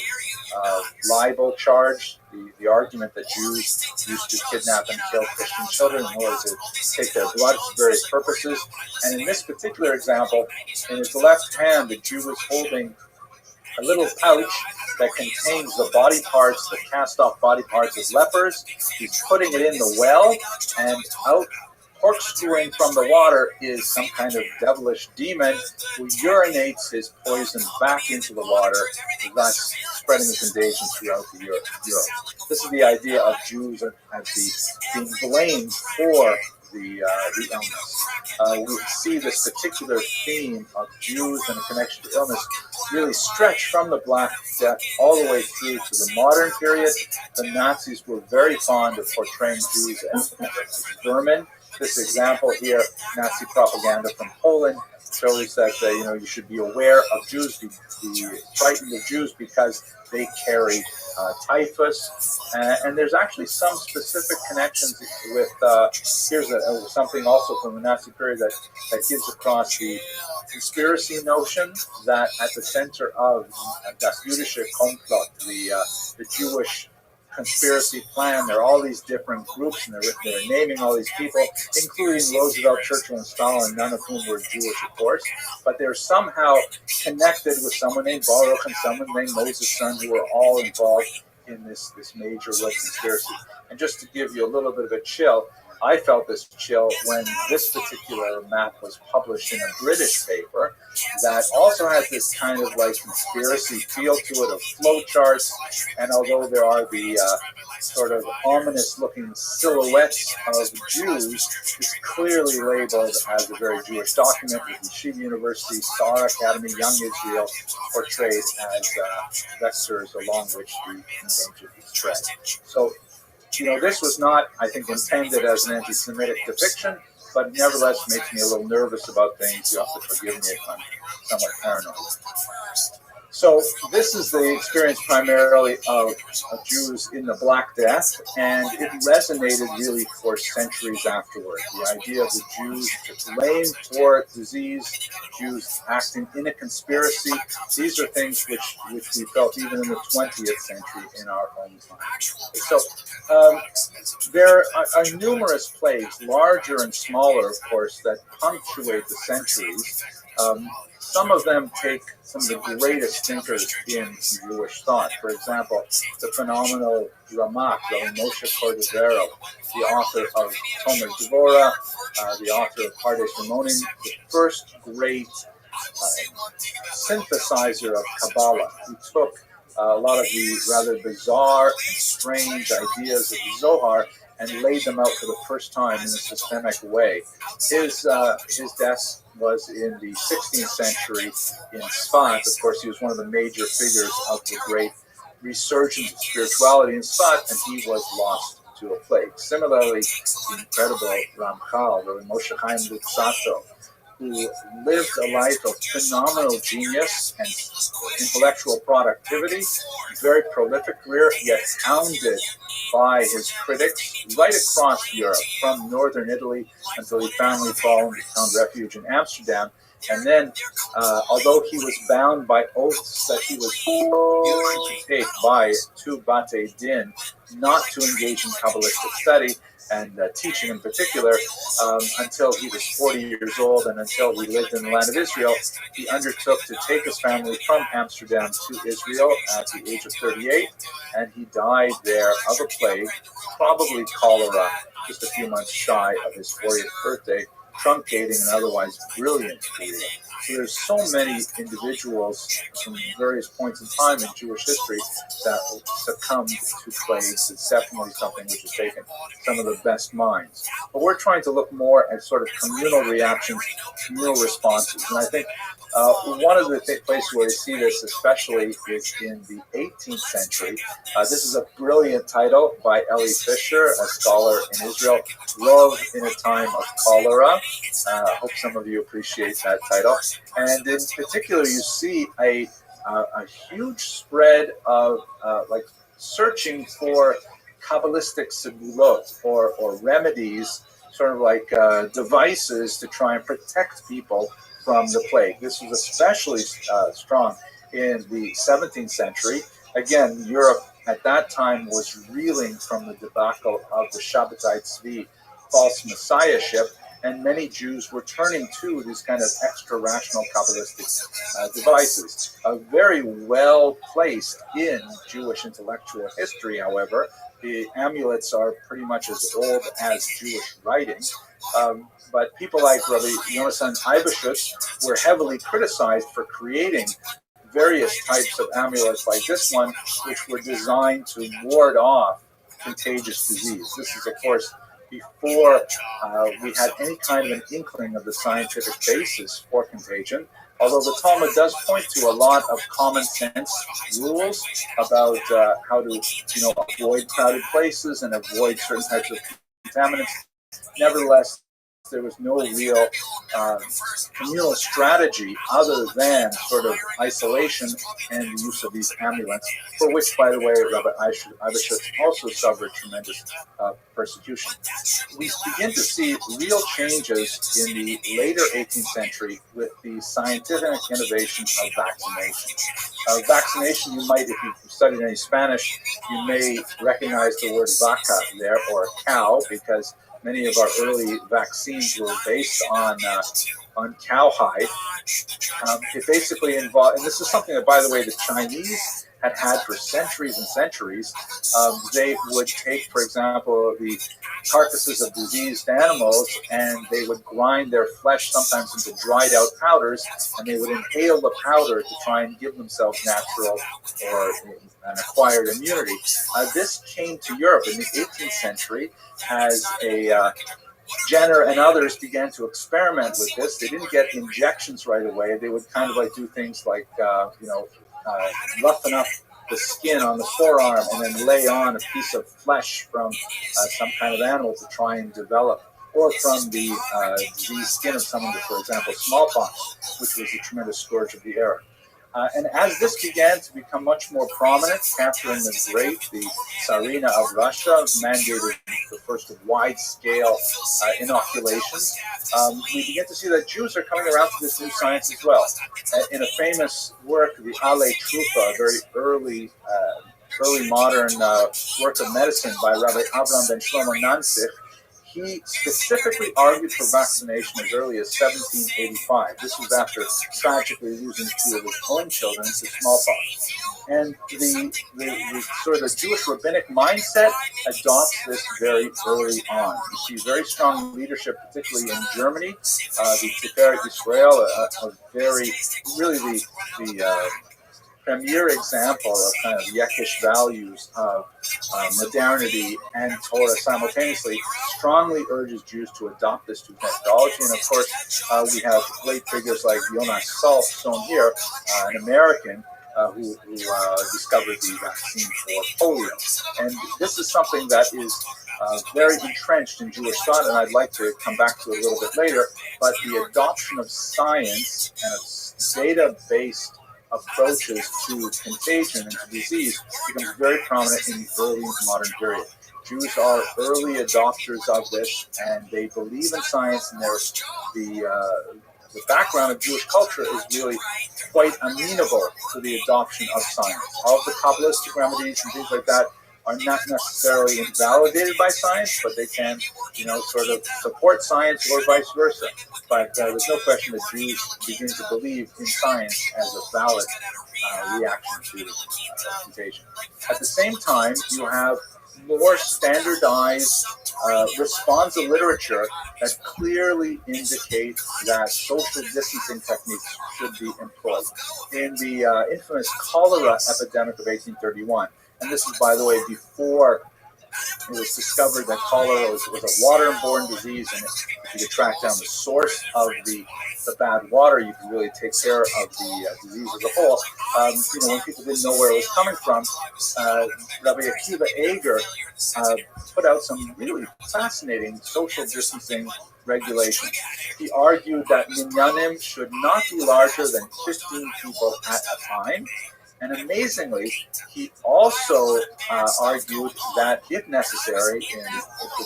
libel charge, the argument that Jews used to kidnap and kill Christian children in order to take their blood for various purposes. And in this particular example, in his left hand, the Jew was holding a little pouch that contains the body parts, the cast-off body parts of lepers. He's putting it in the well, and out corkscrewing from the water is some kind of devilish demon who urinates his poison back into the water, thus spreading the contagion throughout Europe. This is the idea of Jews as being blamed for the illness. We see this particular theme of Jews and a connection to illness really stretch from the Black Death all the way through to the modern period. The Nazis were very fond of portraying Jews as vermin. This example here, Nazi propaganda from Poland, shows that you should be aware of Jews, be frightened of Jews because they carry typhus. And there's actually some specific connections with, here's something also from the Nazi period that gives across the conspiracy notion that at the center of Das Jüdische Komplott, the Jewish conspiracy plan, there are all these different groups, and they're naming all these people, including Roosevelt, Churchill, and Stalin, none of whom were Jewish, of course, but they're somehow connected with someone named Baruch and someone named Moses' son, who are all involved in this major world conspiracy. And just to give you a little bit of a chill, I felt this chill when this particular map was published in a British paper that also has this kind of like conspiracy feel to it, of flowcharts. And although there are the sort of ominous-looking silhouettes of Jews, it's clearly labeled as a very Jewish document, with the Yeshiva University, Star Academy, Young Israel portrayed as vectors along which the contagion is spread. So, this was not, I think, intended as an anti-Semitic depiction, but nevertheless makes me a little nervous about things. You have to forgive me if I'm somewhat paranoid. So this is the experience primarily of Jews in the Black Death, and it resonated really for centuries afterward. The idea of the Jews to blame for disease, Jews acting in a conspiracy, these are things which we felt even in the 20th century in our own time. So there are numerous plagues, larger and smaller, of course, that punctuate the centuries. Some of them take some of the greatest thinkers in Jewish thought. For example, the phenomenal Ramak, Rabbi Moshe Cordovero, the author of Tomer Devorah, the author of Pardes Ramonim, the first great synthesizer of Kabbalah, who took a lot of the rather bizarre and strange ideas of the Zohar and laid them out for the first time in a systemic way. His death was in the 16th century in Sfat. Of course, he was one of the major figures of the great resurgence of spirituality in Sfat, and he was lost to a plague. Similarly, the incredible Ramchal, Rabbi Moshe Chaim Luzzatto, who lived a life of phenomenal genius and intellectual productivity, very prolific career, yet hounded by his critics right across Europe, from northern Italy until he finally found refuge in Amsterdam. And then, although he was bound by oaths that he was to take by two Bate Din not to engage in Kabbalistic study, and teaching in particular, until he was 40 years old and until he lived in the land of Israel, he undertook to take his family from Amsterdam to Israel at the age of 38, and he died there of a plague, probably cholera, just a few months shy of his 40th birthday, truncating an otherwise brilliant career. So there's so many individuals from various points in time in Jewish history that succumbed to plagues. It's definitely something which has taken some of the best minds. But we're trying to look more at sort of communal reactions, communal responses. And I think one of the places where we see this especially is in the 18th century. This is a brilliant title by Eli Fisher, a scholar in Israel, Love in a Time of Cholera. I hope some of you appreciate that title. And in particular, you see a huge spread of like searching for Kabbalistic segulot or remedies, sort of like devices to try and protect people from the plague. This was especially strong in the 17th century. Again, Europe at that time was reeling from the debacle of the Shabbatai Tzvi false messiahship, and many Jews were turning to these kind of extra-rational Kabbalistic devices. Very well placed in Jewish intellectual history, however. The amulets are pretty much as old as Jewish writing. But people like Rabbi Yonasan Eibeshutz were heavily criticized for creating various types of amulets like this one, which were designed to ward off contagious disease. This is, of course, before we had any kind of an inkling of the scientific basis for contagion, although the Talmud does point to a lot of common sense rules about how to avoid crowded places and avoid certain types of contaminants. Nevertheless, there was no real communal strategy other than sort of isolation and the use of these amulets, for which, by the way, Rabbi Eibeshutz also suffered tremendous persecution. We begin to see real changes in the later 18th century with the scientific innovation of vaccination. Vaccination, you might, if you've studied any Spanish, you may recognize the word vaca there, or cow, because many of our early vaccines were based on cowhide. It basically involved, and this is something that, by the way, the Chinese had for centuries and centuries. They would take, for example, the carcasses of diseased animals, and they would grind their flesh sometimes into dried out powders, and they would inhale the powder to try and give themselves natural or an acquired immunity. This came to Europe in the 18th century as Jenner and others began to experiment with this. They didn't get injections right away. They would kind of like do things like, roughen up the skin on the forearm and then lay on a piece of flesh from some kind of animal to try and develop, or from the diseased skin of someone with, for example, smallpox, which was a tremendous scourge of the era. And as this began to become much more prominent, Catherine the Great, the Tsarina of Russia, mandated the first wide-scale inoculations. We begin to see that Jews are coming around to this new science as well. In a famous work, the Ale Trufa, a very early modern work of medicine by Rabbi Avraham ben Shlomo Nansich, he specifically argued for vaccination as early as 1785. This was after tragically losing 2 of his own children to smallpox. And the sort of the Jewish rabbinic mindset adopts this very early on. You see very strong leadership, particularly in Germany. The Tiferet Israel, a very, really the premier example of kind of Yekish values of modernity and Torah simultaneously, strongly urges Jews to adopt this new methodology. And of course, we have great figures like Jonas Salk, shown here, an American who discovered the vaccine for polio. And this is something that is very entrenched in Jewish thought, and I'd like to come back to it a little bit later. But the adoption of science and of data-based approaches to contagion and to disease becomes very prominent in the early modern period. Jews are early adopters of this, and they believe in science, and the background of Jewish culture is really quite amenable to the adoption of science. All of the Kabbalistic remedies and things like that are not necessarily invalidated by science, but they can, sort of support science or vice versa. But there's no question that Jews begin to believe in science as a valid reaction to contagion. At the same time, you have more standardized responsive literature that clearly indicates that social distancing techniques should be employed. In the infamous cholera epidemic of 1831, and this is, by the way, before it was discovered that cholera was a waterborne disease, and if you could track down the source of the bad water, you could really take care of the disease as a whole. When people didn't know where it was coming from, Rabbi Akiva Eger put out some really fascinating social distancing regulations. He argued that minyanim should not be larger than 15 people at a time. And amazingly, he also argued that, if necessary, in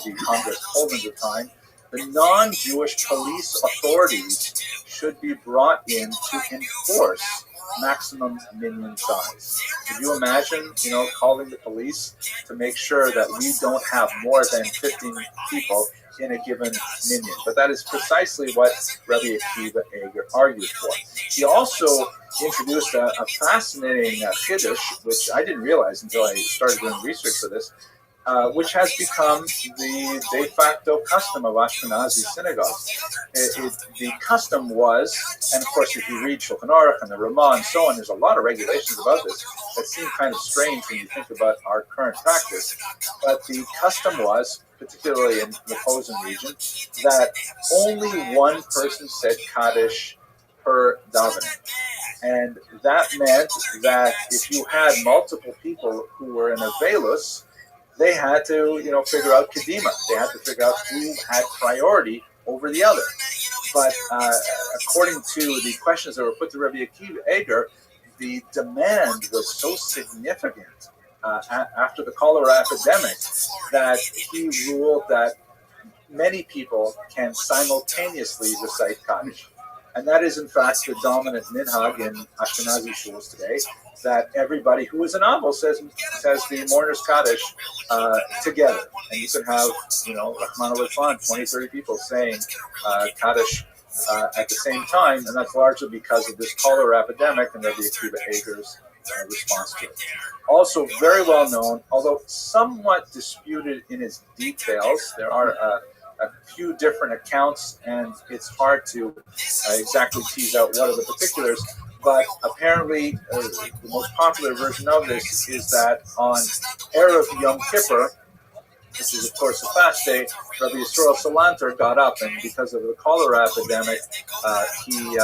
the Congress Poland at the time, the non-Jewish police authorities should be brought in to enforce maximum minyan size. Could you imagine, calling the police to make sure that we don't have more than 15 people in a given minyan? But that is precisely what Rabbi Akiva Eger argued for. He also introduced a fascinating chiddush, which I didn't realize until I started doing research for this, which has become the de facto custom of Ashkenazi synagogues. The custom was, and of course if you read Shulchan Aruch and the Ramah and so on, there's a lot of regulations about this that seem kind of strange when you think about our current practice, but the custom was, particularly in the Posen region, that only one person said Kaddish per davening. And that meant that if you had multiple people who were in a velus, they had to, figure out Kedima. They had to figure out who had priority over the other. But according to the questions that were put to Rabbi Akiva Eger, the demand was so significant after the cholera epidemic that he ruled that many people can simultaneously recite Kaddish. And that is, in fact, the dominant minhag in Ashkenazi shuls today, that everybody who is an Avel says the mourner's Kaddish together. And you can have, Rahman al-Islam, 20, 30 people saying Kaddish at the same time, and that's largely because of this cholera epidemic and Rabbi Akiva Eger's response to it. Also very well known, although somewhat disputed in its details. There are a few different accounts, and it's hard to exactly tease out what are the particulars. But apparently, the most popular version of this is that on Erev Yom Kippur, which is of course a fast day, Rabbi Yisrael Salanter got up, and because of the cholera epidemic, he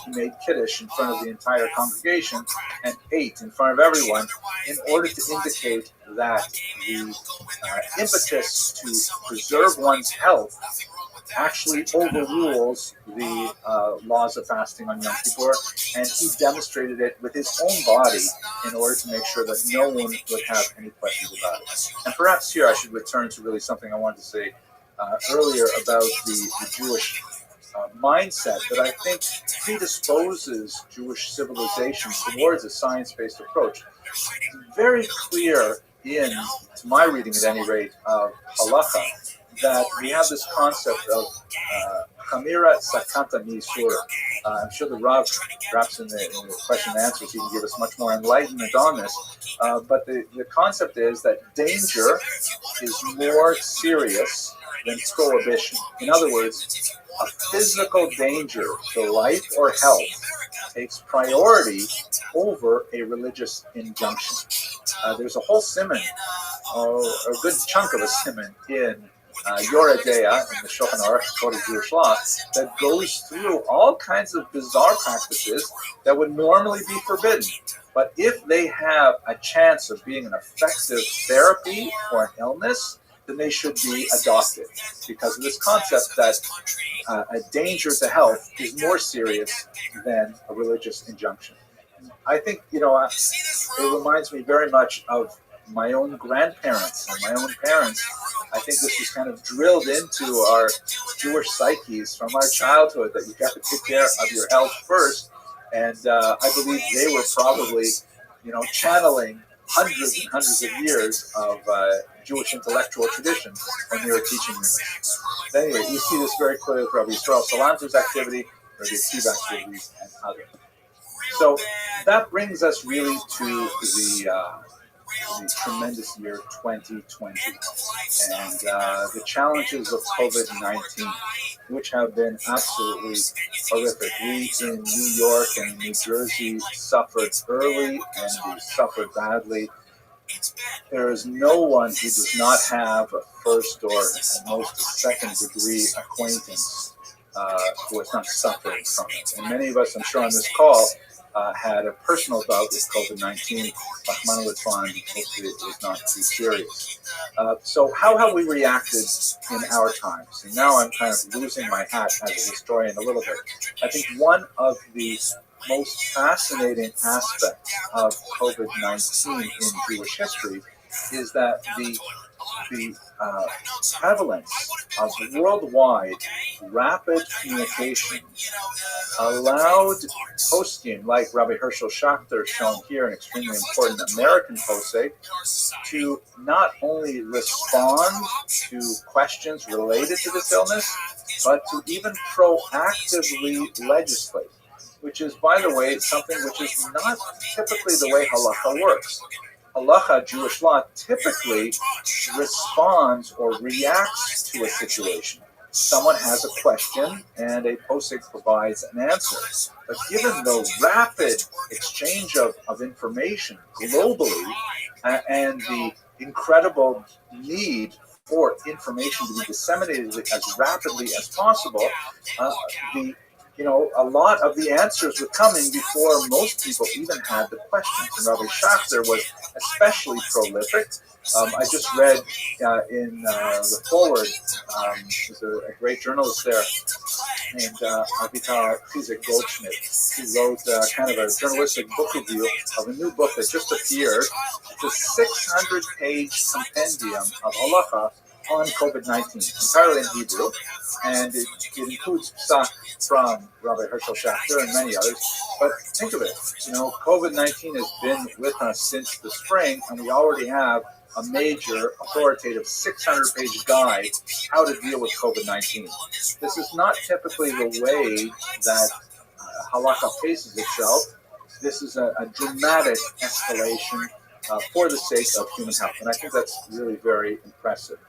made kiddush in front of the entire congregation and ate in front of everyone in order to indicate that the impetus to preserve one's health actually overrules the laws of fasting on Yom Kippur, and he demonstrated it with his own body in order to make sure that no one would have any questions about it. And perhaps here I should return to really something I wanted to say earlier about the Jewish mindset that I think predisposes Jewish civilization towards a science-based approach. It's very clear to my reading at any rate, of halacha, that we have this concept of chamira sakata misur. I'm sure the Rav, perhaps in the question and answers, he can give us much more enlightenment on this. But the concept is that danger is more serious than prohibition. In other words, a physical danger to life or health takes priority over a religious injunction. There's a whole simon, a good chunk of a simon in Yoredea, in the Shulchan Aruch, Code of Jewish Law, that goes through all kinds of bizarre practices that would normally be forbidden. But if they have a chance of being an effective therapy for an illness, then they should be adopted, because of this concept that a danger to health is more serious than a religious injunction. I think, it reminds me very much of my own grandparents and my own parents. I think this is kind of drilled into our Jewish psyches from our childhood, that you have to take care of your health first. And I believe they were probably, channeling hundreds and hundreds of years of Jewish intellectual tradition when they were teaching me this. But anyway, you see this very clearly with Rabbi Yisrael Salanter's activity, Rabbi Akiva activities, and others. So that brings us really to the tremendous year 2020 and the challenges of COVID-19, which have been absolutely horrific. We in New York and New Jersey suffered early, and we suffered badly. There is no one who does not have a first or at most a second degree acquaintance who has not suffered from it. And many of us, I'm sure on this call, had a personal bout with COVID-19. Rahman hopefully it was not too serious. So how have we reacted in our times? And now I'm kind of losing my hat as a historian a little bit. I think one of the most fascinating aspects of COVID-19 in Jewish history is that the prevalence of worldwide rapid communication allowed poskim like Rabbi Herschel Schachter, shown here, an extremely important American posek, to not only respond to questions related to this illness, but to even proactively legislate, which is, by the way, something which is not typically the way halacha works. Halacha, Jewish law, typically responds or reacts to a situation. Someone has a question and a posek provides an answer. But given the rapid exchange of information globally and the incredible need for information to be disseminated as rapidly as possible, a lot of the answers were coming before most people even had the questions. And Rabbi Schachter was especially prolific. I just read in the forward, there's a great journalist there named Avital Chizik Goldschmidt, who wrote kind of a journalistic book review of a new book that just appeared. It's a 600-page compendium of halacha on COVID-19, entirely in Hebrew, and it includes psak from Rabbi Herschel Schachter and many others. But think of it, COVID-19 has been with us since the spring, and we already have a major authoritative 600-page guide how to deal with COVID-19. This is not typically the way that halakha faces itself. This is a dramatic escalation for the sake of human health, and I think that's really very impressive.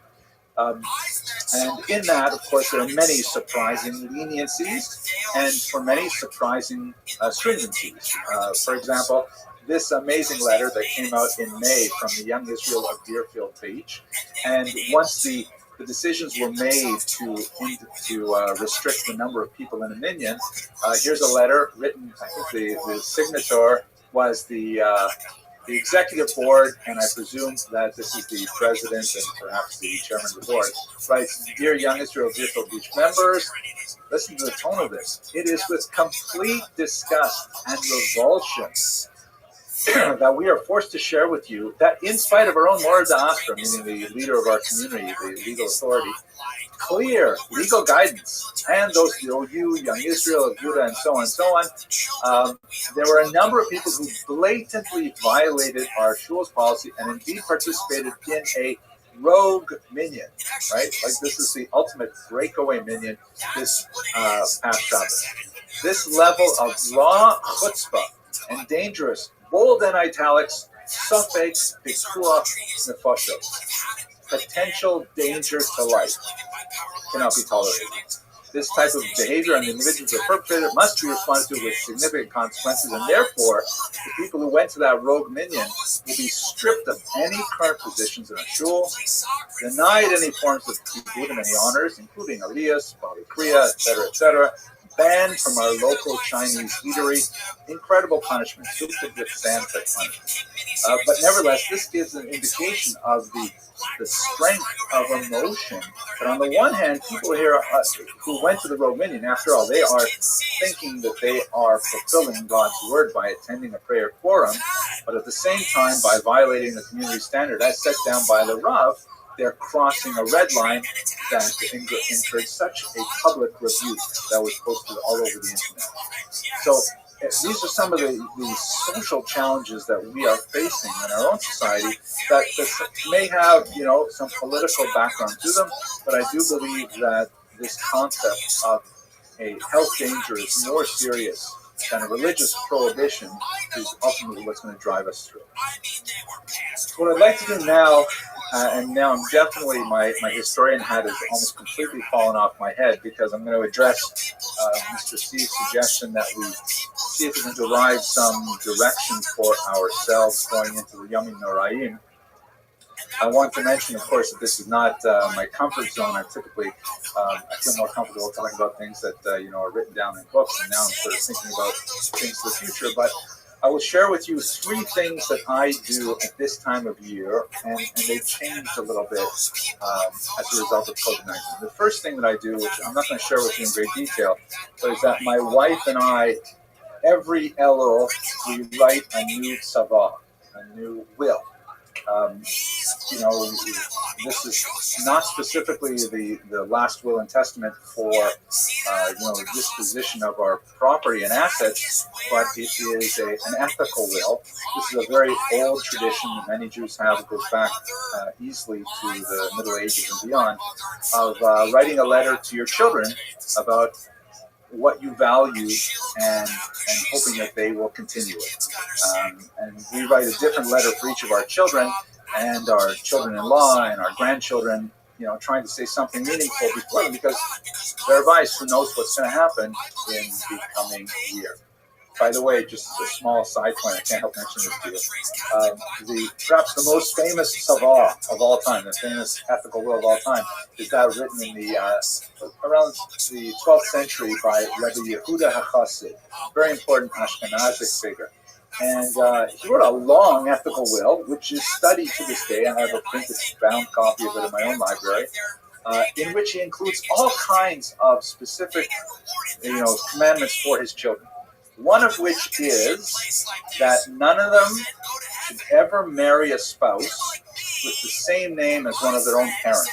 And in that, of course, there are many surprising leniencies and for many surprising stringencies. For example, this amazing letter that came out in May from the Young Israel of Deerfield Beach. And once the decisions were made to restrict the number of people in a minyan, here's a letter written, I think the signature was the the executive board, and I presume that this is the president and perhaps the chairman of the board, writes, "Dear Young Israel Deerfield Beach members, listen to the tone of this. It is with complete disgust and revulsion that we are forced to share with you that in spite of our own Mora D'Asra, meaning the leader of our community, the legal authority, clear legal guidance, and those you, Young Israel, Judah, and so on, there were a number of people who blatantly violated our shul's policy and indeed participated in a rogue minyan, right? Like this is the ultimate breakaway minyan this past Shabbos. This level of raw chutzpah and dangerous, bold and italics, suffix, pikuach, nefashos, potential danger to life cannot be tolerated. This type of behavior on the individuals that perpetrated must be responded to with significant consequences, and therefore, the people who went to that rogue minyan will be stripped of any current positions in a shul, denied any forms of kibbutz and any honors, including aliyahs, bali kriya, etc., banned from our local Chinese eatery. Incredible punishment. Who could withstand such punishment? But nevertheless, this gives an indication of the strength of emotion. But on the one hand, people here who went to the rogue minyan, after all, they are thinking that they are fulfilling God's word by attending a prayer quorum, but at the same time, by violating the community standard as set down by the Rav, they're crossing a red line that incurred such a public rebuke that was posted all over the internet. So these are some of the social challenges that we are facing in our own society that may have, some political background to them, but I do believe that this concept of a health danger is more serious than a religious prohibition is ultimately what's going to drive us through. What I'd like to do now, and now I'm definitely, my historian hat has almost completely fallen off my head because I'm going to address Mr. C's suggestion that we see if we can derive some direction for ourselves going into the Yomim Noraim. I want to mention, of course, that this is not my comfort zone. I typically, I feel more comfortable talking about things that, are written down in books, and now I'm sort of thinking about things of the future. But I will share with you 3 things that I do at this time of year, and they've changed a little bit as a result of COVID-19. The first thing that I do, which I'm not going to share with you in great detail, but is that my wife and I, every Elul, we write a new tzavah, a new will. This is not specifically the last will and testament for, the disposition of our property and assets, but it is an ethical will. This is a very old tradition that many Jews have. It goes back easily to the Middle Ages and beyond, of writing a letter to your children about what you value and hoping that they will continue it. And we write a different letter for each of our children and our children-in-law and our grandchildren, trying to say something meaningful before them, because their advice, who knows what's going to happen in the coming year. By the way, just a small side point, I can't help mentioning this to you. Perhaps the most famous tzavah of all time, the famous ethical will of all time, is that written in the around the 12th century by Rabbi Yehuda HaChassid, very important Ashkenazic figure. And he wrote a long ethical will, which is studied to this day. I have a printed, bound copy of it in my own library, in which he includes all kinds of specific, commandments for his children. One of which is that none of them should ever marry a spouse with the same name as one of their own parents.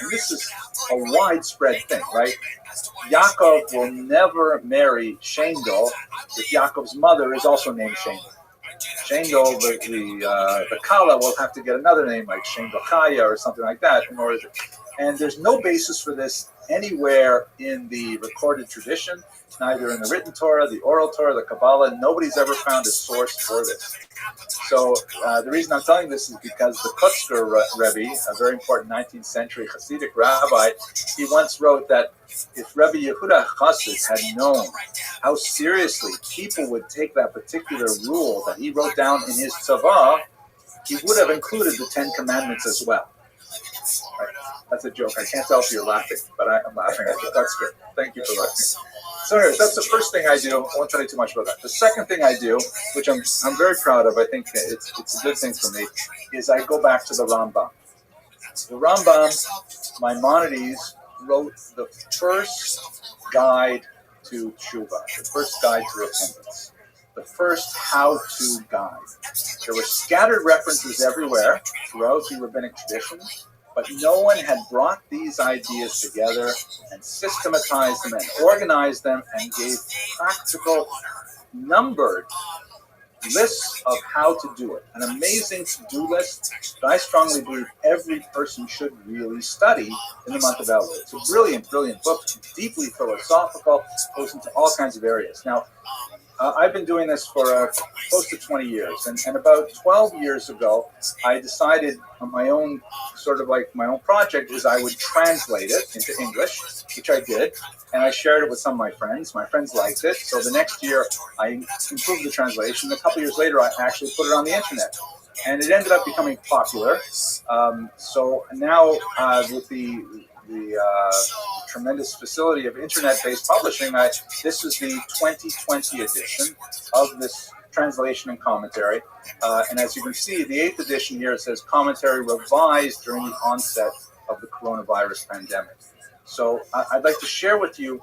And this is a widespread thing, right? Yaakov will never marry Shendel if Yaakov's mother is also named Shendel. Shendel, the Kala, will have to get another name like Shendel Chaya or something like that in order to. And there's no basis for this anywhere in the recorded tradition, neither in the written Torah, the oral Torah, the Kabbalah. Nobody's ever found a source for this. So the reason I'm telling this is because the Kutzker Rebbe, a very important 19th century Hasidic rabbi, he once wrote that if Rabbi Yehuda Chassid had known how seriously people would take that particular rule that he wrote down in his tzavah, he would have included the 10 Commandments as well. Right. That's a joke. I can't tell if you're laughing, but I'm laughing at the Kutzker. Thank you for laughing. So anyways, that's the first thing I do. I won't tell you too much about that. The second thing I do, which I'm very proud of, I think it's a good thing for me, is I go back to the Rambam. The Rambam, Maimonides, wrote the first guide to tshuva, the first guide to repentance, the first how-to guide. There were scattered references everywhere throughout the rabbinic tradition, but no one had brought these ideas together and systematized them and organized them and gave practical, numbered lists of how to do it. An amazing to-do list that I strongly believe every person should really study in the month of Elul. It's a brilliant, brilliant book, deeply philosophical, goes into all kinds of areas. Now, I've been doing this for close to 20 years, and about 12 years ago, I decided on my own, sort of like my own project, is I would translate it into English, which I did, and I shared it with some of my friends. My friends liked it, so the next year I improved the translation. A couple years later, I actually put it on the internet, and it ended up becoming popular. So now with the tremendous facility of internet-based publishing, this is the 2020 edition of this translation and commentary. And as you can see, the 8th edition here, it says commentary revised during the onset of the coronavirus pandemic. So I'd like to share with you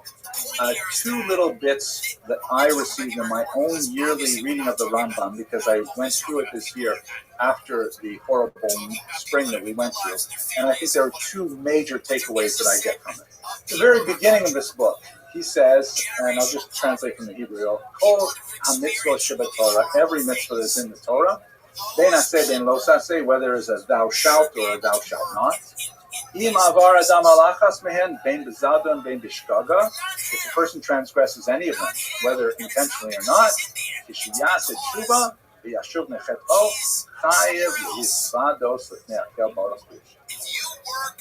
two little bits that I received in my own yearly reading of the Rambam, because I went through it this year after the horrible spring that we went through. And I think there are two major takeaways that I get from it. At the very beginning of this book, he says, and I'll just translate from the Hebrew, Kol ha-mitzvot sheb'Torah, every mitzvah that's in the Torah, ben aseh ben lo saseh, whether it's a thou shalt or a thou shalt not. Im avar adam alachas mehen ben bezadon ben bishkaga. If a person transgresses any of them, whether intentionally or not, kishiyas et shuva v'yashuv nechetol chayev yisvados l'fnei hakel baruch hu.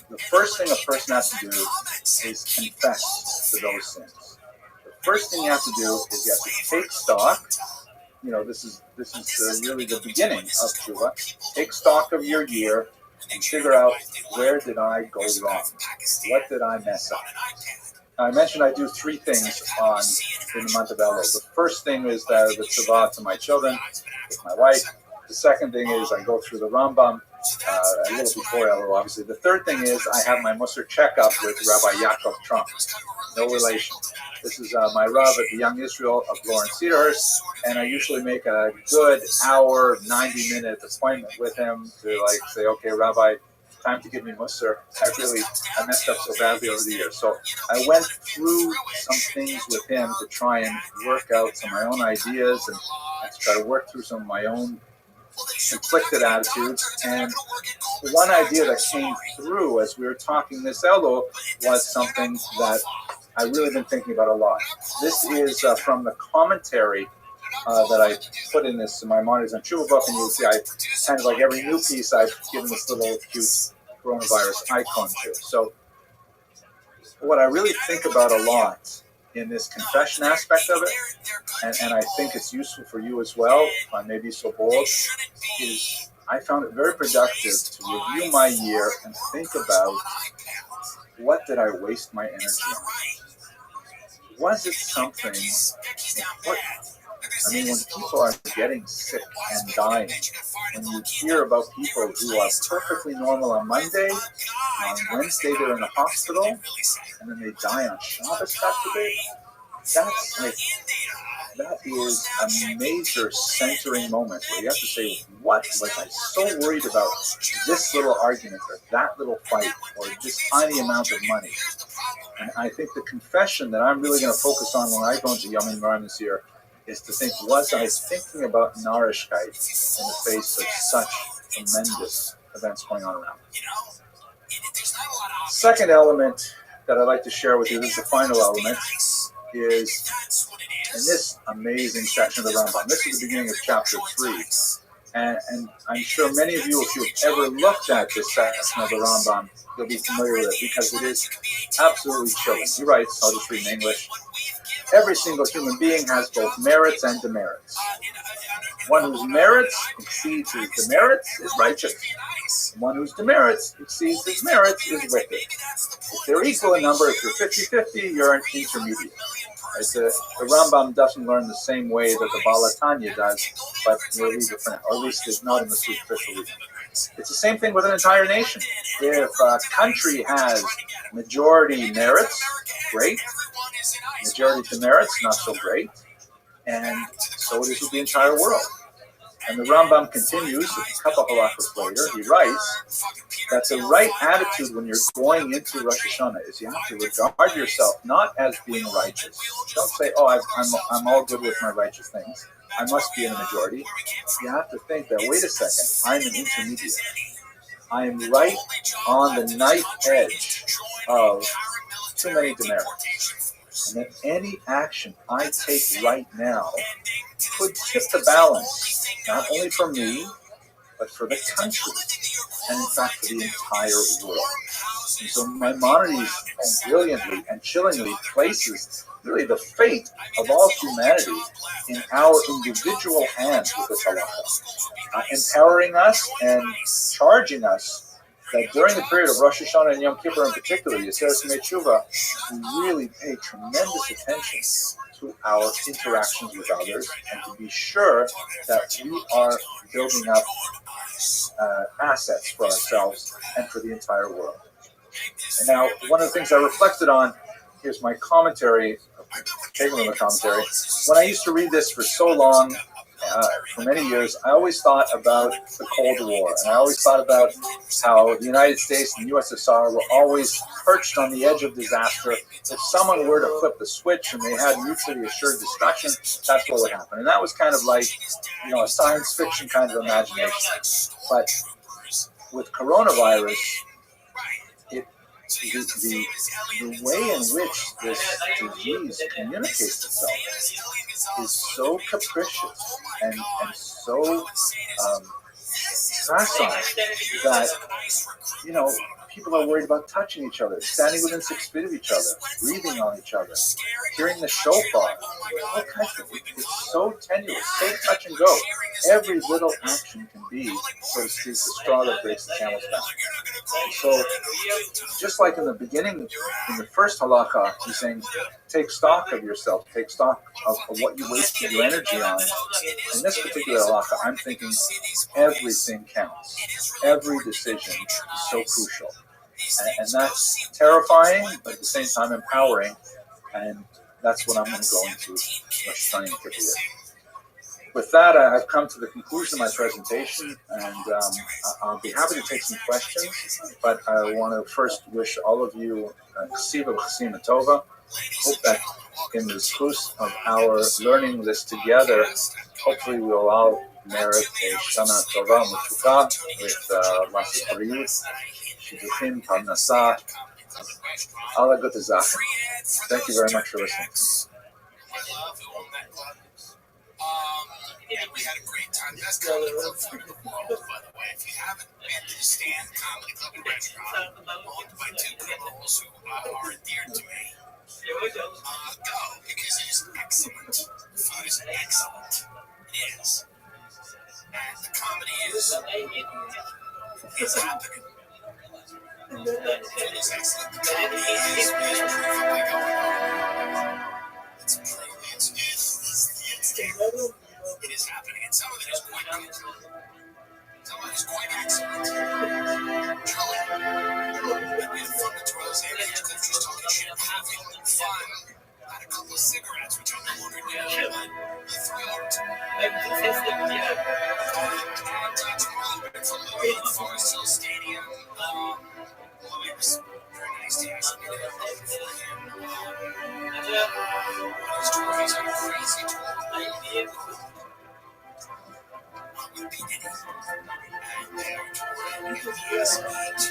The first thing a person has to do is confess to those sins. The first thing you have to do is you have to take stock. You know, this is really the beginning of tshuva. Take stock of your year and figure out, where did I go wrong? What did I mess up? I mentioned I do three things in the month of Elul. The first thing is the tzavah to my children, with my wife. The second thing is I go through the Rambam a little before Elul, obviously. The third thing is I have my Musar checkup with Rabbi Yaakov Trump. No relation. This is my Rav at the Young Israel of Lawrence Cedarhurst, and I usually make a good hour, 90-minute appointment with him to say, okay, Rabbi, time to give me Musar. I messed up so badly over the years. So I went through some things with him to try and work out some of my own ideas and to try to work through some of my own conflicted attitudes. And one idea that came through as we were talking this Elul was something that I've really been thinking about a lot. This is from the commentary that I put in this in my Maimonides on Tshuva book, and you'll see I kind of like every new piece I've given this little cute coronavirus icon to. So what I really think about a lot in this confession aspect of it, and I think it's useful for you as well, if I may be so bold, is I found it very productive to review my year and think about, what did I waste my energy on? Was it something important? I mean, when people are getting sick and dying, when you hear about people who are perfectly normal on Monday, on Wednesday they're in the hospital, and then they die on Shabbos after that is a major centering moment where you have to say, what was I so worried about this little argument or that little fight or this tiny amount of money? And I think the confession that I'm really going to focus on when I go into Yom Kippur this year is to think, was I thinking about Narishkeit in the face of such tremendous events going on around? Second element that I'd like to share with you, this is the final element, is in this amazing section of the Rambam. This is the beginning of chapter 3. And I'm sure many of you, if you've ever looked at this section of the Rambam, you'll be familiar with it because it is absolutely chilling. He writes, I'll just read in English, every single human being has both merits and demerits. One whose merits exceeds his demerits is righteous. One whose demerits exceeds his merits is wicked. If they're equal in number, if you're 50-50, you're an intermediate. Right? The Rambam doesn't learn the same way that the Baal Tanya does, but we'll leave it for now, or at least it's not in the superficial reading. It's the same thing with an entire nation. If a country has majority merits, great. Majority demerits, not so great. And so it is with the entire world. And the Rambam continues, a couple of halachos later, he writes that the right attitude when you're going into Rosh Hashanah is you have to regard yourself not as being righteous. Don't say, oh, I'm all good with my righteous things. I must be in the majority. You have to think that, wait a second, I'm an intermediate. I am right on the knife edge of too many demerits. And that any action I take right now could tip the balance, not only for me, but for the country, and in fact for the entire world. And so Maimonides brilliantly and chillingly places really the fate of all humanity in our individual hands with this halacha, empowering us and charging us that during the period of Rosh Hashanah and Yom Kippur in particular, Yisrael Simei Tshuva, we really pay tremendous attention to our interactions with others and to be sure that we are building up assets for ourselves and for the entire world. And now, one of the things I reflected on, here's my commentary, Tegel commentary. When I used to read this for so long, for many years, I always thought about the Cold War, and I always thought about how the United States and the USSR were always perched on the edge of disaster. If someone were to flip the switch and they had mutually assured destruction, that's what would happen. And that was kind of like, a science fiction kind of imagination. But with coronavirus, the way in which this disease communicates itself is so capricious and so facile that, people are worried about touching each other, standing within 6 feet of each other, breathing on each other, hearing the shofar, all kinds of things. It's so tenuous, so touch and go. Every little action can be, so to speak, the straw that breaks the camel's back. And so, just like in the beginning, in the first halakha, he's saying, take stock of yourself, take stock of what you wasted your energy on. In this particular halakha, I'm thinking everything counts. Every decision is so crucial. And that's terrifying, but at the same time empowering. And that's what I'm going to go into Rosh Hashanah and Kippur with. With that, I've come to the conclusion of my presentation, and I'll be happy to take some questions. But I want to first wish all of you Ksiva Chasima Tova. Hope that in the course of our learning this together, hopefully we'll all merit a Shana Tova Mutuka with lots of Hariyut, Shidduchim, Parnasah, Allah Gute Sachen. Thank you very much for listening. And we had a great time. Best comedy club food in the world, by the way. If you haven't been to the Stand Comedy Club and Restaurant, owned by 2 criminals who are endeared to me, go, because it is excellent. The food is excellent. It is. And the comedy is happening. The food is excellent. The comedy is provably going on. It's provably, it is happening, and some of it is quite good. Some of it is quite excellent. Truly. We had fun with Twirls and just talking shit, having fun. Had a couple of cigarettes, which I no longer do, but thrilled. And tomorrow we're from the Forest Hill Stadium. Louis was very nice to ask me to have room for him. His trophies are crazy tour. With P. Diddy. And they are touring, and he asked me to,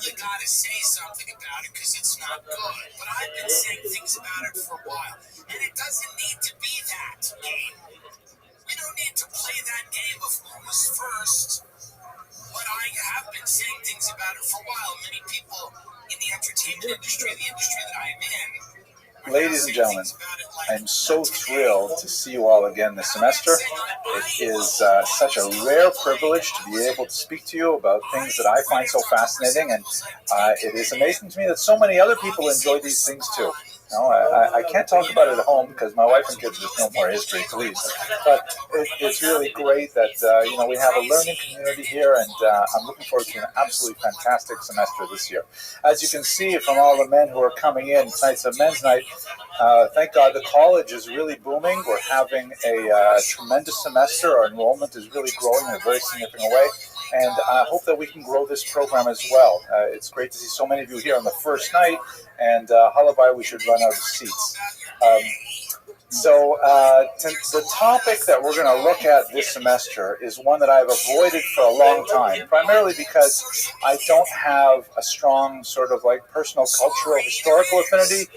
you gotta say something about it because it's not good. But I've been saying things about it for a while, and it doesn't need to be that game. We don't need to play that game of who was first. But I have been saying things about it for a while. Many people in the entertainment industry, the industry that I'm in, Ladies and gentlemen, I'm so thrilled to see you all again this semester. It is such a rare privilege to be able to speak to you about things that I find so fascinating, and it is amazing to me that so many other people enjoy these things too. No, I can't talk about it at home because my wife and kids just know more history, please. But it's really great that we have a learning community here, and I'm looking forward to an absolutely fantastic semester this year. As you can see from all the men who are coming in, tonight's a men's night. Thank God the college is really booming. We're having a tremendous semester. Our enrollment is really growing in a very significant way. And I hope that we can grow this program as well. It's great to see so many of you here on the first night, and Halabai, we should run out of seats. The topic that we're going to look at this semester is one that I've avoided for a long time, primarily because I don't have a strong sort of like personal, cultural, historical affinity.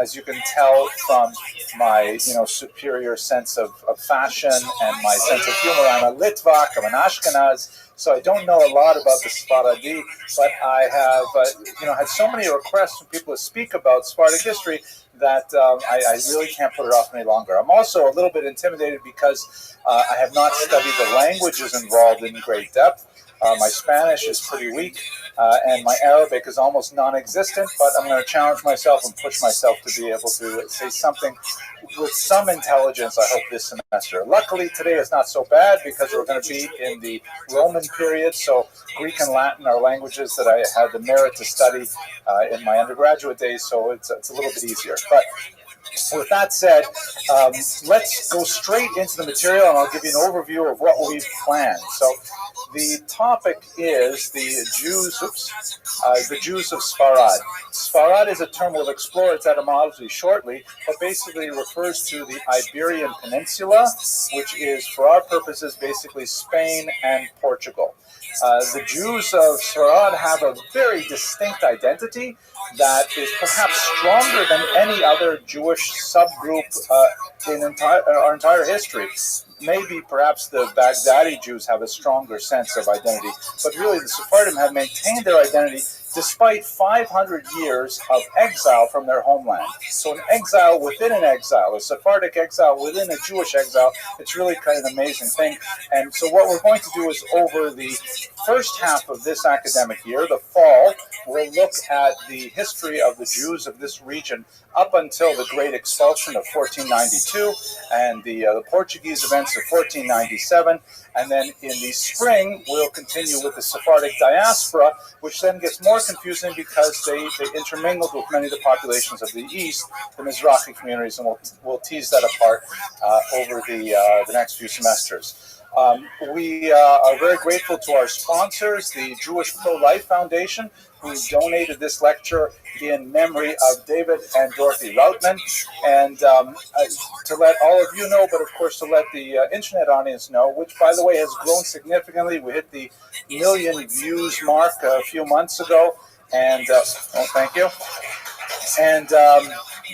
As you can tell from my, superior sense of fashion and my sense of humor, I'm a Litvak, I'm an Ashkenaz, so I don't know a lot about the Sephardi, but I have, had so many requests from people to speak about Sephardic history that I really can't put it off any longer. I'm also a little bit intimidated because I have not studied the languages involved in great depth. My Spanish is pretty weak, and my Arabic is almost non-existent, but I'm going to challenge myself and push myself to be able to say something with some intelligence, I hope, this semester. Luckily, today is not so bad because we're going to be in the Roman period, so Greek and Latin are languages that I had the merit to study in my undergraduate days, so it's a little bit easier. But with that said, let's go straight into the material, and I'll give you an overview of what we've planned. So the topic is the Jews of Sfarad. Sfarad is a term we'll explore its etymology shortly, but basically refers to the Iberian Peninsula, which is, for our purposes, basically Spain and Portugal. The Jews of Sfarad have a very distinct identity that is perhaps stronger than any other Jewish subgroup in our entire history. Maybe perhaps the Baghdadi Jews have a stronger sense of identity, but really the Sephardim have maintained their identity despite 500 years of exile from their homeland. So an exile within an exile, a Sephardic exile within a Jewish exile, it's really kind of an amazing thing. And so what we're going to do is, over the first half of this academic year, the fall, we'll look at the history of the Jews of this region up until the Great Expulsion of 1492 and the Portuguese events of 1497. And then in the spring, we'll continue with the Sephardic diaspora, which then gets more confusing because they intermingled with many of the populations of the East, the Mizrahi communities, and we'll tease that apart over the next few semesters. We are very grateful to our sponsors, the Jewish Pro-Life Foundation, who donated this lecture in memory of David and Dorothy Routman. And to let all of you know, but of course to let the internet audience know, which by the way has grown significantly. We hit the 1 million views mark a few months ago. And, thank you. And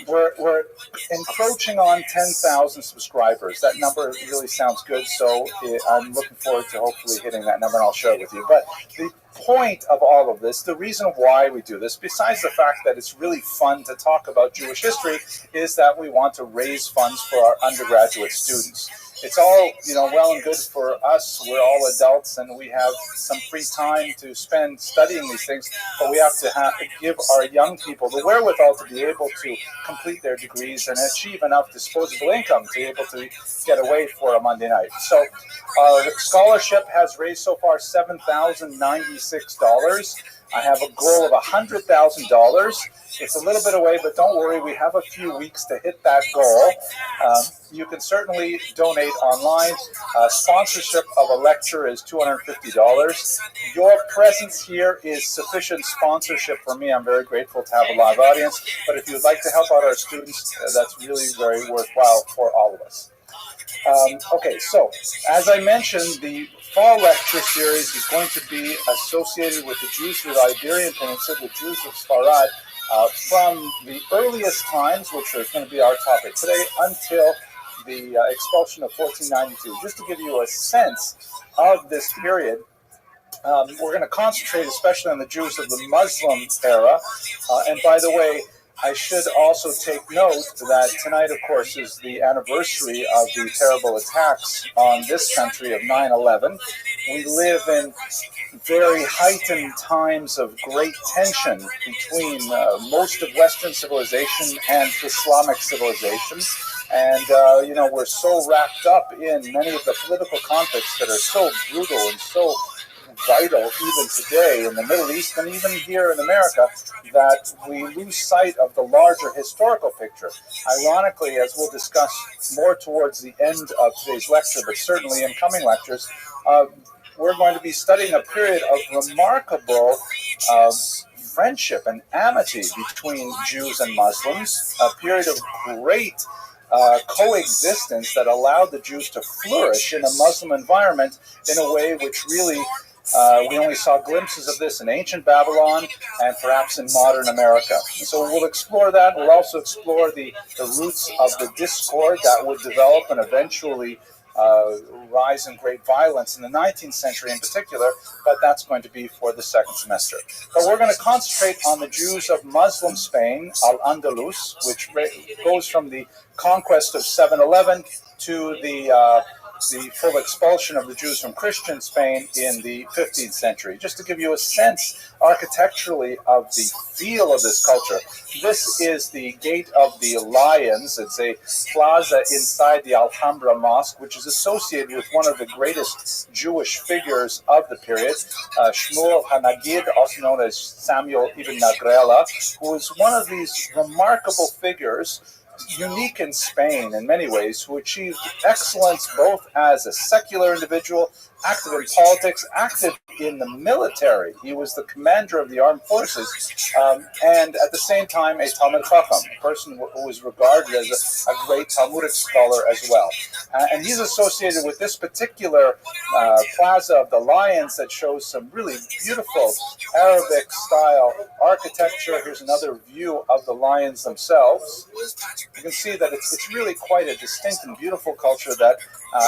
we're encroaching on 10,000 subscribers. That number really sounds good, so I'm looking forward to hopefully hitting that number, and I'll share it with you. But the point of all of this, the reason why we do this, besides the fact that it's really fun to talk about Jewish history, is that we want to raise funds for our undergraduate students. It's all, well and good for us. We're all adults and we have some free time to spend studying these things, but we have to give our young people the wherewithal to be able to complete their degrees and achieve enough disposable income to be able to get away for a Monday night. So our scholarship has raised so far $7,096. I have a goal of $100,000. It's a little bit away, but don't worry, we have a few weeks to hit that goal. You can certainly donate online. Sponsorship of a lecture is $250. Your presence here is sufficient sponsorship for me. I'm very grateful to have a live audience, but if you'd like to help out our students, that's really very worthwhile for all of us. Okay, so as I mentioned, the fall lecture series is going to be associated with the Jews of the Iberian Peninsula, the Jews of Sfarad, from the earliest times, which is going to be our topic today, until the expulsion of 1492. Just to give you a sense of this period, we're going to concentrate especially on the Jews of the Muslim era. And by the way, I should also take note that tonight, of course, is the anniversary of the terrible attacks on this country of 9/11. We live in very heightened times of great tension between most of Western civilization and Islamic civilization. And, we're so wrapped up in many of the political conflicts that are so brutal and so vital even today in the Middle East and even here in America, that we lose sight of the larger historical picture. Ironically, as we'll discuss more towards the end of today's lecture, but certainly in coming lectures, we're going to be studying a period of remarkable friendship and amity between Jews and Muslims, a period of great coexistence that allowed the Jews to flourish in a Muslim environment in a way which really we only saw glimpses of this in ancient Babylon and perhaps in modern America. So we'll explore that. We'll also explore the roots of the discord that would develop and eventually rise in great violence in the 19th century in particular, but that's going to be for the second semester. But we're going to concentrate on the Jews of Muslim Spain, Al-Andalus, which goes from the conquest of 711 to the full expulsion of the Jews from Christian Spain in the 15th century. Just to give you a sense architecturally of the feel of this culture, this is the Gate of the Lions. It's a plaza inside the Alhambra Mosque, which is associated with one of the greatest Jewish figures of the period, Shmuel HaNagid, also known as Samuel ibn Nagrela, who is one of these remarkable figures, unique in Spain in many ways, who achieved excellence both as a secular individual, active in politics, active in the military. He was the commander of the armed forces, and at the same time a Talmud Chacham, a person who was regarded as a great Talmudic scholar as well. And he's associated with this particular Plaza of the Lions that shows some really beautiful Arabic-style architecture. Here's another view of the lions themselves. You can see that it's really quite a distinct and beautiful culture that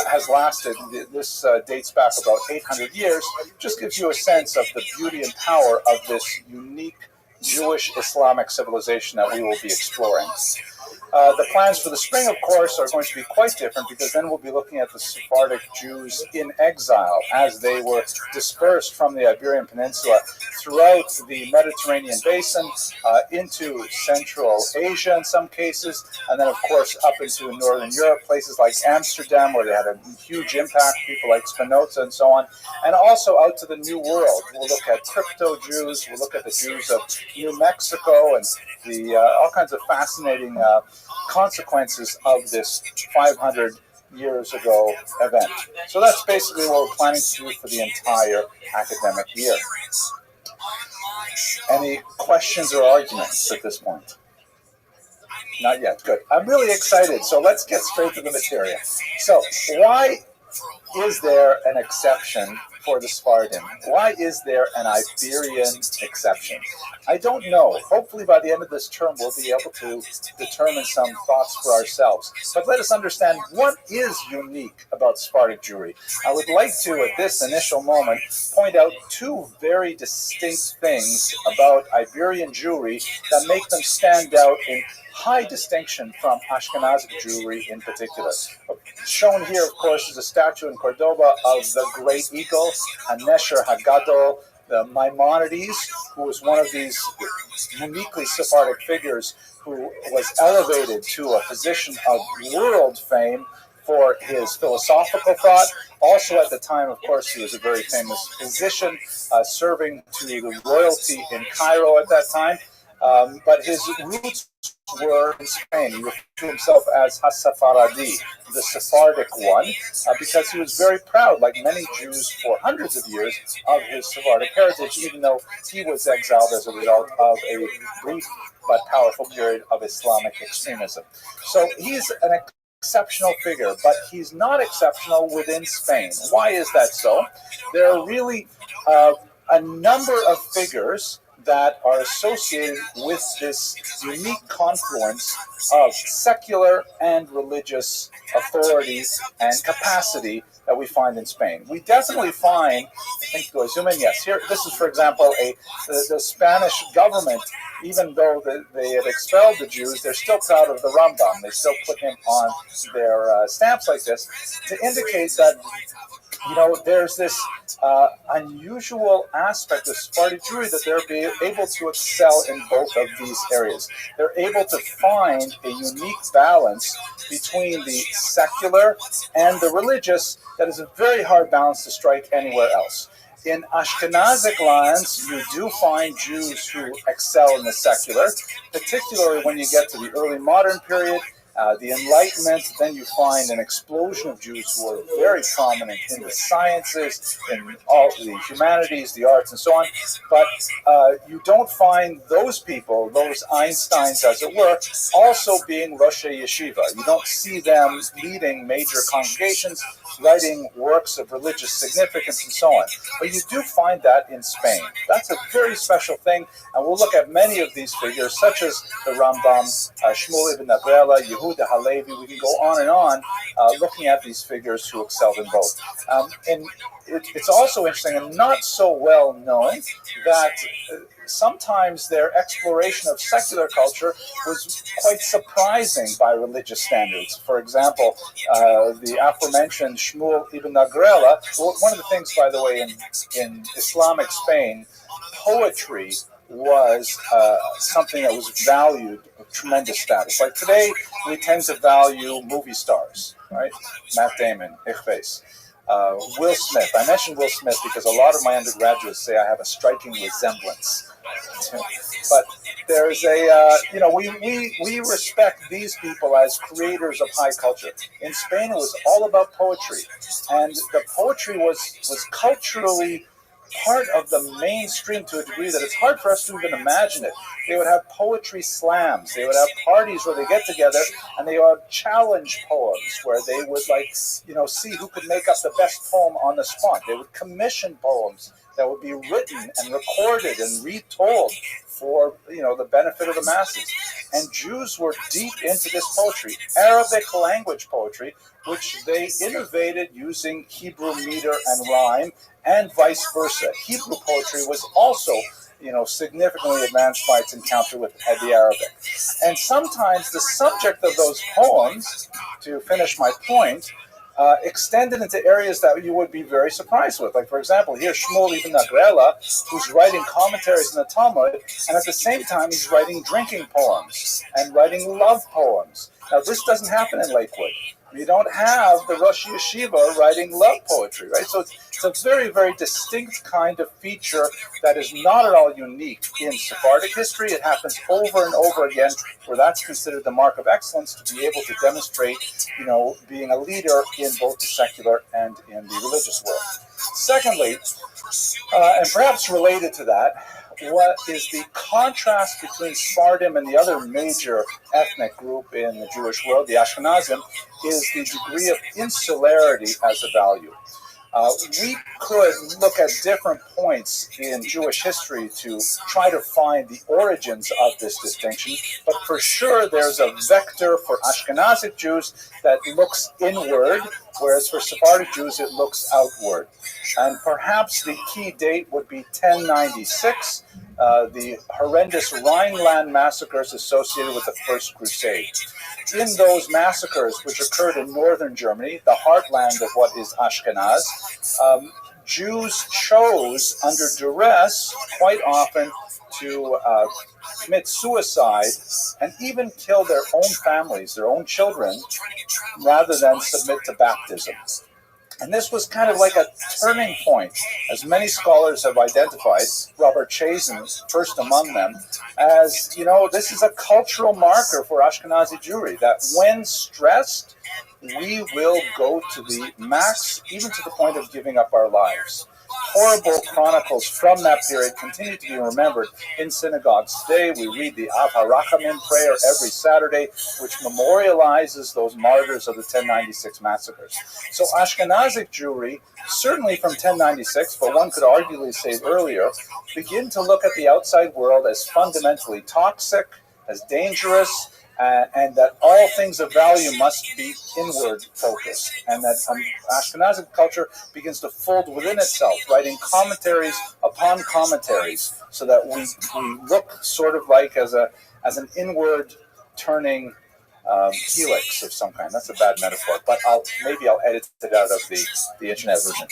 has lasted. This dates back about 800 years. Just gives you a sense of the beauty and power of this unique Jewish Islamic civilization that we will be exploring. The plans for the spring, of course, are going to be quite different, because then we'll be looking at the Sephardic Jews in exile as they were dispersed from the Iberian Peninsula throughout the Mediterranean basin into Central Asia in some cases, and then, of course, up into Northern Europe, places like Amsterdam, where they had a huge impact, people like Spinoza and so on, and also out to the New World. We'll look at crypto Jews, we'll look at the Jews of New Mexico, and the all kinds of fascinating consequences of this 500 years ago event. So that's basically what we're planning to do for the entire academic year. Any questions or arguments at this point? Not yet. Good. I'm really excited. So let's get straight to the material. So why is there an exception for the Sephardim? Why is there an Iberian exception? I don't know. Hopefully by the end of this term we'll be able to determine some thoughts for ourselves. But let us understand what is unique about Sephardic Jewry. I would like to, at this initial moment, point out two very distinct things about Iberian Jewry that make them stand out in high distinction from Ashkenazic Jewry in particular. Shown here, of course, is a statue in Cordoba of the great eagle, Hanesher Hagadol, the Maimonides, who was one of these uniquely Sephardic figures who was elevated to a position of world fame for his philosophical thought. Also at the time, of course, he was a very famous physician, serving to the royalty in Cairo at that time. But his roots were in Spain. He referred to himself as Hasafaradi, the Sephardic one, because he was very proud, like many Jews for hundreds of years, of his Sephardic heritage, even though he was exiled as a result of a brief but powerful period of Islamic extremism. So he's an exceptional figure, but he's not exceptional within Spain. Why is that so? There are really a number of figures that are associated with this unique confluence of secular and religious authority and capacity that we find in Spain. We definitely find, I think, do I zoom in? Yes. Here, this is, for example, the Spanish government, even though they have expelled the Jews, they're still proud of the Rambam. They still put him on their stamps like this to indicate that, there's this unusual aspect of Sephardic Jewry that they're able to excel in both of these areas. They're able to find a unique balance between the secular and the religious that is a very hard balance to strike anywhere else. In Ashkenazic lands, you do find Jews who excel in the secular, particularly when you get to the early modern period, the Enlightenment. Then you find an explosion of Jews who are very prominent in the sciences, in all the humanities, the arts, and so on. But you don't find those people, those Einsteins, as it were, also being Rosh Yeshiva. You don't see them leading major congregations, writing works of religious significance, and so on. But you do find that in Spain. That's a very special thing, and we'll look at many of these figures, such as the Rambam, Shmuel ibn Avrela, Yehuda Halevi. We can go on and on, looking at these figures who excelled in both. And it's also interesting and not so well known that sometimes their exploration of secular culture was quite surprising by religious standards. For example, the aforementioned Shmuel ibn Agrela, one of the things, by the way, in Islamic Spain, poetry was something that was valued with tremendous status. Like today, we tend to value movie stars, right? Matt Damon, Ichves. Will Smith. I mentioned Will Smith because a lot of my undergraduates say I have a striking resemblance. But there's we respect these people as creators of high culture. In Spain, it was all about poetry, and the poetry was culturally part of the mainstream to a degree that it's hard for us to even imagine it. They would have poetry slams. They would have parties where they get together and they would challenge poems where they would see who could make up the best poem on the spot. They would commission poems that would be written and recorded and retold for the benefit of the masses. And Jews were deep into this poetry, Arabic language poetry, which they innovated using Hebrew meter and rhyme, and vice versa. Hebrew poetry was also, significantly advanced by its encounter with the Arabic. And sometimes the subject of those poems, to finish my point, extended into areas that you would be very surprised with. Like, for example, here Shmuel ibn Agrela, who's writing commentaries in the Talmud, and at the same time he's writing drinking poems and writing love poems. Now, this doesn't happen in Lakewood. You don't have the Rosh Yeshiva writing love poetry, right? So it's a very, very distinct kind of feature that is not at all unique in Sephardic history. It happens over and over again, where that's considered the mark of excellence, to be able to demonstrate, being a leader in both the secular and in the religious world. Secondly, and perhaps related to that, what is the contrast between Sephardim and the other major ethnic group in the Jewish world, the Ashkenazim, is the degree of insularity as a value. We could look at different points in Jewish history to try to find the origins of this distinction, but for sure there's a vector for Ashkenazic Jews that looks inward, whereas for Sephardic Jews it looks outward. And perhaps the key date would be 1096, the horrendous Rhineland massacres associated with the First Crusade. In those massacres, which occurred in northern Germany, the heartland of what is Ashkenaz, Jews chose, under duress, quite often to commit suicide and even kill their own families, their own children, rather than submit to baptism. And this was kind of like a turning point, as many scholars have identified, Robert Chazen first among them, as, this is a cultural marker for Ashkenazi Jewry, that when stressed, we will go to the max, even to the point of giving up our lives. horrible chronicles from that period continue to be remembered in synagogues today. We read the Av HaRachamim prayer every Saturday, which memorializes those martyrs of the 1096 massacres. So Ashkenazic Jewry, certainly from 1096, but one could arguably say earlier, begin to look at the outside world as fundamentally toxic, as dangerous, and that all things of value must be inward focused, and that Ashkenazic culture begins to fold within itself, writing commentaries upon commentaries, so that we look sort of like as an inward turning helix of some kind. That's a bad metaphor, but maybe I'll edit it out of the internet version.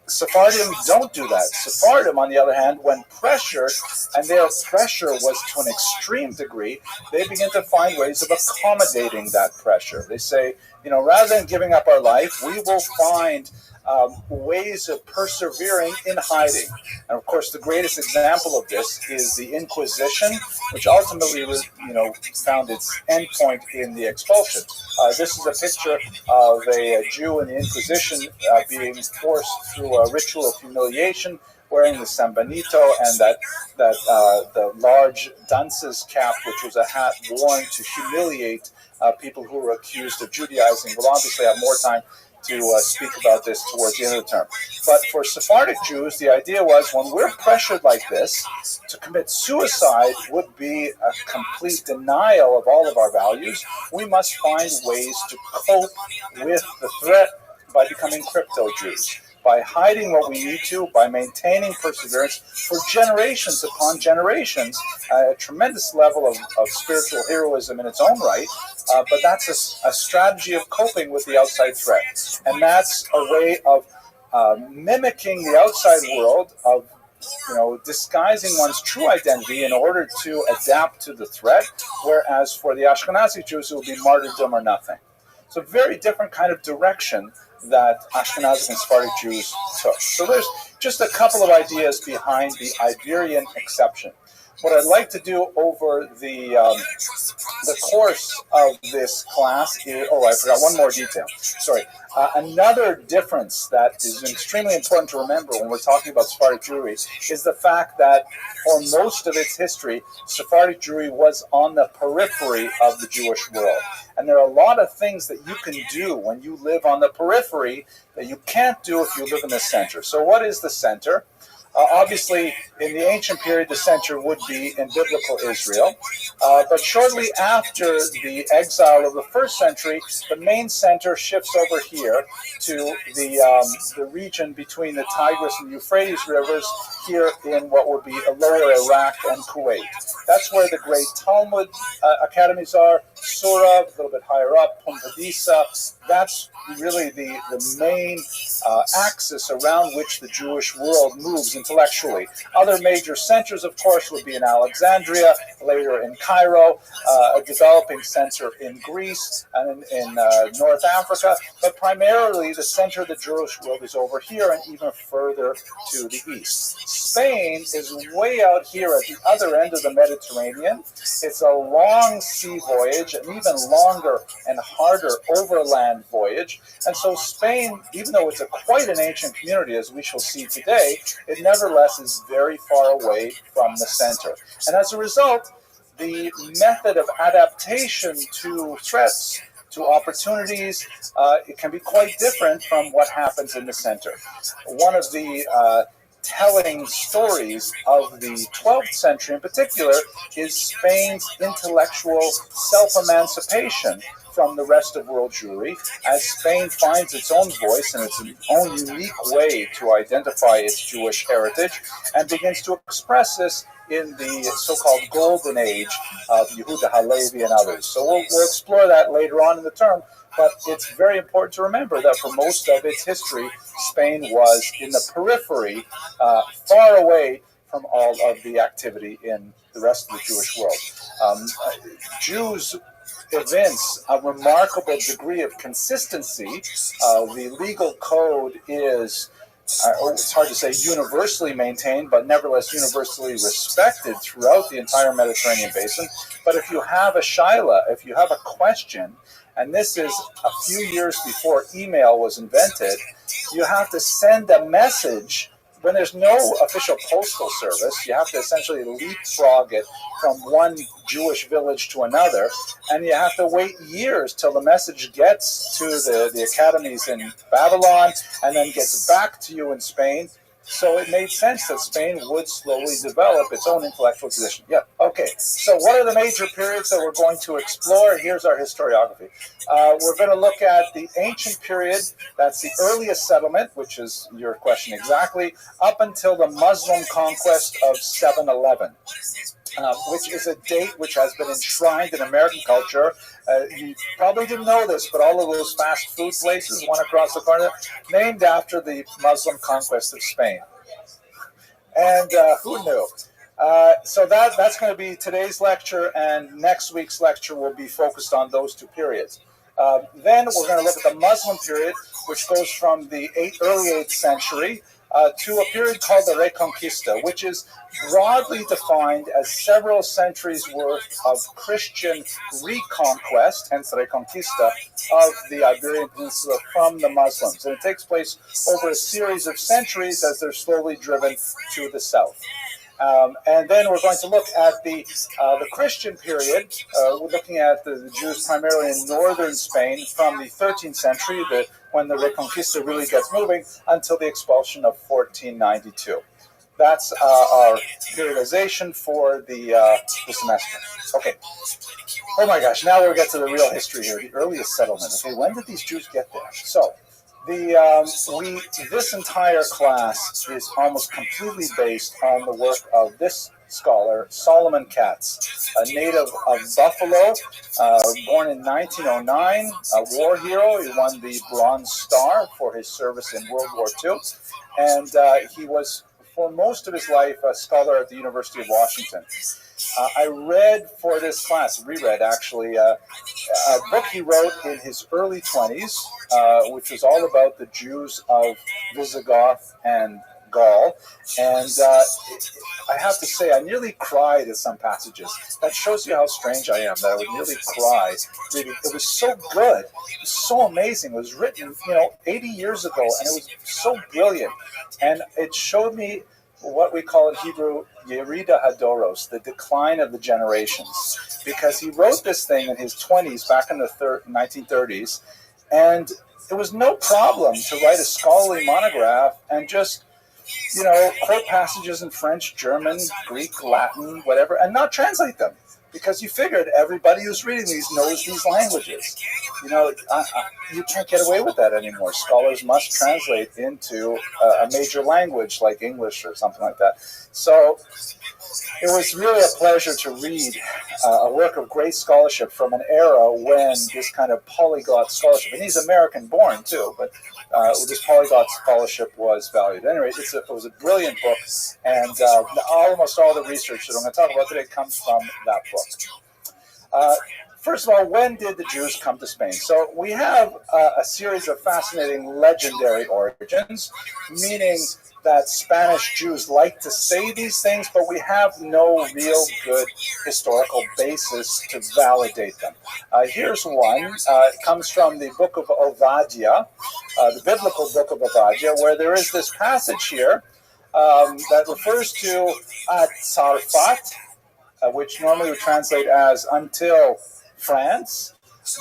Sephardim don't do that. Sephardim, on the other hand, when pressured, and their pressure was to an extreme degree, they begin to find ways of accommodating that pressure. They say, rather than giving up our life, we will find ways of persevering in hiding. And of course, the greatest example of this is the Inquisition, which ultimately was, found its endpoint in the expulsion. This is a picture of a Jew in the Inquisition being forced through a ritual of humiliation, wearing the San Benito and the large dunce's cap, which was a hat worn to humiliate people who were accused of Judaizing. We'll obviously have more time to speak about this towards the end of the term. But for Sephardic Jews, the idea was when we're pressured like this, to commit suicide would be a complete denial of all of our values. We must find ways to cope with the threat by becoming crypto-Jews, by hiding what we need to, by maintaining perseverance for generations upon generations, a tremendous level of spiritual heroism in its own right, but that's a strategy of coping with the outside threat. And that's a way of mimicking the outside world, of disguising one's true identity in order to adapt to the threat, whereas for the Ashkenazi Jews, it would be martyrdom or nothing. It's a very different kind of direction that Ashkenazic and Sephardic Jews took. So there's just a couple of ideas behind the Iberian exception. What I'd like to do over the course of this class is, I forgot one more detail. Sorry. Another difference that is extremely important to remember when we're talking about Sephardic Jewry is the fact that for most of its history, Sephardic Jewry was on the periphery of the Jewish world. And there are a lot of things that you can do when you live on the periphery that you can't do if you live in the center. So what is the center? Obviously, in the ancient period, the center would be in biblical Israel. But shortly after the exile of the first century, the main center shifts over here to the region between the Tigris and Euphrates rivers, here in what would be lower Iraq and Kuwait. That's where the great Talmud academies are, Surah, a little bit higher up, Pumbedisa. That's really the main axis around which the Jewish world moves intellectually. Other major centers, of course, would be in Alexandria, later in Cairo, a developing center in Greece and in North Africa, but primarily the center of the Jewish world is over here and even further to the east. Spain is way out here at the other end of the Mediterranean. It's a long sea voyage, an even longer and harder overland voyage. And so Spain, even though it's quite an ancient community, as we shall see today, it nevertheless is very far away from the center. And as a result, the method of adaptation to threats, to opportunities, it can be quite different from what happens in the center. One of the telling stories of the 12th century in particular is Spain's intellectual self-emancipation from the rest of world Jewry, as Spain finds its own voice and its own unique way to identify its Jewish heritage and begins to express this in the so-called golden age of Yehuda Halevi and others. So we'll explore that later on in the term, but it's very important to remember that for most of its history, Spain was in the periphery, far away from all of the activity in the rest of the Jewish world. Jews evince a remarkable degree of consistency. The legal code is, it's hard to say universally maintained, but nevertheless universally respected throughout the entire Mediterranean basin. But if you have a shaila, if you have a question, and this is a few years before email was invented, you have to send a message. When there's no official postal service, you have to essentially leapfrog it from one Jewish village to another, and you have to wait years till the message gets to the academies in Babylon and then gets back to you in Spain. So it made sense that Spain would slowly develop its own intellectual tradition. Yeah, okay. So what are the major periods that we're going to explore? Here's our historiography. We're going to look at the ancient period. That's the earliest settlement, which is your question exactly, up until the Muslim conquest of 711. Which is a date which has been enshrined in American culture. You probably didn't know this, but all of those fast food places, one across the corner, named after the Muslim conquest of Spain. And who knew? So that's going to be today's lecture, and next week's lecture will be focused on those two periods. Then we're going to look at the Muslim period, which goes from the early 8th century to a period called the Reconquista, which is broadly defined as several centuries worth of Christian reconquest, hence Reconquista, of the Iberian Peninsula from the Muslims. And it takes place over a series of centuries as they're slowly driven to the south. And then we're going to look at the Christian period. We're looking at the Jews primarily in northern Spain from the 13th century, when the Reconquista really gets moving, until the expulsion of 1492. That's our periodization for the semester. Okay. Oh my gosh, now we'll get to the real history here, the earliest settlement. Okay, when did these Jews get there? So, this entire class is almost completely based on the work of this scholar, Solomon Katz, a native of Buffalo, born in 1909, a war hero. He won the Bronze Star for his service in World War II, and he was, for most of his life, a scholar at the University of Washington. I read for this class, reread actually, a book he wrote in his early 20s, which was all about the Jews of Visigoth and Gaul. And I have to say, I nearly cried at some passages. That shows you how strange I am, that I would nearly cry reading. It was so good. It was so amazing. It was written, 80 years ago, and it was so brilliant. And it showed me what we call in Hebrew, Yerida Hadoros, the decline of the generations. Because he wrote this thing in his 20s, back in the 1930s, and it was no problem to write a scholarly monograph and just, quote passages in French, German, Greek, Latin, whatever, and not translate them. Because you figured everybody who's reading these knows these languages. You can't get away with that anymore. Scholars must translate into a major language like English or something like that. So it was really a pleasure to read a work of great scholarship from an era when this kind of polyglot scholarship, and he's American-born too, but this polyglot scholarship was valued. Anyway, it was a brilliant book, and almost all the research that I'm going to talk about today comes from that book. First of all, when did the Jews come to Spain? So we have a series of fascinating legendary origins, meaning that Spanish Jews like to say these things, but we have no real good historical basis to validate them. Here's one. It comes from the book of Obadiah, the biblical book of Obadiah, where there is this passage here that refers to Tzarfat, which normally would translate as until France,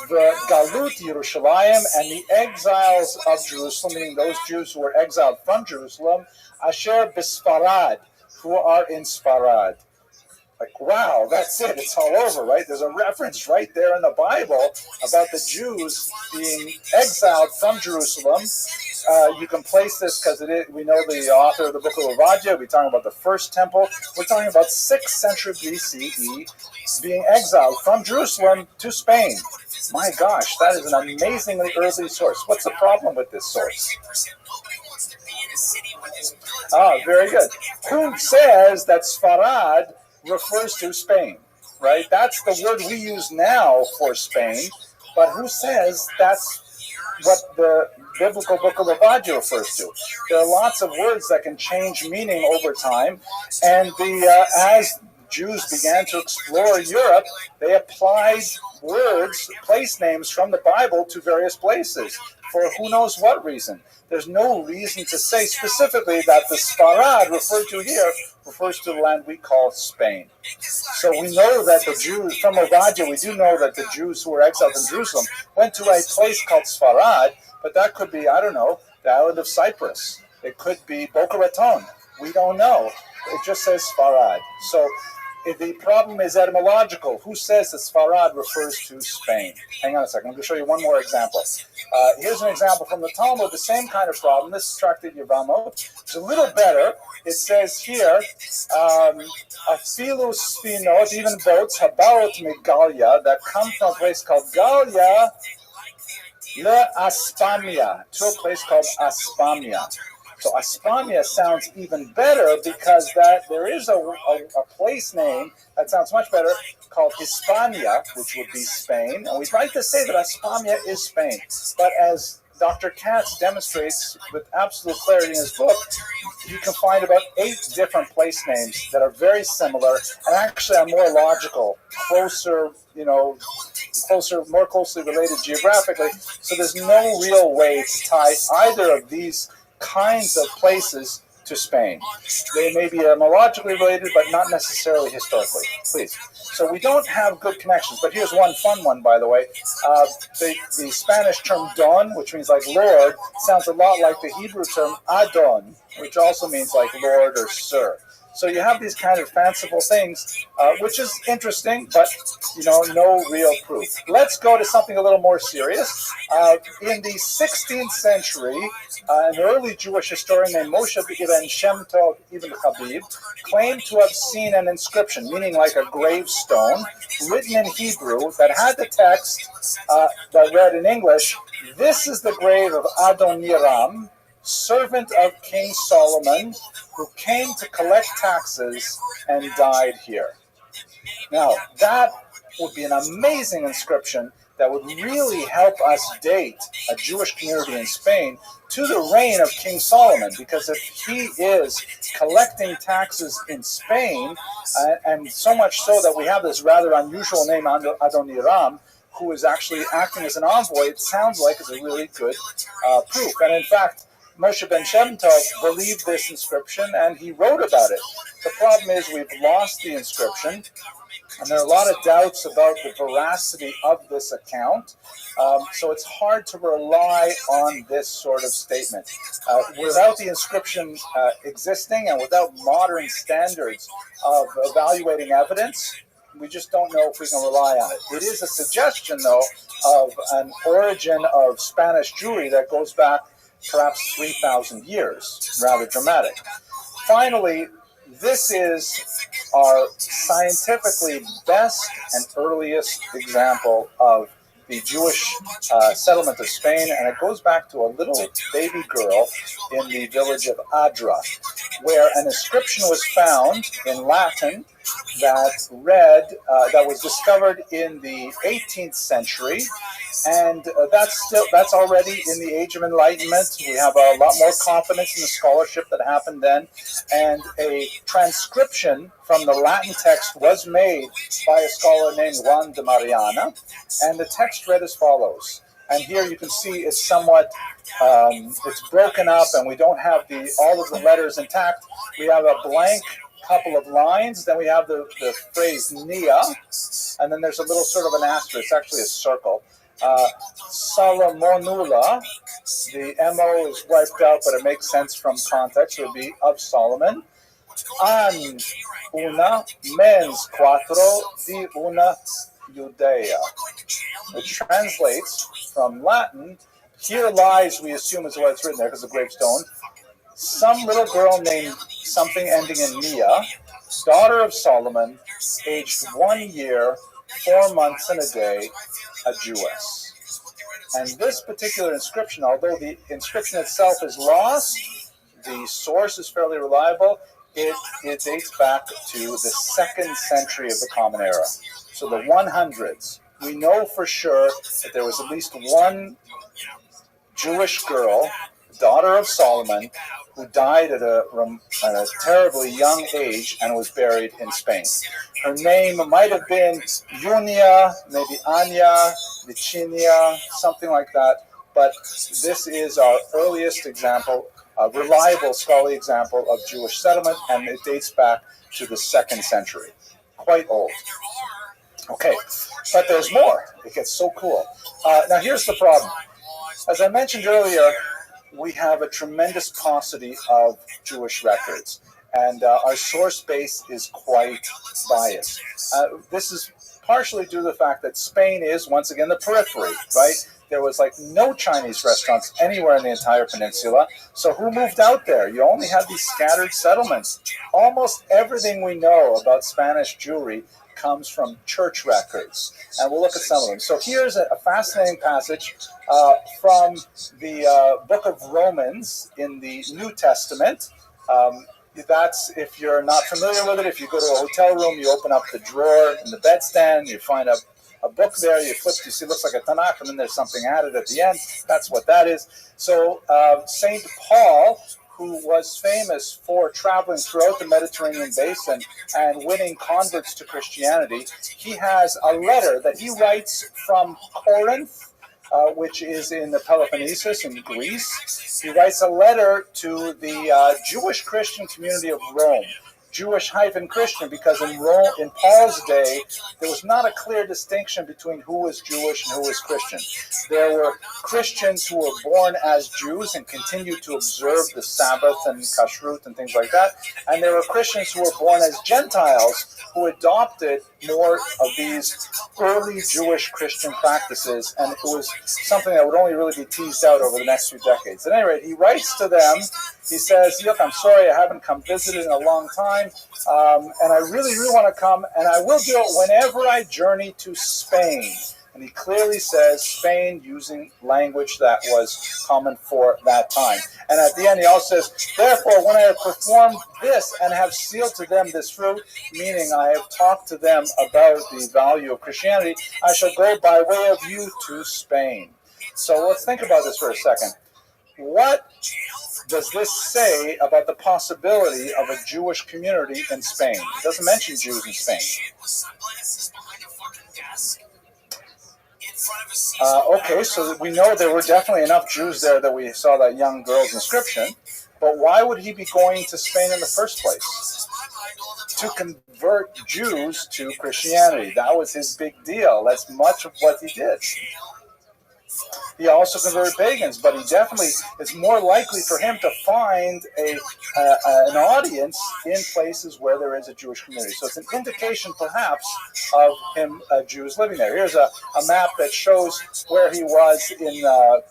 the Galut Yerushalayim, and the exiles of Jerusalem, meaning those Jews who were exiled from Jerusalem, Asher Bisfarad, who are in Sfarad. Like, wow, that's it. It's all over, right? There's a reference right there in the Bible about the Jews being exiled from Jerusalem. You can place this because we know the author of the book of Obadiah. We're talking about the first temple. We're talking about 6th century BCE being exiled from Jerusalem to Spain. My gosh, that is an amazingly early source. What's the problem with this source? Very good. Who says that Sfarad refers to Spain, right? That's the word we use now for Spain, but who says that's what the biblical book of Obadiah refers to? There are lots of words that can change meaning over time, and as Jews began to explore Europe, they applied words, place names from the Bible to various places for who knows what reason. There's no reason to say specifically that the Sfarad referred to here refers to the land we call Spain. So we know that the Jews, from Ovadia, we do know that the Jews who were exiled in Jerusalem went to a place called Sfarad, but that could be, I don't know, the island of Cyprus. It could be Boca Raton. We don't know. It just says Sfarad. So the problem is etymological. Who says that Sfarad refers to Spain? Hang on a second. I'm going to show you one more example. Here's an example from the Talmud, the same kind of problem. This is Tractate Yevamot. It's a little better. It says here, Afilu Sfinot, even boats, Habaot Megalia, that come from a place called Galia, Le Aspamia, to a place called Aspamia. So Aspamia sounds even better because that there is a place name that sounds much better called Hispania, which would be Spain. And we'd like to say that Aspamia is Spain. But as Dr. Katz demonstrates with absolute clarity in his book, you can find about 8 different place names that are very similar and actually are more logical, closer, more closely related geographically. So there's no real way to tie either of these kinds of places to Spain. They may be etymologically related, but not necessarily historically. Please. So we don't have good connections, but here's one fun one, by the way. The Spanish term don, which means like Lord, sounds a lot like the Hebrew term Adon, which also means like Lord or Sir. So you have these kind of fanciful things, which is interesting, but no real proof. Let's go to something a little more serious. In the 16th century, an early Jewish historian named Moshe Ibn Shem Tov Ibn Habib claimed to have seen an inscription, meaning like a gravestone, written in Hebrew that had the text that read in English, "This is the grave of Adoniram, servant of King Solomon, who came to collect taxes and died here." Now, that would be an amazing inscription that would really help us date a Jewish community in Spain to the reign of King Solomon, because if he is collecting taxes in Spain, and so much so that we have this rather unusual name, Adoniram, who is actually acting as an envoy, it sounds like it's a really good proof. And in fact, Moshe Ben Shem Tov believed this inscription, and he wrote about it. The problem is we've lost the inscription, and there are a lot of doubts about the veracity of this account. So it's hard to rely on this sort of statement. Without the inscription existing and without modern standards of evaluating evidence, we just don't know if we can rely on it. It is a suggestion, though, of an origin of Spanish Jewry that goes back perhaps 3,000 years, rather dramatic. Finally, this is our scientifically best and earliest example of the Jewish settlement of Spain, and it goes back to a little baby girl in the village of Adra, where an inscription was found in Latin that read, that was discovered in the 18th century, and that's already in the Age of Enlightenment. We have a lot more confidence in the scholarship that happened then, and a transcription from the Latin text was made by a scholar named Juan de Mariana, and the text read as follows. And here you can see it's somewhat, it's broken up, and we don't have all of the letters intact. We have a blank couple of lines, then we have the phrase Nia, and then there's a little sort of an asterisk, it's actually a circle. Salomonula, the MO is wiped out, but it makes sense from context. It would be of Solomon. An una mens quattro di una Judea. It translates from Latin, here lies, we assume is what it's written there because of the gravestone, some little girl named something ending in Nia, daughter of Solomon, aged 1 year, 4 months and a day, a Jewess. And this particular inscription, although the inscription itself is lost, the source is fairly reliable. It dates back to the 2nd century of the Common Era. So the 100s. We know for sure that there was at least one Jewish girl daughter of Solomon, who died at a terribly young age and was buried in Spain. Her name might have been Junia, maybe Anya, Vicinia, something like that. But this is our earliest example, a reliable scholarly example of Jewish settlement, and it dates back to the 2nd century. Quite old. Okay, but there's more. It gets so cool. Now here's the problem. As I mentioned earlier, we have a tremendous paucity of Jewish records, and our source base is quite biased. This is partially due to the fact that Spain is, once again, the periphery, right? There was like no Chinese restaurants anywhere in the entire peninsula. So who moved out there? You only had these scattered settlements. Almost everything we know about Spanish Jewry comes from church records. And we'll look at some of them. So here's a fascinating passage from the book of Romans in the New Testament. That's, if you're not familiar with it, if you go to a hotel room, you open up the drawer in the bedstand, you find a book there, you flip, you see it looks like a Tanakh, and then there's something added at the end. That's what that is. So St. Paul, who was famous for traveling throughout the Mediterranean basin and winning converts to Christianity, he has a letter that he writes from Corinth, which is in the Peloponnesus in Greece. He writes a letter to the Jewish Christian community of Rome. Jewish-Christian, because in Rome, in Paul's day, there was not a clear distinction between who was Jewish and who was Christian. There were Christians who were born as Jews and continued to observe the Sabbath and Kashrut and things like that, and there were Christians who were born as Gentiles who adopted more of these early Jewish Christian practices, and it was something that would only really be teased out over the next few decades. At any rate, he writes to them. He says, look, I'm sorry I haven't come visited in a long time, and I really, really want to come, and I will do it whenever I journey to Spain. And he clearly says Spain using language that was common for that time. And at the end he also says, therefore, when I have performed this and have sealed to them this fruit, meaning I have talked to them about the value of Christianity, I shall go by way of you to Spain. So let's think about this for a second. What does this say about the possibility of a Jewish community in Spain? It doesn't mention Jews in Spain. Okay, so we know there were definitely enough Jews there that we saw that young girl's inscription, but why would he be going to Spain in the first place? To convert Jews to Christianity. That was his big deal. That's much of what he did. He also converted pagans, but he definitely, it's more likely for him to find an audience in places where there is a Jewish community. So it's an indication, perhaps, of him, Jews living there. Here's a map that shows where he was in the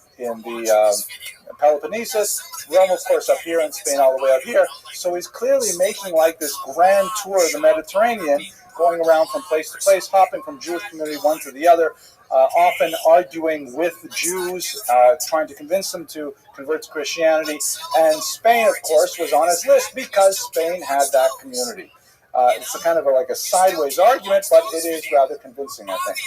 Peloponnesus, Rome, of course, up here, and Spain all the way up here. So he's clearly making like this grand tour of the Mediterranean, going around from place to place, hopping from Jewish community one to the other, often arguing with the Jews, trying to convince them to convert to Christianity. And Spain, of course, was on his list because Spain had that community. It's a kind of like a sideways argument, but it is rather convincing, I think.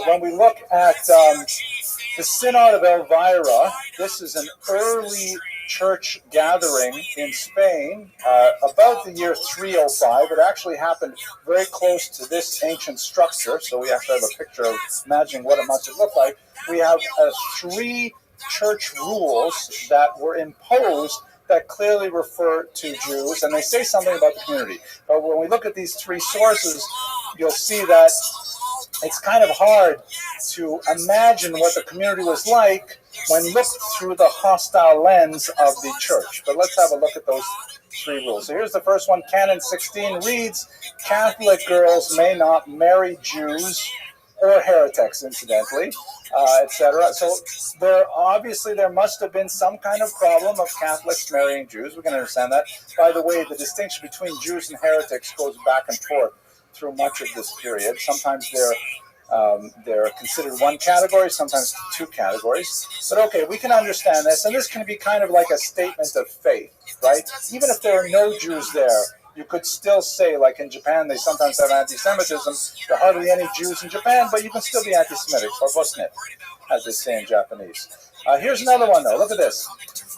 When we look at the Synod of Elvira, this is an early church gathering in Spain about the year 305. It actually happened very close to this ancient structure, so we actually have a picture of imagining what it must have looked like. We have 3 church rules that were imposed that clearly refer to Jews, and they say something about the community. But when we look at these 3 sources, you'll see that it's kind of hard to imagine what the community was like when looked through the hostile lens of the church. But let's have a look at those 3 rules. So here's the first one. Canon 16 reads, Catholic girls may not marry Jews or heretics, incidentally, etc. So there must have been some kind of problem of Catholics marrying Jews. We can understand that. By the way, the distinction between Jews and heretics goes back and forth through much of this period. Sometimes they're considered one category, sometimes 2 categories. But okay, we can understand this, and this can be kind of like a statement of faith, right? Even if there are no Jews there, you could still say, like in Japan, they sometimes have anti-Semitism. There are hardly any Jews in Japan, but you can still be anti-Semitic, or Bosniak, as they say in Japanese. Here's another one, though. Look at this.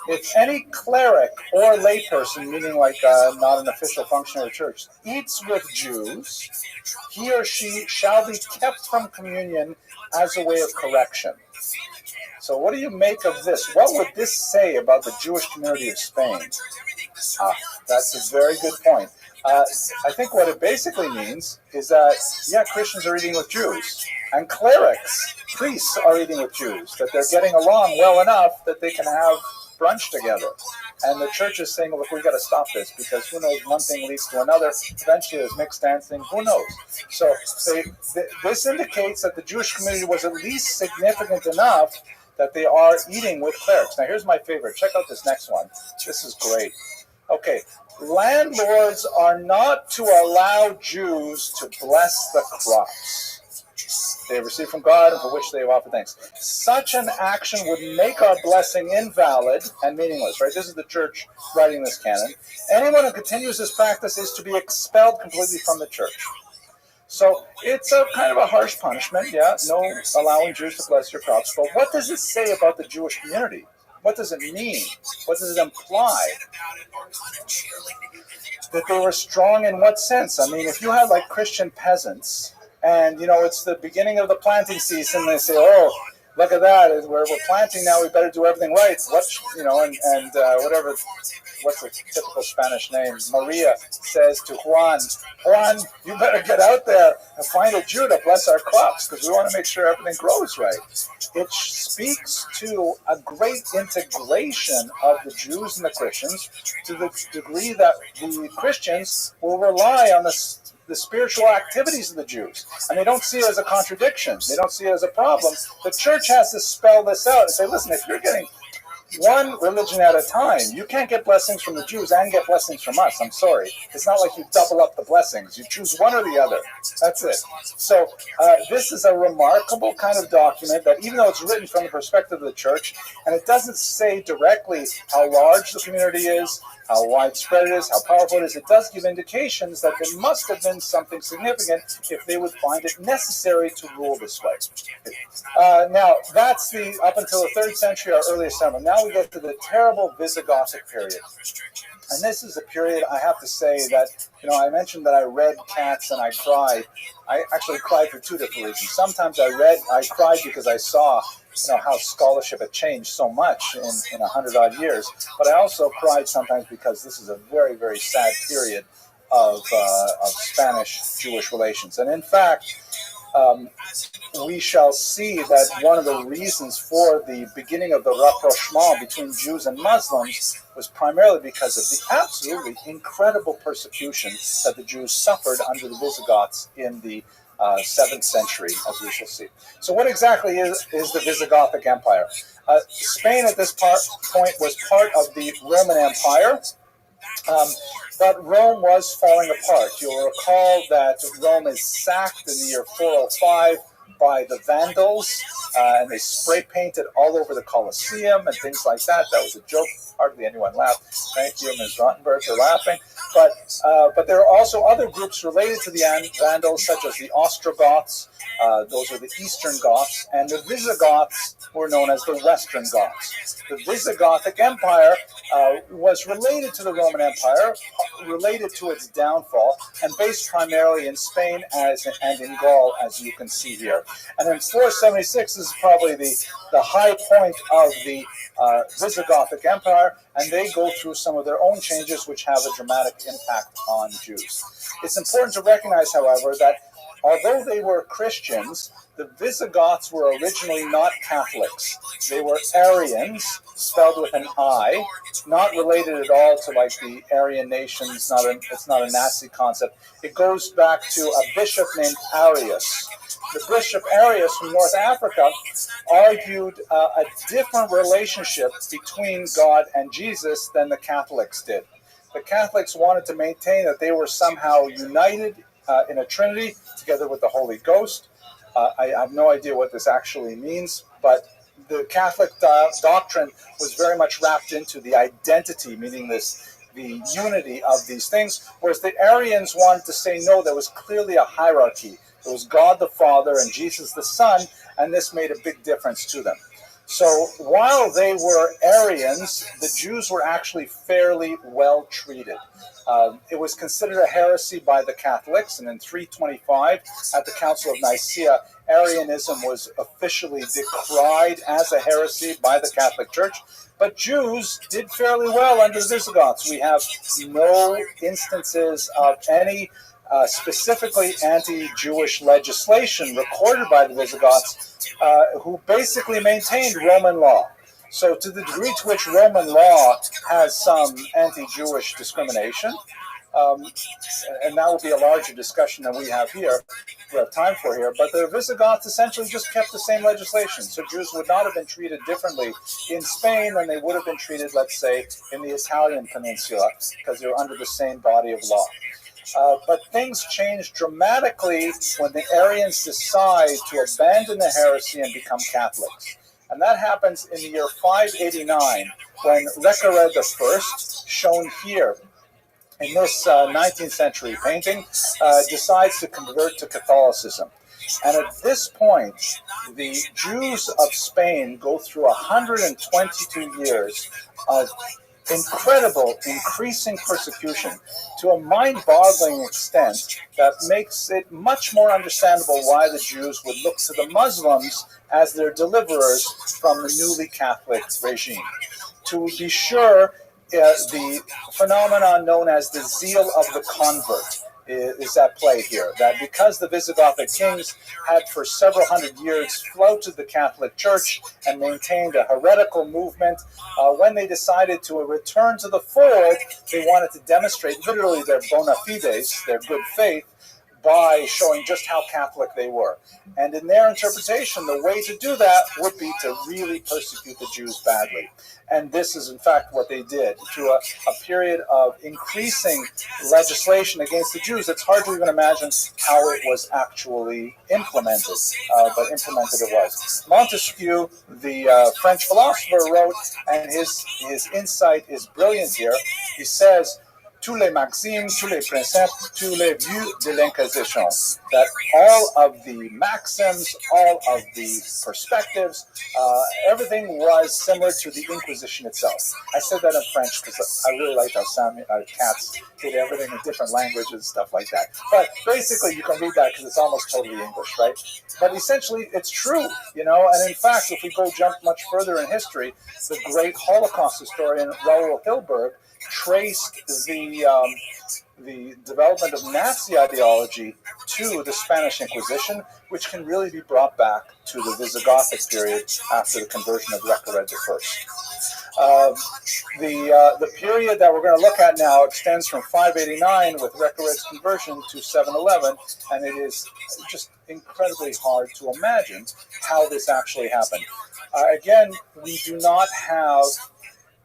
if any cleric or layperson, meaning like not an official functionary of the church, eats with Jews, he or she shall be kept from communion as a way of correction. So what do you make of this? What would this say about the Jewish community of Spain? That's a very good point. I think what it basically means is that, yeah, Christians are eating with Jews, and clerics, priests, are eating with Jews, that they're getting along well enough that they can have brunch together. And the church is saying, look, we've got to stop this, because who knows, one thing leads to another. Eventually there's mixed dancing, who knows? So this indicates that the Jewish community was at least significant enough that they are eating with clerics. Now here's my favorite. Check out this next one. This is great. Okay, landlords are not to allow Jews to bless the crops they have received from God and for which they have offered thanks. Such an action would make our blessing invalid and meaningless, right? This is the church writing this canon. Anyone who continues this practice is to be expelled completely from the church. So it's a kind of a harsh punishment, yeah, no allowing Jews to bless your crops. But what does it say about the Jewish community? What does it mean? What does it imply? That they were strong in what sense? I mean, if you had like Christian peasants, and it's the beginning of the planting season, they say, oh, look at that, we're planting now, we better do everything right. Whatever, what's the typical Spanish name? Maria says to Juan, you better get out there and find a Jew to bless our crops, because we want to make sure everything grows right. It speaks to a great integration of the Jews and the Christians, to the degree that the Christians will rely on the spiritual activities of the Jews. And they don't see it as a contradiction. They don't see it as a problem. The church has to spell this out and say, listen, if you're getting one religion at a time, you can't get blessings from the Jews and get blessings from us. I'm sorry. It's not like you double up the blessings. You choose one or the other. That's it. So this is a remarkable kind of document that, even though it's written from the perspective of the church, and it doesn't say directly how large the community is, how widespread it is, how powerful it is, it does give indications that there must have been something significant if they would find it necessary to rule this way. Now, that's up until the 3rd century, our earliest settlement. Now we get to the terrible Visigothic period. And this is a period, I have to say, that, I mentioned that I read Cats and I cried. I actually cried for 2 different reasons. Sometimes I cried because I saw how scholarship had changed so much in 100-odd years. But I also cried sometimes because this is a very, very sad period of Spanish-Jewish relations. And in fact, we shall see that one of the reasons for the beginning of the rapprochement between Jews and Muslims was primarily because of the absolutely incredible persecution that the Jews suffered under the Visigoths in the 7th century, as we shall see. So what exactly is the Visigothic Empire? Spain at this point was part of the Roman Empire, but Rome was falling apart. You'll recall that Rome is sacked in the year 405 by the Vandals, and they spray painted all over the Colosseum and things like that. That was a joke. Hardly anyone laughed. Thank you, Ms. Rottenberg, for laughing. But there are also other groups related to the Vandals, such as the Ostrogoths. Those are the Eastern Goths, and the Visigoths were known as the Western Goths. The Visigothic Empire was related to the Roman Empire, related to its downfall, and based primarily in Spain and in Gaul, as you can see here. And in 476 is probably the high point of the Visigothic Empire, and they go through some of their own changes which have a dramatic impact on Jews. It's important to recognize, however, that although they were Christians, the Visigoths were originally not Catholics. They were Arians, spelled with an I, not related at all to like the Aryan nations. It's not a Nazi concept. It goes back to a bishop named Arius. The Bishop Arius from North Africa argued a different relationship between God and Jesus than the Catholics did. The Catholics wanted to maintain that they were somehow united in a Trinity together with the Holy Ghost. I have no idea what this actually means, but the Catholic doctrine was very much wrapped into the identity, meaning the unity of these things, whereas the Arians wanted to say, no, there was clearly a hierarchy. There was God the Father and Jesus the Son, and this made a big difference to them. So while they were Arians, the Jews were actually fairly well treated. It was considered a heresy by the Catholics, and in 325, at the Council of Nicaea, Arianism was officially decried as a heresy by the Catholic Church. But Jews did fairly well under the Visigoths. We have no instances of any specifically anti-Jewish legislation recorded by the Visigoths, who basically maintained Roman law. So to the degree to which Roman law has some anti-Jewish discrimination, and that will be a larger discussion than we have time for here, but the Visigoths essentially just kept the same legislation. So Jews would not have been treated differently in Spain than they would have been treated, let's say, in the Italian peninsula, because they were under the same body of law. But things change dramatically when the Arians decide to abandon the heresy and become Catholics. And that happens in the year 589, when Recared I, shown here in this 19th century painting, decides to convert to Catholicism. And at this point, the Jews of Spain go through 122 years of incredible, increasing persecution to a mind-boggling extent that makes it much more understandable why the Jews would look to the Muslims as their deliverers from the newly Catholic regime. To be sure, the phenomenon known as the zeal of the convert is at play here, that because the Visigothic kings had for several hundred years flouted the Catholic Church and maintained a heretical movement, when they decided to return to the fold, they wanted to demonstrate literally their bona fides, their good faith, by showing just how Catholic they were. And in their interpretation, the way to do that would be to really persecute the Jews badly. And this is, in fact, what they did. Through a period of increasing legislation against the Jews, it's hard to even imagine how it was actually implemented, but implemented it was. Montesquieu, the French philosopher, wrote, and his insight is brilliant here. He says, tous les maximes, tous les principes, tous les vues de l'Inquisition. That all of the maxims, all of the perspectives, everything was similar to the Inquisition itself. I said that in French because I really liked how Sam Katz did everything in different languages and stuff like that. But basically, you can read that because it's almost totally English, right? But essentially, it's true, and in fact, if we jump much further in history, the great Holocaust historian Raoul Hilberg traced the development of Nazi ideology to the Spanish Inquisition, which can really be brought back to the Visigothic period after the conversion of Recared I. The period that we're going to look at now extends from 589 with Recared's conversion to 711, and it is just incredibly hard to imagine how this actually happened. Again, we do not have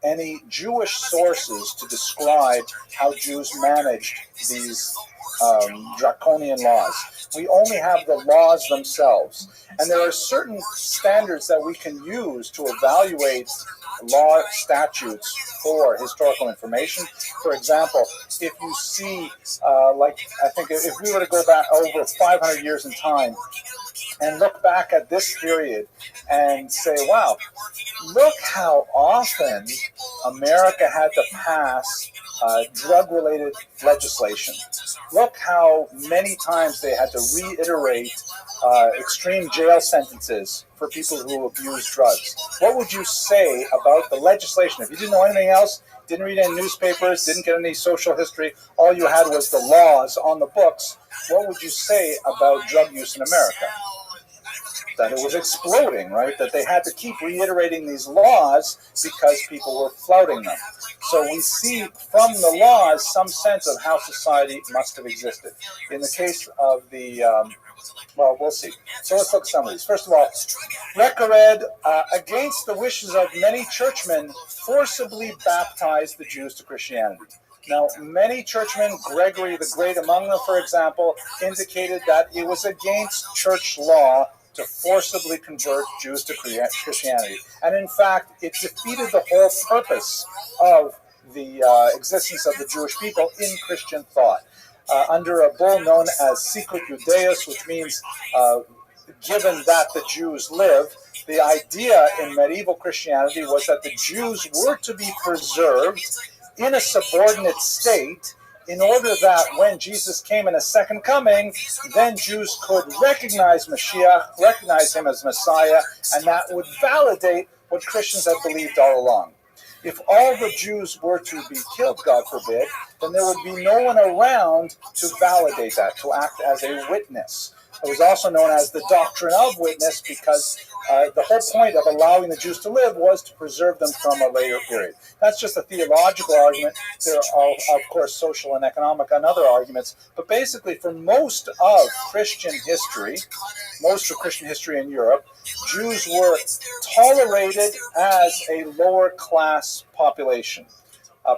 any Jewish sources to describe how Jews managed these draconian laws. We only have the laws themselves. And there are certain standards that we can use to evaluate law statutes for historical information. For example, if you see, I think if we were to go back over 500 years in time and look back at this period and say, wow, look how often America had to pass drug-related legislation. Look how many times they had to reiterate extreme jail sentences for people who abuse drugs. What would you say about the legislation? If you didn't know anything else, didn't read any newspapers, didn't get any social history, all you had was the laws on the books, what would you say about drug use in America? That it was exploding, right? That they had to keep reiterating these laws because people were flouting them. So we see from the laws some sense of how society must have existed. In the case of the, we'll see. So let's look at some of these. First of all, Recared, against the wishes of many churchmen, forcibly baptized the Jews to Christianity. Now, many churchmen, Gregory the Great among them, for example, indicated that it was against church law to forcibly convert Jews to Christianity. And in fact, it defeated the whole purpose of the existence of the Jewish people in Christian thought. Under a bull known as Sicut Judaeus, which means given that the Jews live, the idea in medieval Christianity was that the Jews were to be preserved in a subordinate state in order that when Jesus came in a second coming, then Jews could recognize Mashiach, recognize him as Messiah, and that would validate what Christians had believed all along. If all the Jews were to be killed, God forbid, then there would be no one around to validate that, to act as a witness. It was also known as the doctrine of witness because the whole point of allowing the Jews to live was to preserve them from a later period. That's just a theological argument. There are, of course, social and economic and other arguments. But basically, for most of Christian history in Europe, Jews were tolerated as a lower class population,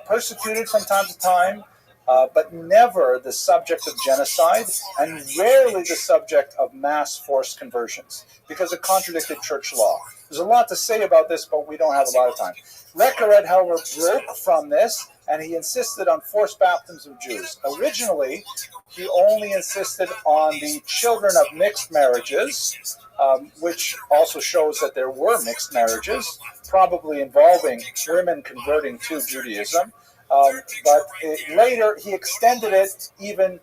persecuted from time to time, but never the subject of genocide, and rarely the subject of mass forced conversions, because it contradicted church law. There's a lot to say about this, but we don't have a lot of time. Reccared, however, broke from this, and he insisted on forced baptisms of Jews. Originally, he only insisted on the children of mixed marriages, which also shows that there were mixed marriages, probably involving women converting to Judaism. But later he extended it even,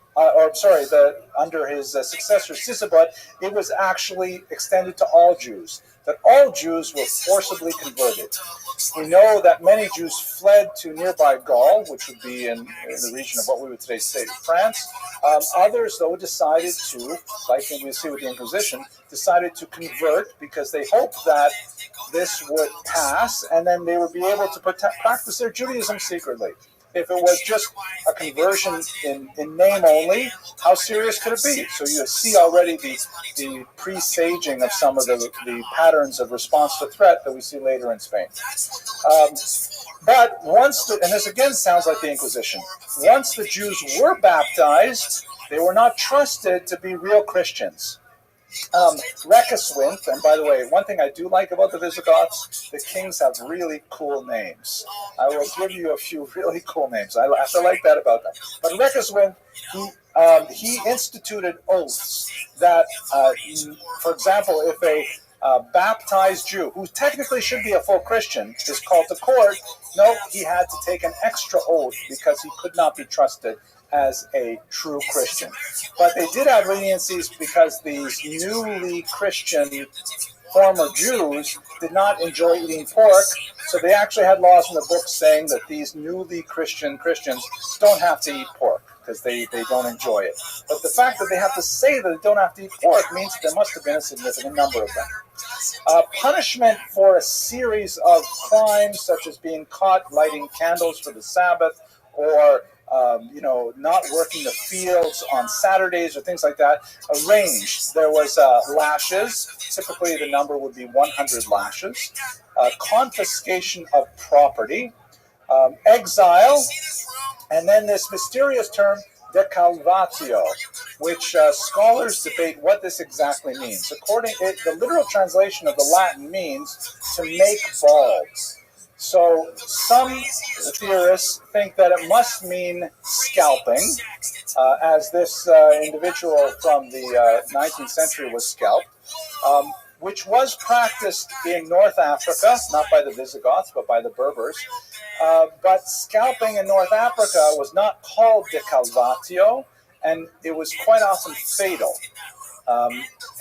under his successor Sisebut, it was actually extended to all Jews, that all Jews were forcibly converted. We know that many Jews fled to nearby Gaul, which would be in the region of what we would today say France. Others, though, decided to, like we see with the Inquisition, decided to convert because they hoped that this would pass and then they would be able to practice their Judaism secretly. If it was just a conversion in name only, how serious could it be? So you see already the presaging of some of the patterns of response to threat that we see later in Spain. But once, and this again sounds like the Inquisition, once the Jews were baptized, they were not trusted to be real Christians. Reccared, and by the way, one thing I do like about the Visigoths, the kings have really cool names. I will give you a few really cool names. I like that about them. But Reccared, he instituted oaths that, for example, if a baptized Jew, who technically should be a full Christian, is called to court, no, he had to take an extra oath because he could not be trusted as a true Christian. But they did have leniencies because these newly Christian former Jews did not enjoy eating pork, so they actually had laws in the book saying that these newly Christians don't have to eat pork because they don't enjoy it. But the fact that they have to say that they don't have to eat pork means that there must have been a significant number of them. Punishment for a series of crimes, such as being caught lighting candles for the Sabbath, or not working the fields on Saturdays or things like that, arranged. There was lashes. Typically, the number would be 100 lashes. Confiscation of property. Exile. And then this mysterious term, decalvatio, which scholars debate what this exactly means. The literal translation of the Latin means to make bald. So some theorists think that it must mean scalping, as this individual from the 19th century was scalped, which was practiced in North Africa, not by the Visigoths, but by the Berbers. But scalping in North Africa was not called decalvatio, and it was quite often fatal.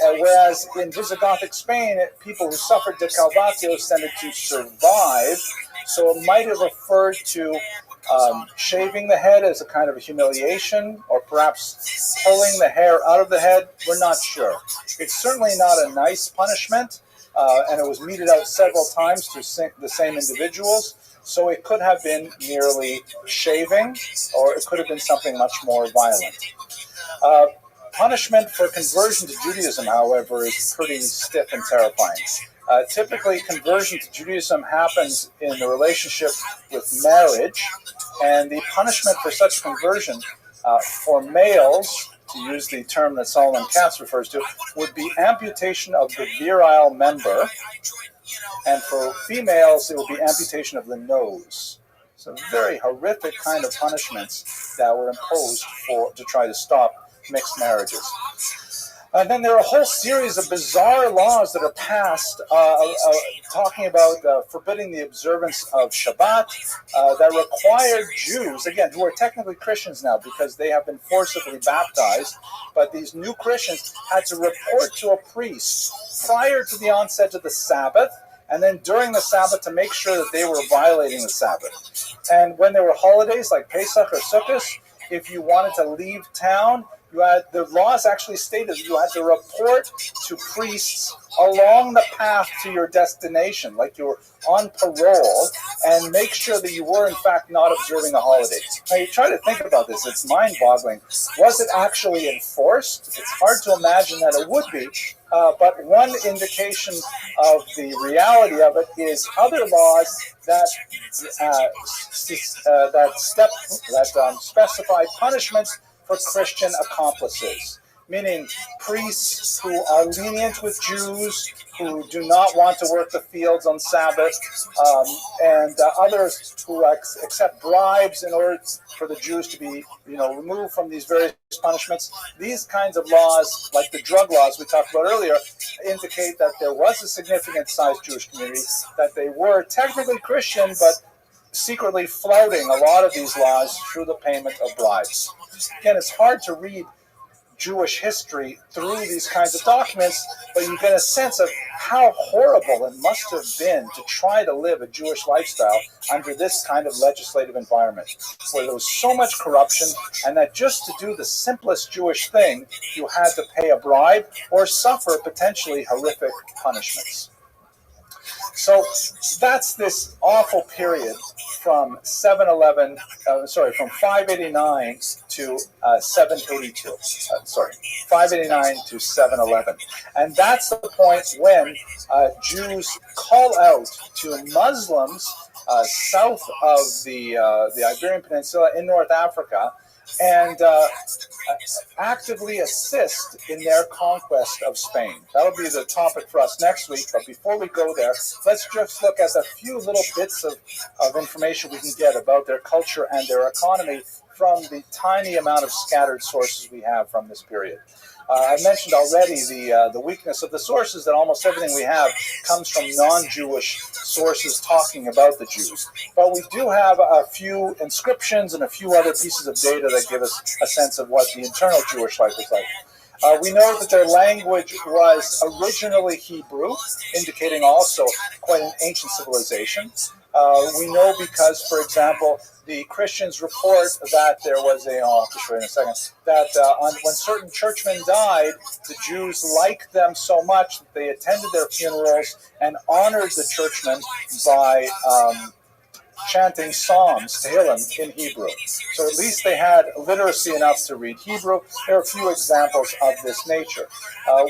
Whereas in Visigothic Spain, people who suffered decalvatio tended to survive, so it might have referred to shaving the head as a kind of a humiliation, or perhaps pulling the hair out of the head. We're not sure. It's certainly not a nice punishment, and it was meted out several times to the same individuals, so it could have been merely shaving, or it could have been something much more violent. Punishment for conversion to Judaism, however, is pretty stiff and terrifying. Typically, conversion to Judaism happens in the relationship with marriage, and the punishment for such conversion for males, to use the term that Solomon Katz refers to, would be amputation of the virile member, and for females, it would be amputation of the nose. So very horrific kind of punishments that were imposed to try to stop mixed marriages. And then there are a whole series of bizarre laws that are passed talking about forbidding the observance of Shabbat that required Jews, again, who are technically Christians now because they have been forcibly baptized, but these new Christians had to report to a priest prior to the onset of the Sabbath and then during the Sabbath to make sure that they were violating the Sabbath. And when there were holidays like Pesach or Sukkot, if you wanted to leave town, the laws actually stated you had to report to priests along the path to your destination, like you were on parole, and make sure that you were in fact not observing a holiday. Now you try to think about this, it's mind-boggling. Was it actually enforced? It's hard to imagine that it would be, but one indication of the reality of it is other laws that specify punishments for Christian accomplices, meaning priests who are lenient with Jews, who do not want to work the fields on Sabbath, and others who accept bribes in order for the Jews to be, removed from these various punishments. These kinds of laws, like the drug laws we talked about earlier, indicate that there was a significant-sized Jewish community, that they were technically Christian, but secretly flouting a lot of these laws through the payment of bribes. Again, it's hard to read Jewish history through these kinds of documents, but you get a sense of how horrible it must have been to try to live a Jewish lifestyle under this kind of legislative environment, where there was so much corruption, and that just to do the simplest Jewish thing, you had to pay a bribe or suffer potentially horrific punishments. So that's this awful period from 589 to 782. 589 to 711. And that's the point when Jews call out to Muslims south of the Iberian Peninsula in North Africa and actively assist in their conquest of Spain. That'll be the topic for us next week, but before we go there, let's just look at a few little bits of information we can get about their culture and their economy from the tiny amount of scattered sources we have from this period. I mentioned already the weakness of the sources, that almost everything we have comes from non-Jewish sources talking about the Jews. But we do have a few inscriptions and a few other pieces of data that give us a sense of what the internal Jewish life was like. We know that their language was originally Hebrew, indicating also quite an ancient civilization. We know because, for example, the Christians report that there was I'll have to show you in a second, that when certain churchmen died, the Jews liked them so much that they attended their funerals and honored the churchmen by chanting psalms, Tehillim, in Hebrew. So at least they had literacy enough to read Hebrew. There are a few examples of this nature.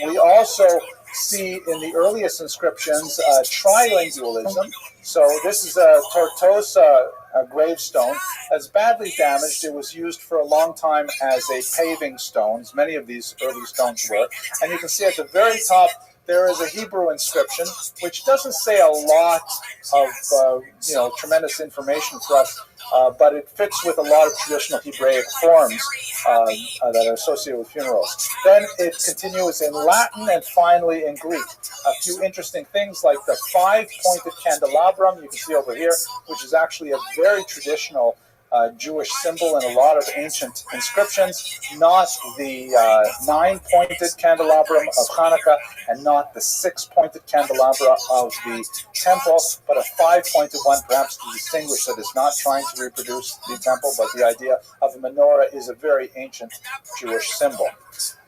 We also see in the earliest inscriptions trilingualism. So this is a Tortosa gravestone. It's badly damaged. It was used for a long time as a paving stone. Many of these early stones were. And you can see at the very top there is a Hebrew inscription, which doesn't say a lot of tremendous information for us, but it fits with a lot of traditional Hebraic forms that are associated with funerals. Then it continues in Latin and finally in Greek. A few interesting things like the 5-pointed candelabrum you can see over here, which is actually a very traditional Jewish symbol in a lot of ancient inscriptions, not the 9-pointed candelabrum of Hanukkah and not the 6-pointed candelabra of the temple, but a 5-pointed one, perhaps to distinguish that it's not trying to reproduce the temple, but the idea of a menorah is a very ancient Jewish symbol.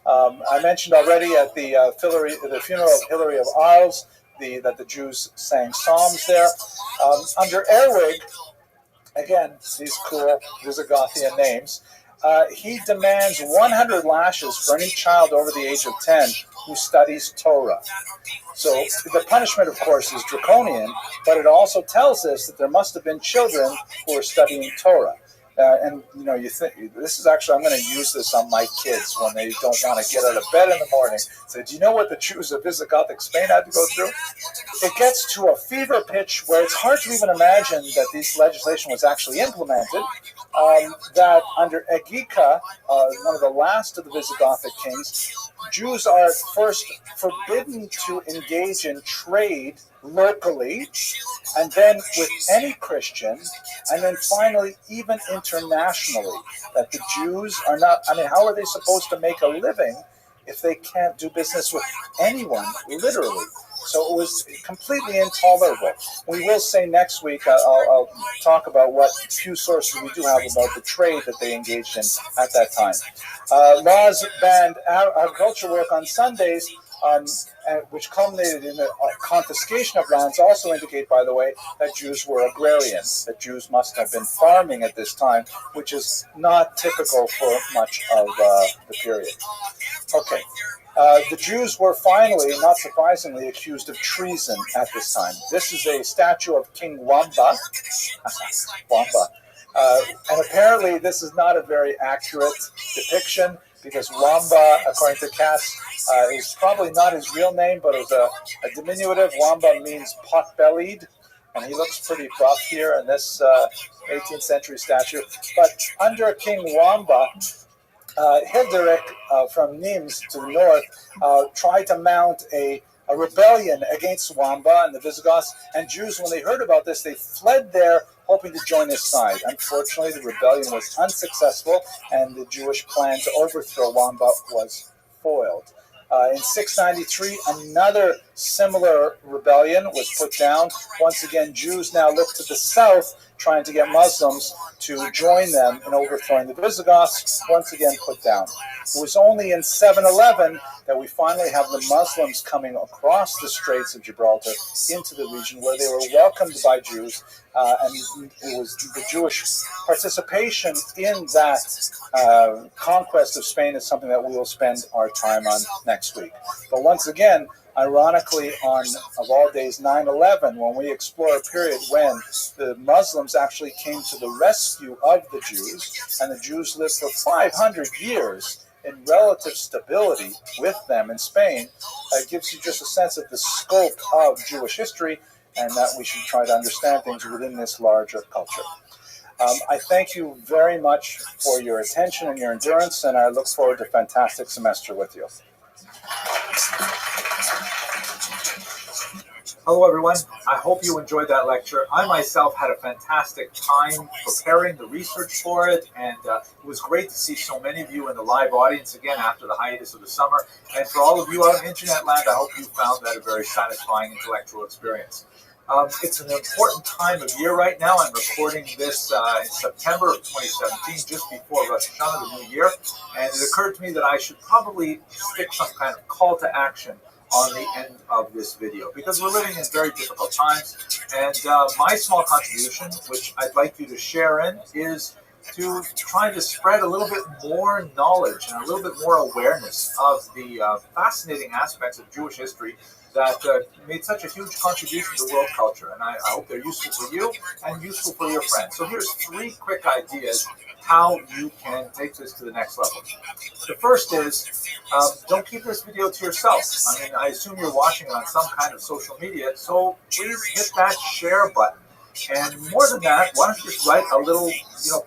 I mentioned already at the funeral of Hilary of Arles that the Jews sang psalms there. Under Erwig, again, these cool Visigothian names, he demands 100 lashes for any child over the age of 10 who studies Torah. So the punishment, of course, is draconian, but it also tells us that there must have been children who were studying Torah. You think, this is actually, I'm going to use this on my kids when they don't want to get out of bed in the morning. So do you know what the Jews of Visigothic Spain had to go through? It gets to a fever pitch where it's hard to even imagine that this legislation was actually implemented that under Egika, one of the last of the Visigothic kings, Jews are first forbidden to engage in trade locally, and then with any Christian, and then finally even internationally. That the Jews are not, how are they supposed to make a living if they can't do business with anyone, literally? So it was completely intolerable. We will say next week, I'll talk about what few sources we do have about the trade that they engaged in at that time. Laws banned agricultural work on Sundays, which culminated in the confiscation of lands, also indicate, by the way, that Jews were agrarian, that Jews must have been farming at this time, which is not typical for much of the period. Okay. The Jews were finally, not surprisingly, accused of treason at this time. This is a statue of King Wamba. Wamba. And apparently this is not a very accurate depiction, because Wamba, according to Cass, is probably not his real name, but it was a diminutive. Wamba means pot-bellied, and he looks pretty buff here in this 18th century statue. But under King Wamba, Hilderic from Nimes to the north tried to mount a rebellion against Wamba and the Visigoths, and Jews, when they heard about this, they fled there hoping to join his side. Unfortunately, the rebellion was unsuccessful, and the Jewish plan to overthrow Wamba was foiled. In 693, another similar rebellion was put down. Once again, Jews now looked to the south, trying to get Muslims to join them in overthrowing the Visigoths, once again put down. It was only in 711 that we finally have the Muslims coming across the Straits of Gibraltar into the region, where they were welcomed by Jews, and it was the Jewish participation in that conquest of Spain is something that we will spend our time on next week. But once again, ironically, on, of all days, 9/11, when we explore a period when the Muslims actually came to the rescue of the Jews, and the Jews lived for 500 years in relative stability with them in Spain, it gives you just a sense of the scope of Jewish history, and that we should try to understand things within this larger culture. I thank you very much for your attention and your endurance, and I look forward to a fantastic semester with you. Hello, everyone. I hope you enjoyed that lecture. I myself had a fantastic time preparing the research for it, and it was great to see so many of you in the live audience again after the hiatus of the summer. And for all of you out in internet land, I hope you found that a very satisfying intellectual experience. It's an important time of year right now. I'm recording this in September of 2017, just before Rosh Hashanah, the new year, and it occurred to me that I should probably stick some kind of call to action on the end of this video, because we're living in very difficult times, and my small contribution, which I'd like you to share in, is to try to spread a little bit more knowledge and a little bit more awareness of the fascinating aspects of Jewish history that made such a huge contribution to world culture, and I hope they're useful for you and useful for your friends. So here's 3 quick ideas how you can take this to the next level. The first is, don't keep this video to yourself. I mean, I assume you're watching it on some kind of social media, so please hit that share button. And more than that, why don't you just write a little,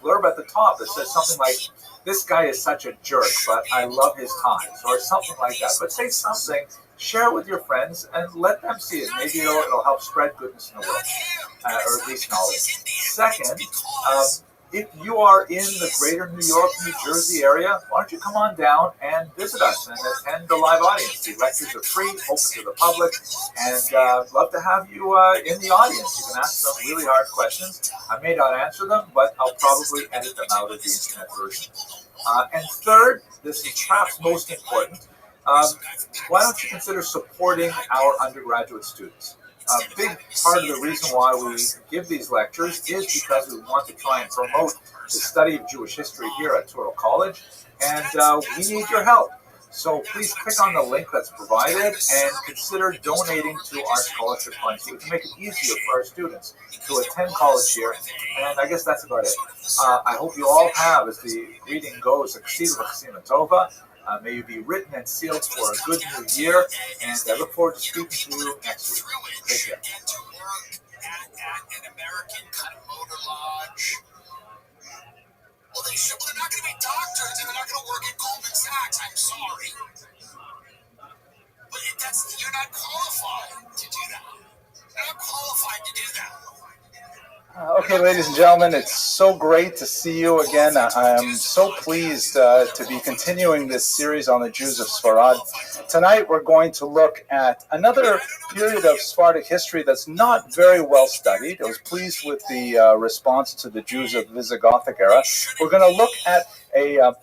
blurb at the top that says something like, "This guy is such a jerk, but I love his ties," or something like that. But say something, share it with your friends, and let them see it. Maybe it'll help spread goodness in the world, or at least knowledge. Second, if you are in the greater New York, New Jersey area, why don't you come on down and visit us and attend the live audience. The lectures are free, open to the public, and I'd love to have you in the audience. You can ask some really hard questions. I may not answer them, but I'll probably edit them out of the internet version. And third, this is perhaps most important, why don't you consider supporting our undergraduate students? A big part of the reason why we give these lectures is because we want to try and promote the study of Jewish history here at Touro College, and we need your help. So please click on the link that's provided and consider donating to our scholarship fund so we can make it easier for our students to attend college here. And I guess that's about it. I hope you all have, as the reading goes, a Chesima Tova. May you be written and sealed for a good new year, and I look forward to speaking to you next week. Take care. At an American kind of motor lodge. Well, they should. Well, they're not going to be doctors, and they're not going to work at Goldman Sachs. I'm sorry. But you're not qualified to do that. You're not qualified to do that. Okay, ladies and gentlemen, it's so great to see you again. I am so pleased to be continuing this series on the Jews of Sfarad. Tonight we're going to look at another period of Sephardic history that's not very well studied. I was pleased with the response to the Jews of Visigothic era. We're going to look at a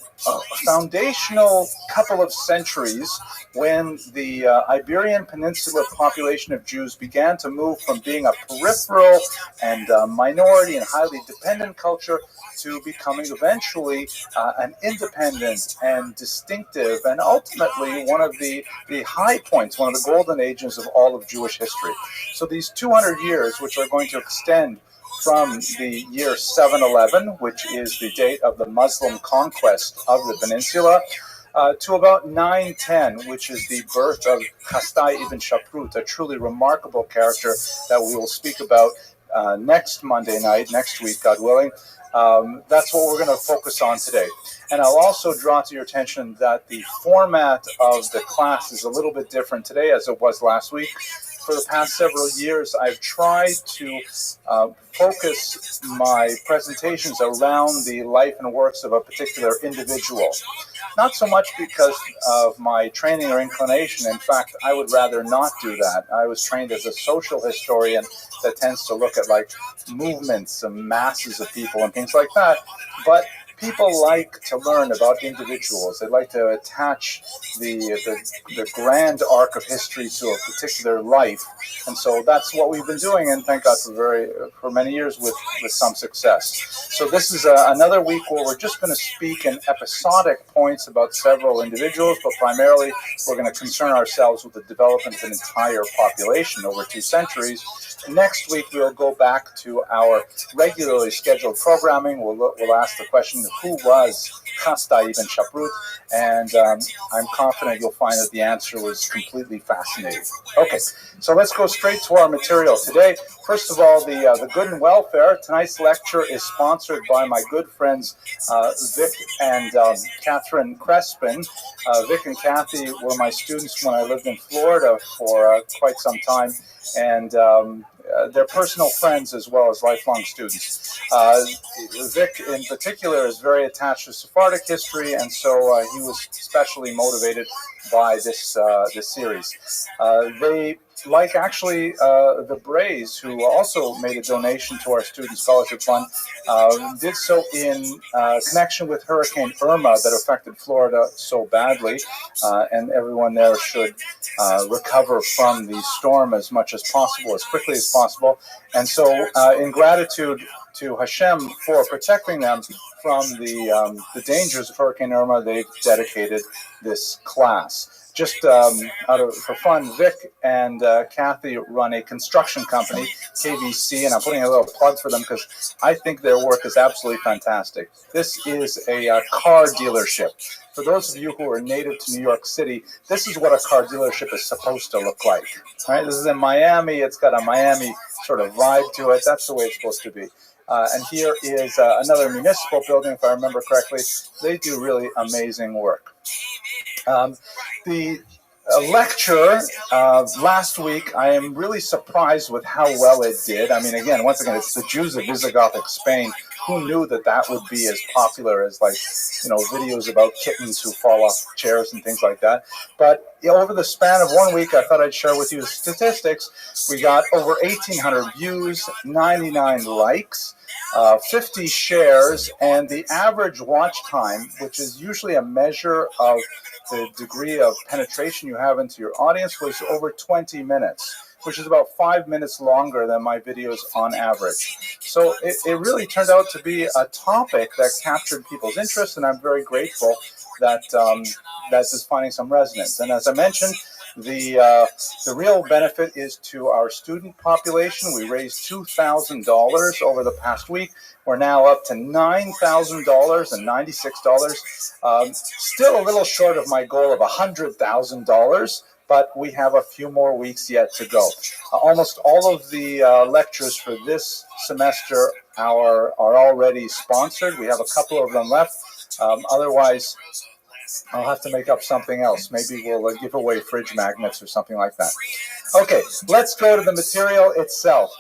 foundational couple of centuries when the Iberian Peninsula population of Jews began to move from being a peripheral and minority and highly dependent culture to becoming eventually an independent and distinctive and ultimately one of the high points, one of the golden ages of all of Jewish history. So these 200 years, which are going to extend from the year 711, which is the date of the Muslim conquest of the peninsula, to about 910, which is the birth of Chastai ibn Shaprut, a truly remarkable character that we will speak about next Monday night, next week, God willing. That's what we're going to focus on today. And I'll also draw to your attention that the format of the class is a little bit different today as it was last week. For the past several years, I've tried to focus my presentations around the life and works of a particular individual. Not so much because of my training or inclination. In fact, I would rather not do that. I was trained as a social historian that tends to look at like movements and masses of people and things like that. But people like to learn about individuals. They like to attach the grand arc of history to a particular life. And so that's what we've been doing, and thank God for many years with some success. So this is another week where we're just going to speak in episodic points about several individuals, but primarily we're going to concern ourselves with the development of an entire population over 2 centuries. Next week, we'll go back to our regularly scheduled programming. We'll ask the question, who was Chastai ibn Shaprut? And I'm confident you'll find that the answer was completely fascinating. Okay, so let's go straight to our material today. First of all, the good and welfare. Tonight's lecture is sponsored by my good friends Vic and Catherine Crespin. Vic and Kathy were my students when I lived in Florida for quite some time, and they're personal friends as well as lifelong students. Vic, in particular, is very attached to Sephardic history, and so he was especially motivated by this series. They, like actually the Brays, who also made a donation to our Student Scholarship Fund, did so in connection with Hurricane Irma that affected Florida so badly, and everyone there should recover from the storm as much as possible, as quickly as possible. And so in gratitude to Hashem for protecting them from the dangers of Hurricane Irma, they've dedicated this class. Just for fun, Vic and Kathy run a construction company, KVC, and I'm putting a little plug for them because I think their work is absolutely fantastic. This is a car dealership. For those of you who are native to New York City, this is what a car dealership is supposed to look like. Right? This is in Miami. It's got a Miami sort of vibe to it. That's the way it's supposed to be. And here is another municipal building, if I remember correctly. They do really amazing work. The lecture last week, I am really surprised with how well it did. I mean, again, once again, it's the Jews of Visigothic Spain. Who knew that that would be as popular as, like, videos about kittens who fall off chairs and things like that? But over the span of 1 week, I thought I'd share with you the statistics. We got over 1,800 views, 99 likes, 50 shares, and the average watch time, which is usually a measure of the degree of penetration you have into your audience, was over 20 minutes, which is about 5 minutes longer than my videos on average. So it really turned out to be a topic that captured people's interest, and I'm very grateful that this is finding some resonance. And as I mentioned, the real benefit is to our student population. We raised $2,000 over the past week. We're now up to $9,000 and $96. Still a little short of my goal of $100,000, but we have a few more weeks yet to go. Almost all of the lectures for this semester are already sponsored. We have a couple of them left. Otherwise, I'll have to make up something else. Maybe we'll give away fridge magnets or something like that. Okay, let's go to the material itself.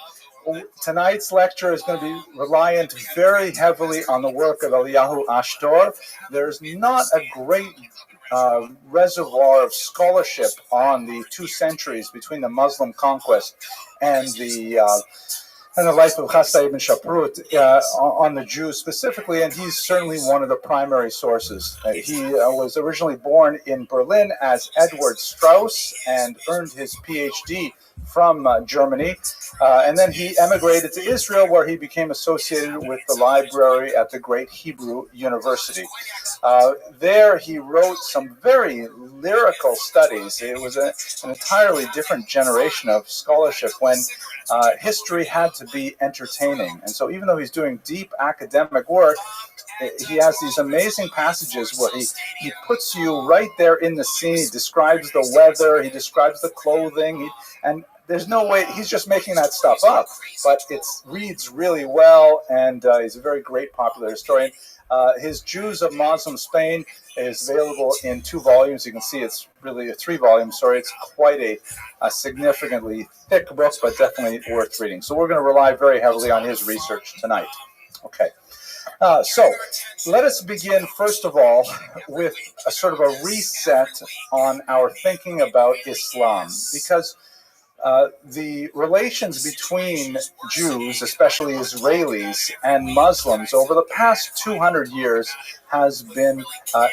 Tonight's lecture is going to be reliant very heavily on the work of Eliyahu Ashtor. There's not a great reservoir of scholarship on the 2 centuries between the Muslim conquest and the life of Chasdai ibn Shaprut on the Jews specifically, and he's certainly one of the primary sources. He was originally born in Berlin as Edward Strauss and earned his PhD from Germany, and then he emigrated to Israel, where he became associated with the library at the great Hebrew University. There he wrote some very lyrical studies. It was an entirely different generation of scholarship when history had to be entertaining. And so even though he's doing deep academic work, he has these amazing passages where he puts you right there in the scene. He describes the weather, he describes the clothing, and there's no way, he's just making that stuff up, but it reads really well, and he's a very great popular historian. His Jews of Muslim Spain is available in 2 volumes. You can see it's really 3 volumes. Sorry, it's quite a significantly thick book, but definitely worth reading. So we're going to rely very heavily on his research tonight. Okay. So let us begin, first of all, with a sort of a reset on our thinking about Islam, because the relations between Jews, especially Israelis, and Muslims over the past 200 years has been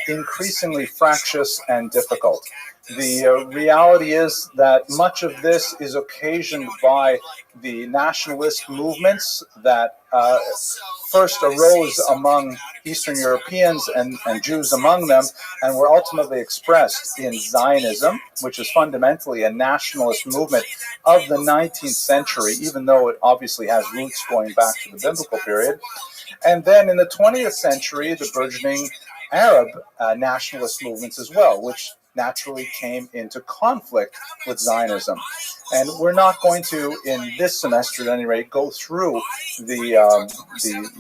increasingly fractious and difficult. The reality is that much of this is occasioned by the nationalist movements that first arose among Eastern Europeans and Jews among them, and were ultimately expressed in Zionism, which is fundamentally a nationalist movement of the 19th century, even though it obviously has roots going back to the biblical period. And then in the 20th century, the burgeoning Arab nationalist movements as well, which naturally came into conflict with Zionism. And we're not going to, in this semester at any rate, go through the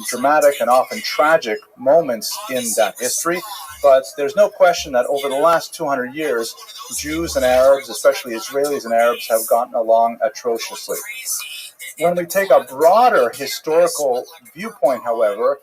dramatic and often tragic moments in that history, but there's no question that over the last 200 years, Jews and Arabs, especially Israelis and Arabs, have gotten along atrociously. When we take a broader historical viewpoint, however,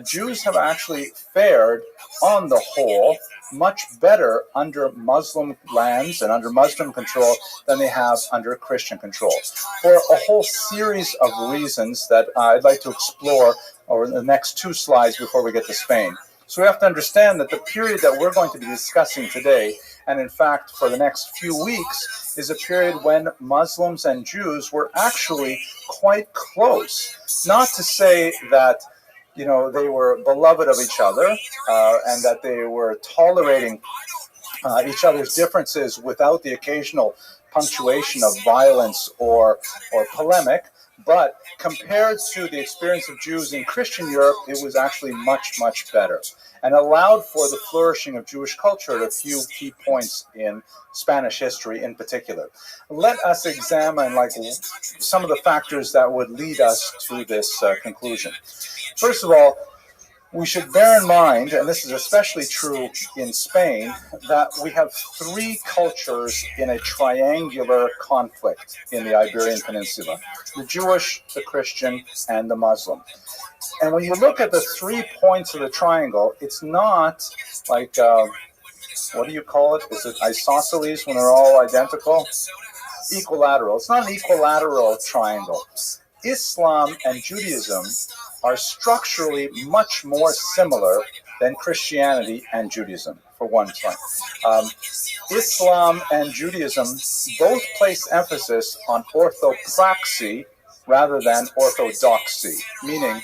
Jews have actually fared, on the whole, much better under Muslim lands and under Muslim control than they have under Christian control, for a whole series of reasons that I'd like to explore over the next 2 slides before we get to Spain. So we have to understand that the period that we're going to be discussing today, and in fact for the next few weeks, is a period when Muslims and Jews were actually quite close. Not to say that they were beloved of each other and that they were tolerating each other's differences without the occasional punctuation of violence or polemic. But compared to the experience of Jews in Christian Europe, it was actually much, much better, and allowed for the flourishing of Jewish culture at a few key points in Spanish history in particular. Let us examine some of the factors that would lead us to this conclusion. First of all, we should bear in mind, and this is especially true in Spain, that we have 3 cultures in a triangular conflict in the Iberian Peninsula: the Jewish, the Christian, and the Muslim. And when you look at the 3 points of the triangle, it's not like, what do you call it? Is it isosceles when they're all identical? Equilateral. It's not an equilateral triangle. Islam and Judaism are structurally much more similar than Christianity and Judaism, for one thing. Islam and Judaism both place emphasis on orthopraxy rather than orthodoxy, meaning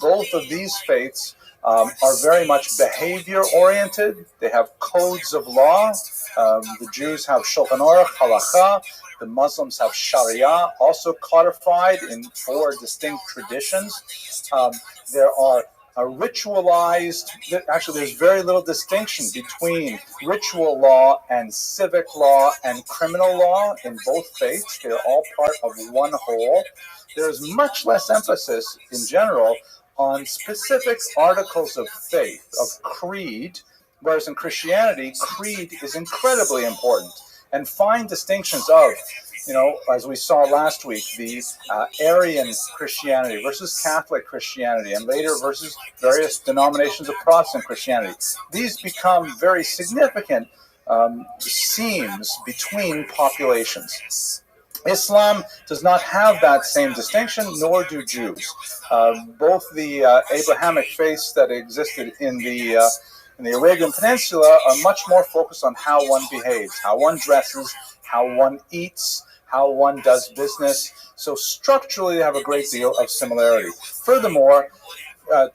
both of these faiths are very much behavior-oriented. They have codes of law. The Jews have Shulchan Aruch, Halakha. The Muslims have Sharia, also codified in 4 distinct traditions. There are ritualized. Actually, there's very little distinction between ritual law and civic law and criminal law in both faiths. They're all part of one whole. There's much less emphasis in general on specific articles of faith, of creed, whereas in Christianity, creed is incredibly important. And fine distinctions of, as we saw last week, the Arian Christianity versus Catholic Christianity, and later versus various denominations of Protestant Christianity. These become very significant seams between populations. Islam does not have that same distinction, nor do Jews. Both the Abrahamic faiths that existed in the Arabian Peninsula are much more focused on how one behaves, how one dresses, how one eats, how one does business. So structurally, they have a great deal of similarity. Furthermore,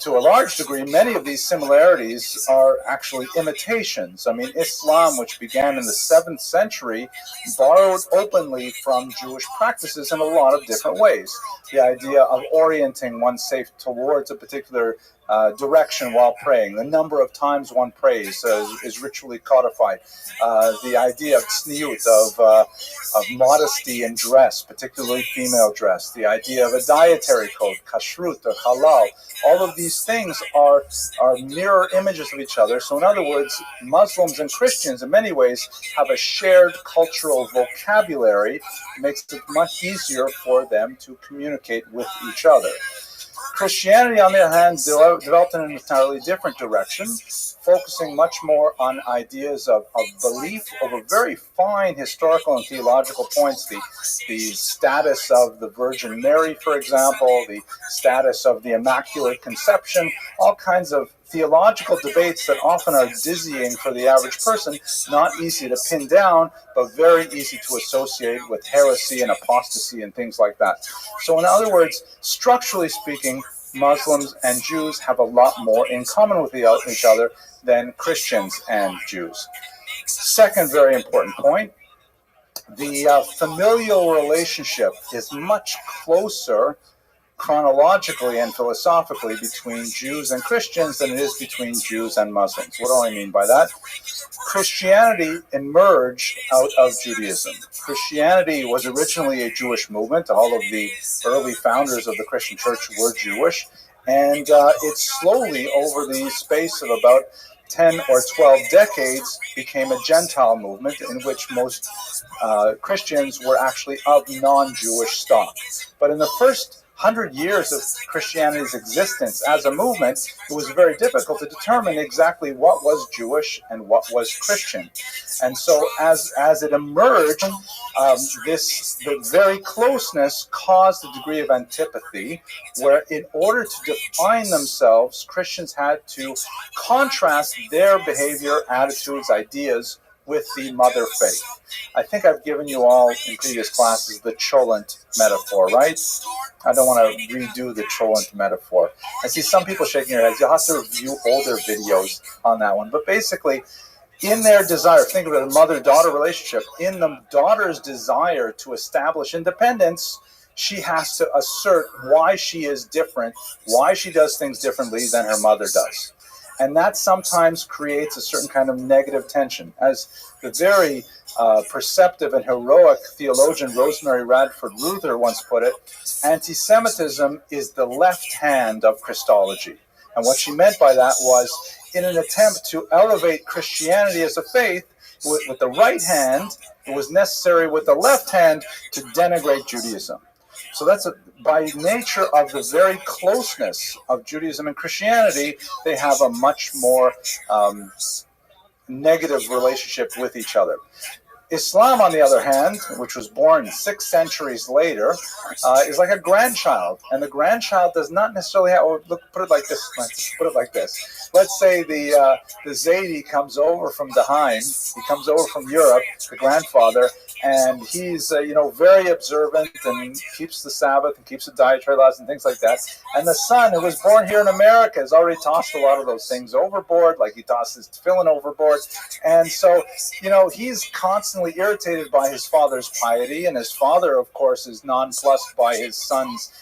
to a large degree, many of these similarities are actually imitations. I mean, Islam, which began in the 7th century, borrowed openly from Jewish practices in a lot of different ways. The idea of orienting oneself towards a particular direction while praying, the number of times one prays is ritually codified. The idea of tzniut, of modesty in dress, particularly female dress. The idea of a dietary code, kashrut or halal. All of these things are mirror images of each other. So in other words, Muslims and Christians in many ways have a shared cultural vocabulary. It makes it much easier for them to communicate with each other. Christianity, on the other hand, developed in an entirely different direction, focusing much more on ideas of belief over very fine historical and theological points. The status of the Virgin Mary, for example, the status of the Immaculate Conception, all kinds of theological debates that often are dizzying for the average person, not easy to pin down, but very easy to associate with heresy and apostasy and things like that. So in other words, structurally speaking, Muslims and Jews have a lot more in common with each other than Christians and Jews. Second very important point, the familial relationship is much closer chronologically and philosophically between Jews and Christians than it is between Jews and Muslims. What do I mean by that? Christianity emerged out of Judaism. Christianity was originally a Jewish movement. All of the early founders of the Christian church were Jewish, and it slowly, over the space of about 10 or 12 decades, became a Gentile movement in which most Christians were actually of non-Jewish stock. But in the first 100 years of Christianity's existence as a movement, it was very difficult to determine exactly what was Jewish and what was Christian. And so as it emerged, the very closeness caused a degree of antipathy, where in order to define themselves, Christians had to contrast their behavior, attitudes, ideas with the mother faith. I think I've given you all in previous classes the cholent metaphor, right? I don't want to redo the cholent metaphor. I see some people shaking their heads. You'll have to review older videos on that one. But basically, in their desire, think of it as a mother-daughter relationship, in the daughter's desire to establish independence, she has to assert why she is different, why she does things differently than her mother does. And that sometimes creates a certain kind of negative tension. As the very perceptive and heroic theologian Rosemary Radford Ruether once put it, anti-Semitism is the left hand of Christology. And what she meant by that was, in an attempt to elevate Christianity as a faith, with the right hand, it was necessary with the left hand to denigrate Judaism. So that's by nature of the very closeness of Judaism and Christianity, they have a much more negative relationship with each other. Islam, on the other hand, which was born 6 centuries later, is like a grandchild, and the grandchild does not necessarily have. Put it like this. Let's put it like this. Let's say the Zaidi comes over from Daheim. He comes over from Europe, the grandfather, and he's very observant and keeps the Sabbath and keeps the dietary laws and things like that. And the son, who was born here in America, has already tossed a lot of those things overboard, like he tossed his tefillin overboard, and so he's constantly irritated by his father's piety, and his father, of course, is nonplussed by his son's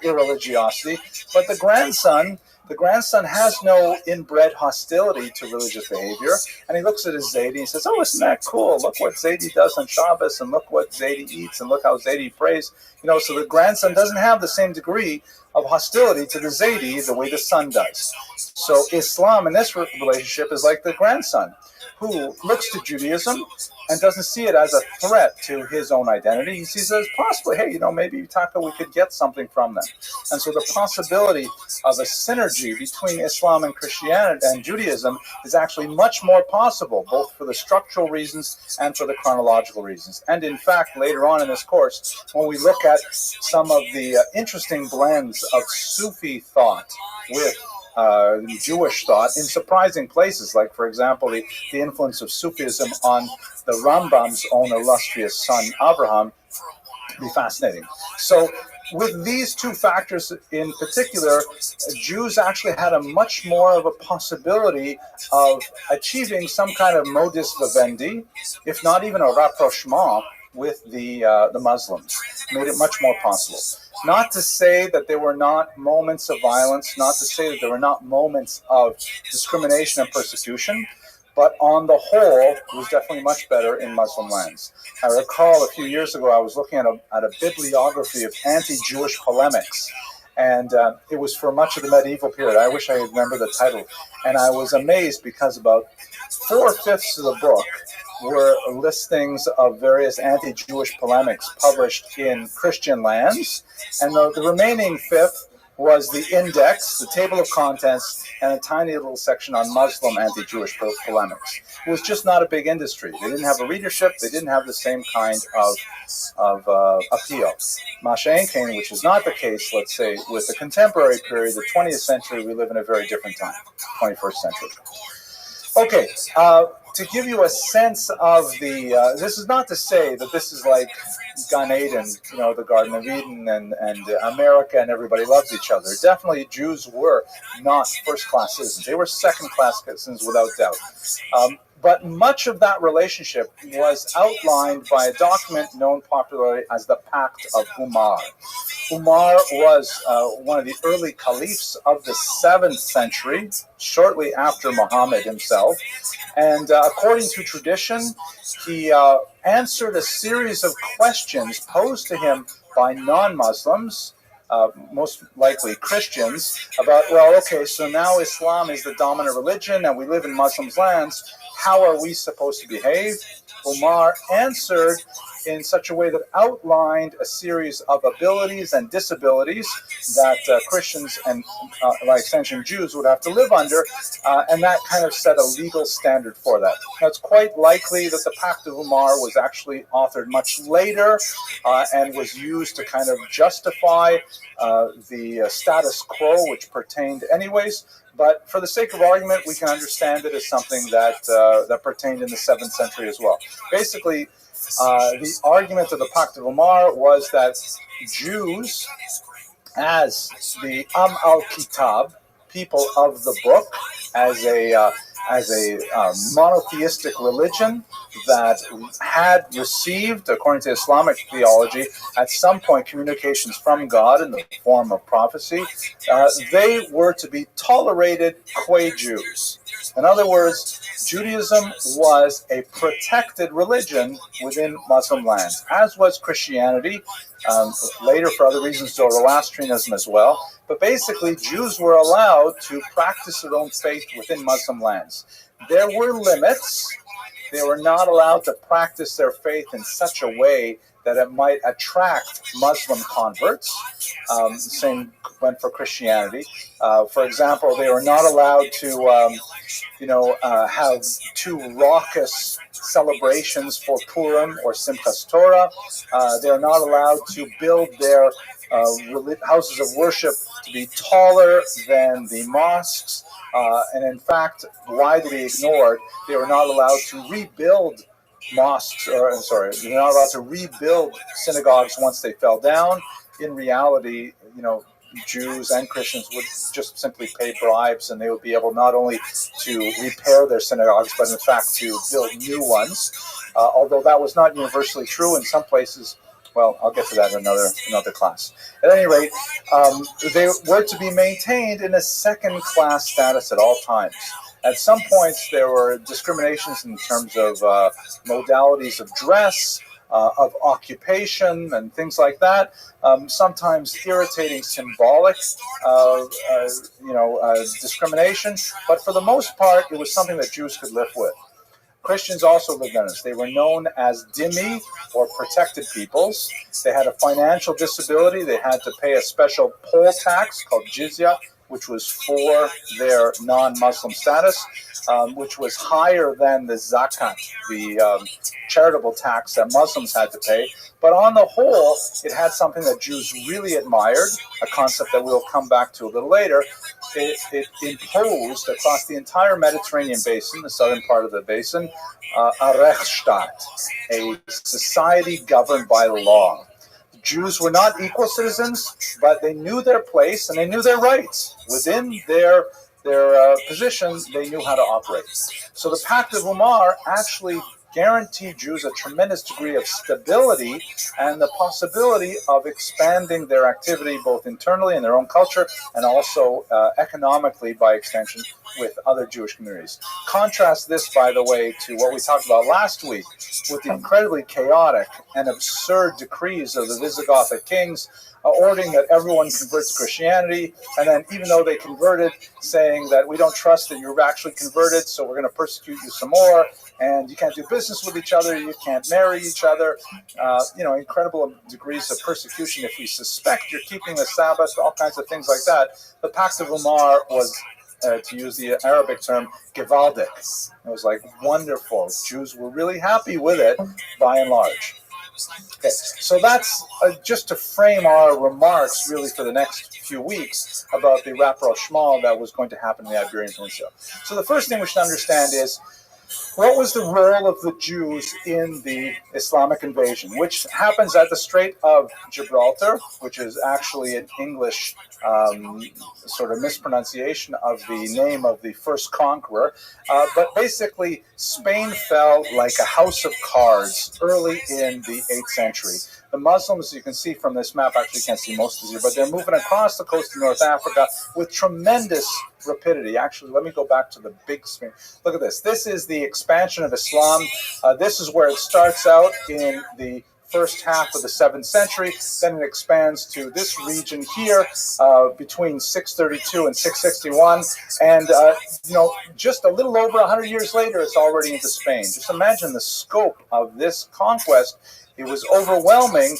irreligiosity. But the grandson the grandson has no inbred hostility to religious behavior, and he looks at his Zaidi and he says, oh, isn't that cool? Look what Zaidi does on Shabbos, and look what Zaidi eats, and look how Zaidi prays. So the grandson doesn't have the same degree of hostility to the Zaidi the way the son does. So Islam in this relationship is like the grandson, who looks to Judaism and doesn't see it as a threat to his own identity. He sees it as possibly, hey, maybe Taka, we could get something from them. And so the possibility of a synergy between Islam and Christianity and Judaism is actually much more possible, both for the structural reasons and for the chronological reasons. And in fact, later on in this course, when we look at some of the interesting blends of Sufi thought with Jewish thought in surprising places, like, for example, the influence of Sufism on the Rambam's own illustrious son, Abraham, be fascinating. So with these two factors in particular, Jews actually had a much more of a possibility of achieving some kind of modus vivendi, if not even a rapprochement, with the Muslims. Made it much more possible. Not to say that there were not moments of violence, not to say that there were not moments of discrimination and persecution, but on the whole, it was definitely much better in Muslim lands. I recall a few years ago, I was looking at a bibliography of anti-Jewish polemics, and it was for much of the medieval period. I wish I had remembered the title. And I was amazed because about 4/5 of the book were listings of various anti-Jewish polemics published in Christian lands, and the remaining fifth was the index, the table of contents, and a tiny little section on Muslim anti-Jewish polemics. It was just not a big industry. They didn't have a readership. They didn't have the same kind of appeal. Masha'enkein, which is not the case, let's say, with the contemporary period, the 20th century, we live in a very different time, 21st century. Okay, to give you a sense of this is not to say that this is like Gan Eden, the Garden of Eden, and America, and everybody loves each other. Definitely, Jews were not first-class citizens. They were second-class citizens without doubt. But much of that relationship was outlined by a document known popularly as the Pact of Umar. Umar was one of the early caliphs of the 7th century, shortly after Muhammad himself. And according to tradition, he answered a series of questions posed to him by non-Muslims, most likely Christians, about, well, okay, so now Islam is the dominant religion and we live in Muslims' lands. How are we supposed to behave? Umar answered in such a way that outlined a series of abilities and disabilities that Christians and, by extension, Jews would have to live under, and that kind of set a legal standard for that. Now, it's quite likely that the Pact of Umar was actually authored much later and was used to kind of justify the status quo, which pertained anyways. But for the sake of argument, we can understand it as something that pertained in the 7th century as well. Basically, the argument of the Pact of Umar was that Jews, as the al-Kitab, people of the book, as a monotheistic religion that had received, according to Islamic theology, at some point communications from God in the form of prophecy, they were to be tolerated qua Jews. In other words, Judaism was a protected religion within Muslim lands, as was Christianity, later for other reasons Zoroastrianism as well. But basically, Jews were allowed to practice their own faith within Muslim lands. There were limits. They were not allowed to practice their faith in such a way that it might attract Muslim converts. Same went for Christianity. For example, they were not allowed to, have too raucous celebrations for Purim or Simchas Torah. They are not allowed to build their houses of worship to be taller than the mosques. And in fact, widely ignored, they were not allowed to rebuild mosques, they're not allowed to rebuild synagogues once they fell down. In reality, Jews and Christians would just simply pay bribes, and they would be able not only to repair their synagogues, but in fact to build new ones. Although that was not universally true, in some places Well, I'll get to that in another class. At any rate, they were to be maintained in a second-class status at all times. At some points, there were discriminations in terms of modalities of dress, of occupation, and things like that. Sometimes irritating symbolic, discrimination. But for the most part, it was something that Jews could live with. Christians also lived on this. They were known as dhimmi, or protected peoples. They had a financial disability. They had to pay a special poll tax called jizya, which was for their non-Muslim status, which was higher than the zakat, the charitable tax that Muslims had to pay. But on the whole, it had something that Jews really admired, a concept that we'll come back to a little later. It imposed across the entire Mediterranean basin, the southern part of the basin, a Rechtsstaat, a society governed by law. Jews were not equal citizens, but they knew their place and they knew their rights. Within their position, they knew how to operate. So the Pact of Umar actually guaranteed Jews a tremendous degree of stability and the possibility of expanding their activity both internally in their own culture and also economically by extension with other Jewish communities. Contrast this, by the way, to what we talked about last week with the incredibly chaotic and absurd decrees of the Visigothic kings ordering that everyone convert to Christianity, and then even though they converted, saying that we don't trust that you're actually converted, so we're going to persecute you some more, and you can't do business with each other, you can't marry each other, incredible degrees of persecution if we suspect you're keeping the Sabbath, all kinds of things like that. The Pact of Umar was, to use the Arabic term, gewaldig. It was like wonderful. Jews were really happy with it, by and large. Okay, so that's just to frame our remarks really for the next few weeks about the rapprochement that was going to happen in the Iberian Peninsula. So the first thing we should understand is, what was the role of the Jews in the Islamic invasion, which happens at the Strait of Gibraltar, which is actually an English sort of mispronunciation of the name of the first conqueror. But basically, Spain fell like a house of cards early in the 8th century. The Muslims, you can see from this map, actually you can't see most of it, but they're moving across the coast of North Africa with tremendous rapidity. Actually, let me go back to the big screen. Look at this. This is the expansion of Islam. This is where it starts out in the first half of the 7th century. Then it expands to this region here between 632 and 661. And, just a little over 100 years later, it's already into Spain. Just imagine the scope of this conquest. It was overwhelming.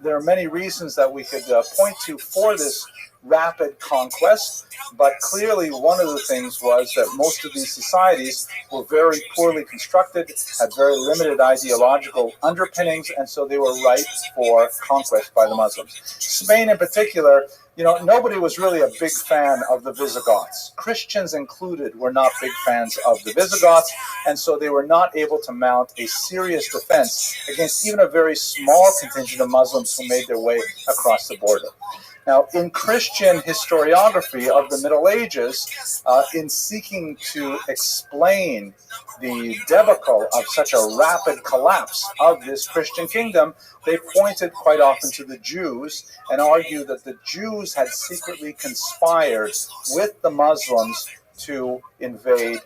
There are many reasons that we could point to for this rapid conquest, but clearly one of the things was that most of these societies were very poorly constructed, had very limited ideological underpinnings, and so they were ripe for conquest by the Muslims. Spain in particular, nobody was really a big fan of the Visigoths. Christians included were not big fans of the Visigoths, and so they were not able to mount a serious defense against even a very small contingent of Muslims who made their way across the border. Now, in Christian historiography of the Middle Ages, in seeking to explain the debacle of such a rapid collapse of this Christian kingdom, they pointed quite often to the Jews and argued that the Jews had secretly conspired with the Muslims to invade,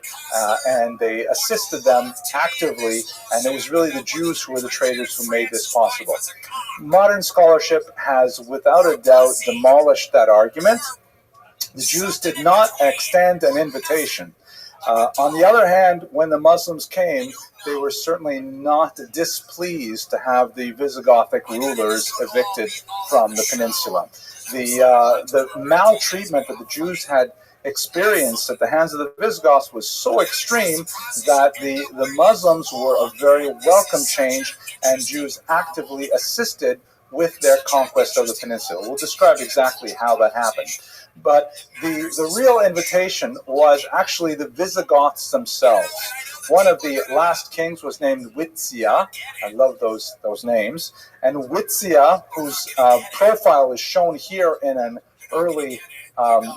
and they assisted them actively, and it was really the Jews who were the traitors who made this possible. Modern scholarship has, without a doubt, demolished that argument. The Jews did not extend an invitation. On the other hand, when the Muslims came, they were certainly not displeased to have the Visigothic rulers evicted from the peninsula. The maltreatment that the Jews had experienced at the hands of the Visigoths was so extreme that the Muslims were a very welcome change, and Jews actively assisted with their conquest of the peninsula. We'll describe exactly how that happened. But the real invitation was actually the Visigoths themselves. One of the last kings was named Witzia. I love those names. And Witzia, whose profile is shown here in an early.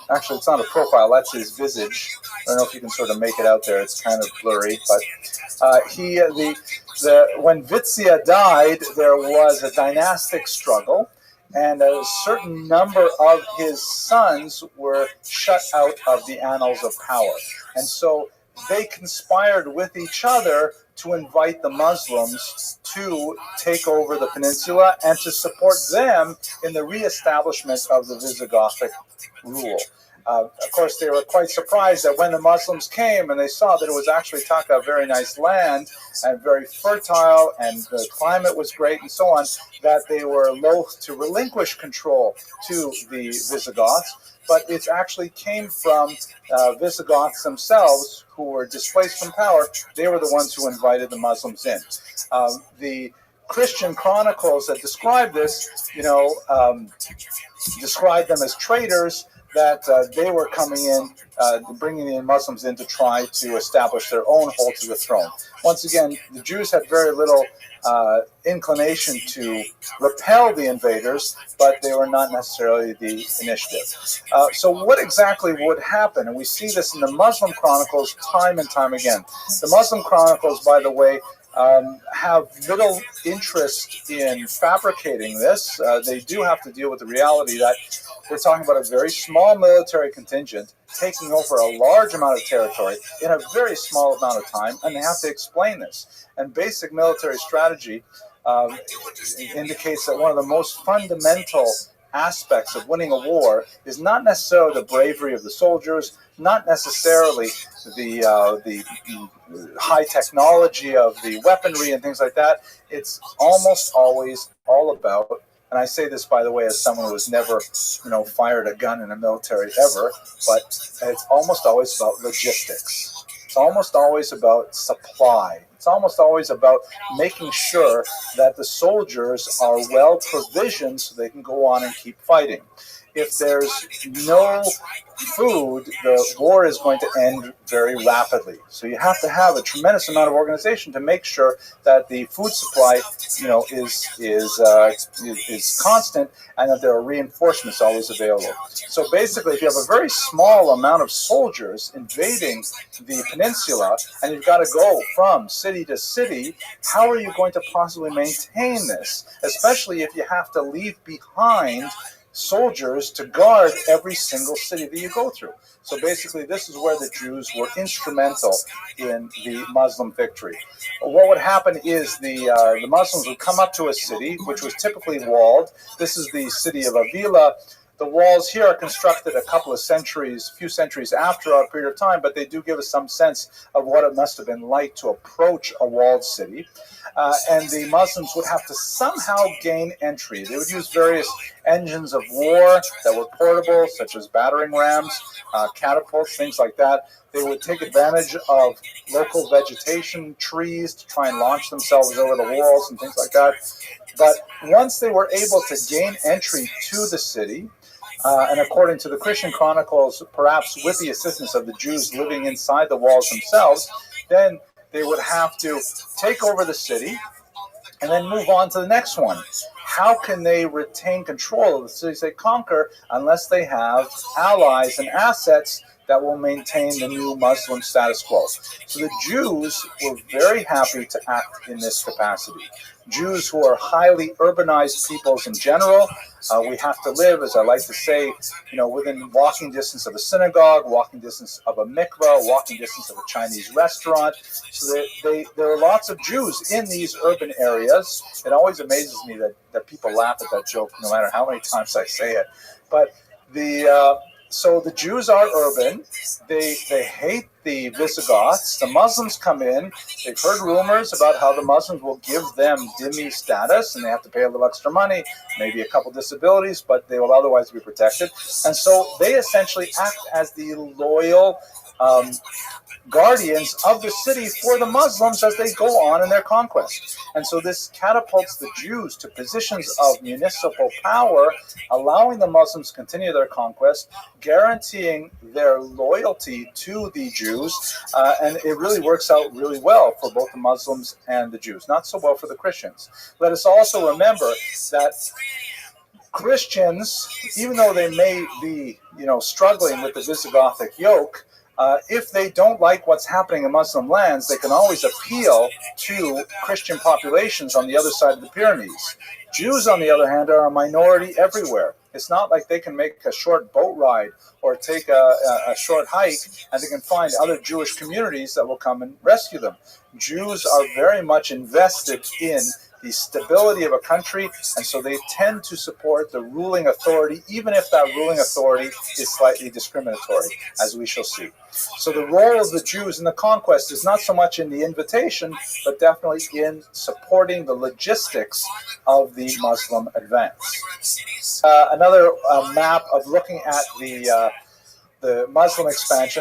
Actually, it's not a profile. That's his visage. I don't know if you can sort of make it out there. It's kind of blurry, but when Vitsya died, there was a dynastic struggle, and a certain number of his sons were shut out of the annals of power. And so they conspired with each other to invite the Muslims to take over the peninsula and to support them in the reestablishment of the Visigothic rule. Of course, they were quite surprised that when the Muslims came and they saw that it was actually Taka, a very nice land and very fertile, and the climate was great and so on, that they were loath to relinquish control to the Visigoths. But it actually came from Visigoths themselves, who were displaced from power. They were the ones who invited the Muslims in. The Christian chronicles that describe this, describe them as traitors, that they were coming in, bringing the Muslims in to try to establish their own hold to the throne. Once again, the Jews had very little inclination to repel the invaders, but they were not necessarily the initiative. So what exactly would happen? And we see this in the Muslim chronicles time and time again. The Muslim chronicles, by the way, have little interest in fabricating this. They do have to deal with the reality that we're talking about a very small military contingent taking over a large amount of territory in a very small amount of time, and they have to explain this. And basic military strategy indicates that one of the most fundamental aspects of winning a war is not necessarily the bravery of the soldiers, not necessarily the high technology of the weaponry and things like that. It's almost always all about, and I say this, by the way, as someone who has never, fired a gun in a military ever, but it's almost always about logistics. It's almost always about supply. It's almost always about making sure that the soldiers are well provisioned so they can go on and keep fighting. If there's no food, the war is going to end very rapidly. So you have to have a tremendous amount of organization to make sure that the food supply, is constant, and that there are reinforcements always available. So basically, if you have a very small amount of soldiers invading the peninsula, and you've got to go from city to city, how are you going to possibly maintain this? Especially if you have to leave behind soldiers to guard every single city that you go through. So basically, this is where the Jews were instrumental in the Muslim victory. What would happen is the Muslims would come up to a city, which was typically walled. This is the city of Avila. The walls here are constructed a few centuries after our period of time, but they do give us some sense of what it must have been like to approach a walled city. And the Muslims would have to somehow gain entry. They would use various engines of war that were portable, such as battering rams, catapults, things like that. They would take advantage of local vegetation, trees, to try and launch themselves over the walls and things like that. But once they were able to gain entry to the city, and according to the Christian chronicles, perhaps with the assistance of the Jews living inside the walls themselves, then they would have to take over the city and then move on to the next one. How can they retain control of the cities they conquer unless they have allies and assets that will maintain the new Muslim status quo? So the Jews were very happy to act in this capacity. Jews who are highly urbanized peoples in general, we have to live, as I like to say, within walking distance of a synagogue, walking distance of a mikveh, walking distance of a Chinese restaurant. So there are lots of Jews in these urban areas. It always amazes me that people laugh at that joke, no matter how many times I say it. But so the Jews are urban. They hate the Visigoths. The Muslims come in. They've heard rumors about how the Muslims will give them dhimmi status, and they have to pay a little extra money, maybe a couple disabilities, but they will otherwise be protected. And so they essentially act as the loyal guardians of the city for the Muslims as they go on in their conquest. And so this catapults the Jews to positions of municipal power, allowing the Muslims to continue their conquest, guaranteeing their loyalty to the Jews, and it really works out really well for both the Muslims and the Jews. Not so well for the Christians. Let us also remember that Christians, even though they may be, struggling with the Visigothic yoke, if they don't like what's happening in Muslim lands, they can always appeal to Christian populations on the other side of the Pyrenees. Jews, on the other hand, are a minority everywhere. It's not like they can make a short boat ride or take a short hike and they can find other Jewish communities that will come and rescue them. Jews are very much invested in the stability of a country, and so they tend to support the ruling authority, even if that ruling authority is slightly discriminatory, as we shall see. So the role of the Jews in the conquest is not so much in the invitation, but definitely in supporting the logistics of the Muslim advance. Another map of looking at the Muslim expansion.